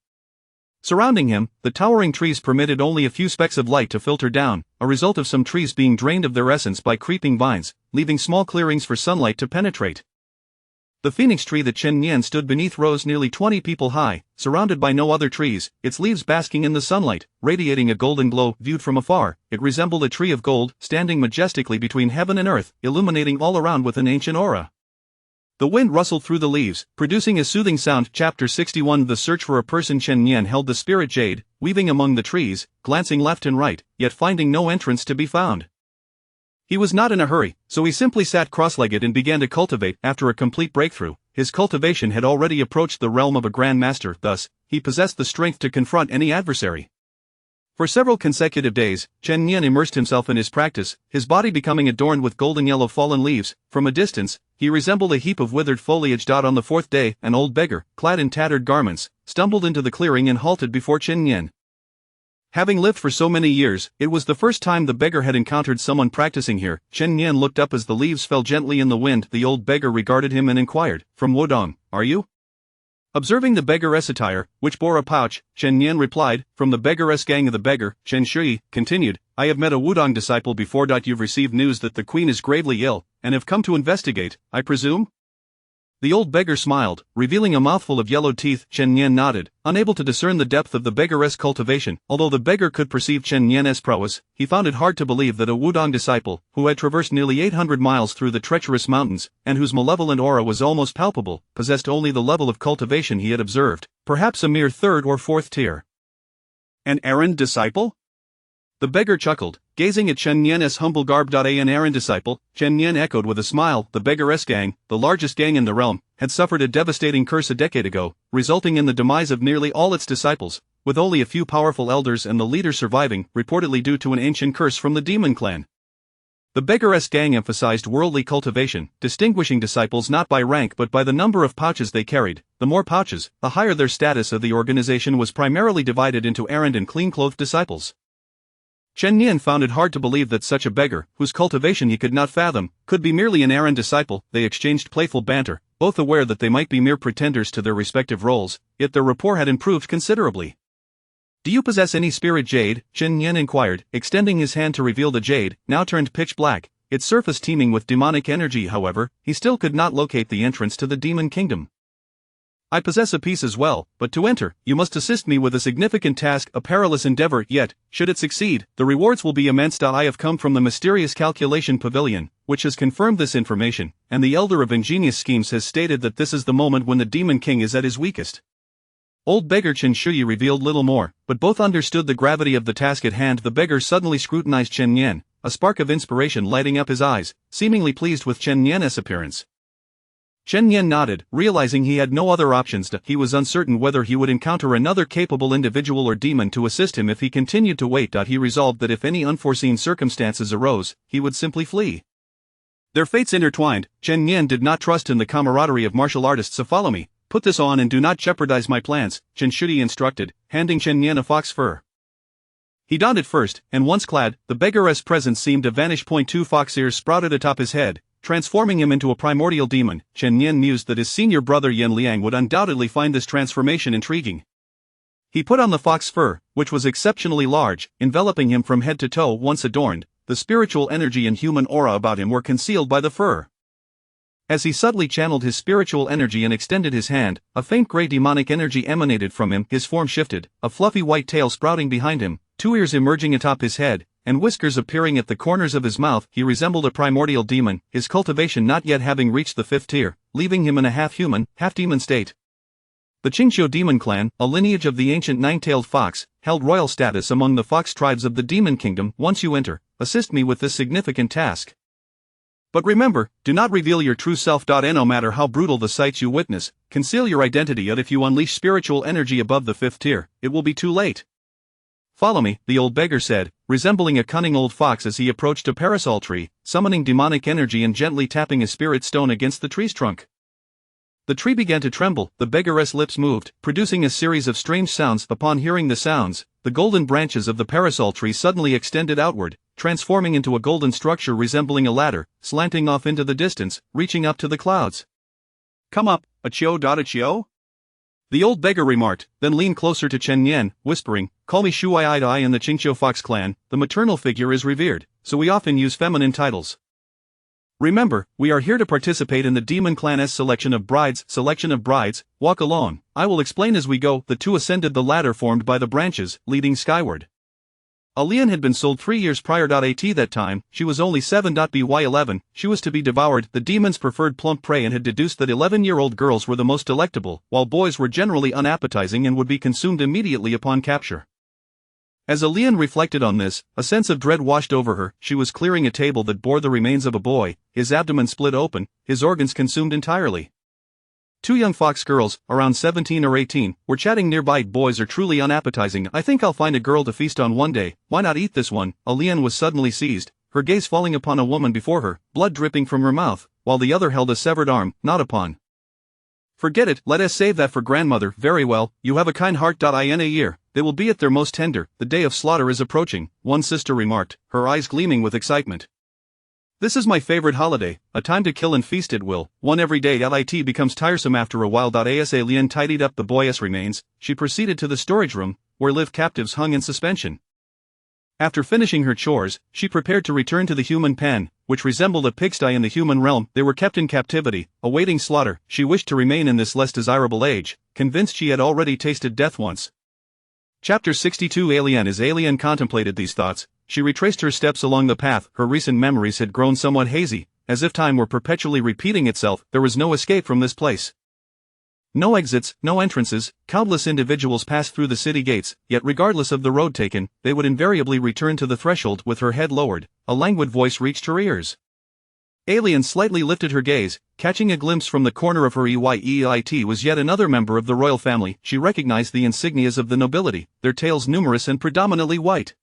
Surrounding him, the towering trees permitted only a few specks of light to filter down, a result of some trees being drained of their essence by creeping vines, leaving small clearings for sunlight to penetrate. The phoenix tree that Chen Yan stood beneath rose nearly 20 people high, surrounded by no other trees, its leaves basking in the sunlight, radiating a golden glow. Viewed from afar, it resembled a tree of gold, standing majestically between heaven and earth, illuminating all around with an ancient aura. The wind rustled through the leaves, producing a soothing sound. Chapter 61. The search for a person. Chen Yan held the spirit jade, weaving among the trees, glancing left and right, yet finding no entrance to be found. He was not in a hurry, so he simply sat cross-legged and began to cultivate. After a complete breakthrough, his cultivation had already approached the realm of a grand master. Thus, he possessed the strength to confront any adversary. For several consecutive days, Chen Yan immersed himself in his practice, his body becoming adorned with golden yellow fallen leaves. From a distance, he resembled a heap of withered foliage. On the fourth day, an old beggar, clad in tattered garments, stumbled into the clearing and halted before Chen Yan. Having lived for so many years, it was the first time the beggar had encountered someone practicing here. Chen Yan looked up as the leaves fell gently in the wind. The old beggar regarded him and inquired, "From Wudong, are you?" Observing the beggaress attire, which bore a pouch, Chen Yan replied, "From the beggaress gang of the beggar." Chen Shui continued, "I have met a Wudong disciple before. You've received news that the queen is gravely ill, and have come to investigate, I presume?" The old beggar smiled, revealing a mouthful of yellowed teeth. Chen Yan nodded, unable to discern the depth of the beggaress' cultivation. Although the beggar could perceive Chen Yan's prowess, he found it hard to believe that a Wudong disciple, who had traversed nearly 800 miles through the treacherous mountains, and whose malevolent aura was almost palpable, possessed only the level of cultivation he had observed, perhaps a mere third or fourth tier. An errand disciple? The beggar chuckled, gazing at Chen Yan's humble garb. An errand disciple, Chen Yan echoed with a smile. The beggaress gang, the largest gang in the realm, had suffered a devastating curse a decade ago, resulting in the demise of nearly all its disciples, with only a few powerful elders and the leaders surviving, reportedly due to an ancient curse from the demon clan. The beggaress gang emphasized worldly cultivation, distinguishing disciples not by rank but by the number of pouches they carried. The more pouches, the higher their status. Of the organization was primarily divided into errand and clean-clothed disciples. Chen Yan found it hard to believe that such a beggar, whose cultivation he could not fathom, could be merely an errand disciple. They exchanged playful banter, both aware that they might be mere pretenders to their respective roles, yet their rapport had improved considerably. "Do you possess any spirit jade?" Chen Yan inquired, extending his hand to reveal the jade, now turned pitch black, its surface teeming with demonic energy. However, he still could not locate the entrance to the demon kingdom. I possess a piece as well, but to enter, you must assist me with a significant task, a perilous endeavor, yet, should it succeed, the rewards will be immense. I have come from the mysterious calculation pavilion, which has confirmed this information, and the elder of ingenious schemes has stated that this is the moment when the Demon King is at his weakest. Old beggar Chen Shuyi revealed little more, but both understood the gravity of the task at hand. The beggar suddenly scrutinized Chen Yan, a spark of inspiration lighting up his eyes, seemingly pleased with Chen Yan's appearance. Chen Yan nodded, realizing he had no other options. He was uncertain whether he would encounter another capable individual or demon to assist him if he continued to wait. He resolved that if any unforeseen circumstances arose, he would simply flee. Their fates intertwined. Chen Yan did not trust in the camaraderie of martial artists. So follow me, put this on and do not jeopardize my plans, Chen Shuyi instructed, handing Chen Yan a fox fur. He donned it first, and once clad, the beggar's presence seemed to vanish. 2 fox ears sprouted atop his head, transforming him into a primordial demon. Chen Yan mused that his senior brother Yan Liang would undoubtedly find this transformation intriguing. He put on the fox fur, which was exceptionally large, enveloping him from head to toe. Once adorned, the spiritual energy and human aura about him were concealed by the fur. As he subtly channeled his spiritual energy and extended his hand, a faint gray demonic energy emanated from him. His form shifted, a fluffy white tail sprouting behind him, 2 ears emerging atop his head, and whiskers appearing at the corners of his mouth. He resembled a primordial demon, his cultivation not yet having reached the 5th tier, leaving him in a half-human, half-demon state. The Qingqiu demon clan, a lineage of the ancient nine-tailed fox, held royal status among the fox tribes of the Demon Kingdom. Once you enter, assist me with this significant task. But remember, do not reveal your true self. No matter how brutal the sights you witness, conceal your identity. If you unleash spiritual energy above the 5th tier, it will be too late. Follow me, the old beggar said, resembling a cunning old fox as he approached a parasol tree, summoning demonic energy and gently tapping his spirit stone against the tree's trunk. The tree began to tremble, the beggar's lips moved, producing a series of strange sounds. Upon hearing the sounds, the golden branches of the parasol tree suddenly extended outward, transforming into a golden structure resembling a ladder, slanting off into the distance, reaching up to the clouds. Come up, Achio. The old beggar remarked, then leaned closer to Chen Yan, whispering, call me Shuai. In the Qingqiu Fox clan, the maternal figure is revered, so we often use feminine titles. Remember, we are here to participate in the Demon Clan's selection of brides. Walk alone, I will explain as we go. The two ascended the ladder formed by the branches, leading skyward. Alian had been sold 3 years prior. At that time, she was only 7. By 11, she was to be devoured. The demons preferred plump prey and had deduced that 11-year-old girls were the most delectable, while boys were generally unappetizing and would be consumed immediately upon capture. As Alian reflected on this, a sense of dread washed over her. She was clearing a table that bore the remains of a boy, his abdomen split open, his organs consumed entirely. 2 young fox girls, around 17 or 18, were chatting nearby. Boys are truly unappetizing. I think I'll find a girl to feast on one day. Why not eat this one? Alian was suddenly seized, her gaze falling upon a woman before her, blood dripping from her mouth, while the other held a severed arm, not upon. Forget it, let us save that for grandmother. Very well, you have a kind heart. In a year, they will be at their most tender. The day of slaughter is approaching, one sister remarked, her eyes gleaming with excitement. This is my favorite holiday, a time to kill and feast at will, one every day. It becomes tiresome after a while. As Alian tidied up the boy's remains, she proceeded to the storage room, where live captives hung in suspension. After finishing her chores, she prepared to return to the human pen, which resembled a pigsty in the human realm. They were kept in captivity, awaiting slaughter. She wished to remain in this less desirable age, convinced she had already tasted death once. Chapter 62. Alian. As Alian contemplated these thoughts, she retraced her steps along the path. Her recent memories had grown somewhat hazy, as if time were perpetually repeating itself. There was no escape from this place. No exits, no entrances. Countless individuals passed through the city gates, yet regardless of the road taken, they would invariably return to the threshold. With her head lowered, a languid voice reached her ears. Alian slightly lifted her gaze, catching a glimpse from the corner of her eye. Was yet another member of the royal family. She recognized the insignias of the nobility, their tails numerous and predominantly white.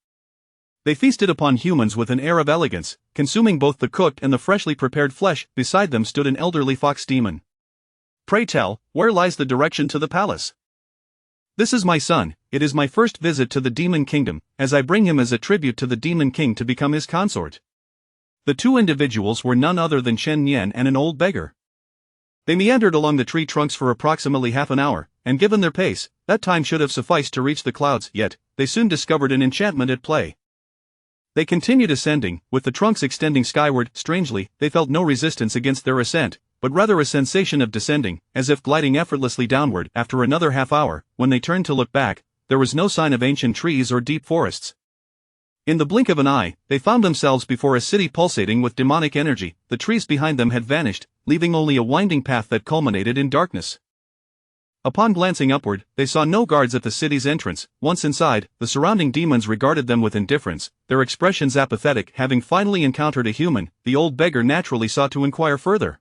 They feasted upon humans with an air of elegance, consuming both the cooked and the freshly prepared flesh. Beside them stood an elderly fox demon. Pray tell, where lies the direction to the palace? This is my son. It is my first visit to the Demon Kingdom, as I bring him as a tribute to the Demon King to become his consort. The two individuals were none other than Chen Yan and an old beggar. They meandered along the tree trunks for approximately half an hour, and given their pace, that time should have sufficed to reach the clouds. Yet, they soon discovered an enchantment at play. They continued ascending, with the trunks extending skyward. Strangely, they felt no resistance against their ascent. but rather a sensation of descending, as if gliding effortlessly downward. After another half hour, when they turned to look back, there was no sign of ancient trees or deep forests. In the blink of an eye, they found themselves before a city pulsating with demonic energy. The trees behind them had vanished, leaving only a winding path that culminated in darkness. Upon glancing upward, they saw no guards at the city's entrance. Once inside, the surrounding demons regarded them with indifference, their expressions apathetic. Having finally encountered a human, the old beggar naturally sought to inquire further.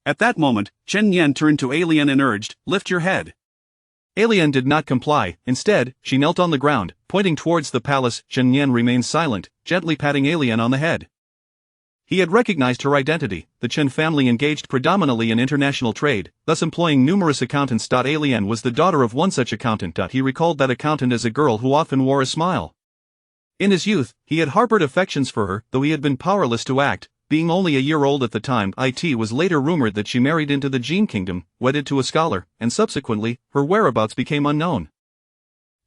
At that moment, Chen Yan turned to Alien and urged, "Lift your head." Alien did not comply. Instead, she knelt on the ground, pointing towards the palace. Chen Yan remained silent, gently patting Alien on the head. He had recognized her identity. The Chen family engaged predominantly in international trade, thus employing numerous accountants. Alien was the daughter of one such accountant. He recalled that accountant as a girl who often wore a smile. In his youth, he had harbored affections for her, though he had been powerless to act. Being only a year old at the time, it was later rumored that she married into the Jin kingdom, wedded to a scholar, and subsequently, her whereabouts became unknown.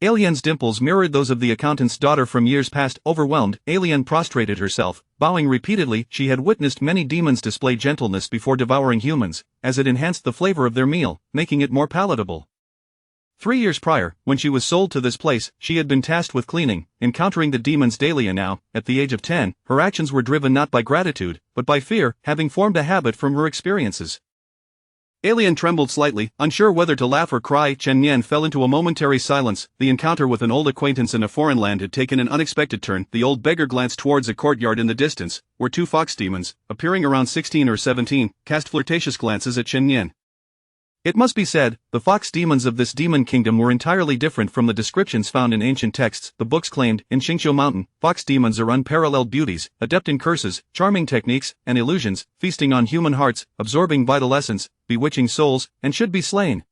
Alien's dimples mirrored those of the accountant's daughter from years past. Overwhelmed, Alien prostrated herself, bowing repeatedly. She had witnessed many demons display gentleness before devouring humans, as it enhanced the flavor of their meal, making it more palatable. 3 years prior, when she was sold to this place, she had been tasked with cleaning, encountering the demons daily, and now, at the age of 10, her actions were driven not by gratitude, but by fear, having formed a habit from her experiences. Alien trembled slightly, unsure whether to laugh or cry. Chen Yan fell into a momentary silence. The encounter with an old acquaintance in a foreign land had taken an unexpected turn. The old beggar glanced towards a courtyard in the distance, where 2 fox demons, appearing around 16 or 17, cast flirtatious glances at Chen Yan. It must be said, the fox demons of this demon kingdom were entirely different from the descriptions found in ancient texts. The books claimed, in Qingqiu Mountain, fox demons are unparalleled beauties, adept in curses, charming techniques, and illusions, feasting on human hearts, absorbing vital essence, bewitching souls, and should be slain.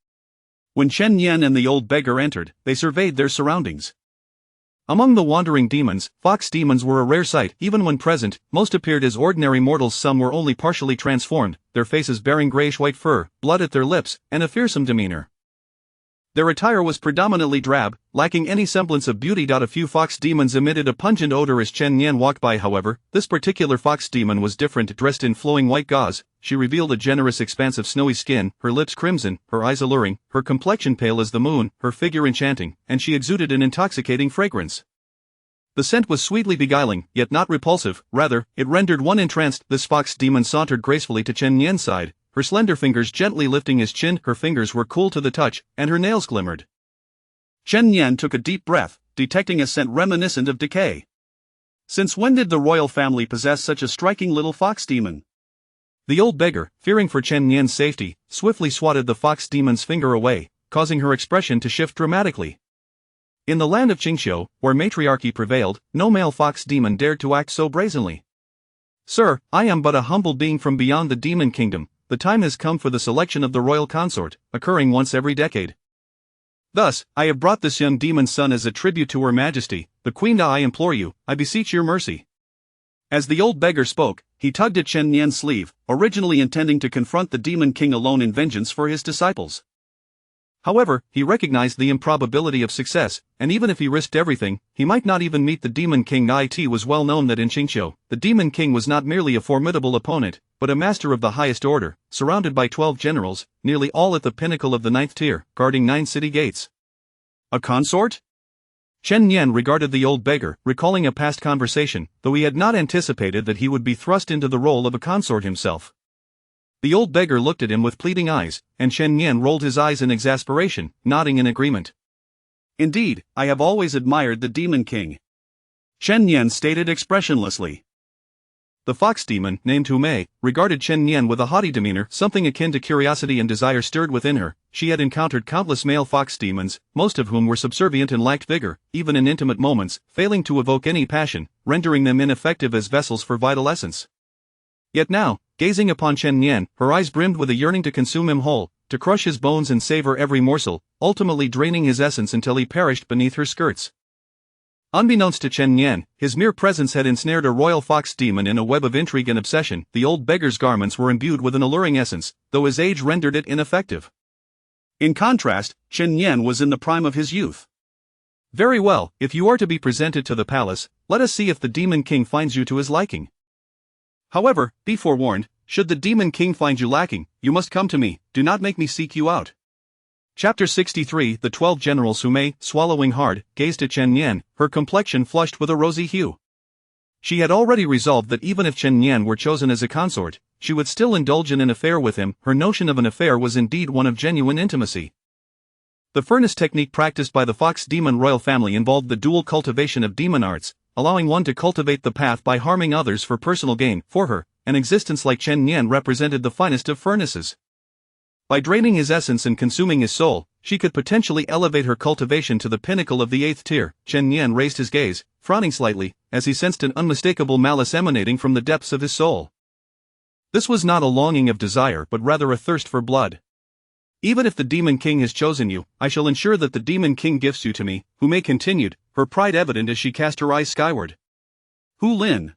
When Chen Yan and the old beggar entered, they surveyed their surroundings. Among the wandering demons, fox demons were a rare sight. Even when present, most appeared as ordinary mortals. Some were only partially transformed, their faces bearing grayish-white fur, blood at their lips, and a fearsome demeanor. Their attire was predominantly drab, lacking any semblance of beauty. A few fox demons emitted a pungent odor as Chen Yan walked by. However, this particular fox demon was different. Dressed in flowing white gauze, she revealed a generous expanse of snowy skin, her lips crimson, her eyes alluring, her complexion pale as the moon, her figure enchanting, and she exuded an intoxicating fragrance. The scent was sweetly beguiling, yet not repulsive, rather, it rendered one entranced. This fox demon sauntered gracefully to Chen Yan's side, her slender fingers gently lifting his chin. Her fingers were cool to the touch, and her nails glimmered. Chen Yan took a deep breath, detecting a scent reminiscent of decay. Since when did the royal family possess such a striking little fox demon? The old beggar, fearing for Chen Yan's safety, swiftly swatted the fox demon's finger away, causing her expression to shift dramatically. In the land of Qingqiu, where matriarchy prevailed, no male fox demon dared to act so brazenly. "Sir, I am but a humble being from beyond the demon kingdom. The time has come for the selection of the royal consort, occurring once every decade. Thus, I have brought this young demon's son as a tribute to her majesty, the queen. I implore you, I beseech your mercy." As the old beggar spoke, he tugged at Chen Yan's sleeve, originally intending to confront the demon king alone in vengeance for his disciples. However, he recognized the improbability of success, and even if he risked everything, he might not even meet the demon king. It was well known that in Qingqiu, the demon king was not merely a formidable opponent, but a master of the highest order, surrounded by 12 generals, nearly all at the pinnacle of the 9th tier, guarding 9 city gates. A consort? Chen Yan regarded the old beggar, recalling a past conversation, though he had not anticipated that he would be thrust into the role of a consort himself. The old beggar looked at him with pleading eyes, and Chen Yan rolled his eyes in exasperation, nodding in agreement. "Indeed, I have always admired the demon king," Chen Yan stated expressionlessly. The fox demon, named Humei, regarded Chen Yan with a haughty demeanor. Something akin to curiosity and desire stirred within her. She had encountered countless male fox demons, most of whom were subservient and lacked vigor, even in intimate moments, failing to evoke any passion, rendering them ineffective as vessels for vital essence. Yet now, gazing upon Chen Yan, her eyes brimmed with a yearning to consume him whole, to crush his bones and savor every morsel, ultimately draining his essence until he perished beneath her skirts. Unbeknownst to Chen Yan, his mere presence had ensnared a royal fox demon in a web of intrigue and obsession. The old beggar's garments were imbued with an alluring essence, though his age rendered it ineffective. In contrast, Chen Yan was in the prime of his youth. "Very well, if you are to be presented to the palace, let us see if the demon king finds you to his liking. However, be forewarned, should the Demon King find you lacking, you must come to me, do not make me seek you out. Chapter 63 The 12 Generals. Humei, swallowing hard, gazed at Chen Yan, her complexion flushed with a rosy hue. She had already resolved that even if Chen Yan were chosen as a consort, she would still indulge in an affair with him. Her notion of an affair was indeed one of genuine intimacy. The furnace technique practiced by the Fox Demon royal family involved the dual cultivation of demon arts, allowing one to cultivate the path by harming others for personal gain. For her, an existence like Chen Yan represented the finest of furnaces. By draining his essence and consuming his soul, she could potentially elevate her cultivation to the pinnacle of the 8th tier. Chen Yan raised his gaze, frowning slightly, as he sensed an unmistakable malice emanating from the depths of his soul. This was not a longing of desire but rather a thirst for blood. Even if the Demon King has chosen you, I shall ensure that the Demon King gifts you to me, Humei continued, her pride evident as she cast her eyes skyward. Hu Lin.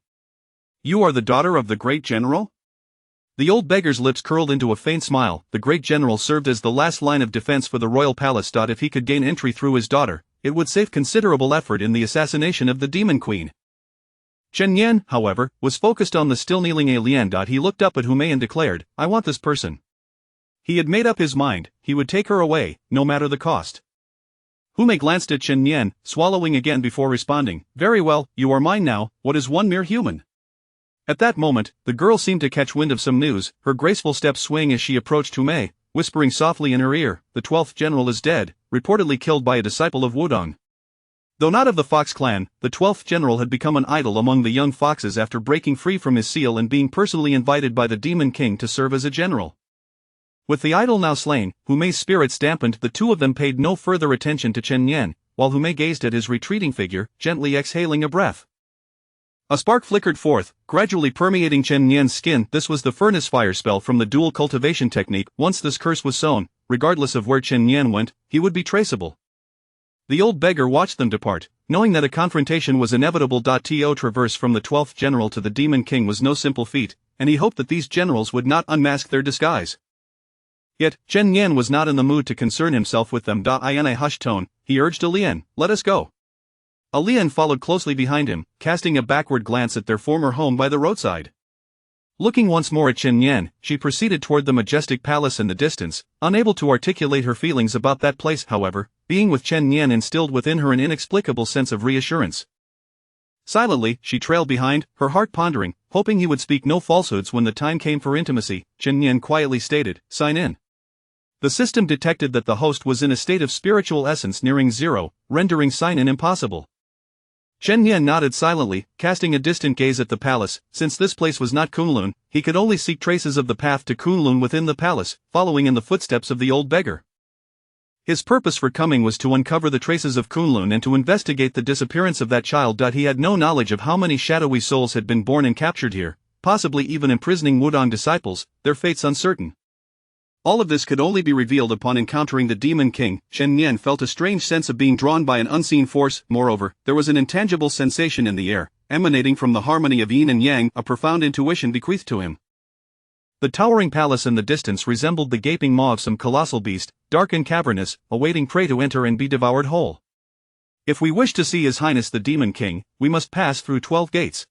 You are the daughter of the great general? The old beggar's lips curled into a faint smile. The great general served as the last line of defense for the royal palace. If he could gain entry through his daughter, it would save considerable effort in the assassination of the Demon Queen. Chen Yan, however, was focused on the still kneeling alien. He looked up at Humei and declared, I want this person. He had made up his mind, he would take her away, no matter the cost. Humei glanced at Chen Yan, swallowing again before responding, very well, you are mine now. What is one mere human? At that moment, the girl seemed to catch wind of some news, her graceful steps swaying as she approached Humei, whispering softly in her ear, the 12th general is dead, reportedly killed by a disciple of Wudong. Though not of the Fox clan, the 12th general had become an idol among the young foxes after breaking free from his seal and being personally invited by the Demon King to serve as a general. With the idol now slain, Humei's spirits dampened. The two of them paid no further attention to Chen Yan, while Humei gazed at his retreating figure, gently exhaling a breath. A spark flickered forth, gradually permeating Chen Yan's skin. This was the furnace fire spell from the dual cultivation technique. Once this curse was sown, regardless of where Chen Yan went, he would be traceable. The old beggar watched them depart, knowing that a confrontation was inevitable. To traverse from the 12th general to the Demon King was no simple feat, and he hoped that these generals would not unmask their disguise. Yet, Chen Yan was not in the mood to concern himself with them. In a hushed tone, he urged Alian, let us go. Alian followed closely behind him, casting a backward glance at their former home by the roadside. Looking once more at Chen Yan, she proceeded toward the majestic palace in the distance, unable to articulate her feelings about that place. However, being with Chen Yan instilled within her an inexplicable sense of reassurance. Silently, she trailed behind, her heart pondering, hoping he would speak no falsehoods when the time came for intimacy. Chen Yan quietly stated, sign in. The system detected that the host was in a state of spiritual essence nearing zero, rendering sign-in impossible. Chen Yan nodded silently, casting a distant gaze at the palace. Since this place was not Kunlun, he could only seek traces of the path to Kunlun within the palace, following in the footsteps of the old beggar. His purpose for coming was to uncover the traces of Kunlun and to investigate the disappearance of that child. He had no knowledge of how many shadowy souls had been born and captured here, possibly even imprisoning Wudong disciples, their fates uncertain. All of this could only be revealed upon encountering the Demon King. Chen Yan felt a strange sense of being drawn by an unseen force. Moreover, there was an intangible sensation in the air, emanating from the harmony of yin and yang, a profound intuition bequeathed to him. The towering palace in the distance resembled the gaping maw of some colossal beast, dark and cavernous, awaiting prey to enter and be devoured whole. If we wish to see His Highness the Demon King, we must pass through 12 gates.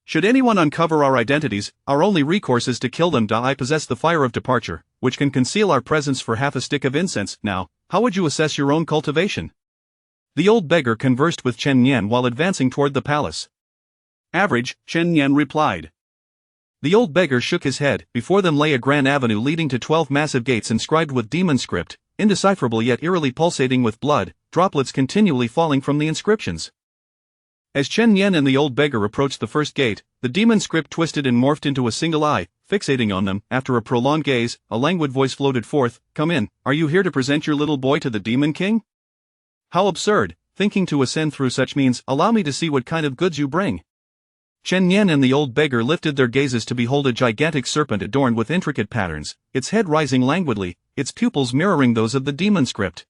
Should anyone uncover our identities, our only recourse is to kill them. I possess the fire of departure, which can conceal our presence for half a stick of incense. Now, how would you assess your own cultivation? The old beggar conversed with Chen Yan while advancing toward the palace. Average, Chen Yan replied. The old beggar shook his head. Before them lay a grand avenue leading to 12 massive gates inscribed with demon script, indecipherable yet eerily pulsating with blood, droplets continually falling from the inscriptions. As Chen Yan and the old beggar approached the first gate, the demon script twisted and morphed into a single eye, fixating on them. After a prolonged gaze, a languid voice floated forth, come in, are you here to present your little boy to the Demon King? How absurd, thinking to ascend through such means. Allow me to see what kind of goods you bring. Chen Yan and the old beggar lifted their gazes to behold a gigantic serpent adorned with intricate patterns, its head rising languidly, its pupils mirroring those of the demon script.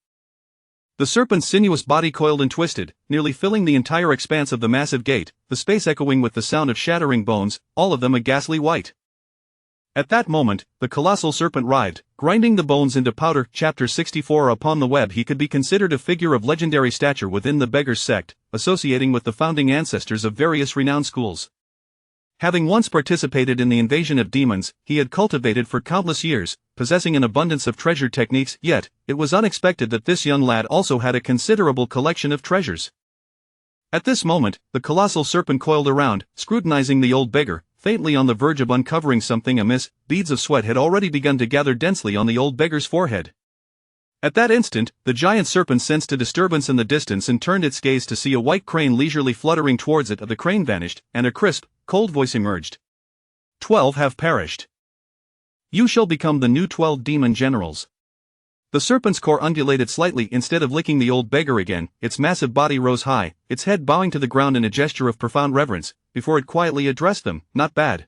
The serpent's sinuous body coiled and twisted, nearly filling the entire expanse of the massive gate, the space echoing with the sound of shattering bones, all of them a ghastly white. At that moment, the colossal serpent writhed, grinding the bones into powder. Chapter 64 Upon the web he could be considered a figure of legendary stature within the beggar's sect, associating with the founding ancestors of various renowned schools. Having once participated in the invasion of demons he had cultivated for countless years, possessing an abundance of treasure techniques, yet, it was unexpected that this young lad also had a considerable collection of treasures. At this moment, the colossal serpent coiled around, scrutinizing the old beggar, faintly on the verge of uncovering something amiss. Beads of sweat had already begun to gather densely on the old beggar's forehead. At that instant, the giant serpent sensed a disturbance in the distance and turned its gaze to see a white crane leisurely fluttering towards it. The crane vanished, and a crisp, cold voice emerged. 12 have perished. You shall become the new 12 demon generals. The serpent's core undulated slightly. Instead of licking the old beggar again, its massive body rose high, its head bowing to the ground in a gesture of profound reverence, before it quietly addressed them. Not bad.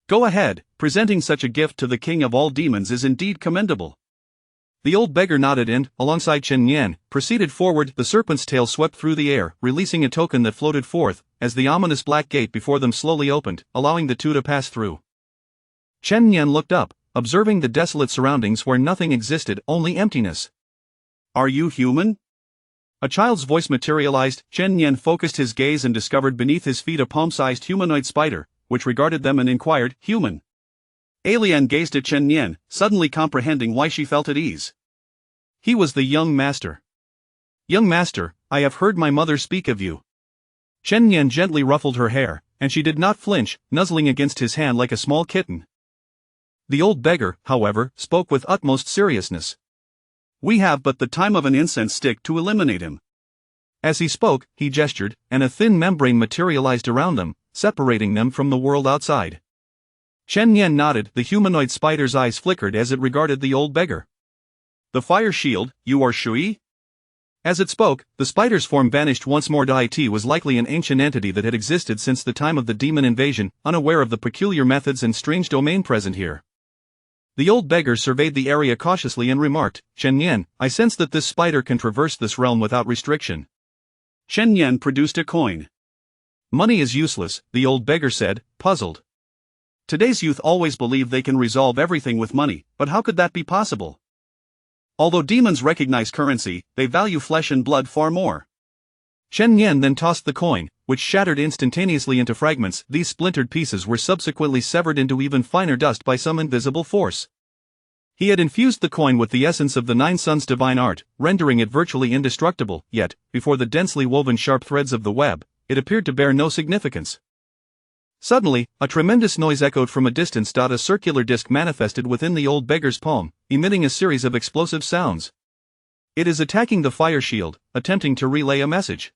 Go ahead, presenting such a gift to the king of all demons is indeed commendable. The old beggar nodded and, alongside Chen Yan, proceeded forward. The serpent's tail swept through the air, releasing a token that floated forth, as the ominous black gate before them slowly opened, allowing the two to pass through. Chen Yan looked up, observing the desolate surroundings where nothing existed, only emptiness. Are you human? A child's voice materialized. Chen Yan focused his gaze and discovered beneath his feet a palm-sized humanoid spider, which regarded them and inquired, "Human?" Alien gazed at Chen Yan, suddenly comprehending why she felt at ease. He was the young master. Young master, I have heard my mother speak of you. Chen Yan gently ruffled her hair, and she did not flinch, nuzzling against his hand like a small kitten. The old beggar, however, spoke with utmost seriousness. We have but the time of an incense stick to eliminate him. As he spoke, he gestured, and a thin membrane materialized around them, separating them from the world outside. Chen Yan nodded. The humanoid spider's eyes flickered as it regarded the old beggar. The fire shield, you are Shui? As it spoke, the spider's form vanished once more. It was likely an ancient entity that had existed since the time of the demon invasion, unaware of the peculiar methods and strange domain present here. The old beggar surveyed the area cautiously and remarked, Chen Yan, I sense that this spider can traverse this realm without restriction. Chen Yan produced a coin. Money is useless, the old beggar said, puzzled. Today's youth always believe they can resolve everything with money, but how could that be possible? Although demons recognize currency, they value flesh and blood far more. Chen Yan then tossed the coin, which shattered instantaneously into fragments. These splintered pieces were subsequently severed into even finer dust by some invisible force. He had infused the coin with the essence of the Nine Suns' divine art, rendering it virtually indestructible, yet, before the densely woven sharp threads of the web, it appeared to bear no significance. Suddenly, a tremendous noise echoed from a distance. A circular disc manifested within the old beggar's palm, emitting a series of explosive sounds. It is attacking the fire shield, attempting to relay a message.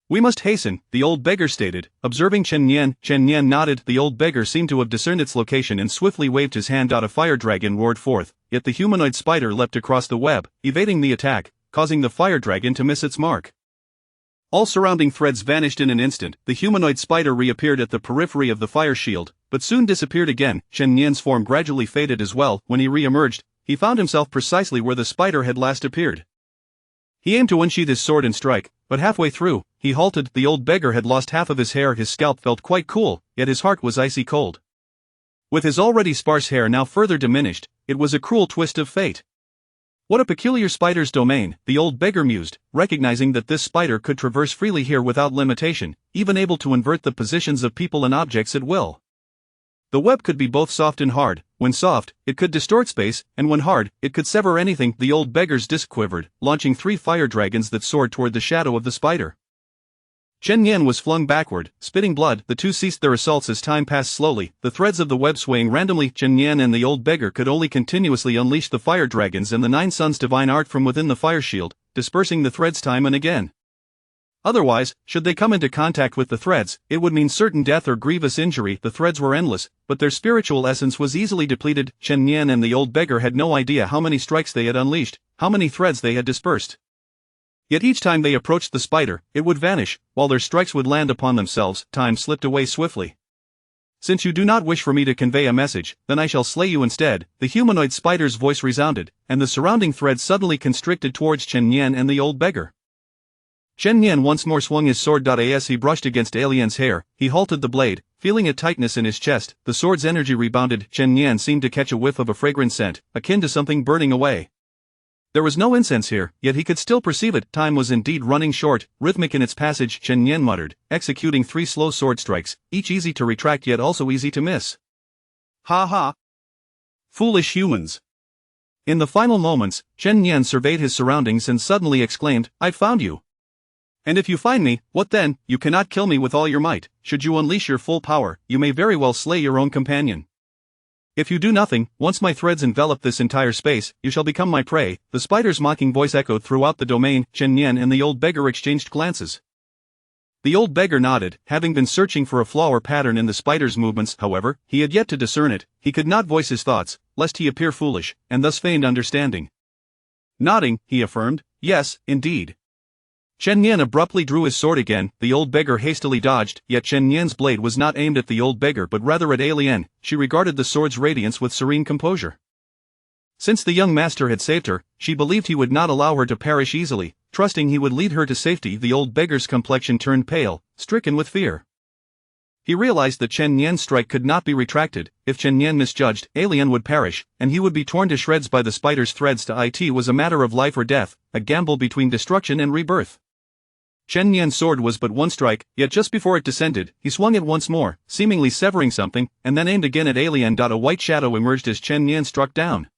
We must hasten, the old beggar stated, observing Chen Yan. Chen Yan nodded. The old beggar seemed to have discerned its location and swiftly waved his hand. A fire dragon roared forth, yet the humanoid spider leapt across the web, evading the attack, causing the fire dragon to miss its mark. All surrounding threads vanished in an instant. The humanoid spider reappeared at the periphery of the fire shield, but soon disappeared again. Chen Yan's form gradually faded as well. When he re-emerged, he found himself precisely where the spider had last appeared. He aimed to unsheath his sword and strike, but halfway through, he halted. The old beggar had lost half of his hair. His scalp felt quite cool, yet his heart was icy cold. With his already sparse hair now further diminished, it was a cruel twist of fate. What a peculiar spider's domain, the old beggar mused, recognizing that this spider could traverse freely here without limitation, even able to invert the positions of people and objects at will. The web could be both soft and hard. When soft, it could distort space, and when hard, it could sever anything. The old beggar's disc quivered, launching 3 fire dragons that soared toward the shadow of the spider. Chen Yan was flung backward, spitting blood. The two ceased their assaults as time passed slowly, the threads of the web swaying randomly. Chen Yan and the old beggar could only continuously unleash the fire dragons and the Nine Suns' divine art from within the fire shield, dispersing the threads time and again. Otherwise, should they come into contact with the threads, it would mean certain death or grievous injury. The threads were endless, but their spiritual essence was easily depleted. Chen Yan and the old beggar had no idea how many strikes they had unleashed, how many threads they had dispersed. Yet each time they approached the spider, it would vanish, while their strikes would land upon themselves. Time slipped away swiftly. Since you do not wish for me to convey a message, then I shall slay you instead. The humanoid spider's voice resounded, and the surrounding threads suddenly constricted towards Chen Yan and the old beggar. Chen Yan once more swung his sword. As he brushed against Alien's hair, he halted the blade, feeling a tightness in his chest. The sword's energy rebounded. Chen Yan seemed to catch a whiff of a fragrant scent, akin to something burning away. There was no incense here, yet he could still perceive it. Time was indeed running short, rhythmic in its passage. Chen Yan muttered, executing 3 slow sword strikes, each easy to retract yet also easy to miss. Ha ha! Foolish humans! In the final moments, Chen Yan surveyed his surroundings and suddenly exclaimed, "I've found you! And if you find me, what then? You cannot kill me with all your might. Should you unleash your full power, you may very well slay your own companion. If you do nothing, once my threads envelop this entire space, you shall become my prey." The spider's mocking voice echoed throughout the domain. Chen Yan and the old beggar exchanged glances. The old beggar nodded, having been searching for a flaw or pattern in the spider's movements. However, he had yet to discern it. He could not voice his thoughts, lest he appear foolish, and thus feigned understanding. Nodding, he affirmed, "Yes, indeed." Chen Yan abruptly drew his sword again. The old beggar hastily dodged, yet Chen Yan's blade was not aimed at the old beggar but rather at Alien. She regarded the sword's radiance with serene composure. Since the young master had saved her, she believed he would not allow her to perish easily, trusting he would lead her to safety. The old beggar's complexion turned pale, stricken with fear. He realized that Chen Yan's strike could not be retracted. If Chen Yan misjudged, Alien would perish, and he would be torn to shreds by the spider's threads. It was a matter of life or death, a gamble between destruction and rebirth. Chen Yan's sword was but one strike, yet just before it descended, he swung it once more, seemingly severing something, and then aimed again at Alien. A white shadow emerged as Chen Yan struck down.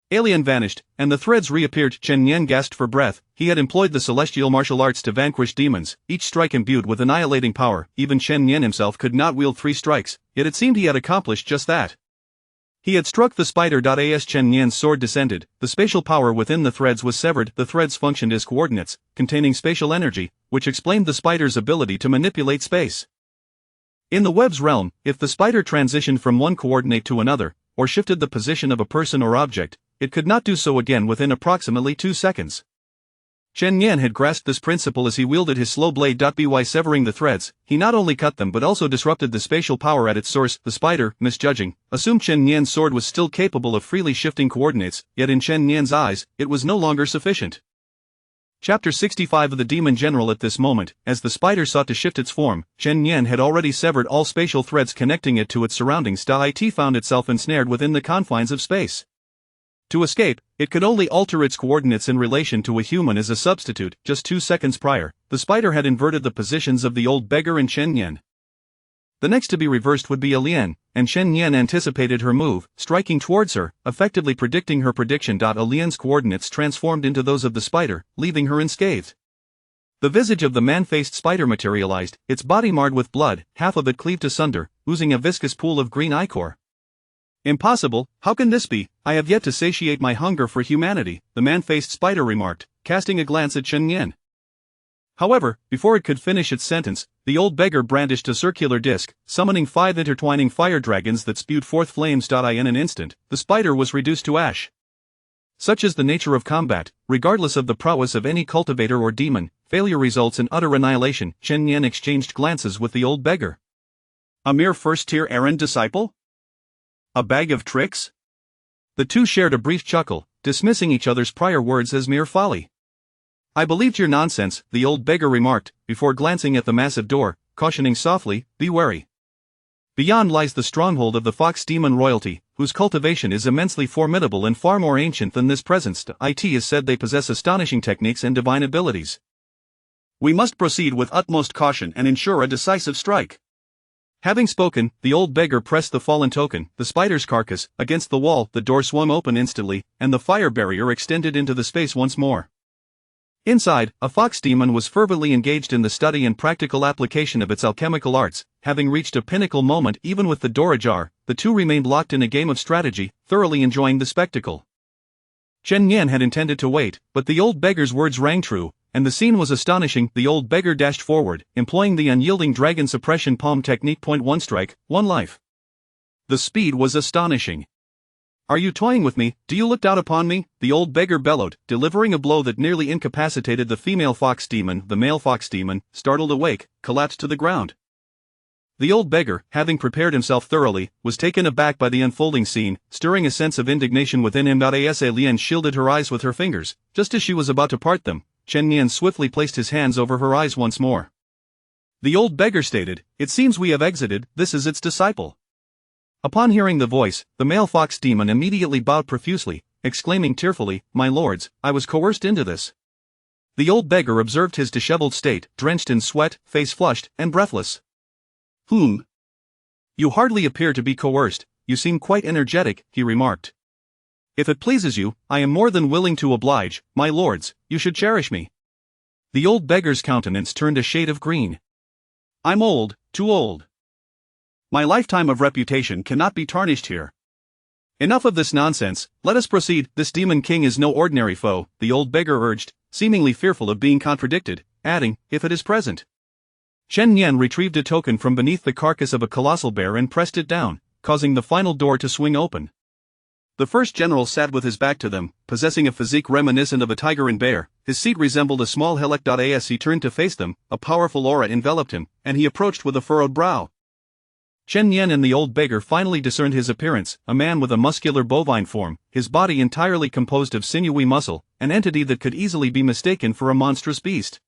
Alien vanished, and the threads reappeared. Chen Yan gasped for breath. He had employed the celestial martial arts to vanquish demons, each strike imbued with annihilating power. Even Chen Yan himself could not wield 3 strikes, yet it seemed he had accomplished just that. He had struck the spider. As Chen Yan's sword descended, the spatial power within the threads was severed. The threads functioned as coordinates, containing spatial energy, which explained the spider's ability to manipulate space. In the web's realm, if the spider transitioned from one coordinate to another, or shifted the position of a person or object, it could not do so again within approximately 2 seconds. Chen Yan had grasped this principle as he wielded his slow blade. By severing the threads, he not only cut them but also disrupted the spatial power at its source. The spider, misjudging, assumed Chen Yan's sword was still capable of freely shifting coordinates, yet in Chen Yan's eyes, it was no longer sufficient. Chapter 65 of the Demon General. At this moment, as the spider sought to shift its form, Chen Yan had already severed all spatial threads connecting it to its surroundings. It found itself ensnared within the confines of space. To escape, it could only alter its coordinates in relation to a human as a substitute. Just 2 seconds prior, the spider had inverted the positions of the old beggar and Chen Yan. The next to be reversed would be Alien, and Chen Yan anticipated her move, striking towards her, effectively predicting her prediction. Alien's coordinates transformed into those of the spider, leaving her unscathed. The visage of the man-faced spider materialized, its body marred with blood, half of it cleaved asunder, oozing a viscous pool of green ichor. "Impossible, how can this be? I have yet to satiate my hunger for humanity," the man-faced spider remarked, casting a glance at Chen Yan. However, before it could finish its sentence, the old beggar brandished a circular disc, summoning 5 intertwining fire dragons that spewed forth flames. In an instant, the spider was reduced to ash. Such is the nature of combat, regardless of the prowess of any cultivator or demon, failure results in utter annihilation. Chen Yan exchanged glances with the old beggar. A mere first-tier errand disciple? A bag of tricks? The two shared a brief chuckle, dismissing each other's prior words as mere folly. "I believed your nonsense," the old beggar remarked, before glancing at the massive door, cautioning softly, "Be wary. Beyond lies the stronghold of the fox demon royalty, whose cultivation is immensely formidable and far more ancient than this present. It is said they possess astonishing techniques and divine abilities. We must proceed with utmost caution and ensure a decisive strike." Having spoken, the old beggar pressed the fallen token, the spider's carcass, against the wall. The door swung open instantly, and the fire barrier extended into the space once more. Inside, a fox demon was fervently engaged in the study and practical application of its alchemical arts. Having reached a pinnacle moment even with the door ajar, the two remained locked in a game of strategy, thoroughly enjoying the spectacle. Chen Yan had intended to wait, but the old beggar's words rang true, and the scene was astonishing. The old beggar dashed forward, employing the unyielding dragon suppression palm technique. 1 strike, 1 life. The speed was astonishing. "Are you toying with me? Do you look down upon me?" the old beggar bellowed, delivering a blow that nearly incapacitated the female fox demon. The male fox demon, startled awake, collapsed to the ground. The old beggar, having prepared himself thoroughly, was taken aback by the unfolding scene, stirring a sense of indignation within him. Lien shielded her eyes with her fingers. Just as she was about to part them, Chen Yan swiftly placed his hands over her eyes once more. The old beggar stated, "It seems we have exited, this is its disciple." Upon hearing the voice, the male fox demon immediately bowed profusely, exclaiming tearfully, "My lords, I was coerced into this." The old beggar observed his disheveled state, drenched in sweat, face flushed, and breathless. "You hardly appear to be coerced, you seem quite energetic," he remarked. "If it pleases you, I am more than willing to oblige, my lords, you should cherish me." The old beggar's countenance turned a shade of green. "I'm old, too old. My lifetime of reputation cannot be tarnished here." "Enough of this nonsense, let us proceed. This demon king is no ordinary foe," the old beggar urged, seemingly fearful of being contradicted, adding, "if it is present." Chen Nian retrieved a token from beneath the carcass of a colossal bear and pressed it down, causing the final door to swing open. The first general sat with his back to them, possessing a physique reminiscent of a tiger and bear. His seat resembled a small hillock. As he turned to face them, a powerful aura enveloped him, and he approached with a furrowed brow. Chen Nian and the old beggar finally discerned his appearance, a man with a muscular bovine form, his body entirely composed of sinewy muscle, an entity that could easily be mistaken for a monstrous beast.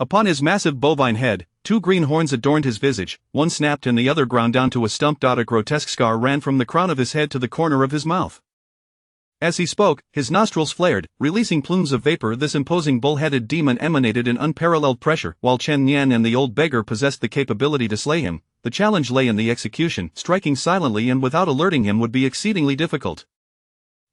Upon his massive bovine head, 2 green horns adorned his visage, one snapped and the other ground down to a stump. A grotesque scar ran from the crown of his head to the corner of his mouth. As he spoke, his nostrils flared, releasing plumes of vapor. This imposing bull-headed demon emanated an unparalleled pressure. While Chen Nian and the old beggar possessed the capability to slay him, the challenge lay in the execution. Striking silently and without alerting him would be exceedingly difficult.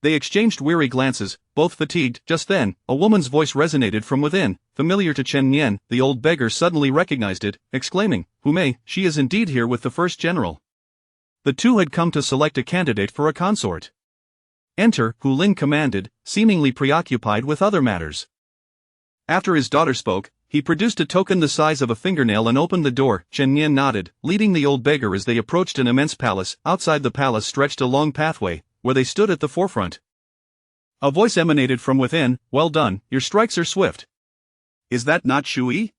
They exchanged weary glances, both fatigued. Just then, a woman's voice resonated from within, familiar to Chen Nian. The old beggar suddenly recognized it, exclaiming, "Hume, she is indeed here with the first general." The two had come to select a candidate for a consort. "Enter," Hu Lin commanded, seemingly preoccupied with other matters. After his daughter spoke, he produced a token the size of a fingernail and opened the door. Chen Nian nodded, leading the old beggar as they approached an immense palace. Outside the palace stretched a long pathway, where they stood at the forefront. A voice emanated from within, "Well done, your strikes are swift." "Is that not Shui?"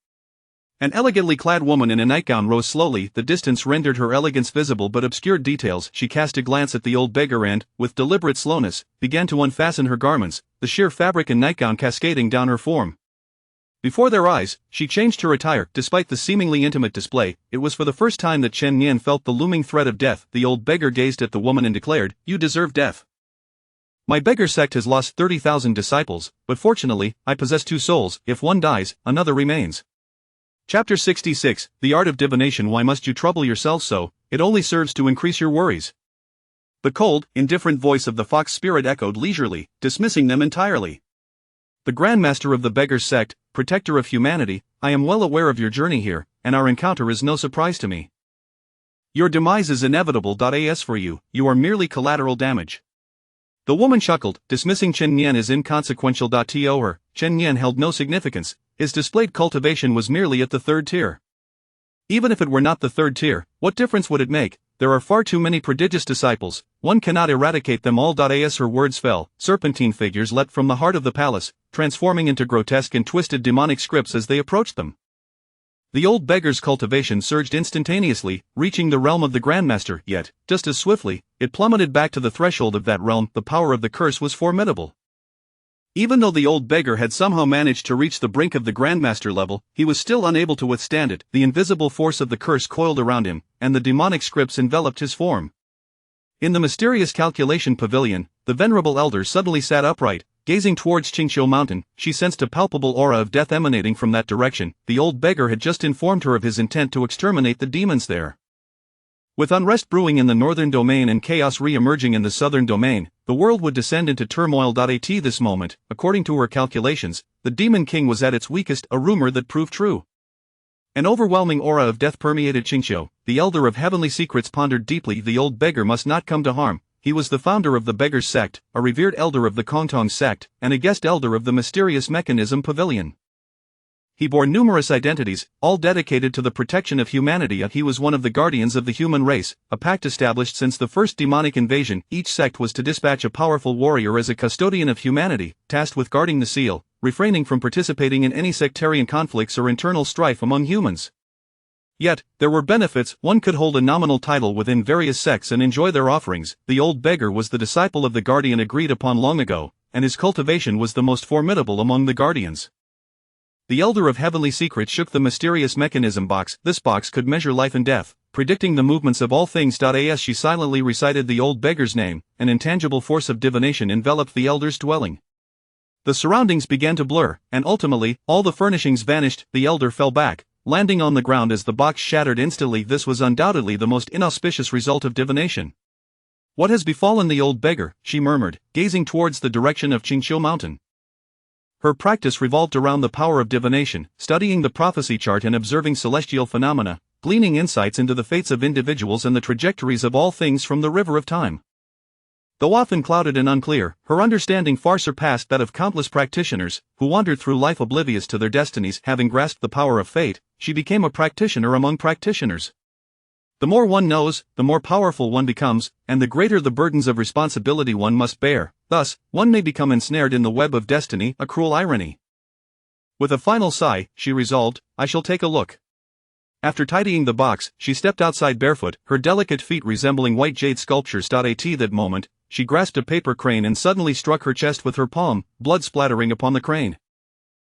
An elegantly clad woman in a nightgown rose slowly. The distance rendered her elegance visible but obscured details. She cast a glance at the old beggar and, with deliberate slowness, began to unfasten her garments, the sheer fabric and nightgown cascading down her form. Before their eyes, she changed her attire. Despite the seemingly intimate display, it was for the first time that Chen Nian felt the looming threat of death. The old beggar gazed at the woman and declared, "You deserve death. My beggar sect has lost 30,000 disciples, but fortunately, I possess 2 souls. If one dies, another remains." Chapter 66, The Art of Divination. Why must you trouble yourself so? It only serves to increase your worries. The cold, indifferent voice of the fox spirit echoed leisurely, dismissing them entirely. "The Grandmaster of the Beggar's Sect, protector of humanity, I am well aware of your journey here, and our encounter is no surprise to me. Your demise is inevitable. As for you, you are merely collateral damage." The woman chuckled, dismissing Chen Nian as inconsequential. To her, Chen Nian held no significance, his displayed cultivation was merely at the 3rd tier. Even if it were not the 3rd tier, what difference would it make? There are far too many prodigious disciples, one cannot eradicate them all. As her words fell, serpentine figures leapt from the heart of the palace, transforming into grotesque and twisted demonic scripts as they approached them. The old beggar's cultivation surged instantaneously, reaching the realm of the Grandmaster, yet, just as swiftly, it plummeted back to the threshold of that realm. The power of the curse was formidable. Even though the old beggar had somehow managed to reach the brink of the Grandmaster level, he was still unable to withstand it. The invisible force of the curse coiled around him, and the demonic scripts enveloped his form. In the mysterious calculation pavilion, the venerable elder suddenly sat upright, gazing towards Qingqiu Mountain. She sensed a palpable aura of death emanating from that direction. The old beggar had just informed her of his intent to exterminate the demons there. With unrest brewing in the northern domain and chaos re-emerging in the southern domain, the world would descend into turmoil. At this moment, according to her calculations, the Demon King was at its weakest, a rumor that proved true. An overwhelming aura of death permeated Qingqiu. The elder of heavenly secrets pondered deeply. The old beggar must not come to harm. He was the founder of the Beggar's Sect, a revered elder of the Kongtong Sect, and a guest elder of the mysterious Mechanism Pavilion. He bore numerous identities, all dedicated to the protection of humanity. He was one of the guardians of the human race, a pact established since the first demonic invasion. Each sect was to dispatch a powerful warrior as a custodian of humanity, tasked with guarding the seal, refraining from participating in any sectarian conflicts or internal strife among humans. Yet, there were benefits. One could hold a nominal title within various sects and enjoy their offerings. The old beggar was the disciple of the guardian agreed upon long ago, and his cultivation was the most formidable among the guardians. The elder of heavenly secrets shook the mysterious mechanism box. This box could measure life and death, predicting the movements of all things. As she silently recited the old beggar's name, an intangible force of divination enveloped the elder's dwelling. The surroundings began to blur, and ultimately, all the furnishings vanished. The elder fell back, landing on the ground as the box shattered instantly. This was undoubtedly the most inauspicious result of divination. "What has befallen the old beggar?" she murmured, gazing towards the direction of Qingqiu Mountain. Her practice revolved around the power of divination, studying the prophecy chart and observing celestial phenomena, gleaning insights into the fates of individuals and the trajectories of all things from the river of time. Though often clouded and unclear, her understanding far surpassed that of countless practitioners, who wandered through life oblivious to their destinies. Having grasped the power of fate, she became a practitioner among practitioners. The more one knows, the more powerful one becomes, and the greater the burdens of responsibility one must bear. Thus, one may become ensnared in the web of destiny, a cruel irony. With a final sigh, she resolved, "I shall take a look." After tidying the box, she stepped outside barefoot, her delicate feet resembling white jade sculptures. At that moment, she grasped a paper crane and suddenly struck her chest with her palm, blood splattering upon the crane.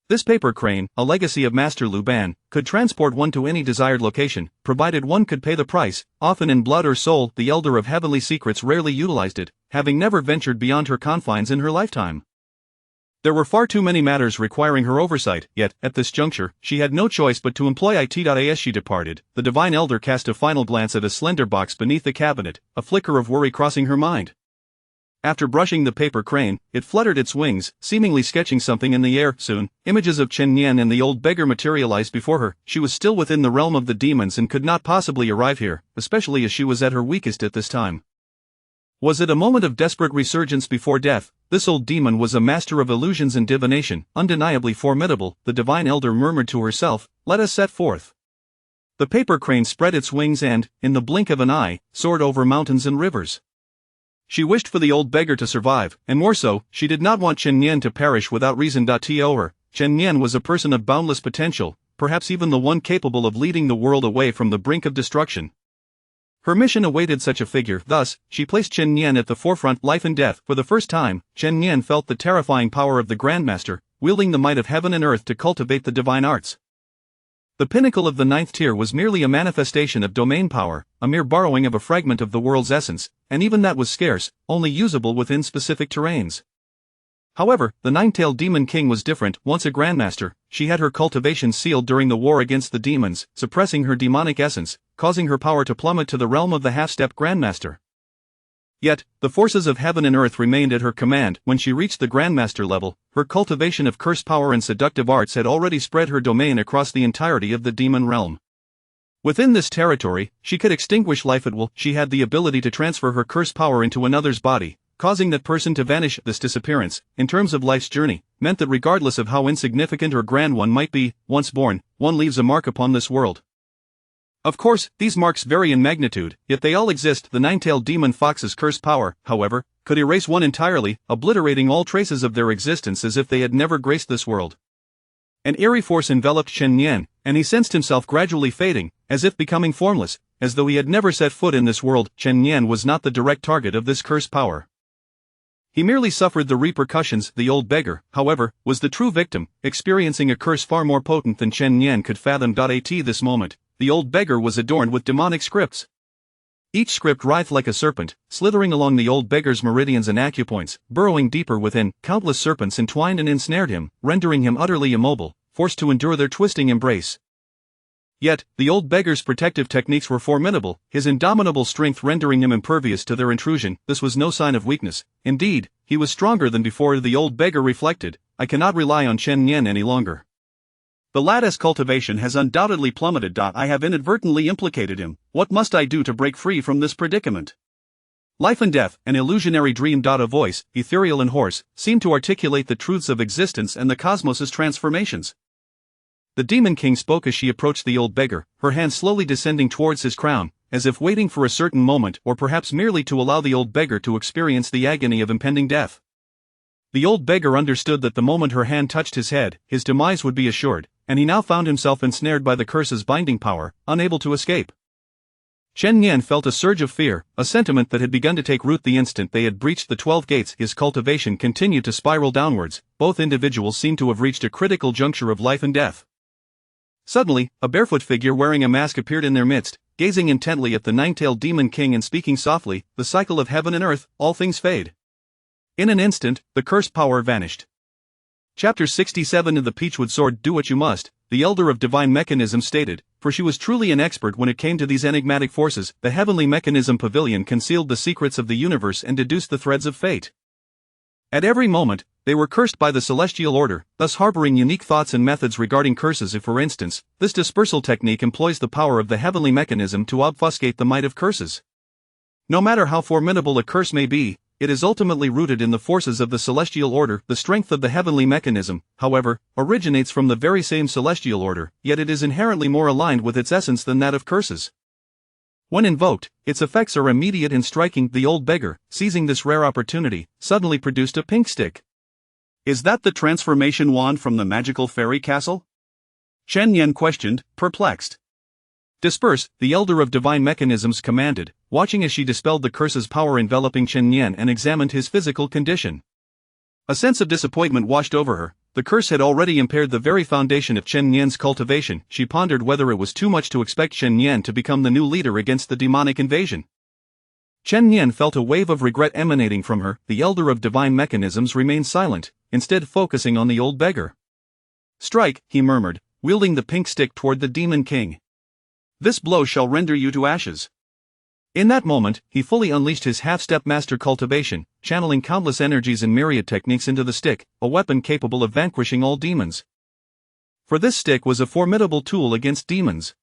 This paper crane, a legacy of Master Lu Ban, could transport one to any desired location, provided one could pay the price, often in blood or soul. The Elder of Heavenly Secrets rarely utilized it, having never ventured beyond her confines in her lifetime. There were far too many matters requiring her oversight, yet, at this juncture, she had no choice but to employ it. As she departed, the Divine Elder cast a final glance at a slender box beneath the cabinet, a flicker of worry crossing her mind. After brushing the paper crane, it fluttered its wings, seemingly sketching something in the air. Soon, images of Chen Nian and the old beggar materialized before her. She was still within the realm of the demons and could not possibly arrive here, especially as she was at her weakest at this time. Was it a moment of desperate resurgence before death? This old demon was a master of illusions and divination, undeniably formidable. The Divine Elder murmured to herself, "Let us set forth." The paper crane spread its wings and, in the blink of an eye, soared over mountains and rivers. She wished for the old beggar to survive, and more so, she did not want Chen Nian to perish without reason. Chen Nian was a person of boundless potential, perhaps even the one capable of leading the world away from the brink of destruction. Her mission awaited such a figure. Thus, she placed Chen Nian at the forefront. Life and death. For the first time, Chen Nian felt the terrifying power of the Grandmaster, wielding the might of heaven and earth to cultivate the divine arts. The pinnacle of the 9th tier was merely a manifestation of domain power, a mere borrowing of a fragment of the world's essence, and even that was scarce, only usable within specific terrains. However, the 9-tailed Demon King was different. Once a Grandmaster, she had her cultivation sealed during the war against the demons, suppressing her demonic essence, causing her power to plummet to the realm of the half-step Grandmaster. Yet, the forces of heaven and earth remained at her command. When she reached the Grandmaster level, her cultivation of curse power and seductive arts had already spread her domain across the entirety of the demon realm. Within this territory, she could extinguish life at will. She had the ability to transfer her curse power into another's body, causing that person to vanish. This disappearance, in terms of life's journey, meant that regardless of how insignificant or grand one might be, once born, one leaves a mark upon this world. Of course, these marks vary in magnitude, yet they all exist. The 9-tailed demon fox's curse power, however, could erase one entirely, obliterating all traces of their existence as if they had never graced this world. An eerie force enveloped Chen Nian, and he sensed himself gradually fading, as if becoming formless, as though he had never set foot in this world. Chen Nian was not the direct target of this curse power. He merely suffered the repercussions. The old beggar, however, was the true victim, experiencing a curse far more potent than Chen Nian could fathom. At this moment, the old beggar was adorned with demonic scripts. Each script writhed like a serpent, slithering along the old beggar's meridians and acupoints, burrowing deeper within. Countless serpents entwined and ensnared him, rendering him utterly immobile, forced to endure their twisting embrace. Yet, the old beggar's protective techniques were formidable, his indomitable strength rendering him impervious to their intrusion. This was no sign of weakness. Indeed, he was stronger than before. The old beggar reflected, "I cannot rely on Chen Nian any longer. The lad's cultivation has undoubtedly plummeted. I have inadvertently implicated him. What must I do to break free from this predicament?" Life and death, an illusionary dream. A voice, ethereal and hoarse, seemed to articulate the truths of existence and the cosmos's transformations. The Demon King spoke as she approached the old beggar, her hand slowly descending towards his crown, as if waiting for a certain moment, or perhaps merely to allow the old beggar to experience the agony of impending death. The old beggar understood that the moment her hand touched his head, his demise would be assured, and he now found himself ensnared by the curse's binding power, unable to escape. Chen Nian felt a surge of fear, a sentiment that had begun to take root the instant they had breached the 12 gates. His cultivation continued to spiral downwards. Both individuals seemed to have reached a critical juncture of life and death. Suddenly, a barefoot figure wearing a mask appeared in their midst. gazing intently at the nine-tailed demon king and speaking softly, "The cycle of heaven and earth, all things fade." In an instant, the cursed power vanished. Chapter 67 of the Peachwood Sword. Do what you must, the Elder of Divine Mechanism stated, for she was truly an expert when it came to these enigmatic forces. The Heavenly Mechanism Pavilion concealed the secrets of the universe and deduced the threads of fate. At every moment, they were cursed by the celestial order, thus harboring unique thoughts and methods regarding curses. If, for instance, this dispersal technique employs the power of the heavenly mechanism to obfuscate the might of curses. No matter how formidable a curse may be, it is ultimately rooted in the forces of the celestial order. The strength of the heavenly mechanism, however, originates from the very same celestial order, yet it is inherently more aligned with its essence than that of curses. When invoked, its effects are immediate and striking. The old beggar, seizing this rare opportunity, suddenly produced a pink stick. Is that the transformation wand from the magical fairy castle? Chen Yan questioned, perplexed. Disperse, the Elder of Divine Mechanisms commanded, watching as she dispelled the curse's power enveloping Chen Yan and examined his physical condition. A sense of disappointment washed over her. The curse had already impaired the very foundation of Chen Yan's cultivation. She pondered whether it was too much to expect Chen Yan to become the new leader against the demonic invasion. Chen Yan felt a wave of regret emanating from her. The Elder of Divine Mechanisms remained silent, instead focusing on the old beggar. "Strike," he murmured, wielding the pink stick toward the Demon King. "This blow shall render you to ashes." In that moment, he fully unleashed his half-step master cultivation, channeling countless energies and myriad techniques into the stick, a weapon capable of vanquishing all demons. For this stick was a formidable tool against demons.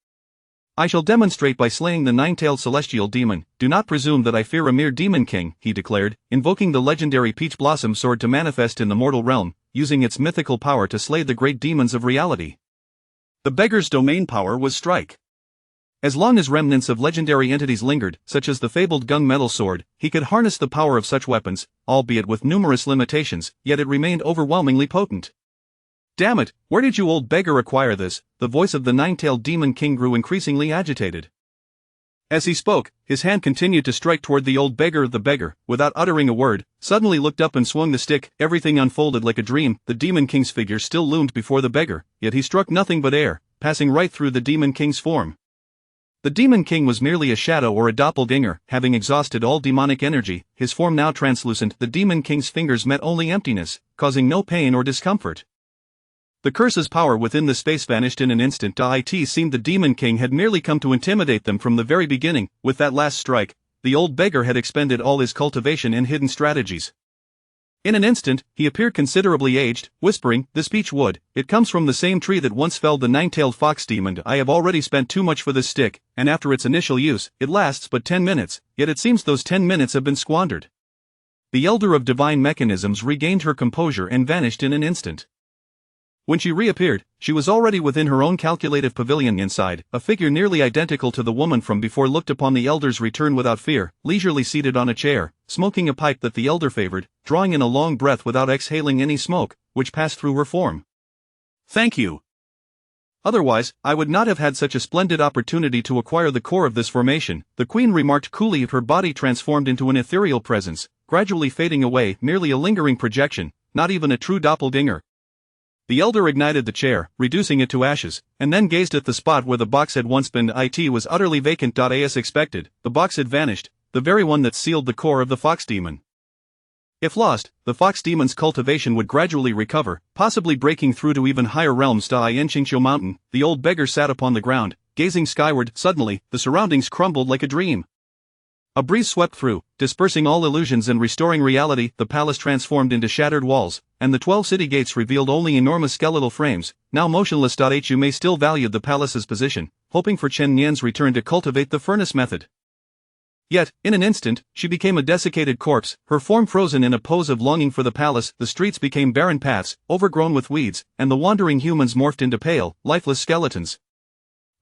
"I shall demonstrate by slaying the nine-tailed celestial demon. Do not presume that I fear a mere demon king," he declared, invoking the legendary Peach Blossom Sword to manifest in the mortal realm, using its mythical power to slay the great demons of reality. The beggar's domain power was strike. As long as remnants of legendary entities lingered, such as the fabled gunmetal sword, he could harness the power of such weapons, albeit with numerous limitations, yet it remained overwhelmingly potent. "Damn it, where did you old beggar acquire this?" The voice of the nine-tailed demon king grew increasingly agitated. As he spoke, his hand continued to strike toward the old beggar. The beggar, without uttering a word, suddenly looked up and swung the stick. Everything unfolded like a dream. The demon king's figure still loomed before the beggar, yet he struck nothing but air, passing right through the demon king's form. The Demon King was merely a shadow or a doppelganger. Having exhausted all demonic energy, his form now translucent, the Demon King's fingers met only emptiness, causing no pain or discomfort. The curse's power within the space vanished in an instant. It seemed the Demon King had merely come to intimidate them from the very beginning. With that last strike, the old beggar had expended all his cultivation and hidden strategies. In an instant, he appeared considerably aged, whispering, "This peach wood, it comes from the same tree that once felled the nine-tailed fox demon. I have already spent too much for this stick, and after its initial use, it lasts but 10 minutes, yet it seems those 10 minutes have been squandered." The Elder of Divine Mechanisms regained her composure and vanished in an instant. When she reappeared, she was already within her own calculative pavilion. Inside, a figure nearly identical to the woman from before looked upon the Elder's return without fear, leisurely seated on a chair, smoking a pipe that the Elder favored, drawing in a long breath without exhaling any smoke, which passed through her form. "Thank you. Otherwise, I would not have had such a splendid opportunity to acquire the core of this formation," the Queen remarked coolly. Her body transformed into an ethereal presence, gradually fading away, merely a lingering projection, not even a true doppelganger. The Elder ignited the chair, reducing it to ashes, and then gazed at the spot where the box had once been. It was utterly vacant. As expected, the box had vanished, the very one that sealed the core of the fox demon. If lost, the fox demon's cultivation would gradually recover, possibly breaking through to even higher realms. In Qingqiu Mountain, the old beggar sat upon the ground, gazing skyward. Suddenly, the surroundings crumbled like a dream. A breeze swept through, dispersing all illusions and restoring reality. The palace transformed into shattered walls, and the 12 city gates revealed only enormous skeletal frames, now motionless. You may still value the palace's position, hoping for Chen Yan's return to cultivate the furnace method. Yet, in an instant, she became a desiccated corpse, her form frozen in a pose of longing for the palace. The streets became barren paths, overgrown with weeds, and the wandering humans morphed into pale, lifeless skeletons.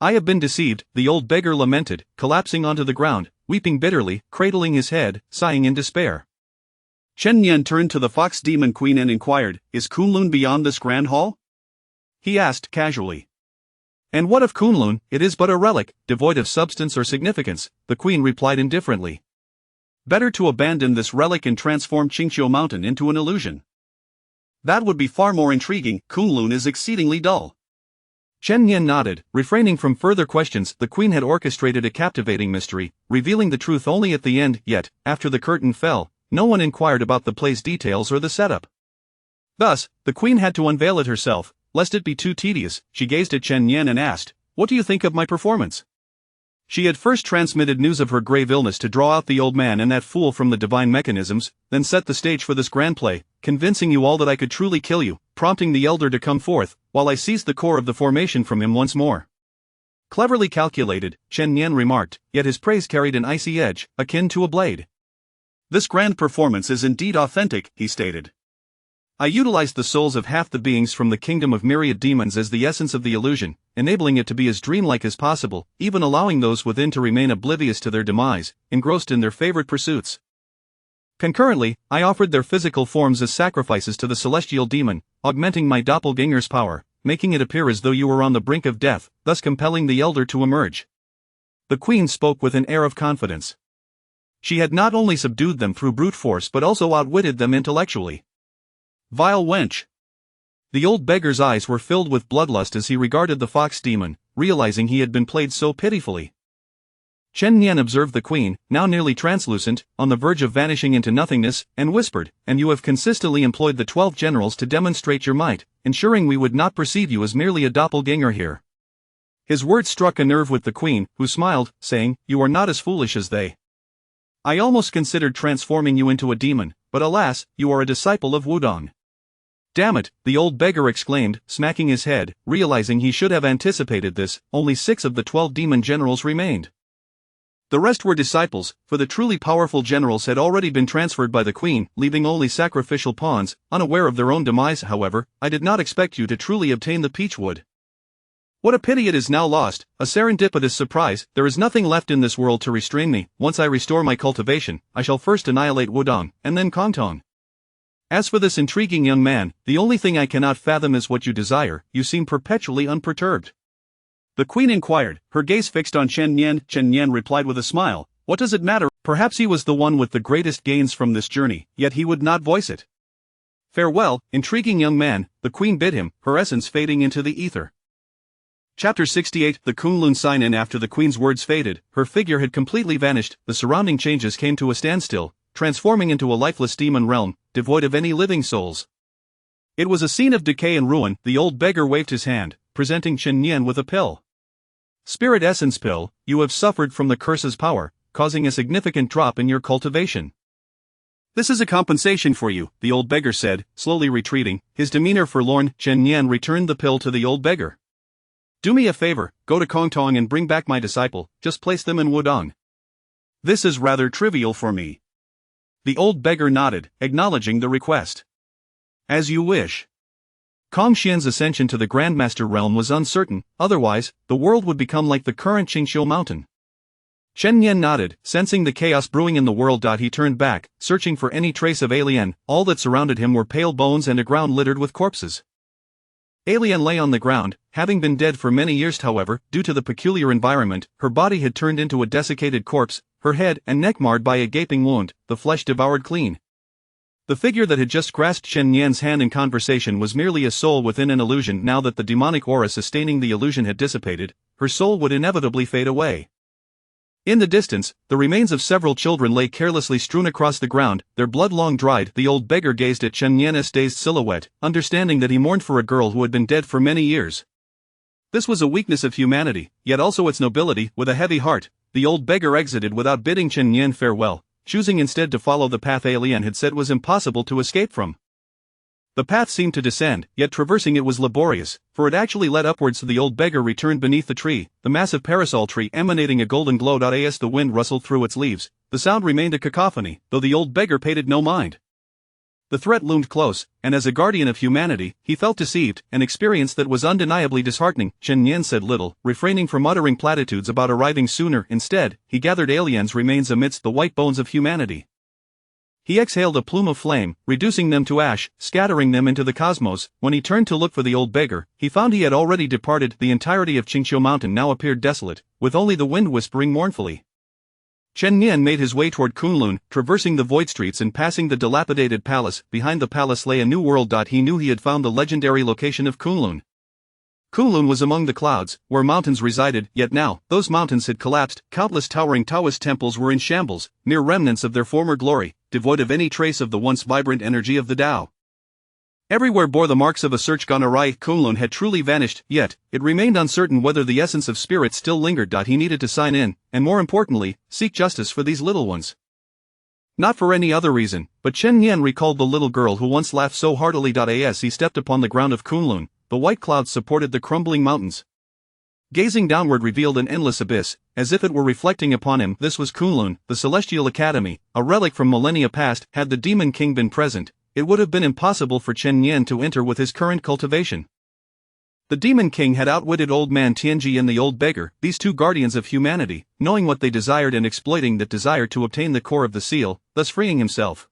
"I have been deceived," the old beggar lamented, collapsing onto the ground, weeping bitterly, cradling his head, sighing in despair. Chen Yan turned to the fox demon queen and inquired, "Is Kunlun beyond this grand hall?" He asked casually. "And what of Kunlun? It is but a relic, devoid of substance or significance," the queen replied indifferently. "Better to abandon this relic and transform Qingqiu Mountain into an illusion. That would be far more intriguing. Kunlun is exceedingly dull." Chen Nian nodded, refraining from further questions. The queen had orchestrated a captivating mystery, revealing the truth only at the end, yet, after the curtain fell, no one inquired about the play's details or the setup. Thus, the queen had to unveil it herself, lest it be too tedious. She gazed at Chen Nian and asked, "What do you think of my performance?" She had first transmitted news of her grave illness to draw out the old man and that fool from the divine mechanisms, then set the stage for this grand play, convincing you all that I could truly kill you, prompting the elder to come forth, while I seized the core of the formation from him once more. Cleverly calculated, Chen Nian remarked, yet his praise carried an icy edge, akin to a blade. This grand performance is indeed authentic, he stated. I utilized the souls of half the beings from the kingdom of myriad demons as the essence of the illusion, enabling it to be as dreamlike as possible, even allowing those within to remain oblivious to their demise, engrossed in their favorite pursuits. Concurrently, I offered their physical forms as sacrifices to the celestial demon, augmenting my doppelganger's power, making it appear as though you were on the brink of death, thus compelling the elder to emerge. The queen spoke with an air of confidence. She had not only subdued them through brute force but also outwitted them intellectually. Vile wench! The old beggar's eyes were filled with bloodlust as he regarded the fox demon, realizing he had been played so pitifully. Chen Nian observed the queen, now nearly translucent, on the verge of vanishing into nothingness, and whispered, "And you have consistently employed the 12 generals to demonstrate your might, ensuring we would not perceive you as merely a doppelganger here." His words struck a nerve with the queen, who smiled, saying, "You are not as foolish as they. I almost considered transforming you into a demon, but alas, you are a disciple of Wudong." "Damn it," the old beggar exclaimed, smacking his head, realizing he should have anticipated this. Only 6 of the 12 demon generals remained. The rest were disciples, for the truly powerful generals had already been transferred by the queen, leaving only sacrificial pawns. Unaware of their own demise, however, I did not expect you to truly obtain the peach wood. What a pity it is now lost, a serendipitous surprise. There is nothing left in this world to restrain me. Once I restore my cultivation, I shall first annihilate Wudong, and then Kongtong. As for this intriguing young man, the only thing I cannot fathom is what you desire. You seem perpetually unperturbed." The queen inquired, her gaze fixed on Chen Nian. Chen Nian replied with a smile, "What does it matter? Perhaps he was the one with the greatest gains from this journey, yet he would not voice it." "Farewell, intriguing young man," the queen bid him, her essence fading into the ether. Chapter 68. The Kunlun sign-in. After the queen's words faded, her figure had completely vanished. The surrounding changes came to a standstill, transforming into a lifeless demon realm, devoid of any living souls. It was a scene of decay and ruin. The old beggar waved his hand, presenting Chen Nian with a pill. "Spirit Essence Pill, you have suffered from the curse's power, causing a significant drop in your cultivation. This is a compensation for you," the old beggar said, slowly retreating, his demeanor forlorn. Chen Nian returned the pill to the old beggar. "Do me a favor, go to Kongtong and bring back my disciple, just place them in Wudong." "This is rather trivial for me." The old beggar nodded, acknowledging the request. "As you wish." Kong Xian's ascension to the Grandmaster realm was uncertain, otherwise, the world would become like the current Qingxiu mountain. Chen Nian nodded, sensing the chaos brewing in the world. He turned back, searching for any trace of Alien. All that surrounded him were pale bones and a ground littered with corpses. Alien lay on the ground, having been dead for many years. However, due to the peculiar environment, her body had turned into a desiccated corpse, her head and neck marred by a gaping wound, the flesh devoured clean. The figure that had just grasped Chen Nian's hand in conversation was merely a soul within an illusion. Now that the demonic aura sustaining the illusion had dissipated, her soul would inevitably fade away. In the distance, the remains of several children lay carelessly strewn across the ground, their blood long dried. The old beggar gazed at Chen Nian's dazed silhouette, understanding that he mourned for a girl who had been dead for many years. This was a weakness of humanity, yet also its nobility. With a heavy heart, the old beggar exited without bidding Chen Nian farewell, choosing instead to follow the path Alien had said was impossible to escape from. The path seemed to descend, yet traversing it was laborious, for it actually led upwards. The old beggar returned beneath the tree, the massive parasol tree emanating a golden glow. As the wind rustled through its leaves, the sound remained a cacophony, though the old beggar paid it no mind. The threat loomed close, and as a guardian of humanity, he felt deceived, an experience that was undeniably disheartening. Chen Nian said little, refraining from uttering platitudes about arriving sooner. Instead, he gathered Alien's remains amidst the white bones of humanity. He exhaled a plume of flame, reducing them to ash, scattering them into the cosmos. When he turned to look for the old beggar, he found he had already departed. The entirety of Qingxiu Mountain now appeared desolate, with only the wind whispering mournfully. Chen Nian made his way toward Kunlun, traversing the void streets and passing the dilapidated palace. Behind the palace lay a new world. He knew he had found the legendary location of Kunlun. Kunlun was among the clouds, where mountains resided, yet now, those mountains had collapsed, countless towering Taoist temples were in shambles, mere remnants of their former glory, devoid of any trace of the once vibrant energy of the Tao. Everywhere bore the marks of a search gone awry. Kunlun had truly vanished, yet, it remained uncertain whether the essence of spirit still lingered. He needed to sign in, and more importantly, seek justice for these little ones. Not for any other reason, but Chen Yan recalled the little girl who once laughed so heartily. As he stepped upon the ground of Kunlun, the white clouds supported the crumbling mountains. Gazing downward revealed an endless abyss, as if it were reflecting upon him. This was Kunlun, the Celestial Academy, a relic from millennia past. Had the Demon King been present, it would have been impossible for Chen Yan to enter with his current cultivation. The Demon King had outwitted Old Man Tianji and the Old Beggar, these two guardians of humanity, knowing what they desired and exploiting that desire to obtain the core of the seal, thus freeing himself.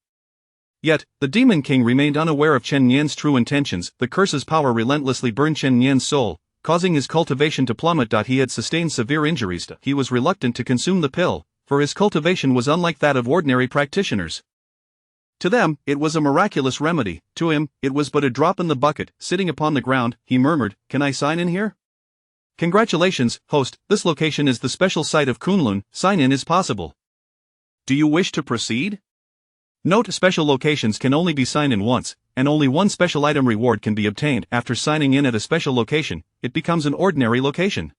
Yet, the Demon King remained unaware of Chen Yan's true intentions. The curse's power relentlessly burned Chen Yan's soul, causing his cultivation to plummet. He had sustained severe injuries. He was reluctant to consume the pill, for his cultivation was unlike that of ordinary practitioners. To them, it was a miraculous remedy. To him, it was but a drop in the bucket. Sitting upon the ground, he murmured, "Can I sign in here?" "Congratulations, host, this location is the special site of Kunlun, sign in is possible." "Do you wish to proceed?" Note: special locations can only be signed in once, and only one special item reward can be obtained. After signing in at a special location, it becomes an ordinary location.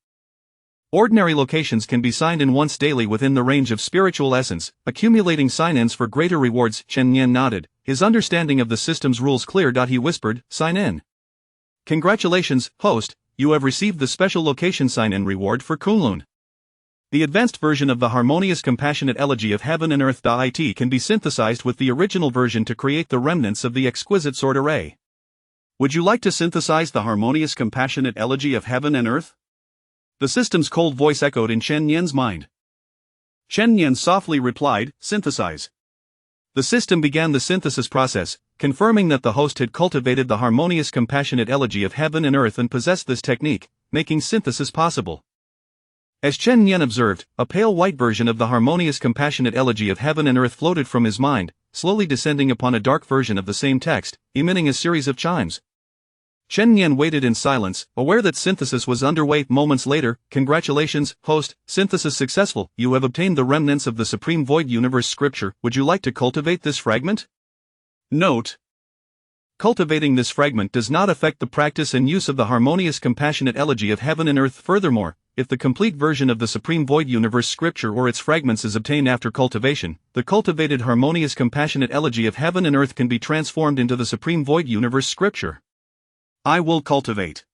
Ordinary locations can be signed in once daily within the range of spiritual essence, accumulating sign-ins for greater rewards. Chen Yan nodded, his understanding of the system's rules clear. He whispered, "Sign in." "Congratulations, host, you have received the special location sign-in reward for Kunlun. The advanced version of the harmonious compassionate elegy of heaven and earth. It can be synthesized with the original version to create the remnants of the exquisite sword array." "Would you like to synthesize the harmonious compassionate elegy of heaven and earth?" The system's cold voice echoed in Chen Yan's mind. Chen Yan softly replied, "Synthesize." The system began the synthesis process, confirming that the host had cultivated the harmonious compassionate elegy of heaven and earth and possessed this technique, making synthesis possible. As Chen Yan observed, a pale white version of the harmonious compassionate elegy of heaven and earth floated from his mind, slowly descending upon a dark version of the same text, emitting a series of chimes. Chen Yan waited in silence, aware that synthesis was underway. Moments later, "Congratulations, host, synthesis successful, you have obtained the remnants of the Supreme Void Universe scripture. Would you like to cultivate this fragment?" Note: cultivating this fragment does not affect the practice and use of the harmonious compassionate elegy of heaven and earth. Furthermore, if the complete version of the Supreme Void Universe scripture or its fragments is obtained after cultivation, the cultivated harmonious compassionate elegy of heaven and earth can be transformed into the Supreme Void Universe scripture. I will cultivate.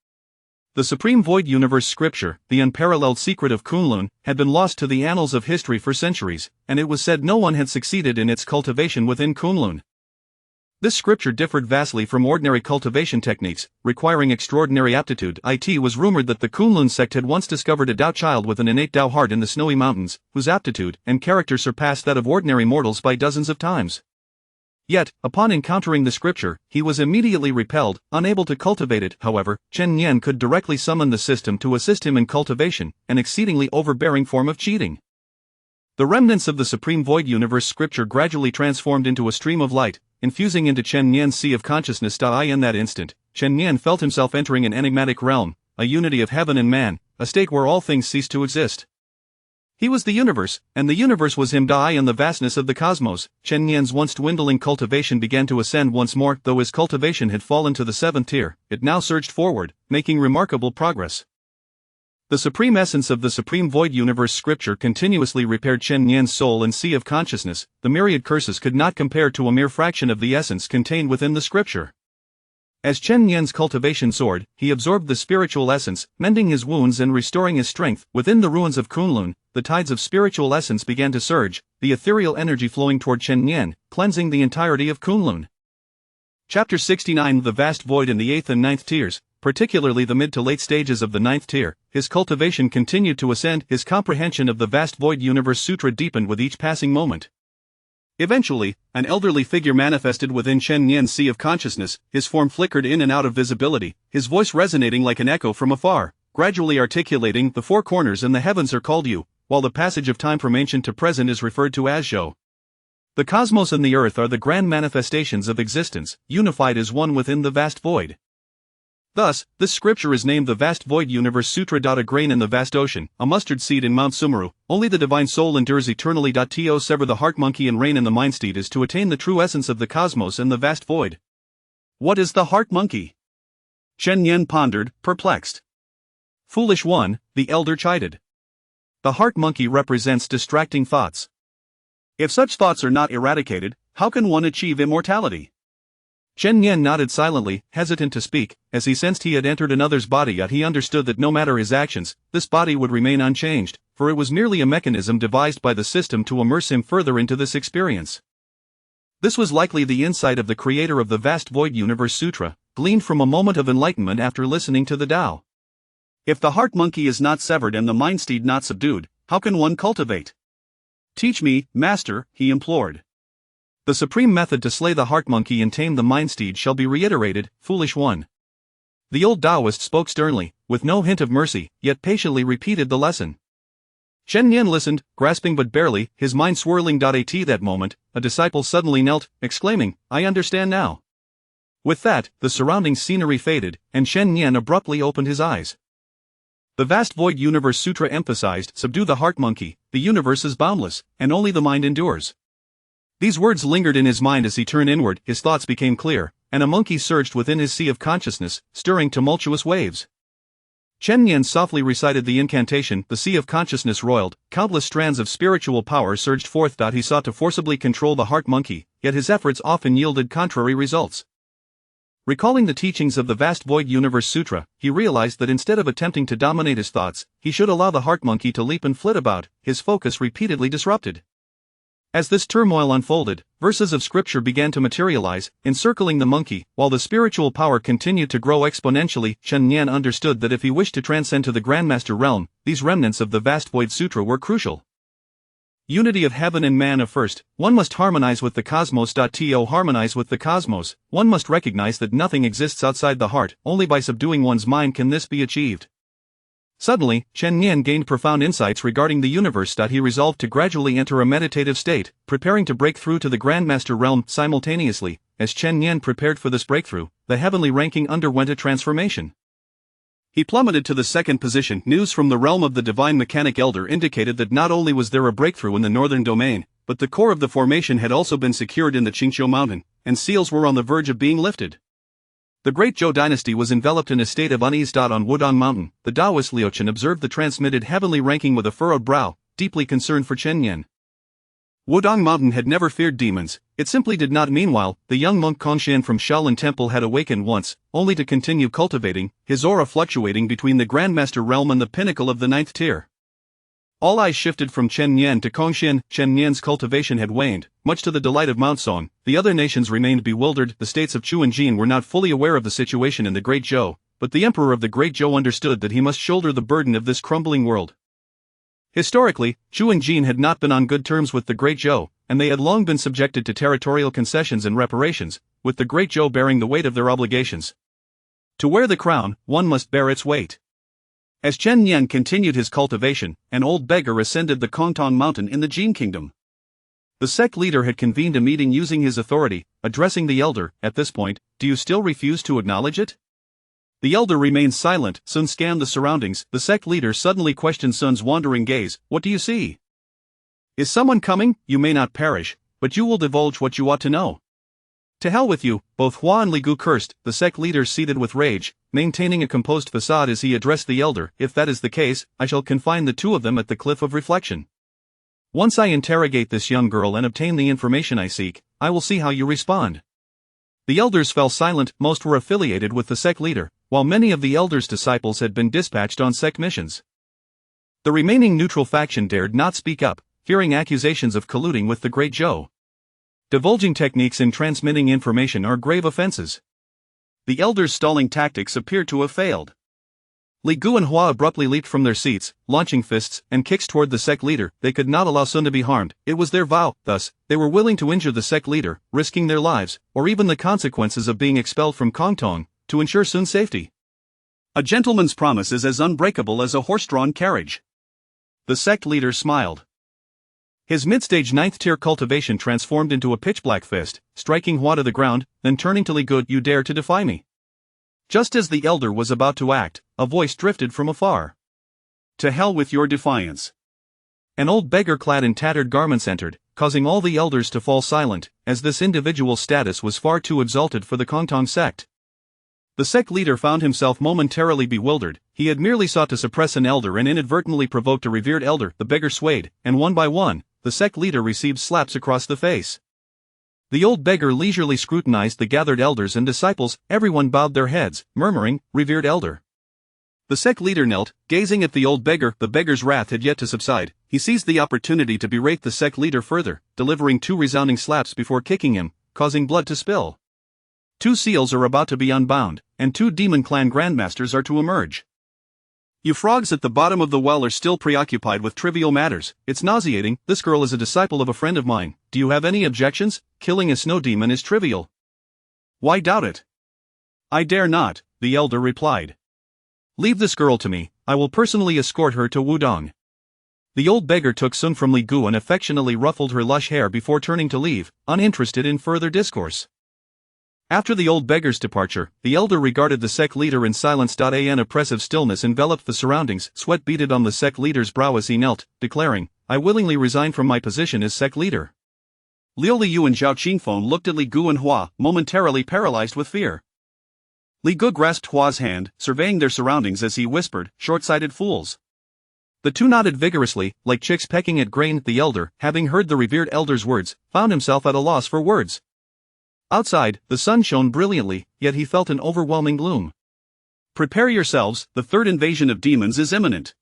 The Supreme Void Universe scripture, the unparalleled secret of Kunlun, had been lost to the annals of history for centuries, and it was said no one had succeeded in its cultivation within Kunlun. This scripture differed vastly from ordinary cultivation techniques, requiring extraordinary aptitude. It was rumored that the Kunlun sect had once discovered a Tao child with an innate Tao heart in the snowy mountains, whose aptitude and character surpassed that of ordinary mortals by dozens of times. Yet, upon encountering the scripture, he was immediately repelled, unable to cultivate it. However, Chen Yan could directly summon the system to assist him in cultivation, an exceedingly overbearing form of cheating. The remnants of the Supreme Void Universe scripture gradually transformed into a stream of light, infusing into Chen Yan's sea of consciousness. In that instant, Chen Yan felt himself entering an enigmatic realm, a unity of heaven and man, a state where all things cease to exist. He was the universe, and the universe was him. In the vastness of the cosmos, Chen Yan's once dwindling cultivation began to ascend once more. Though his cultivation had fallen to the 7th tier, it now surged forward, making remarkable progress. The supreme essence of the Supreme Void Universe scripture continuously repaired Chen Yan's soul and sea of consciousness. The myriad curses could not compare to a mere fraction of the essence contained within the scripture. As Chen Yan's cultivation soared, he absorbed the spiritual essence, mending his wounds and restoring his strength. Within the ruins of Kunlun, the tides of spiritual essence began to surge, the ethereal energy flowing toward Chen Yan, cleansing the entirety of Kunlun. Chapter 69. The vast void in the 8th and 9th tiers, particularly the mid to late stages of the 9th tier, his cultivation continued to ascend. His comprehension of the vast void universe sutra deepened with each passing moment. Eventually, an elderly figure manifested within Chen Yan's sea of consciousness. His form flickered in and out of visibility, his voice resonating like an echo from afar, gradually articulating, "The four corners and the heavens are called you, while the passage of time from ancient to present is referred to as Zhou. The cosmos and the earth are the grand manifestations of existence, unified as one within the vast void. Thus, this scripture is named the Vast Void Universe Sutra. A grain in the vast ocean, a mustard seed in Mount Sumeru, only the divine soul endures eternally. To sever the heart monkey and reign in the mind steed is to attain the true essence of the cosmos and the vast void. What is the heart monkey? Chen Yan pondered, perplexed. Foolish one, the elder chided. The heart monkey represents distracting thoughts. If such thoughts are not eradicated, how can one achieve immortality? Chen Yan nodded silently, hesitant to speak, as he sensed he had entered another's body, yet he understood that no matter his actions, this body would remain unchanged, for it was merely a mechanism devised by the system to immerse him further into this experience. This was likely the insight of the creator of the Vast Void Universe Sutra, gleaned from a moment of enlightenment after listening to the Tao. If the heart monkey is not severed and the mind steed not subdued, how can one cultivate? Teach me, master, he implored. The supreme method to slay the heart monkey and tame the mind steed shall be reiterated, foolish one. The old Taoist spoke sternly, with no hint of mercy, yet patiently repeated the lesson. Chen Yan listened, grasping but barely, his mind swirling. At that moment, a disciple suddenly knelt, exclaiming, "I understand now." With that, the surrounding scenery faded, and Chen Yan abruptly opened his eyes. The Vast Void Universe Sutra emphasized, "Subdue the heart monkey, the universe is boundless, and only the mind endures." These words lingered in his mind as he turned inward, his thoughts became clear, and a monkey surged within his sea of consciousness, stirring tumultuous waves. Chen Yan softly recited the incantation, the sea of consciousness roiled, countless strands of spiritual power surged forth. He sought to forcibly control the heart monkey, yet his efforts often yielded contrary results. Recalling the teachings of the Vast Void Universe Sutra, he realized that instead of attempting to dominate his thoughts, he should allow the heart monkey to leap and flit about, his focus repeatedly disrupted. As this turmoil unfolded, verses of scripture began to materialize, encircling the monkey, while the spiritual power continued to grow exponentially. Chen Yan understood that if he wished to transcend to the Grandmaster realm, these remnants of the Vast Void Sutra were crucial. Unity of heaven and man of first, one must harmonize with the cosmos. To harmonize with the cosmos, one must recognize that nothing exists outside the heart, only by subduing one's mind can this be achieved. Suddenly, Chen Yan gained profound insights regarding the universe. He resolved to gradually enter a meditative state, preparing to break through to the Grandmaster realm. Simultaneously, as Chen Yan prepared for this breakthrough, the heavenly ranking underwent a transformation. He plummeted to the second position. News from the realm of the Divine Mechanic Elder indicated that not only was there a breakthrough in the northern domain, but the core of the formation had also been secured in the Qingqiu mountain, and seals were on the verge of being lifted. The Great Zhou dynasty was enveloped in a state of unease. On Wudong Mountain, the Taoist Liuchen observed the transmitted heavenly ranking with a furrowed brow, deeply concerned for Chen Yan. Wudong Mountain had never feared demons, it simply did not. Meanwhile, the young monk Kongshan from Shaolin Temple had awakened once, only to continue cultivating, his aura fluctuating between the Grandmaster realm and the pinnacle of the 9th tier. All eyes shifted from Chen Yan to Kongshan. Chen Yan's cultivation had waned, much to the delight of Mount Song. The other nations remained bewildered. The states of Chu and Jin were not fully aware of the situation in the Great Zhou, but the emperor of the Great Zhou understood that he must shoulder the burden of this crumbling world. Historically, Chu and Jin had not been on good terms with the Great Zhou, and they had long been subjected to territorial concessions and reparations, with the Great Zhou bearing the weight of their obligations. To wear the crown, one must bear its weight. As Chen Yan continued his cultivation, an old beggar ascended the Kongtong mountain in the Jin kingdom. The sect leader had convened a meeting using his authority, addressing the elder. At this point, do you still refuse to acknowledge it? The elder remained silent. Sun scanned the surroundings. The sect leader suddenly questioned Sun's wandering gaze. What do you see? Is someone coming? You may not perish, but you will divulge what you ought to know. To hell with you, both Hua and Li Gu cursed. The sect leader seethed with rage, maintaining a composed facade as he addressed the elder. If that is the case, I shall confine the two of them at the cliff of reflection. Once I interrogate this young girl and obtain the information I seek, I will see how you respond. The elders fell silent. Most were affiliated with the sect leader, while many of the elder's disciples had been dispatched on sect missions. The remaining neutral faction dared not speak up, fearing accusations of colluding with the Great Zhou. Divulging techniques in transmitting information are grave offenses. The elders' stalling tactics appeared to have failed. Li Gu and Hua abruptly leaped from their seats, launching fists and kicks toward the sect leader. They could not allow Sun to be harmed. It was their vow. Thus, they were willing to injure the sect leader, risking their lives, or even the consequences of being expelled from Kongtong, to ensure Sun's safety. A gentleman's promise is as unbreakable as a horse-drawn carriage. The sect leader smiled. His mid-stage 9th tier cultivation transformed into a pitch-black fist, striking Hua to the ground, then turning to Li Gu. You dare to defy me? Just as the elder was about to act, a voice drifted from afar. To hell with your defiance. An old beggar clad in tattered garments entered, causing all the elders to fall silent, as this individual's status was far too exalted for the Kongtong sect. The sect leader found himself momentarily bewildered. He had merely sought to suppress an elder and inadvertently provoked a revered elder. The beggar swayed, and one by one, the sect leader received slaps across the face. The old beggar leisurely scrutinized the gathered elders and disciples. Everyone bowed their heads, murmuring, "Revered elder." The sect leader knelt, gazing at the old beggar. The beggar's wrath had yet to subside. He seized the opportunity to berate the sect leader further, delivering 2 resounding slaps before kicking him, causing blood to spill. 2 seals are about to be unbound, and 2 demon clan grandmasters are to emerge. You frogs at the bottom of the well are still preoccupied with trivial matters. It's nauseating. This girl is a disciple of a friend of mine. Do you have any objections? Killing a snow demon is trivial. Why doubt it? I dare not, the elder replied. Leave this girl to me. I will personally escort her to Wudong. The old beggar took Sun from Li Gu and affectionately ruffled her lush hair before turning to leave, uninterested in further discourse. After the old beggar's departure, the elder regarded the sect leader in silence. An oppressive stillness enveloped the surroundings. Sweat beaded on the sect leader's brow as he knelt, declaring, "I willingly resign from my position as sect leader." Liu Liu and Zhao Qingfeng looked at Li Gu and Hua, momentarily paralyzed with fear. Li Gu grasped Hua's hand, surveying their surroundings as he whispered, "Short-sighted fools." The 2 nodded vigorously, like chicks pecking at grain. The elder, having heard the revered elder's words, found himself at a loss for words. Outside, the sun shone brilliantly, yet he felt an overwhelming gloom. Prepare yourselves, the 3rd invasion of demons is imminent.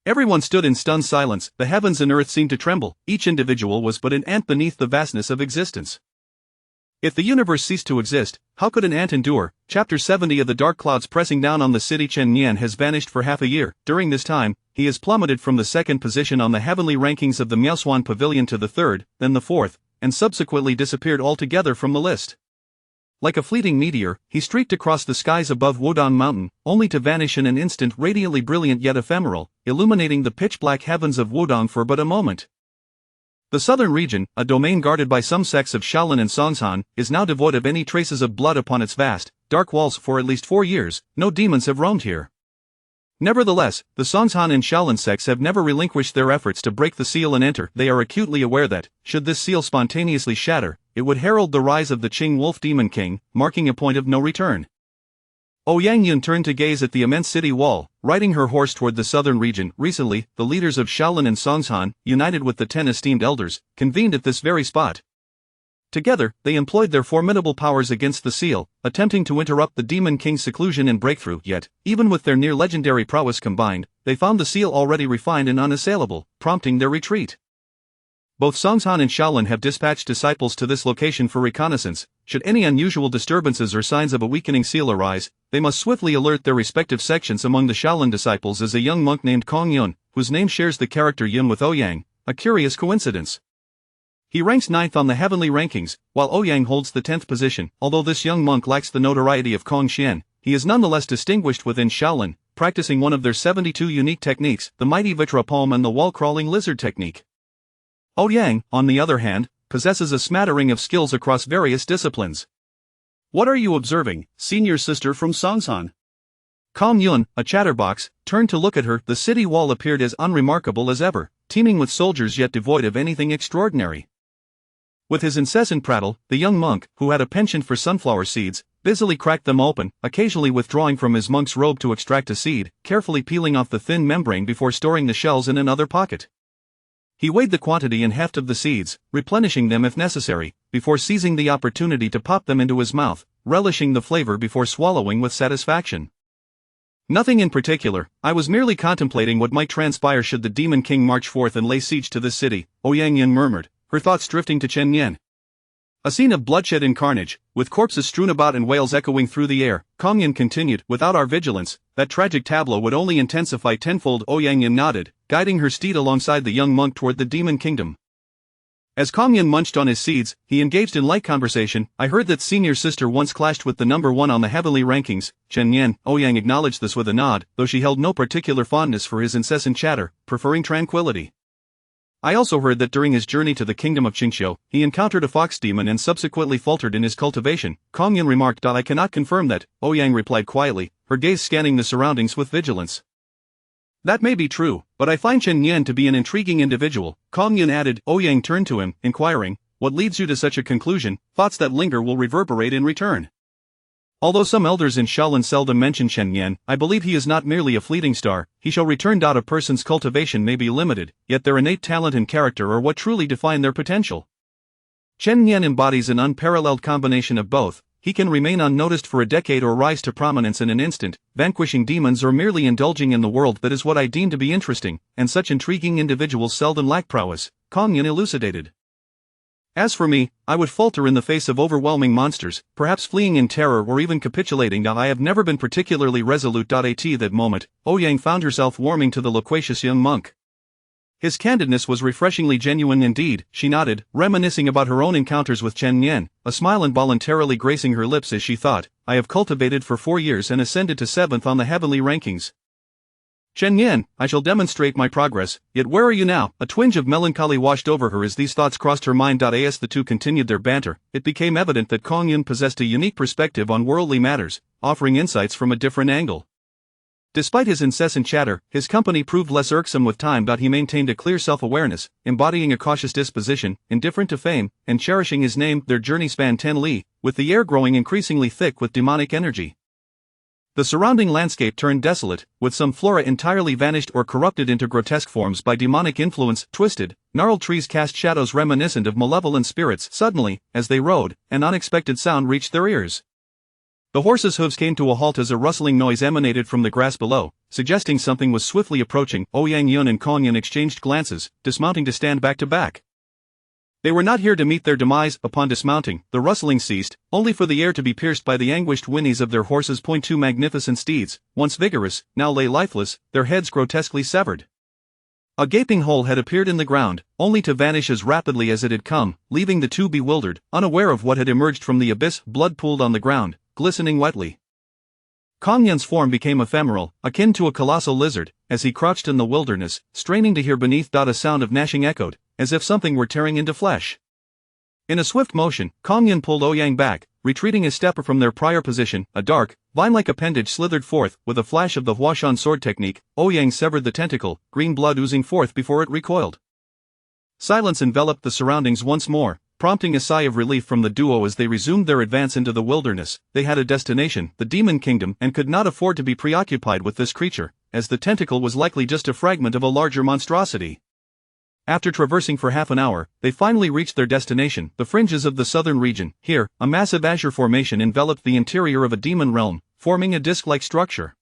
Everyone stood in stunned silence. The heavens and earth seemed to tremble. Each individual was but an ant beneath the vastness of existence. If the universe ceased to exist, how could an ant endure? Chapter 70 of the dark clouds pressing down on the city. Chen Nian has vanished for half a year. During this time, he has plummeted from the 2nd position on the heavenly rankings of the Miaoswan Pavilion to the 3rd, then the 4th, and subsequently disappeared altogether from the list. Like a fleeting meteor, he streaked across the skies above Wudong Mountain, only to vanish in an instant, radiantly brilliant yet ephemeral, illuminating the pitch-black heavens of Wudong for but a moment. The southern region, a domain guarded by some sects of Shaolin and Songshan, is now devoid of any traces of blood upon its vast, dark walls. For at least 4 years, no demons have roamed here. Nevertheless, the Songshan and Shaolin sects have never relinquished their efforts to break the seal and enter. They are acutely aware that, should this seal spontaneously shatter, it would herald the rise of the Qing Wolf Demon King, marking a point of no return. Ouyang Yun turned to gaze at the immense city wall, riding her horse toward the southern region. Recently, the leaders of Shaolin and Songshan, united with the 10 esteemed elders, convened at this very spot. Together, they employed their formidable powers against the seal, attempting to interrupt the Demon King's seclusion and breakthrough. Yet, even with their near-legendary prowess combined, they found the seal already refined and unassailable, prompting their retreat. Both Songshan and Shaolin have dispatched disciples to this location for reconnaissance. Should any unusual disturbances or signs of a weakening seal arise, they must swiftly alert their respective sections. Among the Shaolin disciples is a young monk named Kong Yun, whose name shares the character Yun with Ouyang, a curious coincidence. He ranks 9th on the heavenly rankings, while Ouyang holds the 10th position. Although this young monk lacks the notoriety of Kong Xian, he is nonetheless distinguished within Shaolin, practicing one of their 72 unique techniques, the mighty Vitra Palm and the wall-crawling lizard technique. Ouyang, on the other hand, possesses a smattering of skills across various disciplines. What are you observing, senior sister from Songshan? Kong Yun, a chatterbox, turned to look at her. The city wall appeared as unremarkable as ever, teeming with soldiers yet devoid of anything extraordinary. With his incessant prattle, the young monk, who had a penchant for sunflower seeds, busily cracked them open, occasionally withdrawing from his monk's robe to extract a seed, carefully peeling off the thin membrane before storing the shells in another pocket. He weighed the quantity and heft of the seeds, replenishing them if necessary, before seizing the opportunity to pop them into his mouth, relishing the flavor before swallowing with satisfaction. Nothing in particular, I was merely contemplating what might transpire should the Demon King march forth and lay siege to this city, Ouyang Yun murmured, her thoughts drifting to Chen Nian. A scene of bloodshed and carnage, with corpses strewn about and wails echoing through the air. Kong Yin continued, without our vigilance, that tragic tableau would only intensify tenfold. Ouyang Yin nodded, guiding her steed alongside the young monk toward the demon kingdom. As Kong Yin munched on his seeds, he engaged in light conversation. I heard that senior sister once clashed with the number 1 on the heavenly rankings, Chen Yan. Ouyang acknowledged this with a nod, though she held no particular fondness for his incessant chatter, preferring tranquility. I also heard that during his journey to the kingdom of Qingxiu, he encountered a fox demon and subsequently faltered in his cultivation, Kong Yun remarked. I cannot confirm that, Ouyang replied quietly, her gaze scanning the surroundings with vigilance. That may be true, but I find Chen Yan to be an intriguing individual, Kong Yun added. Ouyang turned to him, inquiring, what leads you to such a conclusion? Thoughts that linger will reverberate in return. Although some elders in Shaolin seldom mention Chen Yan, I believe he is not merely a fleeting star. He shall return. A person's cultivation may be limited, yet their innate talent and character are what truly define their potential. Chen Yan embodies an unparalleled combination of both. He can remain unnoticed for a decade or rise to prominence in an instant, vanquishing demons or merely indulging in the world. That is what I deem to be interesting, and such intriguing individuals seldom lack prowess, Kong Yun elucidated. As for me, I would falter in the face of overwhelming monsters, perhaps fleeing in terror or even capitulating. I have never been particularly resolute. At that moment, Ouyang found herself warming to the loquacious young monk. His candidness was refreshingly genuine indeed. She nodded, reminiscing about her own encounters with Chen Yan, a smile involuntarily gracing her lips as she thought, I have cultivated for 4 years and ascended to 7th on the heavenly rankings. Chen Yan, I shall demonstrate my progress, yet where are you now? A twinge of melancholy washed over her as these thoughts crossed her mind. As the two continued their banter, it became evident that Kong Yun possessed a unique perspective on worldly matters, offering insights from a different angle. Despite his incessant chatter, his company proved less irksome with time. He maintained a clear self-awareness, embodying a cautious disposition, indifferent to fame, and cherishing his name. Their journey spanned 10 li, with the air growing increasingly thick with demonic energy. The surrounding landscape turned desolate, with some flora entirely vanished or corrupted into grotesque forms by demonic influence. Twisted, gnarled trees cast shadows reminiscent of malevolent spirits. Suddenly, as they rode, an unexpected sound reached their ears. The horses' hooves came to a halt as a rustling noise emanated from the grass below, suggesting something was swiftly approaching. Ouyang Yun and Kong Yun exchanged glances, dismounting to stand back to back. They were not here to meet their demise. Upon dismounting, the rustling ceased, only for the air to be pierced by the anguished whinnies of their horses. Two magnificent steeds, once vigorous, now lay lifeless, their heads grotesquely severed. A gaping hole had appeared in the ground, only to vanish as rapidly as it had come, leaving the two bewildered, unaware of what had emerged from the abyss. Blood pooled on the ground, glistening wetly. Kong Yun's form became ephemeral, akin to a colossal lizard, as he crouched in the wilderness, straining to hear beneath. A sound of gnashing echoed, as if something were tearing into flesh. In a swift motion, Kong Yun pulled Ouyang back, retreating a step from their prior position. A dark, vine-like appendage slithered forth. With a flash of the Huashan sword technique, Ouyang severed the tentacle, green blood oozing forth before it recoiled. Silence enveloped the surroundings once more, prompting a sigh of relief from the duo as they resumed their advance into the wilderness. They had a destination, the Demon Kingdom, and could not afford to be preoccupied with this creature, as the tentacle was likely just a fragment of a larger monstrosity. After traversing for half an hour, they finally reached their destination, the fringes of the southern region. Here, a massive azure formation enveloped the interior of a demon realm, forming a disc-like structure.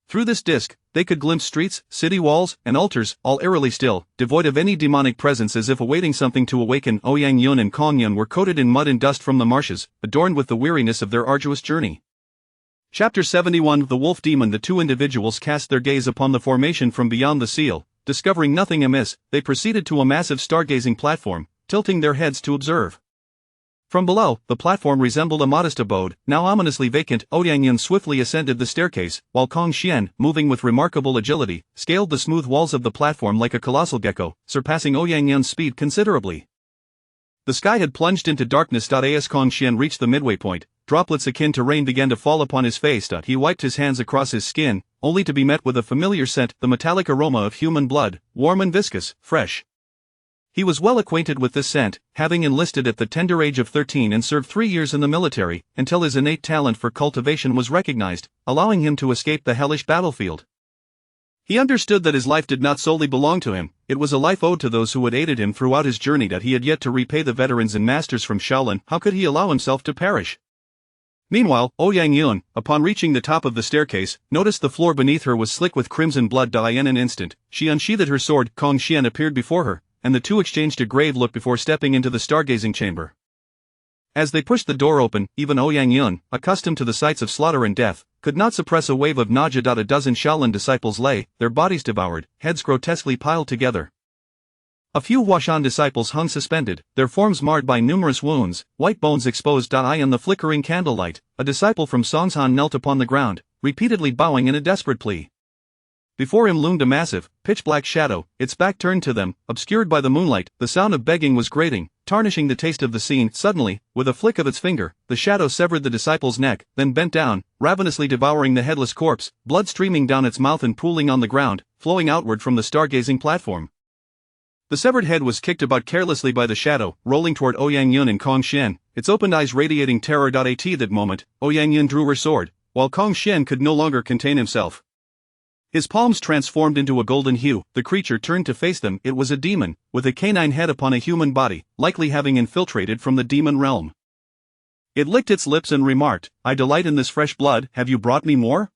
Through this disc, they could glimpse streets, city walls, and altars, all eerily still, devoid of any demonic presence, as if awaiting something to awaken. Ouyang Yun and Kong Yun were coated in mud and dust from the marshes, adorned with the weariness of their arduous journey. Chapter 71 The Wolf Demon. The two individuals cast their gaze upon the formation from beyond the seal. Discovering nothing amiss, they proceeded to a massive stargazing platform, tilting their heads to observe. From below, the platform resembled a modest abode, now ominously vacant. Ouyang Yun swiftly ascended the staircase, while Kong Xian, moving with remarkable agility, scaled the smooth walls of the platform like a colossal gecko, surpassing Ouyang Yun's speed considerably. The sky had plunged into darkness. As Kong Xian reached the midway point, droplets akin to rain began to fall upon his face. He wiped his hands across his skin, only to be met with a familiar scent, the metallic aroma of human blood, warm and viscous, fresh. He was well acquainted with this scent, having enlisted at the tender age of 13 and served 3 years in the military, until his innate talent for cultivation was recognized, allowing him to escape the hellish battlefield. He understood that his life did not solely belong to him, it was a life owed to those who had aided him throughout his journey. That he had yet to repay the veterans and masters from Shaolin. How could he allow himself to perish? Meanwhile, Ouyang Yun, upon reaching the top of the staircase, noticed the floor beneath her was slick with crimson blood. In an instant, she unsheathed her sword. Kong Xian appeared before her, and the two exchanged a grave look before stepping into the stargazing chamber. As they pushed the door open, even Ouyang Yun, accustomed to the sights of slaughter and death, could not suppress a wave of nausea. A dozen Shaolin disciples lay, their bodies devoured, heads grotesquely piled together. A few Huashan disciples hung suspended, their forms marred by numerous wounds, white bones exposed. In the flickering candlelight, a disciple from Songshan knelt upon the ground, repeatedly bowing in a desperate plea. Before him loomed a massive, pitch-black shadow, its back turned to them, obscured by the moonlight. The sound of begging was grating, tarnishing the taste of the scene. Suddenly, with a flick of its finger, the shadow severed the disciple's neck, then bent down, ravenously devouring the headless corpse, blood streaming down its mouth and pooling on the ground, flowing outward from the stargazing platform. The severed head was kicked about carelessly by the shadow, rolling toward Ouyang Yun and Kong Xian, its opened eyes radiating terror. At that moment, Ouyang Yun drew her sword, while Kong Xian could no longer contain himself. His palms transformed into a golden hue. The creature turned to face them. It was a demon, with a canine head upon a human body, likely having infiltrated from the demon realm. It licked its lips and remarked, "I delight in this fresh blood, have you brought me more?"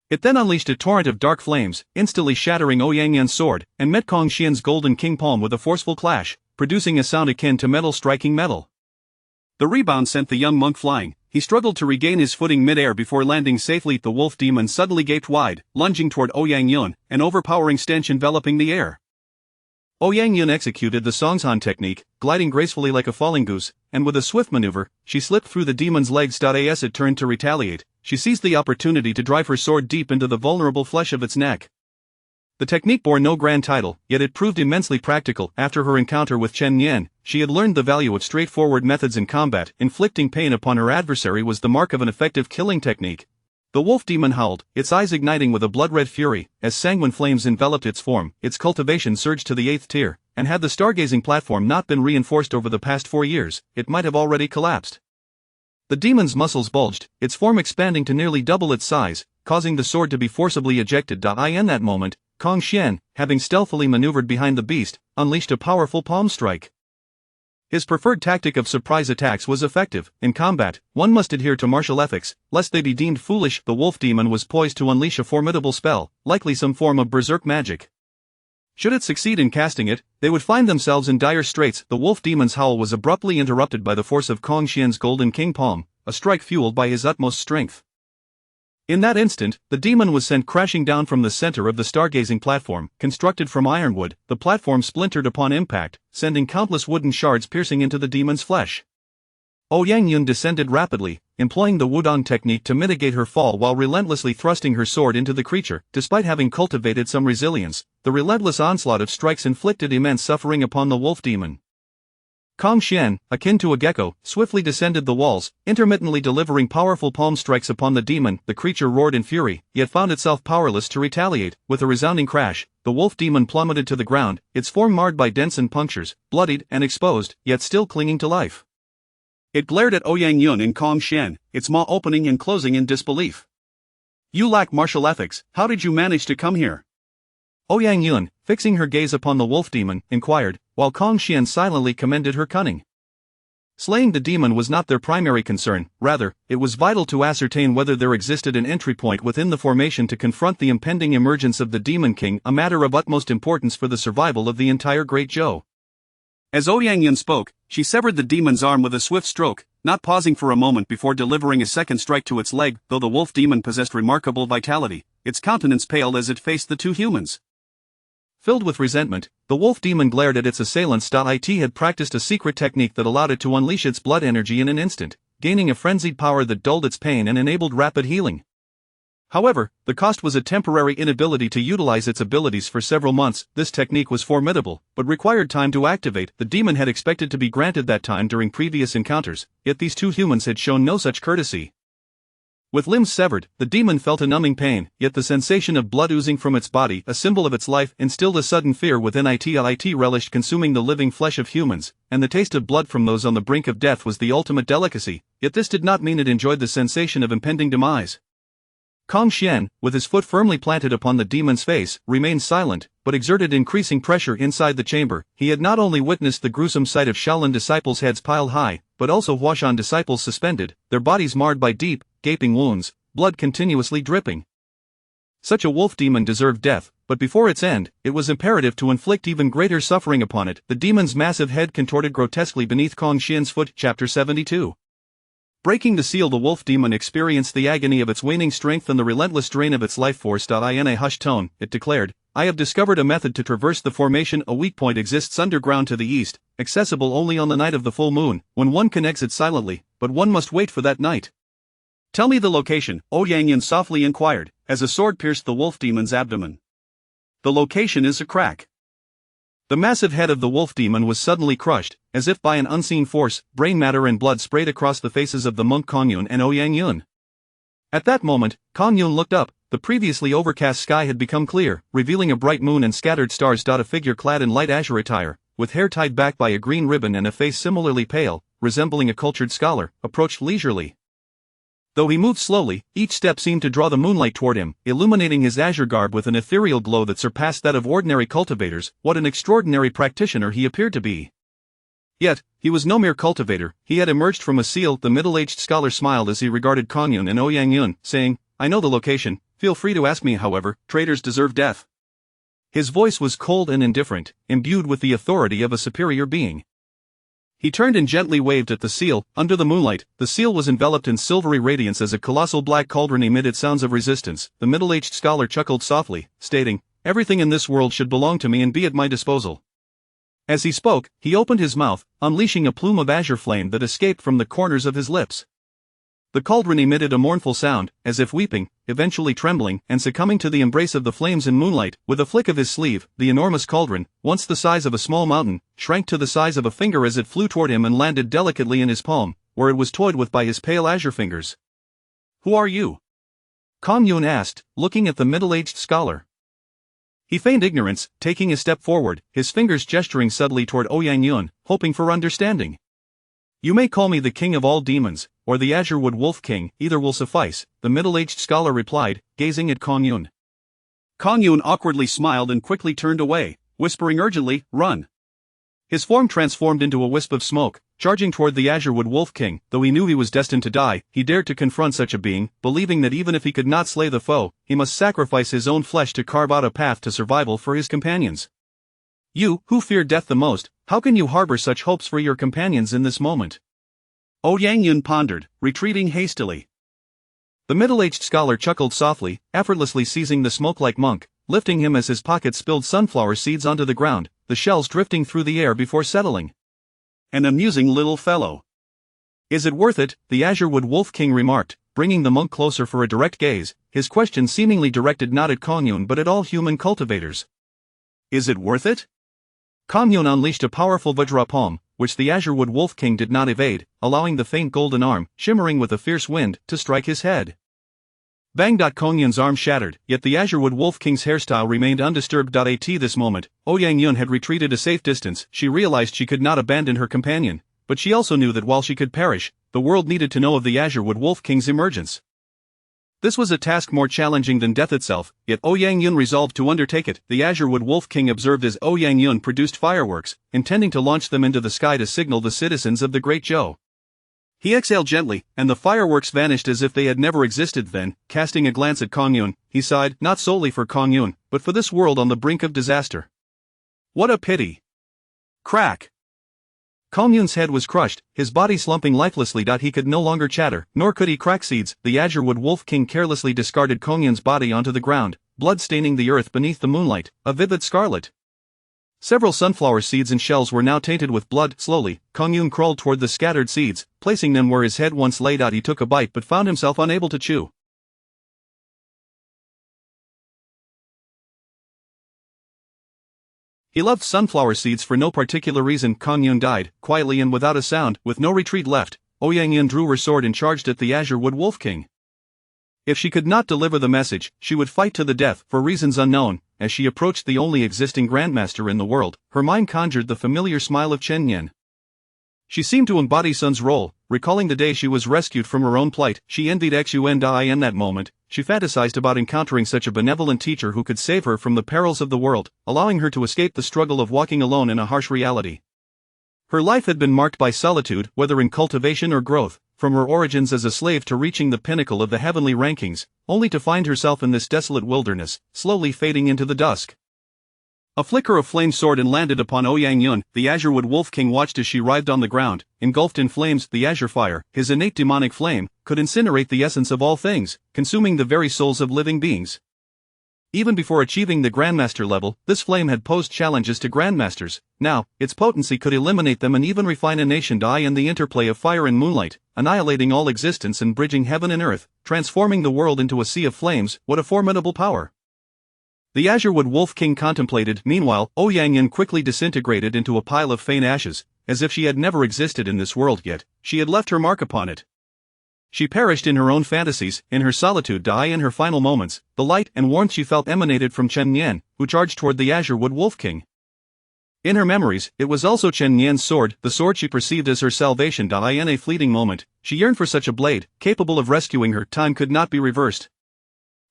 It then unleashed a torrent of dark flames, instantly shattering Ouyang Yun's sword, and met Kong Xian's golden king palm with a forceful clash, producing a sound akin to metal striking metal. The rebound sent the young monk flying. He struggled to regain his footing mid-air before landing safely. The wolf demon suddenly gaped wide, lunging toward Ouyang Yun, an overpowering stench enveloping the air. Ouyang Yun executed the Songzhan technique, gliding gracefully like a falling goose, and with a swift maneuver, she slipped through the demon's legs. As it turned to retaliate, she seized the opportunity to drive her sword deep into the vulnerable flesh of its neck. The technique bore no grand title, yet it proved immensely practical. After her encounter with Chen Nian, she had learned the value of straightforward methods in combat. Inflicting pain upon her adversary was the mark of an effective killing technique. The wolf demon howled, its eyes igniting with a blood-red fury, as sanguine flames enveloped its form. Its cultivation surged to the 8th tier, and had the stargazing platform not been reinforced over the past 4 years, it might have already collapsed. The demon's muscles bulged, its form expanding to nearly double its size, causing the sword to be forcibly ejected. In that moment, Kong Xian, having stealthily maneuvered behind the beast, unleashed a powerful palm strike. His preferred tactic of surprise attacks was effective. In combat, one must adhere to martial ethics, lest they be deemed foolish. The wolf demon was poised to unleash a formidable spell, likely some form of berserk magic. Should it succeed in casting it, they would find themselves in dire straits. The wolf demon's howl was abruptly interrupted by the force of Kong Xian's golden king palm, a strike fueled by his utmost strength. In that instant, the demon was sent crashing down from the center of the stargazing platform. Constructed from ironwood, the platform splintered upon impact, sending countless wooden shards piercing into the demon's flesh. Ouyang Yun descended rapidly, employing the Wudong technique to mitigate her fall while relentlessly thrusting her sword into the creature. Despite having cultivated some resilience, the relentless onslaught of strikes inflicted immense suffering upon the wolf demon. Kong Xian, akin to a gecko, swiftly descended the walls, intermittently delivering powerful palm strikes upon the demon. The creature roared in fury, yet found itself powerless to retaliate. With a resounding crash, the wolf demon plummeted to the ground, its form marred by dents and punctures, bloodied and exposed, yet still clinging to life. It glared at Ouyang Yun and Kong Xian, its maw opening and closing in disbelief. "You lack martial ethics, how did you manage to come here?" Ouyang Yun, fixing her gaze upon the wolf demon, inquired, while Kong Xian silently commended her cunning. Slaying the demon was not their primary concern, rather, it was vital to ascertain whether there existed an entry point within the formation to confront the impending emergence of the Demon King, a matter of utmost importance for the survival of the entire Great Zhou. As Ouyang Yun spoke, she severed the demon's arm with a swift stroke, not pausing for a moment before delivering a second strike to its leg. Though the wolf demon possessed remarkable vitality, its countenance paled as it faced the two humans. Filled with resentment, the wolf demon glared at its assailants. It had practiced a secret technique that allowed it to unleash its blood energy in an instant, gaining a frenzied power that dulled its pain and enabled rapid healing. However, the cost was a temporary inability to utilize its abilities for several months. This technique was formidable, but required time to activate. The demon had expected to be granted that time during previous encounters, yet these two humans had shown no such courtesy. With limbs severed, the demon felt a numbing pain, yet the sensation of blood oozing from its body, a symbol of its life, instilled a sudden fear within it. It relished consuming the living flesh of humans, and the taste of blood from those on the brink of death was the ultimate delicacy, yet this did not mean it enjoyed the sensation of impending demise. Kong Xian, with his foot firmly planted upon the demon's face, remained silent, but exerted increasing pressure inside the chamber. He had not only witnessed the gruesome sight of Shaolin disciples' heads piled high, but also Huashan disciples suspended, their bodies marred by deep, gaping wounds, blood continuously dripping. Such a wolf demon deserved death, but before its end, it was imperative to inflict even greater suffering upon it. The demon's massive head contorted grotesquely beneath Kong Xian's foot. Chapter 72. Breaking the seal, the wolf demon experienced the agony of its waning strength and the relentless drain of its life force. In a hushed tone, it declared, "I have discovered a method to traverse the formation. A weak point exists underground to the east, accessible only on the night of the full moon, when one can exit silently, but one must wait for that night." "Tell me the location," Ouyang Yun softly inquired, as a sword pierced the wolf demon's abdomen. the location is a crack. The massive head of the wolf demon was suddenly crushed, as if by an unseen force. Brain matter and blood sprayed across the faces of the monk Kong Yun and Ouyang Yun. At that moment, Kong Yun looked up. The previously overcast sky had become clear, revealing a bright moon and scattered stars. A figure clad in light azure attire, with hair tied back by a green ribbon and a face similarly pale, resembling a cultured scholar, approached leisurely. Though he moved slowly, each step seemed to draw the moonlight toward him, illuminating his azure garb with an ethereal glow that surpassed that of ordinary cultivators. What an extraordinary practitioner he appeared to be. Yet, he was no mere cultivator. He had emerged from a seal. The middle-aged scholar smiled as he regarded Kong Yun and Ouyang Yun, saying, "I know the location. Feel free to ask me. However, traitors deserve death." His voice was cold and indifferent, imbued with the authority of a superior being. He turned and gently waved at the seal. Under the moonlight, the seal was enveloped in silvery radiance as a colossal black cauldron emitted sounds of resistance. The middle-aged scholar chuckled softly, stating, "Everything in this world should belong to me and be at my disposal." As he spoke, he opened his mouth, unleashing a plume of azure flame that escaped from the corners of his lips. The cauldron emitted a mournful sound, as if weeping, eventually trembling and succumbing to the embrace of the flames and moonlight. With a flick of his sleeve, the enormous cauldron, once the size of a small mountain, shrank to the size of a finger as it flew toward him and landed delicately in his palm, where it was toyed with by his pale azure fingers. "Who are you?" Kong Yun asked, looking at the middle-aged scholar. He feigned ignorance, taking a step forward, his fingers gesturing subtly toward Ouyang Yun, hoping for understanding. "You may call me the king of all demons, or the Azurewood Wolf King, either will suffice," the middle-aged scholar replied, gazing at Kong Yun. Kong Yun awkwardly smiled and quickly turned away, whispering urgently, "Run." His form transformed into a wisp of smoke, charging toward the Azurewood Wolf King. Though he knew he was destined to die, he dared to confront such a being, believing that even if he could not slay the foe, he must sacrifice his own flesh to carve out a path to survival for his companions. "You, who fear death the most, how can you harbor such hopes for your companions in this moment?" Ouyang Yun pondered, retreating hastily. The middle-aged scholar chuckled softly, effortlessly seizing the smoke-like monk, lifting him as his pocket spilled sunflower seeds onto the ground, the shells drifting through the air before settling. "An amusing little fellow." "Is it worth it?" the Azurewood Wolf King remarked, bringing the monk closer for a direct gaze, his question seemingly directed not at Kong Yun but at all human cultivators. "Is it worth it?" Kong Yun unleashed a powerful Vajra palm, which the Azurewood Wolf King did not evade, allowing the faint golden arm, shimmering with a fierce wind, to strike his head. Bang! Kong Yun's arm shattered, yet the Azurewood Wolf King's hairstyle remained undisturbed. At this moment, Ouyang Yun had retreated a safe distance. She realized she could not abandon her companion, but she also knew that while she could perish, the world needed to know of the Azurewood Wolf King's emergence. This was a task more challenging than death itself, yet Ouyang Yun resolved to undertake it. The Azurewood Wolf King observed as Ouyang Yun produced fireworks, intending to launch them into the sky to signal the citizens of the Great Zhou. He exhaled gently, and the fireworks vanished as if they had never existed. Then, casting a glance at Kong Yun, he sighed, not solely for Kong Yun, but for this world on the brink of disaster. What a pity. Crack! Kong Yun's head was crushed, his body slumping lifelessly. He could no longer chatter, nor could he crack seeds. The Azurewood Wolf King carelessly discarded Kong Yun's body onto the ground, blood staining the earth beneath the moonlight, a vivid scarlet. Several sunflower seeds and shells were now tainted with blood. Slowly, Kong Yun crawled toward the scattered seeds, placing them where his head once laid. He took a bite but found himself unable to chew. He loved sunflower seeds for no particular reason. Kong Yun died, quietly and without a sound. With no retreat left, Ouyang Yun drew her sword and charged at the Azurewood Wolf King. If she could not deliver the message, she would fight to the death. For reasons unknown, as she approached the only existing Grandmaster in the world, her mind conjured the familiar smile of Chen Yan. She seemed to embody Sun's role, recalling the day she was rescued from her own plight. She envied Xun Dai in that moment. She fantasized about encountering such a benevolent teacher who could save her from the perils of the world, allowing her to escape the struggle of walking alone in a harsh reality. Her life had been marked by solitude, whether in cultivation or growth, from her origins as a slave to reaching the pinnacle of the heavenly rankings, only to find herself in this desolate wilderness, slowly fading into the dusk. A flicker of flame soared and landed upon Ouyang Yun. The Azurewood Wolf King watched as she writhed on the ground, engulfed in flames. The azure fire, his innate demonic flame, could incinerate the essence of all things, consuming the very souls of living beings. Even before achieving the Grandmaster level, this flame had posed challenges to Grandmasters. Now, its potency could eliminate them and even refine a nation. In the interplay of fire and moonlight, annihilating all existence and bridging heaven and earth, transforming the world into a sea of flames. What a formidable power! The Azurewood Wolf King contemplated. Meanwhile, Ouyang quickly disintegrated into a pile of faint ashes, as if she had never existed in this world yet. She had left her mark upon it. She perished in her own fantasies, in her solitude. In her final moments, the light and warmth she felt emanated from Chen Nian, who charged toward the Azurewood Wolf King. In her memories, it was also Chen Nian's sword, the sword she perceived as her salvation. In a fleeting moment, she yearned for such a blade, capable of rescuing her. Time could not be reversed.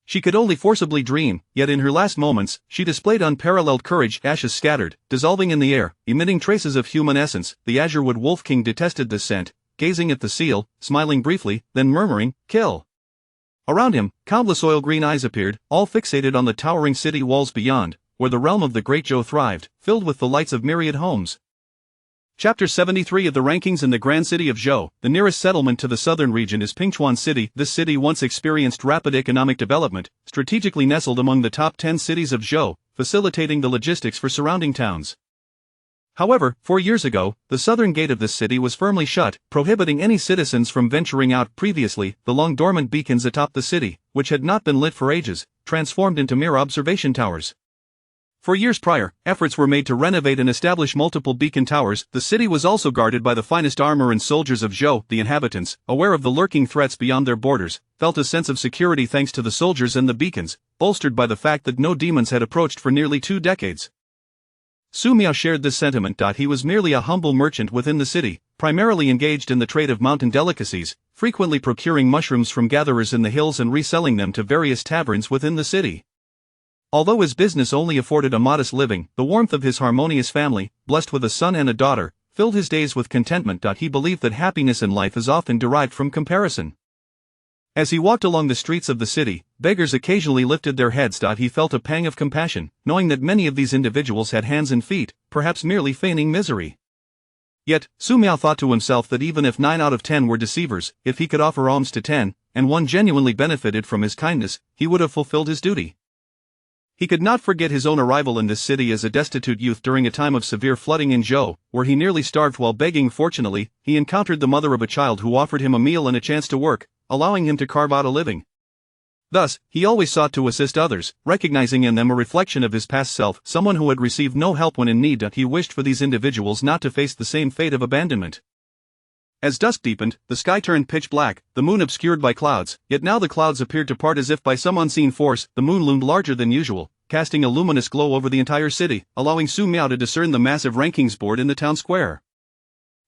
She could only forcibly dream, yet in her last moments, she displayed unparalleled courage. Ashes scattered, dissolving in the air, emitting traces of human essence. The Azurewood Wolf King detested this scent, gazing at the seal, smiling briefly, then murmuring, "Kill." Around him, countless oil-green eyes appeared, all fixated on the towering city walls beyond, where the realm of the Great Zhou thrived, filled with the lights of myriad homes. Chapter 73 of the Rankings. In the Grand City of Zhou, the nearest settlement to the southern region is Pingchuan City. This city once experienced rapid economic development, strategically nestled among the top 10 cities of Zhou, facilitating the logistics for surrounding towns. However, 4 years ago, the southern gate of this city was firmly shut, prohibiting any citizens from venturing out. Previously, the long dormant beacons atop the city, which had not been lit for ages, transformed into mere observation towers. For years prior, efforts were made to renovate and establish multiple beacon towers. The city was also guarded by the finest armor and soldiers of Zhou. The inhabitants, aware of the lurking threats beyond their borders, felt a sense of security thanks to the soldiers and the beacons, bolstered by the fact that no demons had approached for nearly 2 decades. Su Miao shared this sentiment. He was merely a humble merchant within the city, primarily engaged in the trade of mountain delicacies, frequently procuring mushrooms from gatherers in the hills and reselling them to various taverns within the city. Although his business only afforded a modest living, the warmth of his harmonious family, blessed with a son and a daughter, filled his days with contentment. He believed that happiness in life is often derived from comparison. As he walked along the streets of the city, beggars occasionally lifted their heads. He felt a pang of compassion, knowing that many of these individuals had hands and feet, perhaps merely feigning misery. Yet, Su Miao thought to himself that even if 9 out of 10 were deceivers, if he could offer alms to 10, and one genuinely benefited from his kindness, he would have fulfilled his duty. He could not forget his own arrival in this city as a destitute youth during a time of severe flooding in Zhou, where he nearly starved while begging. Fortunately, he encountered the mother of a child who offered him a meal and a chance to work, allowing him to carve out a living. Thus, he always sought to assist others, recognizing in them a reflection of his past self, someone who had received no help when in need. He wished for these individuals not to face the same fate of abandonment. As dusk deepened, the sky turned pitch black, the moon obscured by clouds, yet now the clouds appeared to part as if by some unseen force. The moon loomed larger than usual, casting a luminous glow over the entire city, allowing Su Miao to discern the massive rankings board in the town square.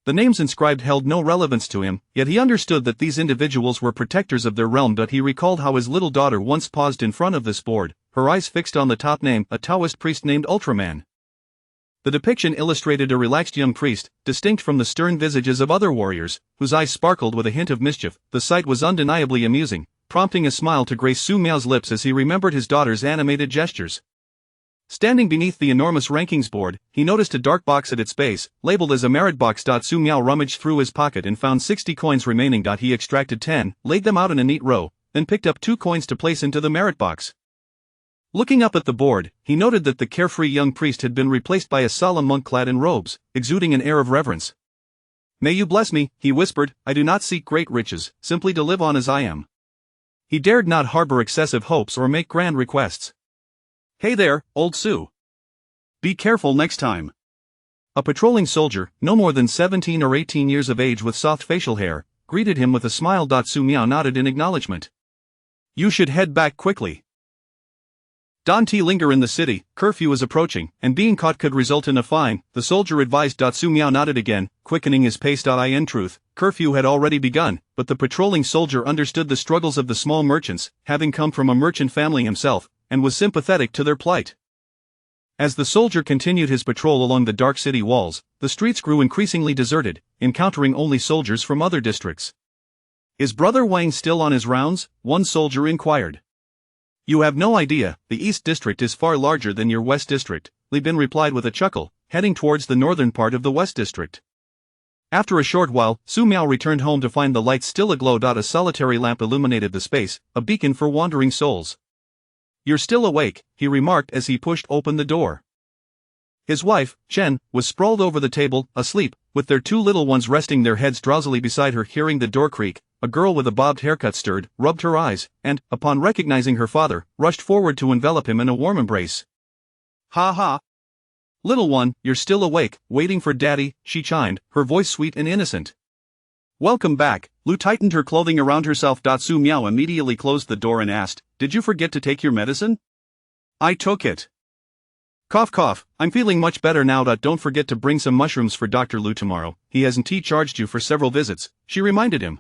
The names inscribed held no relevance to him, yet he understood that these individuals were protectors of their realm. He recalled how his little daughter once paused in front of this board, her eyes fixed on the top name, a Taoist priest named Ultraman. The depiction illustrated a relaxed young priest, distinct from the stern visages of other warriors, whose eyes sparkled with a hint of mischief. The sight was undeniably amusing, prompting a smile to grace Su Miao's lips as he remembered his daughter's animated gestures. Standing beneath the enormous rankings board, he noticed a dark box at its base, labeled as a merit box. Su Miao rummaged through his pocket and found 60 coins remaining. He extracted 10, laid them out in a neat row, then picked up 2 coins to place into the merit box. Looking up at the board, he noted that the carefree young priest had been replaced by a solemn monk clad in robes, exuding an air of reverence. "May you bless me," he whispered. "I do not seek great riches, simply to live on as I am." He dared not harbor excessive hopes or make grand requests. "Hey there, old Su. Be careful next time." A patrolling soldier, no more than 17 or 18 years of age with soft facial hair, greeted him with a smile. Su Miao nodded in acknowledgement. "You should head back quickly. Don't linger in the city, curfew is approaching, and being caught could result in a fine," the soldier advised. Su Miao nodded again, quickening his pace. In truth, curfew had already begun, but the patrolling soldier understood the struggles of the small merchants, having come from a merchant family himself, and was sympathetic to their plight. As the soldier continued his patrol along the dark city walls, the streets grew increasingly deserted, encountering only soldiers from other districts. "Is Brother Wang still on his rounds?" one soldier inquired. "You have no idea, the East District is far larger than your West District," Li Bin replied with a chuckle, heading towards the northern part of the West District. After a short while, Su Miao returned home to find the lights still aglow. A solitary lamp illuminated the space, a beacon for wandering souls. "You're still awake," he remarked as he pushed open the door. His wife, Chen, was sprawled over the table, asleep, with their 2 little ones resting their heads drowsily beside her. Hearing the door creak, a girl with a bobbed haircut stirred, rubbed her eyes, and, upon recognizing her father, rushed forward to envelop him in a warm embrace. Ha ha! Little one, you're still awake, waiting for Daddy, she chimed, her voice sweet and innocent. Welcome back. Lu tightened her clothing around herself. Su Miao immediately closed the door and asked, Did you forget to take your medicine? I took it. Cough cough, I'm feeling much better now. Don't forget to bring some mushrooms for Dr. Lu tomorrow, he hasn't charged you for several visits, she reminded him.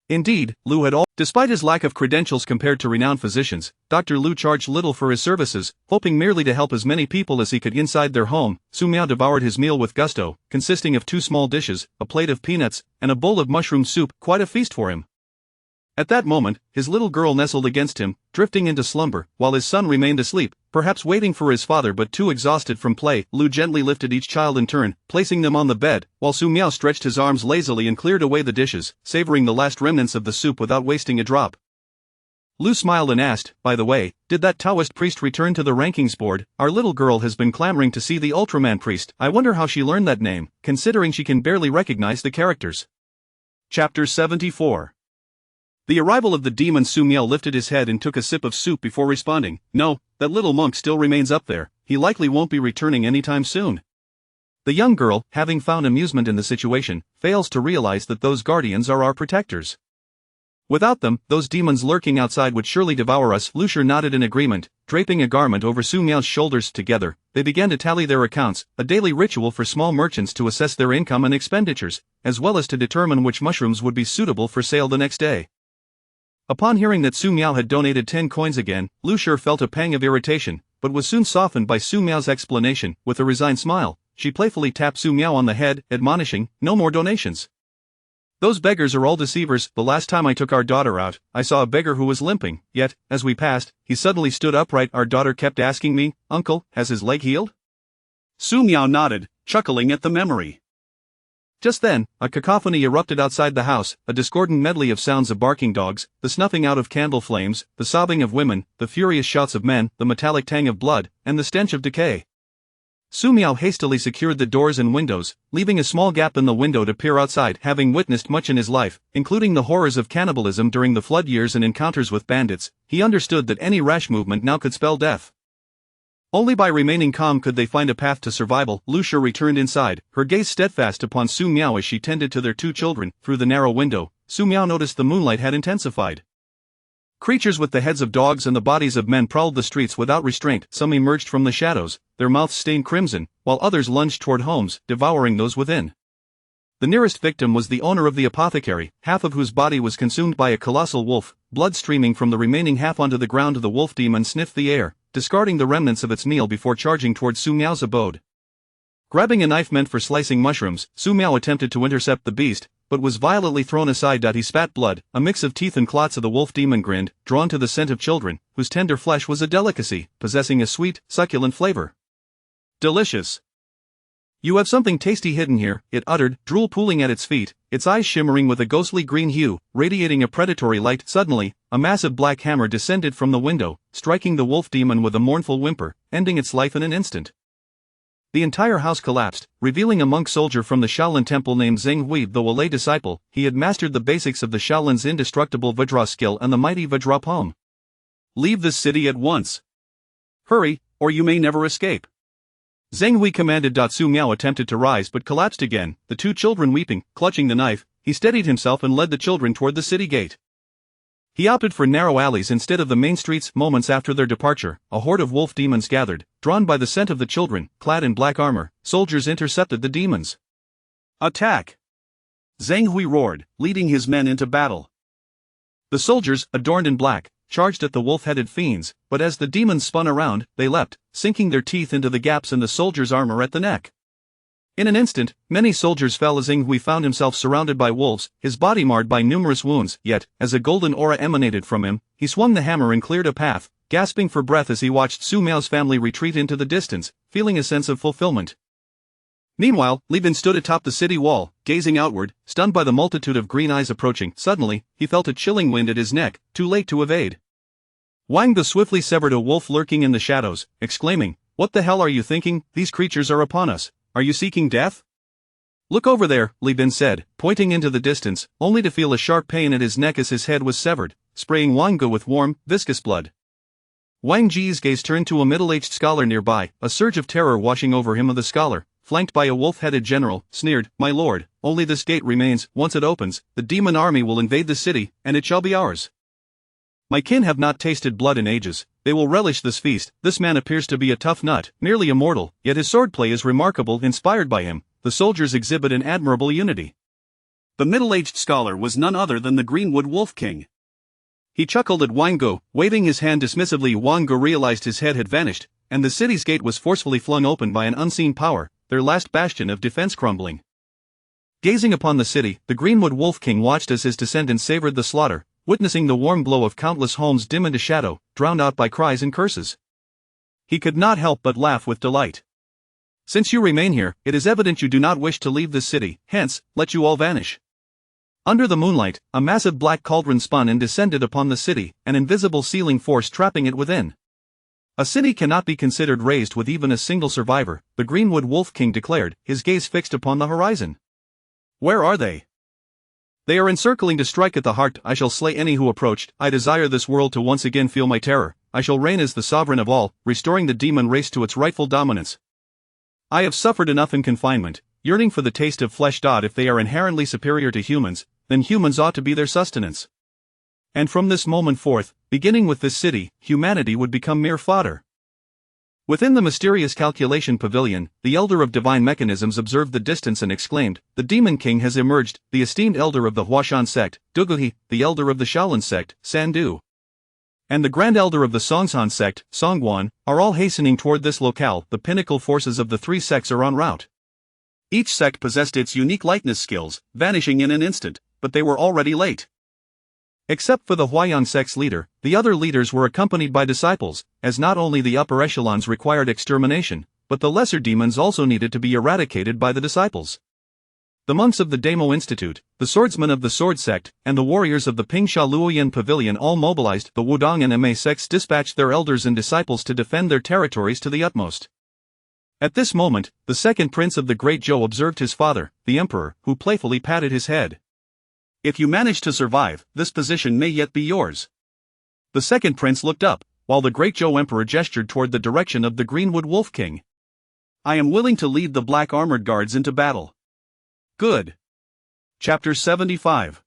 Indeed, Lu had despite his lack of credentials compared to renowned physicians, Dr. Lu charged little for his services, hoping merely to help as many people as he could inside their home. Su Miao devoured his meal with gusto, consisting of 2 small dishes, a plate of peanuts, and a bowl of mushroom soup, quite a feast for him. At that moment, his little girl nestled against him, drifting into slumber, while his son remained asleep, perhaps waiting for his father but too exhausted from play. Lu gently lifted each child in turn, placing them on the bed, while Su Miao stretched his arms lazily and cleared away the dishes, savoring the last remnants of the soup without wasting a drop. Lu smiled and asked, by the way, did that Taoist priest return to the rankings board? Our little girl has been clamoring to see the Ultraman priest. I wonder how she learned that name, considering she can barely recognize the characters. Chapter 74. The arrival of the demon. Su Miao lifted his head and took a sip of soup before responding, No, that little monk still remains up there, he likely won't be returning anytime soon. The young girl, having found amusement in the situation, fails to realize that those guardians are our protectors. Without them, those demons lurking outside would surely devour us. Lu Shi nodded in agreement, draping a garment over Su Miao's shoulders. Together, they began to tally their accounts, a daily ritual for small merchants to assess their income and expenditures, as well as to determine which mushrooms would be suitable for sale the next day. Upon hearing that Su Miao had donated 10 coins again, Lu Shi felt a pang of irritation, but was soon softened by Su Miao's explanation. With a resigned smile, she playfully tapped Su Miao on the head, admonishing, No more donations. Those beggars are all deceivers. The last time I took our daughter out, I saw a beggar who was limping, yet, as we passed, he suddenly stood upright. Our daughter kept asking me, Uncle, has his leg healed? Su Miao nodded, chuckling at the memory. Just then, a cacophony erupted outside the house, a discordant medley of sounds of barking dogs, the snuffing out of candle flames, the sobbing of women, the furious shouts of men, the metallic tang of blood, and the stench of decay. Su Miao hastily secured the doors and windows, leaving a small gap in the window to peer outside. Having witnessed much in his life, including the horrors of cannibalism during the flood years and encounters with bandits, he understood that any rash movement now could spell death. Only by remaining calm could they find a path to survival. Lu Shi returned inside, her gaze steadfast upon Su Miao as she tended to their 2 children. Through the narrow window, Su Miao noticed the moonlight had intensified. Creatures with the heads of dogs and the bodies of men prowled the streets without restraint. Some emerged from the shadows, their mouths stained crimson, while others lunged toward homes, devouring those within. The nearest victim was the owner of the apothecary, half of whose body was consumed by a colossal wolf, blood streaming from the remaining half onto the ground. The wolf demon sniffed the air, discarding the remnants of its meal before charging toward Su Miao's abode. Grabbing a knife meant for slicing mushrooms, Su Miao attempted to intercept the beast, but was violently thrown aside. He spat blood, a mix of teeth and clots. Of the wolf demon grinned, drawn to the scent of children, whose tender flesh was a delicacy, possessing a sweet, succulent flavor. Delicious. You have something tasty hidden here, it uttered, drool pooling at its feet, its eyes shimmering with a ghostly green hue, radiating a predatory light. Suddenly, a massive black hammer descended from the window, striking the wolf demon with a mournful whimper, ending its life in an instant. The entire house collapsed, revealing a monk soldier from the Shaolin temple named Zheng Hui. Though a lay disciple, he had mastered the basics of the Shaolin's indestructible Vajra skill and the mighty Vajra palm. Leave this city at once. Hurry, or you may never escape. Zheng Hui commanded. Su Miao attempted to rise but collapsed again, the 2 children weeping. Clutching the knife, he steadied himself and led the children toward the city gate. He opted for narrow alleys instead of the main streets. Moments after their departure, a horde of wolf demons gathered, drawn by the scent of the children. Clad in black armor, soldiers intercepted the demons. Attack! Zheng Hui roared, leading his men into battle. The soldiers, adorned in black, charged at the wolf-headed fiends, but as the demons spun around, they leapt, sinking their teeth into the gaps in the soldiers' armor at the neck. In an instant, many soldiers fell as Zheng Hui found himself surrounded by wolves, his body marred by numerous wounds. Yet, as a golden aura emanated from him, he swung the hammer and cleared a path, gasping for breath as he watched Su Miao's family retreat into the distance, feeling a sense of fulfillment. Meanwhile, Li Bin stood atop the city wall, gazing outward, stunned by the multitude of green eyes approaching. Suddenly, he felt a chilling wind at his neck, too late to evade. Wang the swiftly severed a wolf lurking in the shadows, exclaiming, "What the hell are you thinking? These creatures are upon us. Are you seeking death?" Look over there, Li Bin said, pointing into the distance, only to feel a sharp pain at his neck as his head was severed, spraying Wang Ge with warm, viscous blood. Wang Ji's gaze turned to a middle-aged scholar nearby, a surge of terror washing over him. Of the scholar, flanked by a wolf-headed general, sneered, "My lord, only this gate remains. Once it opens, the demon army will invade the city, and it shall be ours. My kin have not tasted blood in ages, they will relish this feast." This man appears to be a tough nut, nearly immortal, yet his swordplay is remarkable. Inspired by him, the soldiers exhibit an admirable unity. The middle-aged scholar was none other than the Greenwood Wolf King. He chuckled at Wang Ge, waving his hand dismissively. Wang Ge realized his head had vanished, and the city's gate was forcefully flung open by an unseen power, their last bastion of defense crumbling. Gazing upon the city, the Greenwood Wolf King watched as his descendants savored the slaughter, witnessing the warm glow of countless homes dim into shadow, drowned out by cries and curses. He could not help but laugh with delight. "Since you remain here, it is evident you do not wish to leave this city, hence, let you all vanish." Under the moonlight, a massive black cauldron spun and descended upon the city, an invisible sealing force trapping it within. "A city cannot be considered razed with even a single survivor," the Greenwood Wolf King declared, his gaze fixed upon the horizon. "Where are they? They are encircling to strike at the heart. I shall slay any who approached. I desire this world to once again feel my terror. I shall reign as the sovereign of all, restoring the demon race to its rightful dominance. I have suffered enough in confinement, yearning for the taste of flesh. If they are inherently superior to humans, then humans ought to be their sustenance. And from this moment forth, beginning with this city, humanity would become mere fodder." Within the mysterious calculation pavilion, the elder of divine mechanisms observed the distance and exclaimed, "The demon king has emerged, the esteemed elder of the Huashan sect, Duguhi, the elder of the Shaolin sect, Sandu, and the grand elder of the Songshan sect, Songguan, are all hastening toward this locale. The pinnacle forces of the three sects are en route." Each sect possessed its unique likeness skills, vanishing in an instant, but they were already late. Except for the Huayang sect's leader, the other leaders were accompanied by disciples, as not only the upper echelons required extermination, but the lesser demons also needed to be eradicated by the disciples. The monks of the Damo Institute, the swordsmen of the Sword sect, and the warriors of the Pingsha Luoyan Pavilion all mobilized. The Wudong and Ma sects dispatched their elders and disciples to defend their territories to the utmost. At this moment, the second prince of the Great Zhou observed his father, the emperor, who playfully patted his head. "If you manage to survive, this position may yet be yours." The second prince looked up, while the Great Zhou emperor gestured toward the direction of the Greenwood Wolf King. "I am willing to lead the black armored guards into battle." "Good." Chapter 75.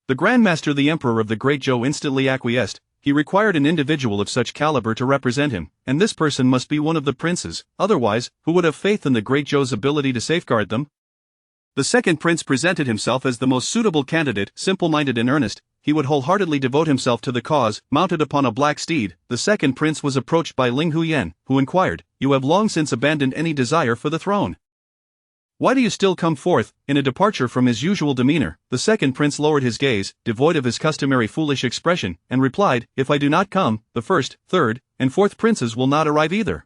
The Grandmaster, the Emperor of the Great Zhou, instantly acquiesced. He required an individual of such caliber to represent him, and this person must be one of the princes, otherwise, who would have faith in the Great Zhou's ability to safeguard them? The second prince presented himself as the most suitable candidate. Simple-minded and earnest, he would wholeheartedly devote himself to the cause. Mounted upon a black steed, the second prince was approached by Ling Huyen, who inquired, "You have long since abandoned any desire for the throne. Why do you still come forth?" In a departure from his usual demeanor, the second prince lowered his gaze, devoid of his customary foolish expression, and replied, "If I do not come, the first, third, and fourth princes will not arrive either.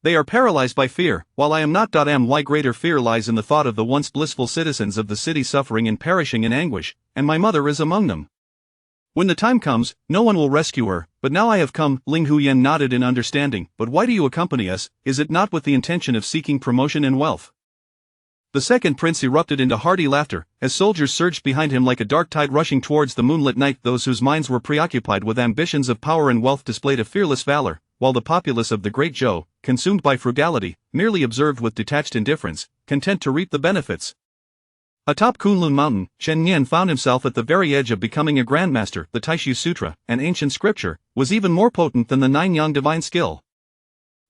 They are paralyzed by fear, while I am not. My greater fear lies in the thought of the once blissful citizens of the city suffering and perishing in anguish, and my mother is among them. When the time comes, no one will rescue her, but now I have come." Ling Huyen nodded in understanding. "But why do you accompany us? Is it not with the intention of seeking promotion and wealth?" The second prince erupted into hearty laughter, as soldiers surged behind him like a dark tide rushing towards the moonlit night. Those whose minds were preoccupied with ambitions of power and wealth displayed a fearless valor, while the populace of the Great Zhou, consumed by frugality, merely observed with detached indifference, content to reap the benefits. Atop Kunlun Mountain, Chen Nian found himself at the very edge of becoming a grandmaster. The Taishu Sutra, an ancient scripture, was even more potent than the Nine Yang divine skill.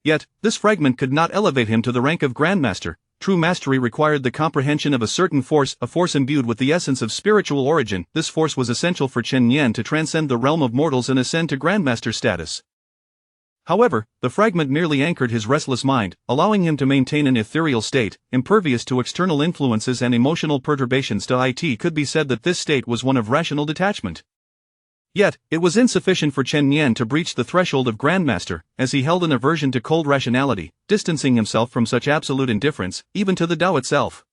Yet, this fragment could not elevate him to the rank of grandmaster. True mastery required the comprehension of a certain force, a force imbued with the essence of spiritual origin. This force was essential for Chen Nian to transcend the realm of mortals and ascend to grandmaster status. However, the fragment merely anchored his restless mind, allowing him to maintain an ethereal state, impervious to external influences and emotional perturbations. It could be said that this state was one of rational detachment. Yet, it was insufficient for Chen Nian to breach the threshold of grandmaster, as he held an aversion to cold rationality, distancing himself from such absolute indifference, even to the Tao itself.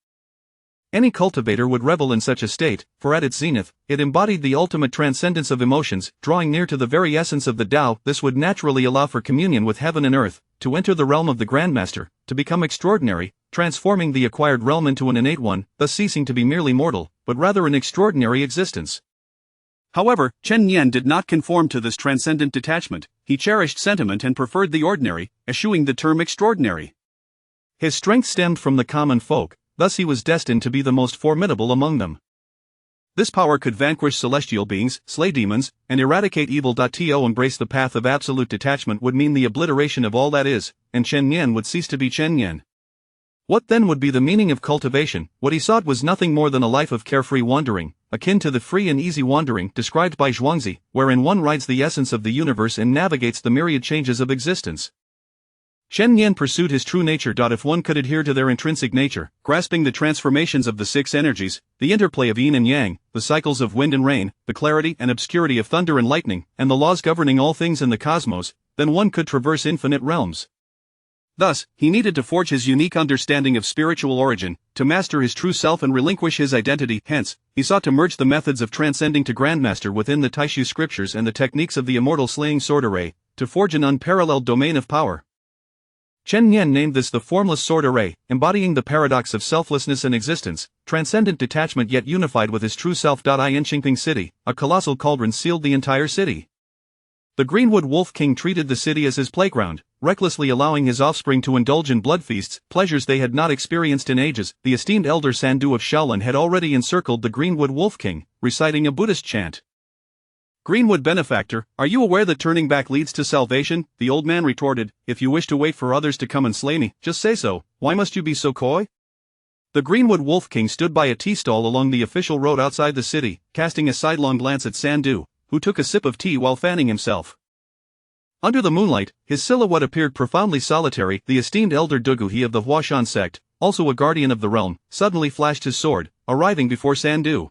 Any cultivator would revel in such a state, for at its zenith, it embodied the ultimate transcendence of emotions, drawing near to the very essence of the Tao. This would naturally allow for communion with heaven and earth. to enter the realm of the Grandmaster, to become extraordinary, transforming the acquired realm into an innate one, thus ceasing to be merely mortal, but rather an extraordinary existence. However, Chen Nian did not conform to this transcendent detachment. He cherished sentiment and preferred the ordinary, eschewing the term extraordinary. His strength stemmed from the common folk, thus he was destined to be the most formidable among them. This power could vanquish celestial beings, slay demons, and eradicate evil. To embrace the path of absolute detachment would mean the obliteration of all that is, and Chen Nian would cease to be Chen Nian. What then would be the meaning of cultivation? What he sought was nothing more than a life of carefree wandering, akin to the free and easy wandering described by Zhuangzi, wherein one rides the essence of the universe and navigates the myriad changes of existence. Chen Nian pursued his true nature. If one could adhere to their intrinsic nature, grasping the transformations of the six energies, the interplay of yin and yang, the cycles of wind and rain, the clarity and obscurity of thunder and lightning, and the laws governing all things in the cosmos, then one could traverse infinite realms. Thus, he needed to forge his unique understanding of spiritual origin, to master his true self and relinquish his identity. Hence, he sought to merge the methods of transcending to Grandmaster within the Taishu scriptures and the techniques of the immortal slaying sword array, to forge an unparalleled domain of power. Chen Nian named this the formless sword array, embodying the paradox of selflessness and existence, transcendent detachment yet unified with his true self. In Qingping City, a colossal cauldron sealed the entire city. The Greenwood Wolf King treated the city as his playground, recklessly allowing his offspring to indulge in blood feasts, pleasures they had not experienced in ages. The esteemed elder Sandu of Shaolin had already encircled the Greenwood Wolf King, reciting a Buddhist chant. "Greenwood benefactor, are you aware that turning back leads to salvation?" The old man retorted. "If you wish to wait for others to come and slay me, just say so. Why must you be so coy?" The Greenwood Wolf King stood by a tea stall along the official road outside the city, casting a sidelong glance at Sandu, who took a sip of tea while fanning himself. Under the moonlight, his silhouette appeared profoundly solitary. The esteemed elder Duguhi of the Huashan sect, also a guardian of the realm, suddenly flashed his sword, arriving before Sandu.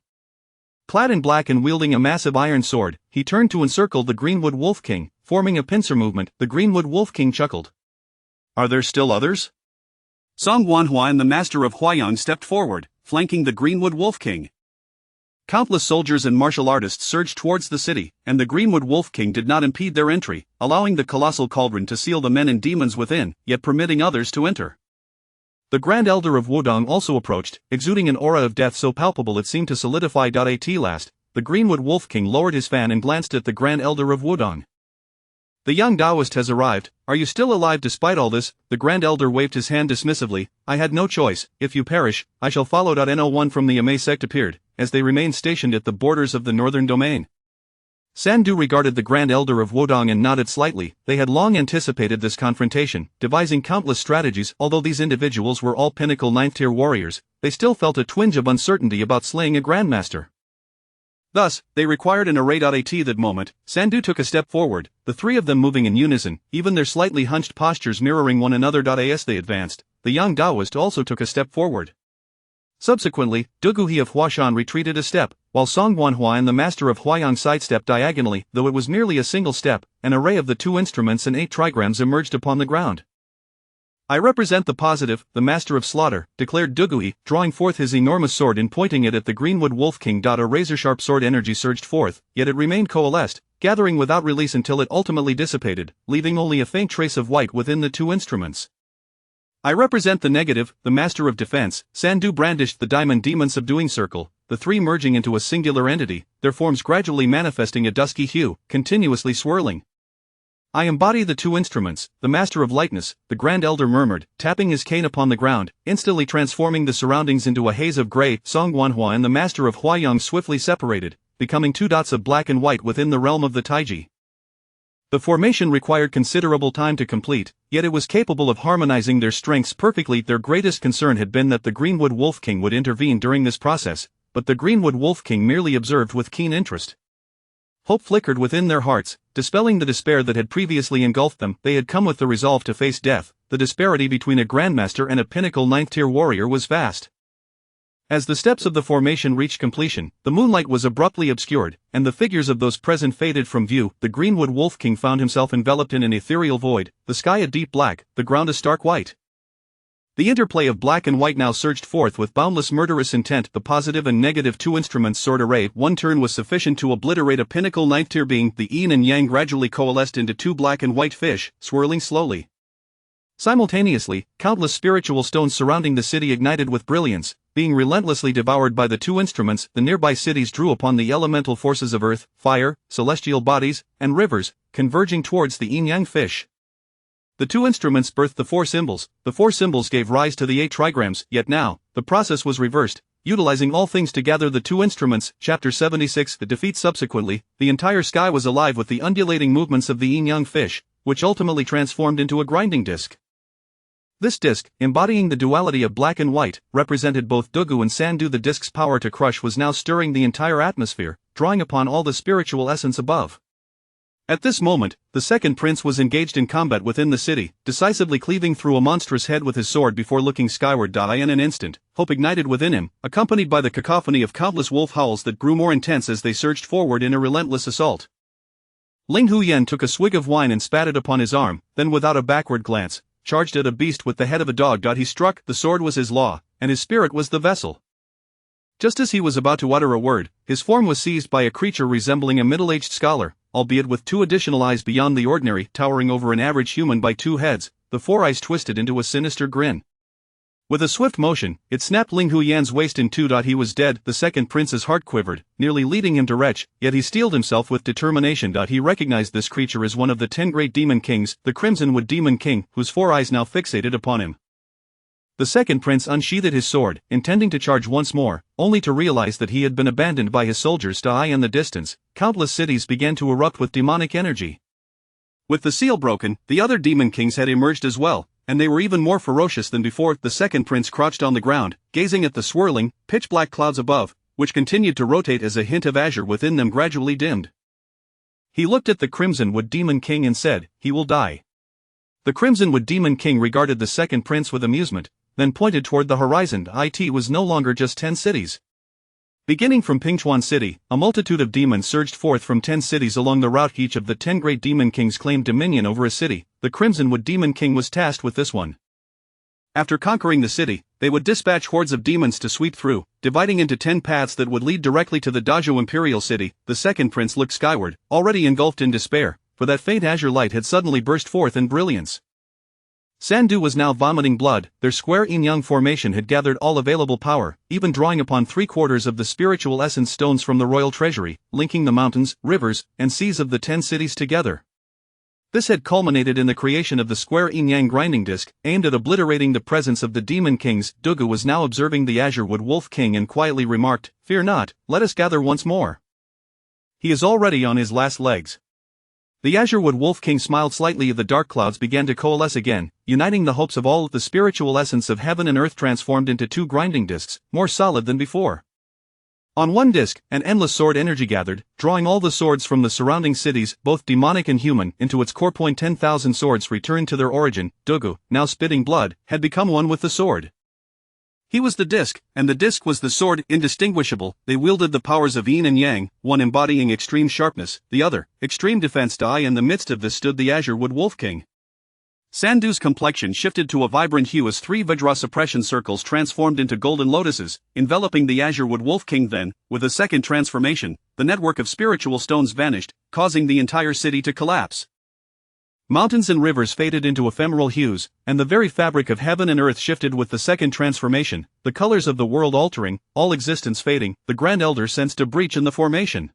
Clad in black and wielding a massive iron sword, he turned to encircle the Greenwood Wolf King, forming a pincer movement. The Greenwood Wolf King chuckled. "Are there still others?" Song Wanhua and the master of Huayang stepped forward, flanking the Greenwood Wolf King. Countless soldiers and martial artists surged towards the city, and the Greenwood Wolf King did not impede their entry, allowing the colossal cauldron to seal the men and demons within, yet permitting others to enter. The Grand Elder of Wudong also approached, exuding an aura of death so palpable it seemed to solidify. At last, the Greenwood Wolf King lowered his fan and glanced at the Grand Elder of Wudong. "The young Taoist has arrived. Are you still alive despite all this?" The Grand Elder waved his hand dismissively. "I had no choice. If you perish, I shall follow." No one from the Amei sect appeared, as they remained stationed at the borders of the northern domain. Sandu regarded the Grand Elder of Wudong and nodded slightly. They had long anticipated this confrontation, devising countless strategies. Although these individuals were all pinnacle 9th-tier warriors, they still felt a twinge of uncertainty about slaying a Grandmaster. Thus, they required an array. At that moment, Sandu took a step forward, the three of them moving in unison, even their slightly hunched postures mirroring one another. As they advanced, the young Taoist also took a step forward. Subsequently, Duguhi of Huashan retreated a step, while Song Wanhua and the master of Huayang sidestepped diagonally. Though it was merely a single step, an array of the two instruments and 8 trigrams emerged upon the ground. "I represent the positive, the master of slaughter," declared Duguhi, drawing forth his enormous sword and pointing it at the Greenwood Wolf King. A razor-sharp sword energy surged forth, yet it remained coalesced, gathering without release until it ultimately dissipated, leaving only a faint trace of white within the two instruments. "I represent the negative, the master of defense." Sandu brandished the diamond demon subduing circle, the three merging into a singular entity, their forms gradually manifesting a dusky hue, continuously swirling. "I embody the two instruments, the master of lightness," the Grand Elder murmured, tapping his cane upon the ground, instantly transforming the surroundings into a haze of gray. Song Wanhua and the master of Huayang swiftly separated, becoming 2 dots of black and white within the realm of the Taiji. The formation required considerable time to complete, yet it was capable of harmonizing their strengths perfectly. Their greatest concern had been that the Greenwood Wolf King would intervene during this process, but the Greenwood Wolf King merely observed with keen interest. Hope flickered within their hearts, dispelling the despair that had previously engulfed them. They had come with the resolve to face death. The disparity between a Grandmaster and a pinnacle 9th-tier warrior was vast. As the steps of the formation reached completion, the moonlight was abruptly obscured, and the figures of those present faded from view. The Greenwood Wolf King found himself enveloped in an ethereal void, the sky a deep black, the ground a stark white. The interplay of black and white now surged forth with boundless murderous intent. The positive and negative two instruments sword array. One turn was sufficient to obliterate a pinnacle 9th-tier being. The yin and yang gradually coalesced into 2 black and white fish, swirling slowly. Simultaneously, countless spiritual stones surrounding the city ignited with brilliance, being relentlessly devoured by the two instruments. The nearby cities drew upon the elemental forces of earth, fire, celestial bodies, and rivers, converging towards the yin-yang fish. The two instruments birthed the four symbols gave rise to the 8 trigrams, yet now, the process was reversed, utilizing all things to gather the two instruments. Chapter 76. The defeat. Subsequently, the entire sky was alive with the undulating movements of the yin-yang fish, which ultimately transformed into a grinding disc. This disc, embodying the duality of black and white, represented both Dugu and Sandu. The disc's power to crush was now stirring the entire atmosphere, drawing upon all the spiritual essence above. At this moment, the second prince was engaged in combat within the city, decisively cleaving through a monstrous head with his sword before looking skyward. In an instant, hope ignited within him, accompanied by the cacophony of countless wolf howls that grew more intense as they surged forward in a relentless assault. Ling Huyen took a swig of wine and spat it upon his arm, then without a backward glance, charged at a beast with the head of a dog. He struck. The sword was his law, and his spirit was the vessel. Just as he was about to utter a word, his form was seized by a creature resembling a middle-aged scholar, albeit with 2 additional eyes beyond the ordinary, towering over an average human by 2 heads, the 4 eyes twisted into a sinister grin. With a swift motion, it snapped Ling Huyan's waist in 2. He was dead. The second prince's heart quivered, nearly leading him to retch, yet he steeled himself with determination. He recognized this creature as one of the 10 great demon kings, the Crimson Wood Demon King, whose 4 eyes now fixated upon him. The second prince unsheathed his sword, intending to charge once more, only to realize that he had been abandoned by his soldiers. In the distance, countless cities began to erupt with demonic energy. With the seal broken, the other demon kings had emerged as well, and they were even more ferocious than before. The second prince crouched on the ground, gazing at the swirling, pitch-black clouds above, which continued to rotate as a hint of azure within them gradually dimmed. He looked at the Crimson Wood Demon King and said, "He will die." The Crimson Wood Demon King regarded the second prince with amusement, then pointed toward the horizon. It was no longer just 10 cities. Beginning from Pingchuan City, a multitude of demons surged forth from 10 cities along the route. Each of the 10 great demon kings claimed dominion over a city. The Crimson Wood Demon King was tasked with this one. After conquering the city, they would dispatch hordes of demons to sweep through, dividing into 10 paths that would lead directly to the Dazhou Imperial City. The second prince looked skyward, already engulfed in despair, for that faint azure light had suddenly burst forth in brilliance. Sandu was now vomiting blood. Their square yin-yang formation had gathered all available power, even drawing upon 3/4 of the spiritual essence stones from the royal treasury, linking the mountains, rivers, and seas of the 10 cities together. This had culminated in the creation of the square yin-yang grinding disc, aimed at obliterating the presence of the demon kings. Dugu was now observing the Azure Wood Wolf King and quietly remarked, "Fear not, let us gather once more." He is already on his last legs. The Azure Wood Wolf King smiled slightly. The dark clouds began to coalesce again, uniting the hopes of all. The spiritual essence of heaven and earth transformed into 2 grinding discs, more solid than before. On one disc, an endless sword energy gathered, drawing all the swords from the surrounding cities, both demonic and human, into its core. 10,000 swords returned to their origin. Dugu, now spitting blood, had become one with the sword. He was the disc, and the disc was the sword, indistinguishable. They wielded the powers of yin and yang, one embodying extreme sharpness, the other, extreme defense. In the midst of this stood the Azure Wood Wolf King. Sandu's complexion shifted to a vibrant hue as 3 Vajra suppression circles transformed into golden lotuses, enveloping the Azure Wood Wolf King. Then, with a second transformation, the network of spiritual stones vanished, causing the entire city to collapse. Mountains and rivers faded into ephemeral hues, and the very fabric of heaven and earth shifted with the second transformation, the colors of the world altering, all existence fading. The Grand Elder sensed a breach in the formation.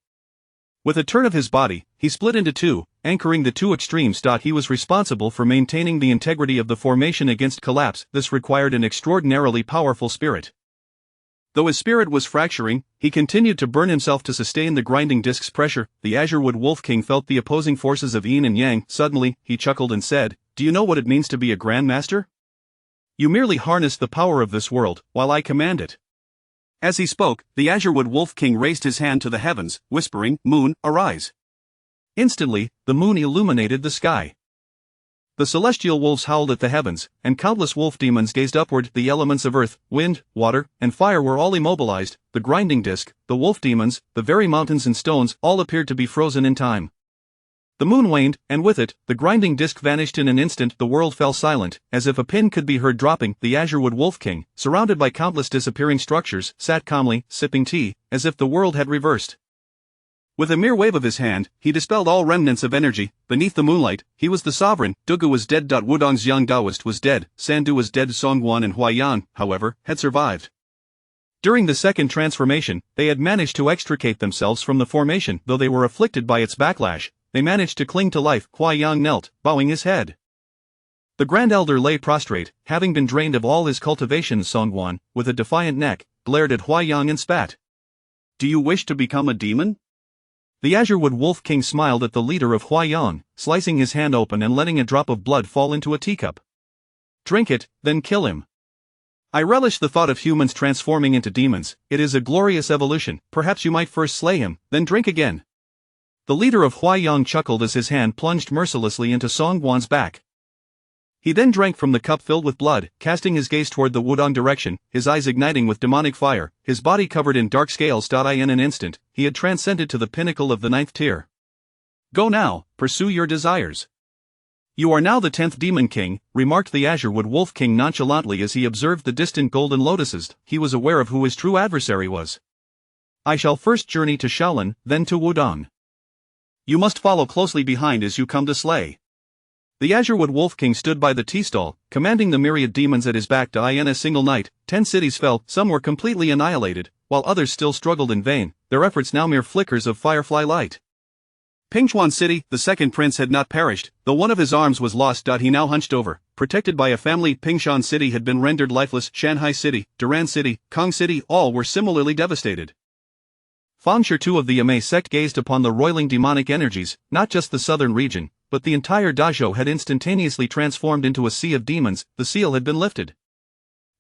With a turn of his body, he split into 2, anchoring the 2 extremes. He was responsible for maintaining the integrity of the formation against collapse. This required an extraordinarily powerful spirit. Though his spirit was fracturing, he continued to burn himself to sustain the grinding disc's pressure. The Azure Wood Wolf King felt the opposing forces of yin and yang. Suddenly, he chuckled and said, "Do you know what it means to be a grandmaster? You merely harness the power of this world, while I command it." As he spoke, the Azure Wood Wolf King raised his hand to the heavens, whispering, "Moon, arise." Instantly, the moon illuminated the sky. The celestial wolves howled at the heavens, and countless wolf demons gazed upward. The elements of earth, wind, water, and fire were all immobilized. The grinding disc, the wolf demons, the very mountains and stones, all appeared to be frozen in time. The moon waned, and with it, the grinding disc vanished in an instant. The world fell silent, as if a pin could be heard dropping. The Azure Wood Wolf King, surrounded by countless disappearing structures, sat calmly, sipping tea, as if the world had reversed. With a mere wave of his hand, he dispelled all remnants of energy. Beneath the moonlight, he was the sovereign. Dugu was dead. Wudong's young Taoist was dead. Sandu was dead. Songguan and Huaiyan, however, had survived. During the second transformation, they had managed to extricate themselves from the formation. Though they were afflicted by its backlash, they managed to cling to life. Huaiyan knelt, bowing his head. The Grand Elder lay prostrate, having been drained of all his cultivations. Songguan, with a defiant neck, glared at Huaiyan and spat. Do you wish to become a demon? The Azurewood Wolf King smiled at the leader of Huaiyan, slicing his hand open and letting a drop of blood fall into a teacup. Drink it, then kill him. I relish the thought of humans transforming into demons. It is a glorious evolution. Perhaps you might first slay him, then drink again. The leader of Huaiyan chuckled as his hand plunged mercilessly into Songguan's back. He then drank from the cup filled with blood, casting his gaze toward the Wudong direction, his eyes igniting with demonic fire, his body covered in dark scales. In an instant, he had transcended to the pinnacle of the 9th tier. Go now, pursue your desires. You are now the 10th Demon King, remarked the Azurewood Wolf King nonchalantly as he observed the distant golden lotuses. He was aware of who his true adversary was. I shall first journey to Shaolin, then to Wudong. You must follow closely behind as you come to slay. The Azurewood Wolf King stood by the tea stall, commanding the myriad demons at his back. In a single night, 10 cities fell. Some were completely annihilated, while others still struggled in vain, their efforts now mere flickers of firefly light. Pingchuan City, the second prince had not perished, though one of his arms was lost. He now hunched over, protected by a family. Pingshan City had been rendered lifeless. Shanghai City, Duran City, Kong City, all were similarly devastated. Fangshi II of the Amei sect gazed upon the roiling demonic energies. Not just the southern region, but the entire dojo had instantaneously transformed into a sea of demons. The seal had been lifted.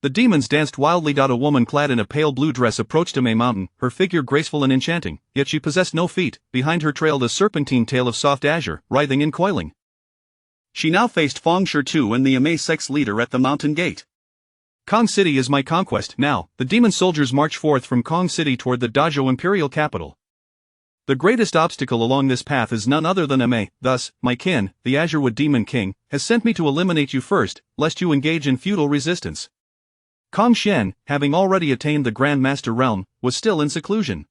The demons danced wildly. A woman clad in a pale blue dress approached Amei Mountain, her figure graceful and enchanting, yet she possessed no feet. Behind her trailed a serpentine tail of soft azure, writhing and coiling. She now faced Fangshi II and the Amei sect's leader at the mountain gate. Kong City is my conquest. Now, the demon soldiers march forth from Kong City toward the dojo imperial capital. The greatest obstacle along this path is none other than Amei. Thus, my kin, the Azurewood Demon King, has sent me to eliminate you first, lest you engage in futile resistance. Kong Shen, having already attained the Grand Master realm, was still in seclusion.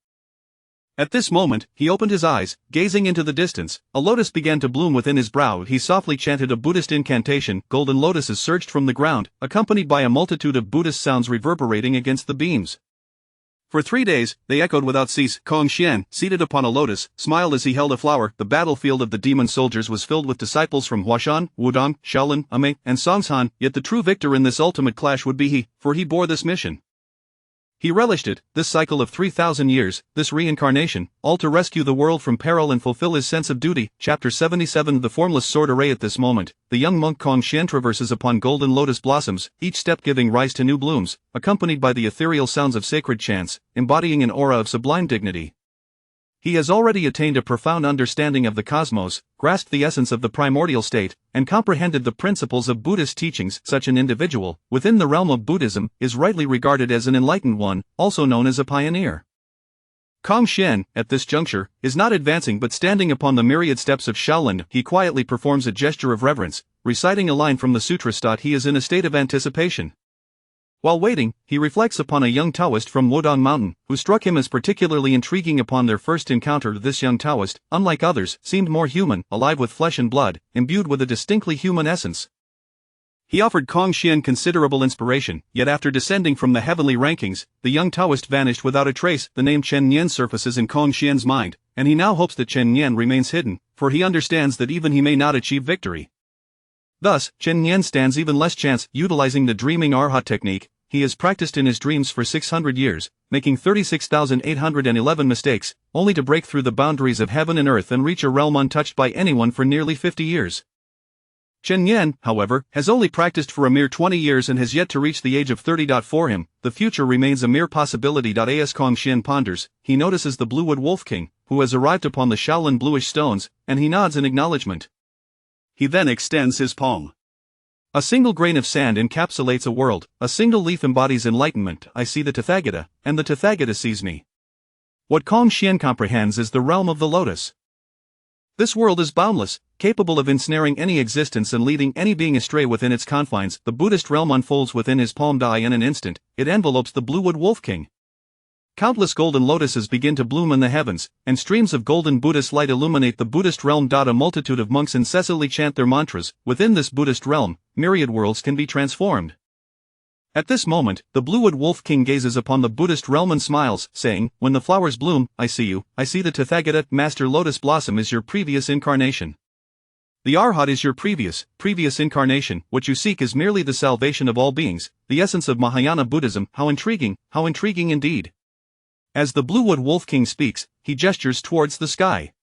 At this moment, he opened his eyes, gazing into the distance. A lotus began to bloom within his brow. He softly chanted a Buddhist incantation. Golden lotuses surged from the ground, accompanied by a multitude of Buddhist sounds reverberating against the beams. For 3 days, they echoed without cease. Kong Xian, seated upon a lotus, smiled as he held a flower. The battlefield of the demon soldiers was filled with disciples from Huashan, Wudong, Shaolin, Amei, and Songshan, yet the true victor in this ultimate clash would be he, for he bore this mission. He relished it, this cycle of 3,000 years, this reincarnation, all to rescue the world from peril and fulfill his sense of duty. Chapter 77. The formless sword array. At this moment, the young monk Kong Xian traverses upon golden lotus blossoms, each step giving rise to new blooms, accompanied by the ethereal sounds of sacred chants, embodying an aura of sublime dignity. He has already attained a profound understanding of the cosmos, grasped the essence of the primordial state, and comprehended the principles of Buddhist teachings. Such an individual, within the realm of Buddhism, is rightly regarded as an enlightened one, also known as a pioneer. Kong Xian, at this juncture, is not advancing but standing upon the myriad steps of Shaolin. He quietly performs a gesture of reverence, reciting a line from the sutra. He is in a state of anticipation. While waiting, he reflects upon a young Taoist from Wudong Mountain, who struck him as particularly intriguing upon their first encounter. This young Taoist, unlike others, seemed more human, alive with flesh and blood, imbued with a distinctly human essence. He offered Kong Xian considerable inspiration, yet after descending from the heavenly rankings, the young Taoist vanished without a trace. The name Chen Nian surfaces in Kong Xian's mind, and he now hopes that Chen Nian remains hidden, for he understands that even he may not achieve victory. Thus, Chen Nian stands even less chance. Utilizing the dreaming Arhat technique, he has practiced in his dreams for 600 years, making 36,811 mistakes, only to break through the boundaries of heaven and earth and reach a realm untouched by anyone for nearly 50 years. Chen Yan, however, has only practiced for a mere 20 years and has yet to reach the age of 30. For him, the future remains a mere possibility. As Kong Xian ponders, he notices the Bluewood Wolf King, who has arrived upon the Shaolin bluish stones, and he nods in acknowledgement. He then extends his palm. A single grain of sand encapsulates a world, a single leaf embodies enlightenment. I see the Tathagata, and the Tathagata sees me. What Kong Xian comprehends is the realm of the lotus. This world is boundless, capable of ensnaring any existence and leading any being astray within its confines. The Buddhist realm unfolds within his palm. In an instant, it envelopes the Bluewood Wolf King. Countless golden lotuses begin to bloom in the heavens, and streams of golden Buddhist light illuminate the Buddhist realm. A multitude of monks incessantly chant their mantras. Within this Buddhist realm, myriad worlds can be transformed. At this moment, the Bluewood Wolf King gazes upon the Buddhist realm and smiles, saying, "When the flowers bloom, I see you. I see the Tathagata, Master Lotus Blossom is your previous incarnation. The Arhat is your previous incarnation. What you seek is merely the salvation of all beings, the essence of Mahayana Buddhism." How intriguing indeed. As the Bluewood Wolf King speaks, he gestures towards the sky.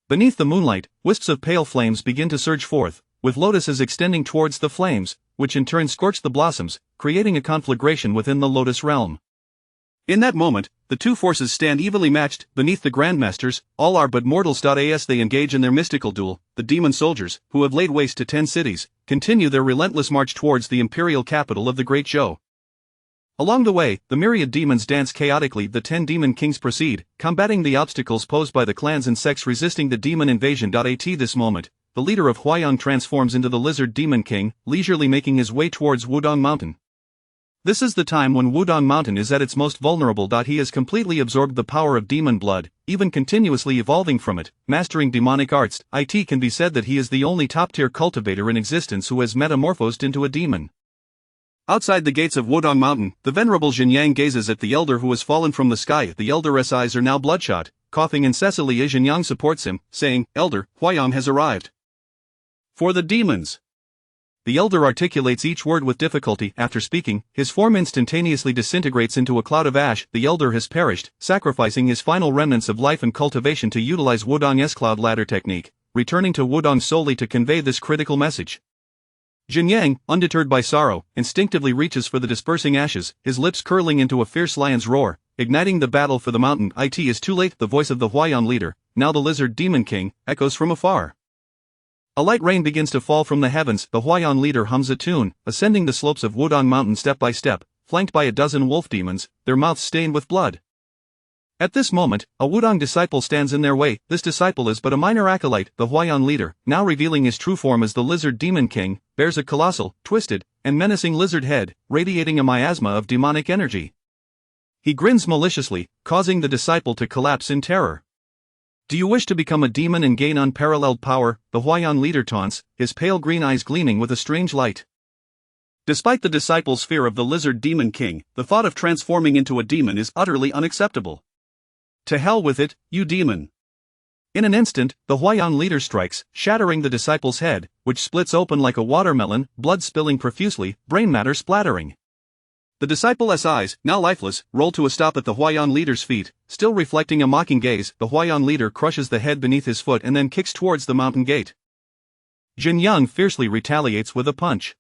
Beneath the moonlight, wisps of pale flames begin to surge forth, with lotuses extending towards the flames, which in turn scorch the blossoms, creating a conflagration within the lotus realm. In that moment, the two forces stand evenly matched. Beneath the Grandmasters, all are but mortals. As they engage in their mystical duel, the demon soldiers, who have laid waste to 10 cities, continue their relentless march towards the imperial capital of the Great Zhou. Along the way, the myriad demons dance chaotically. The 10 demon kings proceed, combating the obstacles posed by the clans and sects resisting the demon invasion. At this moment, the leader of Huayang transforms into the lizard demon king, leisurely making his way towards Wudong Mountain. This is the time when Wudong Mountain is at its most vulnerable. He has completely absorbed the power of demon blood, even continuously evolving from it, mastering demonic arts. It can be said that he is the only top-tier cultivator in existence who has metamorphosed into a demon. Outside the gates of Wudong Mountain, the venerable Jinyang gazes at the elder who has fallen from the sky. The elder's eyes are now bloodshot, coughing incessantly as Jinyang supports him, saying, "Elder, Huayang has arrived. For the demons." The elder articulates each word with difficulty. After speaking, his form instantaneously disintegrates into a cloud of ash. The elder has perished, sacrificing his final remnants of life and cultivation to utilize Wudong's cloud ladder technique, returning to Wudong solely to convey this critical message. Jinyang, undeterred by sorrow, instinctively reaches for the dispersing ashes, his lips curling into a fierce lion's roar, igniting the battle for the mountain. It is too late. The voice of the Huayang leader, now the lizard demon king, echoes from afar. A light rain begins to fall from the heavens. The Huayang leader hums a tune, ascending the slopes of Wudong Mountain step by step, flanked by a dozen wolf demons, their mouths stained with blood. At this moment, a Wudong disciple stands in their way. This disciple is but a minor acolyte. The Huayang leader, now revealing his true form as the lizard demon king, bears a colossal, twisted, and menacing lizard head, radiating a miasma of demonic energy. He grins maliciously, causing the disciple to collapse in terror. "Do you wish to become a demon and gain unparalleled power?" the Huayang leader taunts, his pale green eyes gleaming with a strange light. Despite the disciple's fear of the lizard demon king, the thought of transforming into a demon is utterly unacceptable. "To hell with it, you demon." In an instant, the Huayang leader strikes, shattering the disciple's head, which splits open like a watermelon, blood spilling profusely, brain matter splattering. The disciple's eyes, now lifeless, roll to a stop at the Huayang leader's feet, still reflecting a mocking gaze. The Huayang leader crushes the head beneath his foot and then kicks towards the mountain gate. Jinyang fiercely retaliates with a punch.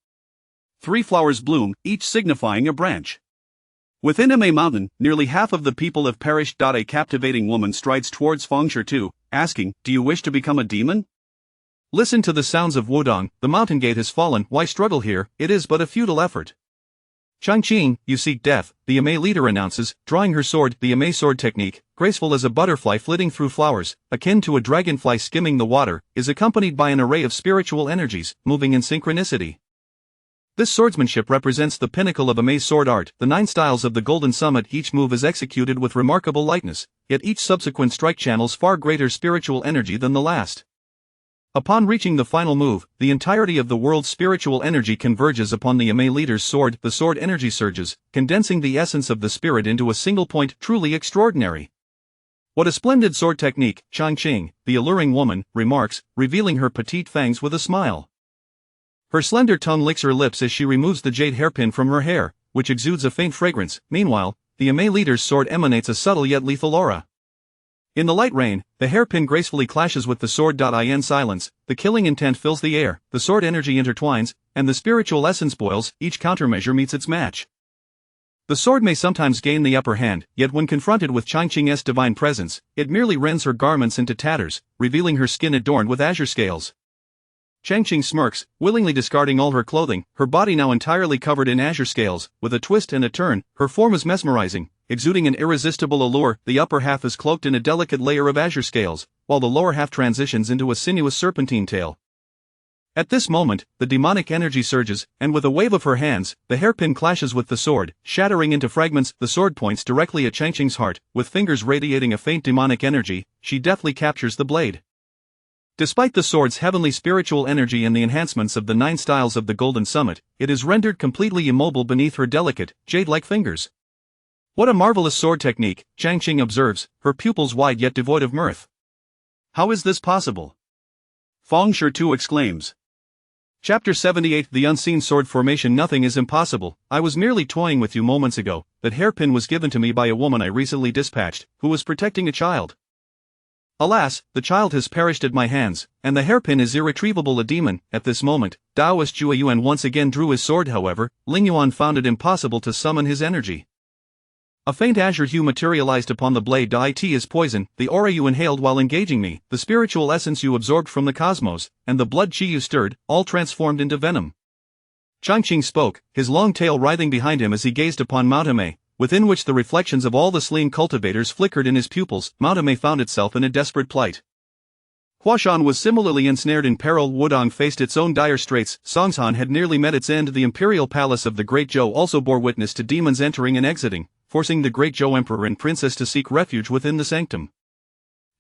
3 flowers bloom, each signifying a branch. Within Ma Mountain, nearly half of the people have perished. A captivating woman strides towards Feng Shirtu, asking, "Do you wish to become a demon?" Listen to the sounds of Wudong. The mountain gate has fallen. Why struggle here? It is but a futile effort. "Changqing, you seek death," the Yamei leader announces, drawing her sword. The Yamei sword technique, graceful as a butterfly flitting through flowers, akin to a dragonfly skimming the water, is accompanied by an array of spiritual energies, moving in synchronicity. This swordsmanship represents the pinnacle of Yamei's sword art. The 9 styles of the Golden Summit. Each move is executed with remarkable lightness, yet each subsequent strike channels far greater spiritual energy than the last. Upon reaching the final move, the entirety of the world's spiritual energy converges upon the Yamei leader's sword. The sword energy surges, condensing the essence of the spirit into a single point. Truly extraordinary. "What a splendid sword technique," Changqing, the alluring woman, remarks, revealing her petite fangs with a smile. Her slender tongue licks her lips as she removes the jade hairpin from her hair, which exudes a faint fragrance. Meanwhile, the Yamei leader's sword emanates a subtle yet lethal aura. In the light rain, the hairpin gracefully clashes with the sword. In silence, the killing intent fills the air, the sword energy intertwines, and the spiritual essence boils. Each countermeasure meets its match. The sword may sometimes gain the upper hand, yet when confronted with Changqing's divine presence, it merely rends her garments into tatters, revealing her skin adorned with azure scales. Changqing smirks, willingly discarding all her clothing, her body now entirely covered in azure scales. With a twist and a turn, her form is mesmerizing, exuding an irresistible allure. The upper half is cloaked in a delicate layer of azure scales, while the lower half transitions into a sinuous serpentine tail. At this moment, the demonic energy surges, and with a wave of her hands, the hairpin clashes with the sword, shattering into fragments. The sword points directly at Changqing's heart, with fingers radiating a faint demonic energy. She deftly captures the blade. Despite the sword's heavenly spiritual energy and the enhancements of the 9 styles of the Golden Summit, it is rendered completely immobile beneath her delicate, jade-like fingers. What a marvelous sword technique, Changqing observes, her pupils wide yet devoid of mirth. How is this possible? Feng Shi exclaims. Chapter 78 The Unseen Sword Formation. Nothing is impossible. I was merely toying with you moments ago. That hairpin was given to me by a woman I recently dispatched, who was protecting a child. Alas, the child has perished at my hands, and the hairpin is irretrievable. A demon. At this moment, Taoist Zhuo Yuan once again drew his sword. However, Ling Yuan found it impossible to summon his energy. A faint azure hue materialized upon the blade. It is poison, the aura you inhaled while engaging me, the spiritual essence you absorbed from the cosmos, and the blood qi you stirred, all transformed into venom. Changqing spoke, his long tail writhing behind him as he gazed upon Mount Amei, within which the reflections of all the slain cultivators flickered in his pupils. Mount Amei found itself in a desperate plight. Huashan was similarly ensnared in peril. Wudong faced its own dire straits. Songshan had nearly met its end. The imperial palace of the Great Zhou also bore witness to demons entering and exiting, forcing the Great Zhou Emperor and Princess to seek refuge within the sanctum.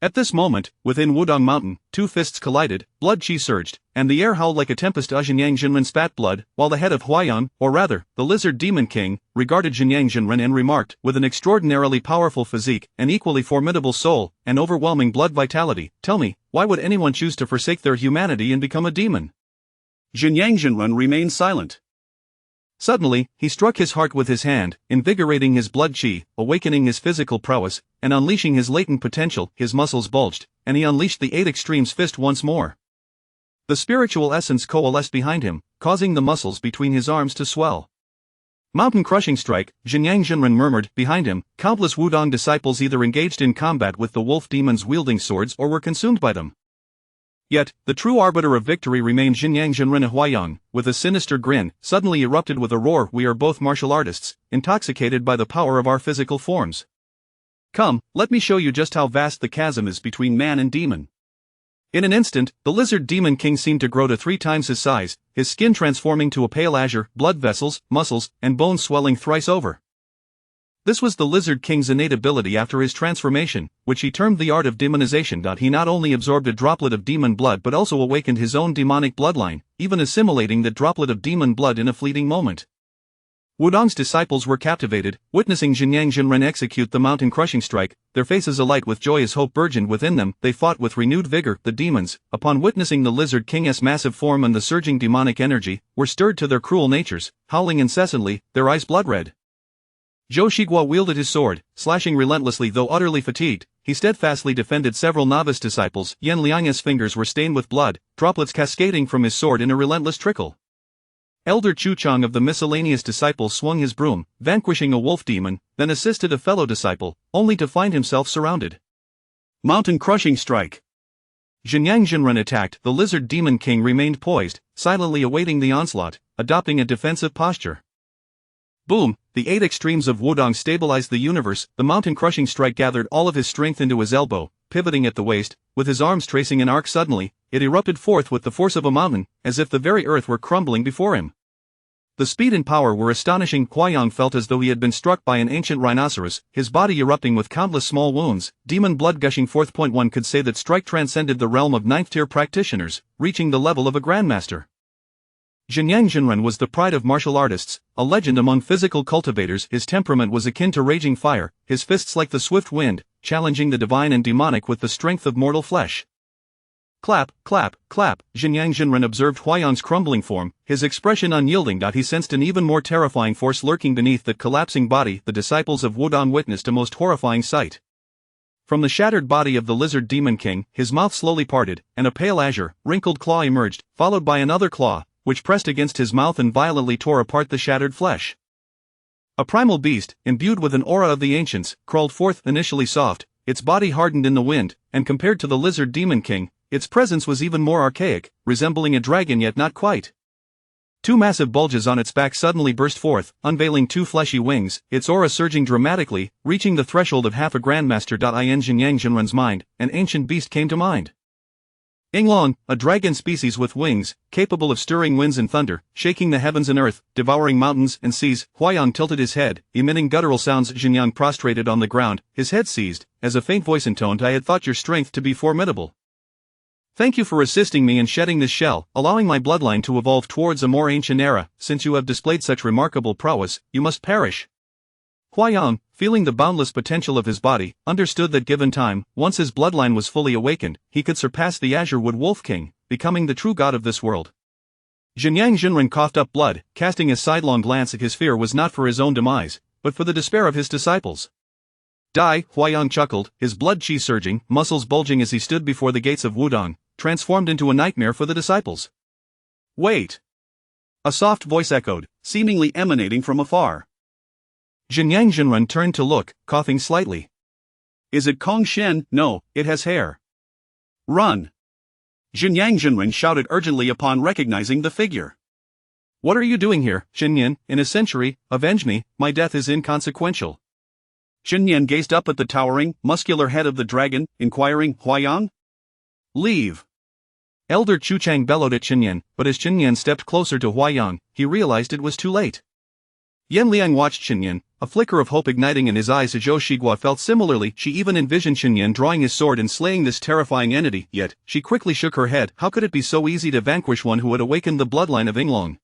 At this moment, within Wudong Mountain, 2 fists collided, blood qi surged, and the air howled like a tempest. Zhenyang Jinren spat blood, while the head of Huayan, or rather, the Lizard Demon King, regarded Zhenyang Jinren and remarked, with an extraordinarily powerful physique, an equally formidable soul, and overwhelming blood vitality, tell me, why would anyone choose to forsake their humanity and become a demon? Zhenyang Jinren remained silent. Suddenly, he struck his heart with his hand, invigorating his blood qi, awakening his physical prowess, and unleashing his latent potential. His muscles bulged, and he unleashed the 8 extremes fist once more. The spiritual essence coalesced behind him, causing the muscles between his arms to swell. Mountain crushing strike, Zhenyang Jinren murmured. Behind him, countless Wudong disciples either engaged in combat with the wolf demons wielding swords or were consumed by them. Yet, the true arbiter of victory remained. Zhenyang Jinren Huayang, with a sinister grin, suddenly erupted with a roar. We are both martial artists, intoxicated by the power of our physical forms. Come, let me show you just how vast the chasm is between man and demon. In an instant, the Lizard Demon King seemed to grow to 3 times his size, his skin transforming to a pale azure, blood vessels, muscles, and bones swelling thrice over. This was the Lizard King's innate ability after his transformation, which he termed the art of demonization. He not only absorbed a droplet of demon blood but also awakened his own demonic bloodline, even assimilating that droplet of demon blood in a fleeting moment. Wudong's disciples were captivated, witnessing Zhenyang Jinren execute the mountain crushing strike, their faces alight with joy as hope burgeoned within them. They fought with renewed vigor. The demons, upon witnessing the Lizard King's massive form and the surging demonic energy, were stirred to their cruel natures, howling incessantly, their eyes blood-red. Zhou Shiguo wielded his sword, slashing relentlessly. Though utterly fatigued, he steadfastly defended several novice disciples. Yan Liang's fingers were stained with blood, droplets cascading from his sword in a relentless trickle. Elder Chu Chang of the miscellaneous disciples swung his broom, vanquishing a wolf demon, then assisted a fellow disciple, only to find himself surrounded. Mountain crushing strike. Zhenyang Jinren attacked. The Lizard Demon King remained poised, silently awaiting the onslaught, adopting a defensive posture. Boom! The 8 extremes of Wudong stabilized the universe. The mountain crushing strike gathered all of his strength into his elbow, pivoting at the waist, with his arms tracing an arc. Suddenly, it erupted forth with the force of a mountain, as if the very earth were crumbling before him. The speed and power were astonishing. Huayang felt as though he had been struck by an ancient rhinoceros, his body erupting with countless small wounds, demon blood gushing forth. One could say that strike transcended the realm of 9th-tier practitioners, reaching the level of a grandmaster. Zhenyang Jinren was the pride of martial artists, a legend among physical cultivators. His temperament was akin to raging fire, his fists like the swift wind, challenging the divine and demonic with the strength of mortal flesh. Clap, clap, clap, Zhenyang Jinren observed Huayang's crumbling form, his expression unyielding. He sensed an even more terrifying force lurking beneath that collapsing body. The disciples of Wudong witnessed a most horrifying sight. From the shattered body of the Lizard Demon King, his mouth slowly parted, and a pale azure, wrinkled claw emerged, followed by another claw, which pressed against his mouth and violently tore apart the shattered flesh. A primal beast, imbued with an aura of the ancients, crawled forth. Initially soft, its body hardened in the wind, and compared to the Lizard Demon King, its presence was even more archaic, resembling a dragon yet not quite. 2 massive bulges on its back suddenly burst forth, unveiling 2 fleshy wings, its aura surging dramatically, reaching the threshold of half a grandmaster. In Zhenyang Jinren's mind, an ancient beast came to mind. Yinglong, a dragon species with wings, capable of stirring winds and thunder, shaking the heavens and earth, devouring mountains and seas. Huayang tilted his head, emitting guttural sounds. Xinyan prostrated on the ground, his head seized, as a faint voice intoned, "I had thought your strength to be formidable. Thank you for assisting me in shedding this shell, allowing my bloodline to evolve towards a more ancient era. Since you have displayed such remarkable prowess, you must perish." Huayang, feeling the boundless potential of his body, understood that given time, once his bloodline was fully awakened, he could surpass the Azure Wood Wolf King, becoming the true god of this world. Jinyang Jinren coughed up blood, casting a sidelong glance. His fear was not for his own demise, but for the despair of his disciples. "Die," Huayang chuckled, his blood qi surging, muscles bulging as he stood before the gates of Wudong, transformed into a nightmare for the disciples. "Wait!" a soft voice echoed, seemingly emanating from afar. Jinyang Jinren turned to look, coughing slightly. "Is it Kong Shen? No, it has hair. Run!" Jinyang Jinren shouted urgently upon recognizing the figure. "What are you doing here, Xinyan? In a century, avenge me, my death is inconsequential." Xinyan gazed up at the towering, muscular head of the dragon, inquiring, "Huayang? Leave!" Elder Chuchang bellowed at Xinyan, but as Xinyan stepped closer to Huayang, he realized it was too late. Yan Liang watched Xinyan, a flicker of hope igniting in his eyes. Zhou Shiguo felt similarly. She even envisioned Xinyan drawing his sword and slaying this terrifying entity, yet, she quickly shook her head. How could it be so easy to vanquish one who had awakened the bloodline of Yinglong?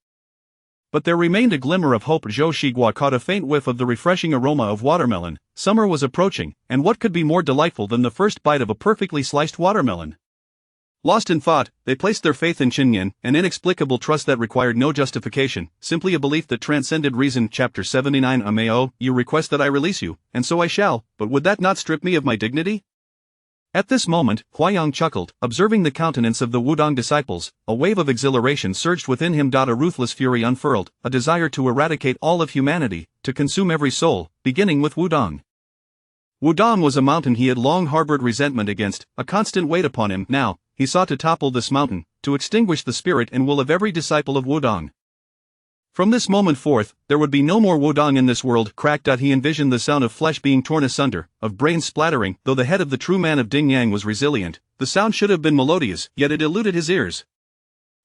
But there remained a glimmer of hope. Zhou Shiguo caught a faint whiff of the refreshing aroma of watermelon. Summer was approaching, and what could be more delightful than the first bite of a perfectly sliced watermelon? Lost in thought, they placed their faith in Xinyan, an inexplicable trust that required no justification, simply a belief that transcended reason. Chapter 79. Amao, you request that I release you, and so I shall, but would that not strip me of my dignity? At this moment, Huayang chuckled, observing the countenance of the Wudong disciples. A wave of exhilaration surged within him. A ruthless fury unfurled, a desire to eradicate all of humanity, to consume every soul, beginning with Wudong. Wudong was a mountain he had long harbored resentment against, a constant weight upon him. Now, he sought to topple this mountain, to extinguish the spirit and will of every disciple of Wudong. From this moment forth, there would be no more Wudong in this world. Cracked. He envisioned the sound of flesh being torn asunder, of brains splattering. Though the head of the true man of Dingyang was resilient, the sound should have been melodious, yet it eluded his ears.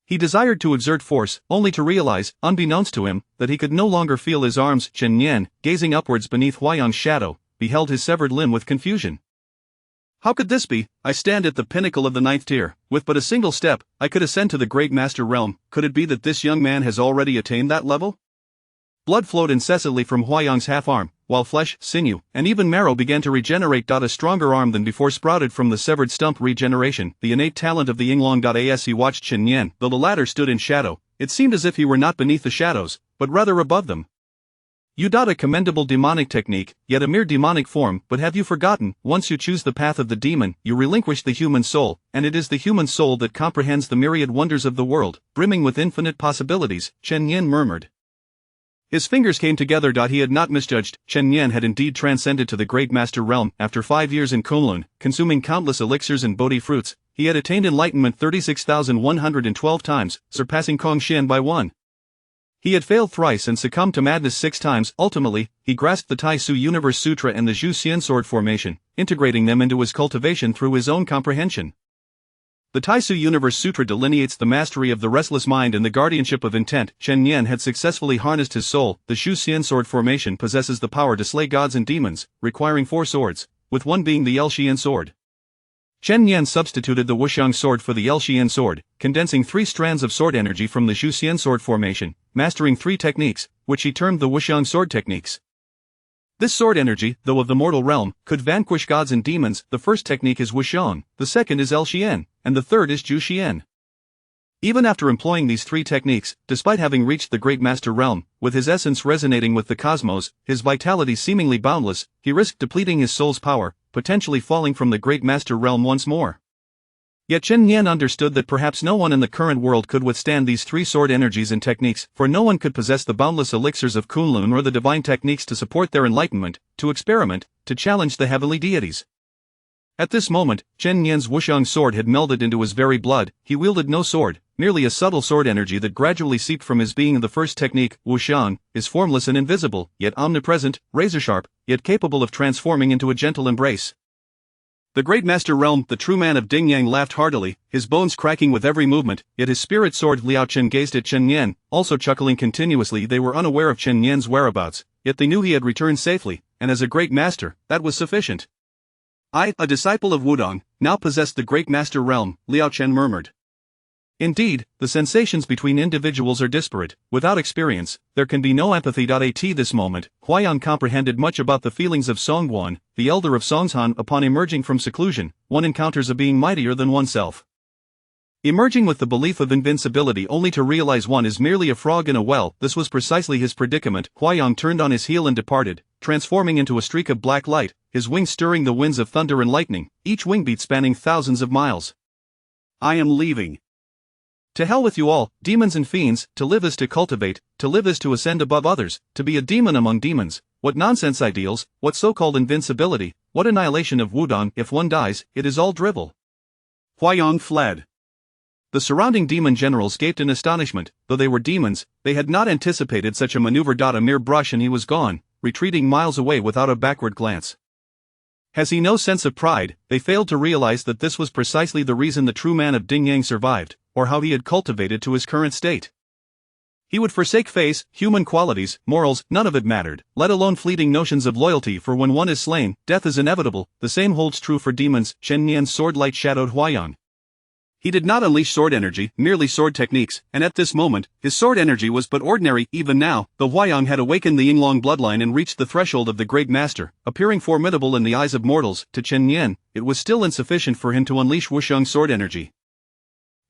He desired to exert force, only to realize, unbeknownst to him, that he could no longer feel his arms. Chen Yan, gazing upwards beneath Huayang's shadow, beheld his severed limb with confusion. How could this be? I stand at the pinnacle of the 9th tier. With but a single step, I could ascend to the Great Master realm. Could it be that this young man has already attained that level? Blood flowed incessantly from Huayang's half-arm, while flesh, sinew, and even marrow began to regenerate. A stronger arm than before sprouted from the severed stump. Regeneration, the innate talent of the Yinglong. As he watched Chen Yan, though the latter stood in shadow, it seemed as if he were not beneath the shadows, but rather above them. You a commendable demonic technique, yet a mere demonic form. But have you forgotten, once you choose the path of the demon, you relinquish the human soul, and it is the human soul that comprehends the myriad wonders of the world, brimming with infinite possibilities, Chen Yin murmured. His fingers came together. He had not misjudged. Chen Yan had indeed transcended to the Great Master realm. After 5 years in Kunlun, consuming countless elixirs and Bodhi fruits, he had attained enlightenment 36,112 times, surpassing Kong Shen by 1. He had failed thrice and succumbed to madness 6 times. Ultimately, he grasped the Tai Su Universe Sutra and the Zhu Xian Sword formation, integrating them into his cultivation through his own comprehension. The Tai Su Universe Sutra delineates the mastery of the restless mind and the guardianship of intent. Chen Yan had successfully harnessed his soul. The Zhu Xian Sword formation possesses the power to slay gods and demons, requiring 4 swords, with one being the El Xian Sword. Chen Yan substituted the Wuxiang sword for the El Xian sword, condensing 3 strands of sword energy from the Zhu Xian sword formation, mastering 3 techniques, which he termed the Wuxiang sword techniques. This sword energy, though of the mortal realm, could vanquish gods and demons. The first technique is Wuxiang, the second is El Xian, and the third is Zhu Xian. Even after employing these 3 techniques, despite having reached the Great Master realm, with his essence resonating with the cosmos, his vitality seemingly boundless, he risked depleting his soul's power, potentially falling from the Great Master realm once more. Yet Chen Yan understood that perhaps no one in the current world could withstand these 3 sword energies and techniques, for no one could possess the boundless elixirs of Kunlun or the divine techniques to support their enlightenment, to experiment, to challenge the heavenly deities. At this moment, Chen Yan's Wuxiang sword had melded into his very blood. He wielded no sword, merely a subtle sword energy that gradually seeped from his being. The first technique, Wuxiang, is formless and invisible, yet omnipresent, razor-sharp, yet capable of transforming into a gentle embrace. The great master realm, the true man of Ding Yang laughed heartily, his bones cracking with every movement, yet his spirit soared. Liao Chen gazed at Chen Yan, also chuckling continuously. They were unaware of Chen Yan's whereabouts, yet they knew he had returned safely, and as a great master, that was sufficient. I, a disciple of Wudong, now possessed the great master realm, Liao Chen murmured. Indeed, the sensations between individuals are disparate. Without experience, there can be no empathy. At this moment, Huayang comprehended much about the feelings of Songguan, the elder of Songshan. Upon emerging from seclusion, one encounters a being mightier than oneself. Emerging with the belief of invincibility only to realize one is merely a frog in a well, this was precisely his predicament. Huayang turned on his heel and departed, transforming into a streak of black light, his wings stirring the winds of thunder and lightning, each wing beat spanning thousands of miles. I am leaving. To hell with you all, demons and fiends. To live is to cultivate, to live is to ascend above others, to be a demon among demons. What nonsense ideals, what so-called invincibility, what annihilation of Wudong. If one dies, it is all drivel. Huayang fled. The surrounding demon generals gaped in astonishment. Though they were demons, they had not anticipated such a maneuver. A mere brush and he was gone, retreating miles away without a backward glance. Has he no sense of pride? They failed to realize that this was precisely the reason the true man of Ding Yang survived, or how he had cultivated to his current state. He would forsake face, human qualities, morals, none of it mattered, let alone fleeting notions of loyalty, for when one is slain, death is inevitable. The same holds true for demons. Chen Nian's sword light shadowed Huayang. He did not unleash sword energy, merely sword techniques, and at this moment, his sword energy was but ordinary. Even now, though Huayang had awakened the Yinglong bloodline and reached the threshold of the great master, appearing formidable in the eyes of mortals, to Chen Nian, it was still insufficient for him to unleash Wusheng's sword energy.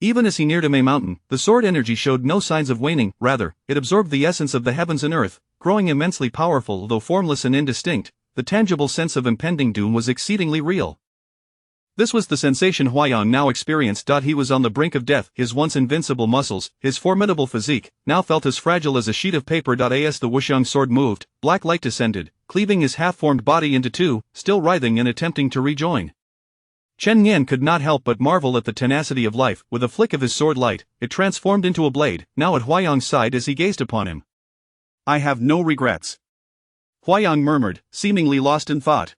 Even as he neared Amei Mountain, the sword energy showed no signs of waning, rather, it absorbed the essence of the heavens and earth, growing immensely powerful. Though formless and indistinct, the tangible sense of impending doom was exceedingly real. This was the sensation Huayang now experienced. He was on the brink of death. His once invincible muscles, his formidable physique, now felt as fragile as a sheet of paper. As the Wusheng sword moved, black light descended, cleaving his half-formed body into two, still writhing and attempting to rejoin. Chen Yan could not help but marvel at the tenacity of life. With a flick of his sword light, it transformed into a blade, now at Huayang's side as he gazed upon him. I have no regrets. Huayang murmured, seemingly lost in thought.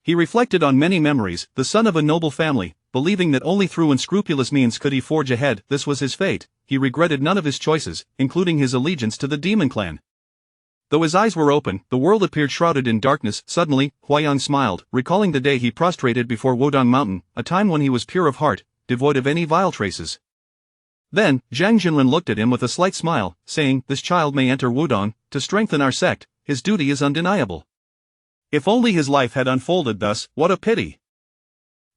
He reflected on many memories, the son of a noble family, believing that only through unscrupulous means could he forge ahead. This was his fate. He regretted none of his choices, including his allegiance to the demon clan. Though his eyes were open, the world appeared shrouded in darkness. Suddenly, Huayang smiled, recalling the day he prostrated before Wudong Mountain, a time when he was pure of heart, devoid of any vile traces. Then, Zhang Jinren looked at him with a slight smile, saying, "This child may enter Wudong, to strengthen our sect. His duty is undeniable." If only his life had unfolded thus, what a pity!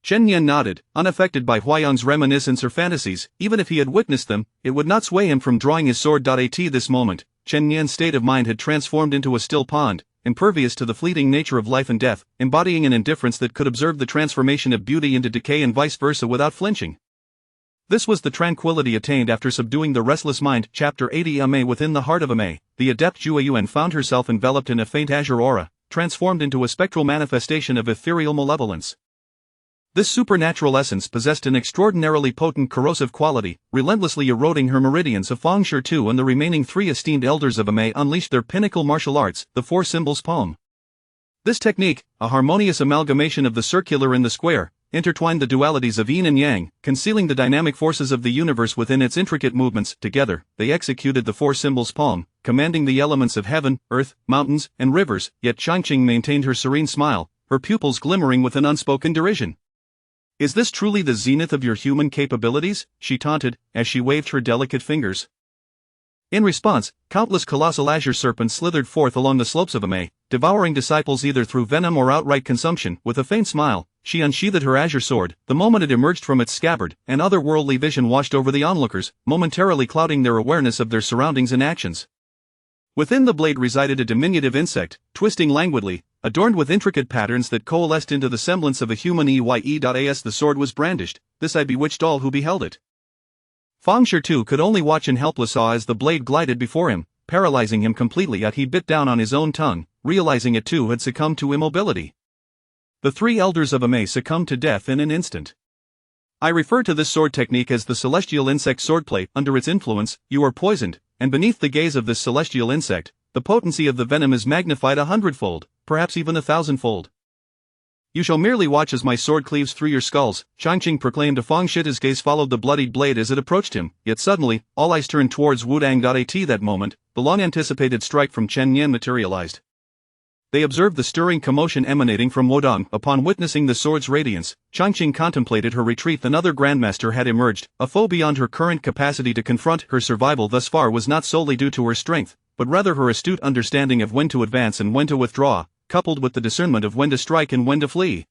Chen Yan nodded, unaffected by Huayang's reminiscence or fantasies. Even if he had witnessed them, it would not sway him from drawing his sword. At this moment, Chen Yan's state of mind had transformed into a still pond, impervious to the fleeting nature of life and death, embodying an indifference that could observe the transformation of beauty into decay and vice versa without flinching. This was the tranquility attained after subduing the restless mind. Chapter 80. Amei. Within the heart of Amei, the adept Zhue Yuan found herself enveloped in a faint azure aura, transformed into a spectral manifestation of ethereal malevolence. This supernatural essence possessed an extraordinarily potent corrosive quality, relentlessly eroding her meridians. Of Fang Shi Tu and the remaining three esteemed elders of Amei unleashed their pinnacle martial arts, the Four Symbols Poem. This technique, a harmonious amalgamation of the circular and the square, intertwined the dualities of yin and yang, concealing the dynamic forces of the universe within its intricate movements. Together, they executed the Four Symbols Poem, commanding the elements of heaven, earth, mountains, and rivers. Yet Changqing maintained her serene smile, her pupils glimmering with an unspoken derision. "Is this truly the zenith of your human capabilities?" she taunted, as she waved her delicate fingers. In response, countless colossal azure serpents slithered forth along the slopes of Amei, devouring disciples either through venom or outright consumption. With a faint smile, she unsheathed her azure sword. The moment it emerged from its scabbard, an otherworldly vision washed over the onlookers, momentarily clouding their awareness of their surroundings and actions. Within the blade resided a diminutive insect, twisting languidly, adorned with intricate patterns that coalesced into the semblance of a human. As the sword was brandished, this eye bewitched all who beheld it. Fang Shi Tu could only watch in helpless awe as the blade glided before him, paralyzing him completely. Yet he bit down on his own tongue, realizing it too had succumbed to immobility. The three elders of Amei succumbed to death in an instant. I refer to this sword technique as the celestial insect swordplay. Under its influence, you are poisoned, and beneath the gaze of this celestial insect, the potency of the venom is magnified 100-fold, perhaps even 1,000-fold. You shall merely watch as my sword cleaves through your skulls, Changqing proclaimed. A Feng Shit. His gaze followed the bloodied blade as it approached him, yet suddenly, all eyes turned towards Wudang. At that moment, the long-anticipated strike from Chen Yan materialized. They observed the stirring commotion emanating from Wudang. Upon witnessing the sword's radiance, Changqing contemplated her retreat. Another grandmaster had emerged, a foe beyond her current capacity to confront. Her survival thus far was not solely due to her strength, but rather her astute understanding of when to advance and when to withdraw, coupled with the discernment of when to strike and when to flee.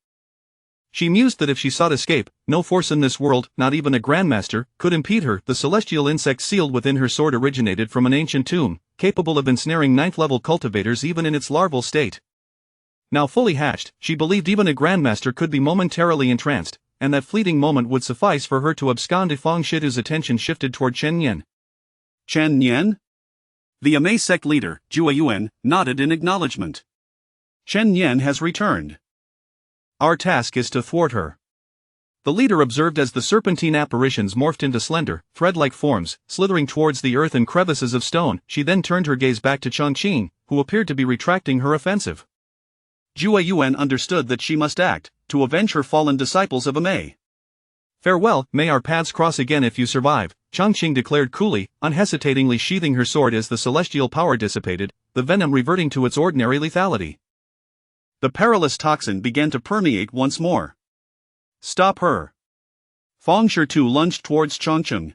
She mused that if she sought escape, no force in this world, not even a grandmaster, could impede her. The celestial insect sealed within her sword originated from an ancient tomb, capable of ensnaring ninth-level cultivators even in its larval state. Now fully hatched, she believed even a grandmaster could be momentarily entranced, and that fleeting moment would suffice for her to abscond. Feng Shit's attention shifted toward Chen Yan. Chen Yan? The Amei sect leader, Jue Yuan, nodded in acknowledgement. Chen Yan has returned. Our task is to thwart her. The leader observed as the serpentine apparitions morphed into slender, thread-like forms, slithering towards the earth and crevices of stone. She then turned her gaze back to Changqing, who appeared to be retracting her offensive. Jue Yuan understood that she must act, to avenge her fallen disciples of Amei. Farewell, may our paths cross again if you survive, Changqing declared coolly, unhesitatingly sheathing her sword as the celestial power dissipated, the venom reverting to its ordinary lethality. The perilous toxin began to permeate once more. Stop her. Feng Shi lunged towards Changqing.